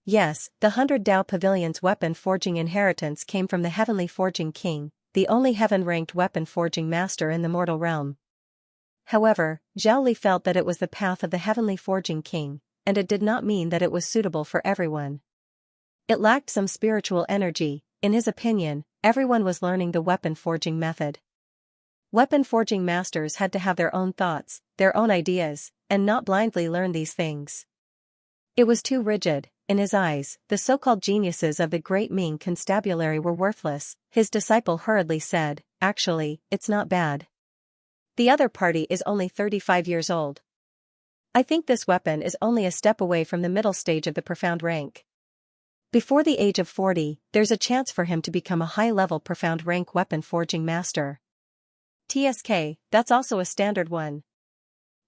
Yes, the 100 Dao Pavilion's weapon forging inheritance came from the Heavenly Forging King, the only heaven-ranked weapon forging master in the mortal realm. However, Zhao Li felt that it was the path of the Heavenly Forging King, and it did not mean that it was suitable for everyone. It lacked some spiritual energy. In his opinion, everyone was learning the weapon forging method. Weapon forging masters had to have their own thoughts, their own ideas, and not blindly learn these things. It was too rigid. In his eyes, the so-called geniuses of the Great Ming Constabulary were worthless. His disciple hurriedly said, "Actually, it's not bad. The other party is only 35 years old. I think this weapon is only a step away from the middle stage of the profound rank. Before the age of 40, there's a chance for him to become a high-level profound rank weapon forging master." TSK, that's also a standard one.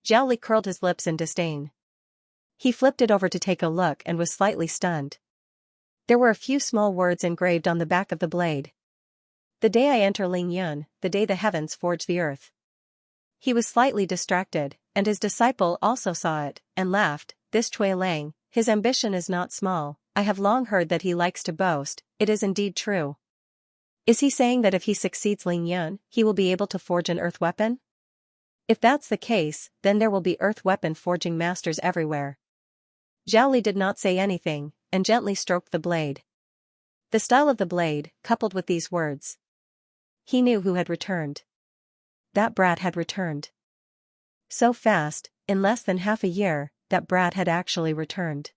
Zhao Li curled his lips in disdain. He flipped it over to take a look and was slightly stunned. There were a few small words engraved on the back of the blade. "The day I enter Ling Yun, the day the heavens forge the earth." He was slightly distracted, and his disciple also saw it, and laughed. "This Cui Lang, his ambition is not small. I have long heard that he likes to boast. It is indeed true. Is he saying that if he succeeds Ling Yun, he will be able to forge an earth weapon? If that's the case, then there will be earth weapon forging masters everywhere." Zhao Li did not say anything, and gently stroked the blade. The style of the blade, coupled with these words. He knew who had returned. That brat had returned. So fast, in less than half a year, that brat had actually returned.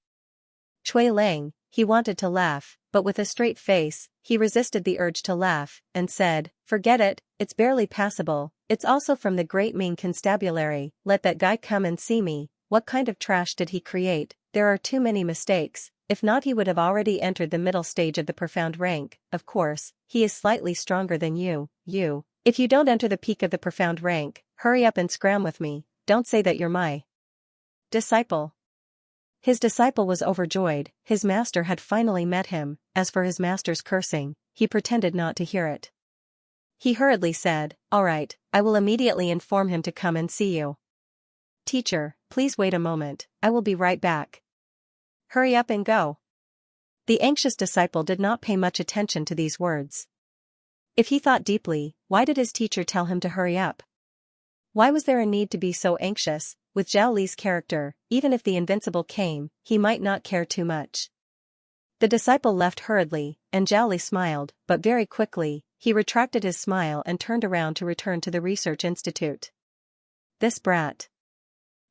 Cui Lang, he wanted to laugh, but with a straight face, he resisted the urge to laugh, and said, "Forget it, it's barely passable, it's also from the Great Ming Constabulary, let that guy come and see me. What kind of trash did he create? There are too many mistakes. If not, he would have already entered the middle stage of the profound rank. Of course, he is slightly stronger than you. If you don't enter the peak of the profound rank, hurry up and scram with me. Don't say that you're my disciple." His disciple was overjoyed. His master had finally met him. As for his master's cursing, he pretended not to hear it. He hurriedly said, "All right, I will immediately inform him to come and see you. Teacher, please wait a moment, I will be right back. Hurry up and go." The anxious disciple did not pay much attention to these words. If he thought deeply, why did his teacher tell him to hurry up? Why was there a need to be so anxious? With Zhao Li's character, even if the invincible came, he might not care too much. The disciple left hurriedly, and Zhao Li smiled, but very quickly, he retracted his smile and turned around to return to the research institute. This brat.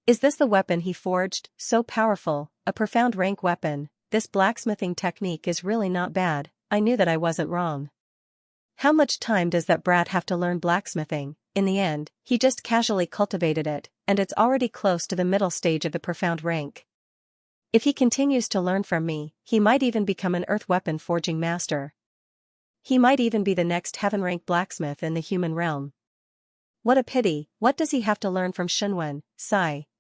Is this the weapon he forged? So powerful, a profound rank weapon. This blacksmithing technique is really not bad. I knew that I wasn't wrong. How much time does that brat have to learn blacksmithing? In the end, he just casually cultivated it, and it's already close to the middle stage of the profound rank. If he continues to learn from me, he might even become an earth weapon forging master. He might even be the next heaven-rank blacksmith in the human realm. What a pity. What does he have to learn from Shunwen?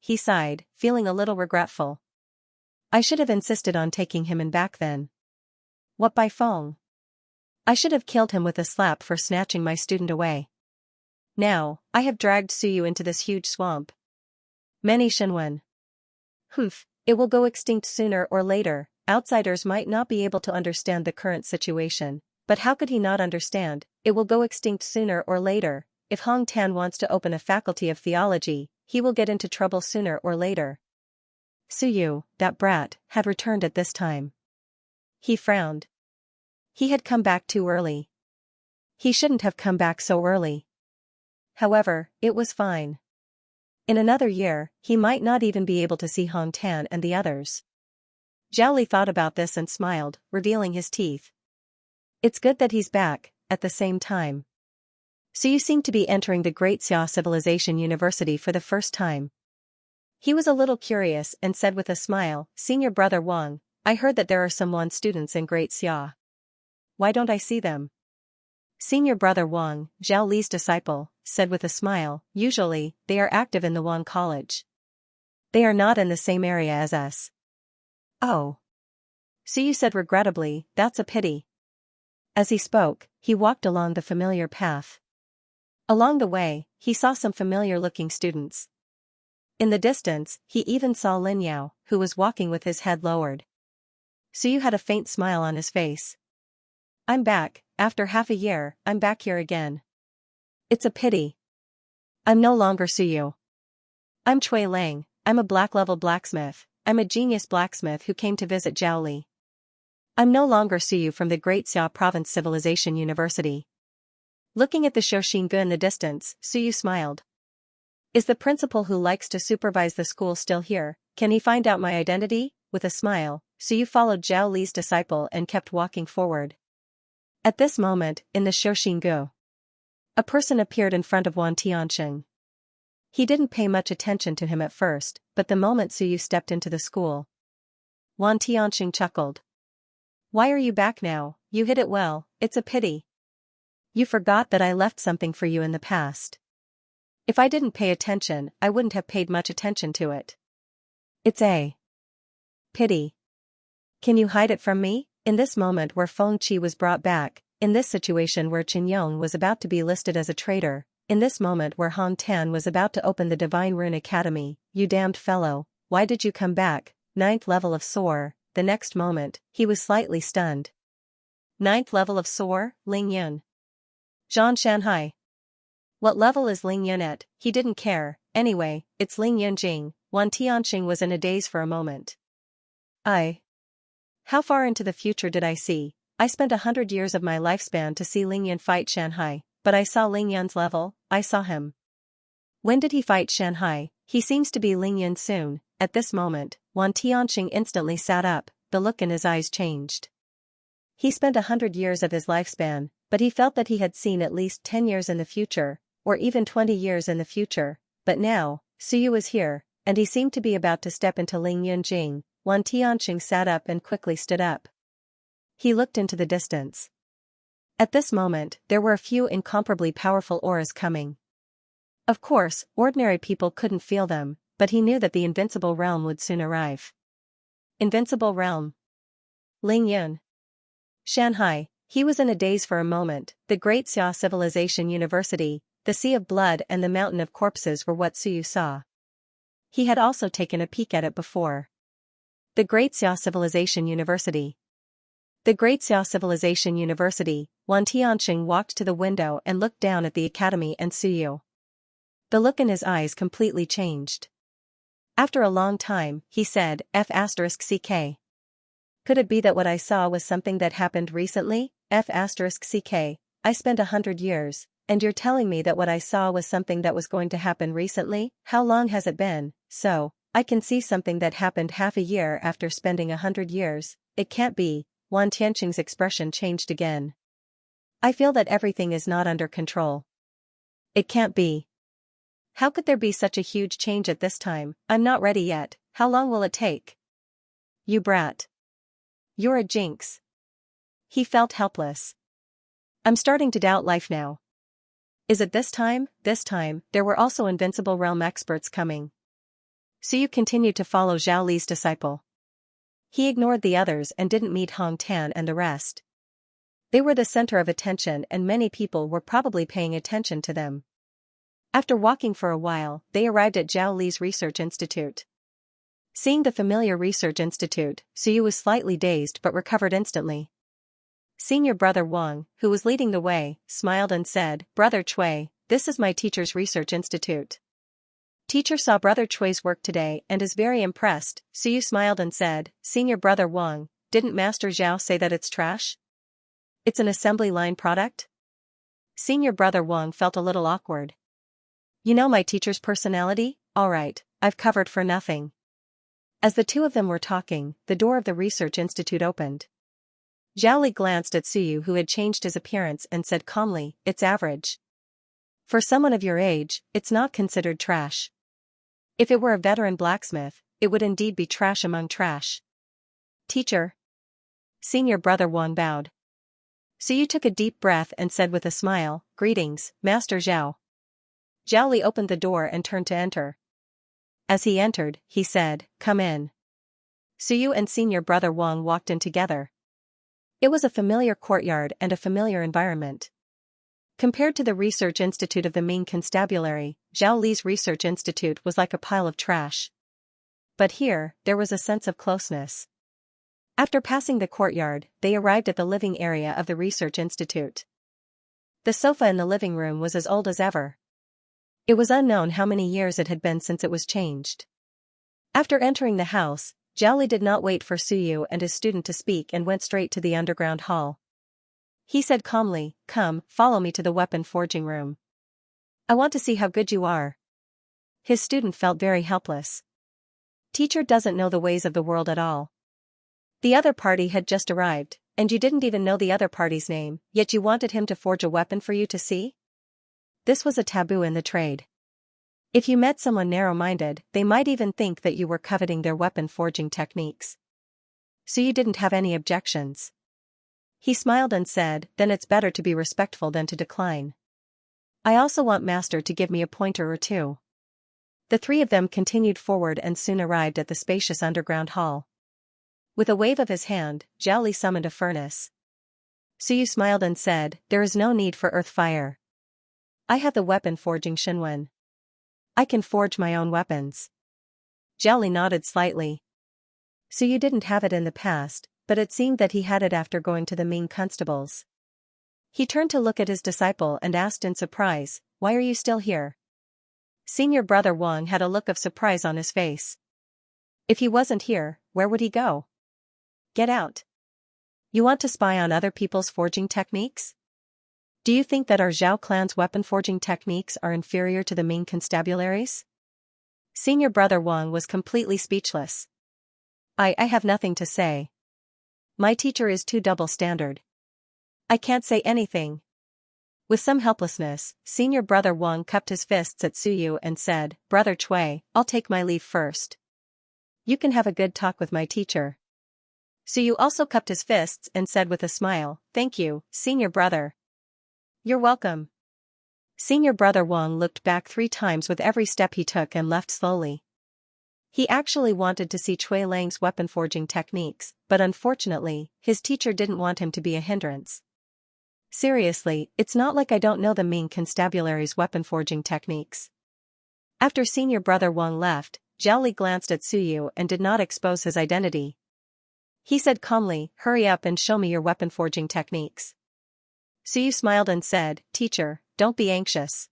He sighed, feeling a little regretful. I should have insisted on taking him in back then. What by Feng? I should have killed him with a slap for snatching my student away. Now, I have dragged Suyu into this huge swamp. Many Shunwen. It will go extinct sooner or later. Outsiders might not be able to understand the current situation, but how could he not understand? It will go extinct sooner or later. If Hong Tan wants to open a faculty of theology, he will get into trouble sooner or later. Suyu, that brat, had returned at this time. He frowned. He had come back too early. He shouldn't have come back so early. However, it was fine. In another year, he might not even be able to see Hong Tan and the others. Zhao Li thought about this and smiled, revealing his teeth. It's good that he's back. At the same time. So you seem to be entering the Great Xia Civilization University for the first time. He was a little curious and said with a smile, Senior Brother Wang, I heard that there are some Wan students in Great Xia. why don't I see them? Senior brother Wang, Zhao Li's disciple, said with a smile, usually, they are active in the Wang College. They are not in the same area as us. Oh. Suyu said regrettably, that's a pity. As he spoke, he walked along the familiar path. Along the way, he saw some familiar-looking students. In the distance, he even saw Lin Yao, who was walking with his head lowered. Suyu had a faint smile on his face. I'm back, after half a year, I'm back here again. It's a pity. I'm no longer Suyu. I'm Cui Lang, I'm a black-level blacksmith, I'm a genius blacksmith who came to visit Zhao Li. I'm no longer Suyu from the Great Xia Province Civilization University. Looking at the Shoxingge in the distance, Suyu smiled. Is the principal who likes to supervise the school still here? Can he find out my identity? With a smile, Suyu followed Zhao Li's disciple and kept walking forward. At this moment, in the Shoxingge, a person appeared in front of Wan Tianxing. He didn't pay much attention to him at first, but the moment Suyu stepped into the school, Wan Tianxing chuckled. Why are you back now? You hid it well, it's a pity. You forgot that I left something for you in the past. If I didn't pay attention, I wouldn't have paid much attention to it. It's a pity. Can you hide it from me? In this moment where Feng Qi was brought back, in this situation where Qin Yong was about to be listed as a traitor, in this moment where Han Tan was about to open the Divine Rune Academy, you damned fellow, why did you come back? 9th level of Soar. The next moment, he was slightly stunned. 9th level of Soar, Ling Yun. Zhan Shanhai. What level is Ling Yun at? He didn't care, anyway, it's Ling Yun Jing. Wan Tianxing was in a daze for a moment. How far into the future did I see? I spent 100 years of my lifespan to see Ling Yun fight Shanhai, but I saw Ling Yun's level, I saw him. When did he fight Shanhai? He seems to be Ling Yun soon. At this moment, Wan Tianxing instantly sat up, the look in his eyes changed. He spent 100 years of his lifespan, but he felt that he had seen at least 10 years in the future, or even 20 years in the future, but now, Suyu was here, and he seemed to be about to step into Ling Yun Jing. Wan Tianxing sat up and quickly stood up. He looked into the distance. At this moment, there were a few incomparably powerful auras coming. Of course, ordinary people couldn't feel them, but he knew that the invincible realm would soon arrive. Invincible realm. Ling Yun. Shanhai. He was in a daze for a moment. The Great Xia Civilization University, the Sea of Blood and the Mountain of Corpses were what Suyu saw. He had also taken a peek at it before. The Great Xia Civilization University. The Great Xia Civilization University. Wan Tianxing walked to the window and looked down at the academy and Suyu. The look in his eyes completely changed. After a long time, he said, F***ck. Could it be that what I saw was something that happened recently? F***ck. I spent 100 years, and you're telling me that what I saw was something that was going to happen recently? How long has it been? So, I can see something that happened half a year after spending 100 years. It can't be. Wan Tianxing's expression changed again. I feel that everything is not under control. It can't be. How could there be such a huge change at this time? I'm not ready yet. How long will it take? You brat. You're a jinx. He felt helpless. I'm starting to doubt life now. Is it this time? This time, there were also Invincible Realm experts coming. Suyu continued to follow Zhao Li's disciple. He ignored the others and didn't meet Hong Tan and the rest. They were the center of attention and many people were probably paying attention to them. After walking for a while, they arrived at Zhao Li's research institute. Seeing the familiar research institute, Suyu was slightly dazed but recovered instantly. Senior brother Wang, who was leading the way, smiled and said, Brother Cui, this is my teacher's research institute. Teacher saw Brother Chui's work today and is very impressed. Suyu smiled and said, Senior brother Wang, didn't Master Zhao say that it's trash? It's an assembly line product? Senior brother Wang felt a little awkward. You know my teacher's personality? Alright, I've covered for nothing. As the two of them were talking, the door of the research institute opened. Zhao Li glanced at Suyu who had changed his appearance and said calmly, It's average. For someone of your age, it's not considered trash. If it were a veteran blacksmith, it would indeed be trash among trash. Teacher. Senior brother Wang bowed. Suyu took a deep breath and said with a smile, "Greetings, Master Zhao." Zhao Li opened the door and turned to enter. As he entered, he said, "Come in." Suyu and senior brother Wang walked in together. It was a familiar courtyard and a familiar environment. Compared to the research institute of the Ming Constabulary, Zhao Li's research institute was like a pile of trash. But here, there was a sense of closeness. After passing the courtyard, they arrived at the living area of the research institute. The sofa in the living room was as old as ever. It was unknown how many years it had been since it was changed. After entering the house, Zhao Li did not wait for Suyu and his student to speak and went straight to the underground hall. He said calmly, "Come, follow me to the weapon forging room. I want to see how good you are." His student felt very helpless. Teacher doesn't know the ways of the world at all. The other party had just arrived, and you didn't even know the other party's name, yet you wanted him to forge a weapon for you to see? This was a taboo in the trade. If you met someone narrow-minded, they might even think that you were coveting their weapon forging techniques. So you didn't have any objections. He smiled and said, "Then it's better to be respectful than to decline. I also want Master to give me a pointer or two." The three of them continued forward and soon arrived at the spacious underground hall. With a wave of his hand, Zhao Li summoned a furnace. Suyu smiled and said, "There is no need for earth fire. I have the weapon forging Shinwen. I can forge my own weapons." Zhao Li nodded slightly. Suyu didn't have it in the past, but it seemed that he had it after going to the Ming constables. He turned to look at his disciple and asked in surprise, "Why are you still here?" Senior brother Wang had a look of surprise on his face. If he wasn't here, where would he go? Get out. You want to spy on other people's forging techniques? Do you think that our Zhao clan's weapon forging techniques are inferior to the Ming constabularies? Senior brother Wang was completely speechless. I have nothing to say. My teacher is too double standard. I can't say anything." With some helplessness, senior brother Wang cupped his fists at Suyu and said, "Brother Cui, I'll take my leave first. You can have a good talk with my teacher." Suyu also cupped his fists and said with a smile, "Thank you, senior brother." "You're welcome." Senior brother Wang looked back 3 times with every step he took and left slowly. He actually wanted to see Cui Lang's weapon forging techniques, but unfortunately, his teacher didn't want him to be a hindrance. Seriously, it's not like I don't know the Ming constabulary's weapon forging techniques. After senior brother Wang left, Zhao Li glanced at Suyu and did not expose his identity. He said calmly, "Hurry up and show me your weapon forging techniques." Suyu smiled and said, "Teacher, don't be anxious.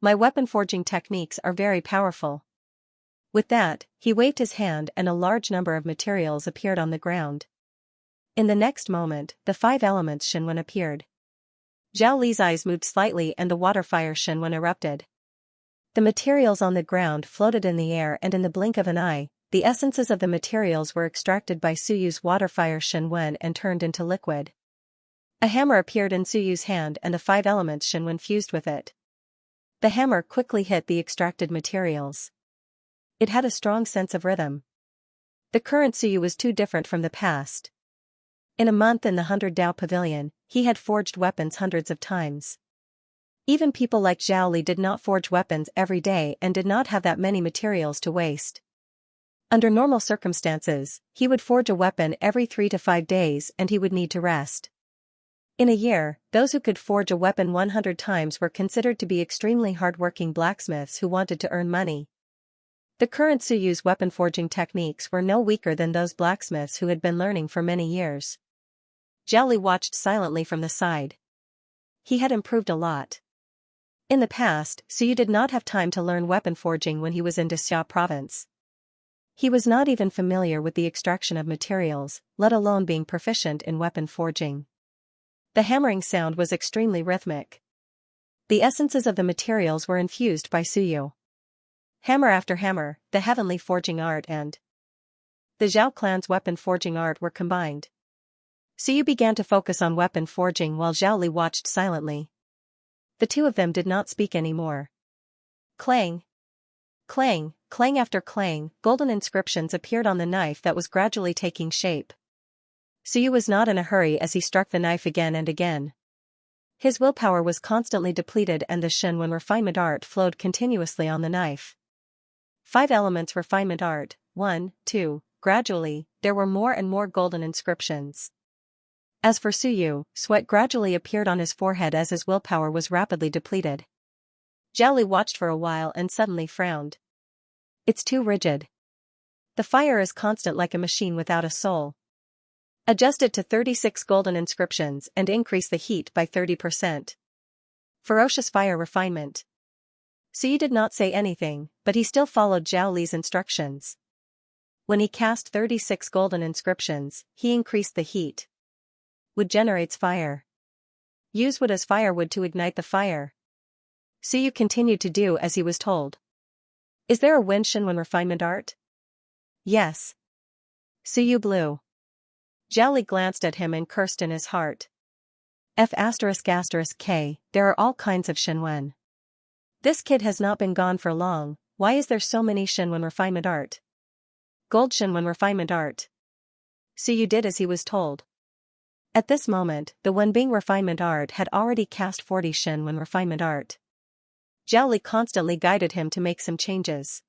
My weapon forging techniques are very powerful." With that, he waved his hand and a large number of materials appeared on the ground. In the next moment, the 5 elements Shinwen appeared. Zhao Li's eyes moved slightly and the water fire Shinwen erupted. The materials on the ground floated in the air and in the blink of an eye, the essences of the materials were extracted by Suyu's water fire Shinwen and turned into liquid. A hammer appeared in Suyu's hand and the 5 elements Shinwen fused with it. The hammer quickly hit the extracted materials. It had a strong sense of rhythm. The current Suyu was too different from the past. In a month in the 100 Dao Pavilion, he had forged weapons hundreds of times. Even people like Zhao Li did not forge weapons every day and did not have that many materials to waste. Under normal circumstances, he would forge a weapon every 3 to 5 days and he would need to rest. In a year, those who could forge a weapon 100 times were considered to be extremely hard-working blacksmiths who wanted to earn money. The current Suyu's weapon forging techniques were no weaker than those blacksmiths who had been learning for many years. Zhao Li watched silently from the side. He had improved a lot. In the past, Suyu did not have time to learn weapon forging when he was in Xia province. He was not even familiar with the extraction of materials, let alone being proficient in weapon forging. The hammering sound was extremely rhythmic. The essences of the materials were infused by Suyu. Hammer after hammer, the heavenly forging art and the Zhao clan's weapon forging art were combined. Suyu began to focus on weapon forging while Zhao Li watched silently. The two of them did not speak anymore. Clang! Clang, clang after clang, golden inscriptions appeared on the knife that was gradually taking shape. Suyu was not in a hurry as he struck the knife again and again. His willpower was constantly depleted and the Shinwen refinement art flowed continuously on the knife. 5 elements refinement art, 1, 2, gradually, there were more and more golden inscriptions. As for Suyu, sweat gradually appeared on his forehead as his willpower was rapidly depleted. Zhao Li watched for a while and suddenly frowned. It's too rigid. The fire is constant like a machine without a soul. Adjust it to 36 golden inscriptions and increase the heat by 30%. Ferocious fire refinement. Suyu did not say anything, but he still followed Zhao Li's instructions. When he cast 36 golden inscriptions, he increased the heat. Wood generates fire. Use wood as firewood to ignite the fire. Suyu continued to do as he was told. Is there a wind Shinwen refinement art? Yes. Suyu blew. Zhao Li glanced at him and cursed in his heart. F***K, there are all kinds of Shinwen. This kid has not been gone for long, why is there so many Shinwen refinement art? Gold Shinwen refinement art. Suyu did as he was told. At this moment, the Wenbing refinement art had already cast 40 Shinwen refinement art. Zhao Li constantly guided him to make some changes.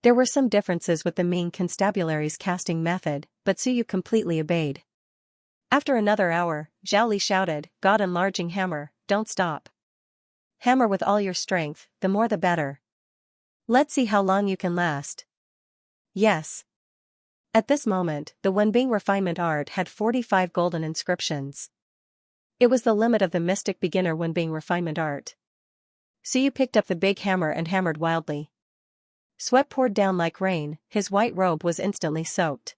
There were some differences with the Ming constabulary's casting method, but Suyu completely obeyed. After another hour, Zhao Li shouted, God enlarging hammer, don't stop. Hammer with all your strength, the more the better. Let's see how long you can last. Yes. At this moment, the Wenbing refinement art had 45 golden inscriptions. It was the limit of the mystic beginner Wenbing refinement art. Suyu picked up the big hammer and hammered wildly. Sweat poured down like rain, his white robe was instantly soaked.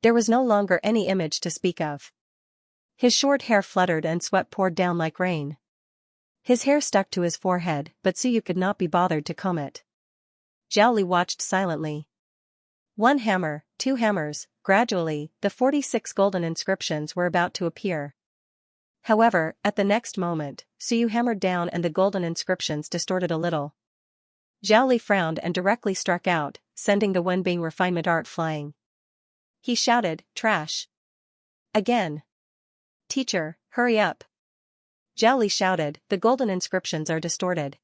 There was no longer any image to speak of. His short hair fluttered and sweat poured down like rain. His hair stuck to his forehead, but Suyu could not be bothered to comb it. Zhao Li watched silently. 1 hammer, 2 hammers, gradually, the 46 golden inscriptions were about to appear. However, at the next moment, Suyu hammered down and the golden inscriptions distorted a little. Zhao Li frowned and directly struck out, sending the Wenbing refinement art flying. He shouted, trash. Again. Teacher, hurry up. Zhao Li shouted, the golden inscriptions are distorted.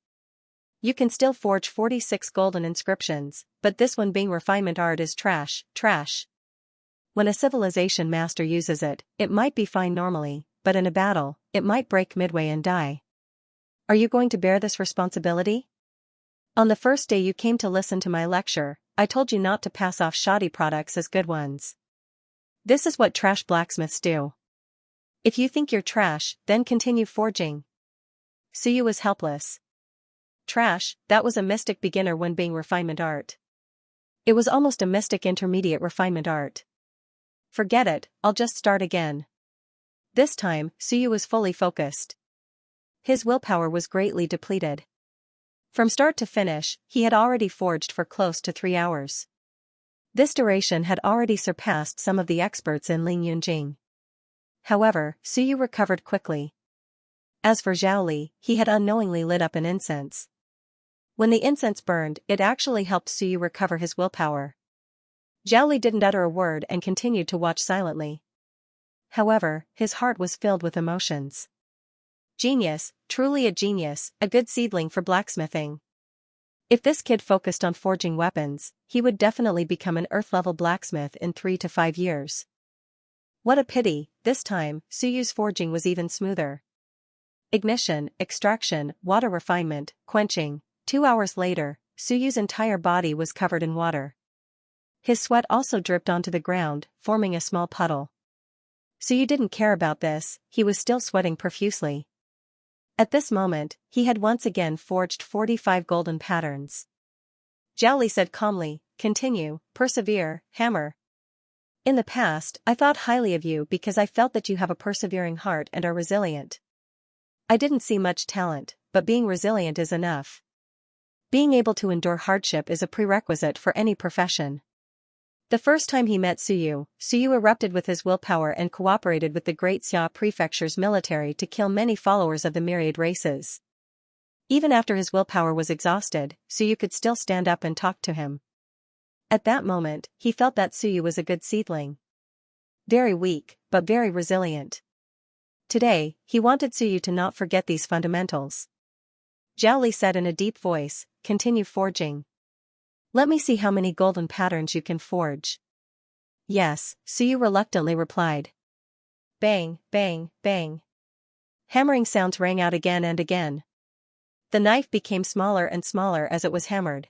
You can still forge 46 golden inscriptions, but this Wenbing refinement art is trash, trash. When a civilization master uses it, it might be fine normally, but in a battle, it might break midway and die. Are you going to bear this responsibility? On the first day you came to listen to my lecture, I told you not to pass off shoddy products as good ones. This is what trash blacksmiths do. If you think you're trash, then continue forging. Suyu was helpless. Trash, that was a mystic beginner Wenbing refinement art. It was almost a mystic intermediate refinement art. Forget it, I'll just start again. This time, Suyu was fully focused. His willpower was greatly depleted. From start to finish, he had already forged for close to 3 hours. This duration had already surpassed some of the experts in Ling Yunjing. However, Suyu recovered quickly. As for Zhao Li, he had unknowingly lit up an incense. When the incense burned, it actually helped Suyu recover his willpower. Zhao Li didn't utter a word and continued to watch silently. However, his heart was filled with emotions. Genius, truly a genius, a good seedling for blacksmithing. If this kid focused on forging weapons, he would definitely become an earth-level blacksmith in 3 to 5 years. What a pity, this time, Suyu's forging was even smoother. Ignition, extraction, water refinement, quenching. 2 hours later, Suyu's entire body was covered in water. His sweat also dripped onto the ground, forming a small puddle. Suyu didn't care about this, he was still sweating profusely. At this moment, he had once again forged 45 golden patterns. Zhao Li said calmly, continue, persevere, hammer. In the past, I thought highly of you because I felt that you have a persevering heart and are resilient. I didn't see much talent, but being resilient is enough. Being able to endure hardship is a prerequisite for any profession. The first time he met Suyu, Suyu erupted with his willpower and cooperated with the Great Xia Prefecture's military to kill many followers of the Myriad races. Even after his willpower was exhausted, Suyu could still stand up and talk to him. At that moment, he felt that Suyu was a good seedling. Very weak, but very resilient. Today, he wanted Suyu to not forget these fundamentals. Zhao Li said in a deep voice, "Continue forging. Let me see how many golden patterns you can forge." "Yes," Suyu reluctantly replied. Bang, bang, bang. Hammering sounds rang out again and again. The knife became smaller and smaller as it was hammered.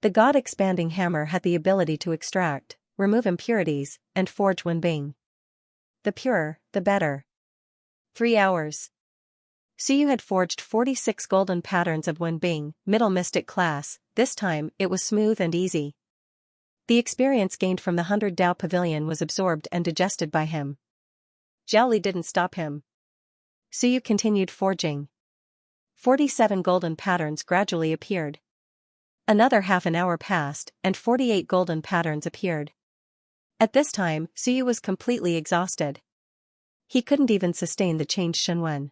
The God-expanding hammer had the ability to extract, remove impurities, and forge Wenbing. The purer, the better. 3 hours. Suyu had forged 46 golden patterns of Wenbing, middle mystic class. This time, it was smooth and easy. The experience gained from the 100 Dao Pavilion was absorbed and digested by him. Zhao Li didn't stop him. Suyu continued forging. 47 golden patterns gradually appeared. Another half an hour passed, and 48 golden patterns appeared. At this time, Suyu was completely exhausted. He couldn't even sustain the changed Shenwen.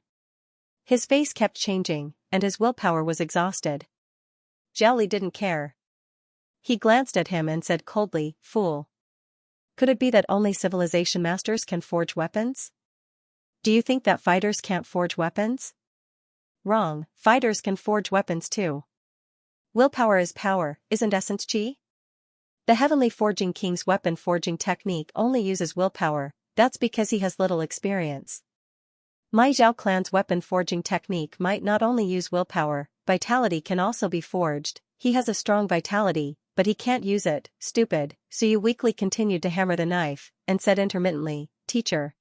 His face kept changing, and his willpower was exhausted. Zhao Li didn't care. He glanced at him and said coldly, "Fool. Could it be that only civilization masters can forge weapons? Do you think that fighters can't forge weapons? Wrong, fighters can forge weapons too. Willpower is power, isn't essence qi? The Heavenly Forging King's weapon forging technique only uses willpower, that's because he has little experience. My Zhao clan's weapon forging technique might not only use willpower, vitality can also be forged. He has a strong vitality, but he can't use it, stupid." Suyu weakly continued to hammer the knife, and said intermittently, "Teacher.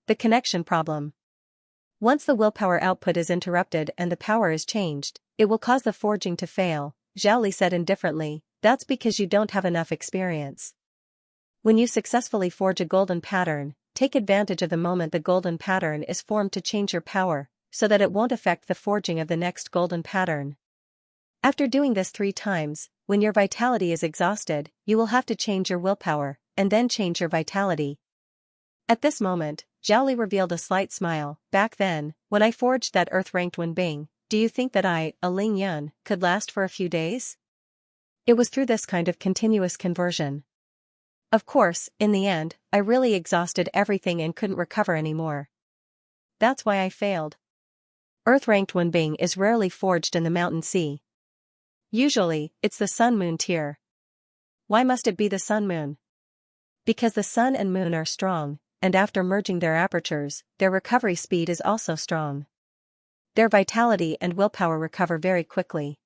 The connection problem. Once the willpower output is interrupted and the power is changed, it will cause the forging to fail." Zhao Li said indifferently, "That's because you don't have enough experience. When you successfully forge a golden pattern, take advantage of the moment the golden pattern is formed to change your power, so that it won't affect the forging of the next golden pattern. After doing this 3 times, when your vitality is exhausted, you will have to change your willpower, and then change your vitality." At this moment, Zhao Li revealed a slight smile. "Back then, when I forged that earth-ranked Wenbing, do you think that I, a Ling Yun, could last for a few days? It was through this kind of continuous conversion. Of course, in the end, I really exhausted everything and couldn't recover anymore. That's why I failed. Earth-ranked Wenbing is rarely forged in the Mountain Sea. Usually, it's the Sun-Moon tier. Why must it be the Sun-Moon? Because the Sun and Moon are strong, and after merging their apertures, their recovery speed is also strong. Their vitality and willpower recover very quickly."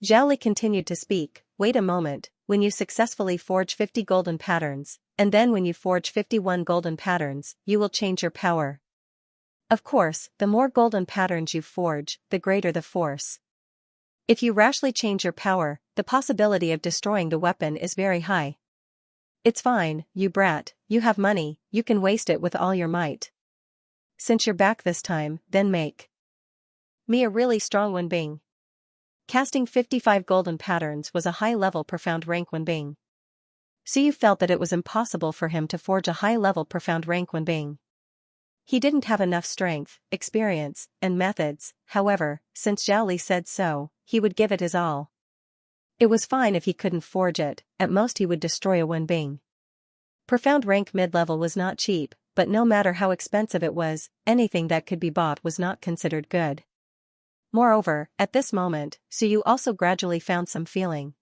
Zhao Li continued to speak, "Wait a moment, when you successfully forge 50 golden patterns, and then when you forge 51 golden patterns, you will change your power. Of course, the more golden patterns you forge, the greater the force. If you rashly change your power, the possibility of destroying the weapon is very high. It's fine, you brat, you have money, you can waste it with all your might. Since you're back this time, then make me a really strong Wenbing." Casting 55 golden patterns was a high-level profound rank Wenbing. Suyu felt that it was impossible for him to forge a high-level profound rank Wenbing. He didn't have enough strength, experience, and methods. However, since Zhao Li said so, he would give it his all. It was fine if he couldn't forge it, at most he would destroy a Wenbing. Profound rank mid-level was not cheap, but no matter how expensive it was, anything that could be bought was not considered good. Moreover, at this moment, Suyu also gradually found some feeling.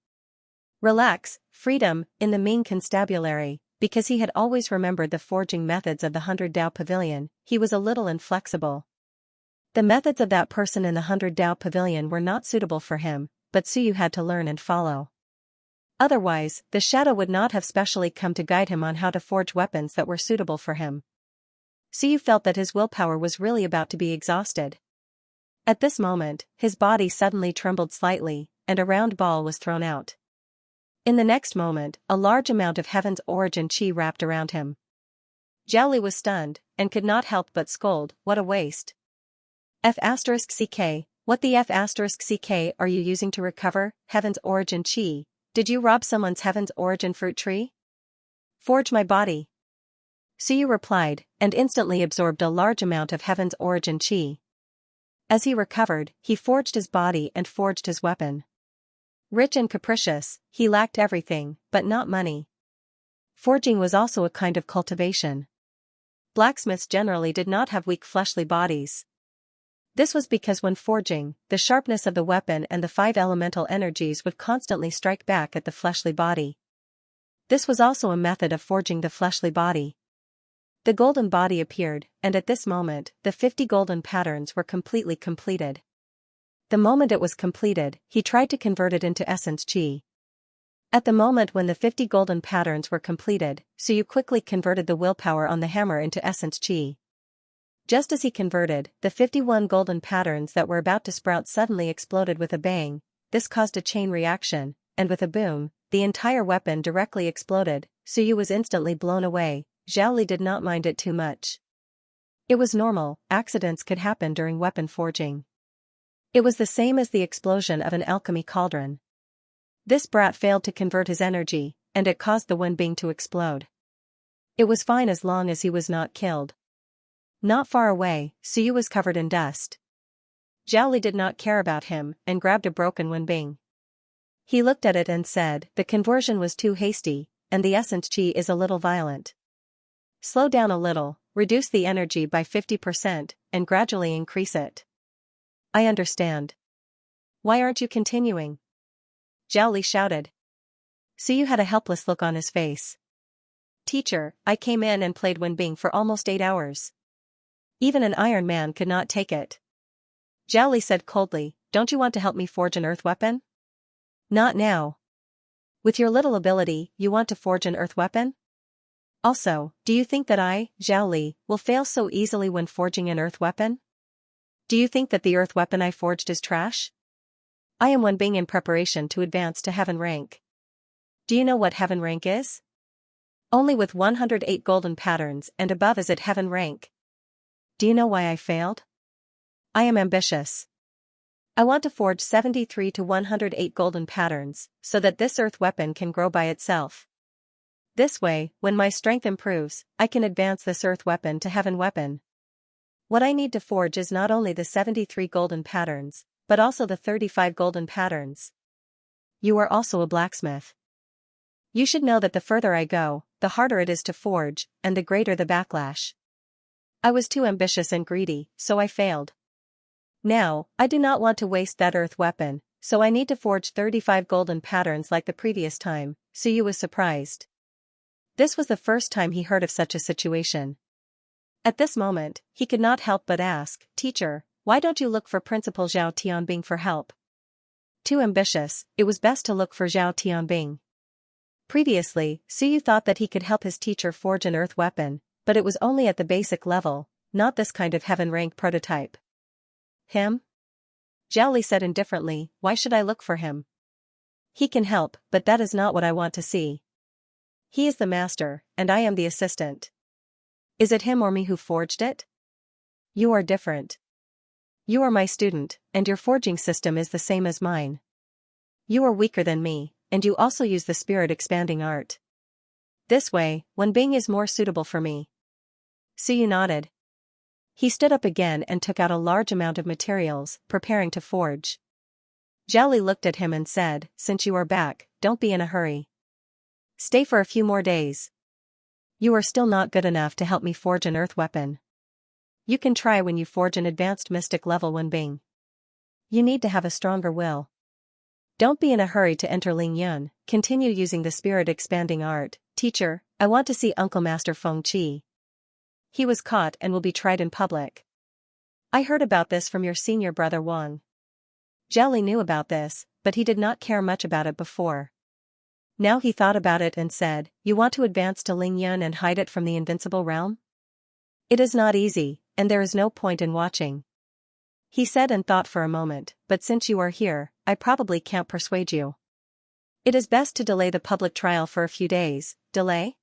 Relax, freedom, in the Ming Constabulary. Because he had always remembered the forging methods of the 100 Dao Pavilion, he was a little inflexible. The methods of that person in the 100 Dao Pavilion were not suitable for him, but Suyu had to learn and follow. Otherwise, the shadow would not have specially come to guide him on how to forge weapons that were suitable for him. Suyu felt that his willpower was really about to be exhausted. At this moment, his body suddenly trembled slightly, and a round ball was thrown out. In the next moment, a large amount of heaven's origin qi wrapped around him. Zhao Li was stunned, and could not help but scold, "What a waste. F*ck, what the F*ck are you using to recover heaven's origin qi? Did you rob someone's heaven's origin fruit tree?" "Forge my body," Suyu replied, and instantly absorbed a large amount of heaven's origin qi. As he recovered, he forged his body and forged his weapon. Rich and capricious, he lacked everything, but not money. Forging was also a kind of cultivation. Blacksmiths generally did not have weak fleshly bodies. This was because when forging, the sharpness of the weapon and the 5 elemental energies would constantly strike back at the fleshly body. This was also a method of forging the fleshly body. The golden body appeared, and at this moment, the 50 golden patterns were completely completed. The moment it was completed, he tried to convert it into essence chi. At the moment when the 50 golden patterns were completed, Suyu quickly converted the willpower on the hammer into essence chi. Just as he converted, the 51 golden patterns that were about to sprout suddenly exploded with a bang. This caused a chain reaction, and with a boom, the entire weapon directly exploded. Suyu was instantly blown away. Zhao Li did not mind it too much. It was normal, accidents could happen during weapon forging. It was the same as the explosion of an alchemy cauldron. This brat failed to convert his energy, and it caused the Wenbing to explode. It was fine as long as he was not killed. Not far away, Suyu was covered in dust. Zhao Li did not care about him, and grabbed a broken Wenbing. He looked at it and said, "The conversion was too hasty, and the essence chi is a little violent. Slow down a little, reduce the energy by 50%, and gradually increase it." "I understand. Why aren't you continuing?" Zhao Li shouted. Suyu had a helpless look on his face. "Teacher, I came in and played Wenbing for almost 8 hours. Even an Iron Man could not take it." Zhao Li said coldly, "Don't you want to help me forge an earth weapon?" "Not now. With your little ability, you want to forge an earth weapon? Also, do you think that I, Zhao Li, will fail so easily when forging an earth weapon? Do you think that the earth weapon I forged is trash? I am Wenbing in preparation to advance to heaven rank. Do you know what heaven rank is? Only with 108 golden patterns and above is it heaven rank. Do you know why I failed? I am ambitious. I want to forge 73 to 108 golden patterns, so that this earth weapon can grow by itself. This way, when my strength improves, I can advance this earth weapon to heaven weapon. What I need to forge is not only the 73 golden patterns, but also the 35 golden patterns. You are also a blacksmith. You should know that the further I go, the harder it is to forge, and the greater the backlash. I was too ambitious and greedy, so I failed. Now, I do not want to waste that earth weapon, so I need to forge 35 golden patterns like the previous time." Suyu was surprised. This was the first time he heard of such a situation. At this moment, he could not help but ask, "Teacher, why don't you look for Principal Zhao Tianbing for help?" Too ambitious, it was best to look for Zhao Tianbing. Previously, Suyu thought that he could help his teacher forge an earth weapon, but it was only at the basic level, not this kind of heaven rank prototype. Him? Zhao Li said indifferently, "Why should I look for him? He can help, but that is not what I want to see. He is the master, and I am the assistant. Is it him or me who forged it? You are different. You are my student, and your forging system is the same as mine. You are weaker than me, and you also use the spirit-expanding art. This way, Wenbing is more suitable for me." Suyu nodded. He stood up again and took out a large amount of materials, preparing to forge. Zhao Li looked at him and said, "Since you are back, don't be in a hurry. Stay for a few more days. You are still not good enough to help me forge an earth weapon. You can try when you forge an advanced mystic level Wenbing. You need to have a stronger will. Don't be in a hurry to enter Ling Yun, continue using the spirit-expanding art. Teacher, I want to see Uncle Master Feng Qi. He was caught and will be tried in public. I heard about this from your senior brother Wang." Zhao Li knew about this, but he did not care much about it before. Now he thought about it and said, "You want to advance to Ling Yun and hide it from the invincible realm? It is not easy, and there is no point in watching." He said and thought for a moment, "But since you are here, I probably can't persuade you. It is best to delay the public trial for a few days." Delay?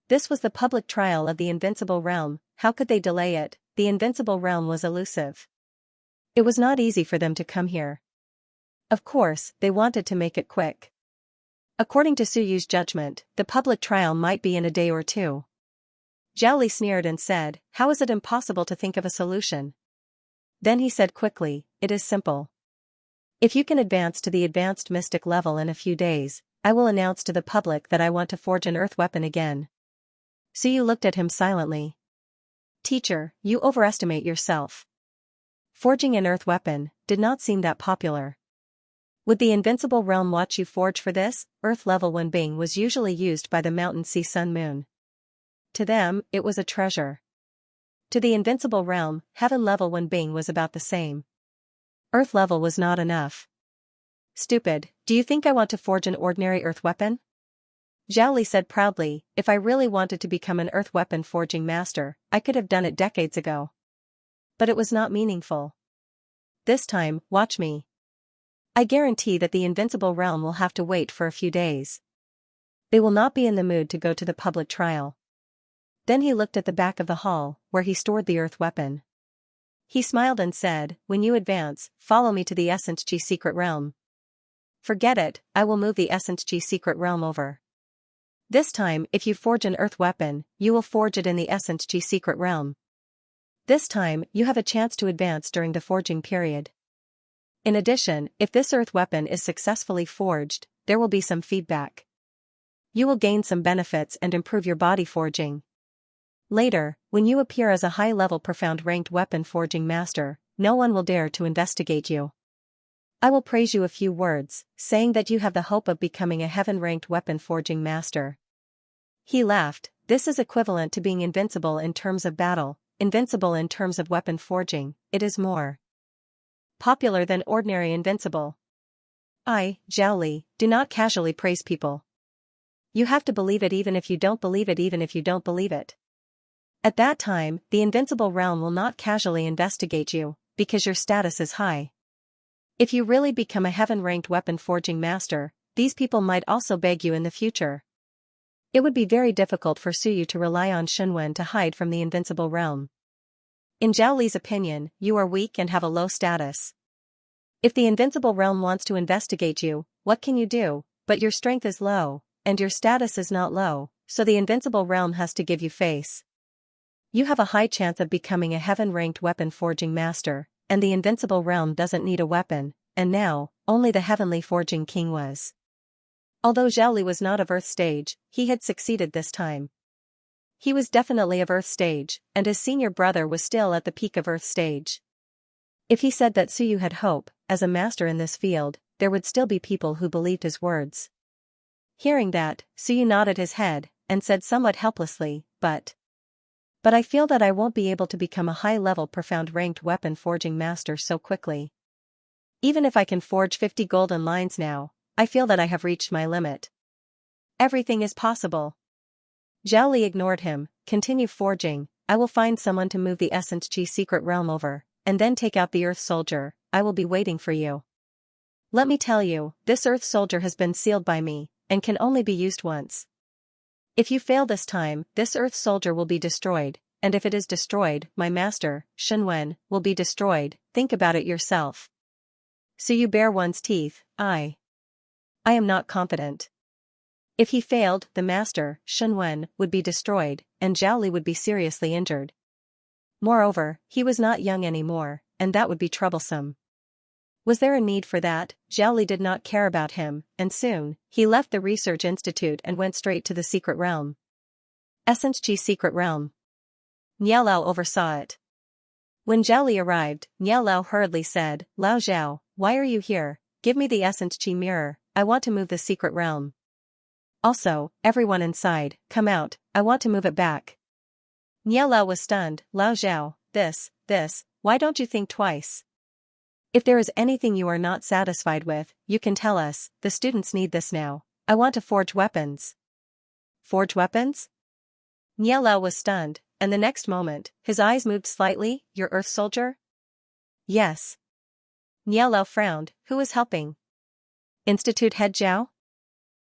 This was the public trial of the invincible realm. How could they delay it? The invincible realm was elusive. It was not easy for them to come here. Of course, they wanted to make it quick. According to Suyu's judgment, the public trial might be in a day or two. Zhao Li sneered and said, "How is it impossible to think of a solution?" Then he said quickly, "It is simple. If you can advance to the advanced mystic level in a few days, I will announce to the public that I want to forge an earth weapon again. Suyu looked at him silently. Teacher, you overestimate yourself. Forging an earth weapon did not seem that popular. Would the invincible realm watch you forge for this? Earth-level Wenbing was usually used by the mountain sea sun moon. To them, it was a treasure. To the invincible realm, heaven-level Wenbing was about the same. Earth-level was not enough. Stupid, do you think I want to forge an ordinary earth weapon? Zhao Li said proudly, if I really wanted to become an earth weapon forging master, I could have done it decades ago. But it was not meaningful. This time, watch me. I guarantee that the invincible realm will have to wait for a few days. They will not be in the mood to go to the public trial. Then he looked at the back of the hall, where he stored the earth weapon. He smiled and said, when you advance, follow me to the Xianxia secret realm. Forget it, I will move the Xianxia secret realm over. This time, if you forge an earth weapon, you will forge it in the Xianxia secret realm. This time, you have a chance to advance during the forging period. In addition, if this earth weapon is successfully forged, there will be some feedback. You will gain some benefits and improve your body forging. Later, when you appear as a high-level profound ranked weapon forging master, no one will dare to investigate you. I will praise you a few words, saying that you have the hope of becoming a heaven-ranked weapon forging master. He laughed. This is equivalent to being invincible in terms of battle, invincible in terms of weapon forging. It is more popular than ordinary invincible. Zhao Li, do not casually praise people. You have to believe it even if you don't believe it even if you don't believe it. At that time, the invincible realm will not casually investigate you, because your status is high. If you really become a heaven-ranked weapon forging master, these people might also beg you in the future. It would be very difficult for Suyu to rely on Shunwen to hide from the invincible realm. In Zhao Li's opinion, you are weak and have a low status. If the invincible realm wants to investigate you, what can you do? But your strength is low, and your status is not low, so the invincible realm has to give you face. You have a high chance of becoming a heaven-ranked weapon forging master, and the invincible realm doesn't need a weapon, and now, only the heavenly forging king was. Although Zhao Li was not of Earth stage, he had succeeded this time. He was definitely of Earth stage, and his senior brother was still at the peak of Earth stage. If he said that Suyu had hope, as a master in this field, there would still be people who believed his words. Hearing that, Suyu nodded his head, and said somewhat helplessly, But I feel that I won't be able to become a high-level profound ranked weapon forging master so quickly. Even if I can forge 50 golden lines now, I feel that I have reached my limit. Everything is possible. Zhao Li ignored him. Continue forging, I will find someone to move the Xianxia secret realm over, and then take out the Earth Soldier. I will be waiting for you. Let me tell you, this Earth Soldier has been sealed by me, and can only be used once. If you fail this time, this Earth Soldier will be destroyed, and if it is destroyed, my master, Shunwen, will be destroyed. Think about it yourself. So you bare one's teeth. I am not confident. If he failed, the master, Shunwen, would be destroyed, and Zhao Li would be seriously injured. Moreover, he was not young anymore, and that would be troublesome. Was there a need for that? Zhao Li did not care about him, and soon, he left the research institute and went straight to the secret realm. Xianxia secret realm. Niao Lao oversaw it. When Zhao Li arrived, Niao Lao hurriedly said, Lao Zhao, why are you here? Give me the Xianxia mirror, I want to move the secret realm. Also, everyone inside, come out, I want to move it back. Niao Lao was stunned. Lao Zhao, this, why don't you think twice? If there is anything you are not satisfied with, you can tell us. The students need this now. I want to forge weapons. Forge weapons? Niao Lao was stunned, and the next moment, his eyes moved slightly. Your Earth Soldier? Yes. Niao Lao frowned. Who is helping? Institute head Zhao?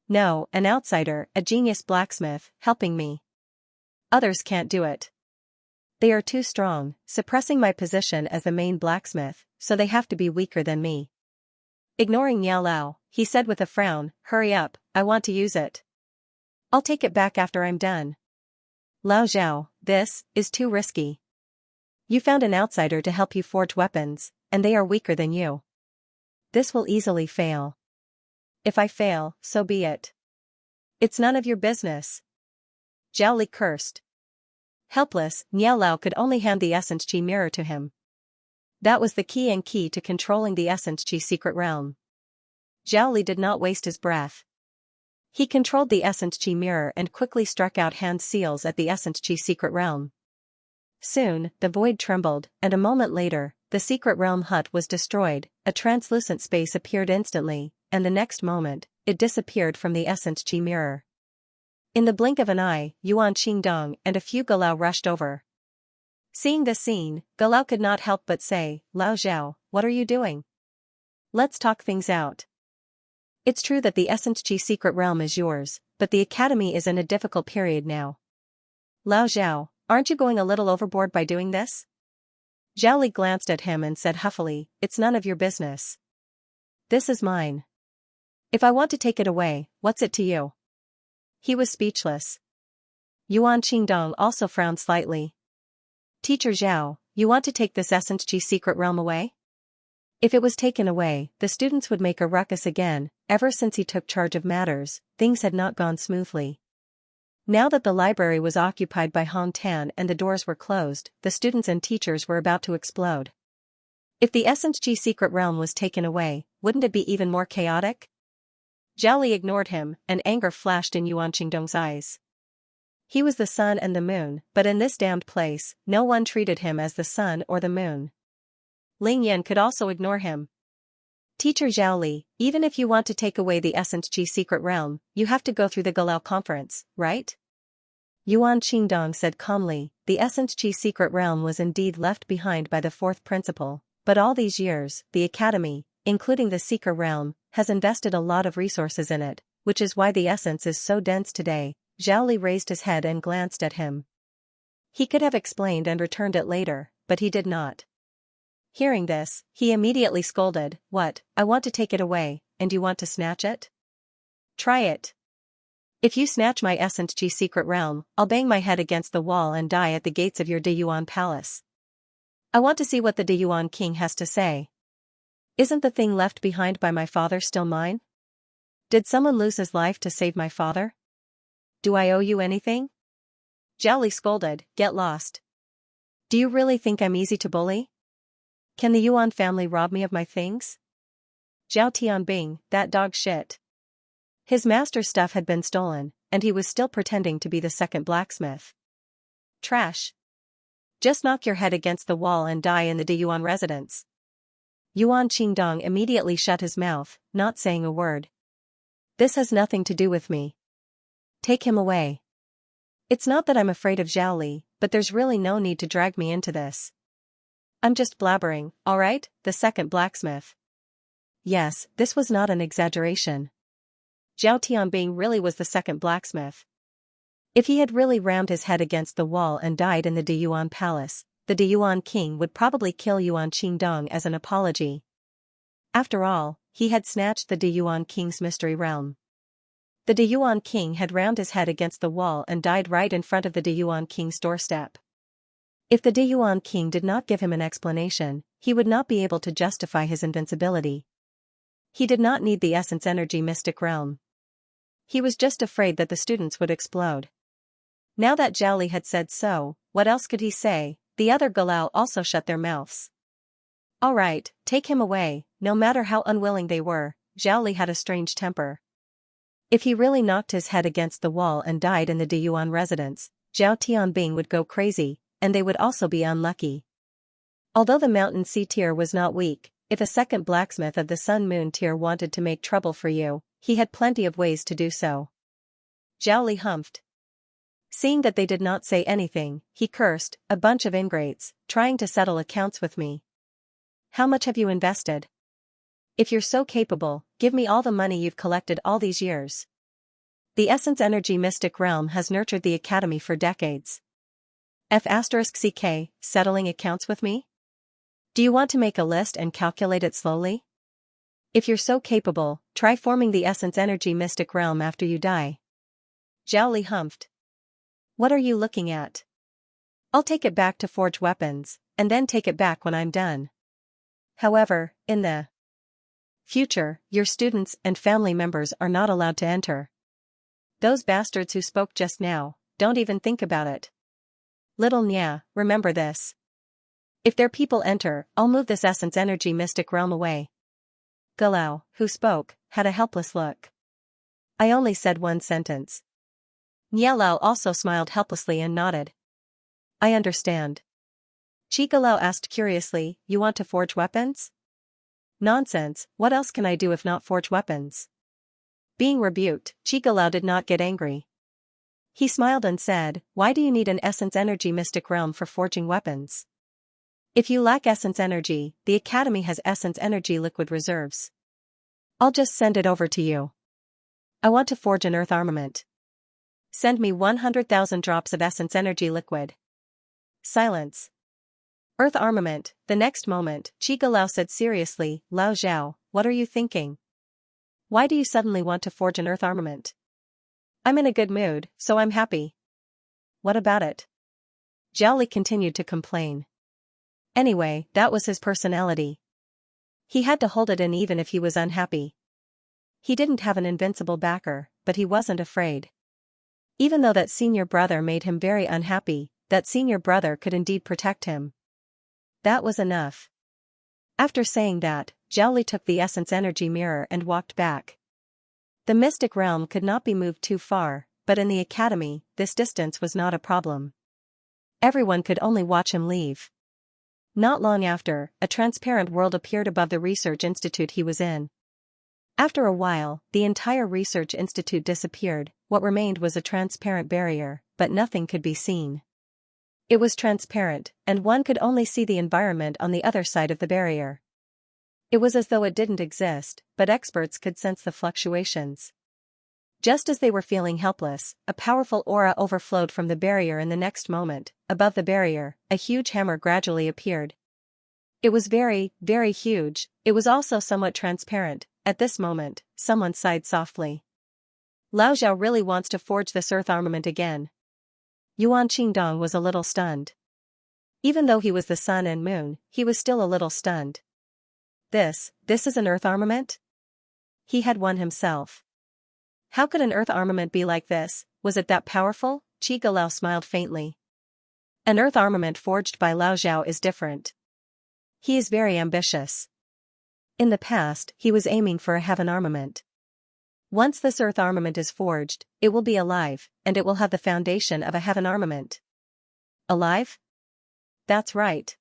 No, an outsider, a genius blacksmith, helping me. Others can't do it. They are too strong, suppressing my position as the main blacksmith, so they have to be weaker than me. Ignoring Niao Lao, he said with a frown, hurry up, I want to use it. I'll take it back after I'm done. Lao Zhao, this is too risky. You found an outsider to help you forge weapons, and they are weaker than you. This will easily fail. If I fail, so be it. It's none of your business. Zhao Li cursed. Helpless, Niao Lao could only hand the Essence Chi mirror to him. That was the key to controlling the Essence Chi secret realm. Zhao Li did not waste his breath. He controlled the Essence Chi mirror and quickly struck out hand seals at the Essence Chi secret realm. Soon, the void trembled, and a moment later, the secret realm hut was destroyed, a translucent space appeared instantly, and the next moment, it disappeared from the Essence Chi mirror. In the blink of an eye, Yuan Qingdong and a few Galao rushed over. Seeing this scene, Galao could not help but say, "Lao Zhao, what are you doing? Let's talk things out. It's true that the Essence Chi secret realm is yours, but the academy is in a difficult period now. Lao Zhao, aren't you going a little overboard by doing this?" Zhao Li glanced at him and said huffily, "It's none of your business. This is mine. If I want to take it away, what's it to you?" He was speechless. Yuan Qingdong also frowned slightly. "Teacher Zhao, you want to take this Essence Chi secret realm away?" If it was taken away, the students would make a ruckus again. Ever since he took charge of matters, things had not gone smoothly. Now that the library was occupied by Hong Tan and the doors were closed, the students and teachers were about to explode. If the Essence Chi secret realm was taken away, wouldn't it be even more chaotic? Zhao Li ignored him, and anger flashed in Yuan Qingdong's eyes. He was the sun and the moon, but in this damned place, no one treated him as the sun or the moon. Ling Yan could also ignore him. "Teacher Zhao Li, even if you want to take away the Essence Chi secret realm, you have to go through the Galao conference, right?" Yuan Qingdong said calmly, the Essence Chi secret realm was indeed left behind by the fourth principal, but all these years, the academy, including the Seeker realm, has invested a lot of resources in it, which is why the essence is so dense today. Zhao Li raised his head and glanced at him. He could have explained and returned it later, but he did not. Hearing this, he immediately scolded, "What, I want to take it away, and you want to snatch it? Try it. If you snatch my Essence Chi secret realm, I'll bang my head against the wall and die at the gates of your Deyuan palace. I want to see what the Deyuan king has to say. Isn't the thing left behind by my father still mine? Did someone lose his life to save my father? Do I owe you anything?" Zhao Li scolded, "Get lost. Do you really think I'm easy to bully? Can the Yuan family rob me of my things?" Zhao Tianbing, that dog shit. His master's stuff had been stolen, and he was still pretending to be the second blacksmith. Trash. Just knock your head against the wall and die in the Deyuan residence. Yuan Qingdong immediately shut his mouth, not saying a word. "This has nothing to do with me. Take him away. It's not that I'm afraid of Zhao Li, but there's really no need to drag me into this. I'm just blabbering, alright?" The second blacksmith. Yes, this was not an exaggeration. Zhao Tianbing really was the second blacksmith. If he had really rammed his head against the wall and died in the Deyuan palace, the Deyuan king would probably kill Yuan Qingdong as an apology. After all, he had snatched the Deyuan king's mystery realm. The Deyuan king had rammed his head against the wall and died right in front of the Deyuan king's doorstep. If the Deyuan king did not give him an explanation, he would not be able to justify his invincibility. He did not need the essence energy mystic realm. He was just afraid that the students would explode. Now that Zhao Li had said so, what else could he say? The other Galao also shut their mouths. Alright, take him away. No matter how unwilling they were, Zhao Li had a strange temper. If he really knocked his head against the wall and died in the Deyuan residence, Zhao Tianbing would go crazy, and they would also be unlucky. Although the Mountain Sea tier was not weak, if a second blacksmith of the Sun Moon tier wanted to make trouble for you, he had plenty of ways to do so. Zhao Li humphed. Seeing that they did not say anything, he cursed, "A bunch of ingrates, trying to settle accounts with me. How much have you invested? If you're so capable, give me all the money you've collected all these years. The Essence Energy Mystic Realm has nurtured the Academy for decades. F*CK, settling accounts with me? Do you want to make a list and calculate it slowly? If you're so capable, try forming the Essence Energy Mystic Realm after you die." Zhao Li humphed. "What are you looking at? I'll take it back to forge weapons, and then take it back when I'm done. However, in the Future, your students and family members are not allowed to enter. Those bastards who spoke just now, don't even think about it. Little Nya, remember this. If their people enter, I'll move this essence energy mystic realm away. Galao, who spoke, had a helpless look. I only said one sentence. Nya Lao also smiled helplessly and nodded. I understand. Chi Galao asked curiously, you want to forge weapons? Nonsense, what else can I do if not forge weapons? Being rebuked, Chi Galao did not get angry. He smiled and said, why do you need an essence energy mystic realm for forging weapons? If you lack essence energy, the Academy has essence energy liquid reserves. I'll just send it over to you. I want to forge an earth armament. Send me 100,000 drops of essence energy liquid. Silence. Earth armament. The next moment, Chi Galao said seriously, Lao Zhao, what are you thinking? Why do you suddenly want to forge an earth armament? I'm in a good mood, so I'm happy. What about it? Zhao Li continued to complain. Anyway, that was his personality. He had to hold it in even if he was unhappy. He didn't have an invincible backer, but he wasn't afraid. Even though that senior brother made him very unhappy, that senior brother could indeed protect him. That was enough. After saying that, Zhao Li took the essence energy mirror and walked back. The mystic realm could not be moved too far, but in the academy, this distance was not a problem. Everyone could only watch him leave. Not long after, a transparent world appeared above the research institute he was in. After a while, the entire research institute disappeared. What remained was a transparent barrier, but nothing could be seen. It was transparent, and one could only see the environment on the other side of the barrier. It was as though it didn't exist, but experts could sense the fluctuations. Just as they were feeling helpless, a powerful aura overflowed from the barrier in the next moment. Above the barrier, a huge hammer gradually appeared. It was very, very huge. It was also somewhat transparent. At this moment, someone sighed softly. Lao Zhao really wants to forge this earth armament again. Yuan Qingdong was a little stunned. Even though he was the sun and moon, he was still a little stunned. This is an earth armament? He had one himself. How could an earth armament be like this? Was it that powerful? Chi Galao smiled faintly. An earth armament forged by Lao Zhao is different. He is very ambitious. In the past, he was aiming for a heaven armament. Once this earth armament is forged, it will be alive, and it will have the foundation of a heaven armament. Alive? That's right.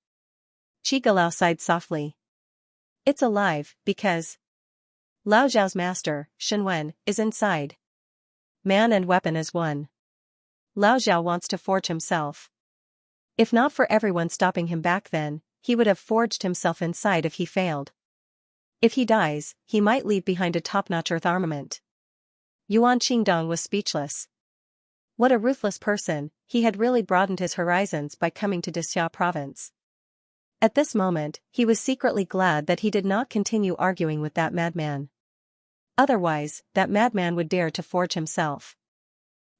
Chi Galao sighed softly. It's alive, because Lao Zhao's master, Shenwen, is inside. Man and weapon is one. Lao Zhao wants to forge himself. If not for everyone stopping him back then, he would have forged himself inside if he failed. If he dies, he might leave behind a top-notch earth armament. Yuan Qingdong was speechless. What a ruthless person, he had really broadened his horizons by coming to Dixia province. At this moment, he was secretly glad that he did not continue arguing with that madman. Otherwise, that madman would dare to forge himself.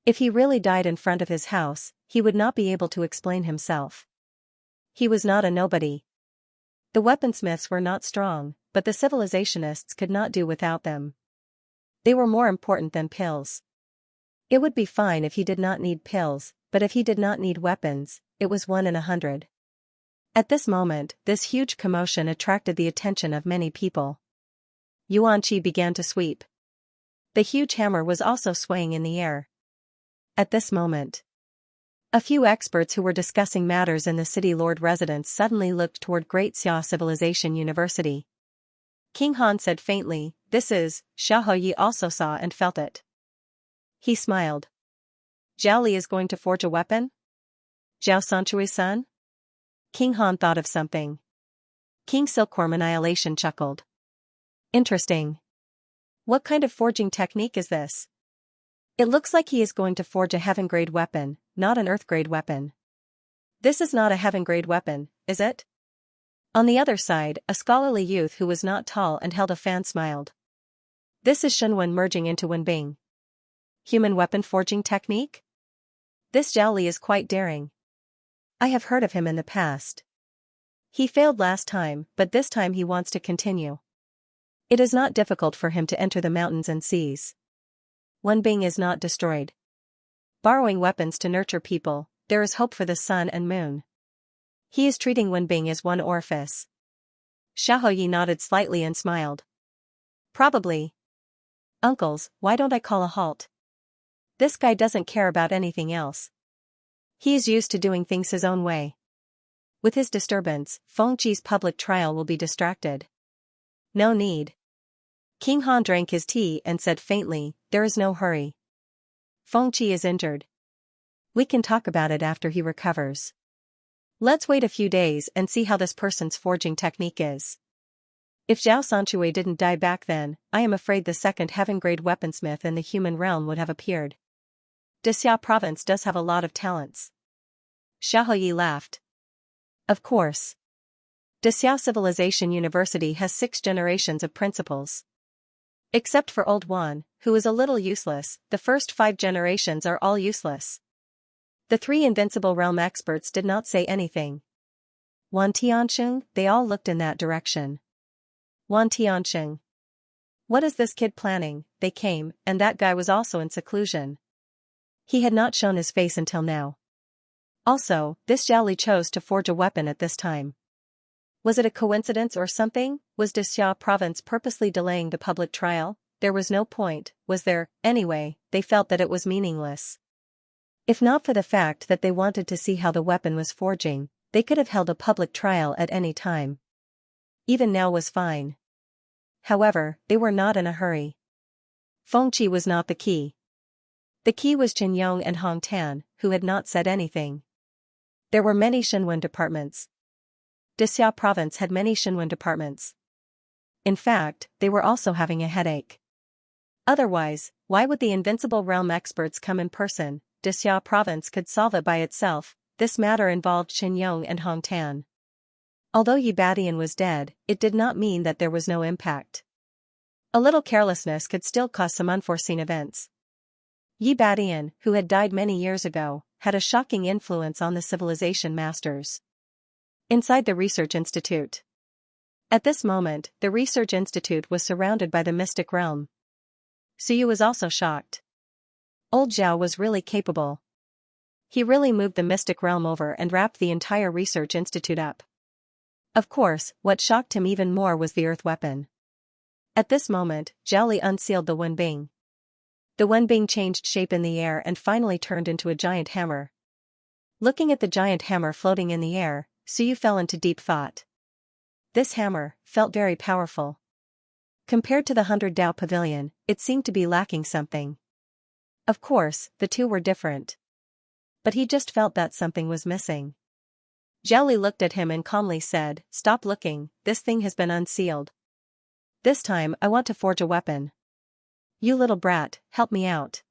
If he really died in front of his house, he would not be able to explain himself. He was not a nobody. The weaponsmiths were not strong, but the civilizationists could not do without them. They were more important than pills. It would be fine if he did not need pills, but if he did not need weapons, it was 1 in 100. At this moment, this huge commotion attracted the attention of many people. Yuan Qi began to sweep. The huge hammer was also swaying in the air. At this moment, a few experts who were discussing matters in the city lord residence suddenly looked toward Great Xia Civilization University. King Han said faintly, "This is." Xiao Yi also saw and felt it. He smiled. Zhao Li is going to forge a weapon? Zhao Sanchui's son? King Han thought of something. King Silkworm Annihilation chuckled. Interesting. What kind of forging technique is this? It looks like he is going to forge a heaven-grade weapon, not an earth-grade weapon. This is not a heaven-grade weapon, is it? On the other side, a scholarly youth who was not tall and held a fan smiled. This is Shenwen merging into Wenbing. Human weapon forging technique? This Zhao Li is quite daring. I have heard of him in the past. He failed last time, but this time he wants to continue. It is not difficult for him to enter the mountains and seas. Wenbing is not destroyed. Borrowing weapons to nurture people, there is hope for the sun and moon. He is treating Wenbing as one orifice. Xiaoyi nodded slightly and smiled. Probably. Uncles, why don't I call a halt? This guy doesn't care about anything else. He is used to doing things his own way. With his disturbance, Fengqi's public trial will be distracted. No need. King Han drank his tea and said faintly, there is no hurry. Fengqi is injured. We can talk about it after he recovers. Let's wait a few days and see how this person's forging technique is. If Zhao Sanshui didn't die back then, I am afraid the second heaven-grade weaponsmith in the human realm would have appeared. Dexia province does have a lot of talents. Xiaoyi laughed. Of course. Dexia Civilization University has 6 generations of principals. Except for Old One, who is a little useless, the first 5 generations are all useless. The 3 invincible realm experts did not say anything. Wan Tiansheng, they all looked in that direction. Wan Tiansheng. What is this kid planning? They came, and that guy was also in seclusion. He had not shown his face until now. Also, this Zhao Li chose to forge a weapon at this time. Was it a coincidence or something? Was Dexia province purposely delaying the public trial? There was no point, was there? Anyway, they felt that it was meaningless. If not for the fact that they wanted to see how the weapon was forging, they could have held a public trial at any time. Even now was fine. However, they were not in a hurry. Fengqi was not the key. The key was Qin Yong and Hong Tan, who had not said anything. There were many Shenwen departments. Dexia province had many Shenwen departments. In fact, they were also having a headache. Otherwise, why would the invincible realm experts come in person? Dexia province could solve it by itself. This matter involved Qin Yong and Hong Tan. Although Yi Badian was dead, it did not mean that there was no impact. A little carelessness could still cause some unforeseen events. Yi Badian, who had died many years ago, had a shocking influence on the civilization masters. Inside the research institute. At this moment, the research institute was surrounded by the mystic realm. Suyu was also shocked. Old Zhao was really capable. He really moved the mystic realm over and wrapped the entire research institute up. Of course, what shocked him even more was the earth weapon. At this moment, Zhao Li unsealed the Wenbing. The Wenbing changed shape in the air and finally turned into a giant hammer. Looking at the giant hammer floating in the air, Suyu fell into deep thought. This hammer felt very powerful. Compared to the 100 Dao Pavilion, it seemed to be lacking something. Of course, the two were different. But he just felt that something was missing. Zhao Li looked at him and calmly said, "Stop looking, this thing has been unsealed. This time I want to forge a weapon. You little brat, help me out.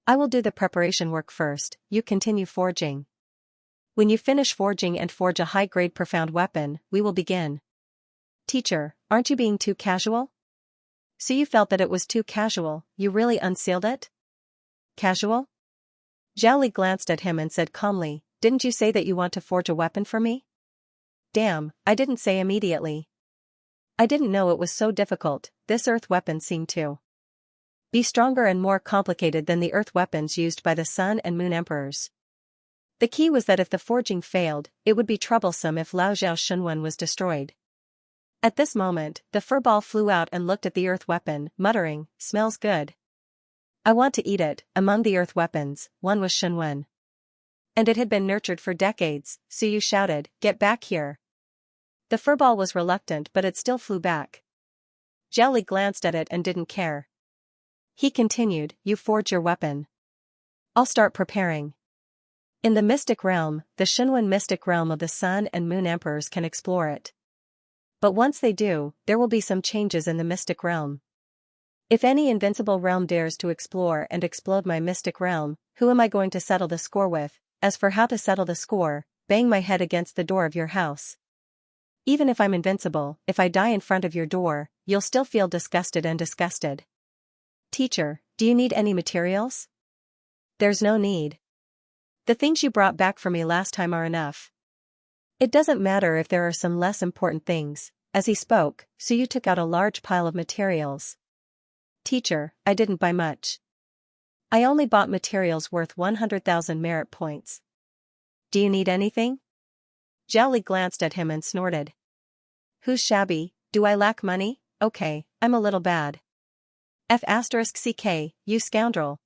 I will do the preparation work first, you continue forging. When you finish forging and forge a high-grade profound weapon, we will begin." Teacher, aren't you being too casual? So you felt that it was too casual, you really unsealed it? Casual? Zhao Li glanced at him and said calmly, "Didn't you say that you want to forge a weapon for me?" Damn, I didn't say immediately. I didn't know it was so difficult. This earth weapon seemed to be stronger and more complicated than the earth weapons used by the Sun and Moon Emperors. The key was that if the forging failed, it would be troublesome if Lao Zhao's Shunwen was destroyed. At this moment, the furball flew out and looked at the earth weapon, muttering, "Smells good. I want to eat it." Among the earth weapons, one was Shunwen. And it had been nurtured for decades, Suyu shouted, "Get back here." The furball was reluctant but it still flew back. Zhao Li glanced at it and didn't care. He continued, "You forge your weapon. I'll start preparing." In the mystic realm, the Shenwen mystic realm of the Sun and Moon Emperors can explore it. But once they do, there will be some changes in the mystic realm. If any invincible realm dares to explore and explode my mystic realm, who am I going to settle the score with? As for how to settle the score, bang my head against the door of your house. Even if I'm invincible, if I die in front of your door, you'll still feel disgusted and disgusted. Teacher, do you need any materials? There's no need. The things you brought back for me last time are enough. It doesn't matter if there are some less important things. As he spoke, Suyu took out a large pile of materials. Teacher, I didn't buy much. I only bought materials worth 100,000 merit points. Do you need anything? Zhao Li glanced at him and snorted. Who's shabby? Do I lack money? Okay, I'm a little bad. F***ck, you scoundrel.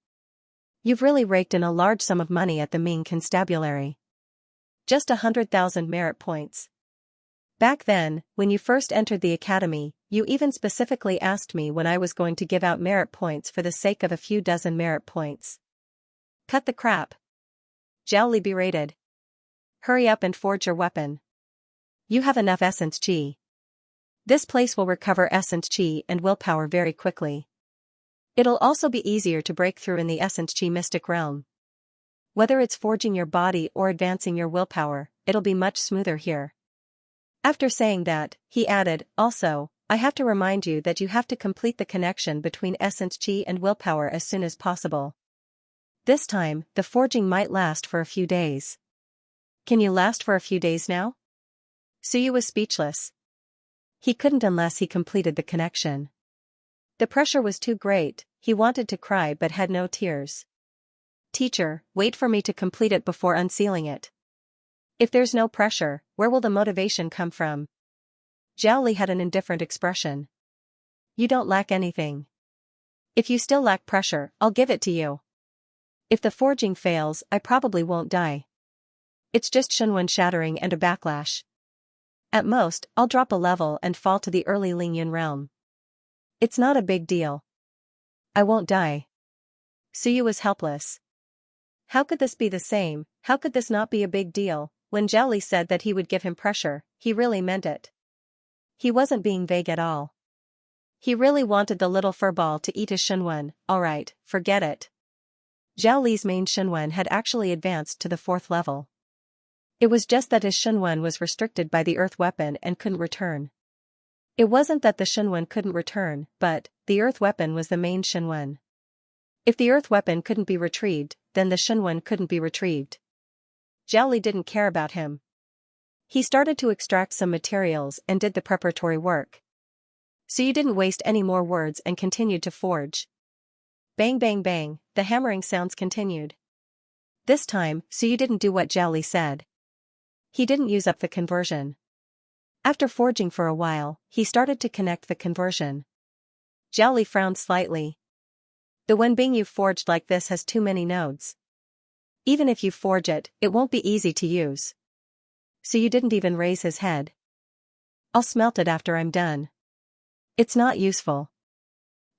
You've really raked in a large sum of money at the Ming Constabulary. Just 100,000 merit points. Back then, when you first entered the academy, you even specifically asked me when I was going to give out merit points for the sake of a few dozen merit points. Cut the crap. Zhao Li berated. Hurry up and forge your weapon. You have enough essence qi. This place will recover essence qi and willpower very quickly. It'll also be easier to break through in the essence qi mystic realm. Whether it's forging your body or advancing your willpower, it'll be much smoother here. After saying that, he added, also, I have to remind you that you have to complete the connection between essence qi and willpower as soon as possible. This time, the forging might last for a few days. Can you last for a few days now? Suyu was speechless. He couldn't unless he completed the connection. The pressure was too great, he wanted to cry but had no tears. Teacher, wait for me to complete it before unsealing it. If there's no pressure, where will the motivation come from? Zhao Li had an indifferent expression. You don't lack anything. If you still lack pressure, I'll give it to you. If the forging fails, I probably won't die. It's just Shunwen shattering and a backlash. At most, I'll drop a level and fall to the early Lingyun realm. It's not a big deal. I won't die. Suyu was helpless. How could this be the same? How could this not be a big deal? When Zhao Li said that he would give him pressure, he really meant it. He wasn't being vague at all. He really wanted the little furball to eat his Shunwen. Alright, forget it. Zhao Li's main Shunwen had actually advanced to the 4th level. It was just that his Shunwen was restricted by the earth weapon and couldn't return. It wasn't that the Shunwen couldn't return, but the earth weapon was the main Shunwen. If the earth weapon couldn't be retrieved, then the Shunwen couldn't be retrieved. Zhao Li didn't care about him. He started to extract some materials and did the preparatory work. Suyu didn't waste any more words and continued to forge. Bang bang bang, the hammering sounds continued. This time, Suyu didn't do what Zhao Li said. He didn't use up the conversion. After forging for a while, he started to connect the conversion. Zhao Li frowned slightly. The Wenbing you forged like this has too many nodes. Even if you forge it, it won't be easy to use. Suyu didn't even raise his head. I'll smelt it after I'm done. It's not useful.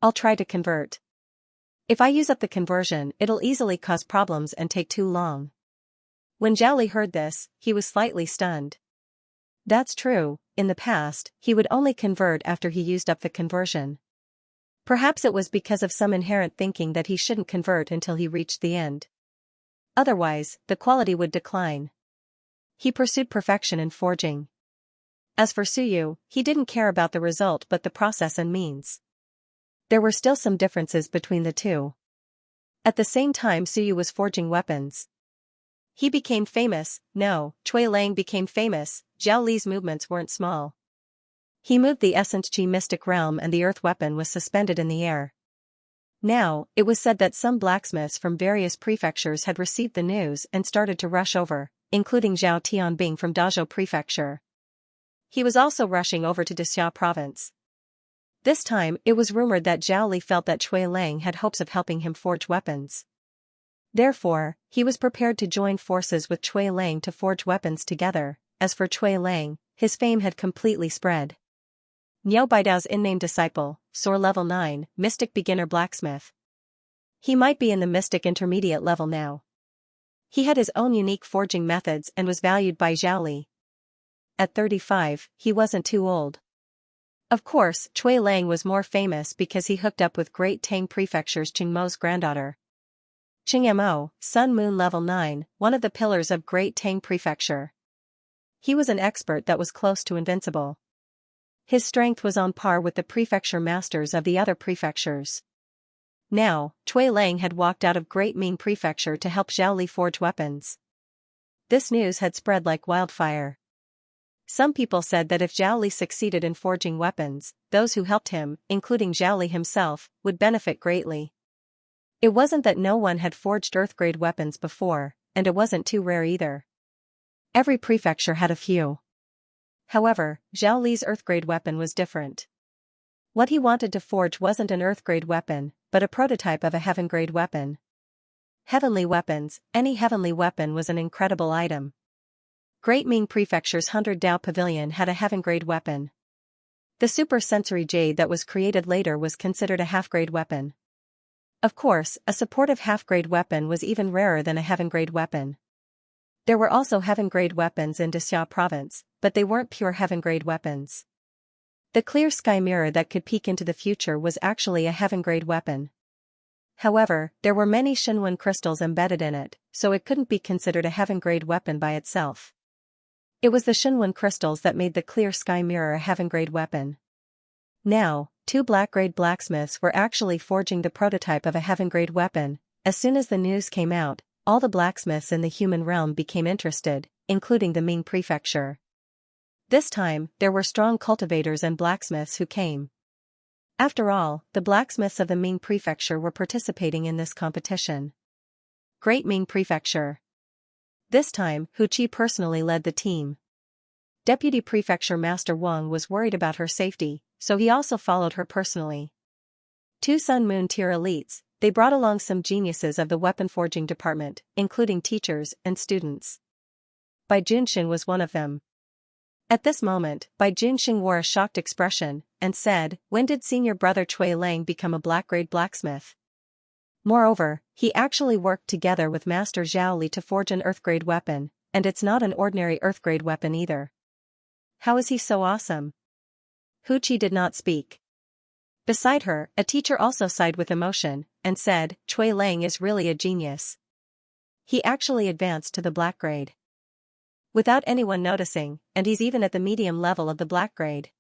I'll try to convert. If I use up the conversion, it'll easily cause problems and take too long. When Zhao Li heard this, he was slightly stunned. That's true, in the past, he would only convert after he used up the conversion. Perhaps it was because of some inherent thinking that he shouldn't convert until he reached the end. Otherwise, the quality would decline. He pursued perfection in forging. As for Suyu, he didn't care about the result but the process and means. There were still some differences between the two. At the same time Suyu was forging weapons. He became famous. No, Cui Lang became famous. Zhao Li's movements weren't small. He moved the essence qi mystic realm and the earth weapon was suspended in the air. Now, it was said that some blacksmiths from various prefectures had received the news and started to rush over, including Zhao Tianbing from Dazhou Prefecture. He was also rushing over to Dexia province. This time, it was rumored that Zhao Li felt that Cui Lang had hopes of helping him forge weapons. Therefore, he was prepared to join forces with Cui Lang to forge weapons together. As for Cui Lang, his fame had completely spread. Niao Baidao's in-name disciple, Soar level 9, Mystic Beginner Blacksmith. He might be in the Mystic Intermediate level now. He had his own unique forging methods and was valued by Zhao Li. At 35, he wasn't too old. Of course, Cui Lang was more famous because he hooked up with Great Tang Prefecture's Qingmo's granddaughter. Qingmo, Sun Moon level 9, one of the pillars of Great Tang Prefecture. He was an expert that was close to invincible. His strength was on par with the prefecture masters of the other prefectures. Now, Cui Lang had walked out of Great Ming Prefecture to help Zhao Li forge weapons. This news had spread like wildfire. Some people said that if Zhao Li succeeded in forging weapons, those who helped him, including Zhao Li himself, would benefit greatly. It wasn't that no one had forged Earth-grade weapons before, and it wasn't too rare either. Every prefecture had a few. However, Zhao Li's Earth-grade weapon was different. What he wanted to forge wasn't an Earth-grade weapon, but a prototype of a Heaven-grade weapon. Heavenly weapons, any heavenly weapon was an incredible item. Great Ming Prefecture's 100 Dao Pavilion had a Heaven-grade weapon. The super-sensory jade that was created later was considered a half-grade weapon. Of course, a supportive half-grade weapon was even rarer than a Heaven-grade weapon. There were also Heaven-grade weapons in Xianxia province, but they weren't pure Heaven-grade weapons. The clear sky mirror that could peek into the future was actually a Heaven-grade weapon. However, there were many Shenwen crystals embedded in it, so it couldn't be considered a Heaven-grade weapon by itself. It was the Shenwen crystals that made the clear sky mirror a Heaven-grade weapon. Now, 2 black-grade blacksmiths were actually forging the prototype of a Heaven-grade weapon. As soon as the news came out, all the blacksmiths in the human realm became interested, including the Ming Prefecture. This time, there were strong cultivators and blacksmiths who came. After all, the blacksmiths of the Ming Prefecture were participating in this competition. Great Ming Prefecture. This time, Hu Qi personally led the team. Deputy Prefecture Master Wang was worried about her safety, so he also followed her personally. 2 Sun Moon tier elites, they brought along some geniuses of the weapon forging department, including teachers and students. Bai Junxing was one of them. At this moment, Bai Junxing wore a shocked expression, and said, "When did senior brother Cui Lang become a black-grade blacksmith?" Moreover, he actually worked together with Master Zhao Li to forge an Earth-grade weapon, and it's not an ordinary Earth-grade weapon either. How is he so awesome? Hu Qi did not speak. Beside her, a teacher also sighed with emotion, and said, "Cui Lang is really a genius. He actually advanced to the black grade. Without anyone noticing, and he's even at the medium level of the black grade.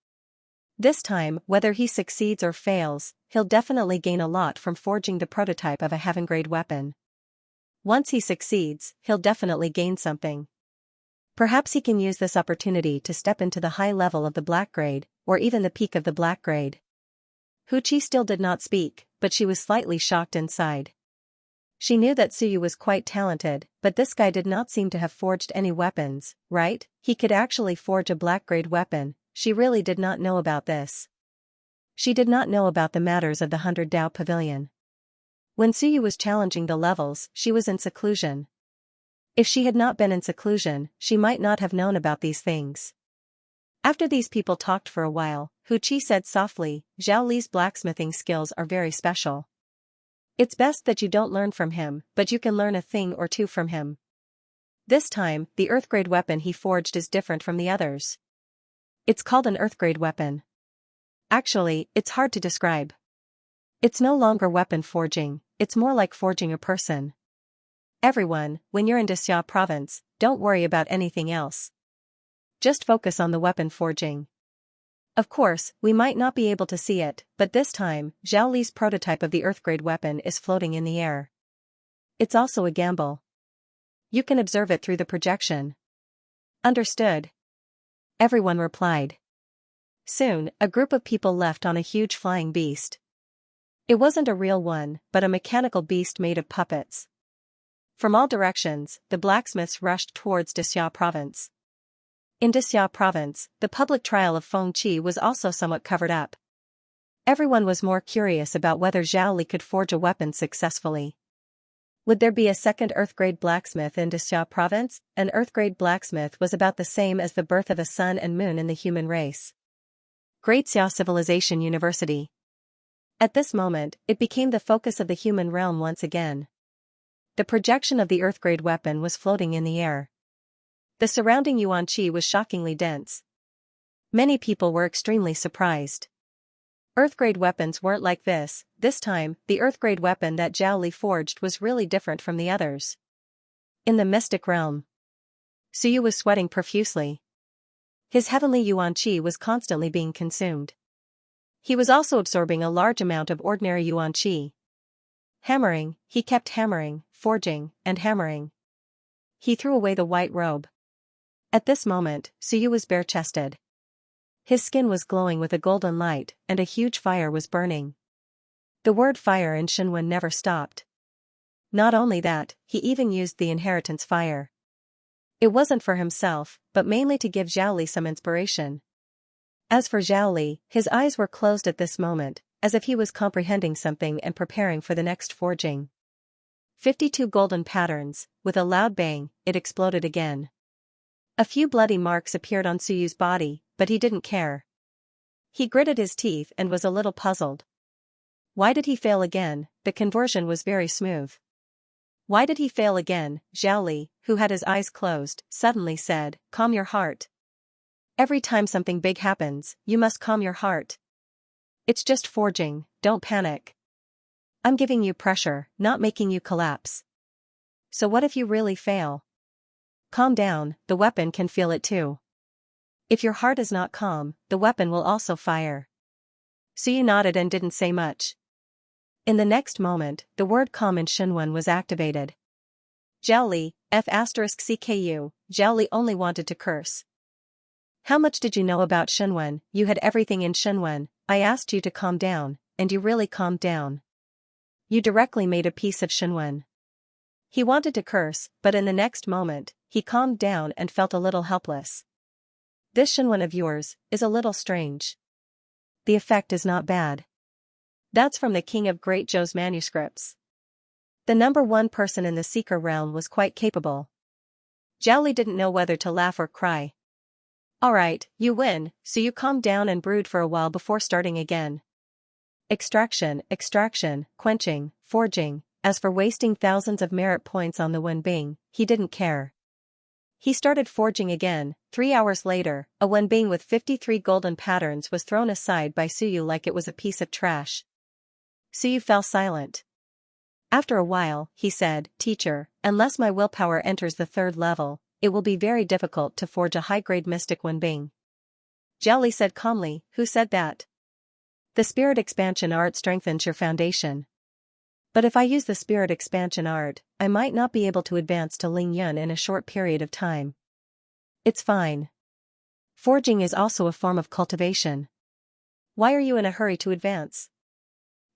This time, whether he succeeds or fails, he'll definitely gain a lot from forging the prototype of a Heaven-grade weapon. Once he succeeds, he'll definitely gain something. Perhaps he can use this opportunity to step into the high level of the black grade, or even the peak of the black grade." Hu Qi still did not speak, but she was slightly shocked inside. She knew that Suyu was quite talented, but this guy did not seem to have forged any weapons, right? He could actually forge a black-grade weapon. She really did not know about this. She did not know about the matters of the 100 Dao Pavilion. When Suyu was challenging the levels, she was in seclusion. If she had not been in seclusion, she might not have known about these things. After these people talked for a while, Hu Qi said softly, "Zhao Li's blacksmithing skills are very special. It's best that you don't learn from him, but you can learn a thing or two from him. This time, the Earth-grade weapon he forged is different from the others. It's called an Earth-grade weapon. Actually, it's hard to describe. It's no longer weapon forging, it's more like forging a person. Everyone, when you're in Xianxia province, don't worry about anything else. Just focus on the weapon forging. Of course, we might not be able to see it, but this time, Zhao Li's prototype of the Earth-grade weapon is floating in the air. It's also a gamble. You can observe it through the projection." "Understood." Everyone replied. Soon, a group of people left on a huge flying beast. It wasn't a real one, but a mechanical beast made of puppets. From all directions, the blacksmiths rushed towards Xianxia province. In Xianxia province, the public trial of Feng Qi was also somewhat covered up. Everyone was more curious about whether Zhao Li could forge a weapon successfully. Would there be a second Earth-grade blacksmith in Xianxia province? An Earth-grade blacksmith was about the same as the birth of a sun and moon in the human race. Great Xia Civilization University. At this moment, it became the focus of the human realm once again. The projection of the Earth-grade weapon was floating in the air. The surrounding yuan qi was shockingly dense. Many people were extremely surprised. Earth-grade weapons weren't like this. This time, the Earth-grade weapon that Zhao Li forged was really different from the others. In the mystic realm, Suyu was sweating profusely. His heavenly yuan qi was constantly being consumed. He was also absorbing a large amount of ordinary yuan qi. Hammering, he kept hammering, forging, and hammering. He threw away the white robe. At this moment, Suyu was bare-chested. His skin was glowing with a golden light, and a huge fire was burning. The word fire in Shinwen never stopped. Not only that, he even used the inheritance fire. It wasn't for himself, but mainly to give Zhao Li some inspiration. As for Zhao Li, his eyes were closed at this moment, as if he was comprehending something and preparing for the next forging. 52 golden patterns, with a loud bang, it exploded again. A few bloody marks appeared on Suyu's body, but he didn't care. He gritted his teeth and was a little puzzled. Why did he fail again? The conversion was very smooth. Why did he fail again? Zhao Li, who had his eyes closed, suddenly said, "Calm your heart. Every time something big happens, you must calm your heart. It's just forging, don't panic. I'm giving you pressure, not making you collapse. So what if you really fail? Calm down, the weapon can feel it too. If your heart is not calm, the weapon will also fire." Suyu nodded and didn't say much. In the next moment, the word calm in Shinwen was activated. Zhao Li, F***CKU, Zhao Li only wanted to curse. How much did you know about Shinwen? You had everything in Shinwen. I asked you to calm down, and you really calmed down. You directly made a piece of Shinwen. He wanted to curse, but in the next moment, he calmed down and felt a little helpless. This Shinwen of yours is a little strange. The effect is not bad. That's from the King of Great Zhou's manuscripts. The number one person in the Seeker realm was quite capable. Zhao Li didn't know whether to laugh or cry. Alright, you win, so you calmed down and brewed for a while before starting again. Extraction, quenching, forging. As for wasting thousands of merit points on the Wenbing, he didn't care. He started forging again. 3 hours later, a Wenbing with 53 golden patterns was thrown aside by Suyu like it was a piece of trash. Suyu fell silent. After a while, he said, "Teacher, unless my willpower enters the 3rd level, it will be very difficult to forge a high-grade mystic Wenbing." Zhao Li said calmly, "Who said that?" "The spirit expansion art strengthens your foundation. But if I use the spirit expansion art, I might not be able to advance to Ling Yun in a short period of time." "It's fine. Forging is also a form of cultivation. Why are you in a hurry to advance?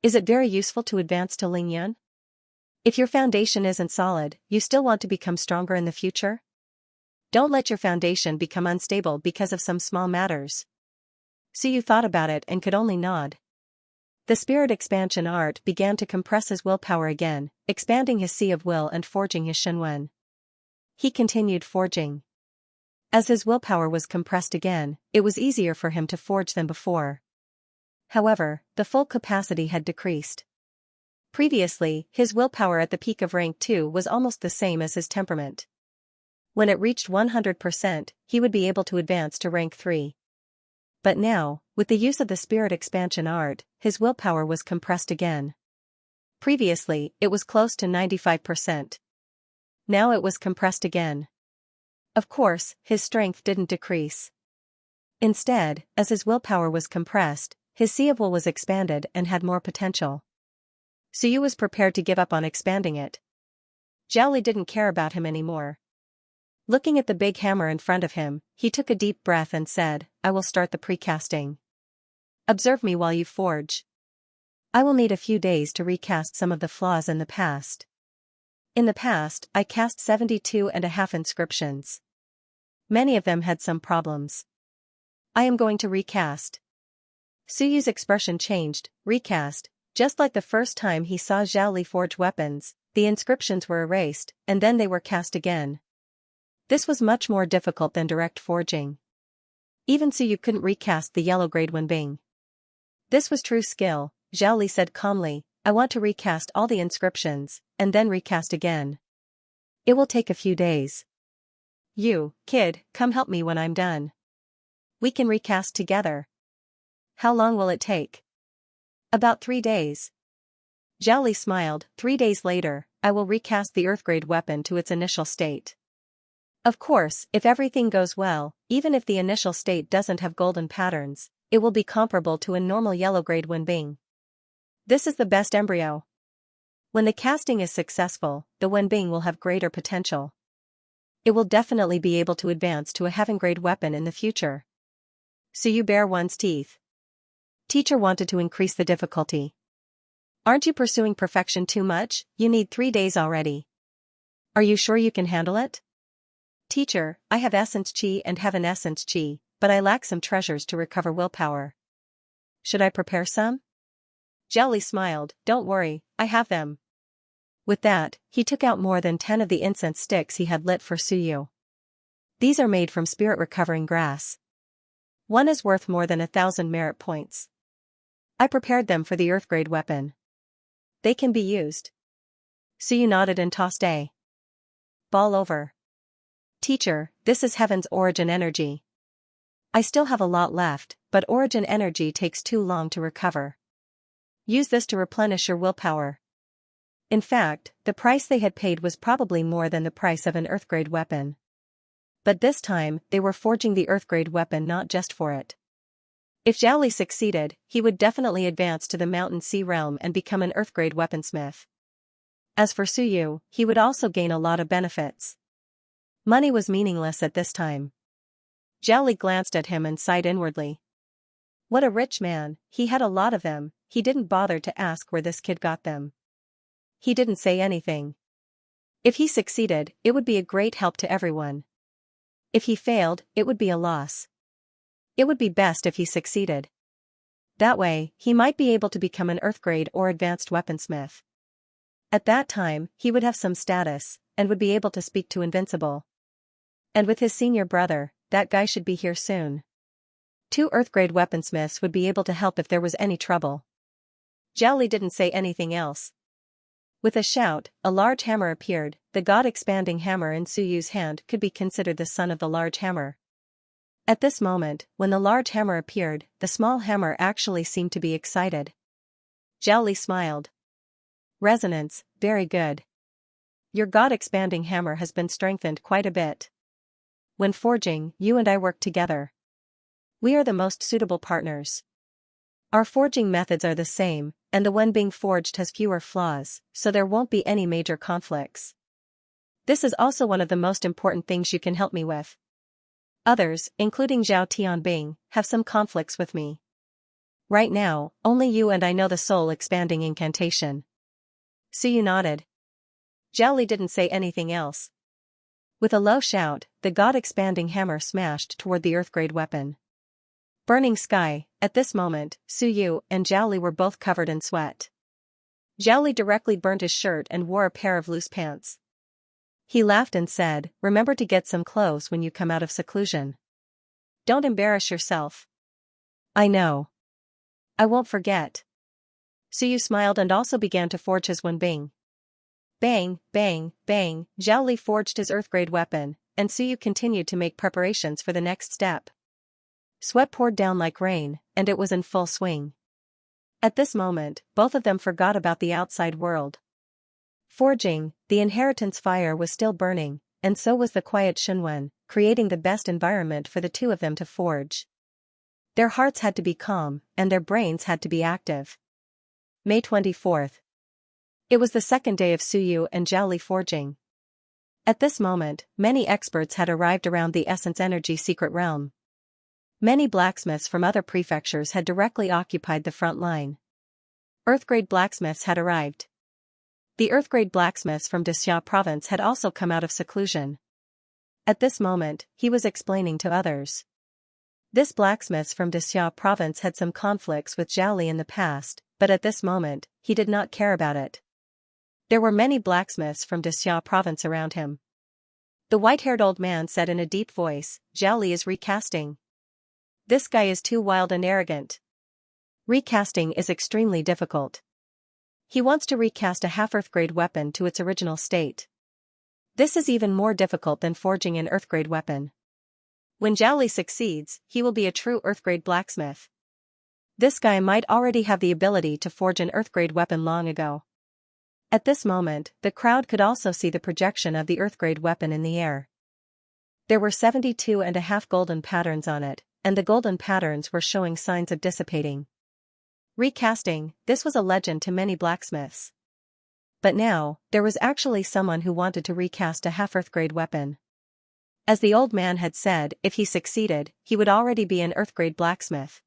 Is it very useful to advance to Ling Yun? If your foundation isn't solid, you still want to become stronger in the future? Don't let your foundation become unstable because of some small matters." Suyu thought about it and could only nod. The spirit expansion art began to compress his willpower again, expanding his sea of will and forging his Shinwen. He continued forging. As his willpower was compressed again, it was easier for him to forge than before. However, the full capacity had decreased. Previously, his willpower at the peak of rank 2 was almost the same as his temperament. When it reached 100%, he would be able to advance to rank 3. But now, with the use of the spirit expansion art, his willpower was compressed again. Previously, it was close to 95%. Now it was compressed again. Of course, his strength didn't decrease. Instead, as his willpower was compressed, his sea of will was expanded and had more potential. Suyu was prepared to give up on expanding it. Zhao Li didn't care about him anymore. Looking at the big hammer in front of him, he took a deep breath and said, "I will start the precasting. Observe me while you forge. I will need a few days to recast some of the flaws in the past. In the past, I cast 72.5 inscriptions. Many of them had some problems. I am going to recast." Suyu's expression changed. Recast. Just like the first time he saw Zhao Li forge weapons, the inscriptions were erased, and then they were cast again. This was much more difficult than direct forging. Even Suyu couldn't recast the yellow grade Wenbing. This was true skill. Zhao Li said calmly, "I want to recast all the inscriptions, and then recast again. It will take a few days. You, kid, come help me when I'm done. We can recast together." "How long will it take?" "About 3 days." Zhao Li smiled. 3 days later, I will recast the Earthgrade weapon to its initial state. Of course, if everything goes well, even if the initial state doesn't have golden patterns, it will be comparable to a normal yellow-grade Wenbing. This is the best embryo. When the casting is successful, the Wenbing will have greater potential. It will definitely be able to advance to a heaven-grade weapon in the future. So you bare one's teeth. Teacher wanted to increase the difficulty. Aren't you pursuing perfection too much? You need 3 days already. Are you sure you can handle it? Teacher, I have essence chi and heaven essence chi, but I lack some treasures to recover willpower. Should I prepare some? Jelly smiled, don't worry, I have them. With that, he took out more than 10 of the incense sticks he had lit for Suyu. These are made from spirit-recovering grass. One is worth more than 1,000 merit points. I prepared them for the earth-grade weapon. They can be used. Suyu nodded and tossed a ball over. Teacher, this is heaven's origin energy. I still have a lot left, but origin energy takes too long to recover. Use this to replenish your willpower. In fact, the price they had paid was probably more than the price of an earth-grade weapon. But this time, they were forging the earth-grade weapon not just for it. If Zhao succeeded, he would definitely advance to the Mountain Sea realm and become an earth-grade weaponsmith. As for Suyu, he would also gain a lot of benefits. Money was meaningless at this time. Zhao glanced at him and sighed inwardly. What a rich man, he had a lot of them, he didn't bother to ask where this kid got them. He didn't say anything. If he succeeded, it would be a great help to everyone. If he failed, it would be a loss. It would be best if he succeeded. That way, he might be able to become an earth-grade or advanced weaponsmith. At that time, he would have some status, and would be able to speak to Invincible. And with his senior brother, that guy should be here soon. 2 earth-grade weaponsmiths would be able to help if there was any trouble. Zhao didn't say anything else. With a shout, a large hammer appeared. The god-expanding hammer in Suyu's hand could be considered the son of the large hammer. At this moment, when the large hammer appeared, the small hammer actually seemed to be excited. Zhao smiled. Resonance, very good. Your god-expanding hammer has been strengthened quite a bit. When forging, you and I work together. We are the most suitable partners. Our forging methods are the same, and the one being forged has fewer flaws, so there won't be any major conflicts. This is also one of the most important things you can help me with. Others, including Zhao Tianbing, have some conflicts with me. Right now, only you and I know the soul-expanding incantation. Suyu nodded. Zhao didn't say anything else. With a low shout, the god-expanding hammer smashed toward the earth-grade weapon. Burning sky, at this moment, Suyu and Zhao were both covered in sweat. Zhao directly burnt his shirt and wore a pair of loose pants. He laughed and said, remember to get some clothes when you come out of seclusion. Don't embarrass yourself. I know. I won't forget. Suyu smiled and also began to forge his Wenbing. Bang, bang, bang, Zhao forged his earth-grade weapon, and Suyu continued to make preparations for the next step. Sweat poured down like rain, and it was in full swing. At this moment, both of them forgot about the outside world. Forging, the inheritance fire was still burning, and so was the quiet Shunwen, creating the best environment for the two of them to forge. Their hearts had to be calm, and their brains had to be active. May 24th. It was the second day of Suyu and Zhao forging. At this moment, many experts had arrived around the Essence Energy secret realm. Many blacksmiths from other prefectures had directly occupied the front line. Earth-grade blacksmiths had arrived. The earth-grade blacksmiths from Xianxia province had also come out of seclusion. At this moment, he was explaining to others. This blacksmiths from Xianxia province had some conflicts with Zhao in the past, but at this moment, he did not care about it. There were many blacksmiths from Xianxia province around him. The white-haired old man said in a deep voice, Zhao is recasting. This guy is too wild and arrogant. Recasting is extremely difficult. He wants to recast a half-earth-grade weapon to its original state. This is even more difficult than forging an earth-grade weapon. When Zhao succeeds, he will be a true earth-grade blacksmith. This guy might already have the ability to forge an earth-grade weapon long ago. At this moment, the crowd could also see the projection of the earth-grade weapon in the air. There were 72.5 golden patterns on it, and the golden patterns were showing signs of dissipating. Recasting, this was a legend to many blacksmiths. But now, there was actually someone who wanted to recast a half-earth-grade weapon. As the old man had said, if he succeeded, he would already be an Earth-grade blacksmith.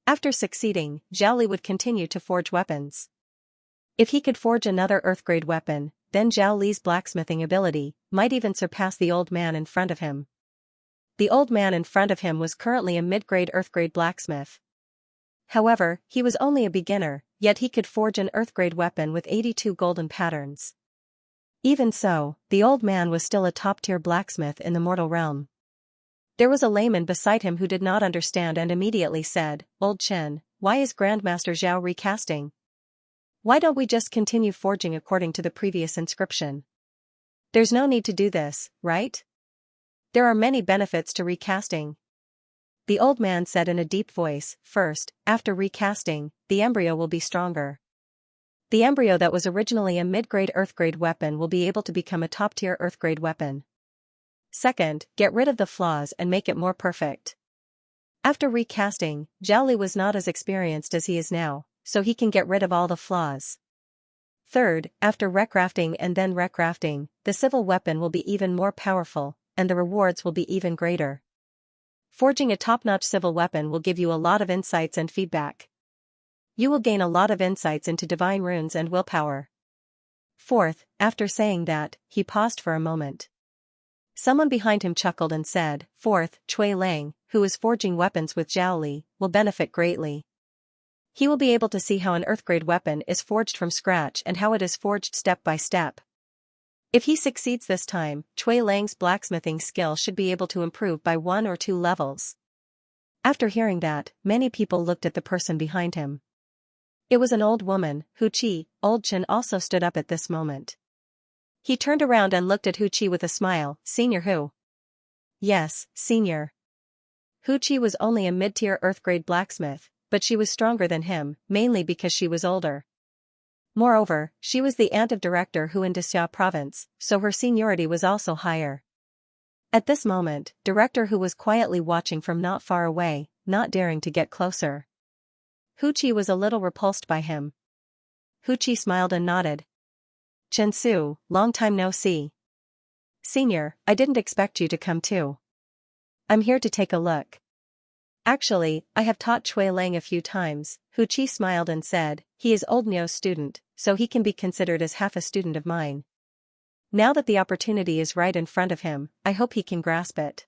After succeeding, Zhao Li would continue to forge weapons. If he could forge another Earth-grade weapon, then Zhao Li's blacksmithing ability might even surpass the old man in front of him. The old man in front of him was currently a mid-grade Earth-grade blacksmith. However, he was only a beginner, yet he could forge an Earth-grade weapon with 82 golden patterns. Even so, the old man was still a top-tier blacksmith in the mortal realm. There was a layman beside him who did not understand and immediately said, "Old Chen, why is Grandmaster Zhao recasting? Why don't we just continue forging according to the previous inscription? There's no need to do this, right? There are many benefits to recasting." The old man said in a deep voice, "First, after recasting, the embryo will be stronger. The embryo that was originally a mid-grade Earth-grade weapon will be able to become a top-tier Earth-grade weapon. Second, get rid of the flaws and make it more perfect." After recasting, Zhao Li was not as experienced as he is now, so he can get rid of all the flaws. Third, after recrafting and then recrafting, the civil weapon will be even more powerful, and the rewards will be even greater. Forging a top-notch civil weapon will give you a lot of insights and feedback. You will gain a lot of insights into divine runes and willpower. Fourth, after saying that, he paused for a moment. Someone behind him chuckled and said, "Fourth, Cui Lang, who is forging weapons with Zhao Li, will benefit greatly. He will be able to see how an Earth-grade weapon is forged from scratch and how it is forged step by step. If he succeeds this time, Cui Lang's blacksmithing skill should be able to improve by 1 or 2 levels." After hearing that, many people looked at the person behind him. It was an old woman, Hu Qi. Old Chen also stood up at this moment. He turned around and looked at Hu Qi with a smile. "Senior Hu?" "Yes, senior." Hu Qi was only a mid-tier Earth-grade blacksmith, but she was stronger than him, mainly because she was older. Moreover, she was the aunt of Director Hu in Dexia province, so her seniority was also higher. At this moment, Director Hu was quietly watching from not far away, not daring to get closer. Hu Qi was a little repulsed by him. Hu Qi smiled and nodded. "Chen Su, long time no see." "Senior, I didn't expect you to come too. I'm here to take a look." "Actually, I have taught Cui Lang a few times," Hu Qi smiled and said. "He is old Nio's student, so he can be considered as half a student of mine. Now that the opportunity is right in front of him, I hope he can grasp it.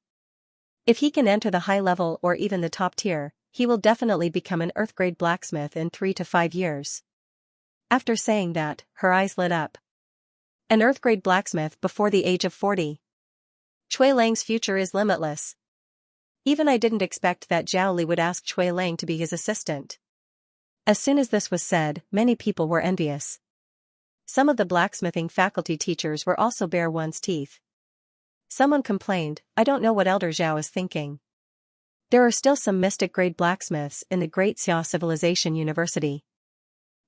If he can enter the high level or even the top tier, he will definitely become an Earth-grade blacksmith in 3 to 5 years. After saying that, her eyes lit up. An Earth-grade blacksmith before the age of 40. Cui Lang's future is limitless. Even I didn't expect that Zhao Li would ask Cui Lang to be his assistant. As soon as this was said, many people were envious. Some of the blacksmithing faculty teachers were also bare one's teeth. Someone complained, "I don't know what Elder Zhao is thinking." There are still some mystic-grade blacksmiths in the Great Xia Civilization University.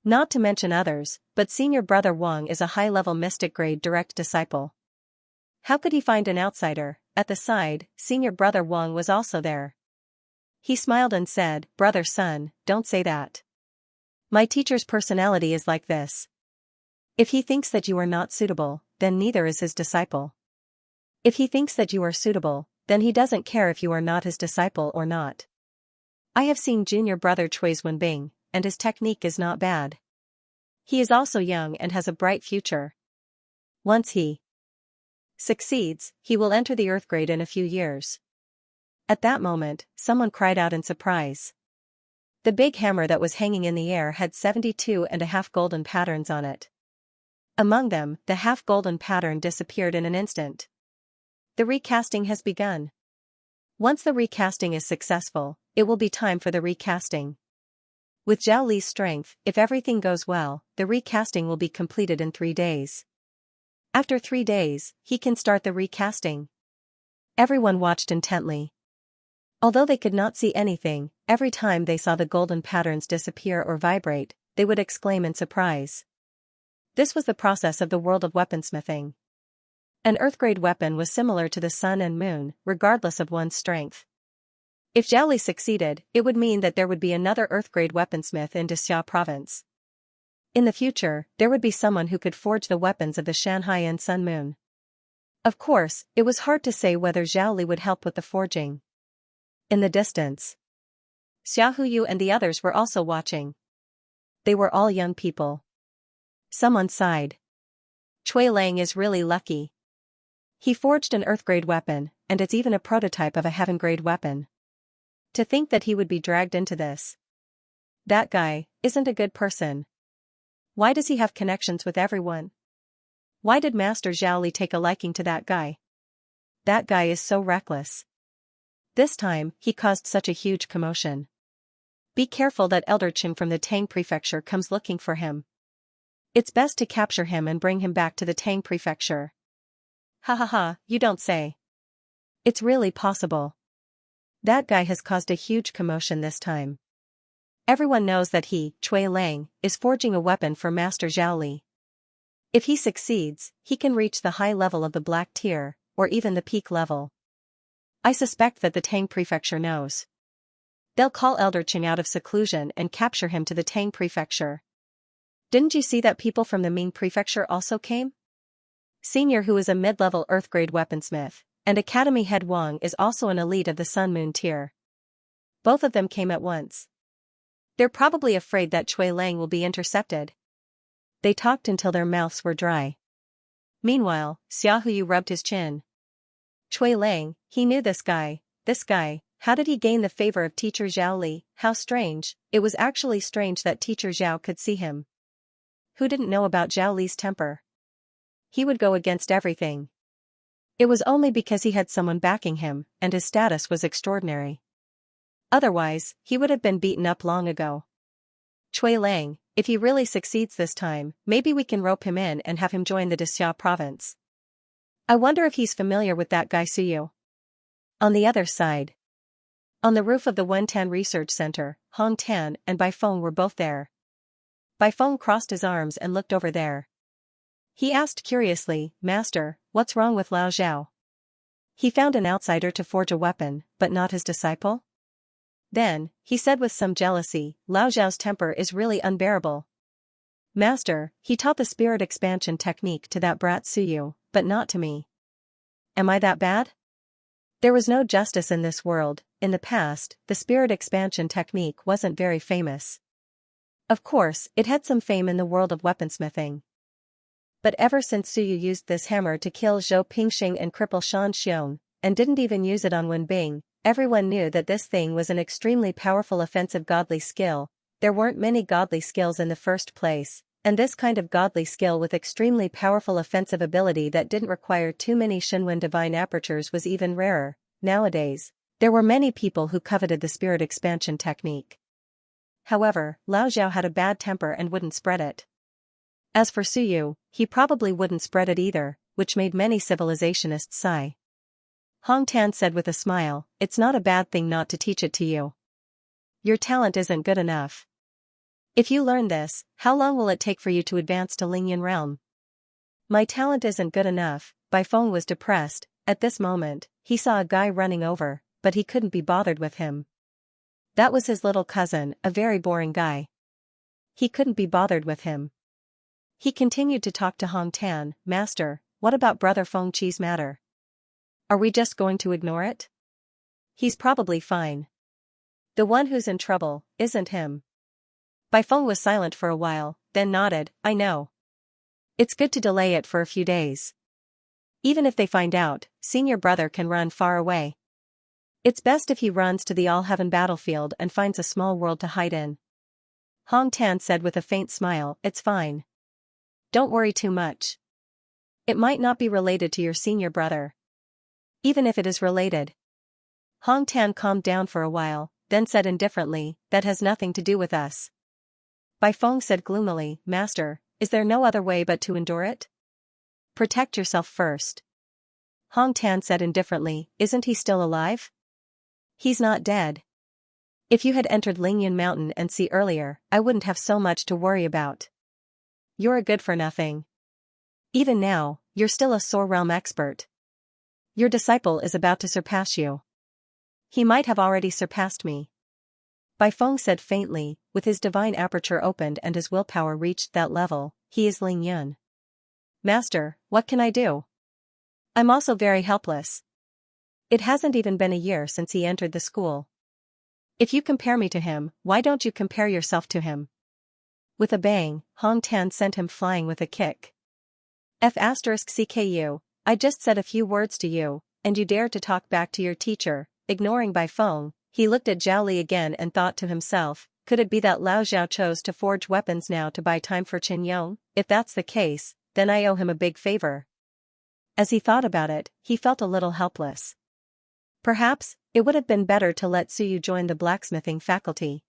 Not to mention others, but Senior Brother Wang is a high-level mystic-grade direct disciple. How could he find an outsider? At the side, Senior Brother Wang was also there. He smiled and said, "Brother Sun, don't say that. My teacher's personality is like this. If he thinks that you are not suitable, then neither is his disciple. If he thinks that you are suitable, then he doesn't care if you are not his disciple or not. I have seen Junior Brother Chui's Wenbing, and his technique is not bad. He is also young and has a bright future. Once he succeeds, he will enter the Earth grade in a few years." At that moment, someone cried out in surprise. The big hammer that was hanging in the air had 72.5 golden patterns on it. Among them, the half-golden pattern disappeared in an instant. The recasting has begun. Once the recasting is successful, it will be time for the recasting. With Zhao Li's strength, if everything goes well, the recasting will be completed in 3 days. After 3 days, he can start the recasting. Everyone watched intently. Although they could not see anything, every time they saw the golden patterns disappear or vibrate, they would exclaim in surprise. This was the process of the world of weaponsmithing. An Earth-grade weapon was similar to the sun and moon, regardless of one's strength. If Zhao Li succeeded, it would mean that there would be another Earth-grade weaponsmith in Dexia province. In the future, there would be someone who could forge the weapons of the Shanghai and Sun Moon. Of course, it was hard to say whether Zhao Li would help with the forging. In the distance, Xia Huyu and the others were also watching. They were all young people. Someone sighed. Cui Lang is really lucky. He forged an Earth-grade weapon, and it's even a prototype of a Heaven-grade weapon. To think that he would be dragged into this. That guy isn't a good person. Why does he have connections with everyone? Why did Master Zhao Li take a liking to that guy? That guy is so reckless. This time, he caused such a huge commotion. Be careful that Elder Qin from the Tang Prefecture comes looking for him. It's best to capture him and bring him back to the Tang Prefecture. Ha ha ha, you don't say. It's really possible. That guy has caused a huge commotion this time. Everyone knows that he, Cui Lang, is forging a weapon for Master Zhao Li. If he succeeds, he can reach the high level of the Black Tier, or even the peak level. I suspect that the Tang Prefecture knows. They'll call Elder Qin out of seclusion and capture him to the Tang Prefecture. Didn't you see that people from the Ming Prefecture also came? Senior, who is a mid-level Earth-grade weaponsmith, and Academy Head Wang is also an elite of the Sun-Moon tier. Both of them came at once. They're probably afraid that Cui Lang will be intercepted. They talked until their mouths were dry. Meanwhile, Xia Huyu rubbed his chin. Cui Lang, he knew this guy. How did he gain the favor of Teacher Zhao Li? How strange. It was actually strange that Teacher Zhao could see him. Who didn't know about Zhao Li's temper? He would go against everything. It was only because he had someone backing him, and his status was extraordinary. Otherwise, he would have been beaten up long ago. Cui Lang, if he really succeeds this time, maybe we can rope him in and have him join the Dixia province. I wonder if he's familiar with that guy Suyu. On the other side. On the roof of the Wentan Research Center, Hong Tan and Bai Feng were both there. Bai Feng crossed his arms and looked over there. He asked curiously, Master, what's wrong with Lao Zhao? He found an outsider to forge a weapon, but not his disciple? Then, he said with some jealousy, Lao Zhao's temper is really unbearable. Master, he taught the spirit expansion technique to that brat Suyu, but not to me. Am I that bad? There was no justice in this world. In the past, the spirit expansion technique wasn't very famous. Of course, it had some fame in the world of weaponsmithing. But ever since Suyu used this hammer to kill Zhou Pingxing and cripple Shan Xiong, and didn't even use it on Wen Bing, everyone knew that this thing was an extremely powerful offensive godly skill. There weren't many godly skills in the first place, and this kind of godly skill with extremely powerful offensive ability that didn't require too many Shenwen divine apertures was even rarer. Nowadays, there were many people who coveted the spirit expansion technique. However, Lao Zhao had a bad temper and wouldn't spread it. As for Suyu, he probably wouldn't spread it either, which made many civilizationists sigh. Hong Tan said with a smile, it's not a bad thing not to teach it to you. Your talent isn't good enough. If you learn this, how long will it take for you to advance to Lingyan realm? My talent isn't good enough. Bai Feng was depressed. At this moment, he saw a guy running over, but he couldn't be bothered with him. That was his little cousin, a very boring guy. He couldn't be bothered with him. He continued to talk to Hong Tan, Master, what about Brother Feng Qi's matter? Are we just going to ignore it? He's probably fine. The one who's in trouble isn't him. Bai Feng was silent for a while, then nodded, I know. It's good to delay it for a few days. Even if they find out, senior brother can run far away. It's best if he runs to the All-Heaven battlefield and finds a small world to hide in. Hong Tan said with a faint smile, it's fine. Don't worry too much. It might not be related to your senior brother. Even if it is related. Hong Tan calmed down for a while, then said indifferently, that has nothing to do with us. Bai Feng said gloomily, Master, is there no other way but to endure it? Protect yourself first. Hong Tan said indifferently, isn't he still alive? He's not dead. If you had entered Lingyan Mountain and Sea earlier, I wouldn't have so much to worry about. You're a good-for-nothing. Even now, you're still a Soar Realm expert. Your disciple is about to surpass you. He might have already surpassed me. Bai Feng said faintly, with his divine aperture opened and his willpower reached that level, he is Ling Yun. Master, what can I do? I'm also very helpless. It hasn't even been a year since he entered the school. If you compare me to him, why don't you compare yourself to him? With a bang, Hong Tan sent him flying with a kick. F*CKU, I just said a few words to you, and you dare to talk back to your teacher. Ignoring Bai Feng, he looked at Zhao Li again and thought to himself, could it be that Lao Zhao chose to forge weapons now to buy time for Qin Yong? If that's the case, then I owe him a big favor. As he thought about it, he felt a little helpless. Perhaps, it would have been better to let Suyu join the blacksmithing faculty.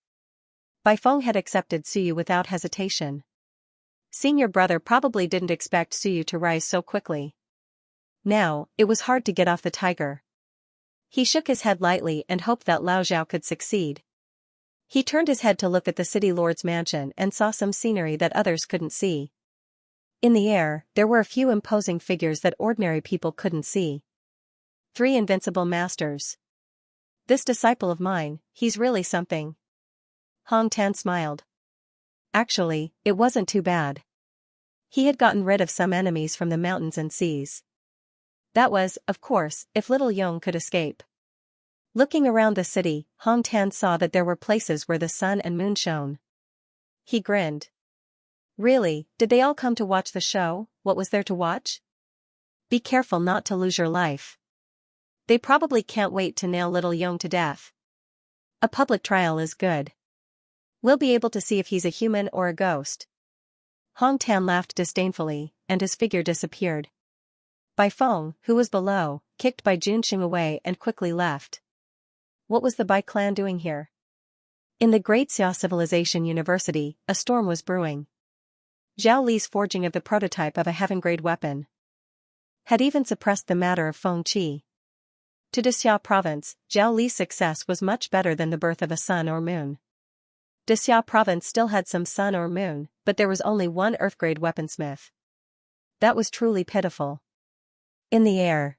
Bai Feng had accepted Suyu without hesitation. Senior brother probably didn't expect Suyu to rise so quickly. Now, it was hard to get off the tiger. He shook his head lightly and hoped that Lao Zhao could succeed. He turned his head to look at the city lord's mansion and saw some scenery that others couldn't see. In the air, there were a few imposing figures that ordinary people couldn't see. 3 invincible masters. This disciple of mine, he's really something. Hong Tan smiled. Actually, it wasn't too bad. He had gotten rid of some enemies from the mountains and seas. That was, of course, if little Yong could escape. Looking around the city, Hong Tan saw that there were places where the sun and moon shone. He grinned. Really, did they all come to watch the show? What was there to watch? Be careful not to lose your life. They probably can't wait to nail little Yong to death. A public trial is good. We'll be able to see if he's a human or a ghost. Hong Tan laughed disdainfully, and his figure disappeared. Bai Feng, who was below, kicked Bai Junxing away and quickly left. What was the Bai clan doing here? In the Great Xia Civilization University, a storm was brewing. Zhao Li's forging of the prototype of a heaven-grade weapon had even suppressed the matter of Feng Qi. To Xia province, Zhao Li's success was much better than the birth of a sun or moon. Xia province still had some sun or moon, but there was only one earth-grade weaponsmith. That was truly pitiful. In the air.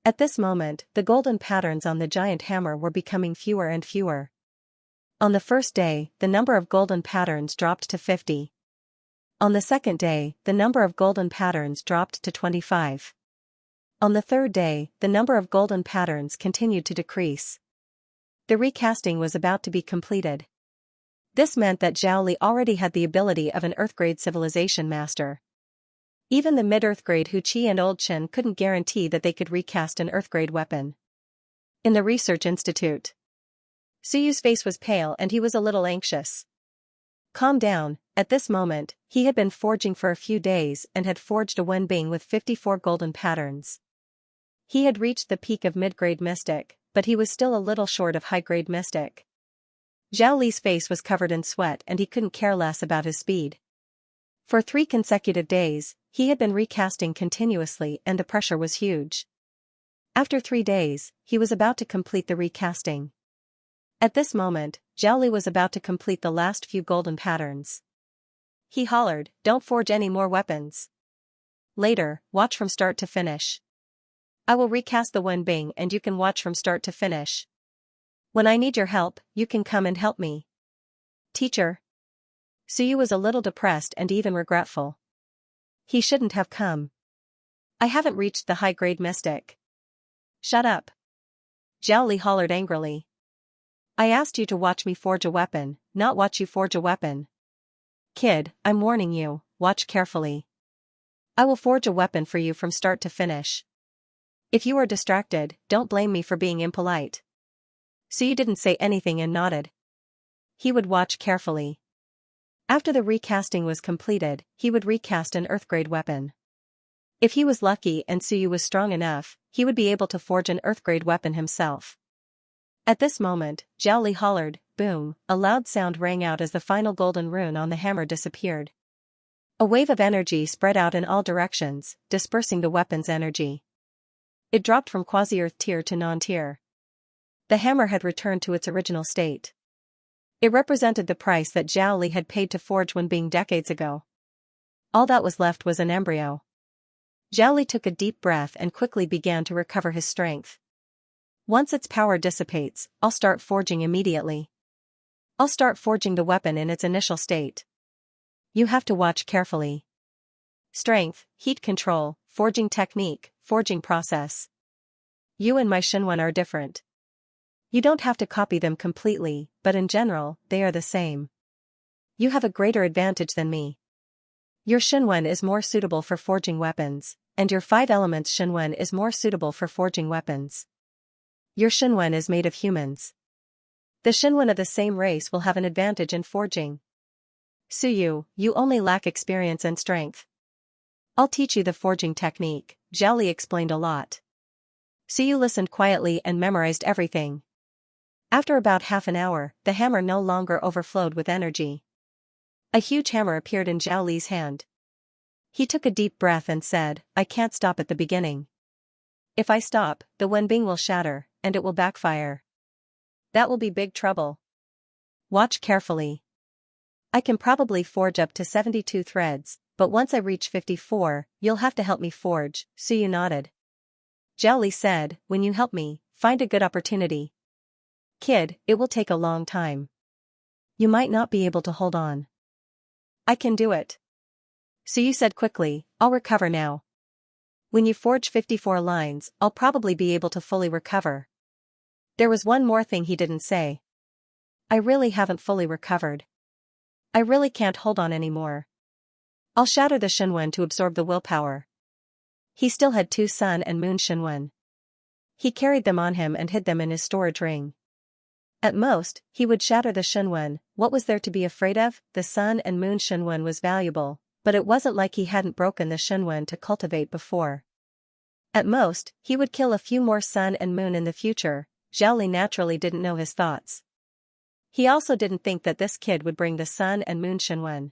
At this moment, the golden patterns on the giant hammer were becoming fewer and fewer. On the first day, the number of golden patterns dropped to 50. On the second day, the number of golden patterns dropped to 25. On the third day, the number of golden patterns continued to decrease. The recasting was about to be completed. This meant that Zhao Li already had the ability of an Earth-grade civilization master. Even the mid-Earth-grade Hu Qi and Old Chen couldn't guarantee that they could recast an Earth-grade weapon. In the research institute, Suyu's face was pale and he was a little anxious. Calm down. At this moment, he had been forging for a few days and had forged a Wenbing with 54 golden patterns. He had reached the peak of mid-grade mystic, but he was still a little short of high-grade mystic. Zhao Li's face was covered in sweat and he couldn't care less about his speed. For 3 consecutive days, he had been recasting continuously and the pressure was huge. After 3 days, he was about to complete the recasting. At this moment, Zhao Li was about to complete the last few golden patterns. He hollered, "Don't forge any more weapons. Later, watch from start to finish. I will recast the Wenbing and you can watch from start to finish. When I need your help, you can come and help me." Teacher. Suyu was a little depressed and even regretful. He shouldn't have come. I haven't reached the high-grade mystic. Shut up. Zhao Li hollered angrily. I asked you to watch me forge a weapon, not watch you forge a weapon. Kid, I'm warning you, watch carefully. I will forge a weapon for you from start to finish. If you are distracted, don't blame me for being impolite. Suyu didn't say anything and nodded. He would watch carefully. After the recasting was completed, he would recast an Earth-grade weapon. If he was lucky and Suyu was strong enough, he would be able to forge an Earth-grade weapon himself. At this moment, Zhao Li hollered, boom, a loud sound rang out as the final golden rune on the hammer disappeared. A wave of energy spread out in all directions, dispersing the weapon's energy. It dropped from quasi-Earth tier to non-tier. The hammer had returned to its original state. It represented the price that Zhao Li had paid to forge Wenbing decades ago. All that was left was an embryo. Zhao Li took a deep breath and quickly began to recover his strength. Once its power dissipates, I'll start forging immediately. I'll start forging the weapon in its initial state. You have to watch carefully. Strength, heat control, forging technique, forging process. You and my Shenwen are different. You don't have to copy them completely, but in general, they are the same. You have a greater advantage than me. Your Shenwen is more suitable for forging weapons, and your 5 elements Shenwen is more suitable for forging weapons. Your Shenwen is made of humans. The Shenwen of the same race will have an advantage in forging. Suyu, you only lack experience and strength. I'll teach you the forging technique, Zhao Li explained a lot. Suyu listened quietly and memorized everything. After about half an hour, the hammer no longer overflowed with energy. A huge hammer appeared in Zhao Li's hand. He took a deep breath and said, I can't stop at the beginning. If I stop, the Wenbing will shatter, and it will backfire. That will be big trouble. Watch carefully. I can probably forge up to 72 threads, but once I reach 54, you'll have to help me forge, Suyu nodded. Zhao Li said, when you help me, find a good opportunity. Kid, it will take a long time. You might not be able to hold on. I can do it. Suyu said quickly, I'll recover now. When you forge 54 lines, I'll probably be able to fully recover. There was one more thing he didn't say. I really haven't fully recovered. I really can't hold on anymore. I'll shatter the Shenwen to absorb the willpower. He still had 2 sun and moon Shenwen. He carried them on him and hid them in his storage ring. At most, he would shatter the Shenwen. What was there to be afraid of? The sun and moon Shenwen was valuable, but it wasn't like he hadn't broken the Shenwen to cultivate before. At most, he would kill a few more sun and moon in the future. Zhao Li naturally didn't know his thoughts. He also didn't think that this kid would bring the sun and moon Shenwen.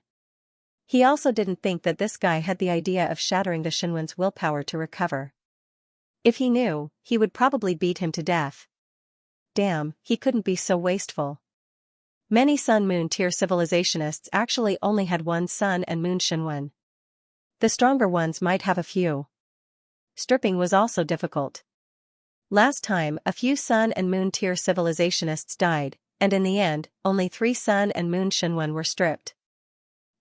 He also didn't think that this guy had the idea of shattering the Shenwen's willpower to recover. If he knew, he would probably beat him to death. Damn, he couldn't be so wasteful. Many Sun-Moon tier civilizationists actually only had 1 Sun and Moon Shenwen. The stronger ones might have a few. Stripping was also difficult. Last time, a few Sun and Moon tier civilizationists died, and in the end, only 3 Sun and Moon Shenwen were stripped.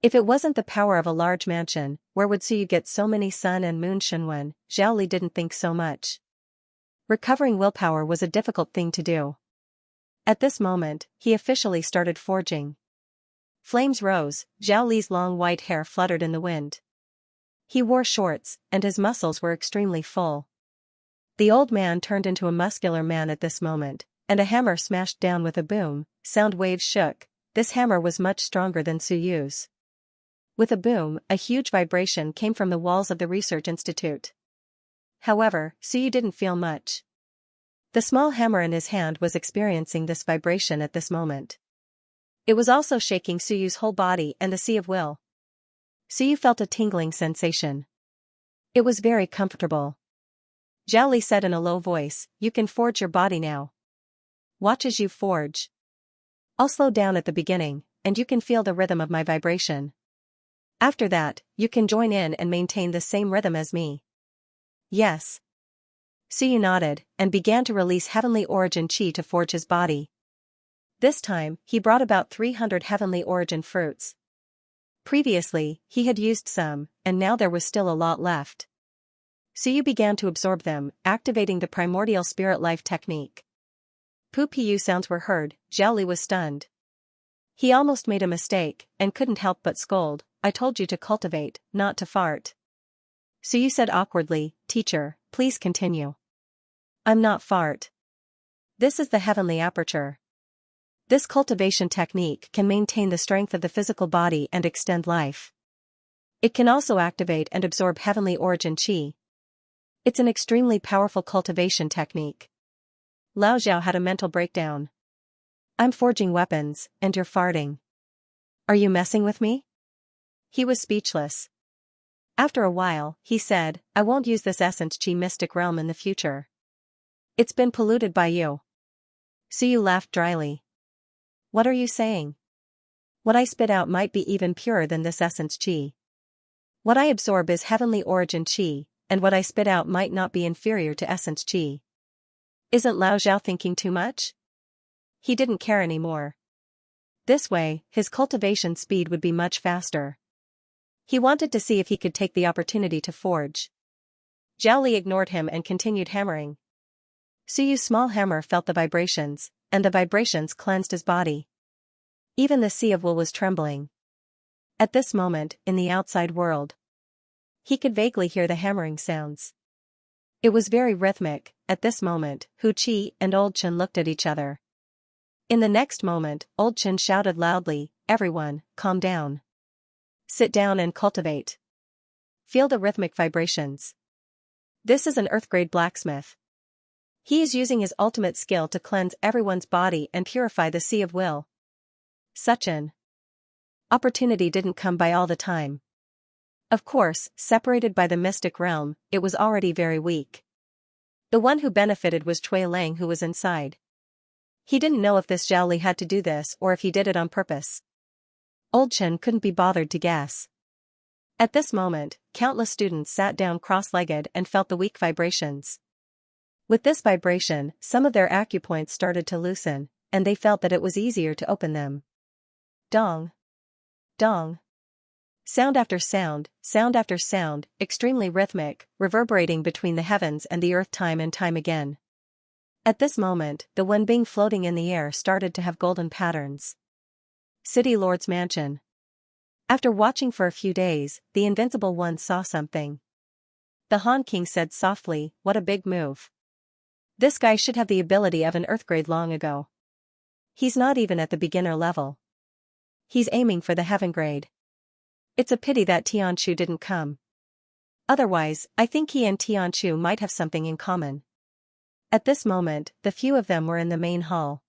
If it wasn't the power of a large mansion, where would Suyu get so many Sun and Moon Shenwen? Zhao Li didn't think so much. Recovering willpower was a difficult thing to do. At this moment, he officially started forging. Flames rose, Zhao Li's long white hair fluttered in the wind. He wore shorts, and his muscles were extremely full. The old man turned into a muscular man at this moment, and a hammer smashed down with a boom. Sound waves shook. This hammer was much stronger than Suyu's. With a boom, a huge vibration came from the walls of the research institute. However, Suyu didn't feel much. The small hammer in his hand was experiencing this vibration at this moment. It was also shaking Suyu's whole body and the sea of will. Suyu felt a tingling sensation. It was very comfortable. Zhao Li said in a low voice, you can forge your body now. Watch as you forge. I'll slow down at the beginning, and you can feel the rhythm of my vibration. After that, you can join in and maintain the same rhythm as me. Yes. Suyu nodded, and began to release heavenly origin chi to forge his body. This time, he brought about 300 heavenly origin fruits. Previously, he had used some, and now there was still a lot left. Suyu began to absorb them, activating the primordial spirit life technique. Pu-pu sounds were heard. Zhao Li was stunned. He almost made a mistake, and couldn't help but scold, I told you to cultivate, not to fart. Suyu said awkwardly, teacher, please continue. I'm not fart. This is the heavenly aperture. This cultivation technique can maintain the strength of the physical body and extend life. It can also activate and absorb heavenly origin chi. It's an extremely powerful cultivation technique. Lao Zhao had a mental breakdown. I'm forging weapons, and you're farting. Are you messing with me? He was speechless. After a while, he said, I won't use this essence chi mystic realm in the future. It's been polluted by you. Suyu laughed dryly. What are you saying? What I spit out might be even purer than this essence chi. What I absorb is heavenly origin chi, and what I spit out might not be inferior to essence chi. Isn't Lao Zhao thinking too much? He didn't care anymore. This way, his cultivation speed would be much faster. He wanted to see if he could take the opportunity to forge. Zhao Li ignored him and continued hammering. Suyu's small hammer felt the vibrations, and the vibrations cleansed his body. Even the sea of wool was trembling. At this moment, in the outside world, he could vaguely hear the hammering sounds. It was very rhythmic. At this moment, Hu Qi and Old Chen looked at each other. In the next moment, Old Chen shouted loudly, "Everyone, calm down. Sit down and cultivate. Feel the rhythmic vibrations. This is an earth-grade blacksmith. He is using his ultimate skill to cleanse everyone's body and purify the sea of will." Such an opportunity didn't come by all the time. Of course, separated by the mystic realm, it was already very weak. The one who benefited was Cui Lang, who was inside. He didn't know if this Zhao Li had to do this or if he did it on purpose. Old Chen couldn't be bothered to guess. At this moment, countless students sat down cross-legged and felt the weak vibrations. With this vibration, some of their acupoints started to loosen, and they felt that it was easier to open them. Dong. Dong. Sound after sound after sound, extremely rhythmic, reverberating between the heavens and the earth time and time again. At this moment, the Wenbing floating in the air started to have golden patterns. City Lord's Mansion. After watching for a few days, the Invincible One saw something. The Han King said softly, "What a big move. This guy should have the ability of an Earthgrade long ago. He's not even at the beginner level. He's aiming for the Heaven grade. It's a pity that Tianchu didn't come. Otherwise, I think he and Tianchu might have something in common." At this moment, the few of them were in the main hall.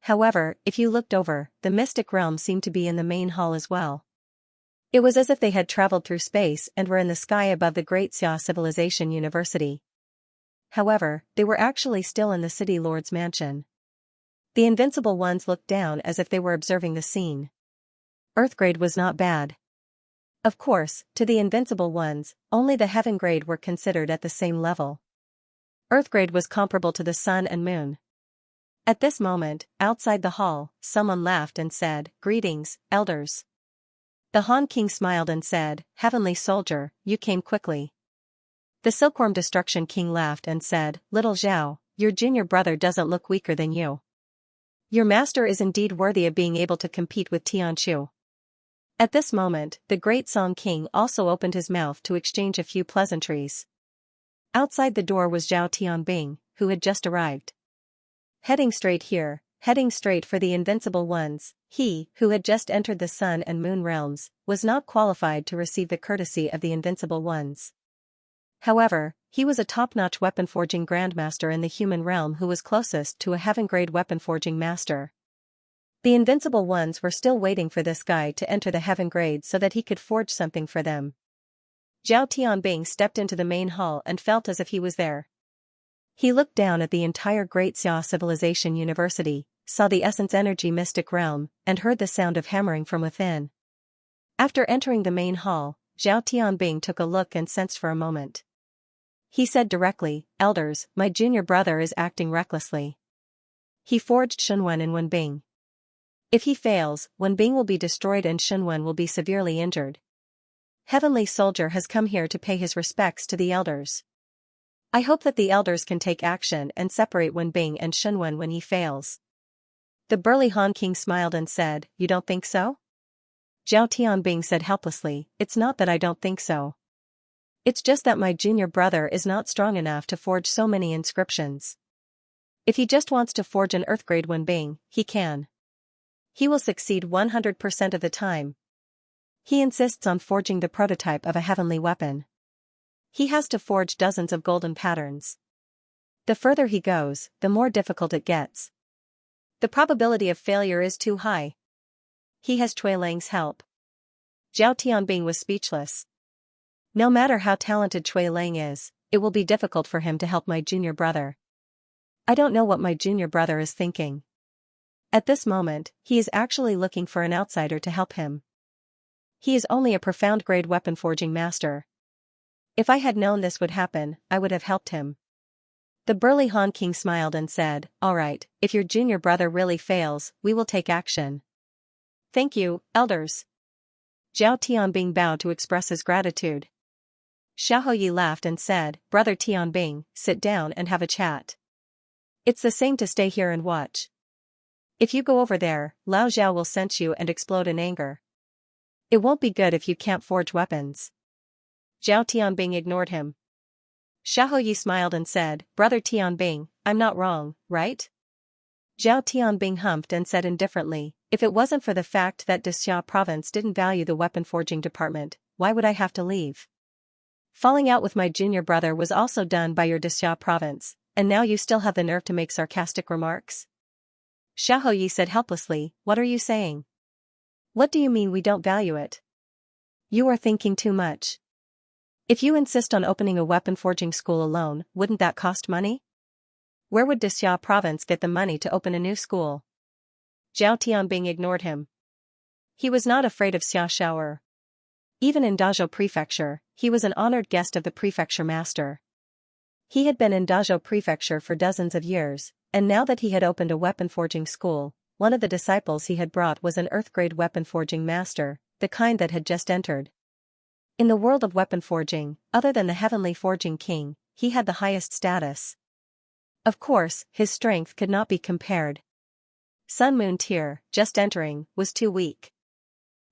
However, if you looked over, the mystic realm seemed to be in the main hall as well. It was as if they had traveled through space and were in the sky above the Great Xia Civilization University. However, they were actually still in the City Lord's mansion. The Invincible Ones looked down as if they were observing the scene. Earthgrade was not bad. Of course, to the Invincible Ones, only the Heaven grade were considered at the same level. Earthgrade was comparable to the sun and moon. At this moment, outside the hall, someone laughed and said, "Greetings, elders." The Han King smiled and said, "Heavenly soldier, you came quickly." The Silkworm Destruction King laughed and said, "Little Zhao, your junior brother doesn't look weaker than you. Your master is indeed worthy of being able to compete with Tianchu." At this moment, the Great Song King also opened his mouth to exchange a few pleasantries. Outside the door was Zhao Tianbing, who had just arrived. Heading straight here, heading straight for the Invincible Ones, he, who had just entered the Sun and Moon realms, was not qualified to receive the courtesy of the Invincible Ones. However, he was a top-notch weapon-forging grandmaster in the human realm who was closest to a heaven-grade weapon-forging master. The Invincible Ones were still waiting for this guy to enter the heaven grade so that he could forge something for them. Zhao Tianbing stepped into the main hall and felt as if he was there. He looked down at the entire Great Xia Civilization University, saw the Essence Energy Mystic Realm, and heard the sound of hammering from within. After entering the main hall, Zhao Tianbing took a look and sensed for a moment. He said directly, "Elders, my junior brother is acting recklessly. He forged Shunwen in Wenbing. If he fails, Wenbing will be destroyed and Shunwen will be severely injured. Heavenly Soldier has come here to pay his respects to the elders. I hope that the elders can take action and separate Wenbing and Shunwen when he fails." The burly Han King smiled and said, "You don't think so?" Zhao Tianbing said helplessly, "It's not that I don't think so. It's just that my junior brother is not strong enough to forge so many inscriptions. If he just wants to forge an Earthgrade Wenbing, he can. He will succeed 100% of the time. He insists on forging the prototype of a heavenly weapon. He has to forge dozens of golden patterns. The further he goes, the more difficult it gets. The probability of failure is too high. He has Cui Lang's help." Zhao Tianbing was speechless. No matter how talented Cui Lang is, it will be difficult for him to help my junior brother. I don't know what my junior brother is thinking. At this moment, he is actually looking for an outsider to help him. He is only a profound grade weapon forging master. If I had known this would happen, I would have helped him. The burly Han King smiled and said, "All right, if your junior brother really fails, we will take action." "Thank you, elders." Zhao Tianbing bowed to express his gratitude. Xiaoyi laughed and said, Brother Tianbing, sit down and have a chat. It's the same to stay here and watch. If you go over there, Lao Zhao will sense you and explode in anger. It won't be good if you can't forge weapons. Zhao Tianbing ignored him. Xiaoyi smiled and said, Brother Tianbing, I'm not wrong, right? Zhao Tianbing humphed and said indifferently, if it wasn't for the fact that Dixia province didn't value the weapon forging department, why would I have to leave? Falling out with my junior brother was also done by your Dixia province, and now you still have the nerve to make sarcastic remarks? Xiaoyi said helplessly, what are you saying? What do you mean we don't value it? You are thinking too much. If you insist on opening a weapon forging school alone, wouldn't that cost money? Where would Dixia province get the money to open a new school? Zhao Tianbing ignored him. He was not afraid of Xia Shaoer. Even in Dazhou Prefecture, he was an honored guest of the prefecture master. He had been in Dazhou Prefecture for dozens of years, and now that he had opened a weapon forging school, one of the disciples he had brought was an earth-grade weapon forging master, the kind that had just entered. In the world of weapon forging, other than the heavenly forging king, he had the highest status. Of course, his strength could not be compared. Sun Moon Tier, just entering, was too weak.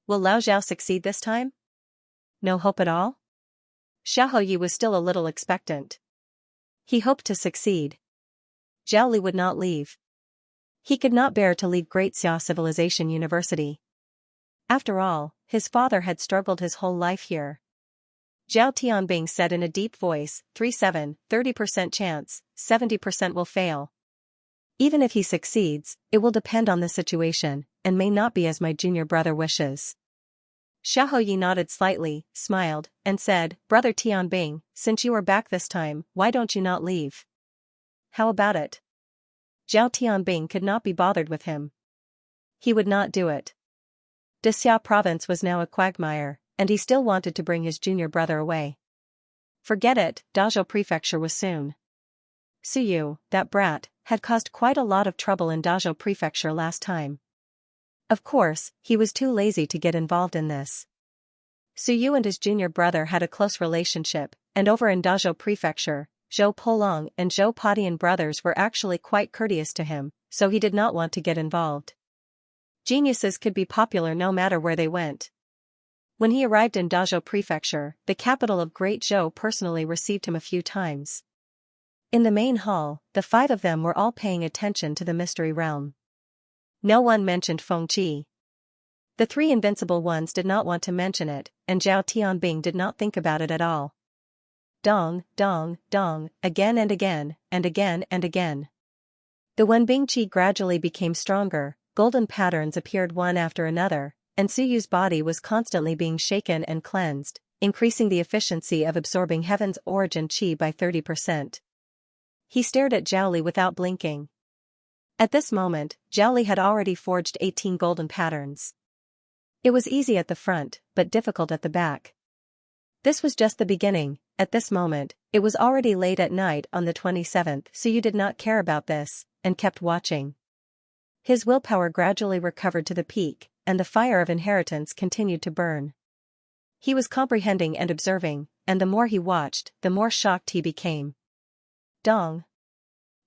Will Lao Zhao succeed this time? No hope at all? Xiaoyi was still a little expectant. He hoped to succeed. Zhao Li would not leave. He could not bear to leave Great Xia Civilization University. After all, his father had struggled his whole life here. Zhao Tianbing said in a deep voice, 30% chance, 70% will fail. Even if he succeeds, it will depend on the situation, and may not be as my junior brother wishes. Xiaoyi nodded slightly, smiled, and said, Brother Tianbing, since you are back this time, why don't you not leave? How about it? Zhao Tianbing could not be bothered with him. He would not do it. Dixia province was now a quagmire, and he still wanted to bring his junior brother away. Forget it, Dazhou Prefecture was soon. Suyu, that brat, had caused quite a lot of trouble in Dazhou Prefecture last time. Of course, he was too lazy to get involved in this. Suyu and his junior brother had a close relationship, and over in Dazhou Prefecture, Zhou Polong and Zhou Padian brothers were actually quite courteous to him, so he did not want to get involved. Geniuses could be popular no matter where they went. When he arrived in Dazhou Prefecture, the capital of Great Zhou personally received him a few times. In the main hall, the five of them were all paying attention to the mystery realm. No one mentioned Fengqi. The three invincible ones did not want to mention it, and Zhao Tianbing did not think about it at all. Dong, dong, dong, again and again, and again and again. The Wenbing Qi gradually became stronger, golden patterns appeared one after another, and Suyu's body was constantly being shaken and cleansed, increasing the efficiency of absorbing heaven's origin qi by 30%. He stared at Zhao Li without blinking. At this moment, Zhao Li had already forged 18 golden patterns. It was easy at the front, but difficult at the back. This was just the beginning. At this moment, it was already late at night on the 27th, Suyu did not care about this, and kept watching. His willpower gradually recovered to the peak, and the fire of inheritance continued to burn. He was comprehending and observing, and the more he watched, the more shocked he became. Dong.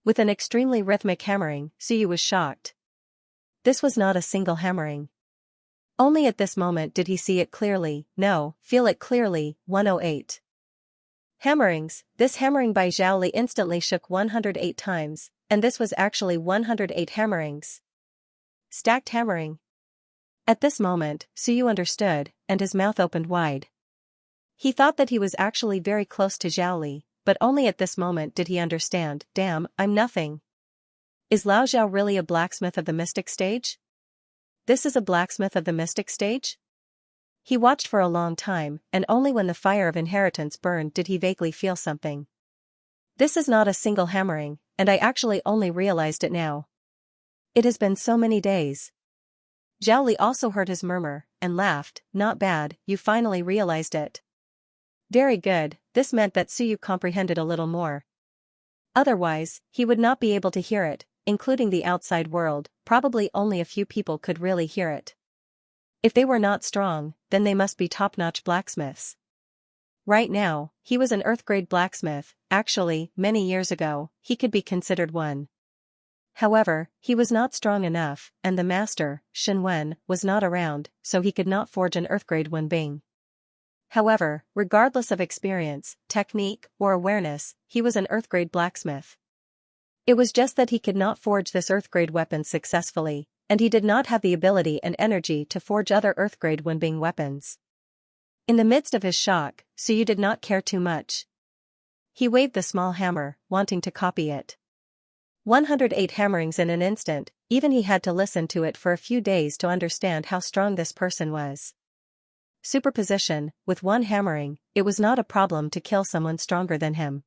With an extremely rhythmic hammering, Suyu was shocked. This was not a single hammering. Only at this moment did he see it clearly, no, feel it clearly, 108. Hammerings. This hammering by Zhao Li instantly shook 108 times, and this was actually 108 hammerings. Stacked hammering. At this moment, Suyu understood, and his mouth opened wide. He thought that he was actually very close to Zhao Li, but only at this moment did he understand, damn, I'm nothing. Is Lao Zhao really a blacksmith of the mystic stage? This is a blacksmith of the mystic stage? He watched for a long time, and only when the fire of inheritance burned did he vaguely feel something. This is not a single hammering, and I actually only realized it now. It has been so many days. Zhao Li also heard his murmur, and laughed, not bad, you finally realized it. Very good, this meant that Suyu comprehended a little more. Otherwise, he would not be able to hear it, including the outside world, probably only a few people could really hear it. If they were not strong, then they must be top-notch blacksmiths. Right now, he was an earth-grade blacksmith. Actually, many years ago, he could be considered one. However, he was not strong enough, and the master, Shen Wen, was not around, so he could not forge an earth-grade Wenbing. However, regardless of experience, technique, or awareness, he was an earth-grade blacksmith. It was just that he could not forge this earth-grade weapon successfully, and he did not have the ability and energy to forge other earth-grade Wenbing weapons. In the midst of his shock, Suyu did not care too much. He waved the small hammer, wanting to copy it. 108 hammerings in an instant, even he had to listen to it for a few days to understand how strong this person was. Superposition, with one hammering, it was not a problem to kill someone stronger than him.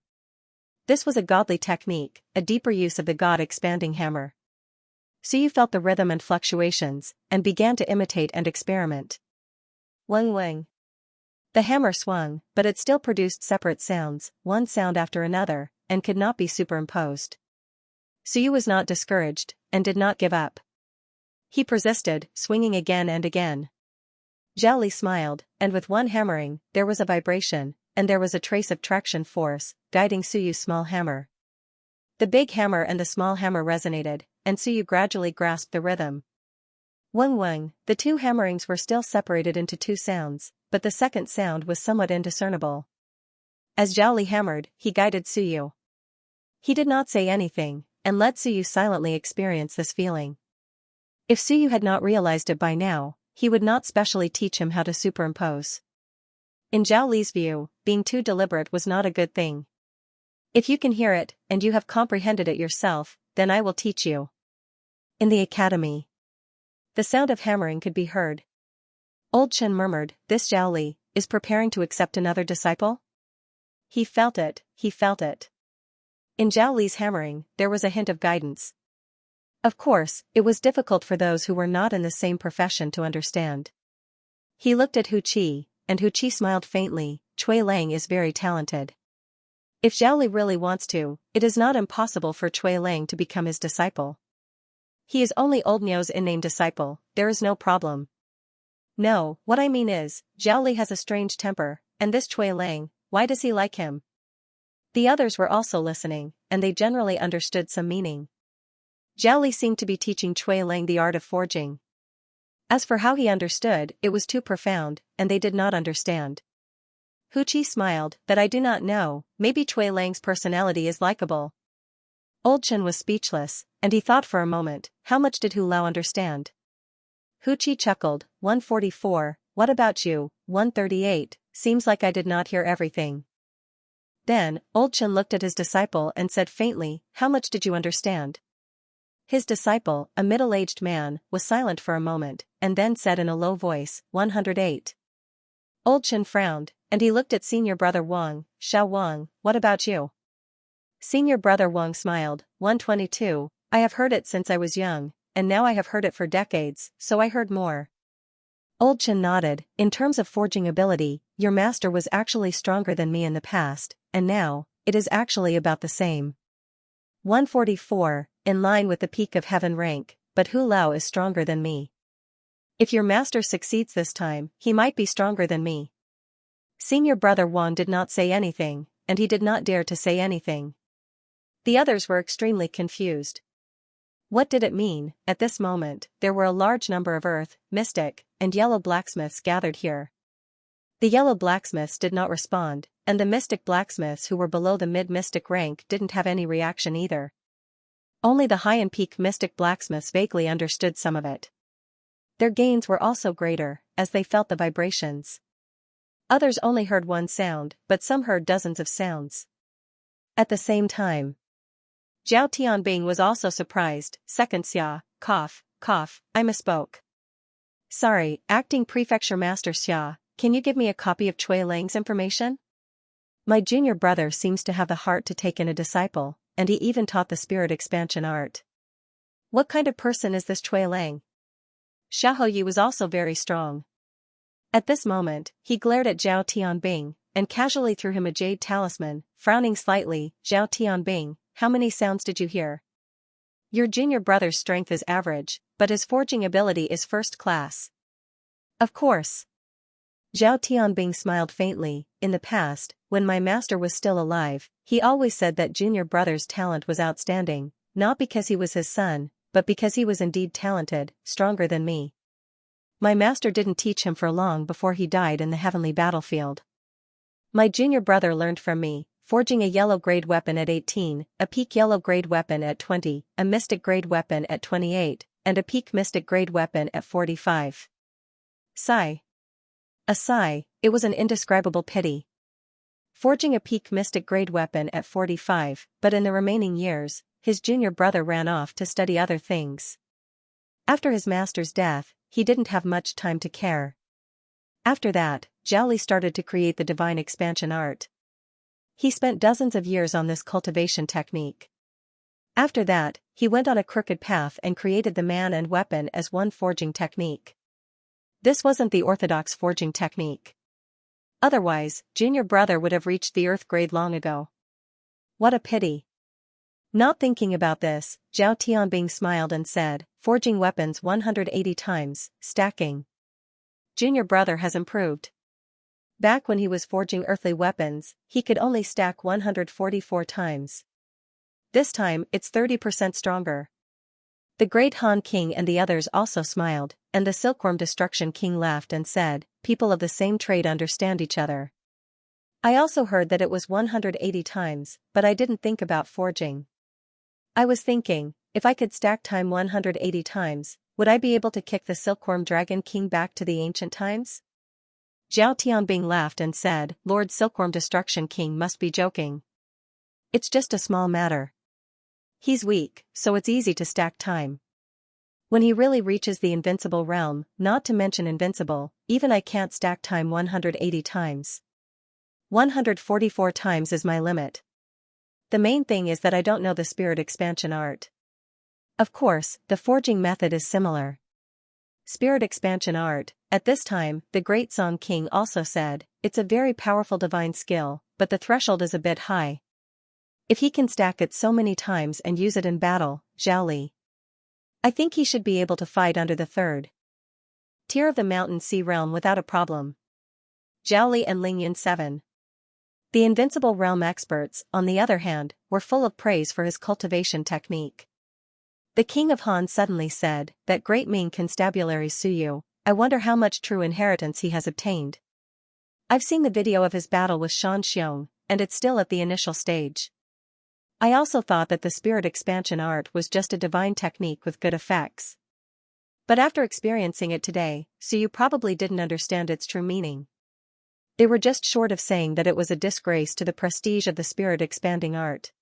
This was a godly technique, a deeper use of the God-expanding hammer. Suyu felt the rhythm and fluctuations, and began to imitate and experiment. Weng weng. The hammer swung, but it still produced separate sounds, one sound after another, and could not be superimposed. Suyu was not discouraged, and did not give up. He persisted, swinging again and again. Zhao Li smiled, and with one hammering, there was a vibration, and there was a trace of traction force, guiding Suyu's small hammer. The big hammer and the small hammer resonated, and Suyu gradually grasped the rhythm. Weng weng, the two hammerings were still separated into two sounds, but the second sound was somewhat indiscernible. As Zhao Li hammered, he guided Suyu. He did not say anything, and let Suyu silently experience this feeling. If Suyu had not realized it by now, he would not specially teach him how to superimpose. In Zhao Li's view, being too deliberate was not a good thing. If you can hear it, and you have comprehended it yourself, then I will teach you. In the academy, the sound of hammering could be heard. Old Chen murmured, "This Zhao Li is preparing to accept another disciple?" He felt it, he felt it. In Zhao Li's hammering, there was a hint of guidance. Of course, it was difficult for those who were not in the same profession to understand. He looked at Hu Qi, and Hu Qi smiled faintly. Cui Lang is very talented. If Zhao Li really wants to, it is not impossible for Cui Lang to become his disciple. He is only old Niu's in-name disciple, there is no problem. No, what I mean is, Zhao Li has a strange temper, and this Cui Lang, why does he like him? The others were also listening, and they generally understood some meaning. Zhao Li seemed to be teaching Cui Lang the art of forging. As for how he understood, it was too profound, and they did not understand. Hu Qi smiled, "That I do not know, maybe Cui Lang's personality is likable." Old Chen was speechless, and he thought for a moment, how much did Hu Lao understand? Hu Qi chuckled, 144, what about you, 138, seems like I did not hear everything. Then, Old Chen looked at his disciple and said faintly, how much did you understand? His disciple, a middle-aged man, was silent for a moment, and then said in a low voice, 108. Old Chen frowned, and he looked at senior brother Wang, Xiao Wang, what about you? Senior brother Wang smiled, 122, I have heard it since I was young, and now I have heard it for decades, so I heard more. Old Chen nodded, in terms of forging ability, your master was actually stronger than me in the past, and now, it is actually about the same. 144, in line with the peak of heaven rank, but Hu Lao is stronger than me. If your master succeeds this time, he might be stronger than me. Senior brother Wang did not say anything, and he did not dare to say anything. The others were extremely confused. What did it mean? At this moment, there were a large number of earth, mystic, and yellow blacksmiths gathered here. The yellow blacksmiths did not respond, and the mystic blacksmiths who were below the mid-mystic rank didn't have any reaction either. Only the high and peak mystic blacksmiths vaguely understood some of it. Their gains were also greater, as they felt the vibrations. Others only heard one sound, but some heard dozens of sounds. At the same time, Zhao Tianbing was also surprised. Xianxia, cough, I misspoke. Sorry, acting prefecture master Xia, can you give me a copy of Cui Lang's information? My junior brother seems to have the heart to take in a disciple, and he even taught the spirit expansion art. What kind of person is this Cui Lang? Xiahou Yi was also very strong. At this moment, he glared at Zhao Tianbing, and casually threw him a jade talisman, frowning slightly. Zhao Tianbing, how many sounds did you hear? Your junior brother's strength is average, but his forging ability is first class. Of course. Zhao Tianbing smiled faintly. In the past, when my master was still alive, he always said that junior brother's talent was outstanding, not because he was his son, but because he was indeed talented, stronger than me. My master didn't teach him for long before he died in the heavenly battlefield. My junior brother learned from me, forging a yellow-grade weapon at 18, a peak yellow-grade weapon at 20, a mystic-grade weapon at 28, and a peak mystic-grade weapon at 45. Sigh. A sigh, it was an indescribable pity. Forging a peak mystic-grade weapon at 45, but in the remaining years, his junior brother ran off to study other things. After his master's death, he didn't have much time to care. After that, Zhao Li started to create the divine expansion art. He spent dozens of years on this cultivation technique. After that, he went on a crooked path and created the man and weapon as one forging technique. This wasn't the orthodox forging technique. Otherwise, junior brother would have reached the earth grade long ago. What a pity. Not thinking about this, Zhao Tianbing smiled and said, forging weapons 180 times, stacking. Junior brother has improved. Back when he was forging earthly weapons, he could only stack 144 times. This time, it's 30% stronger. The great Han King and the others also smiled, and the Silkworm Destruction King laughed and said, people of the same trade understand each other. I also heard that it was 180 times, but I didn't think about forging. I was thinking, if I could stack time 180 times, would I be able to kick the Silkworm Dragon King back to the ancient times? Zhao Tianbing laughed and said, Lord Silkworm Destruction King must be joking. It's just a small matter. He's weak, so it's easy to stack time. When he really reaches the invincible realm, not to mention invincible, even I can't stack time 180 times. 144 times is my limit. The main thing is that I don't know the spirit expansion art. Of course, the forging method is similar. Spirit expansion art, at this time, the great Song King also said, it's a very powerful divine skill, but the threshold is a bit high. If he can stack it so many times and use it in battle, Zhao Li. I think he should be able to fight under the third tier of the Mountain Sea realm without a problem. Zhao Li and Ling Yun 7. The Invincible Realm experts, on the other hand, were full of praise for his cultivation technique. The King of Han suddenly said, that great Ming Constabulary Suyu, I wonder how much true inheritance he has obtained. I've seen the video of his battle with Xianxia, and it's still at the initial stage. I also thought that the spirit expansion art was just a divine technique with good effects. But after experiencing it today, Suyu probably didn't understand its true meaning. They were just short of saying that it was a disgrace to the prestige of the spirit expanding art.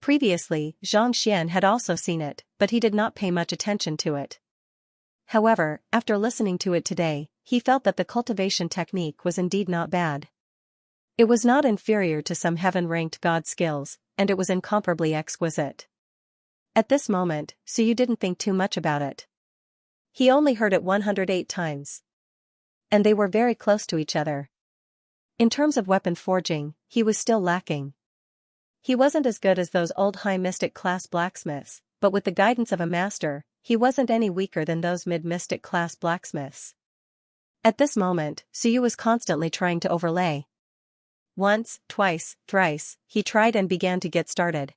Previously, Xianxia had also seen it, but he did not pay much attention to it. However, after listening to it today, he felt that the cultivation technique was indeed not bad. It was not inferior to some heaven-ranked god skills, and it was incomparably exquisite. At this moment, Suyu didn't think too much about it. He only heard it 108 times. And they were very close to each other. In terms of weapon forging, he was still lacking. He wasn't as good as those old high mystic class blacksmiths, but with the guidance of a master, he wasn't any weaker than those mid-mystic class blacksmiths. At this moment, Suyu was constantly trying to overlay. Once, twice, thrice, he tried and began to get started.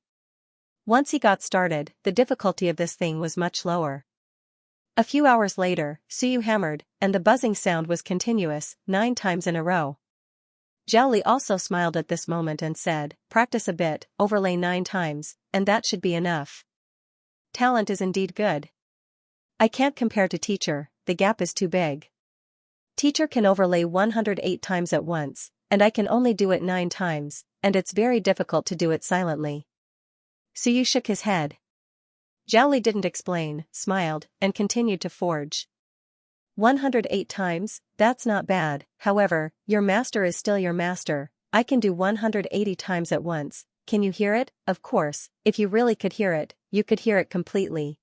Once he got started, the difficulty of this thing was much lower. A few hours later, Suyu hammered, and the buzzing sound was continuous, 9 times in a row. Zhao Li also smiled at this moment and said, practice a bit, overlay 9 times, and that should be enough. Talent is indeed good. I can't compare to teacher, the gap is too big. Teacher can overlay 108 times at once, and I can only do it 9 times, and it's very difficult to do it silently. Suyu shook his head. Zhao Li didn't explain, smiled, and continued to forge. 108 times, that's not bad, however, your master is still your master. I can do 180 times at once. Can you hear it? Of course, if you really could hear it, you could hear it completely.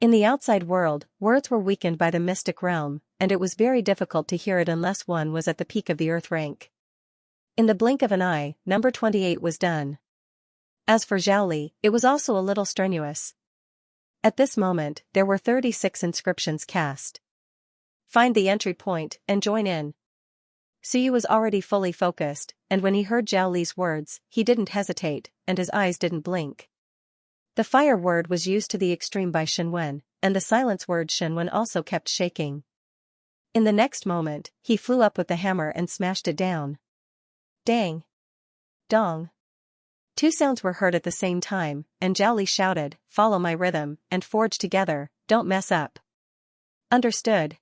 In the outside world, words were weakened by the mystic realm, and it was very difficult to hear it unless one was at the peak of the earth rank. In the blink of an eye, number 28 was done. As for Zhao Li, it was also a little strenuous. At this moment, there were 36 inscriptions cast. Find the entry point and join in. Suyu was already fully focused, and when he heard Zhao Li's words, he didn't hesitate, and his eyes didn't blink. The fire word was used to the extreme by Shenwen, and the silence word Shenwen also kept shaking. In the next moment, he flew up with the hammer and smashed it down. Dang! Dong! Two sounds were heard at the same time, and Zhao Li shouted, "Follow my rhythm, and forge together, don't mess up." Understood.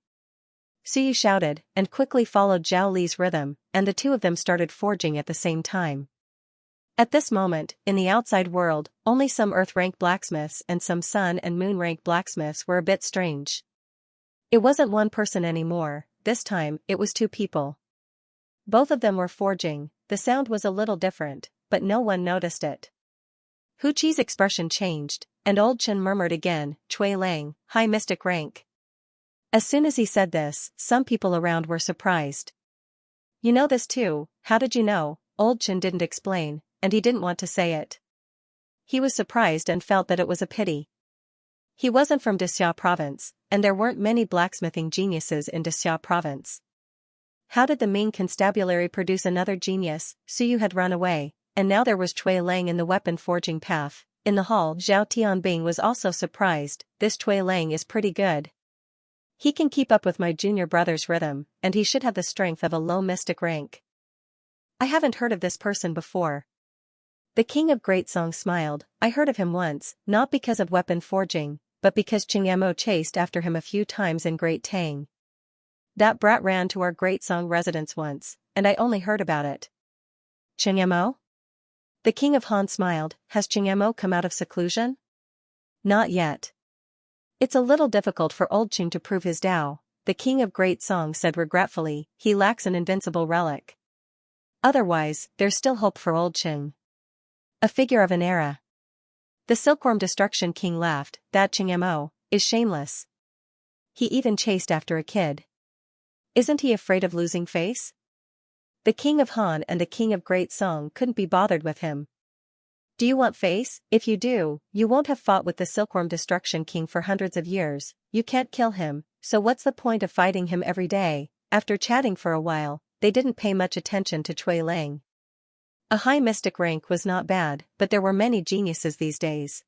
Suyu shouted, and quickly followed Zhao Li's rhythm, and the two of them started forging at the same time. At this moment, in the outside world, only some Earth-rank blacksmiths and some Sun and Moon-rank blacksmiths were a bit strange. It wasn't one person anymore, this time, it was two people. Both of them were forging, the sound was a little different, but no one noticed it. Hu Qi's expression changed, and Old Chen murmured again, "Cui Lang, high mystic rank." As soon as he said this, some people around were surprised. "You know this too, how did you know?" Old Chen didn't explain, and he didn't want to say it. He was surprised and felt that it was a pity. He wasn't from Dexia province, and there weren't many blacksmithing geniuses in Dexia province. How did the Ming constabulary produce another genius? Suyu had run away, and now there was Cui Lang in the weapon forging path. In the hall, Zhao Tianbing was also surprised. "This Cui Lang is pretty good. He can keep up with my junior brother's rhythm, and he should have the strength of a low mystic rank. I haven't heard of this person before." The king of Great Song smiled. "I heard of him once, not because of weapon forging, but because Qingmo chased after him a few times in Great Tang. That brat ran to our Great Song residence once, and I only heard about it." "Qingmo?" The king of Han smiled. "Has Qingmo come out of seclusion?" "Not yet. It's a little difficult for old Qing to prove his Tao," the king of Great Song said regretfully. "He lacks an invincible relic. Otherwise, there's still hope for old Qing. A figure of an era." The Silkworm Destruction King laughed. "That Qingmo is shameless. He even chased after a kid. Isn't he afraid of losing face?" The king of Han and the king of Great Song couldn't be bothered with him. "Do you want face? If you do, you won't have fought with the Silkworm Destruction King for hundreds of years. You can't kill him, so what's the point of fighting him every day?" After chatting for a while, they didn't pay much attention to Cui Lang. A high mystic rank was not bad, but there were many geniuses these days.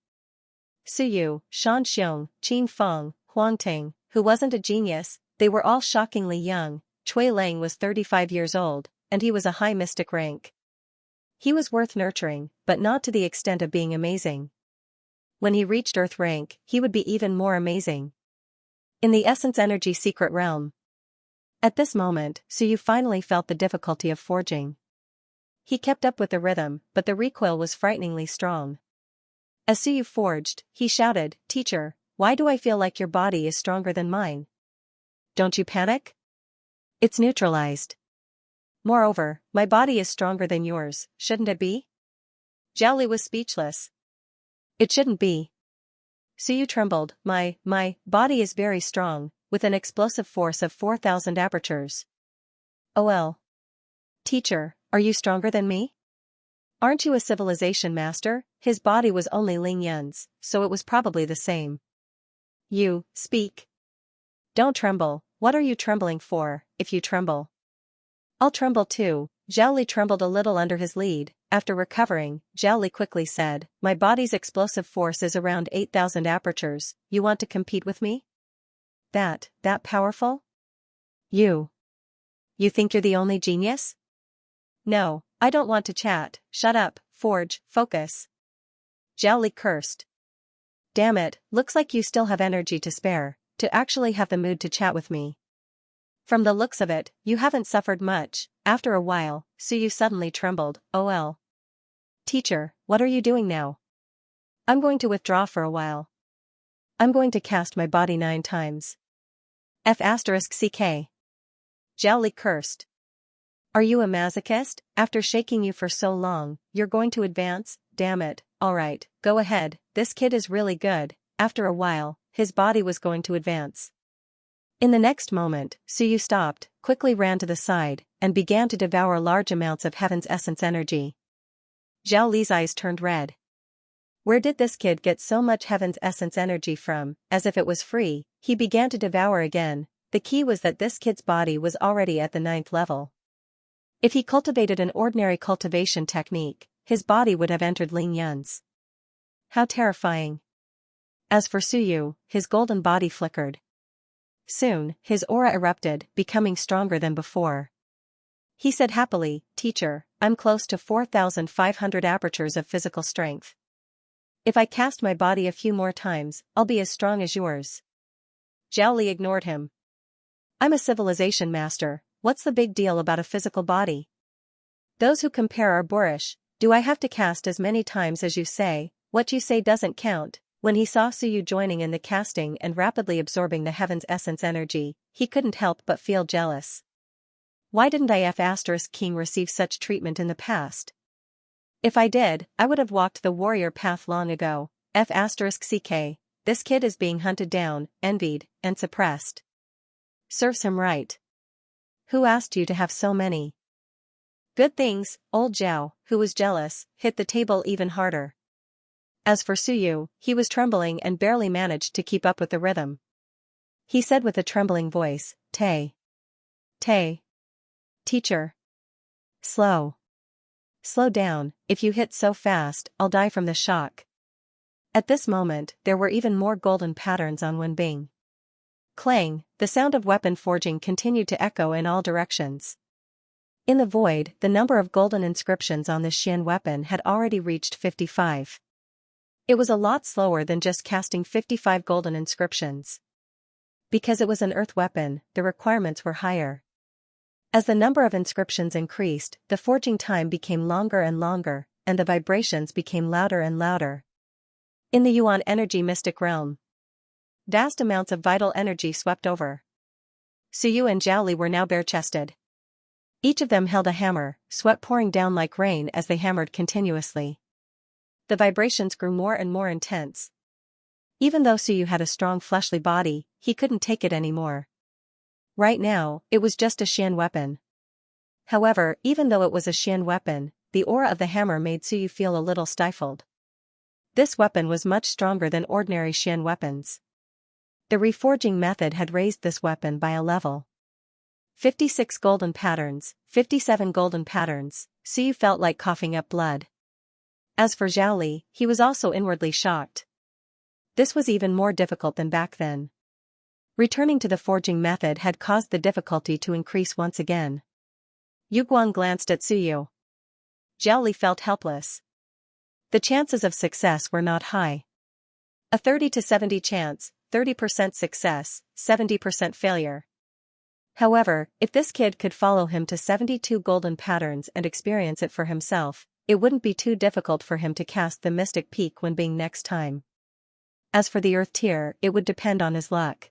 Suyu, Shan Xiong, Qin Feng, Huang Ting, who wasn't a genius, they were all shockingly young. Cui Lang was 35 years old, and he was a high mystic rank. He was worth nurturing, but not to the extent of being amazing. When he reached Earth rank, he would be even more amazing. In the Essence Energy Secret Realm. At this moment, Suyu finally felt the difficulty of forging. He kept up with the rhythm, but the recoil was frighteningly strong. As Suyu forged, he shouted, "Teacher, why do I feel like your body is stronger than mine?" "Don't you panic? It's neutralized. Moreover, my body is stronger than yours, shouldn't it be?" Zhao Li was speechless. "It shouldn't be." Suyu trembled. My body is very strong, with an explosive force of 4,000 apertures." "OL. Teacher, are you stronger than me? Aren't you a civilization master?" His body was only Ling Yun's, so it was probably the same. "You, speak. Don't tremble. What are you trembling for? If you tremble, I'll tremble too." Zhao Li trembled a little under his lead. After recovering, Zhao Li quickly said, "My body's explosive force is around 8,000 apertures. You want to compete with me? That powerful? You think you're the only genius?" "No, I don't want to chat. Shut up, forge, focus." Zhao Li cursed. "Damn it, looks like you still have energy to spare, to actually have the mood to chat with me. From the looks of it, you haven't suffered much." After a while, Suyu suddenly trembled. "OL. Teacher, what are you doing now?" "I'm going to withdraw for a while. I'm going to cast my body 9 times. F***ck. Zhao Li cursed. "Are you a masochist? After shaking you for so long, you're going to advance? Damn it, alright, go ahead, this kid is really good." After a while, his body was going to advance. In the next moment, Suyu stopped, quickly ran to the side, and began to devour large amounts of Heaven's Essence energy. Zhao Li's eyes turned red. Where did this kid get so much Heaven's Essence energy from? As if it was free, he began to devour again. The key was that this kid's body was already at the 9th level. If he cultivated an ordinary cultivation technique, his body would have entered Ling Yun's. How terrifying. As for Suyu, his golden body flickered. Soon, his aura erupted, becoming stronger than before. He said happily, "Teacher, I'm close to 4,500 apertures of physical strength. If I cast my body a few more times, I'll be as strong as yours." Zhao Li ignored him. "I'm a civilization master, what's the big deal about a physical body? Those who compare are boorish. Do I have to cast as many times as you say? What you say doesn't count." When he saw Suyu joining in the casting and rapidly absorbing the heaven's essence energy, he couldn't help but feel jealous. Why didn't I F***king receive such treatment in the past? If I did, I would have walked the warrior path long ago. F***ck, this kid is being hunted down, envied, and suppressed. Serves him right. Who asked you to have so many? Good things. Old Zhao, who was jealous, hit the table even harder. As for Suyu, he was trembling and barely managed to keep up with the rhythm. He said with a trembling voice, Tay. Teacher. Slow down, if you hit so fast, I'll die from the shock. At this moment, there were even more golden patterns on Wenbing. Clang, the sound of weapon forging continued to echo in all directions. In the void, the number of golden inscriptions on this Xian weapon had already reached 55. It was a lot slower than just casting 55 golden inscriptions. Because it was an earth weapon, the requirements were higher. As the number of inscriptions increased, the forging time became longer and longer, and the vibrations became louder and louder. In the Yuan energy mystic realm, vast amounts of vital energy swept over. Suyu and Zhao Li were now bare-chested. Each of them held a hammer, sweat pouring down like rain as they hammered continuously. The vibrations grew more and more intense. Even though Suyu had a strong fleshly body, he couldn't take it anymore. Right now, it was just a Xian weapon. However, even though it was a Xian weapon, the aura of the hammer made Suyu feel a little stifled. This weapon was much stronger than ordinary Xian weapons. The reforging method had raised this weapon by a level. 56 golden patterns, 57 golden patterns, Suyu felt like coughing up blood. As for Zhao Li, he was also inwardly shocked. This was even more difficult than back then. Returning to the forging method had caused the difficulty to increase once again. Yu Guang glanced at Suyu. Zhao Li felt helpless. The chances of success were not high. A 30 to 70 chance, 30% success, 70% failure. However, if this kid could follow him to 72 golden patterns and experience it for himself, it wouldn't be too difficult for him to cast the mystic peak when being next time. As for the earth tier, it would depend on his luck.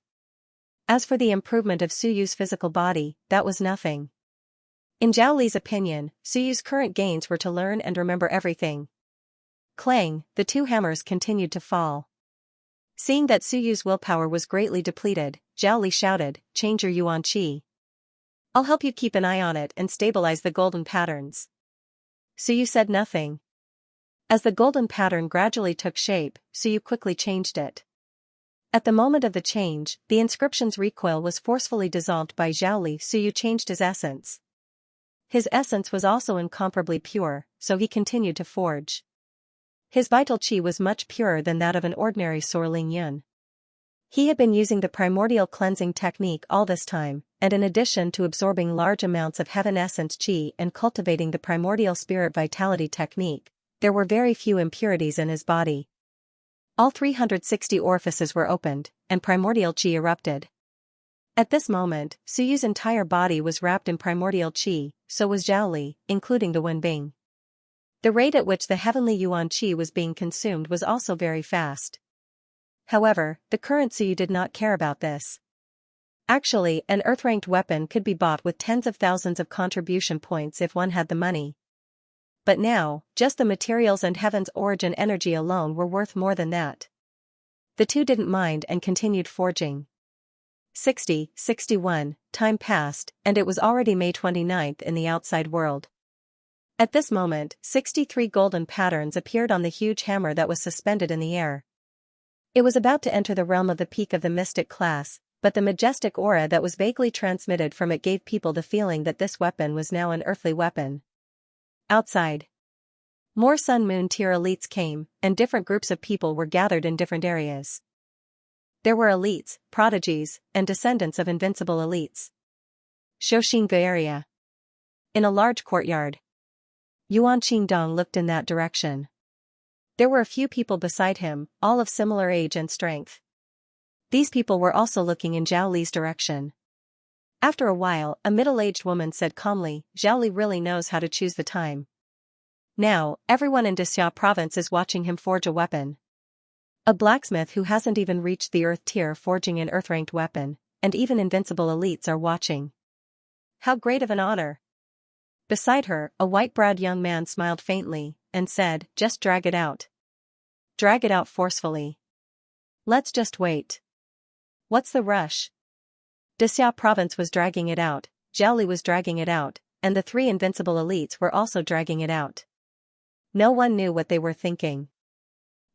As for the improvement of Suyu's physical body, that was nothing. In Zhao Li's opinion, Suyu's current gains were to learn and remember everything. Clang, the two hammers continued to fall. Seeing that Suyu's willpower was greatly depleted, Zhao Li shouted, "Change your Yuan Qi. I'll help you keep an eye on it and stabilize the golden patterns." Suyu said nothing. As the golden pattern gradually took shape, Suyu quickly changed it. At the moment of the change, the inscription's recoil was forcefully dissolved by Zhao Li. Suyu changed his essence. His essence was also incomparably pure, so he continued to forge. His vital qi was much purer than that of an ordinary Soar Ling Yun. He had been using the primordial cleansing technique all this time, and in addition to absorbing large amounts of heaven essence qi and cultivating the primordial spirit vitality technique, there were very few impurities in his body. All 360 orifices were opened, and primordial qi erupted. At this moment, Suyu's entire body was wrapped in primordial qi, so was Zhao Li, including the Wenbing. The rate at which the heavenly Yuan qi was being consumed was also very fast. However, the current Suyu did not care about this. Actually, an earth-ranked weapon could be bought with tens of thousands of contribution points if one had the money. But now, just the materials and heaven's origin energy alone were worth more than that. The two didn't mind and continued forging. 61, time passed, and it was already May 29th in the outside world. At this moment, 63 golden patterns appeared on the huge hammer that was suspended in the air. It was about to enter the realm of the peak of the mystic class, but the majestic aura that was vaguely transmitted from it gave people the feeling that this weapon was now an earthly weapon. Outside, more Sun-Moon tier elites came, and different groups of people were gathered in different areas. There were elites, prodigies, and descendants of invincible elites. Xianxia area. In a large courtyard, Yuan Qingdong looked in that direction. There were a few people beside him, all of similar age and strength. These people were also looking in Zhao Li's direction. After a while, a middle-aged woman said calmly, "Zhao Li really knows how to choose the time. Now, everyone in Xianxia province is watching him forge a weapon. A blacksmith who hasn't even reached the earth tier forging an earth-ranked weapon, and even invincible elites are watching. How great of an honor." Beside her, a white-browed young man smiled faintly, and said, "Just drag it out. Drag it out forcefully. Let's just wait. What's the rush?" Xianxia province was dragging it out, Zhao Li was dragging it out, and the three invincible elites were also dragging it out. No one knew what they were thinking.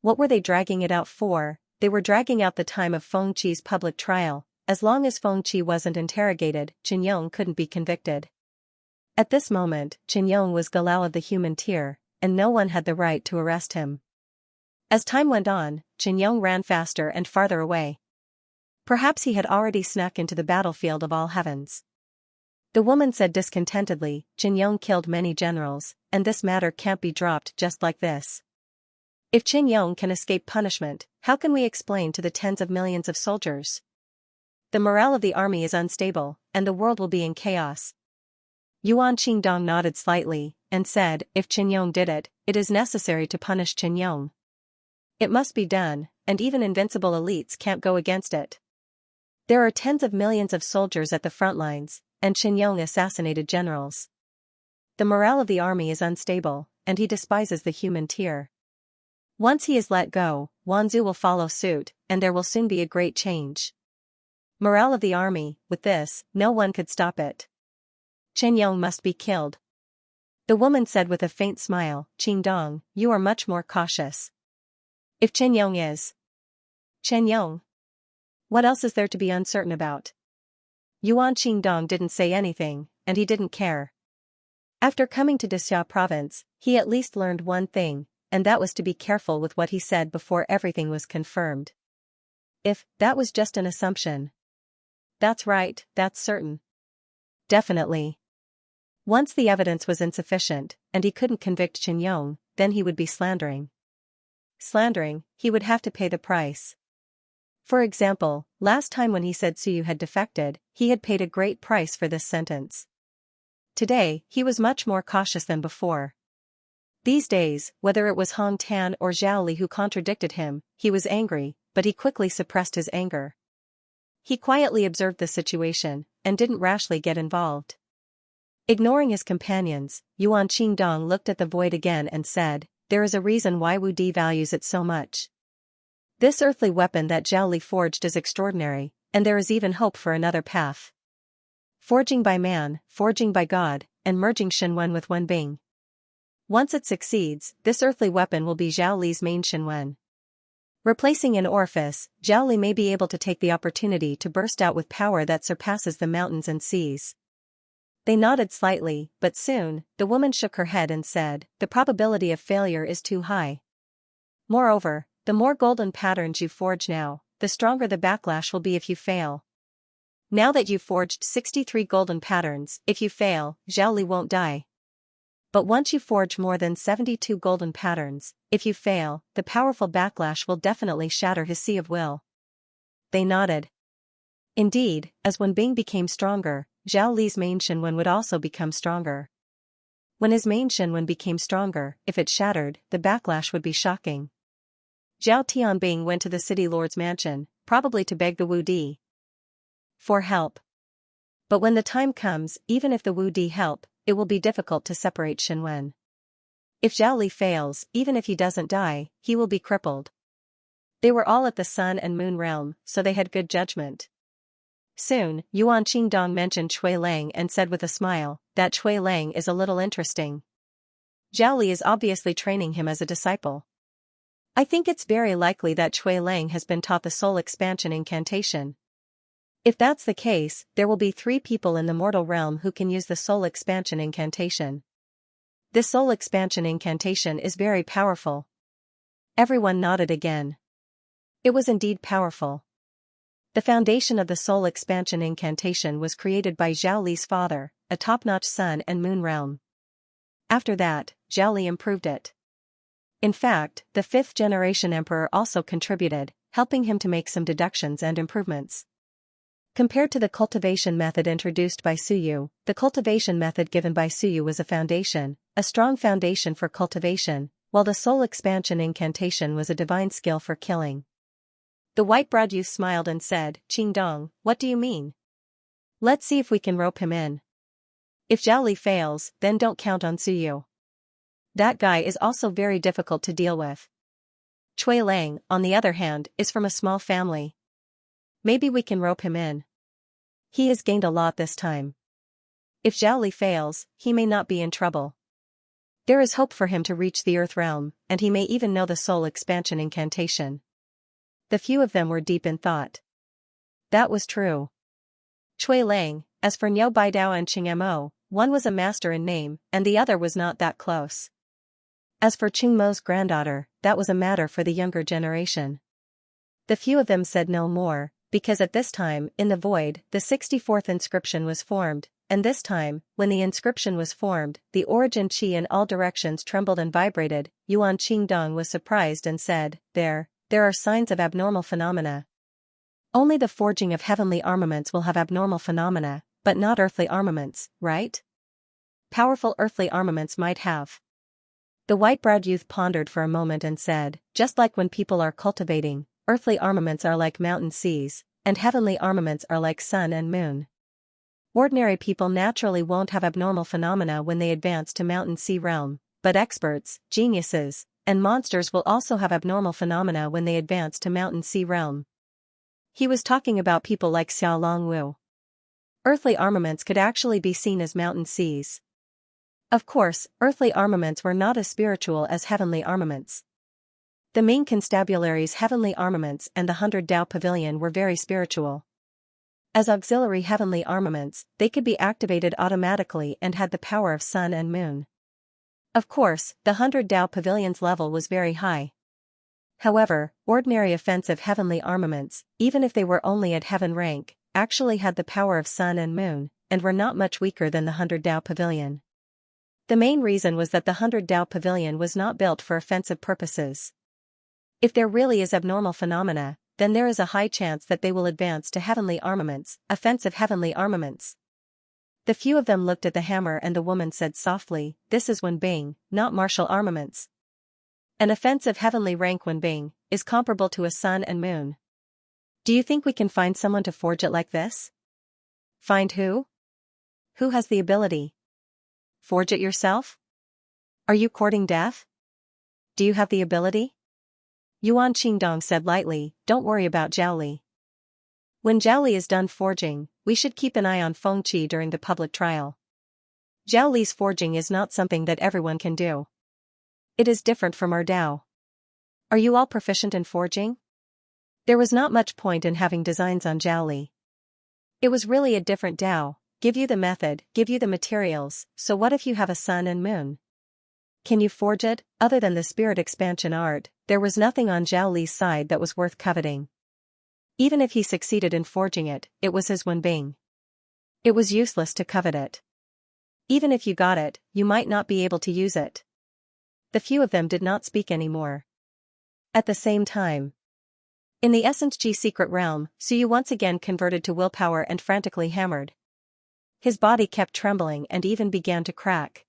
What were they dragging it out for? They were dragging out the time of Feng Qi's public trial. As long as Feng Qi wasn't interrogated, Chen Yong couldn't be convicted. At this moment, Chen Yong was Galao of the human tier, and no one had the right to arrest him. As time went on, Chen Yong ran faster and farther away. Perhaps he had already snuck into the battlefield of all heavens. The woman said discontentedly, "Chen Yong killed many generals, and this matter can't be dropped just like this. If Chen Yong can escape punishment, how can we explain to the tens of millions of soldiers? The morale of the army is unstable, and the world will be in chaos." Yuan Qingdong nodded slightly, and said, "If Chen Yong did it, it is necessary to punish Chen Yong. It must be done, and even invincible elites can't go against it. There are tens of millions of soldiers at the front lines, and Chen Yong assassinated generals. The morale of the army is unstable, and he despises the human tier. Once he is let go, Wanzhou will follow suit, and there will soon be a great change. Morale of the army, with this, no one could stop it. Chen Yong must be killed." The woman said with a faint smile, "Qingdong, you are much more cautious. If Chen Yong is Chen Yong, what else is there to be uncertain about?" Yuan Qingdong didn't say anything, and he didn't care. After coming to Xianxia province, he at least learned one thing, and that was to be careful with what he said before everything was confirmed. If that was just an assumption. That's right, that's certain. Definitely. Once the evidence was insufficient, and he couldn't convict Chen Yong, then he would be slandering. Slandering, he would have to pay the price. For example, last time when he said Suyu had defected, he had paid a great price for this sentence. Today, he was much more cautious than before. These days, whether it was Hong Tan or Zhao Li who contradicted him, he was angry, but he quickly suppressed his anger. He quietly observed the situation, and didn't rashly get involved. Ignoring his companions, Yuan Qingdong looked at the void again and said, "There is a reason why Wu Di values it so much. This earthly weapon that Zhao Li forged is extraordinary, and there is even hope for another path. Forging by man, forging by God, and merging Shenwen with Wenbing. Once it succeeds, this earthly weapon will be Zhao Li's main Shenwen. Replacing an orifice, Zhao Li may be able to take the opportunity to burst out with power that surpasses the mountains and seas." They nodded slightly, but soon, the woman shook her head and said, "The probability of failure is too high. Moreover, the more golden patterns you forge now, the stronger the backlash will be if you fail. Now that you've forged 63 golden patterns, if you fail, Zhao Li won't die. But once you forge more than 72 golden patterns, if you fail, the powerful backlash will definitely shatter his sea of will." They nodded. Indeed, as Wenbing became stronger, Zhao Li's main Shenwen would also become stronger. When his main Shenwen became stronger, if it shattered, the backlash would be shocking. Zhao Tianbing went to the city lord's mansion, probably to beg the Wu Di for help. But when the time comes, even if the Wu Di help, it will be difficult to separate Shenwen. If Zhao Li fails, even if he doesn't die, he will be crippled. They were all at the Sun and Moon realm, so they had good judgment. Soon, Yuan Qingdong mentioned Chui Lang and said with a smile, "That Chui Lang is a little interesting. Zhao Li is obviously training him as a disciple. I think it's very likely that Chui Lang has been taught the soul expansion incantation." If that's the case, there will be 3 people in the mortal realm who can use the soul expansion incantation. This soul expansion incantation is very powerful. Everyone nodded again. It was indeed powerful. The foundation of the soul expansion incantation was created by Zhao Li's father, a top-notch sun and moon realm. After that, Zhao Li improved it. In fact, the 5th generation emperor also contributed, helping him to make some deductions and improvements. Compared to the cultivation method introduced by Suyu, the cultivation method given by Suyu was a strong foundation for cultivation, while the soul expansion incantation was a divine skill for killing. The white-browed youth smiled and said, "Qingdong, what do you mean? Let's see if we can rope him in. If Zhao Li fails, then don't count on Suyu. That guy is also very difficult to deal with. Cui Lang, on the other hand, is from a small family. Maybe we can rope him in. He has gained a lot this time. If Zhao Li fails, he may not be in trouble. There is hope for him to reach the Earth realm, and he may even know the soul expansion incantation." The few of them were deep in thought. That was true. Cui Lang, as for Niu Baidao and Qing Mo, one was a master in name, and the other was not that close. As for Qing Mo's granddaughter, that was a matter for the younger generation. The few of them said no more, because at this time, in the void, the 64th inscription was formed, and this time, when the inscription was formed, the origin qi in all directions trembled and vibrated. Yuan Qingdong was surprised and said, There are signs of abnormal phenomena. Only the forging of heavenly armaments will have abnormal phenomena, but not earthly armaments, right? Powerful earthly armaments might have. The white-browed youth pondered for a moment and said, just like when people are cultivating, earthly armaments are like mountain seas, and heavenly armaments are like sun and moon. Ordinary people naturally won't have abnormal phenomena when they advance to mountain sea realm, but experts, geniuses, and monsters will also have abnormal phenomena when they advance to mountain sea realm. He was talking about people like Xiao Longwu. Earthly armaments could actually be seen as mountain seas. Of course, earthly armaments were not as spiritual as heavenly armaments. The main constabulary's heavenly armaments and the 100 Dao Pavilion were very spiritual. As auxiliary heavenly armaments, they could be activated automatically and had the power of sun and moon. Of course, the 100 Dao Pavilion's level was very high. However, ordinary offensive heavenly armaments, even if they were only at heaven rank, actually had the power of sun and moon, and were not much weaker than the 100 Dao Pavilion. The main reason was that the 100 Dao Pavilion was not built for offensive purposes. If there really is abnormal phenomena, then there is a high chance that they will advance to heavenly armaments, offensive heavenly armaments. The few of them looked at the hammer and the woman said softly, "This is Wenbing, not martial armaments. An offensive heavenly rank Wenbing is comparable to a sun and moon. Do you think we can find someone to forge it like this?" "Find who? Who has the ability? Forge it yourself? Are you courting death? Do you have the ability?" Yuan Qingdong said lightly, "Don't worry about Zhao Li. When Zhao Li is done forging, we should keep an eye on Feng Qi during the public trial. Zhao Li's forging is not something that everyone can do. It is different from our Dao. Are you all proficient in forging?" There was not much point in having designs on Zhao Li. It was really a different Dao, give you the method, give you the materials, so what if you have a sun and moon? Can you forge it? Other than the spirit expansion art, there was nothing on Zhao Li's side that was worth coveting. Even if he succeeded in forging it, it was his Wenbing. It was useless to covet it. Even if you got it, you might not be able to use it. The few of them did not speak anymore. At the same time, in the Essence G secret realm, Suyu once again converted to willpower and frantically hammered. His body kept trembling and even began to crack.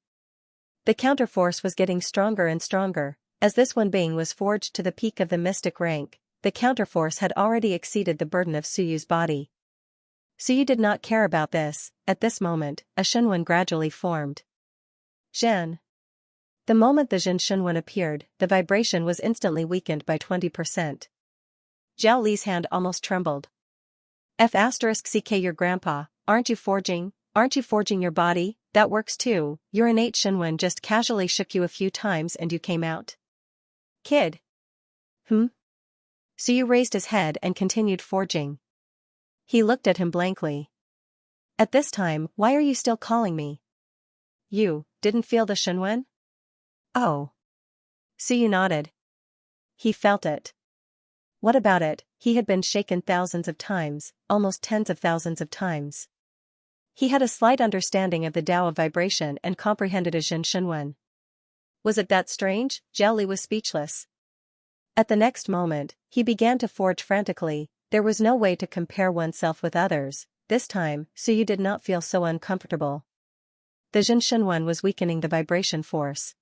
The counterforce was getting stronger and stronger. As this Wenbing was forged to the peak of the mystic rank, the counterforce had already exceeded the burden of Suyu's body. Suyu did not care about this. At this moment, a Shenwen gradually formed. Zhen. The moment the Zhen Shenwen appeared, the vibration was instantly weakened by 20%. Zhao Li's hand almost trembled. F*CK your grandpa, aren't you forging your body? That works too. Your innate Shenwen just casually shook you a few times and you came out. Kid. Suyu raised his head and continued forging. He looked at him blankly. At this time, why are you still calling me? You didn't feel the Shenwen? Oh. Suyu nodded. He felt it. What about it? He had been shaken thousands of times, almost tens of thousands of times. He had a slight understanding of the Tao of vibration and comprehended a Jin Shenwen. Was it that strange? Zhao Li was speechless. At the next moment, he began to forge frantically. There was no way to compare oneself with others. This time, Suyu did not feel so uncomfortable. The Jin Shenwen was weakening the vibration force.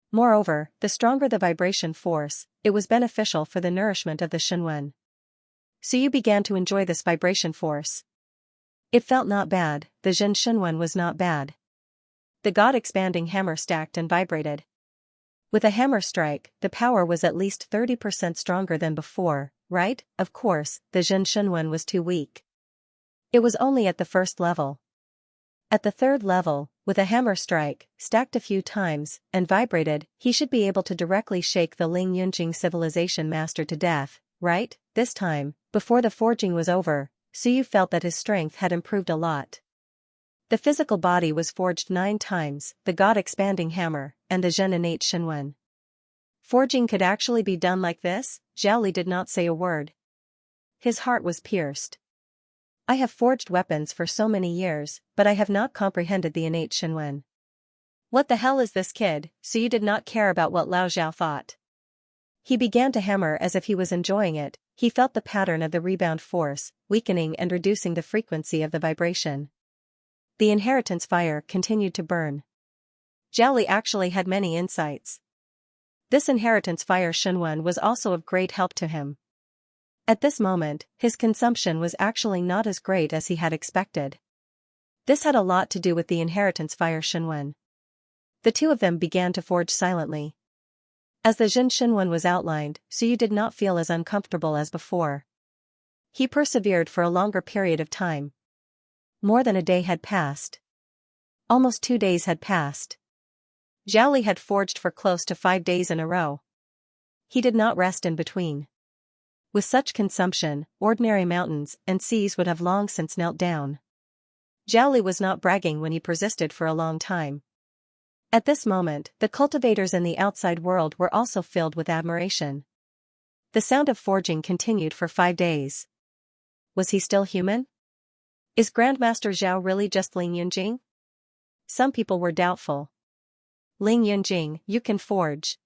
Moreover, the stronger the vibration force, it was beneficial for the nourishment of the Shenwen. Suyu began to enjoy this vibration force. It felt not bad, the Jin Shenwen was not bad. The God-expanding hammer stacked and vibrated. With a hammer strike, the power was at least 30% stronger than before, right? Of course, the Jin Shenwen was too weak. It was only at the first level. At the third level, with a hammer strike, stacked a few times, and vibrated, he should be able to directly shake the Ling Yunjing civilization master to death, right? This time, before the forging was over, Suyu felt that his strength had improved a lot. The physical body was forged 9 times, the God-expanding hammer, and the Zhen innate Shenwen. Forging could actually be done like this? Zhao Li did not say a word. His heart was pierced. I have forged weapons for so many years, but I have not comprehended the innate Shenwen. What the hell is this kid? Suyu did not care about what Lao Zhao thought. He began to hammer as if he was enjoying it. He felt the pattern of the rebound force, weakening and reducing the frequency of the vibration. The inheritance fire continued to burn. Zhao Li actually had many insights. This inheritance fire Shenwen was also of great help to him. At this moment, his consumption was actually not as great as he had expected. This had a lot to do with the inheritance fire Shenwen. The two of them began to forge silently. As the Jin Shenwen was outlined, Suyu did not feel as uncomfortable as before. He persevered for a longer period of time. More than a day had passed. Almost 2 days had passed. Zhao Li had forged for close to 5 days in a row. He did not rest in between. With such consumption, ordinary mountains and seas would have long since knelt down. Zhao Li was not bragging when he persisted for a long time. At this moment, the cultivators in the outside world were also filled with admiration. The sound of forging continued for 5 days. Was he still human? Is Grandmaster Zhao really just Ling Yunjing? Some people were doubtful. Ling Yunjing, you can forge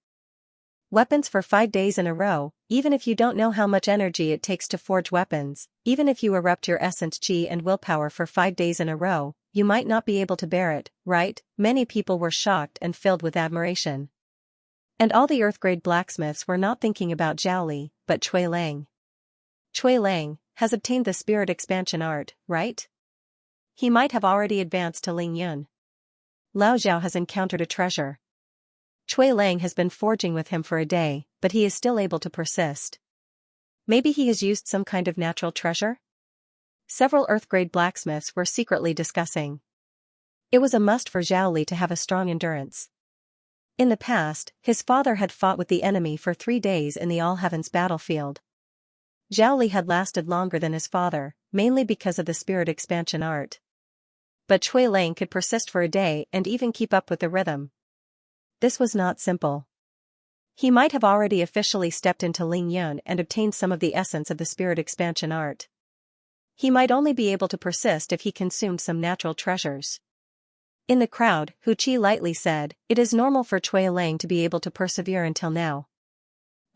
weapons for 5 days in a row, even if you don't know how much energy it takes to forge weapons, even if you erupt your essence chi and willpower for 5 days in a row, you might not be able to bear it, right? Many people were shocked and filled with admiration. And all the Earth-grade blacksmiths were not thinking about Zhao Li, but Cui Lang. Cui Lang has obtained the spirit expansion art, right? He might have already advanced to Ling Yun. Lao Zhao has encountered a treasure. Cui Lang has been forging with him for a day, but he is still able to persist. Maybe he has used some kind of natural treasure? Several Earth-grade blacksmiths were secretly discussing. It was a must for Zhao Li to have a strong endurance. In the past, his father had fought with the enemy for 3 days in the All-Heavens battlefield. Zhao Li had lasted longer than his father, mainly because of the spirit expansion art. But Cui Lang could persist for a day and even keep up with the rhythm. This was not simple. He might have already officially stepped into Ling Yun and obtained some of the essence of the spirit expansion art. He might only be able to persist if he consumed some natural treasures. In the crowd, Hu Qi lightly said, "It is normal for Cui Lang to be able to persevere until now.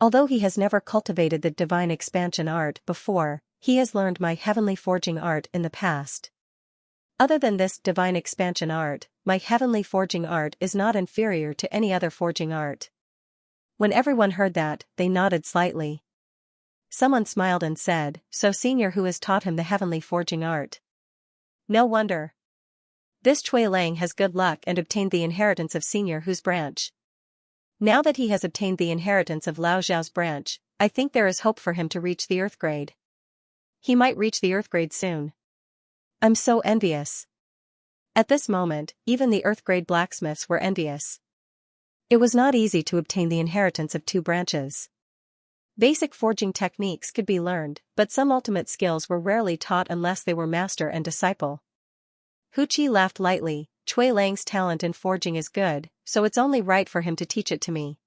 Although he has never cultivated the divine expansion art before, he has learned my heavenly forging art in the past. Other than this divine expansion art, my heavenly forging art is not inferior to any other forging art." When everyone heard that, they nodded slightly. Someone smiled and said, "So Senior who has taught him the heavenly forging art? No wonder. This Cui Lang has good luck and obtained the inheritance of Senior whose branch. Now that he has obtained the inheritance of Lao Zhao's branch, I think there is hope for him to reach the Earth grade. He might reach the Earth grade soon. I'm so envious." At this moment, even the Earth-grade blacksmiths were envious. It was not easy to obtain the inheritance of 2 branches. Basic forging techniques could be learned, but some ultimate skills were rarely taught unless they were master and disciple. Hu Qi laughed lightly. Cui Lang's talent in forging is good, so it's only right for him to teach it to me.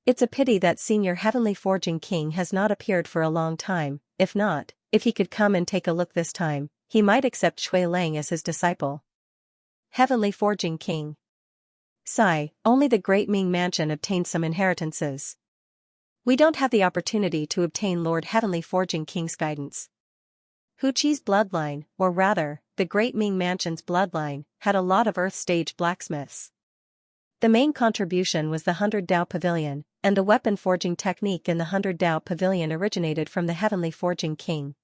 It's a pity that Senior Heavenly Forging King has not appeared for a long time. If not, if he could come and take a look this time, he might accept Cui Lang as his disciple. Heavenly Forging King. Sigh, only the Great Ming Mansion obtained some inheritances. We don't have the opportunity to obtain Lord Heavenly Forging King's guidance. Hu Qi's bloodline, or rather, the Great Ming Mansion's bloodline, had a lot of Earth-stage blacksmiths. The main contribution was the 100 Dao Pavilion, and the weapon forging technique in the 100 Dao Pavilion originated from the Heavenly Forging King.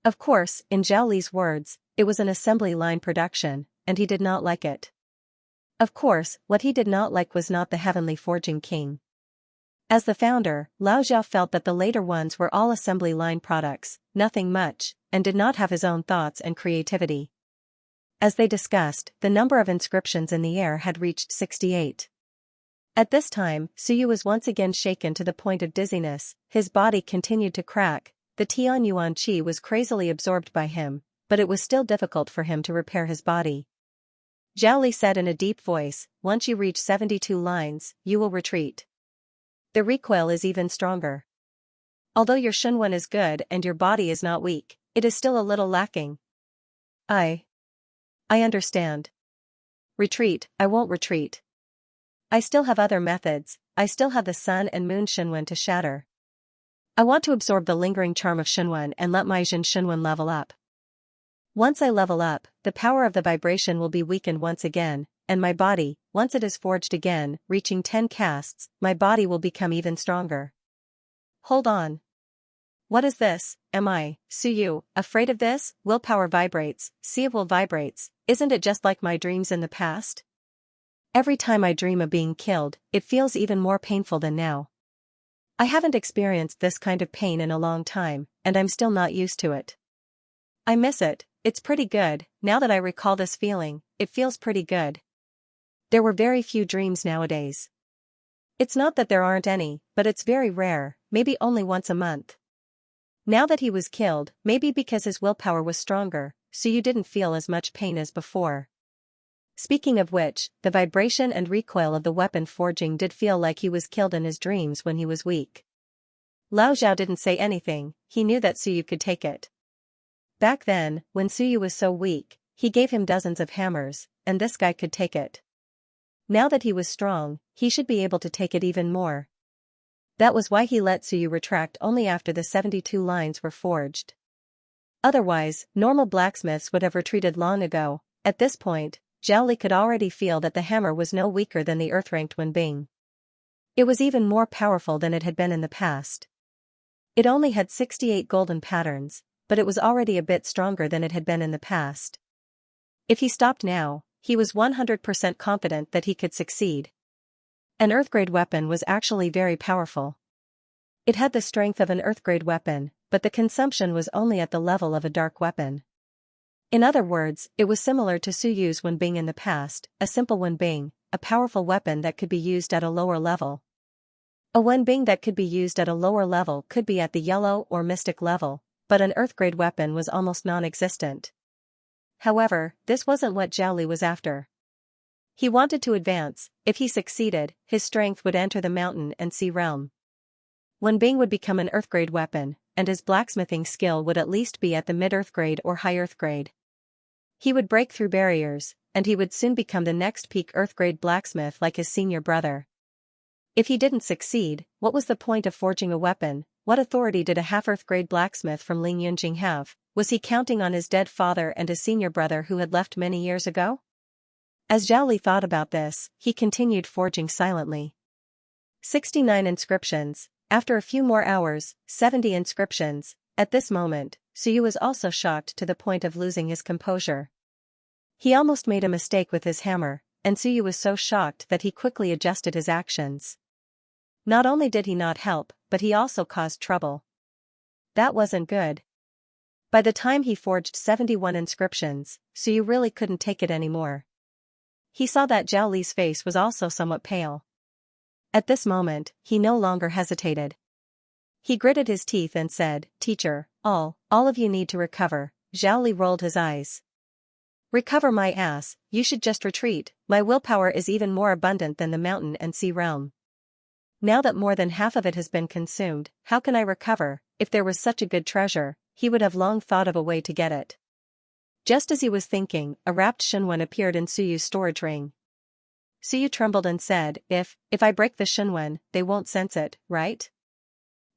Of course, in Zhao Li's words, it was an assembly line production, and he did not like it. Of course, what he did not like was not the Heavenly Forging King. As the founder, Lao Zhao felt that the later ones were all assembly line products, nothing much, and did not have his own thoughts and creativity. As they discussed, the number of inscriptions in the air had reached 68. At this time, Suyu was once again shaken to the point of dizziness, his body continued to crack, the Tian Yuan Qi was crazily absorbed by him, but it was still difficult for him to repair his body. Zhao Li said in a deep voice, "Once you reach 72 lines, you will retreat. The recoil is even stronger. Although your Shunwen is good and your body is not weak, it is still a little lacking." I understand. Retreat, I won't retreat. I still have other methods, I still have the sun and moon Shunwen to shatter. I want to absorb the lingering charm of Shunwen and let my Jin Shunwen level up. Once I level up, the power of the vibration will be weakened once again, and my body, once it is forged again, reaching 10 castes, my body will become even stronger. Hold on. What is this? Am I, Suyu, afraid of this? Willpower vibrates, see if will vibrates, isn't it just like my dreams in the past? Every time I dream of being killed, it feels even more painful than now. I haven't experienced this kind of pain in a long time, and I'm still not used to it. I miss it, it's pretty good, now that I recall this feeling, it feels pretty good. There were very few dreams nowadays. It's not that there aren't any, but it's very rare, maybe only once a month. Now that he was killed, maybe because his willpower was stronger, so you didn't feel as much pain as before. Speaking of which, the vibration and recoil of the weapon forging did feel like he was killed in his dreams when he was weak. Lao Zhao didn't say anything, he knew that Suyu could take it. Back then, when Suyu was so weak, he gave him dozens of hammers, and this guy could take it. Now that he was strong, he should be able to take it even more. That was why he let Suyu retract only after the 72 lines were forged. Otherwise, normal blacksmiths would have retreated long ago. At this point, Zhao Li could already feel that the hammer was no weaker than the earth-ranked Wenbing. It was even more powerful than it had been in the past. It only had 68 golden patterns, but it was already a bit stronger than it had been in the past. If he stopped now, he was 100% confident that he could succeed. An earth-grade weapon was actually very powerful. It had the strength of an earth-grade weapon, but the consumption was only at the level of a dark weapon. In other words, it was similar to Suyu's Wenbing in the past, a simple Wenbing, a powerful weapon that could be used at a lower level. A Wenbing that could be used at a lower level could be at the yellow or mystic level, but an earth-grade weapon was almost non-existent. However, this wasn't what Zhao Li was after. He wanted to advance. If he succeeded, his strength would enter the mountain and sea realm. Wenbing would become an earth-grade weapon, and his blacksmithing skill would at least be at the mid-earth grade or high-earth grade. He would break through barriers, and he would soon become the next peak earth-grade blacksmith like his senior brother. If he didn't succeed, what was the point of forging a weapon? What authority did a half-earth grade blacksmith from Ling Yunjing have? Was he counting on his dead father and his senior brother who had left many years ago? As Zhao Li thought about this, he continued forging silently. 69 inscriptions. After a few more hours, 70 inscriptions. At this moment, Suyu was also shocked to the point of losing his composure. He almost made a mistake with his hammer, and Suyu was so shocked that he quickly adjusted his actions. Not only did he not help, but he also caused trouble. That wasn't good. By the time he forged 71 inscriptions, Suyu really couldn't take it anymore. He saw that Zhao Li's face was also somewhat pale. At this moment, he no longer hesitated. He gritted his teeth and said, "Teacher, all of you need to recover." Zhao Li rolled his eyes. "Recover my ass, you should just retreat. My willpower is even more abundant than the mountain and sea realm. Now that more than half of it has been consumed, how can I recover? If there was such a good treasure, he would have long thought of a way to get it." Just as he was thinking, a wrapped Shenwen appeared in Suyu's storage ring. Suyu trembled and said, If I break the Shenwen, they won't sense it, right?"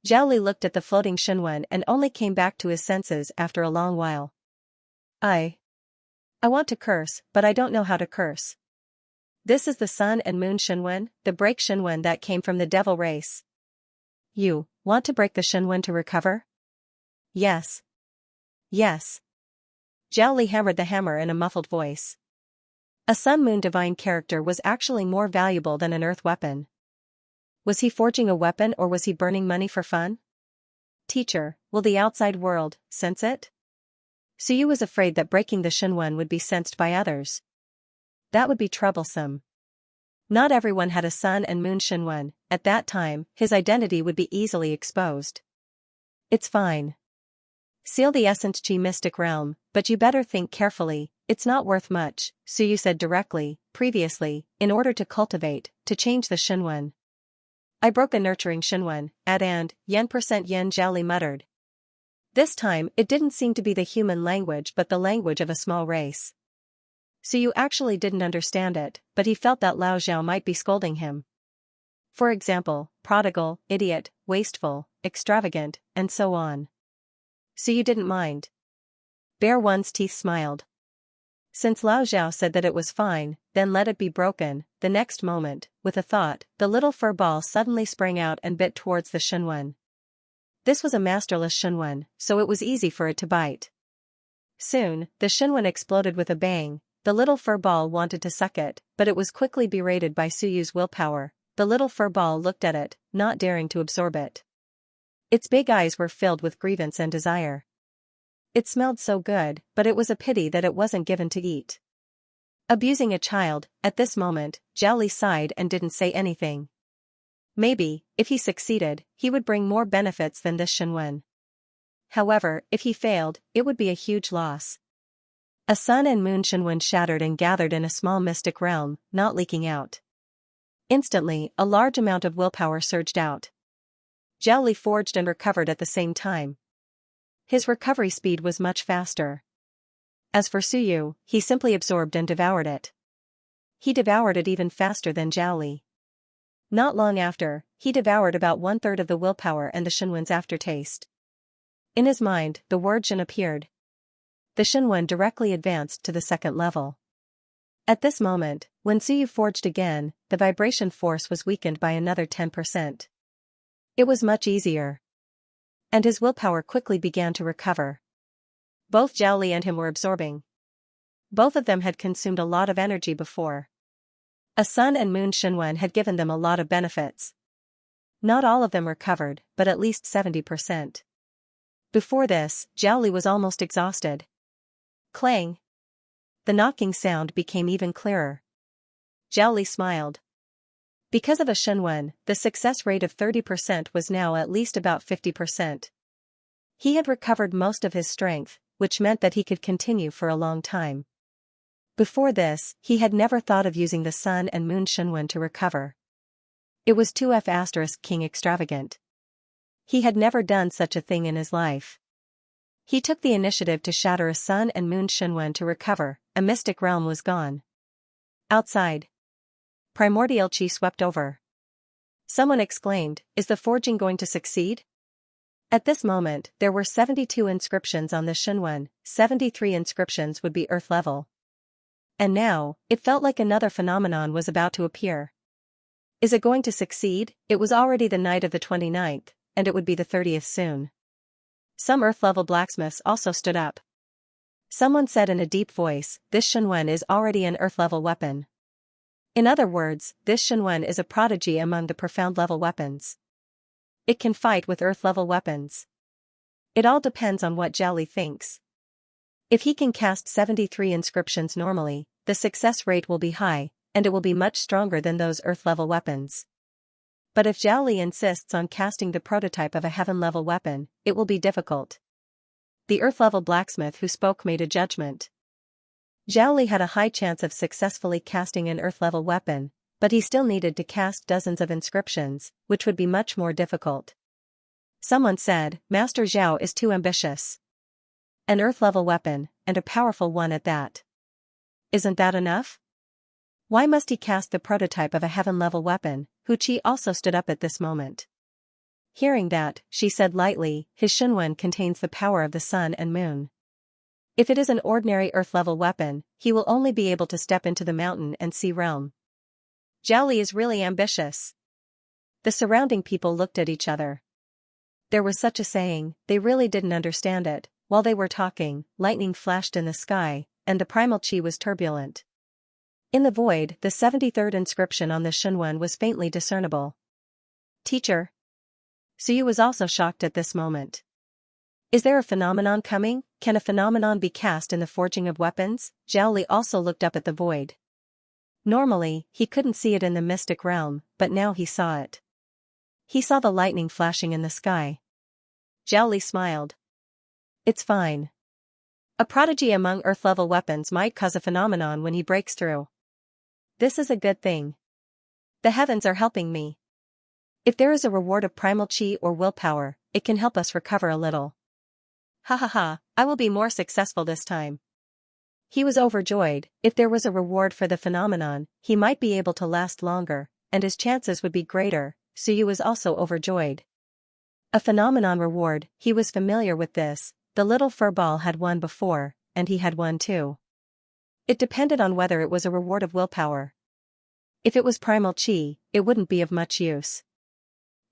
Zhao Li looked at the floating Shenwen and only came back to his senses after a long while. I want to curse, but I don't know how to curse. This is the Sun and Moon Shenwen, the break Shenwen that came from the devil race. You want to break the Shenwen to recover? Yes. Yes. Zhao Li hammered the hammer in a muffled voice. A Sun-Moon divine character was actually more valuable than an earth weapon. Was he forging a weapon or was he burning money for fun? Teacher, will the outside world sense it? Suyu was afraid that breaking the Shenwen would be sensed by others. That would be troublesome. Not everyone had a Sun and Moon Shenwen. At that time, his identity would be easily exposed. It's fine. Seal the Essence Chi Mystic Realm, but you better think carefully, it's not worth much, Suyu said directly. Previously, in order to cultivate, to change the Shenwen. I broke a nurturing Shenwen, and yen Zhao Li muttered. This time, it didn't seem to be the human language but the language of a small race. Suyu actually didn't understand it, but he felt that Lao Zhao might be scolding him. For example, prodigal, idiot, wasteful, extravagant, and so on. Suyu didn't mind. Bear One's teeth smiled. Since Lao Zhao said that it was fine, then let it be broken. The next moment, with a thought, the little fur ball suddenly sprang out and bit towards the Shenwen. This was a masterless Shenwen, so it was easy for it to bite. Soon, the Shenwen exploded with a bang. The little fur ball wanted to suck it, but it was quickly berated by Suyu's willpower. The little fur ball looked at it, not daring to absorb it. Its big eyes were filled with grievance and desire. It smelled so good, but it was a pity that it wasn't given to eat. Abusing a child, at this moment, Zhao Li sighed and didn't say anything. Maybe, if he succeeded, he would bring more benefits than this Shenwen. However, if he failed, it would be a huge loss. A Sun and Moon Shenwen shattered and gathered in a small mystic realm, not leaking out. Instantly, a large amount of willpower surged out. Zhao Li forged and recovered at the same time. His recovery speed was much faster. As for Suyu, he simply absorbed and devoured it. He devoured it even faster than Zhao Li. Not long after, he devoured about 1/3 of the willpower and the Shenwen's aftertaste. In his mind, the word Shen appeared. The Shenwen directly advanced to the second level. At this moment, when Suyu forged again, the vibration force was weakened by another 10%. It was much easier. And his willpower quickly began to recover. Both Zhao Li and him were absorbing. Both of them had consumed a lot of energy before. A Sun and Moon Shenwen had given them a lot of benefits. Not all of them recovered, but at least 70%. Before this, Zhao Li was almost exhausted. Clang. The knocking sound became even clearer. Zhao Li smiled. Because of a Shenwen, the success rate of 30% was now at least about 50%. He had recovered most of his strength, which meant that he could continue for a long time. Before this, he had never thought of using the Sun and Moon Shenwen to recover. It was too *King extravagant. He had never done such a thing in his life. He took the initiative to shatter a Sun and Moon Shenwen to recover. A mystic realm was gone. Outside, primordial chi swept over. Someone exclaimed, "Is the forging going to succeed?" At this moment, there were 72 inscriptions on the Shenwen. 73 inscriptions would be earth level. And now, it felt like another phenomenon was about to appear. Is it going to succeed? It was already the night of the 29th, and it would be the 30th soon. Some earth-level blacksmiths also stood up. Someone said in a deep voice, "This Shenwen is already an earth-level weapon." In other words, this Shenwen is a prodigy among the profound-level weapons. It can fight with earth-level weapons. It all depends on what Zhao Li thinks. If he can cast 73 inscriptions normally, the success rate will be high, and it will be much stronger than those earth-level weapons. But if Zhao Li insists on casting the prototype of a heaven-level weapon, it will be difficult. The earth-level blacksmith who spoke made a judgment. Zhao Li had a high chance of successfully casting an earth-level weapon, but he still needed to cast dozens of inscriptions, which would be much more difficult. Someone said, Master Zhao is too ambitious. An earth-level weapon, and a powerful one at that. Isn't that enough? Why must he cast the prototype of a heaven-level weapon? Hu Qi also stood up at this moment. Hearing that, she said lightly, his Shunwen contains the power of the sun and moon. If it is an ordinary earth-level weapon, he will only be able to step into the mountain and sea realm. Zhao Li is really ambitious. The surrounding people looked at each other. There was such a saying, they really didn't understand it. While they were talking, lightning flashed in the sky, and the primal qi was turbulent. In the void, the 73rd inscription on the Shunwen was faintly discernible. Teacher. Suyu was also shocked at this moment. Is there a phenomenon coming? Can a phenomenon be cast in the forging of weapons? Zhao Li also looked up at the void. Normally, he couldn't see it in the mystic realm, but now he saw it. He saw the lightning flashing in the sky. Zhao Li smiled. It's fine. A prodigy among earth-level weapons might cause a phenomenon when he breaks through. This is a good thing. The heavens are helping me. If there is a reward of primal qi or willpower, it can help us recover a little. Ha ha ha, I will be more successful this time. He was overjoyed. If there was a reward for the phenomenon, he might be able to last longer, and his chances would be greater. Suyu was also overjoyed. A phenomenon reward, he was familiar with this, the little fur ball had one before, and he had one too. It depended on whether it was a reward of willpower. If it was primal qi, it wouldn't be of much use.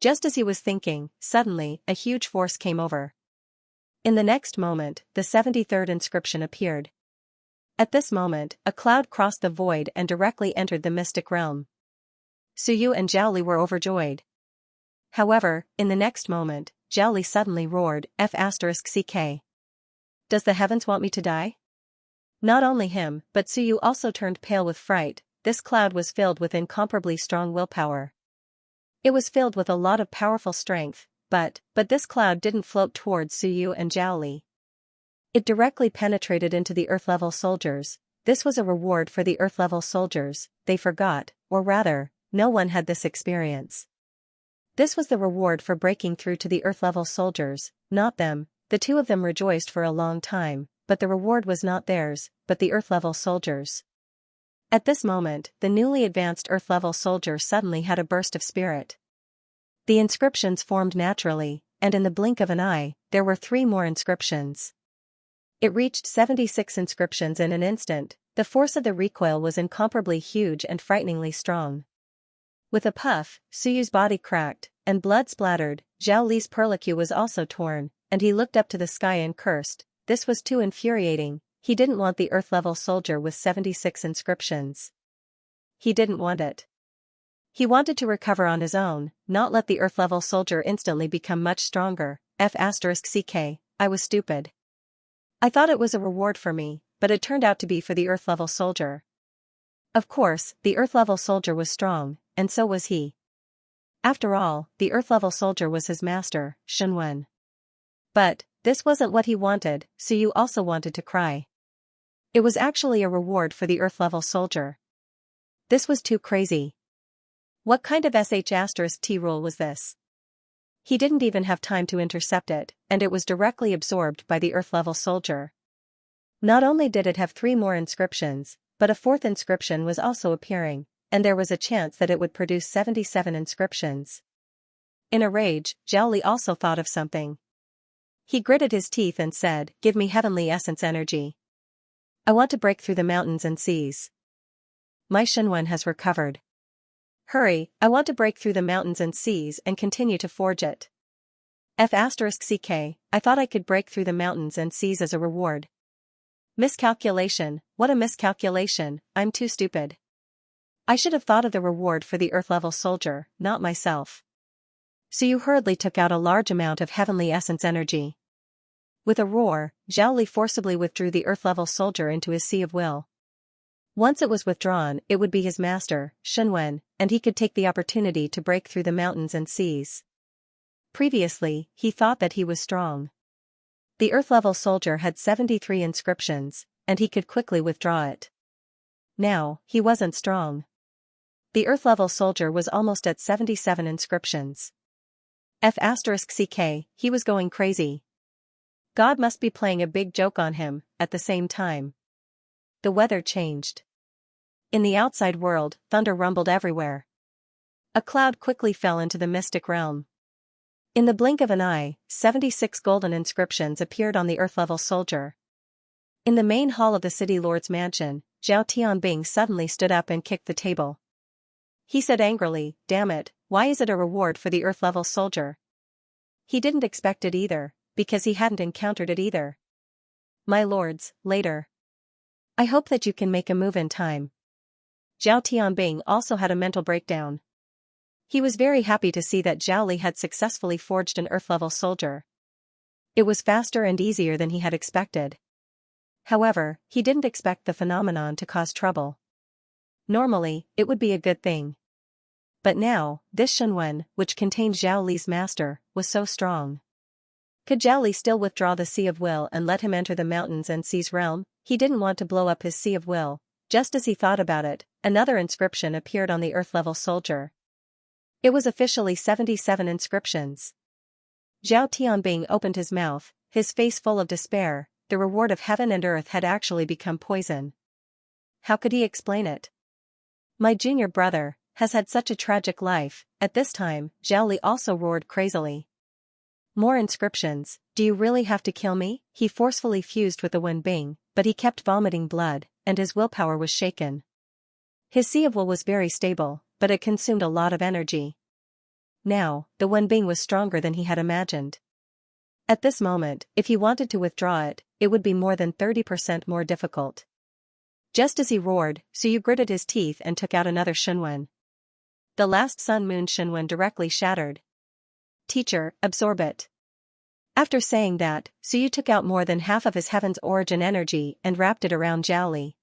Just as he was thinking, suddenly, a huge force came over. In the next moment, the 73rd inscription appeared. At this moment, a cloud crossed the void and directly entered the mystic realm. Suyu and Zhao Li were overjoyed. However, in the next moment, Zhao Li suddenly roared, F***ck. Does the heavens want me to die? Not only him, but Suyu also turned pale with fright. This cloud was filled with incomparably strong willpower. It was filled with a lot of powerful strength, but this cloud didn't float towards Suyu and Zhao Li. It directly penetrated into the earth-level soldiers. This was a reward for the earth-level soldiers, they forgot, or rather, no one had this experience. This was the reward for breaking through to the earth-level soldiers, not them. The two of them rejoiced for a long time, but the reward was not theirs, but the earth-level soldiers. At this moment, the newly advanced earth-level soldier suddenly had a burst of spirit. The inscriptions formed naturally, and in the blink of an eye, there were 3 more inscriptions. It reached 76 inscriptions in an instant. The force of the recoil was incomparably huge and frighteningly strong. With a puff, Suyu's body cracked, and blood splattered. Zhao Li's perlicue was also torn, and he looked up to the sky and cursed. This was too infuriating. He didn't want the earth-level soldier with 76 inscriptions. He didn't want it. He wanted to recover on his own, not let the earth-level soldier instantly become much stronger. F***ck, I was stupid. I thought it was a reward for me, but it turned out to be for the earth-level soldier. Of course, the earth-level soldier was strong, and so was he. After all, the earth-level soldier was his master, Shunwen. But this wasn't what he wanted. Suyu also wanted to cry. It was actually a reward for the earth-level soldier. This was too crazy. What kind of *T rule was this? He didn't even have time to intercept it, and it was directly absorbed by the earth-level soldier. Not only did it have 3 more inscriptions, but a 4th inscription was also appearing, and there was a chance that it would produce 77 inscriptions. In a rage, Zhao Li also thought of something. He gritted his teeth and said, "Give me heavenly essence energy. I want to break through the mountains and seas. My Shunwen has recovered. Hurry, I want to break through the mountains and seas and continue to forge it. F***ck, I thought I could break through the mountains and seas as a reward. Miscalculation, what a miscalculation, I'm too stupid. I should have thought of the reward for the earth-level soldier, not myself." Suyu hurriedly took out a large amount of heavenly essence energy. With a roar, Zhao Li forcibly withdrew the earth-level soldier into his sea of will. Once it was withdrawn, it would be his master, Shunwen, and he could take the opportunity to break through the mountains and seas. Previously, he thought that he was strong. The Earth-level soldier had 73 inscriptions, and he could quickly withdraw it. Now, he wasn't strong. The Earth-level soldier was almost at 77 inscriptions. F*CK, he was going crazy. God must be playing a big joke on him. At the same time, the weather changed. In the outside world, thunder rumbled everywhere. A cloud quickly fell into the mystic realm. In the blink of an eye, 76 golden inscriptions appeared on the Earth-level soldier. In the main hall of the city lord's mansion, Zhao Tianbing suddenly stood up and kicked the table. He said angrily, "Damn it, why is it a reward for the Earth-level soldier?" He didn't expect it either, because he hadn't encountered it either. "My lords, later. I hope that you can make a move in time." Zhao Tianbing also had a mental breakdown. He was very happy to see that Zhao Li had successfully forged an Earth-level soldier. It was faster and easier than he had expected. However, he didn't expect the phenomenon to cause trouble. Normally, it would be a good thing. But now, this Shunwen, which contained Zhao Li's master, was so strong. Could Zhao Li still withdraw the Sea of Will and let him enter the mountains and seas realm? He didn't want to blow up his Sea of Will. Just as he thought about it, another inscription appeared on the Earth-level soldier. It was officially 77 inscriptions. Zhao Tianbing opened his mouth, his face full of despair. The reward of heaven and earth had actually become poison. How could he explain it? "My junior brother has had such a tragic life." At this time, Zhao Li also roared crazily. "More inscriptions, do you really have to kill me?" He forcefully fused with the Wenbing, but he kept vomiting blood, and his willpower was shaken. His Sea of Will was very stable, but it consumed a lot of energy. Now, the Wenbing was stronger than he had imagined. At this moment, if he wanted to withdraw it, it would be more than 30% more difficult. Just as he roared, Suyu gritted his teeth and took out another Shunwen. The last Sun Moon Shunwen directly shattered. "Teacher, absorb it." After saying that, Suyu took out more than half of his heaven's origin energy and wrapped it around Zhao Li.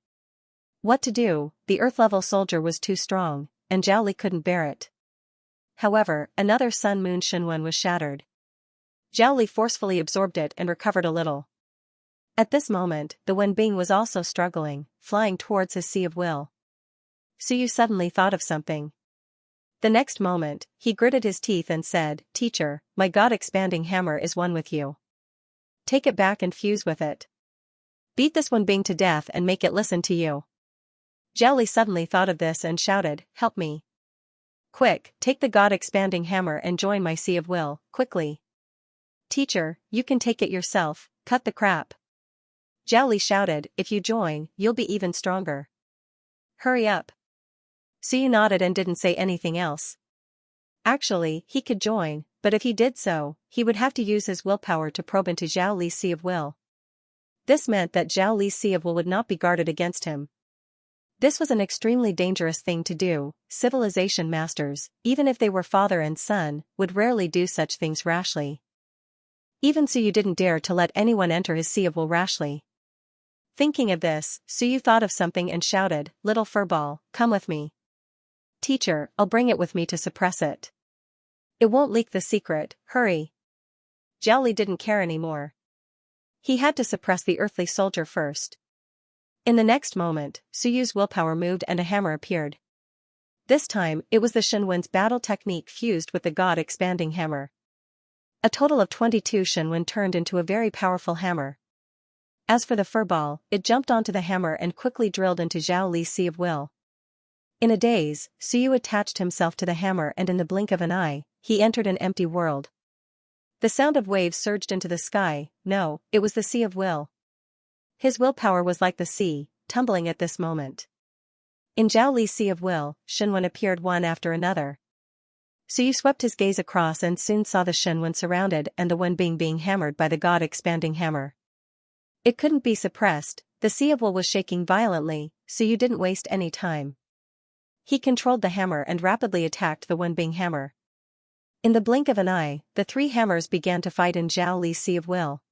What to do? The Earth-level soldier was too strong, and Zhao Li couldn't bear it. However, another Sun Moon Shunwen was shattered. Zhao Li forcefully absorbed it and recovered a little. At this moment, the Wenbing was also struggling, flying towards his Sea of Will. Suyu suddenly thought of something. The next moment, he gritted his teeth and said, "Teacher, my God-expanding hammer is one with you. Take it back and fuse with it. Beat this Wenbing to death and make it listen to you." Zhao Li suddenly thought of this and shouted, "Help me. Quick, take the God-expanding hammer and join my Sea of Will, quickly." "Teacher, you can take it yourself, cut the crap." Zhao Li shouted, "If you join, you'll be even stronger. Hurry up." Suyu nodded and didn't say anything else. Actually, he could join, but if he did so, he would have to use his willpower to probe into Zhao Li's Sea of Will. This meant that Zhao Li's Sea of Will would not be guarded against him. This was an extremely dangerous thing to do. Civilization masters, even if they were father and son, would rarely do such things rashly. Even Suyu didn't dare to let anyone enter his Sea of Will rashly. Thinking of this, Suyu thought of something and shouted, "Little furball, come with me." "Teacher, I'll bring it with me to suppress it. It won't leak the secret, hurry." Zhao Li didn't care anymore. He had to suppress the earthly soldier first. In the next moment, Suyu's willpower moved and a hammer appeared. This time, it was the Shunwen's battle technique fused with the God-expanding hammer. A total of 22 Shunwen turned into a very powerful hammer. As for the furball, it jumped onto the hammer and quickly drilled into Zhao Li's Sea of Will. In a daze, Suyu attached himself to the hammer and in the blink of an eye, he entered an empty world. The sound of waves surged into the sky. No, it was the Sea of Will. His willpower was like the sea, tumbling at this moment. In Zhao Li's Sea of Will, Shunwen appeared one after another. Suyu swept his gaze across and soon saw the Shunwen surrounded and the Wenbing being hammered by the God-expanding hammer. It couldn't be suppressed. The Sea of Will was shaking violently, Suyu didn't waste any time. He controlled the hammer and rapidly attacked the Wenbing hammer. In the blink of an eye, the three hammers began to fight in Zhao Li's Sea of Will.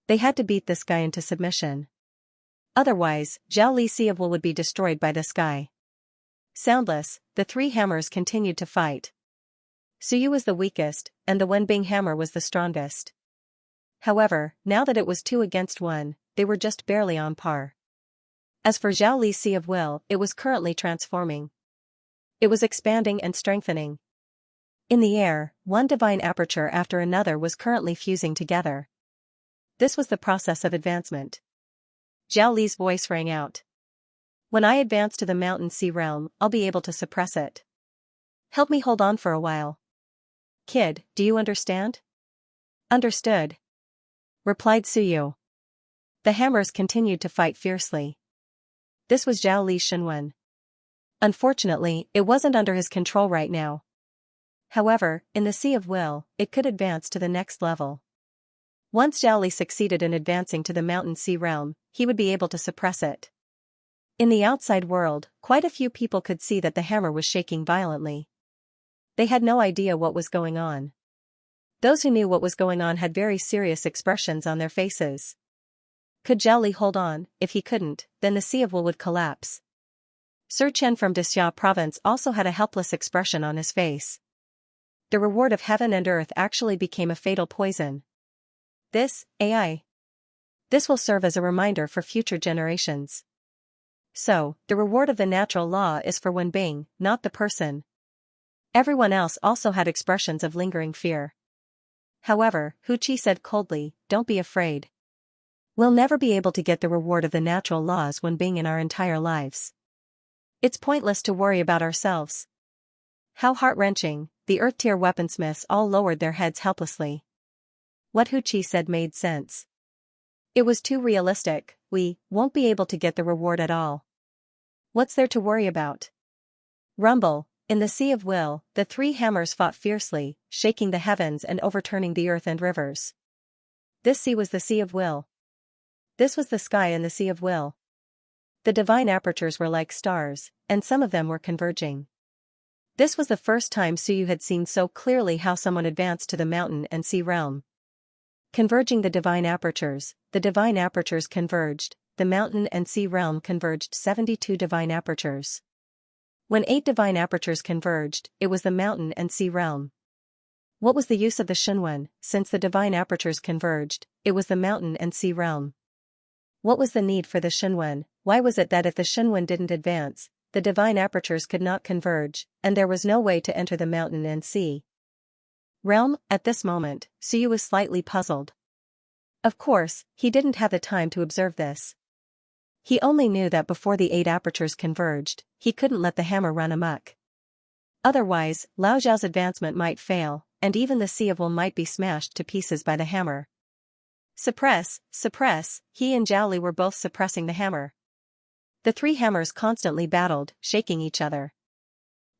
They had to beat this guy into submission. Otherwise, Zhao Li's Sea of Will would be destroyed by the sky. Soundless, the three hammers continued to fight. Suyu was the weakest, and the Wenbing hammer was the strongest. However, now that it was 2-against-1, they were just barely on par. As for Zhao Li's Sea of Will, it was currently transforming. It was expanding and strengthening. In the air, one divine aperture after another was currently fusing together. This was the process of advancement. Zhao Li's voice rang out. When I advance to the mountain sea realm, I'll be able to suppress it. Help me hold on for a while. Kid, do you understand? Understood, replied Suyu. The hammers continued to fight fiercely. This was Zhao Li's Shenwen. Unfortunately, it wasn't under his control right now. However, in the Sea of Will, it could advance to the next level. Once Zhao Li succeeded in advancing to the mountain sea realm, he would be able to suppress it. In the outside world, quite a few people could see that the hammer was shaking violently. They had no idea what was going on. Those who knew what was going on had very serious expressions on their faces. Could Zhao Li hold on? If he couldn't, then the Sea of Will would collapse. Sir Chen from Dixia province also had a helpless expression on his face. The reward of heaven and earth actually became a fatal poison. This, AI. This will serve as a reminder for future generations. So, the reward of the natural law is for Wenbing, not the person. Everyone else also had expressions of lingering fear. However, Hu Qi said coldly, "Don't be afraid. We'll never be able to get the reward of the natural laws Wenbing in our entire lives. It's pointless to worry about ourselves." How heart-wrenching, the Earth-tier weaponsmiths all lowered their heads helplessly. What Hu Qi said made sense. It was too realistic. We won't be able to get the reward at all. What's there to worry about? Rumble. In the Sea of Will, the three hammers fought fiercely, shaking the heavens and overturning the earth and rivers. This sea was the Sea of Will. This was the sky in the Sea of Will. The divine apertures were like stars, and some of them were converging. This was the first time Suyu had seen so clearly how someone advanced to the mountain and sea realm. Converging the divine apertures converged, the mountain and sea realm converged 72 divine apertures. When 8 divine apertures converged, it was the mountain and sea realm. What was the use of the Shenwen, since the divine apertures converged, it was the mountain and sea realm? What was the need for the Shenwen? Why was it that if the Shenwen didn't advance, the divine apertures could not converge, and there was no way to enter the mountain and sea realm? At this moment, Suyu was slightly puzzled. Of course, he didn't have the time to observe this. He only knew that before the 8 apertures converged, he couldn't let the hammer run amok. Otherwise, Lao Zhao's advancement might fail, and even the Sea of Will might be smashed to pieces by the hammer. Suppress, suppress, he and Zhao Li were both suppressing the hammer. The three hammers constantly battled, shaking each other.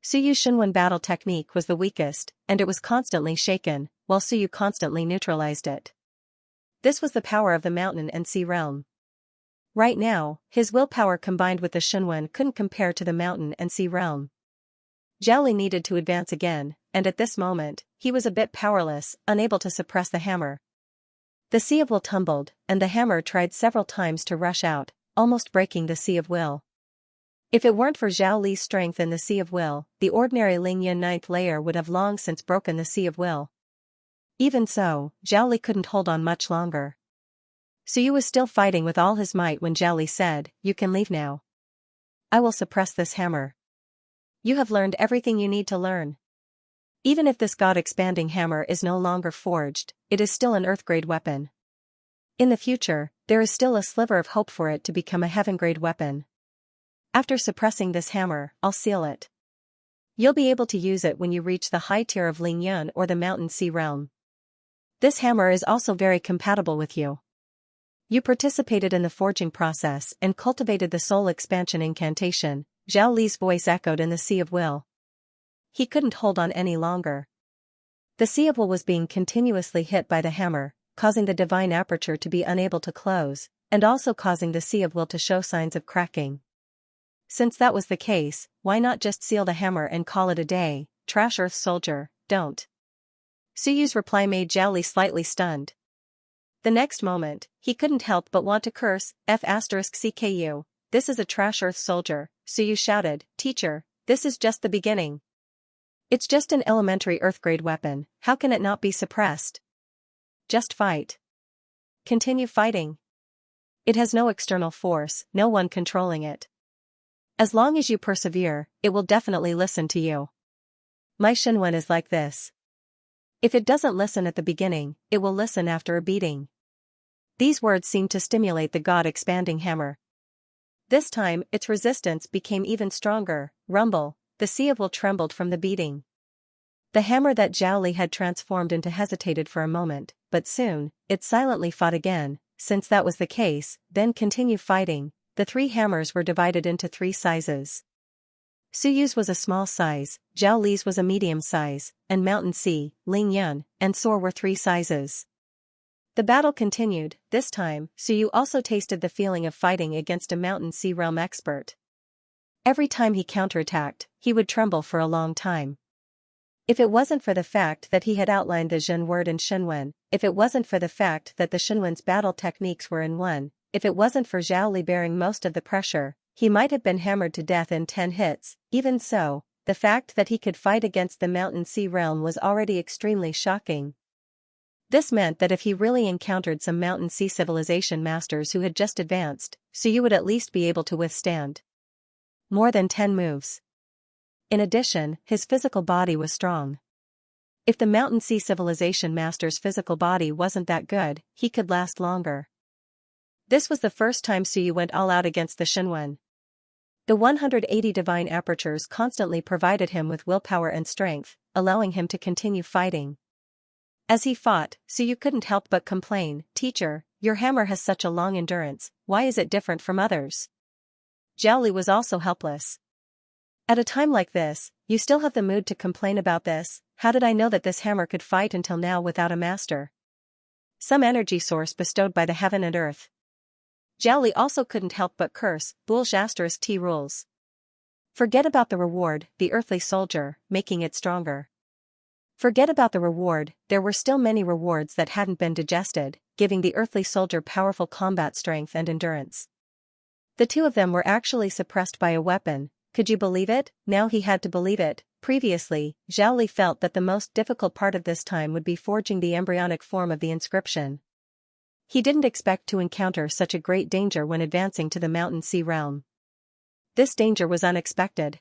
Suyu's Shenwen battle technique was the weakest, and it was constantly shaken, while Suyu constantly neutralized it. This was the power of the mountain and sea realm. Right now, his willpower combined with the Shenwen couldn't compare to the mountain and sea realm. Zhao Li needed to advance again, and at this moment, he was a bit powerless, unable to suppress the hammer. The Sea of Will tumbled, and the hammer tried several times to rush out, almost breaking the Sea of Will. If it weren't for Zhao Li's strength in the Sea of Will, the ordinary Lingyun 9th layer would have long since broken the Sea of Will. Even so, Zhao Li couldn't hold on much longer. Suyu was still fighting with all his might when Zhao Li said, "You can leave now. I will suppress this hammer. You have learned everything you need to learn. Even if this god-expanding hammer is no longer forged, it is still an Earth-grade weapon. In the future, there is still a sliver of hope for it to become a heaven-grade weapon. After suppressing this hammer, I'll seal it. You'll be able to use it when you reach the high tier of Lingyun or the mountain sea realm. This hammer is also very compatible with you. You participated in the forging process and cultivated the soul expansion incantation." Zhao Li's voice echoed in the Sea of Will. He couldn't hold on any longer. The Sea of Will was being continuously hit by the hammer, causing the divine aperture to be unable to close, and also causing the Sea of Will to show signs of cracking. Since that was the case, why not just seal the hammer and call it a day? Trash Earth soldier, don't. Suyu's reply made Zhao Li slightly stunned. The next moment, he couldn't help but want to curse, F*CKU, this is a trash earth soldier, Suyu shouted, teacher, this is just the beginning. It's just an elementary earth-grade weapon, how can it not be suppressed? Just fight. Continue fighting. It has no external force, no one controlling it. As long as you persevere, it will definitely listen to you. My Shinwen is like this. If it doesn't listen at the beginning, it will listen after a beating. These words seemed to stimulate the God-expanding hammer. This time, its resistance became even stronger. Rumble, the sea of will trembled from the beating. The hammer that Zhao Li had transformed into hesitated for a moment, but soon, it silently fought again. Since that was the case, then continue fighting. The three hammers were divided into three sizes. Suyu's was a small size, Zhao Li's was a medium size, and Mountain Sea, Ling Yun, and Soar were three sizes. The battle continued. This time, Suyu also tasted the feeling of fighting against a Mountain Sea realm expert. Every time he counterattacked, he would tremble for a long time. If it wasn't for the fact that he had outlined the Zhen word in Shinwen, if it wasn't for the fact that the Shinwen's battle techniques were in one, if it wasn't for Zhao Li bearing most of the pressure, he might have been hammered to death in 10 hits. Even so, the fact that he could fight against the Mountain Sea realm was already extremely shocking. This meant that if he really encountered some Mountain Sea civilization masters who had just advanced, Suyu would at least be able to withstand more than 10 moves. In addition, his physical body was strong. If the Mountain Sea civilization master's physical body wasn't that good, he could last longer. This was the first time Suyu went all out against the Shinwen. The 180 divine apertures constantly provided him with willpower and strength, allowing him to continue fighting. As he fought, Suyu couldn't help but complain, teacher, your hammer has such a long endurance, why is it different from others? Zhao Li was also helpless. At a time like this, you still have the mood to complain about this, how did I know that this hammer could fight until now without a master? Some energy source bestowed by the heaven and earth. Zhao Li also couldn't help but curse, Bullsh T rules. Forget about the reward, the earthly soldier, making it stronger. Forget about the reward, there were still many rewards that hadn't been digested, giving the earthly soldier powerful combat strength and endurance. The two of them were actually suppressed by a weapon, could you believe it? Now he had to believe it. Previously, Zhao Li felt that the most difficult part of this time would be forging the embryonic form of the inscription. He didn't expect to encounter such a great danger when advancing to the Mountain Sea realm. This danger was unexpected.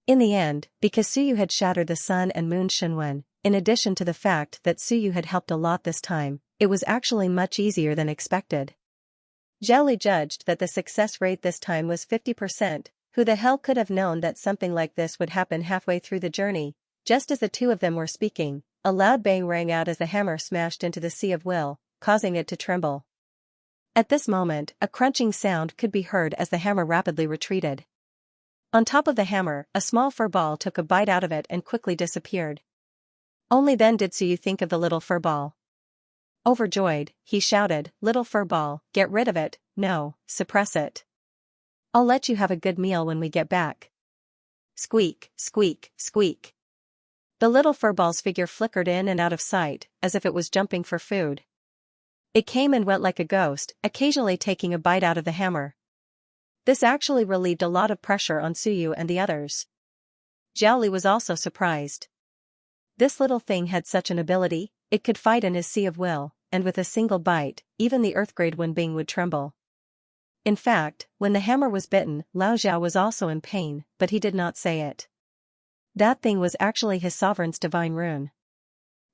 In the end, because Suyu had shattered the Sun and Moon Shinwen, in addition to the fact that Suyu had helped a lot this time, it was actually much easier than expected. Zhao Li judged that the success rate this time was 50%, who the hell could have known that something like this would happen halfway through the journey? Just as the two of them were speaking, a loud bang rang out as the hammer smashed into the Sea of Will, causing it to tremble. At this moment, a crunching sound could be heard as the hammer rapidly retreated. On top of the hammer, a small fur ball took a bite out of it and quickly disappeared. Only then did Suyu think of the little fur ball. Overjoyed, he shouted, little fur ball, get rid of it, no, suppress it. I'll let you have a good meal when we get back. Squeak, squeak, squeak. The little fur ball's figure flickered in and out of sight, as if it was jumping for food. It came and went like a ghost, occasionally taking a bite out of the hammer. This actually relieved a lot of pressure on Suyu and the others. Zhao Li was also surprised. This little thing had such an ability, it could fight in his Sea of Will, and with a single bite, even the Earth-grade Wenbing would tremble. In fact, when the hammer was bitten, Lao Zhao was also in pain, but he did not say it. That thing was actually his sovereign's divine rune.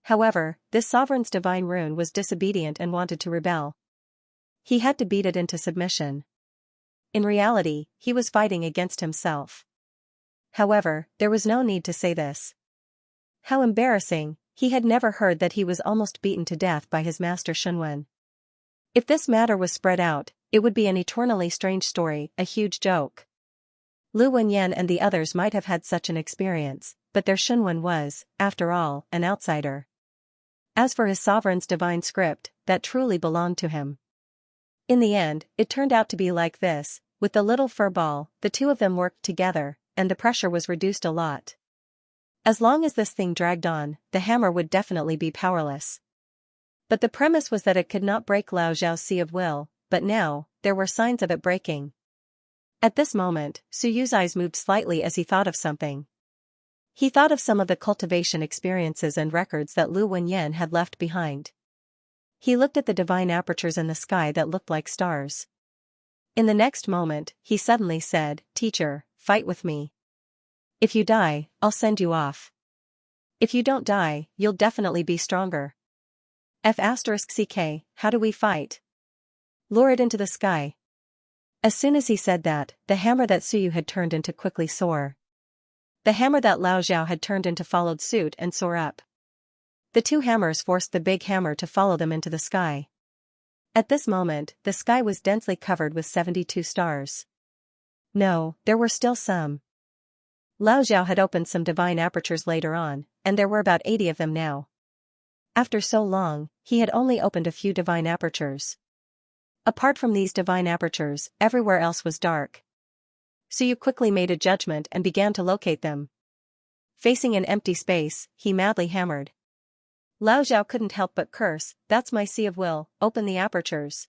However, this sovereign's divine rune was disobedient and wanted to rebel. He had to beat it into submission. In reality, he was fighting against himself. However, there was no need to say this. How embarrassing, he had never heard that he was almost beaten to death by his master Shinwen. If this matter was spread out, it would be an eternally strange story, a huge joke. Lu Wenyan and the others might have had such an experience, but their Shinwen was, after all, an outsider. As for his sovereign's divine script, that truly belonged to him. In the end, it turned out to be like this, with the little fur ball, the two of them worked together, and the pressure was reduced a lot. As long as this thing dragged on, the hammer would definitely be powerless. But the premise was that it could not break Lao Zhao's sea of will, but now, there were signs of it breaking. At this moment, Su Yu's eyes moved slightly as he thought of something. He thought of some of the cultivation experiences and records that Lu Wenyan had left behind. He looked at the divine apertures in the sky that looked like stars. In the next moment, he suddenly said, "Teacher, fight with me. If you die, I'll send you off. If you don't die, you'll definitely be stronger. F***ck, how do we fight? Lure it into the sky." As soon as he said that, the hammer that Suyu had turned into quickly soar. The hammer that Lao Zhao had turned into followed suit and soar up. The two hammers forced the big hammer to follow them into the sky. At this moment, the sky was densely covered with 72 stars. No, there were still some. Lao Zhao had opened some divine apertures later on, and there were about 80 of them now. After so long, he had only opened a few divine apertures. Apart from these divine apertures, everywhere else was dark. Suyu quickly made a judgment and began to locate them. Facing an empty space, he madly hammered. Lao Zhao couldn't help but curse, "That's my sea of will, open the apertures."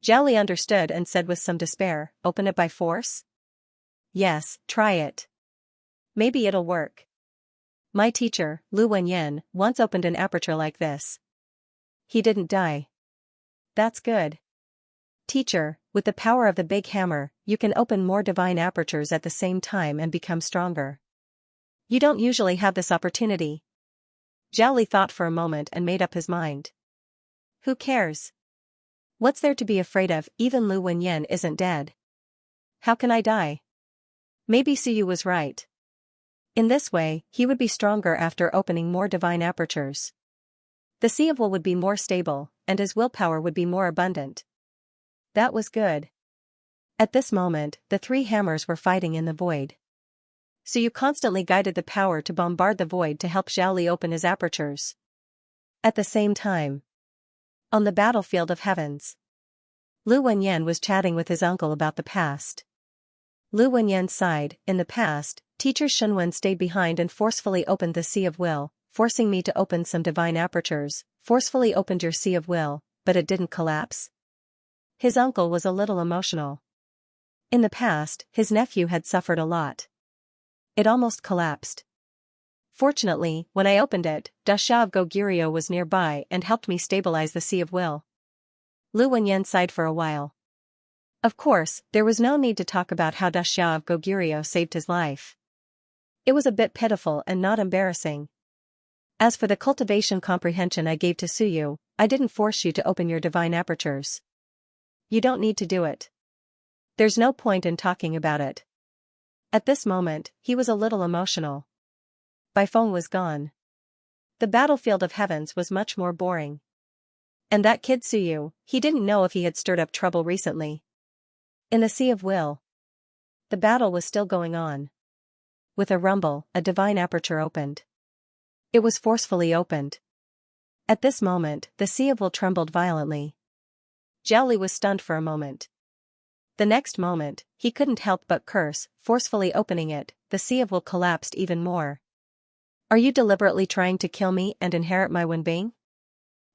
Zhao Li understood and said with some despair, "Open it by force?" "Yes, try it. Maybe it'll work. My teacher, Lu Wenyan, once opened an aperture like this. He didn't die. That's good. Teacher, with the power of the big hammer, you can open more divine apertures at the same time and become stronger. You don't usually have this opportunity." Zhao Li thought for a moment and made up his mind. Who cares? What's there to be afraid of? Even Lu Wenyan isn't dead. How can I die? Maybe Suyu was right. In this way, he would be stronger after opening more divine apertures. The sea of will would be more stable, and his willpower would be more abundant. That was good. At this moment, the three hammers were fighting in the void. Suyu constantly guided the power to bombard the void to help Zhao Li open his apertures. At the same time, on the battlefield of heavens, Lu Wenyan was chatting with his uncle about the past. Lu Wenyan sighed. "In the past, Teacher Shunwen stayed behind and forcefully opened the sea of will, forcing me to open some divine apertures. Forcefully opened your sea of will, but it didn't collapse?" His uncle was a little emotional. In the past, his nephew had suffered a lot. It almost collapsed. Fortunately, when I opened it, Dasha of Goguryo was nearby and helped me stabilize the sea of will. Lu Wenyan sighed for a while. Of course, there was no need to talk about how Dasha of Goguryo saved his life. It was a bit pitiful and not embarrassing. As for the cultivation comprehension I gave to Suyu, I didn't force you to open your divine apertures. You don't need to do it. There's no point in talking about it. At this moment, he was a little emotional. Baifeng was gone. The battlefield of heavens was much more boring. And that kid Suyu, he didn't know if he had stirred up trouble recently. In the Sea of Will, the battle was still going on. With a rumble, a divine aperture opened. It was forcefully opened. At this moment, the Sea of Will trembled violently. Zhao Li was stunned for a moment. The next moment, he couldn't help but curse, forcefully opening it, the Sea of Will collapsed even more. Are you deliberately trying to kill me and inherit my Wenbing?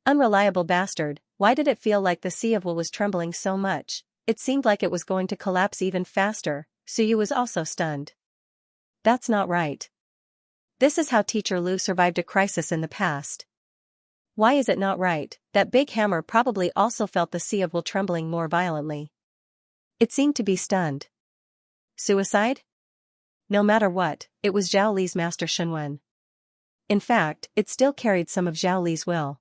Unreliable bastard, why did it feel like the Sea of Will was trembling so much? It seemed like it was going to collapse even faster. Suyu was also stunned. That's not right. This is how Teacher Lu survived a crisis in the past. Why is it not right? That big hammer probably also felt the Sea of Will trembling more violently. It seemed to be stunned. Suicide? No matter what, it was Zhao Li's master Shunwen. In fact, it still carried some of Zhao Li's will.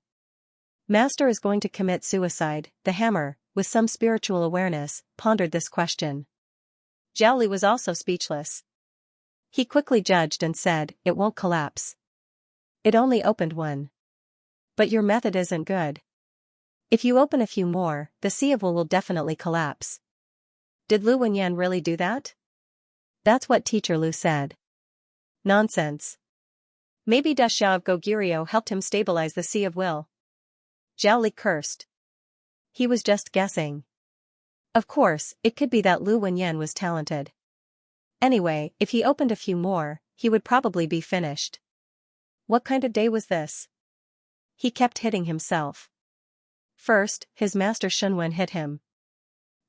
Master is going to commit suicide. The hammer, with some spiritual awareness, pondered this question. Zhao Li was also speechless. He quickly judged and said, "It won't collapse. It only opened one. But your method isn't good. If you open a few more, the Sea of Will definitely collapse." Did Lu Wenyan really do that? That's what Teacher Lu said. Nonsense. Maybe Dasha of Goguryo helped him stabilize the Sea of Will. Zhao Li cursed. He was just guessing. Of course, it could be that Lu Wenyan was talented. Anyway, if he opened a few more, he would probably be finished. What kind of day was this? He kept hitting himself. First, his master Shunwen hit him.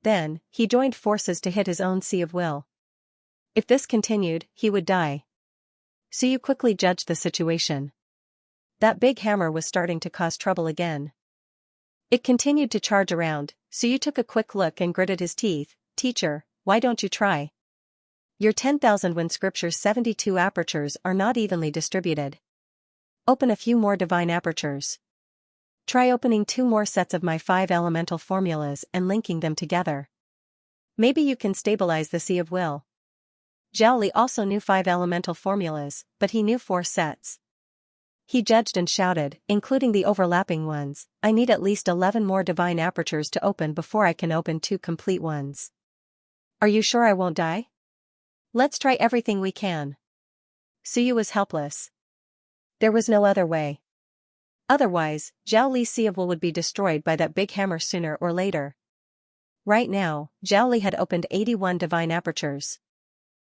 Then, he joined forces to hit his own Sea of Will. If this continued, he would die. Suyu quickly judged the situation. That big hammer was starting to cause trouble again. It continued to charge around, Suyu took a quick look and gritted his teeth. Teacher, why don't you try? Your 10,000 Wind Scripture's 72 apertures are not evenly distributed. Open a few more divine apertures. Try opening 2 more sets of my 5 elemental formulas and linking them together. Maybe you can stabilize the Sea of Will. Zhao Li also knew 5 elemental formulas, but he knew 4 sets. He judged and shouted, including the overlapping ones, I need at least 11 more divine apertures to open before I can open 2 complete ones. Are you sure I won't die? Let's try everything we can. Suyu was helpless. There was no other way. Otherwise, Zhao Li's Sea of Will would be destroyed by that big hammer sooner or later. Right now, Zhao Li had opened 81 divine apertures.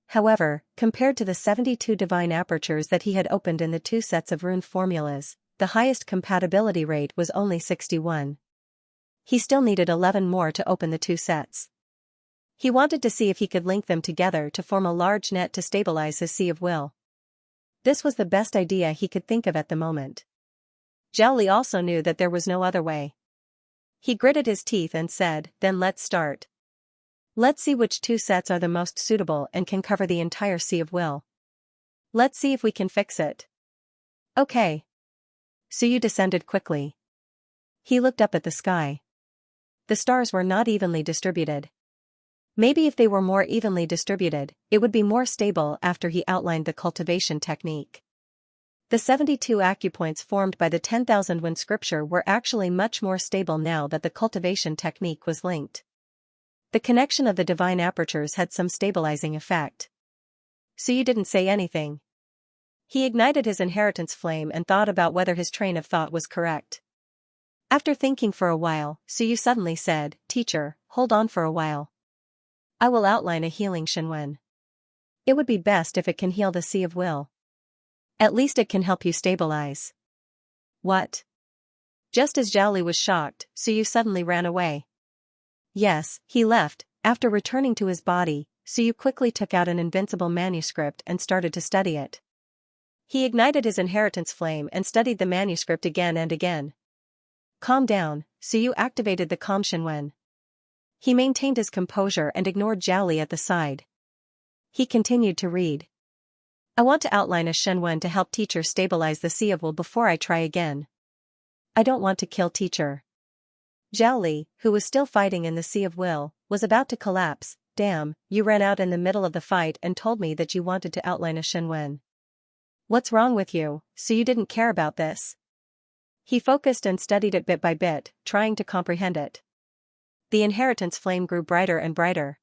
However, compared to the 72 divine apertures that he had opened in the 2 sets of rune formulas, the highest compatibility rate was only 61. He still needed 11 more to open the 2 sets. He wanted to see if he could link them together to form a large net to stabilize his Sea of Will. This was the best idea he could think of at the moment. Zhao Li also knew that there was no other way. He gritted his teeth and said, then let's start. Let's see which 2 sets are the most suitable and can cover the entire Sea of Will. Let's see if we can fix it. Okay. Suyu descended quickly. He looked up at the sky. The stars were not evenly distributed. Maybe if they were more evenly distributed, it would be more stable after he outlined the cultivation technique. The 72 acupoints formed by the 10,000 Wind Scripture were actually much more stable now that the cultivation technique was linked. The connection of the divine apertures had some stabilizing effect. Suyu didn't say anything. He ignited his inheritance flame and thought about whether his train of thought was correct. After thinking for a while, Suyu suddenly said, Teacher, hold on for a while. I will outline a healing Shenwen. It would be best if it can heal the Sea of Will. At least it can help you stabilize. What? Just as Zhao Li was shocked, Suyu suddenly ran away. Yes, he left. After returning to his body, Suyu quickly took out an invincible manuscript and started to study it. He ignited his inheritance flame and studied the manuscript again and again. Calm down, Suyu activated the Calm Shenwen. He maintained his composure and ignored Zhao Li at the side. He continued to read. I want to outline a Shenwen to help teacher stabilize the Sea of Will before I try again. I don't want to kill teacher. Zhao Li, who was still fighting in the Sea of Will, was about to collapse. Damn, you ran out in the middle of the fight and told me that you wanted to outline a Shenwen. What's wrong with you, so you didn't care about this? He focused and studied it bit by bit, trying to comprehend it. The inheritance flame grew brighter and brighter.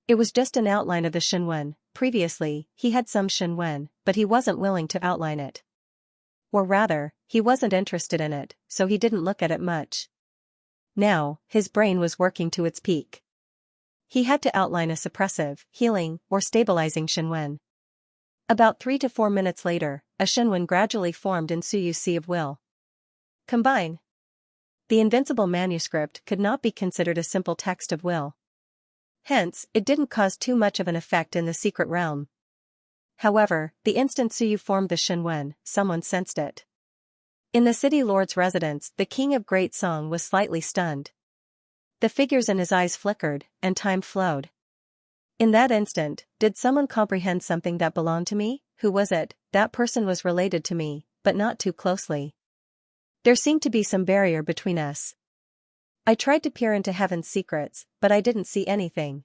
It was just an outline of the Shenwen. Previously, he had some Shenwen, but he wasn't willing to outline it. Or rather, he wasn't interested in it, so he didn't look at it much. Now, his brain was working to its peak. He had to outline a suppressive, healing, or stabilizing Shenwen. About 3 to 4 minutes later, a Shenwen gradually formed in Suyu's Sea of Will. Combine. The invincible manuscript could not be considered a simple text of will. Hence, it didn't cause too much of an effect in the secret realm. However, the instant Suyu formed the Shenwen, someone sensed it. In the city lord's residence, the king of Great Song was slightly stunned. The figures in his eyes flickered, and time flowed. In that instant, did someone comprehend something that belonged to me? Who was it? That person was related to me, but not too closely. There seemed to be some barrier between us. I tried to peer into heaven's secrets, but I didn't see anything.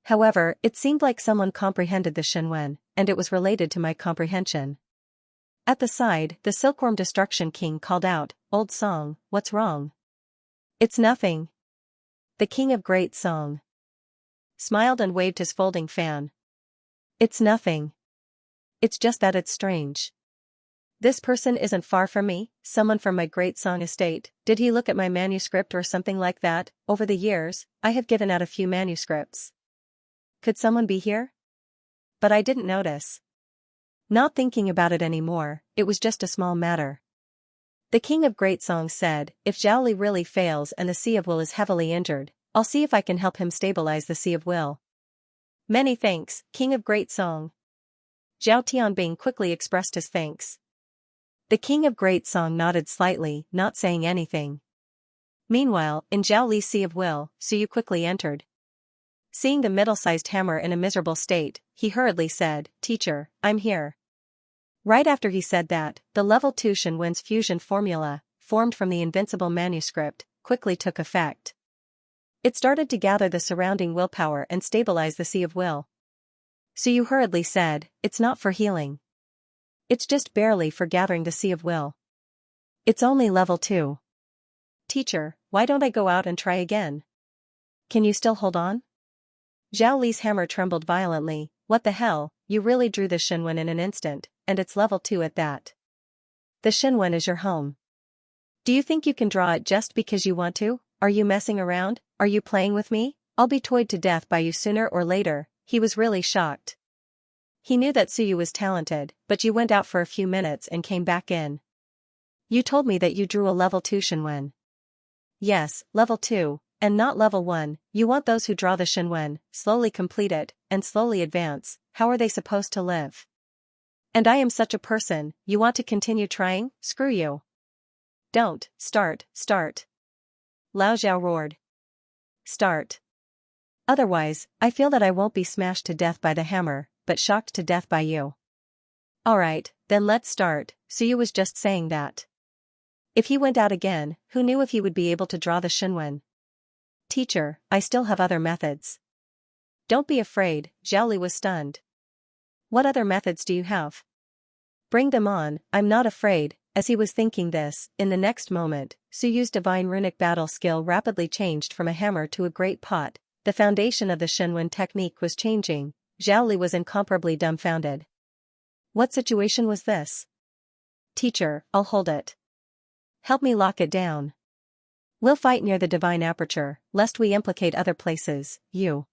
However, it seemed like someone comprehended the Shenwen, and it was related to my comprehension. At the side, the Silkworm Destruction King called out, Old Song, what's wrong? It's nothing. The King of Great Song smiled and waved his folding fan. It's nothing. It's just that it's strange. This person isn't far from me, someone from my Great Song estate. Did he look at my manuscript or something like that? Over the years, I have given out a few manuscripts. Could someone be here? But I didn't notice. Not thinking about it anymore, it was just a small matter. The king of Great Song said, if Zhao Li really fails and the Sea of Will is heavily injured, I'll see if I can help him stabilize the Sea of Will. Many thanks, King of Great Song. Zhao Tianbing quickly expressed his thanks. The king of Great Song nodded slightly, not saying anything. Meanwhile, in Zhao Li's Sea of Will, Suyu quickly entered. Seeing the middle-sized hammer in a miserable state, he hurriedly said, Teacher, I'm here. Right after he said that, the level 2 Shenwen's fusion formula, formed from the invincible manuscript, quickly took effect. It started to gather the surrounding willpower and stabilize the Sea of Will. Suyu hurriedly said, it's not for healing. It's just barely for gathering the Sea of Will. It's only level 2. Teacher, why don't I go out and try again? Can you still hold on? Zhao Li's hammer trembled violently. What the hell, you really drew the Shenwen in an instant, and it's level 2 at that. The Shenwen is your home. Do you think you can draw it just because you want to? Are you messing around? Are you playing with me? I'll be toyed to death by you sooner or later. He was really shocked. He knew that Suyu was talented, but you went out for a few minutes and came back in. You told me that you drew a level 2 Shenwen. Yes, level 2. And not level 1, you want those who draw the Shenwen, slowly complete it, and slowly advance. How are they supposed to live? And I am such a person, you want to continue trying? Screw you. Don't, start. Lao Zhao roared. Start. Otherwise, I feel that I won't be smashed to death by the hammer, but shocked to death by you. Alright, then let's start. Suyu was just saying that. If he went out again, who knew if he would be able to draw the Shenwen? Teacher, I still have other methods. Don't be afraid, Zhao Li was stunned. What other methods do you have? Bring them on, I'm not afraid. As he was thinking this, in the next moment, Suyu's divine runic battle skill rapidly changed from a hammer to a great pot. The foundation of the Shenwen technique was changing. Zhao Li was incomparably dumbfounded. What situation was this? Teacher, I'll hold it. Help me lock it down. We'll fight near the divine aperture, lest we implicate other places. The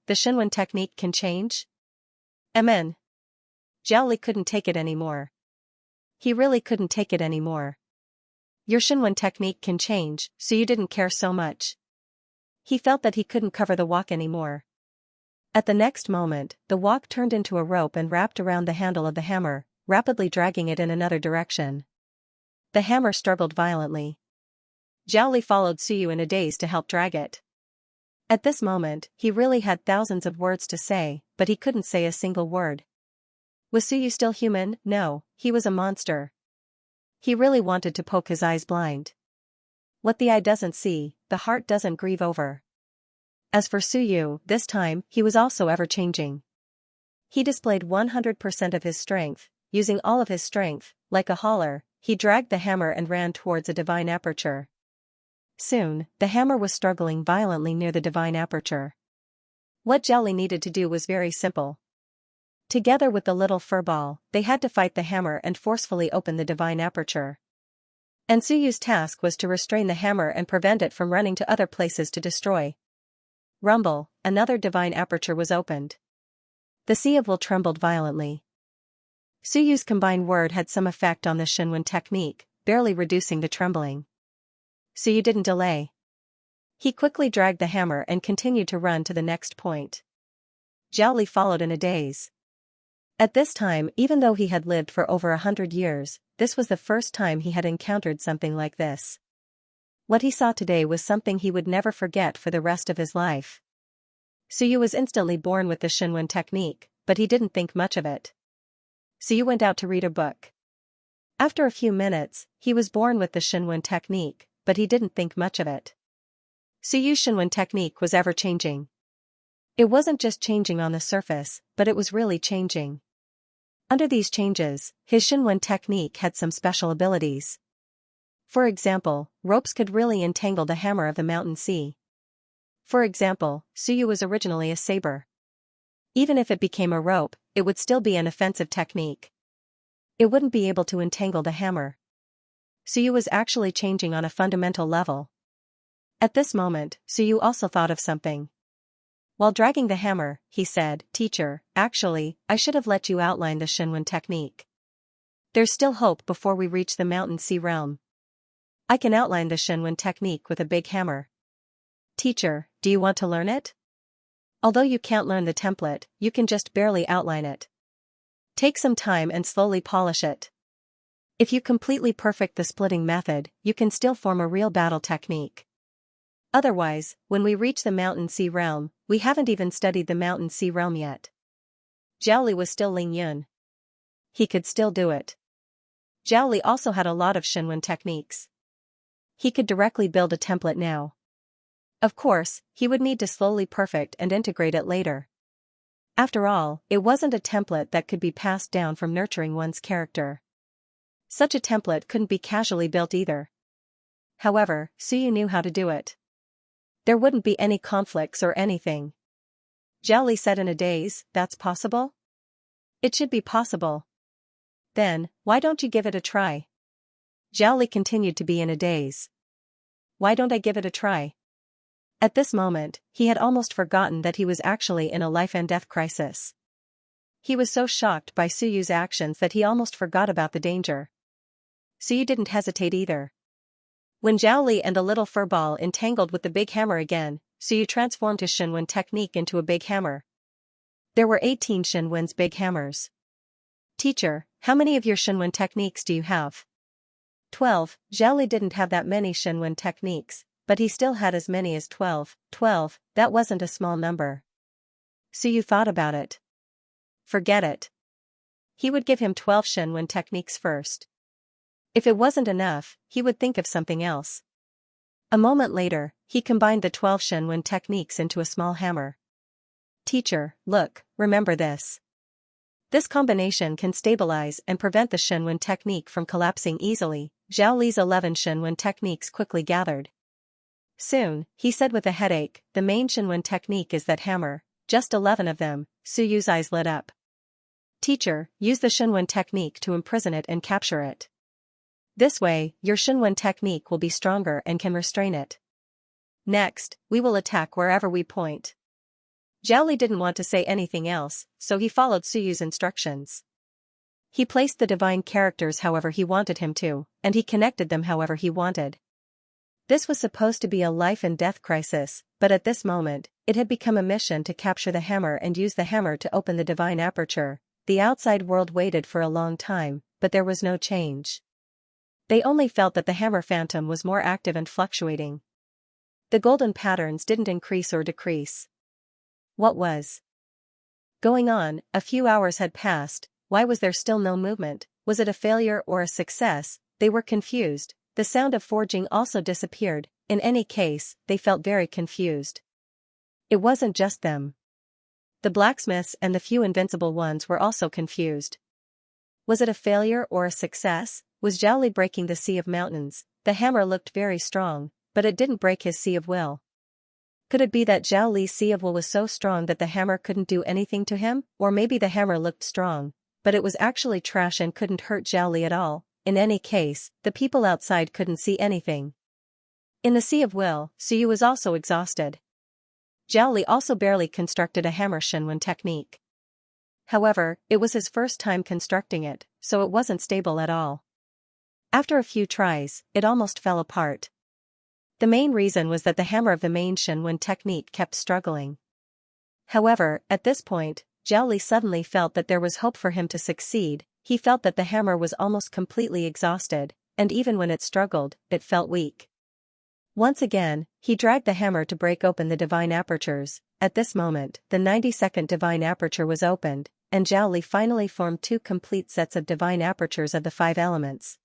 Shenwen technique can change? Amen. Zhao Li couldn't take it anymore. He really couldn't take it anymore. Your Shenwen technique can change, so you didn't care so much. He felt that he couldn't cover the walk anymore. At the next moment, the walk turned into a rope and wrapped around the handle of the hammer, rapidly dragging it in another direction. The hammer struggled violently. Zhao Li followed Suyu in a daze to help drag it. At this moment, he really had thousands of words to say, but he couldn't say a single word. Was Suyu still human? No, he was a monster. He really wanted to poke his eyes blind. What the eye doesn't see, the heart doesn't grieve over. As for Suyu, this time, he was also ever-changing. He displayed 100% of his strength. Using all of his strength, like a hauler, he dragged the hammer and ran towards a divine aperture. Soon, the hammer was struggling violently near the divine aperture. What Zhao Li needed to do was very simple. Together with the little fur ball, they had to fight the hammer and forcefully open the divine aperture. And Suyu's task was to restrain the hammer and prevent it from running to other places to destroy. Rumble, another divine aperture was opened. The Sea of Will trembled violently. Suyu's combined word had some effect on the Shenwen technique, barely reducing the trembling. Suyu didn't delay. He quickly dragged the hammer and continued to run to the next point. Zhao Li followed in a daze. At this time, even though he had lived for over 100 years, this was the first time he had encountered something like this. What he saw today was something he would never forget for the rest of his life. Suyu was instantly born with the Shenwen technique, but he didn't think much of it. Suyu went out to read a book. After a few minutes, he was born with the Shenwen technique, but he didn't think much of it. Suyu's Shenwen technique was ever-changing. It wasn't just changing on the surface, but it was really changing. Under these changes, his Shenwen technique had some special abilities. For example, ropes could really entangle the hammer of the mountain sea. For example, Suyu was originally a saber. Even if it became a rope, it would still be an offensive technique. It wouldn't be able to entangle the hammer. Suyu was actually changing on a fundamental level. At this moment, Suyu also thought of something. While dragging the hammer, he said, "Teacher, actually, I should have let you outline the Shenwen technique." There's still hope before we reach the Mountain Sea realm. I can outline the Shinwen technique with a big hammer. Teacher, do you want to learn it? Although you can't learn the template, you can just barely outline it. Take some time and slowly polish it. If you completely perfect the splitting method, you can still form a real battle technique. Otherwise, when we reach the Mountain Sea realm, we haven't even studied the Mountain Sea realm yet. Zhao was still Ling Yun. He could still do it. Zhao also had a lot of Shinwen techniques. He could directly build a template now. Of course, he would need to slowly perfect and integrate it later. After all, it wasn't a template that could be passed down from nurturing one's character. Such a template couldn't be casually built either. However, Suyu knew how to do it. There wouldn't be any conflicts or anything. Zhao said in a daze, "That's possible?" "It should be possible." "Then, why don't you give it a try?" Zhao continued to be in a daze. Why don't I give it a try? At this moment, he had almost forgotten that he was actually in a life-and-death crisis. He was so shocked by Suyu's actions that he almost forgot about the danger. Suyu didn't hesitate either. When Zhao and the little fur ball entangled with the big hammer again, Suyu transformed his Shinwen technique into a big hammer. There were 18 Shinwen's big hammers. "Teacher, how many of your Shinwen techniques do you have?" 12. Zhao didn't have that many Shinwen techniques, but he still had as many as 12. 12, that wasn't a small number. Suyu thought about it. Forget it. He would give him 12 Shinwen techniques first. If it wasn't enough, he would think of something else. A moment later, he combined the 12 Shinwen techniques into a small hammer. "Teacher, look, remember this. This combination can stabilize and prevent the Shinwen technique from collapsing easily." Zhao 11 Shinwen techniques quickly gathered. "Soon," he said with a headache, "the main Shinwen technique is that hammer, just 11 of them." Suyu's eyes lit up. "Teacher, use the Shinwen technique to imprison it and capture it. This way, your Shinwen technique will be stronger and can restrain it. Next, we will attack wherever we point." Zhao didn't want to say anything else, so he followed Suyu's instructions. He placed the divine characters however he wanted him to, and he connected them however he wanted. This was supposed to be a life-and-death crisis, but at this moment, it had become a mission to capture the hammer and use the hammer to open the divine aperture. The outside world waited for a long time, but there was no change. They only felt that the hammer phantom was more active and fluctuating. The golden patterns didn't increase or decrease. What was going on? A few hours had passed. Why was there still no movement? Was it a failure or a success? They were confused. The sound of forging also disappeared. In any case, they felt very confused. It wasn't just them. The blacksmiths and the few invincible ones were also confused. Was it a failure or a success? Was Zhao breaking the sea of mountains? The hammer looked very strong, but it didn't break his sea of will. Could it be that Zhao Li's sea of will was so strong that the hammer couldn't do anything to him? Or maybe the hammer looked strong, but it was actually trash and couldn't hurt Zhao Li at all. In any case, the people outside couldn't see anything. In the sea of will, Suyu was also exhausted. Zhao Li also barely constructed a hammer Shinwen technique. However, it was his first time constructing it, so it wasn't stable at all. After a few tries, it almost fell apart. The main reason was that the hammer of the main Shinwen technique kept struggling. However, at this point, Zhao Li suddenly felt that there was hope for him to succeed. He felt that the hammer was almost completely exhausted, and even when it struggled, it felt weak. Once again, he dragged the hammer to break open the divine apertures. At this moment, the 92nd divine aperture was opened, and Zhao Li finally formed 2 complete sets of divine apertures of the 5 elements.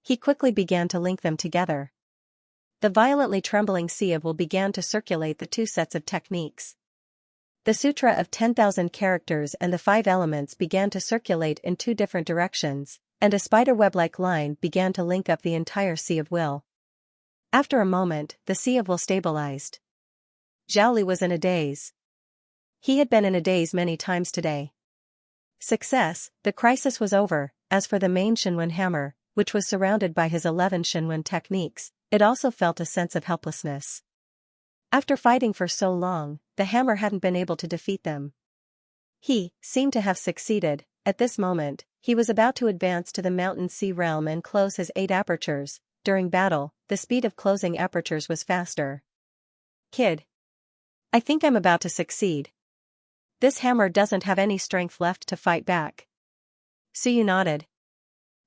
He quickly began to link them together. The violently trembling sea of will began to circulate the 2 sets of techniques. The Sutra of 10,000 characters and the 5 elements began to circulate in 2 different directions, and a spiderweb-like line began to link up the entire sea of will. After a moment, the sea of will stabilized. Zhao Li was in a daze. He had been in a daze many times today. Success, the crisis was over. As for the main Shinwen hammer, which was surrounded by his 11 Shinwen techniques, it also felt a sense of helplessness. After fighting for so long, the hammer hadn't been able to defeat them. He seemed to have succeeded, At this moment, he was about to advance to the Mountain Sea realm and close his 8 apertures. During battle, the speed of closing apertures was faster. Kid. I think I'm about to succeed. This hammer doesn't have any strength left to fight back. Suyu nodded.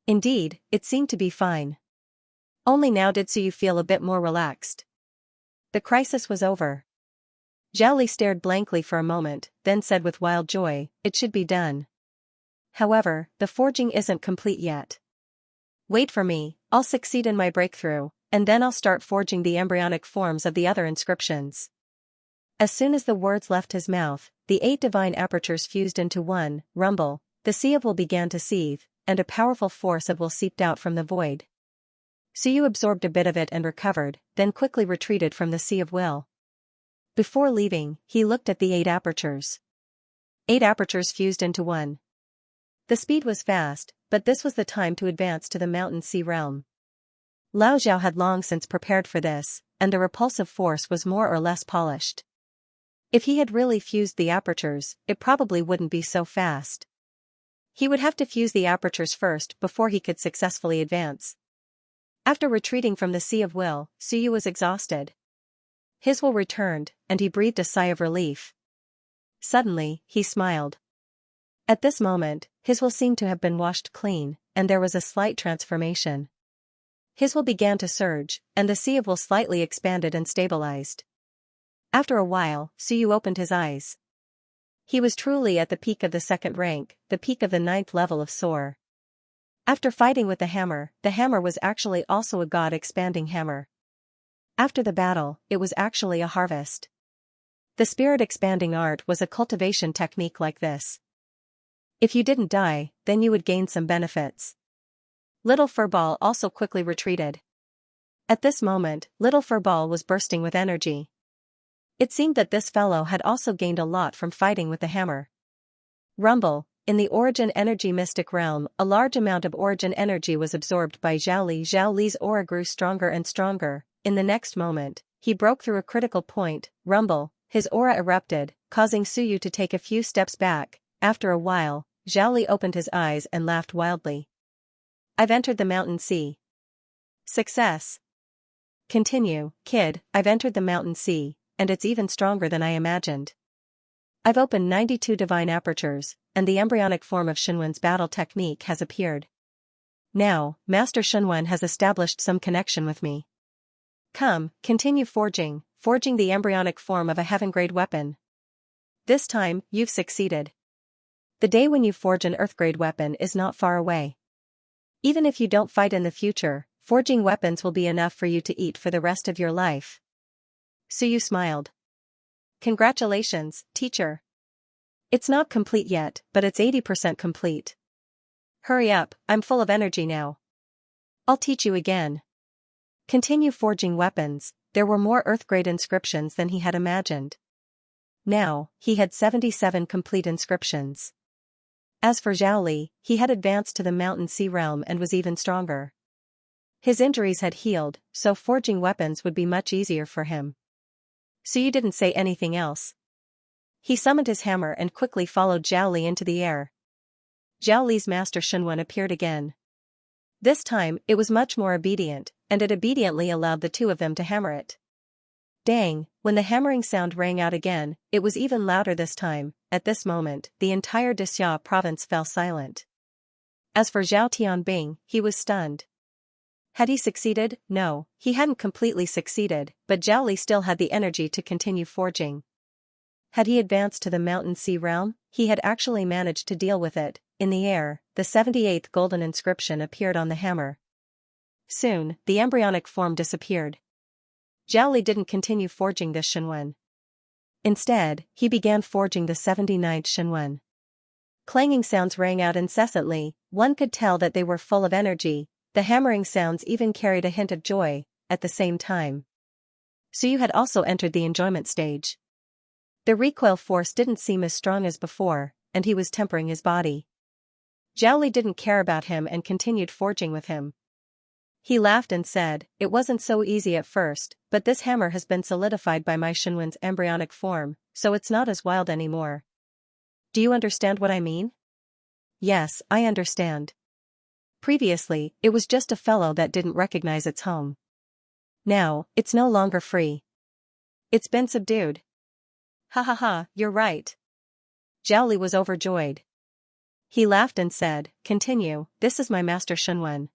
Indeed, it seemed to be fine. Only now did Suyu feel a bit more relaxed. The crisis was over. Zhao Li stared blankly for a moment, then said with wild joy, "It should be done. However, the forging isn't complete yet. Wait for me, I'll succeed in my breakthrough, and then I'll start forging the embryonic forms of the other inscriptions." As soon as the words left his mouth, the 8 divine apertures fused into one. Rumble, the sea of will began to seethe, and a powerful force of will seeped out from the void. Suyu absorbed a bit of it and recovered, then quickly retreated from the sea of will. Before leaving, he looked at the 8 apertures. 8 apertures fused into one. The speed was fast, but this was the time to advance to the Mountain Sea realm. Lao Zhao had long since prepared for this, and the repulsive force was more or less polished. If he had really fused the apertures, it probably wouldn't be so fast. He would have to fuse the apertures first before he could successfully advance. After retreating from the Sea of Will, Suyu was exhausted. His will returned, and he breathed a sigh of relief. Suddenly, he smiled. At this moment, his will seemed to have been washed clean, and there was a slight transformation. His will began to surge, and the Sea of Will slightly expanded and stabilized. After a while, Suyu opened his eyes. He was truly at the peak of the 2nd rank, the peak of the 9th level of Soar. After fighting with the hammer was actually also a god-expanding hammer. After the battle, it was actually a harvest. The spirit-expanding art was a cultivation technique like this. If you didn't die, then you would gain some benefits. Little Furball also quickly retreated. At this moment, Little Furball was bursting with energy. It seemed that this fellow had also gained a lot from fighting with the hammer. Rumble, in the Origin Energy Mystic Realm, a large amount of Origin energy was absorbed by Zhao Li. Zhao Li's aura grew stronger and stronger. In the next moment, he broke through a critical point. Rumble, his aura erupted, causing Suyu to take a few steps back. After a while, Zhao Li opened his eyes and laughed wildly. "I've entered the Mountain Sea. Success. Continue, kid, I've entered the Mountain Sea, and it's even stronger than I imagined. I've opened 92 divine apertures, and the embryonic form of Shenwen's battle technique has appeared. Now, Master Shenwen has established some connection with me. Come, continue forging the embryonic form of a heaven-grade weapon. This time, you've succeeded. The day when you forge an earth-grade weapon is not far away. Even if you don't fight in the future, forging weapons will be enough for you to eat for the rest of your life." Suyu smiled. "Congratulations, teacher. It's not complete yet, but it's 80% complete. Hurry up, I'm full of energy now. I'll teach you again." Continue forging weapons. There were more earth-grade inscriptions than he had imagined. Now, he had 77 complete inscriptions. As for Zhao Li, he had advanced to the Mountain Sea realm and was even stronger. His injuries had healed, so forging weapons would be much easier for him. Suyu didn't say anything else. He summoned his hammer and quickly followed Zhao Li into the air. Zhao Li's master Shenwen appeared again. This time, it was much more obedient, and it obediently allowed the two of them to hammer it. Dang, when the hammering sound rang out again, it was even louder this time. At this moment, the entire Dixia province fell silent. As for Zhao Tianbing, he was stunned. Had he succeeded? No, he hadn't completely succeeded, but Zhao Li still had the energy to continue forging. Had he advanced to the Mountain Sea realm? He had actually managed to deal with it. In the air, the 78th golden inscription appeared on the hammer. Soon, the embryonic form disappeared. Zhao Li didn't continue forging this Shenwen. Instead, he began forging the 79th Shenwen. Clanging sounds rang out incessantly. One could tell that they were full of energy. The hammering sounds even carried a hint of joy. At the same time, Suyu had also entered the enjoyment stage. The recoil force didn't seem as strong as before, and he was tempering his body. Zhao Li didn't care about him and continued forging with him. He laughed and said, "It wasn't so easy at first, but this hammer has been solidified by my Shenwen's embryonic form, so it's not as wild anymore. Do you understand what I mean?" Yes, I understand. Previously, it was just a fellow that didn't recognize its home. Now, it's no longer free. It's been subdued. Ha ha ha, you're right. Zhao Li was overjoyed. He laughed and said, continue, this is my master Shunwen.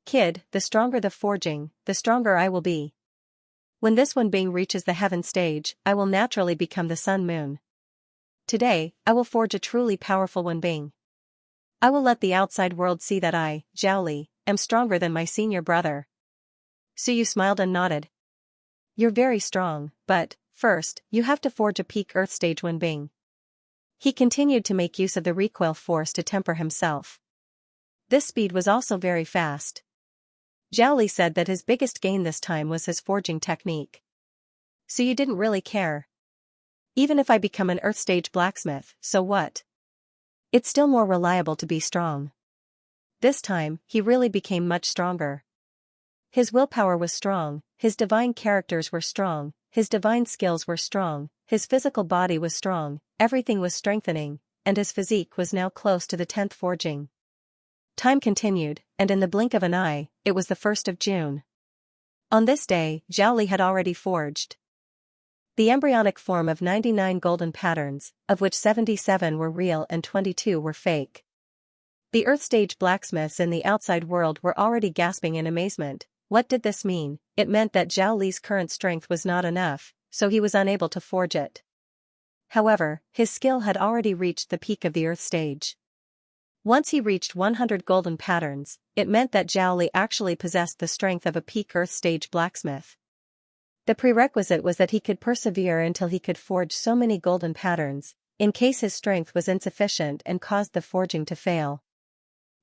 Kid, the stronger the forging, the stronger I will be. When this Wenbing reaches the heaven stage, I will naturally become the sun moon. Today, I will forge a truly powerful Wenbing. I will let the outside world see that I, Zhao Li, am stronger than my senior brother. Suyu smiled and nodded. You're very strong, but, first, you have to forge a peak earth stage Wenbing. He continued to make use of the recoil force to temper himself. This speed was also very fast. Zhao Li said that his biggest gain this time was his forging technique. So you didn't really care. Even if I become an earth stage blacksmith, so what? It's still more reliable to be strong. This time, he really became much stronger. His willpower was strong, his divine characters were strong, his divine skills were strong, his physical body was strong, everything was strengthening, and his physique was now close to the 10th forging. Time continued, and in the blink of an eye, it was the 1st of June. On this day, Zhao Li had already forged the embryonic form of 99 golden patterns, of which 77 were real and 22 were fake. The earth stage blacksmiths in the outside world were already gasping in amazement. What did this mean? It meant that Zhao Li's current strength was not enough, so he was unable to forge it. However, his skill had already reached the peak of the earth stage. Once he reached 100 golden patterns, it meant that Zhao Li actually possessed the strength of a peak earth stage blacksmith. The prerequisite was that he could persevere until he could forge so many golden patterns, in case his strength was insufficient and caused the forging to fail.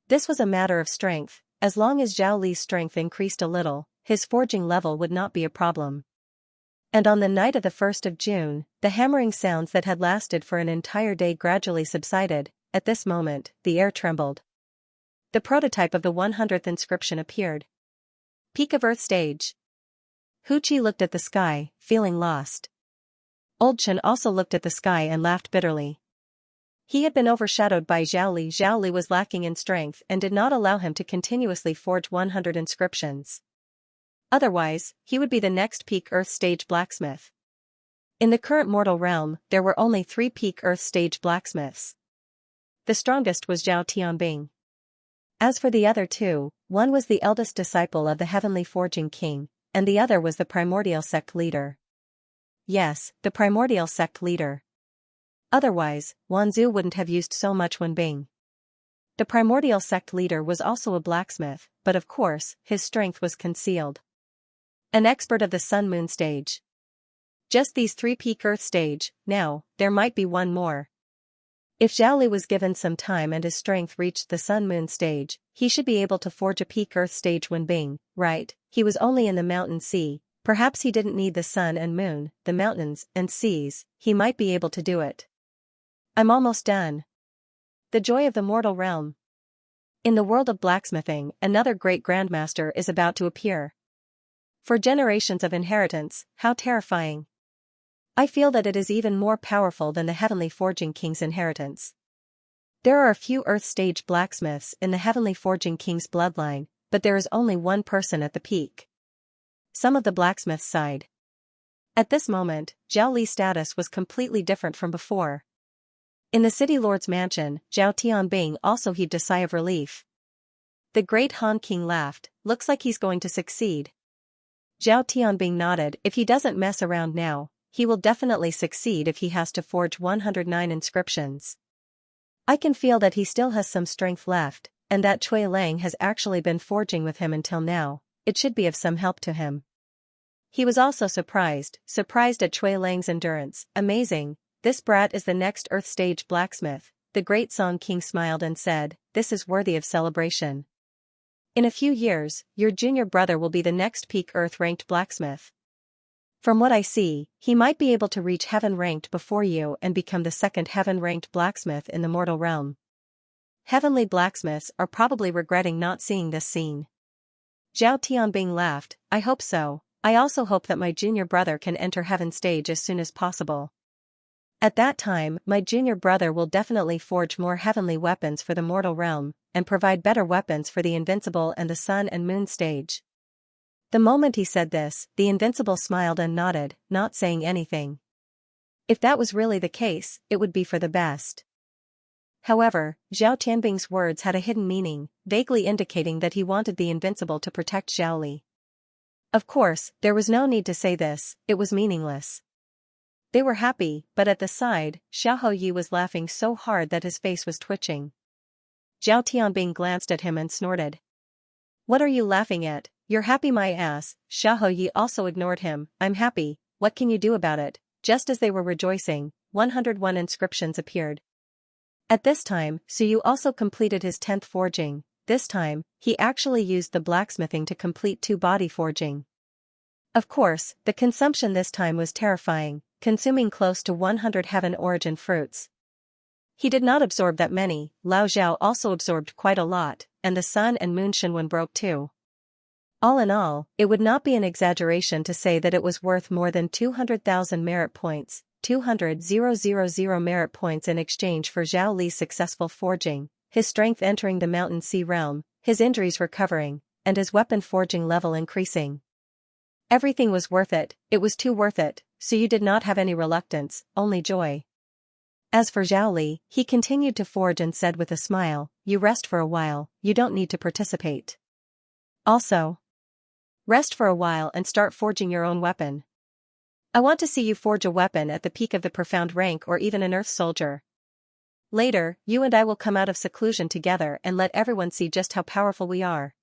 This was a matter of strength. As long as Zhao Li's strength increased a little, his forging level would not be a problem. And on the night of the 1st of June, the hammering sounds that had lasted for an entire day gradually subsided. At this moment, the air trembled. The prototype of the 100th inscription appeared. Peak of Earth Stage. Hu Qi looked at the sky, feeling lost. Old Chen also looked at the sky and laughed bitterly. He had been overshadowed by Zhao Li. Zhao Li was lacking in strength and did not allow him to continuously forge 100 inscriptions. Otherwise, he would be the next peak Earth stage blacksmith. In the current mortal realm, there were only 3 peak Earth stage blacksmiths. The strongest was Zhao Tianbing. As for the other 2, one was the eldest disciple of the Heavenly Forging King, and the other was the primordial sect leader. Yes, the primordial sect leader. Otherwise, Wanzhou wouldn't have used so much Wenbing. The primordial sect leader was also a blacksmith, but of course, his strength was concealed. An expert of the Sun-Moon stage. Just these 3 peak Earth stage. Now, there might be one more. If Zhao Li was given some time and his strength reached the Sun-Moon stage, he should be able to forge a peak Earth stage Wenbing, right? He was only in the mountain sea. Perhaps he didn't need the sun and moon, the mountains and seas. He might be able to do it. I'm almost done. The joy of the mortal realm. In the world of blacksmithing, another great grandmaster is about to appear. For generations of inheritance, how terrifying. I feel that it is even more powerful than the Heavenly Forging King's inheritance. There are a few Earth stage blacksmiths in the Heavenly Forging King's bloodline, but there is only one person at the peak. Some of the blacksmiths sighed. At this moment, Zhao Li's status was completely different from before. In the city lord's mansion, Zhao Tianbing also heaved a sigh of relief. The great Han King laughed. Looks like he's going to succeed. Zhao Tianbing nodded. If he doesn't mess around now, he will definitely succeed if he has to forge 109 inscriptions. I can feel that he still has some strength left, and that Cui Lang has actually been forging with him until now. It should be of some help to him. He was also surprised at Cui Lang's endurance. Amazing. This brat is the next Earth stage blacksmith. The great Song King smiled and said, this is worthy of celebration. In a few years, your junior brother will be the next peak Earth ranked blacksmith. From what I see, he might be able to reach heaven ranked before you and become the second heaven ranked blacksmith in the mortal realm. Heavenly blacksmiths are probably regretting not seeing this scene. Zhao Tianbing laughed. I hope so. I also hope that my junior brother can enter heaven stage as soon as possible. At that time, my junior brother will definitely forge more heavenly weapons for the mortal realm, and provide better weapons for the invincible and the sun and moon stage. The moment he said this, the invincible smiled and nodded, not saying anything. If that was really the case, it would be for the best. However, Zhao Tianbing's words had a hidden meaning, vaguely indicating that he wanted the invincible to protect Zhao Li. Of course, there was no need to say this, it was meaningless. They were happy, but at the side, Xiao Yi was laughing so hard that his face was twitching. Zhao Tianbing glanced at him and snorted. "What are you laughing at? You're happy my ass." Xiao Yi also ignored him. "I'm happy, what can you do about it?" Just as they were rejoicing, 101 inscriptions appeared. At this time, Suyu also completed his 10th forging. This time, he actually used the blacksmithing to complete 2 body forging. Of course, the consumption this time was terrifying, consuming close to 100 heaven origin fruits. He did not absorb that many, Lao Zhao also absorbed quite a lot, and the sun and moon Shinwen broke too. All in all, it would not be an exaggeration to say that it was worth more than 200,000 merit points, 200,000 merit points in exchange for Zhao Li's successful forging, his strength entering the mountain sea realm, his injuries recovering, and his weapon forging level increasing. Everything was worth it was too worth it, so you did not have any reluctance, only joy. As for Zhao Li, he continued to forge and said with a smile, "You rest for a while, you don't need to participate. Also, rest for a while and start forging your own weapon. I want to see you forge a weapon at the peak of the profound rank or even an earth soldier. Later, you and I will come out of seclusion together and let everyone see just how powerful we are."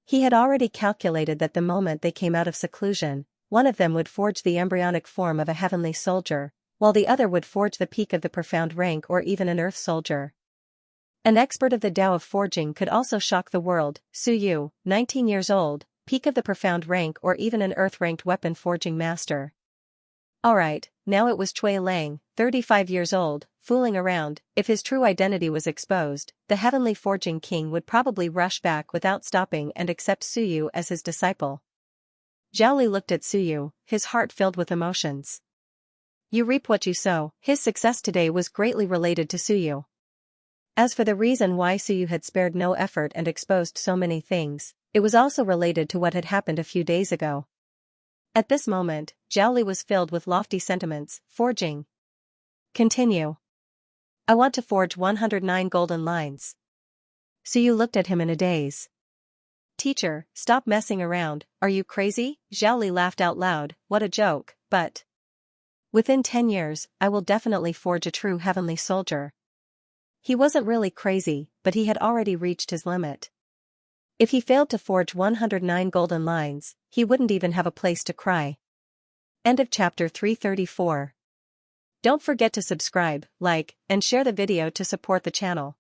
He had already calculated that the moment they came out of seclusion, one of them would forge the embryonic form of a heavenly soldier, while the other would forge the peak of the profound rank or even an earth soldier. An expert of the Tao of forging could also shock the world. Suyu, 19 years old, peak of the profound rank or even an earth-ranked weapon forging master. Alright, now it was Cui Lang, 35 years old, fooling around. If his true identity was exposed, the heavenly forging king would probably rush back without stopping and accept Suyu as his disciple. Zhao Li looked at Suyu, his heart filled with emotions. You reap what you sow. His success today was greatly related to Suyu. As for the reason why Suyu had spared no effort and exposed so many things, it was also related to what had happened a few days ago. At this moment, Zhao Li was filled with lofty sentiments. Forging. Continue. I want to forge 109 golden lines. Suyu looked at him in a daze. Teacher, stop messing around, are you crazy? Zhao Li laughed out loud, what a joke, but within 10 years, I will definitely forge a true heavenly soldier. He wasn't really crazy, but he had already reached his limit. If he failed to forge 109 golden lines, he wouldn't even have a place to cry. End of chapter 334. Don't forget to subscribe, like, and share the video to support the channel.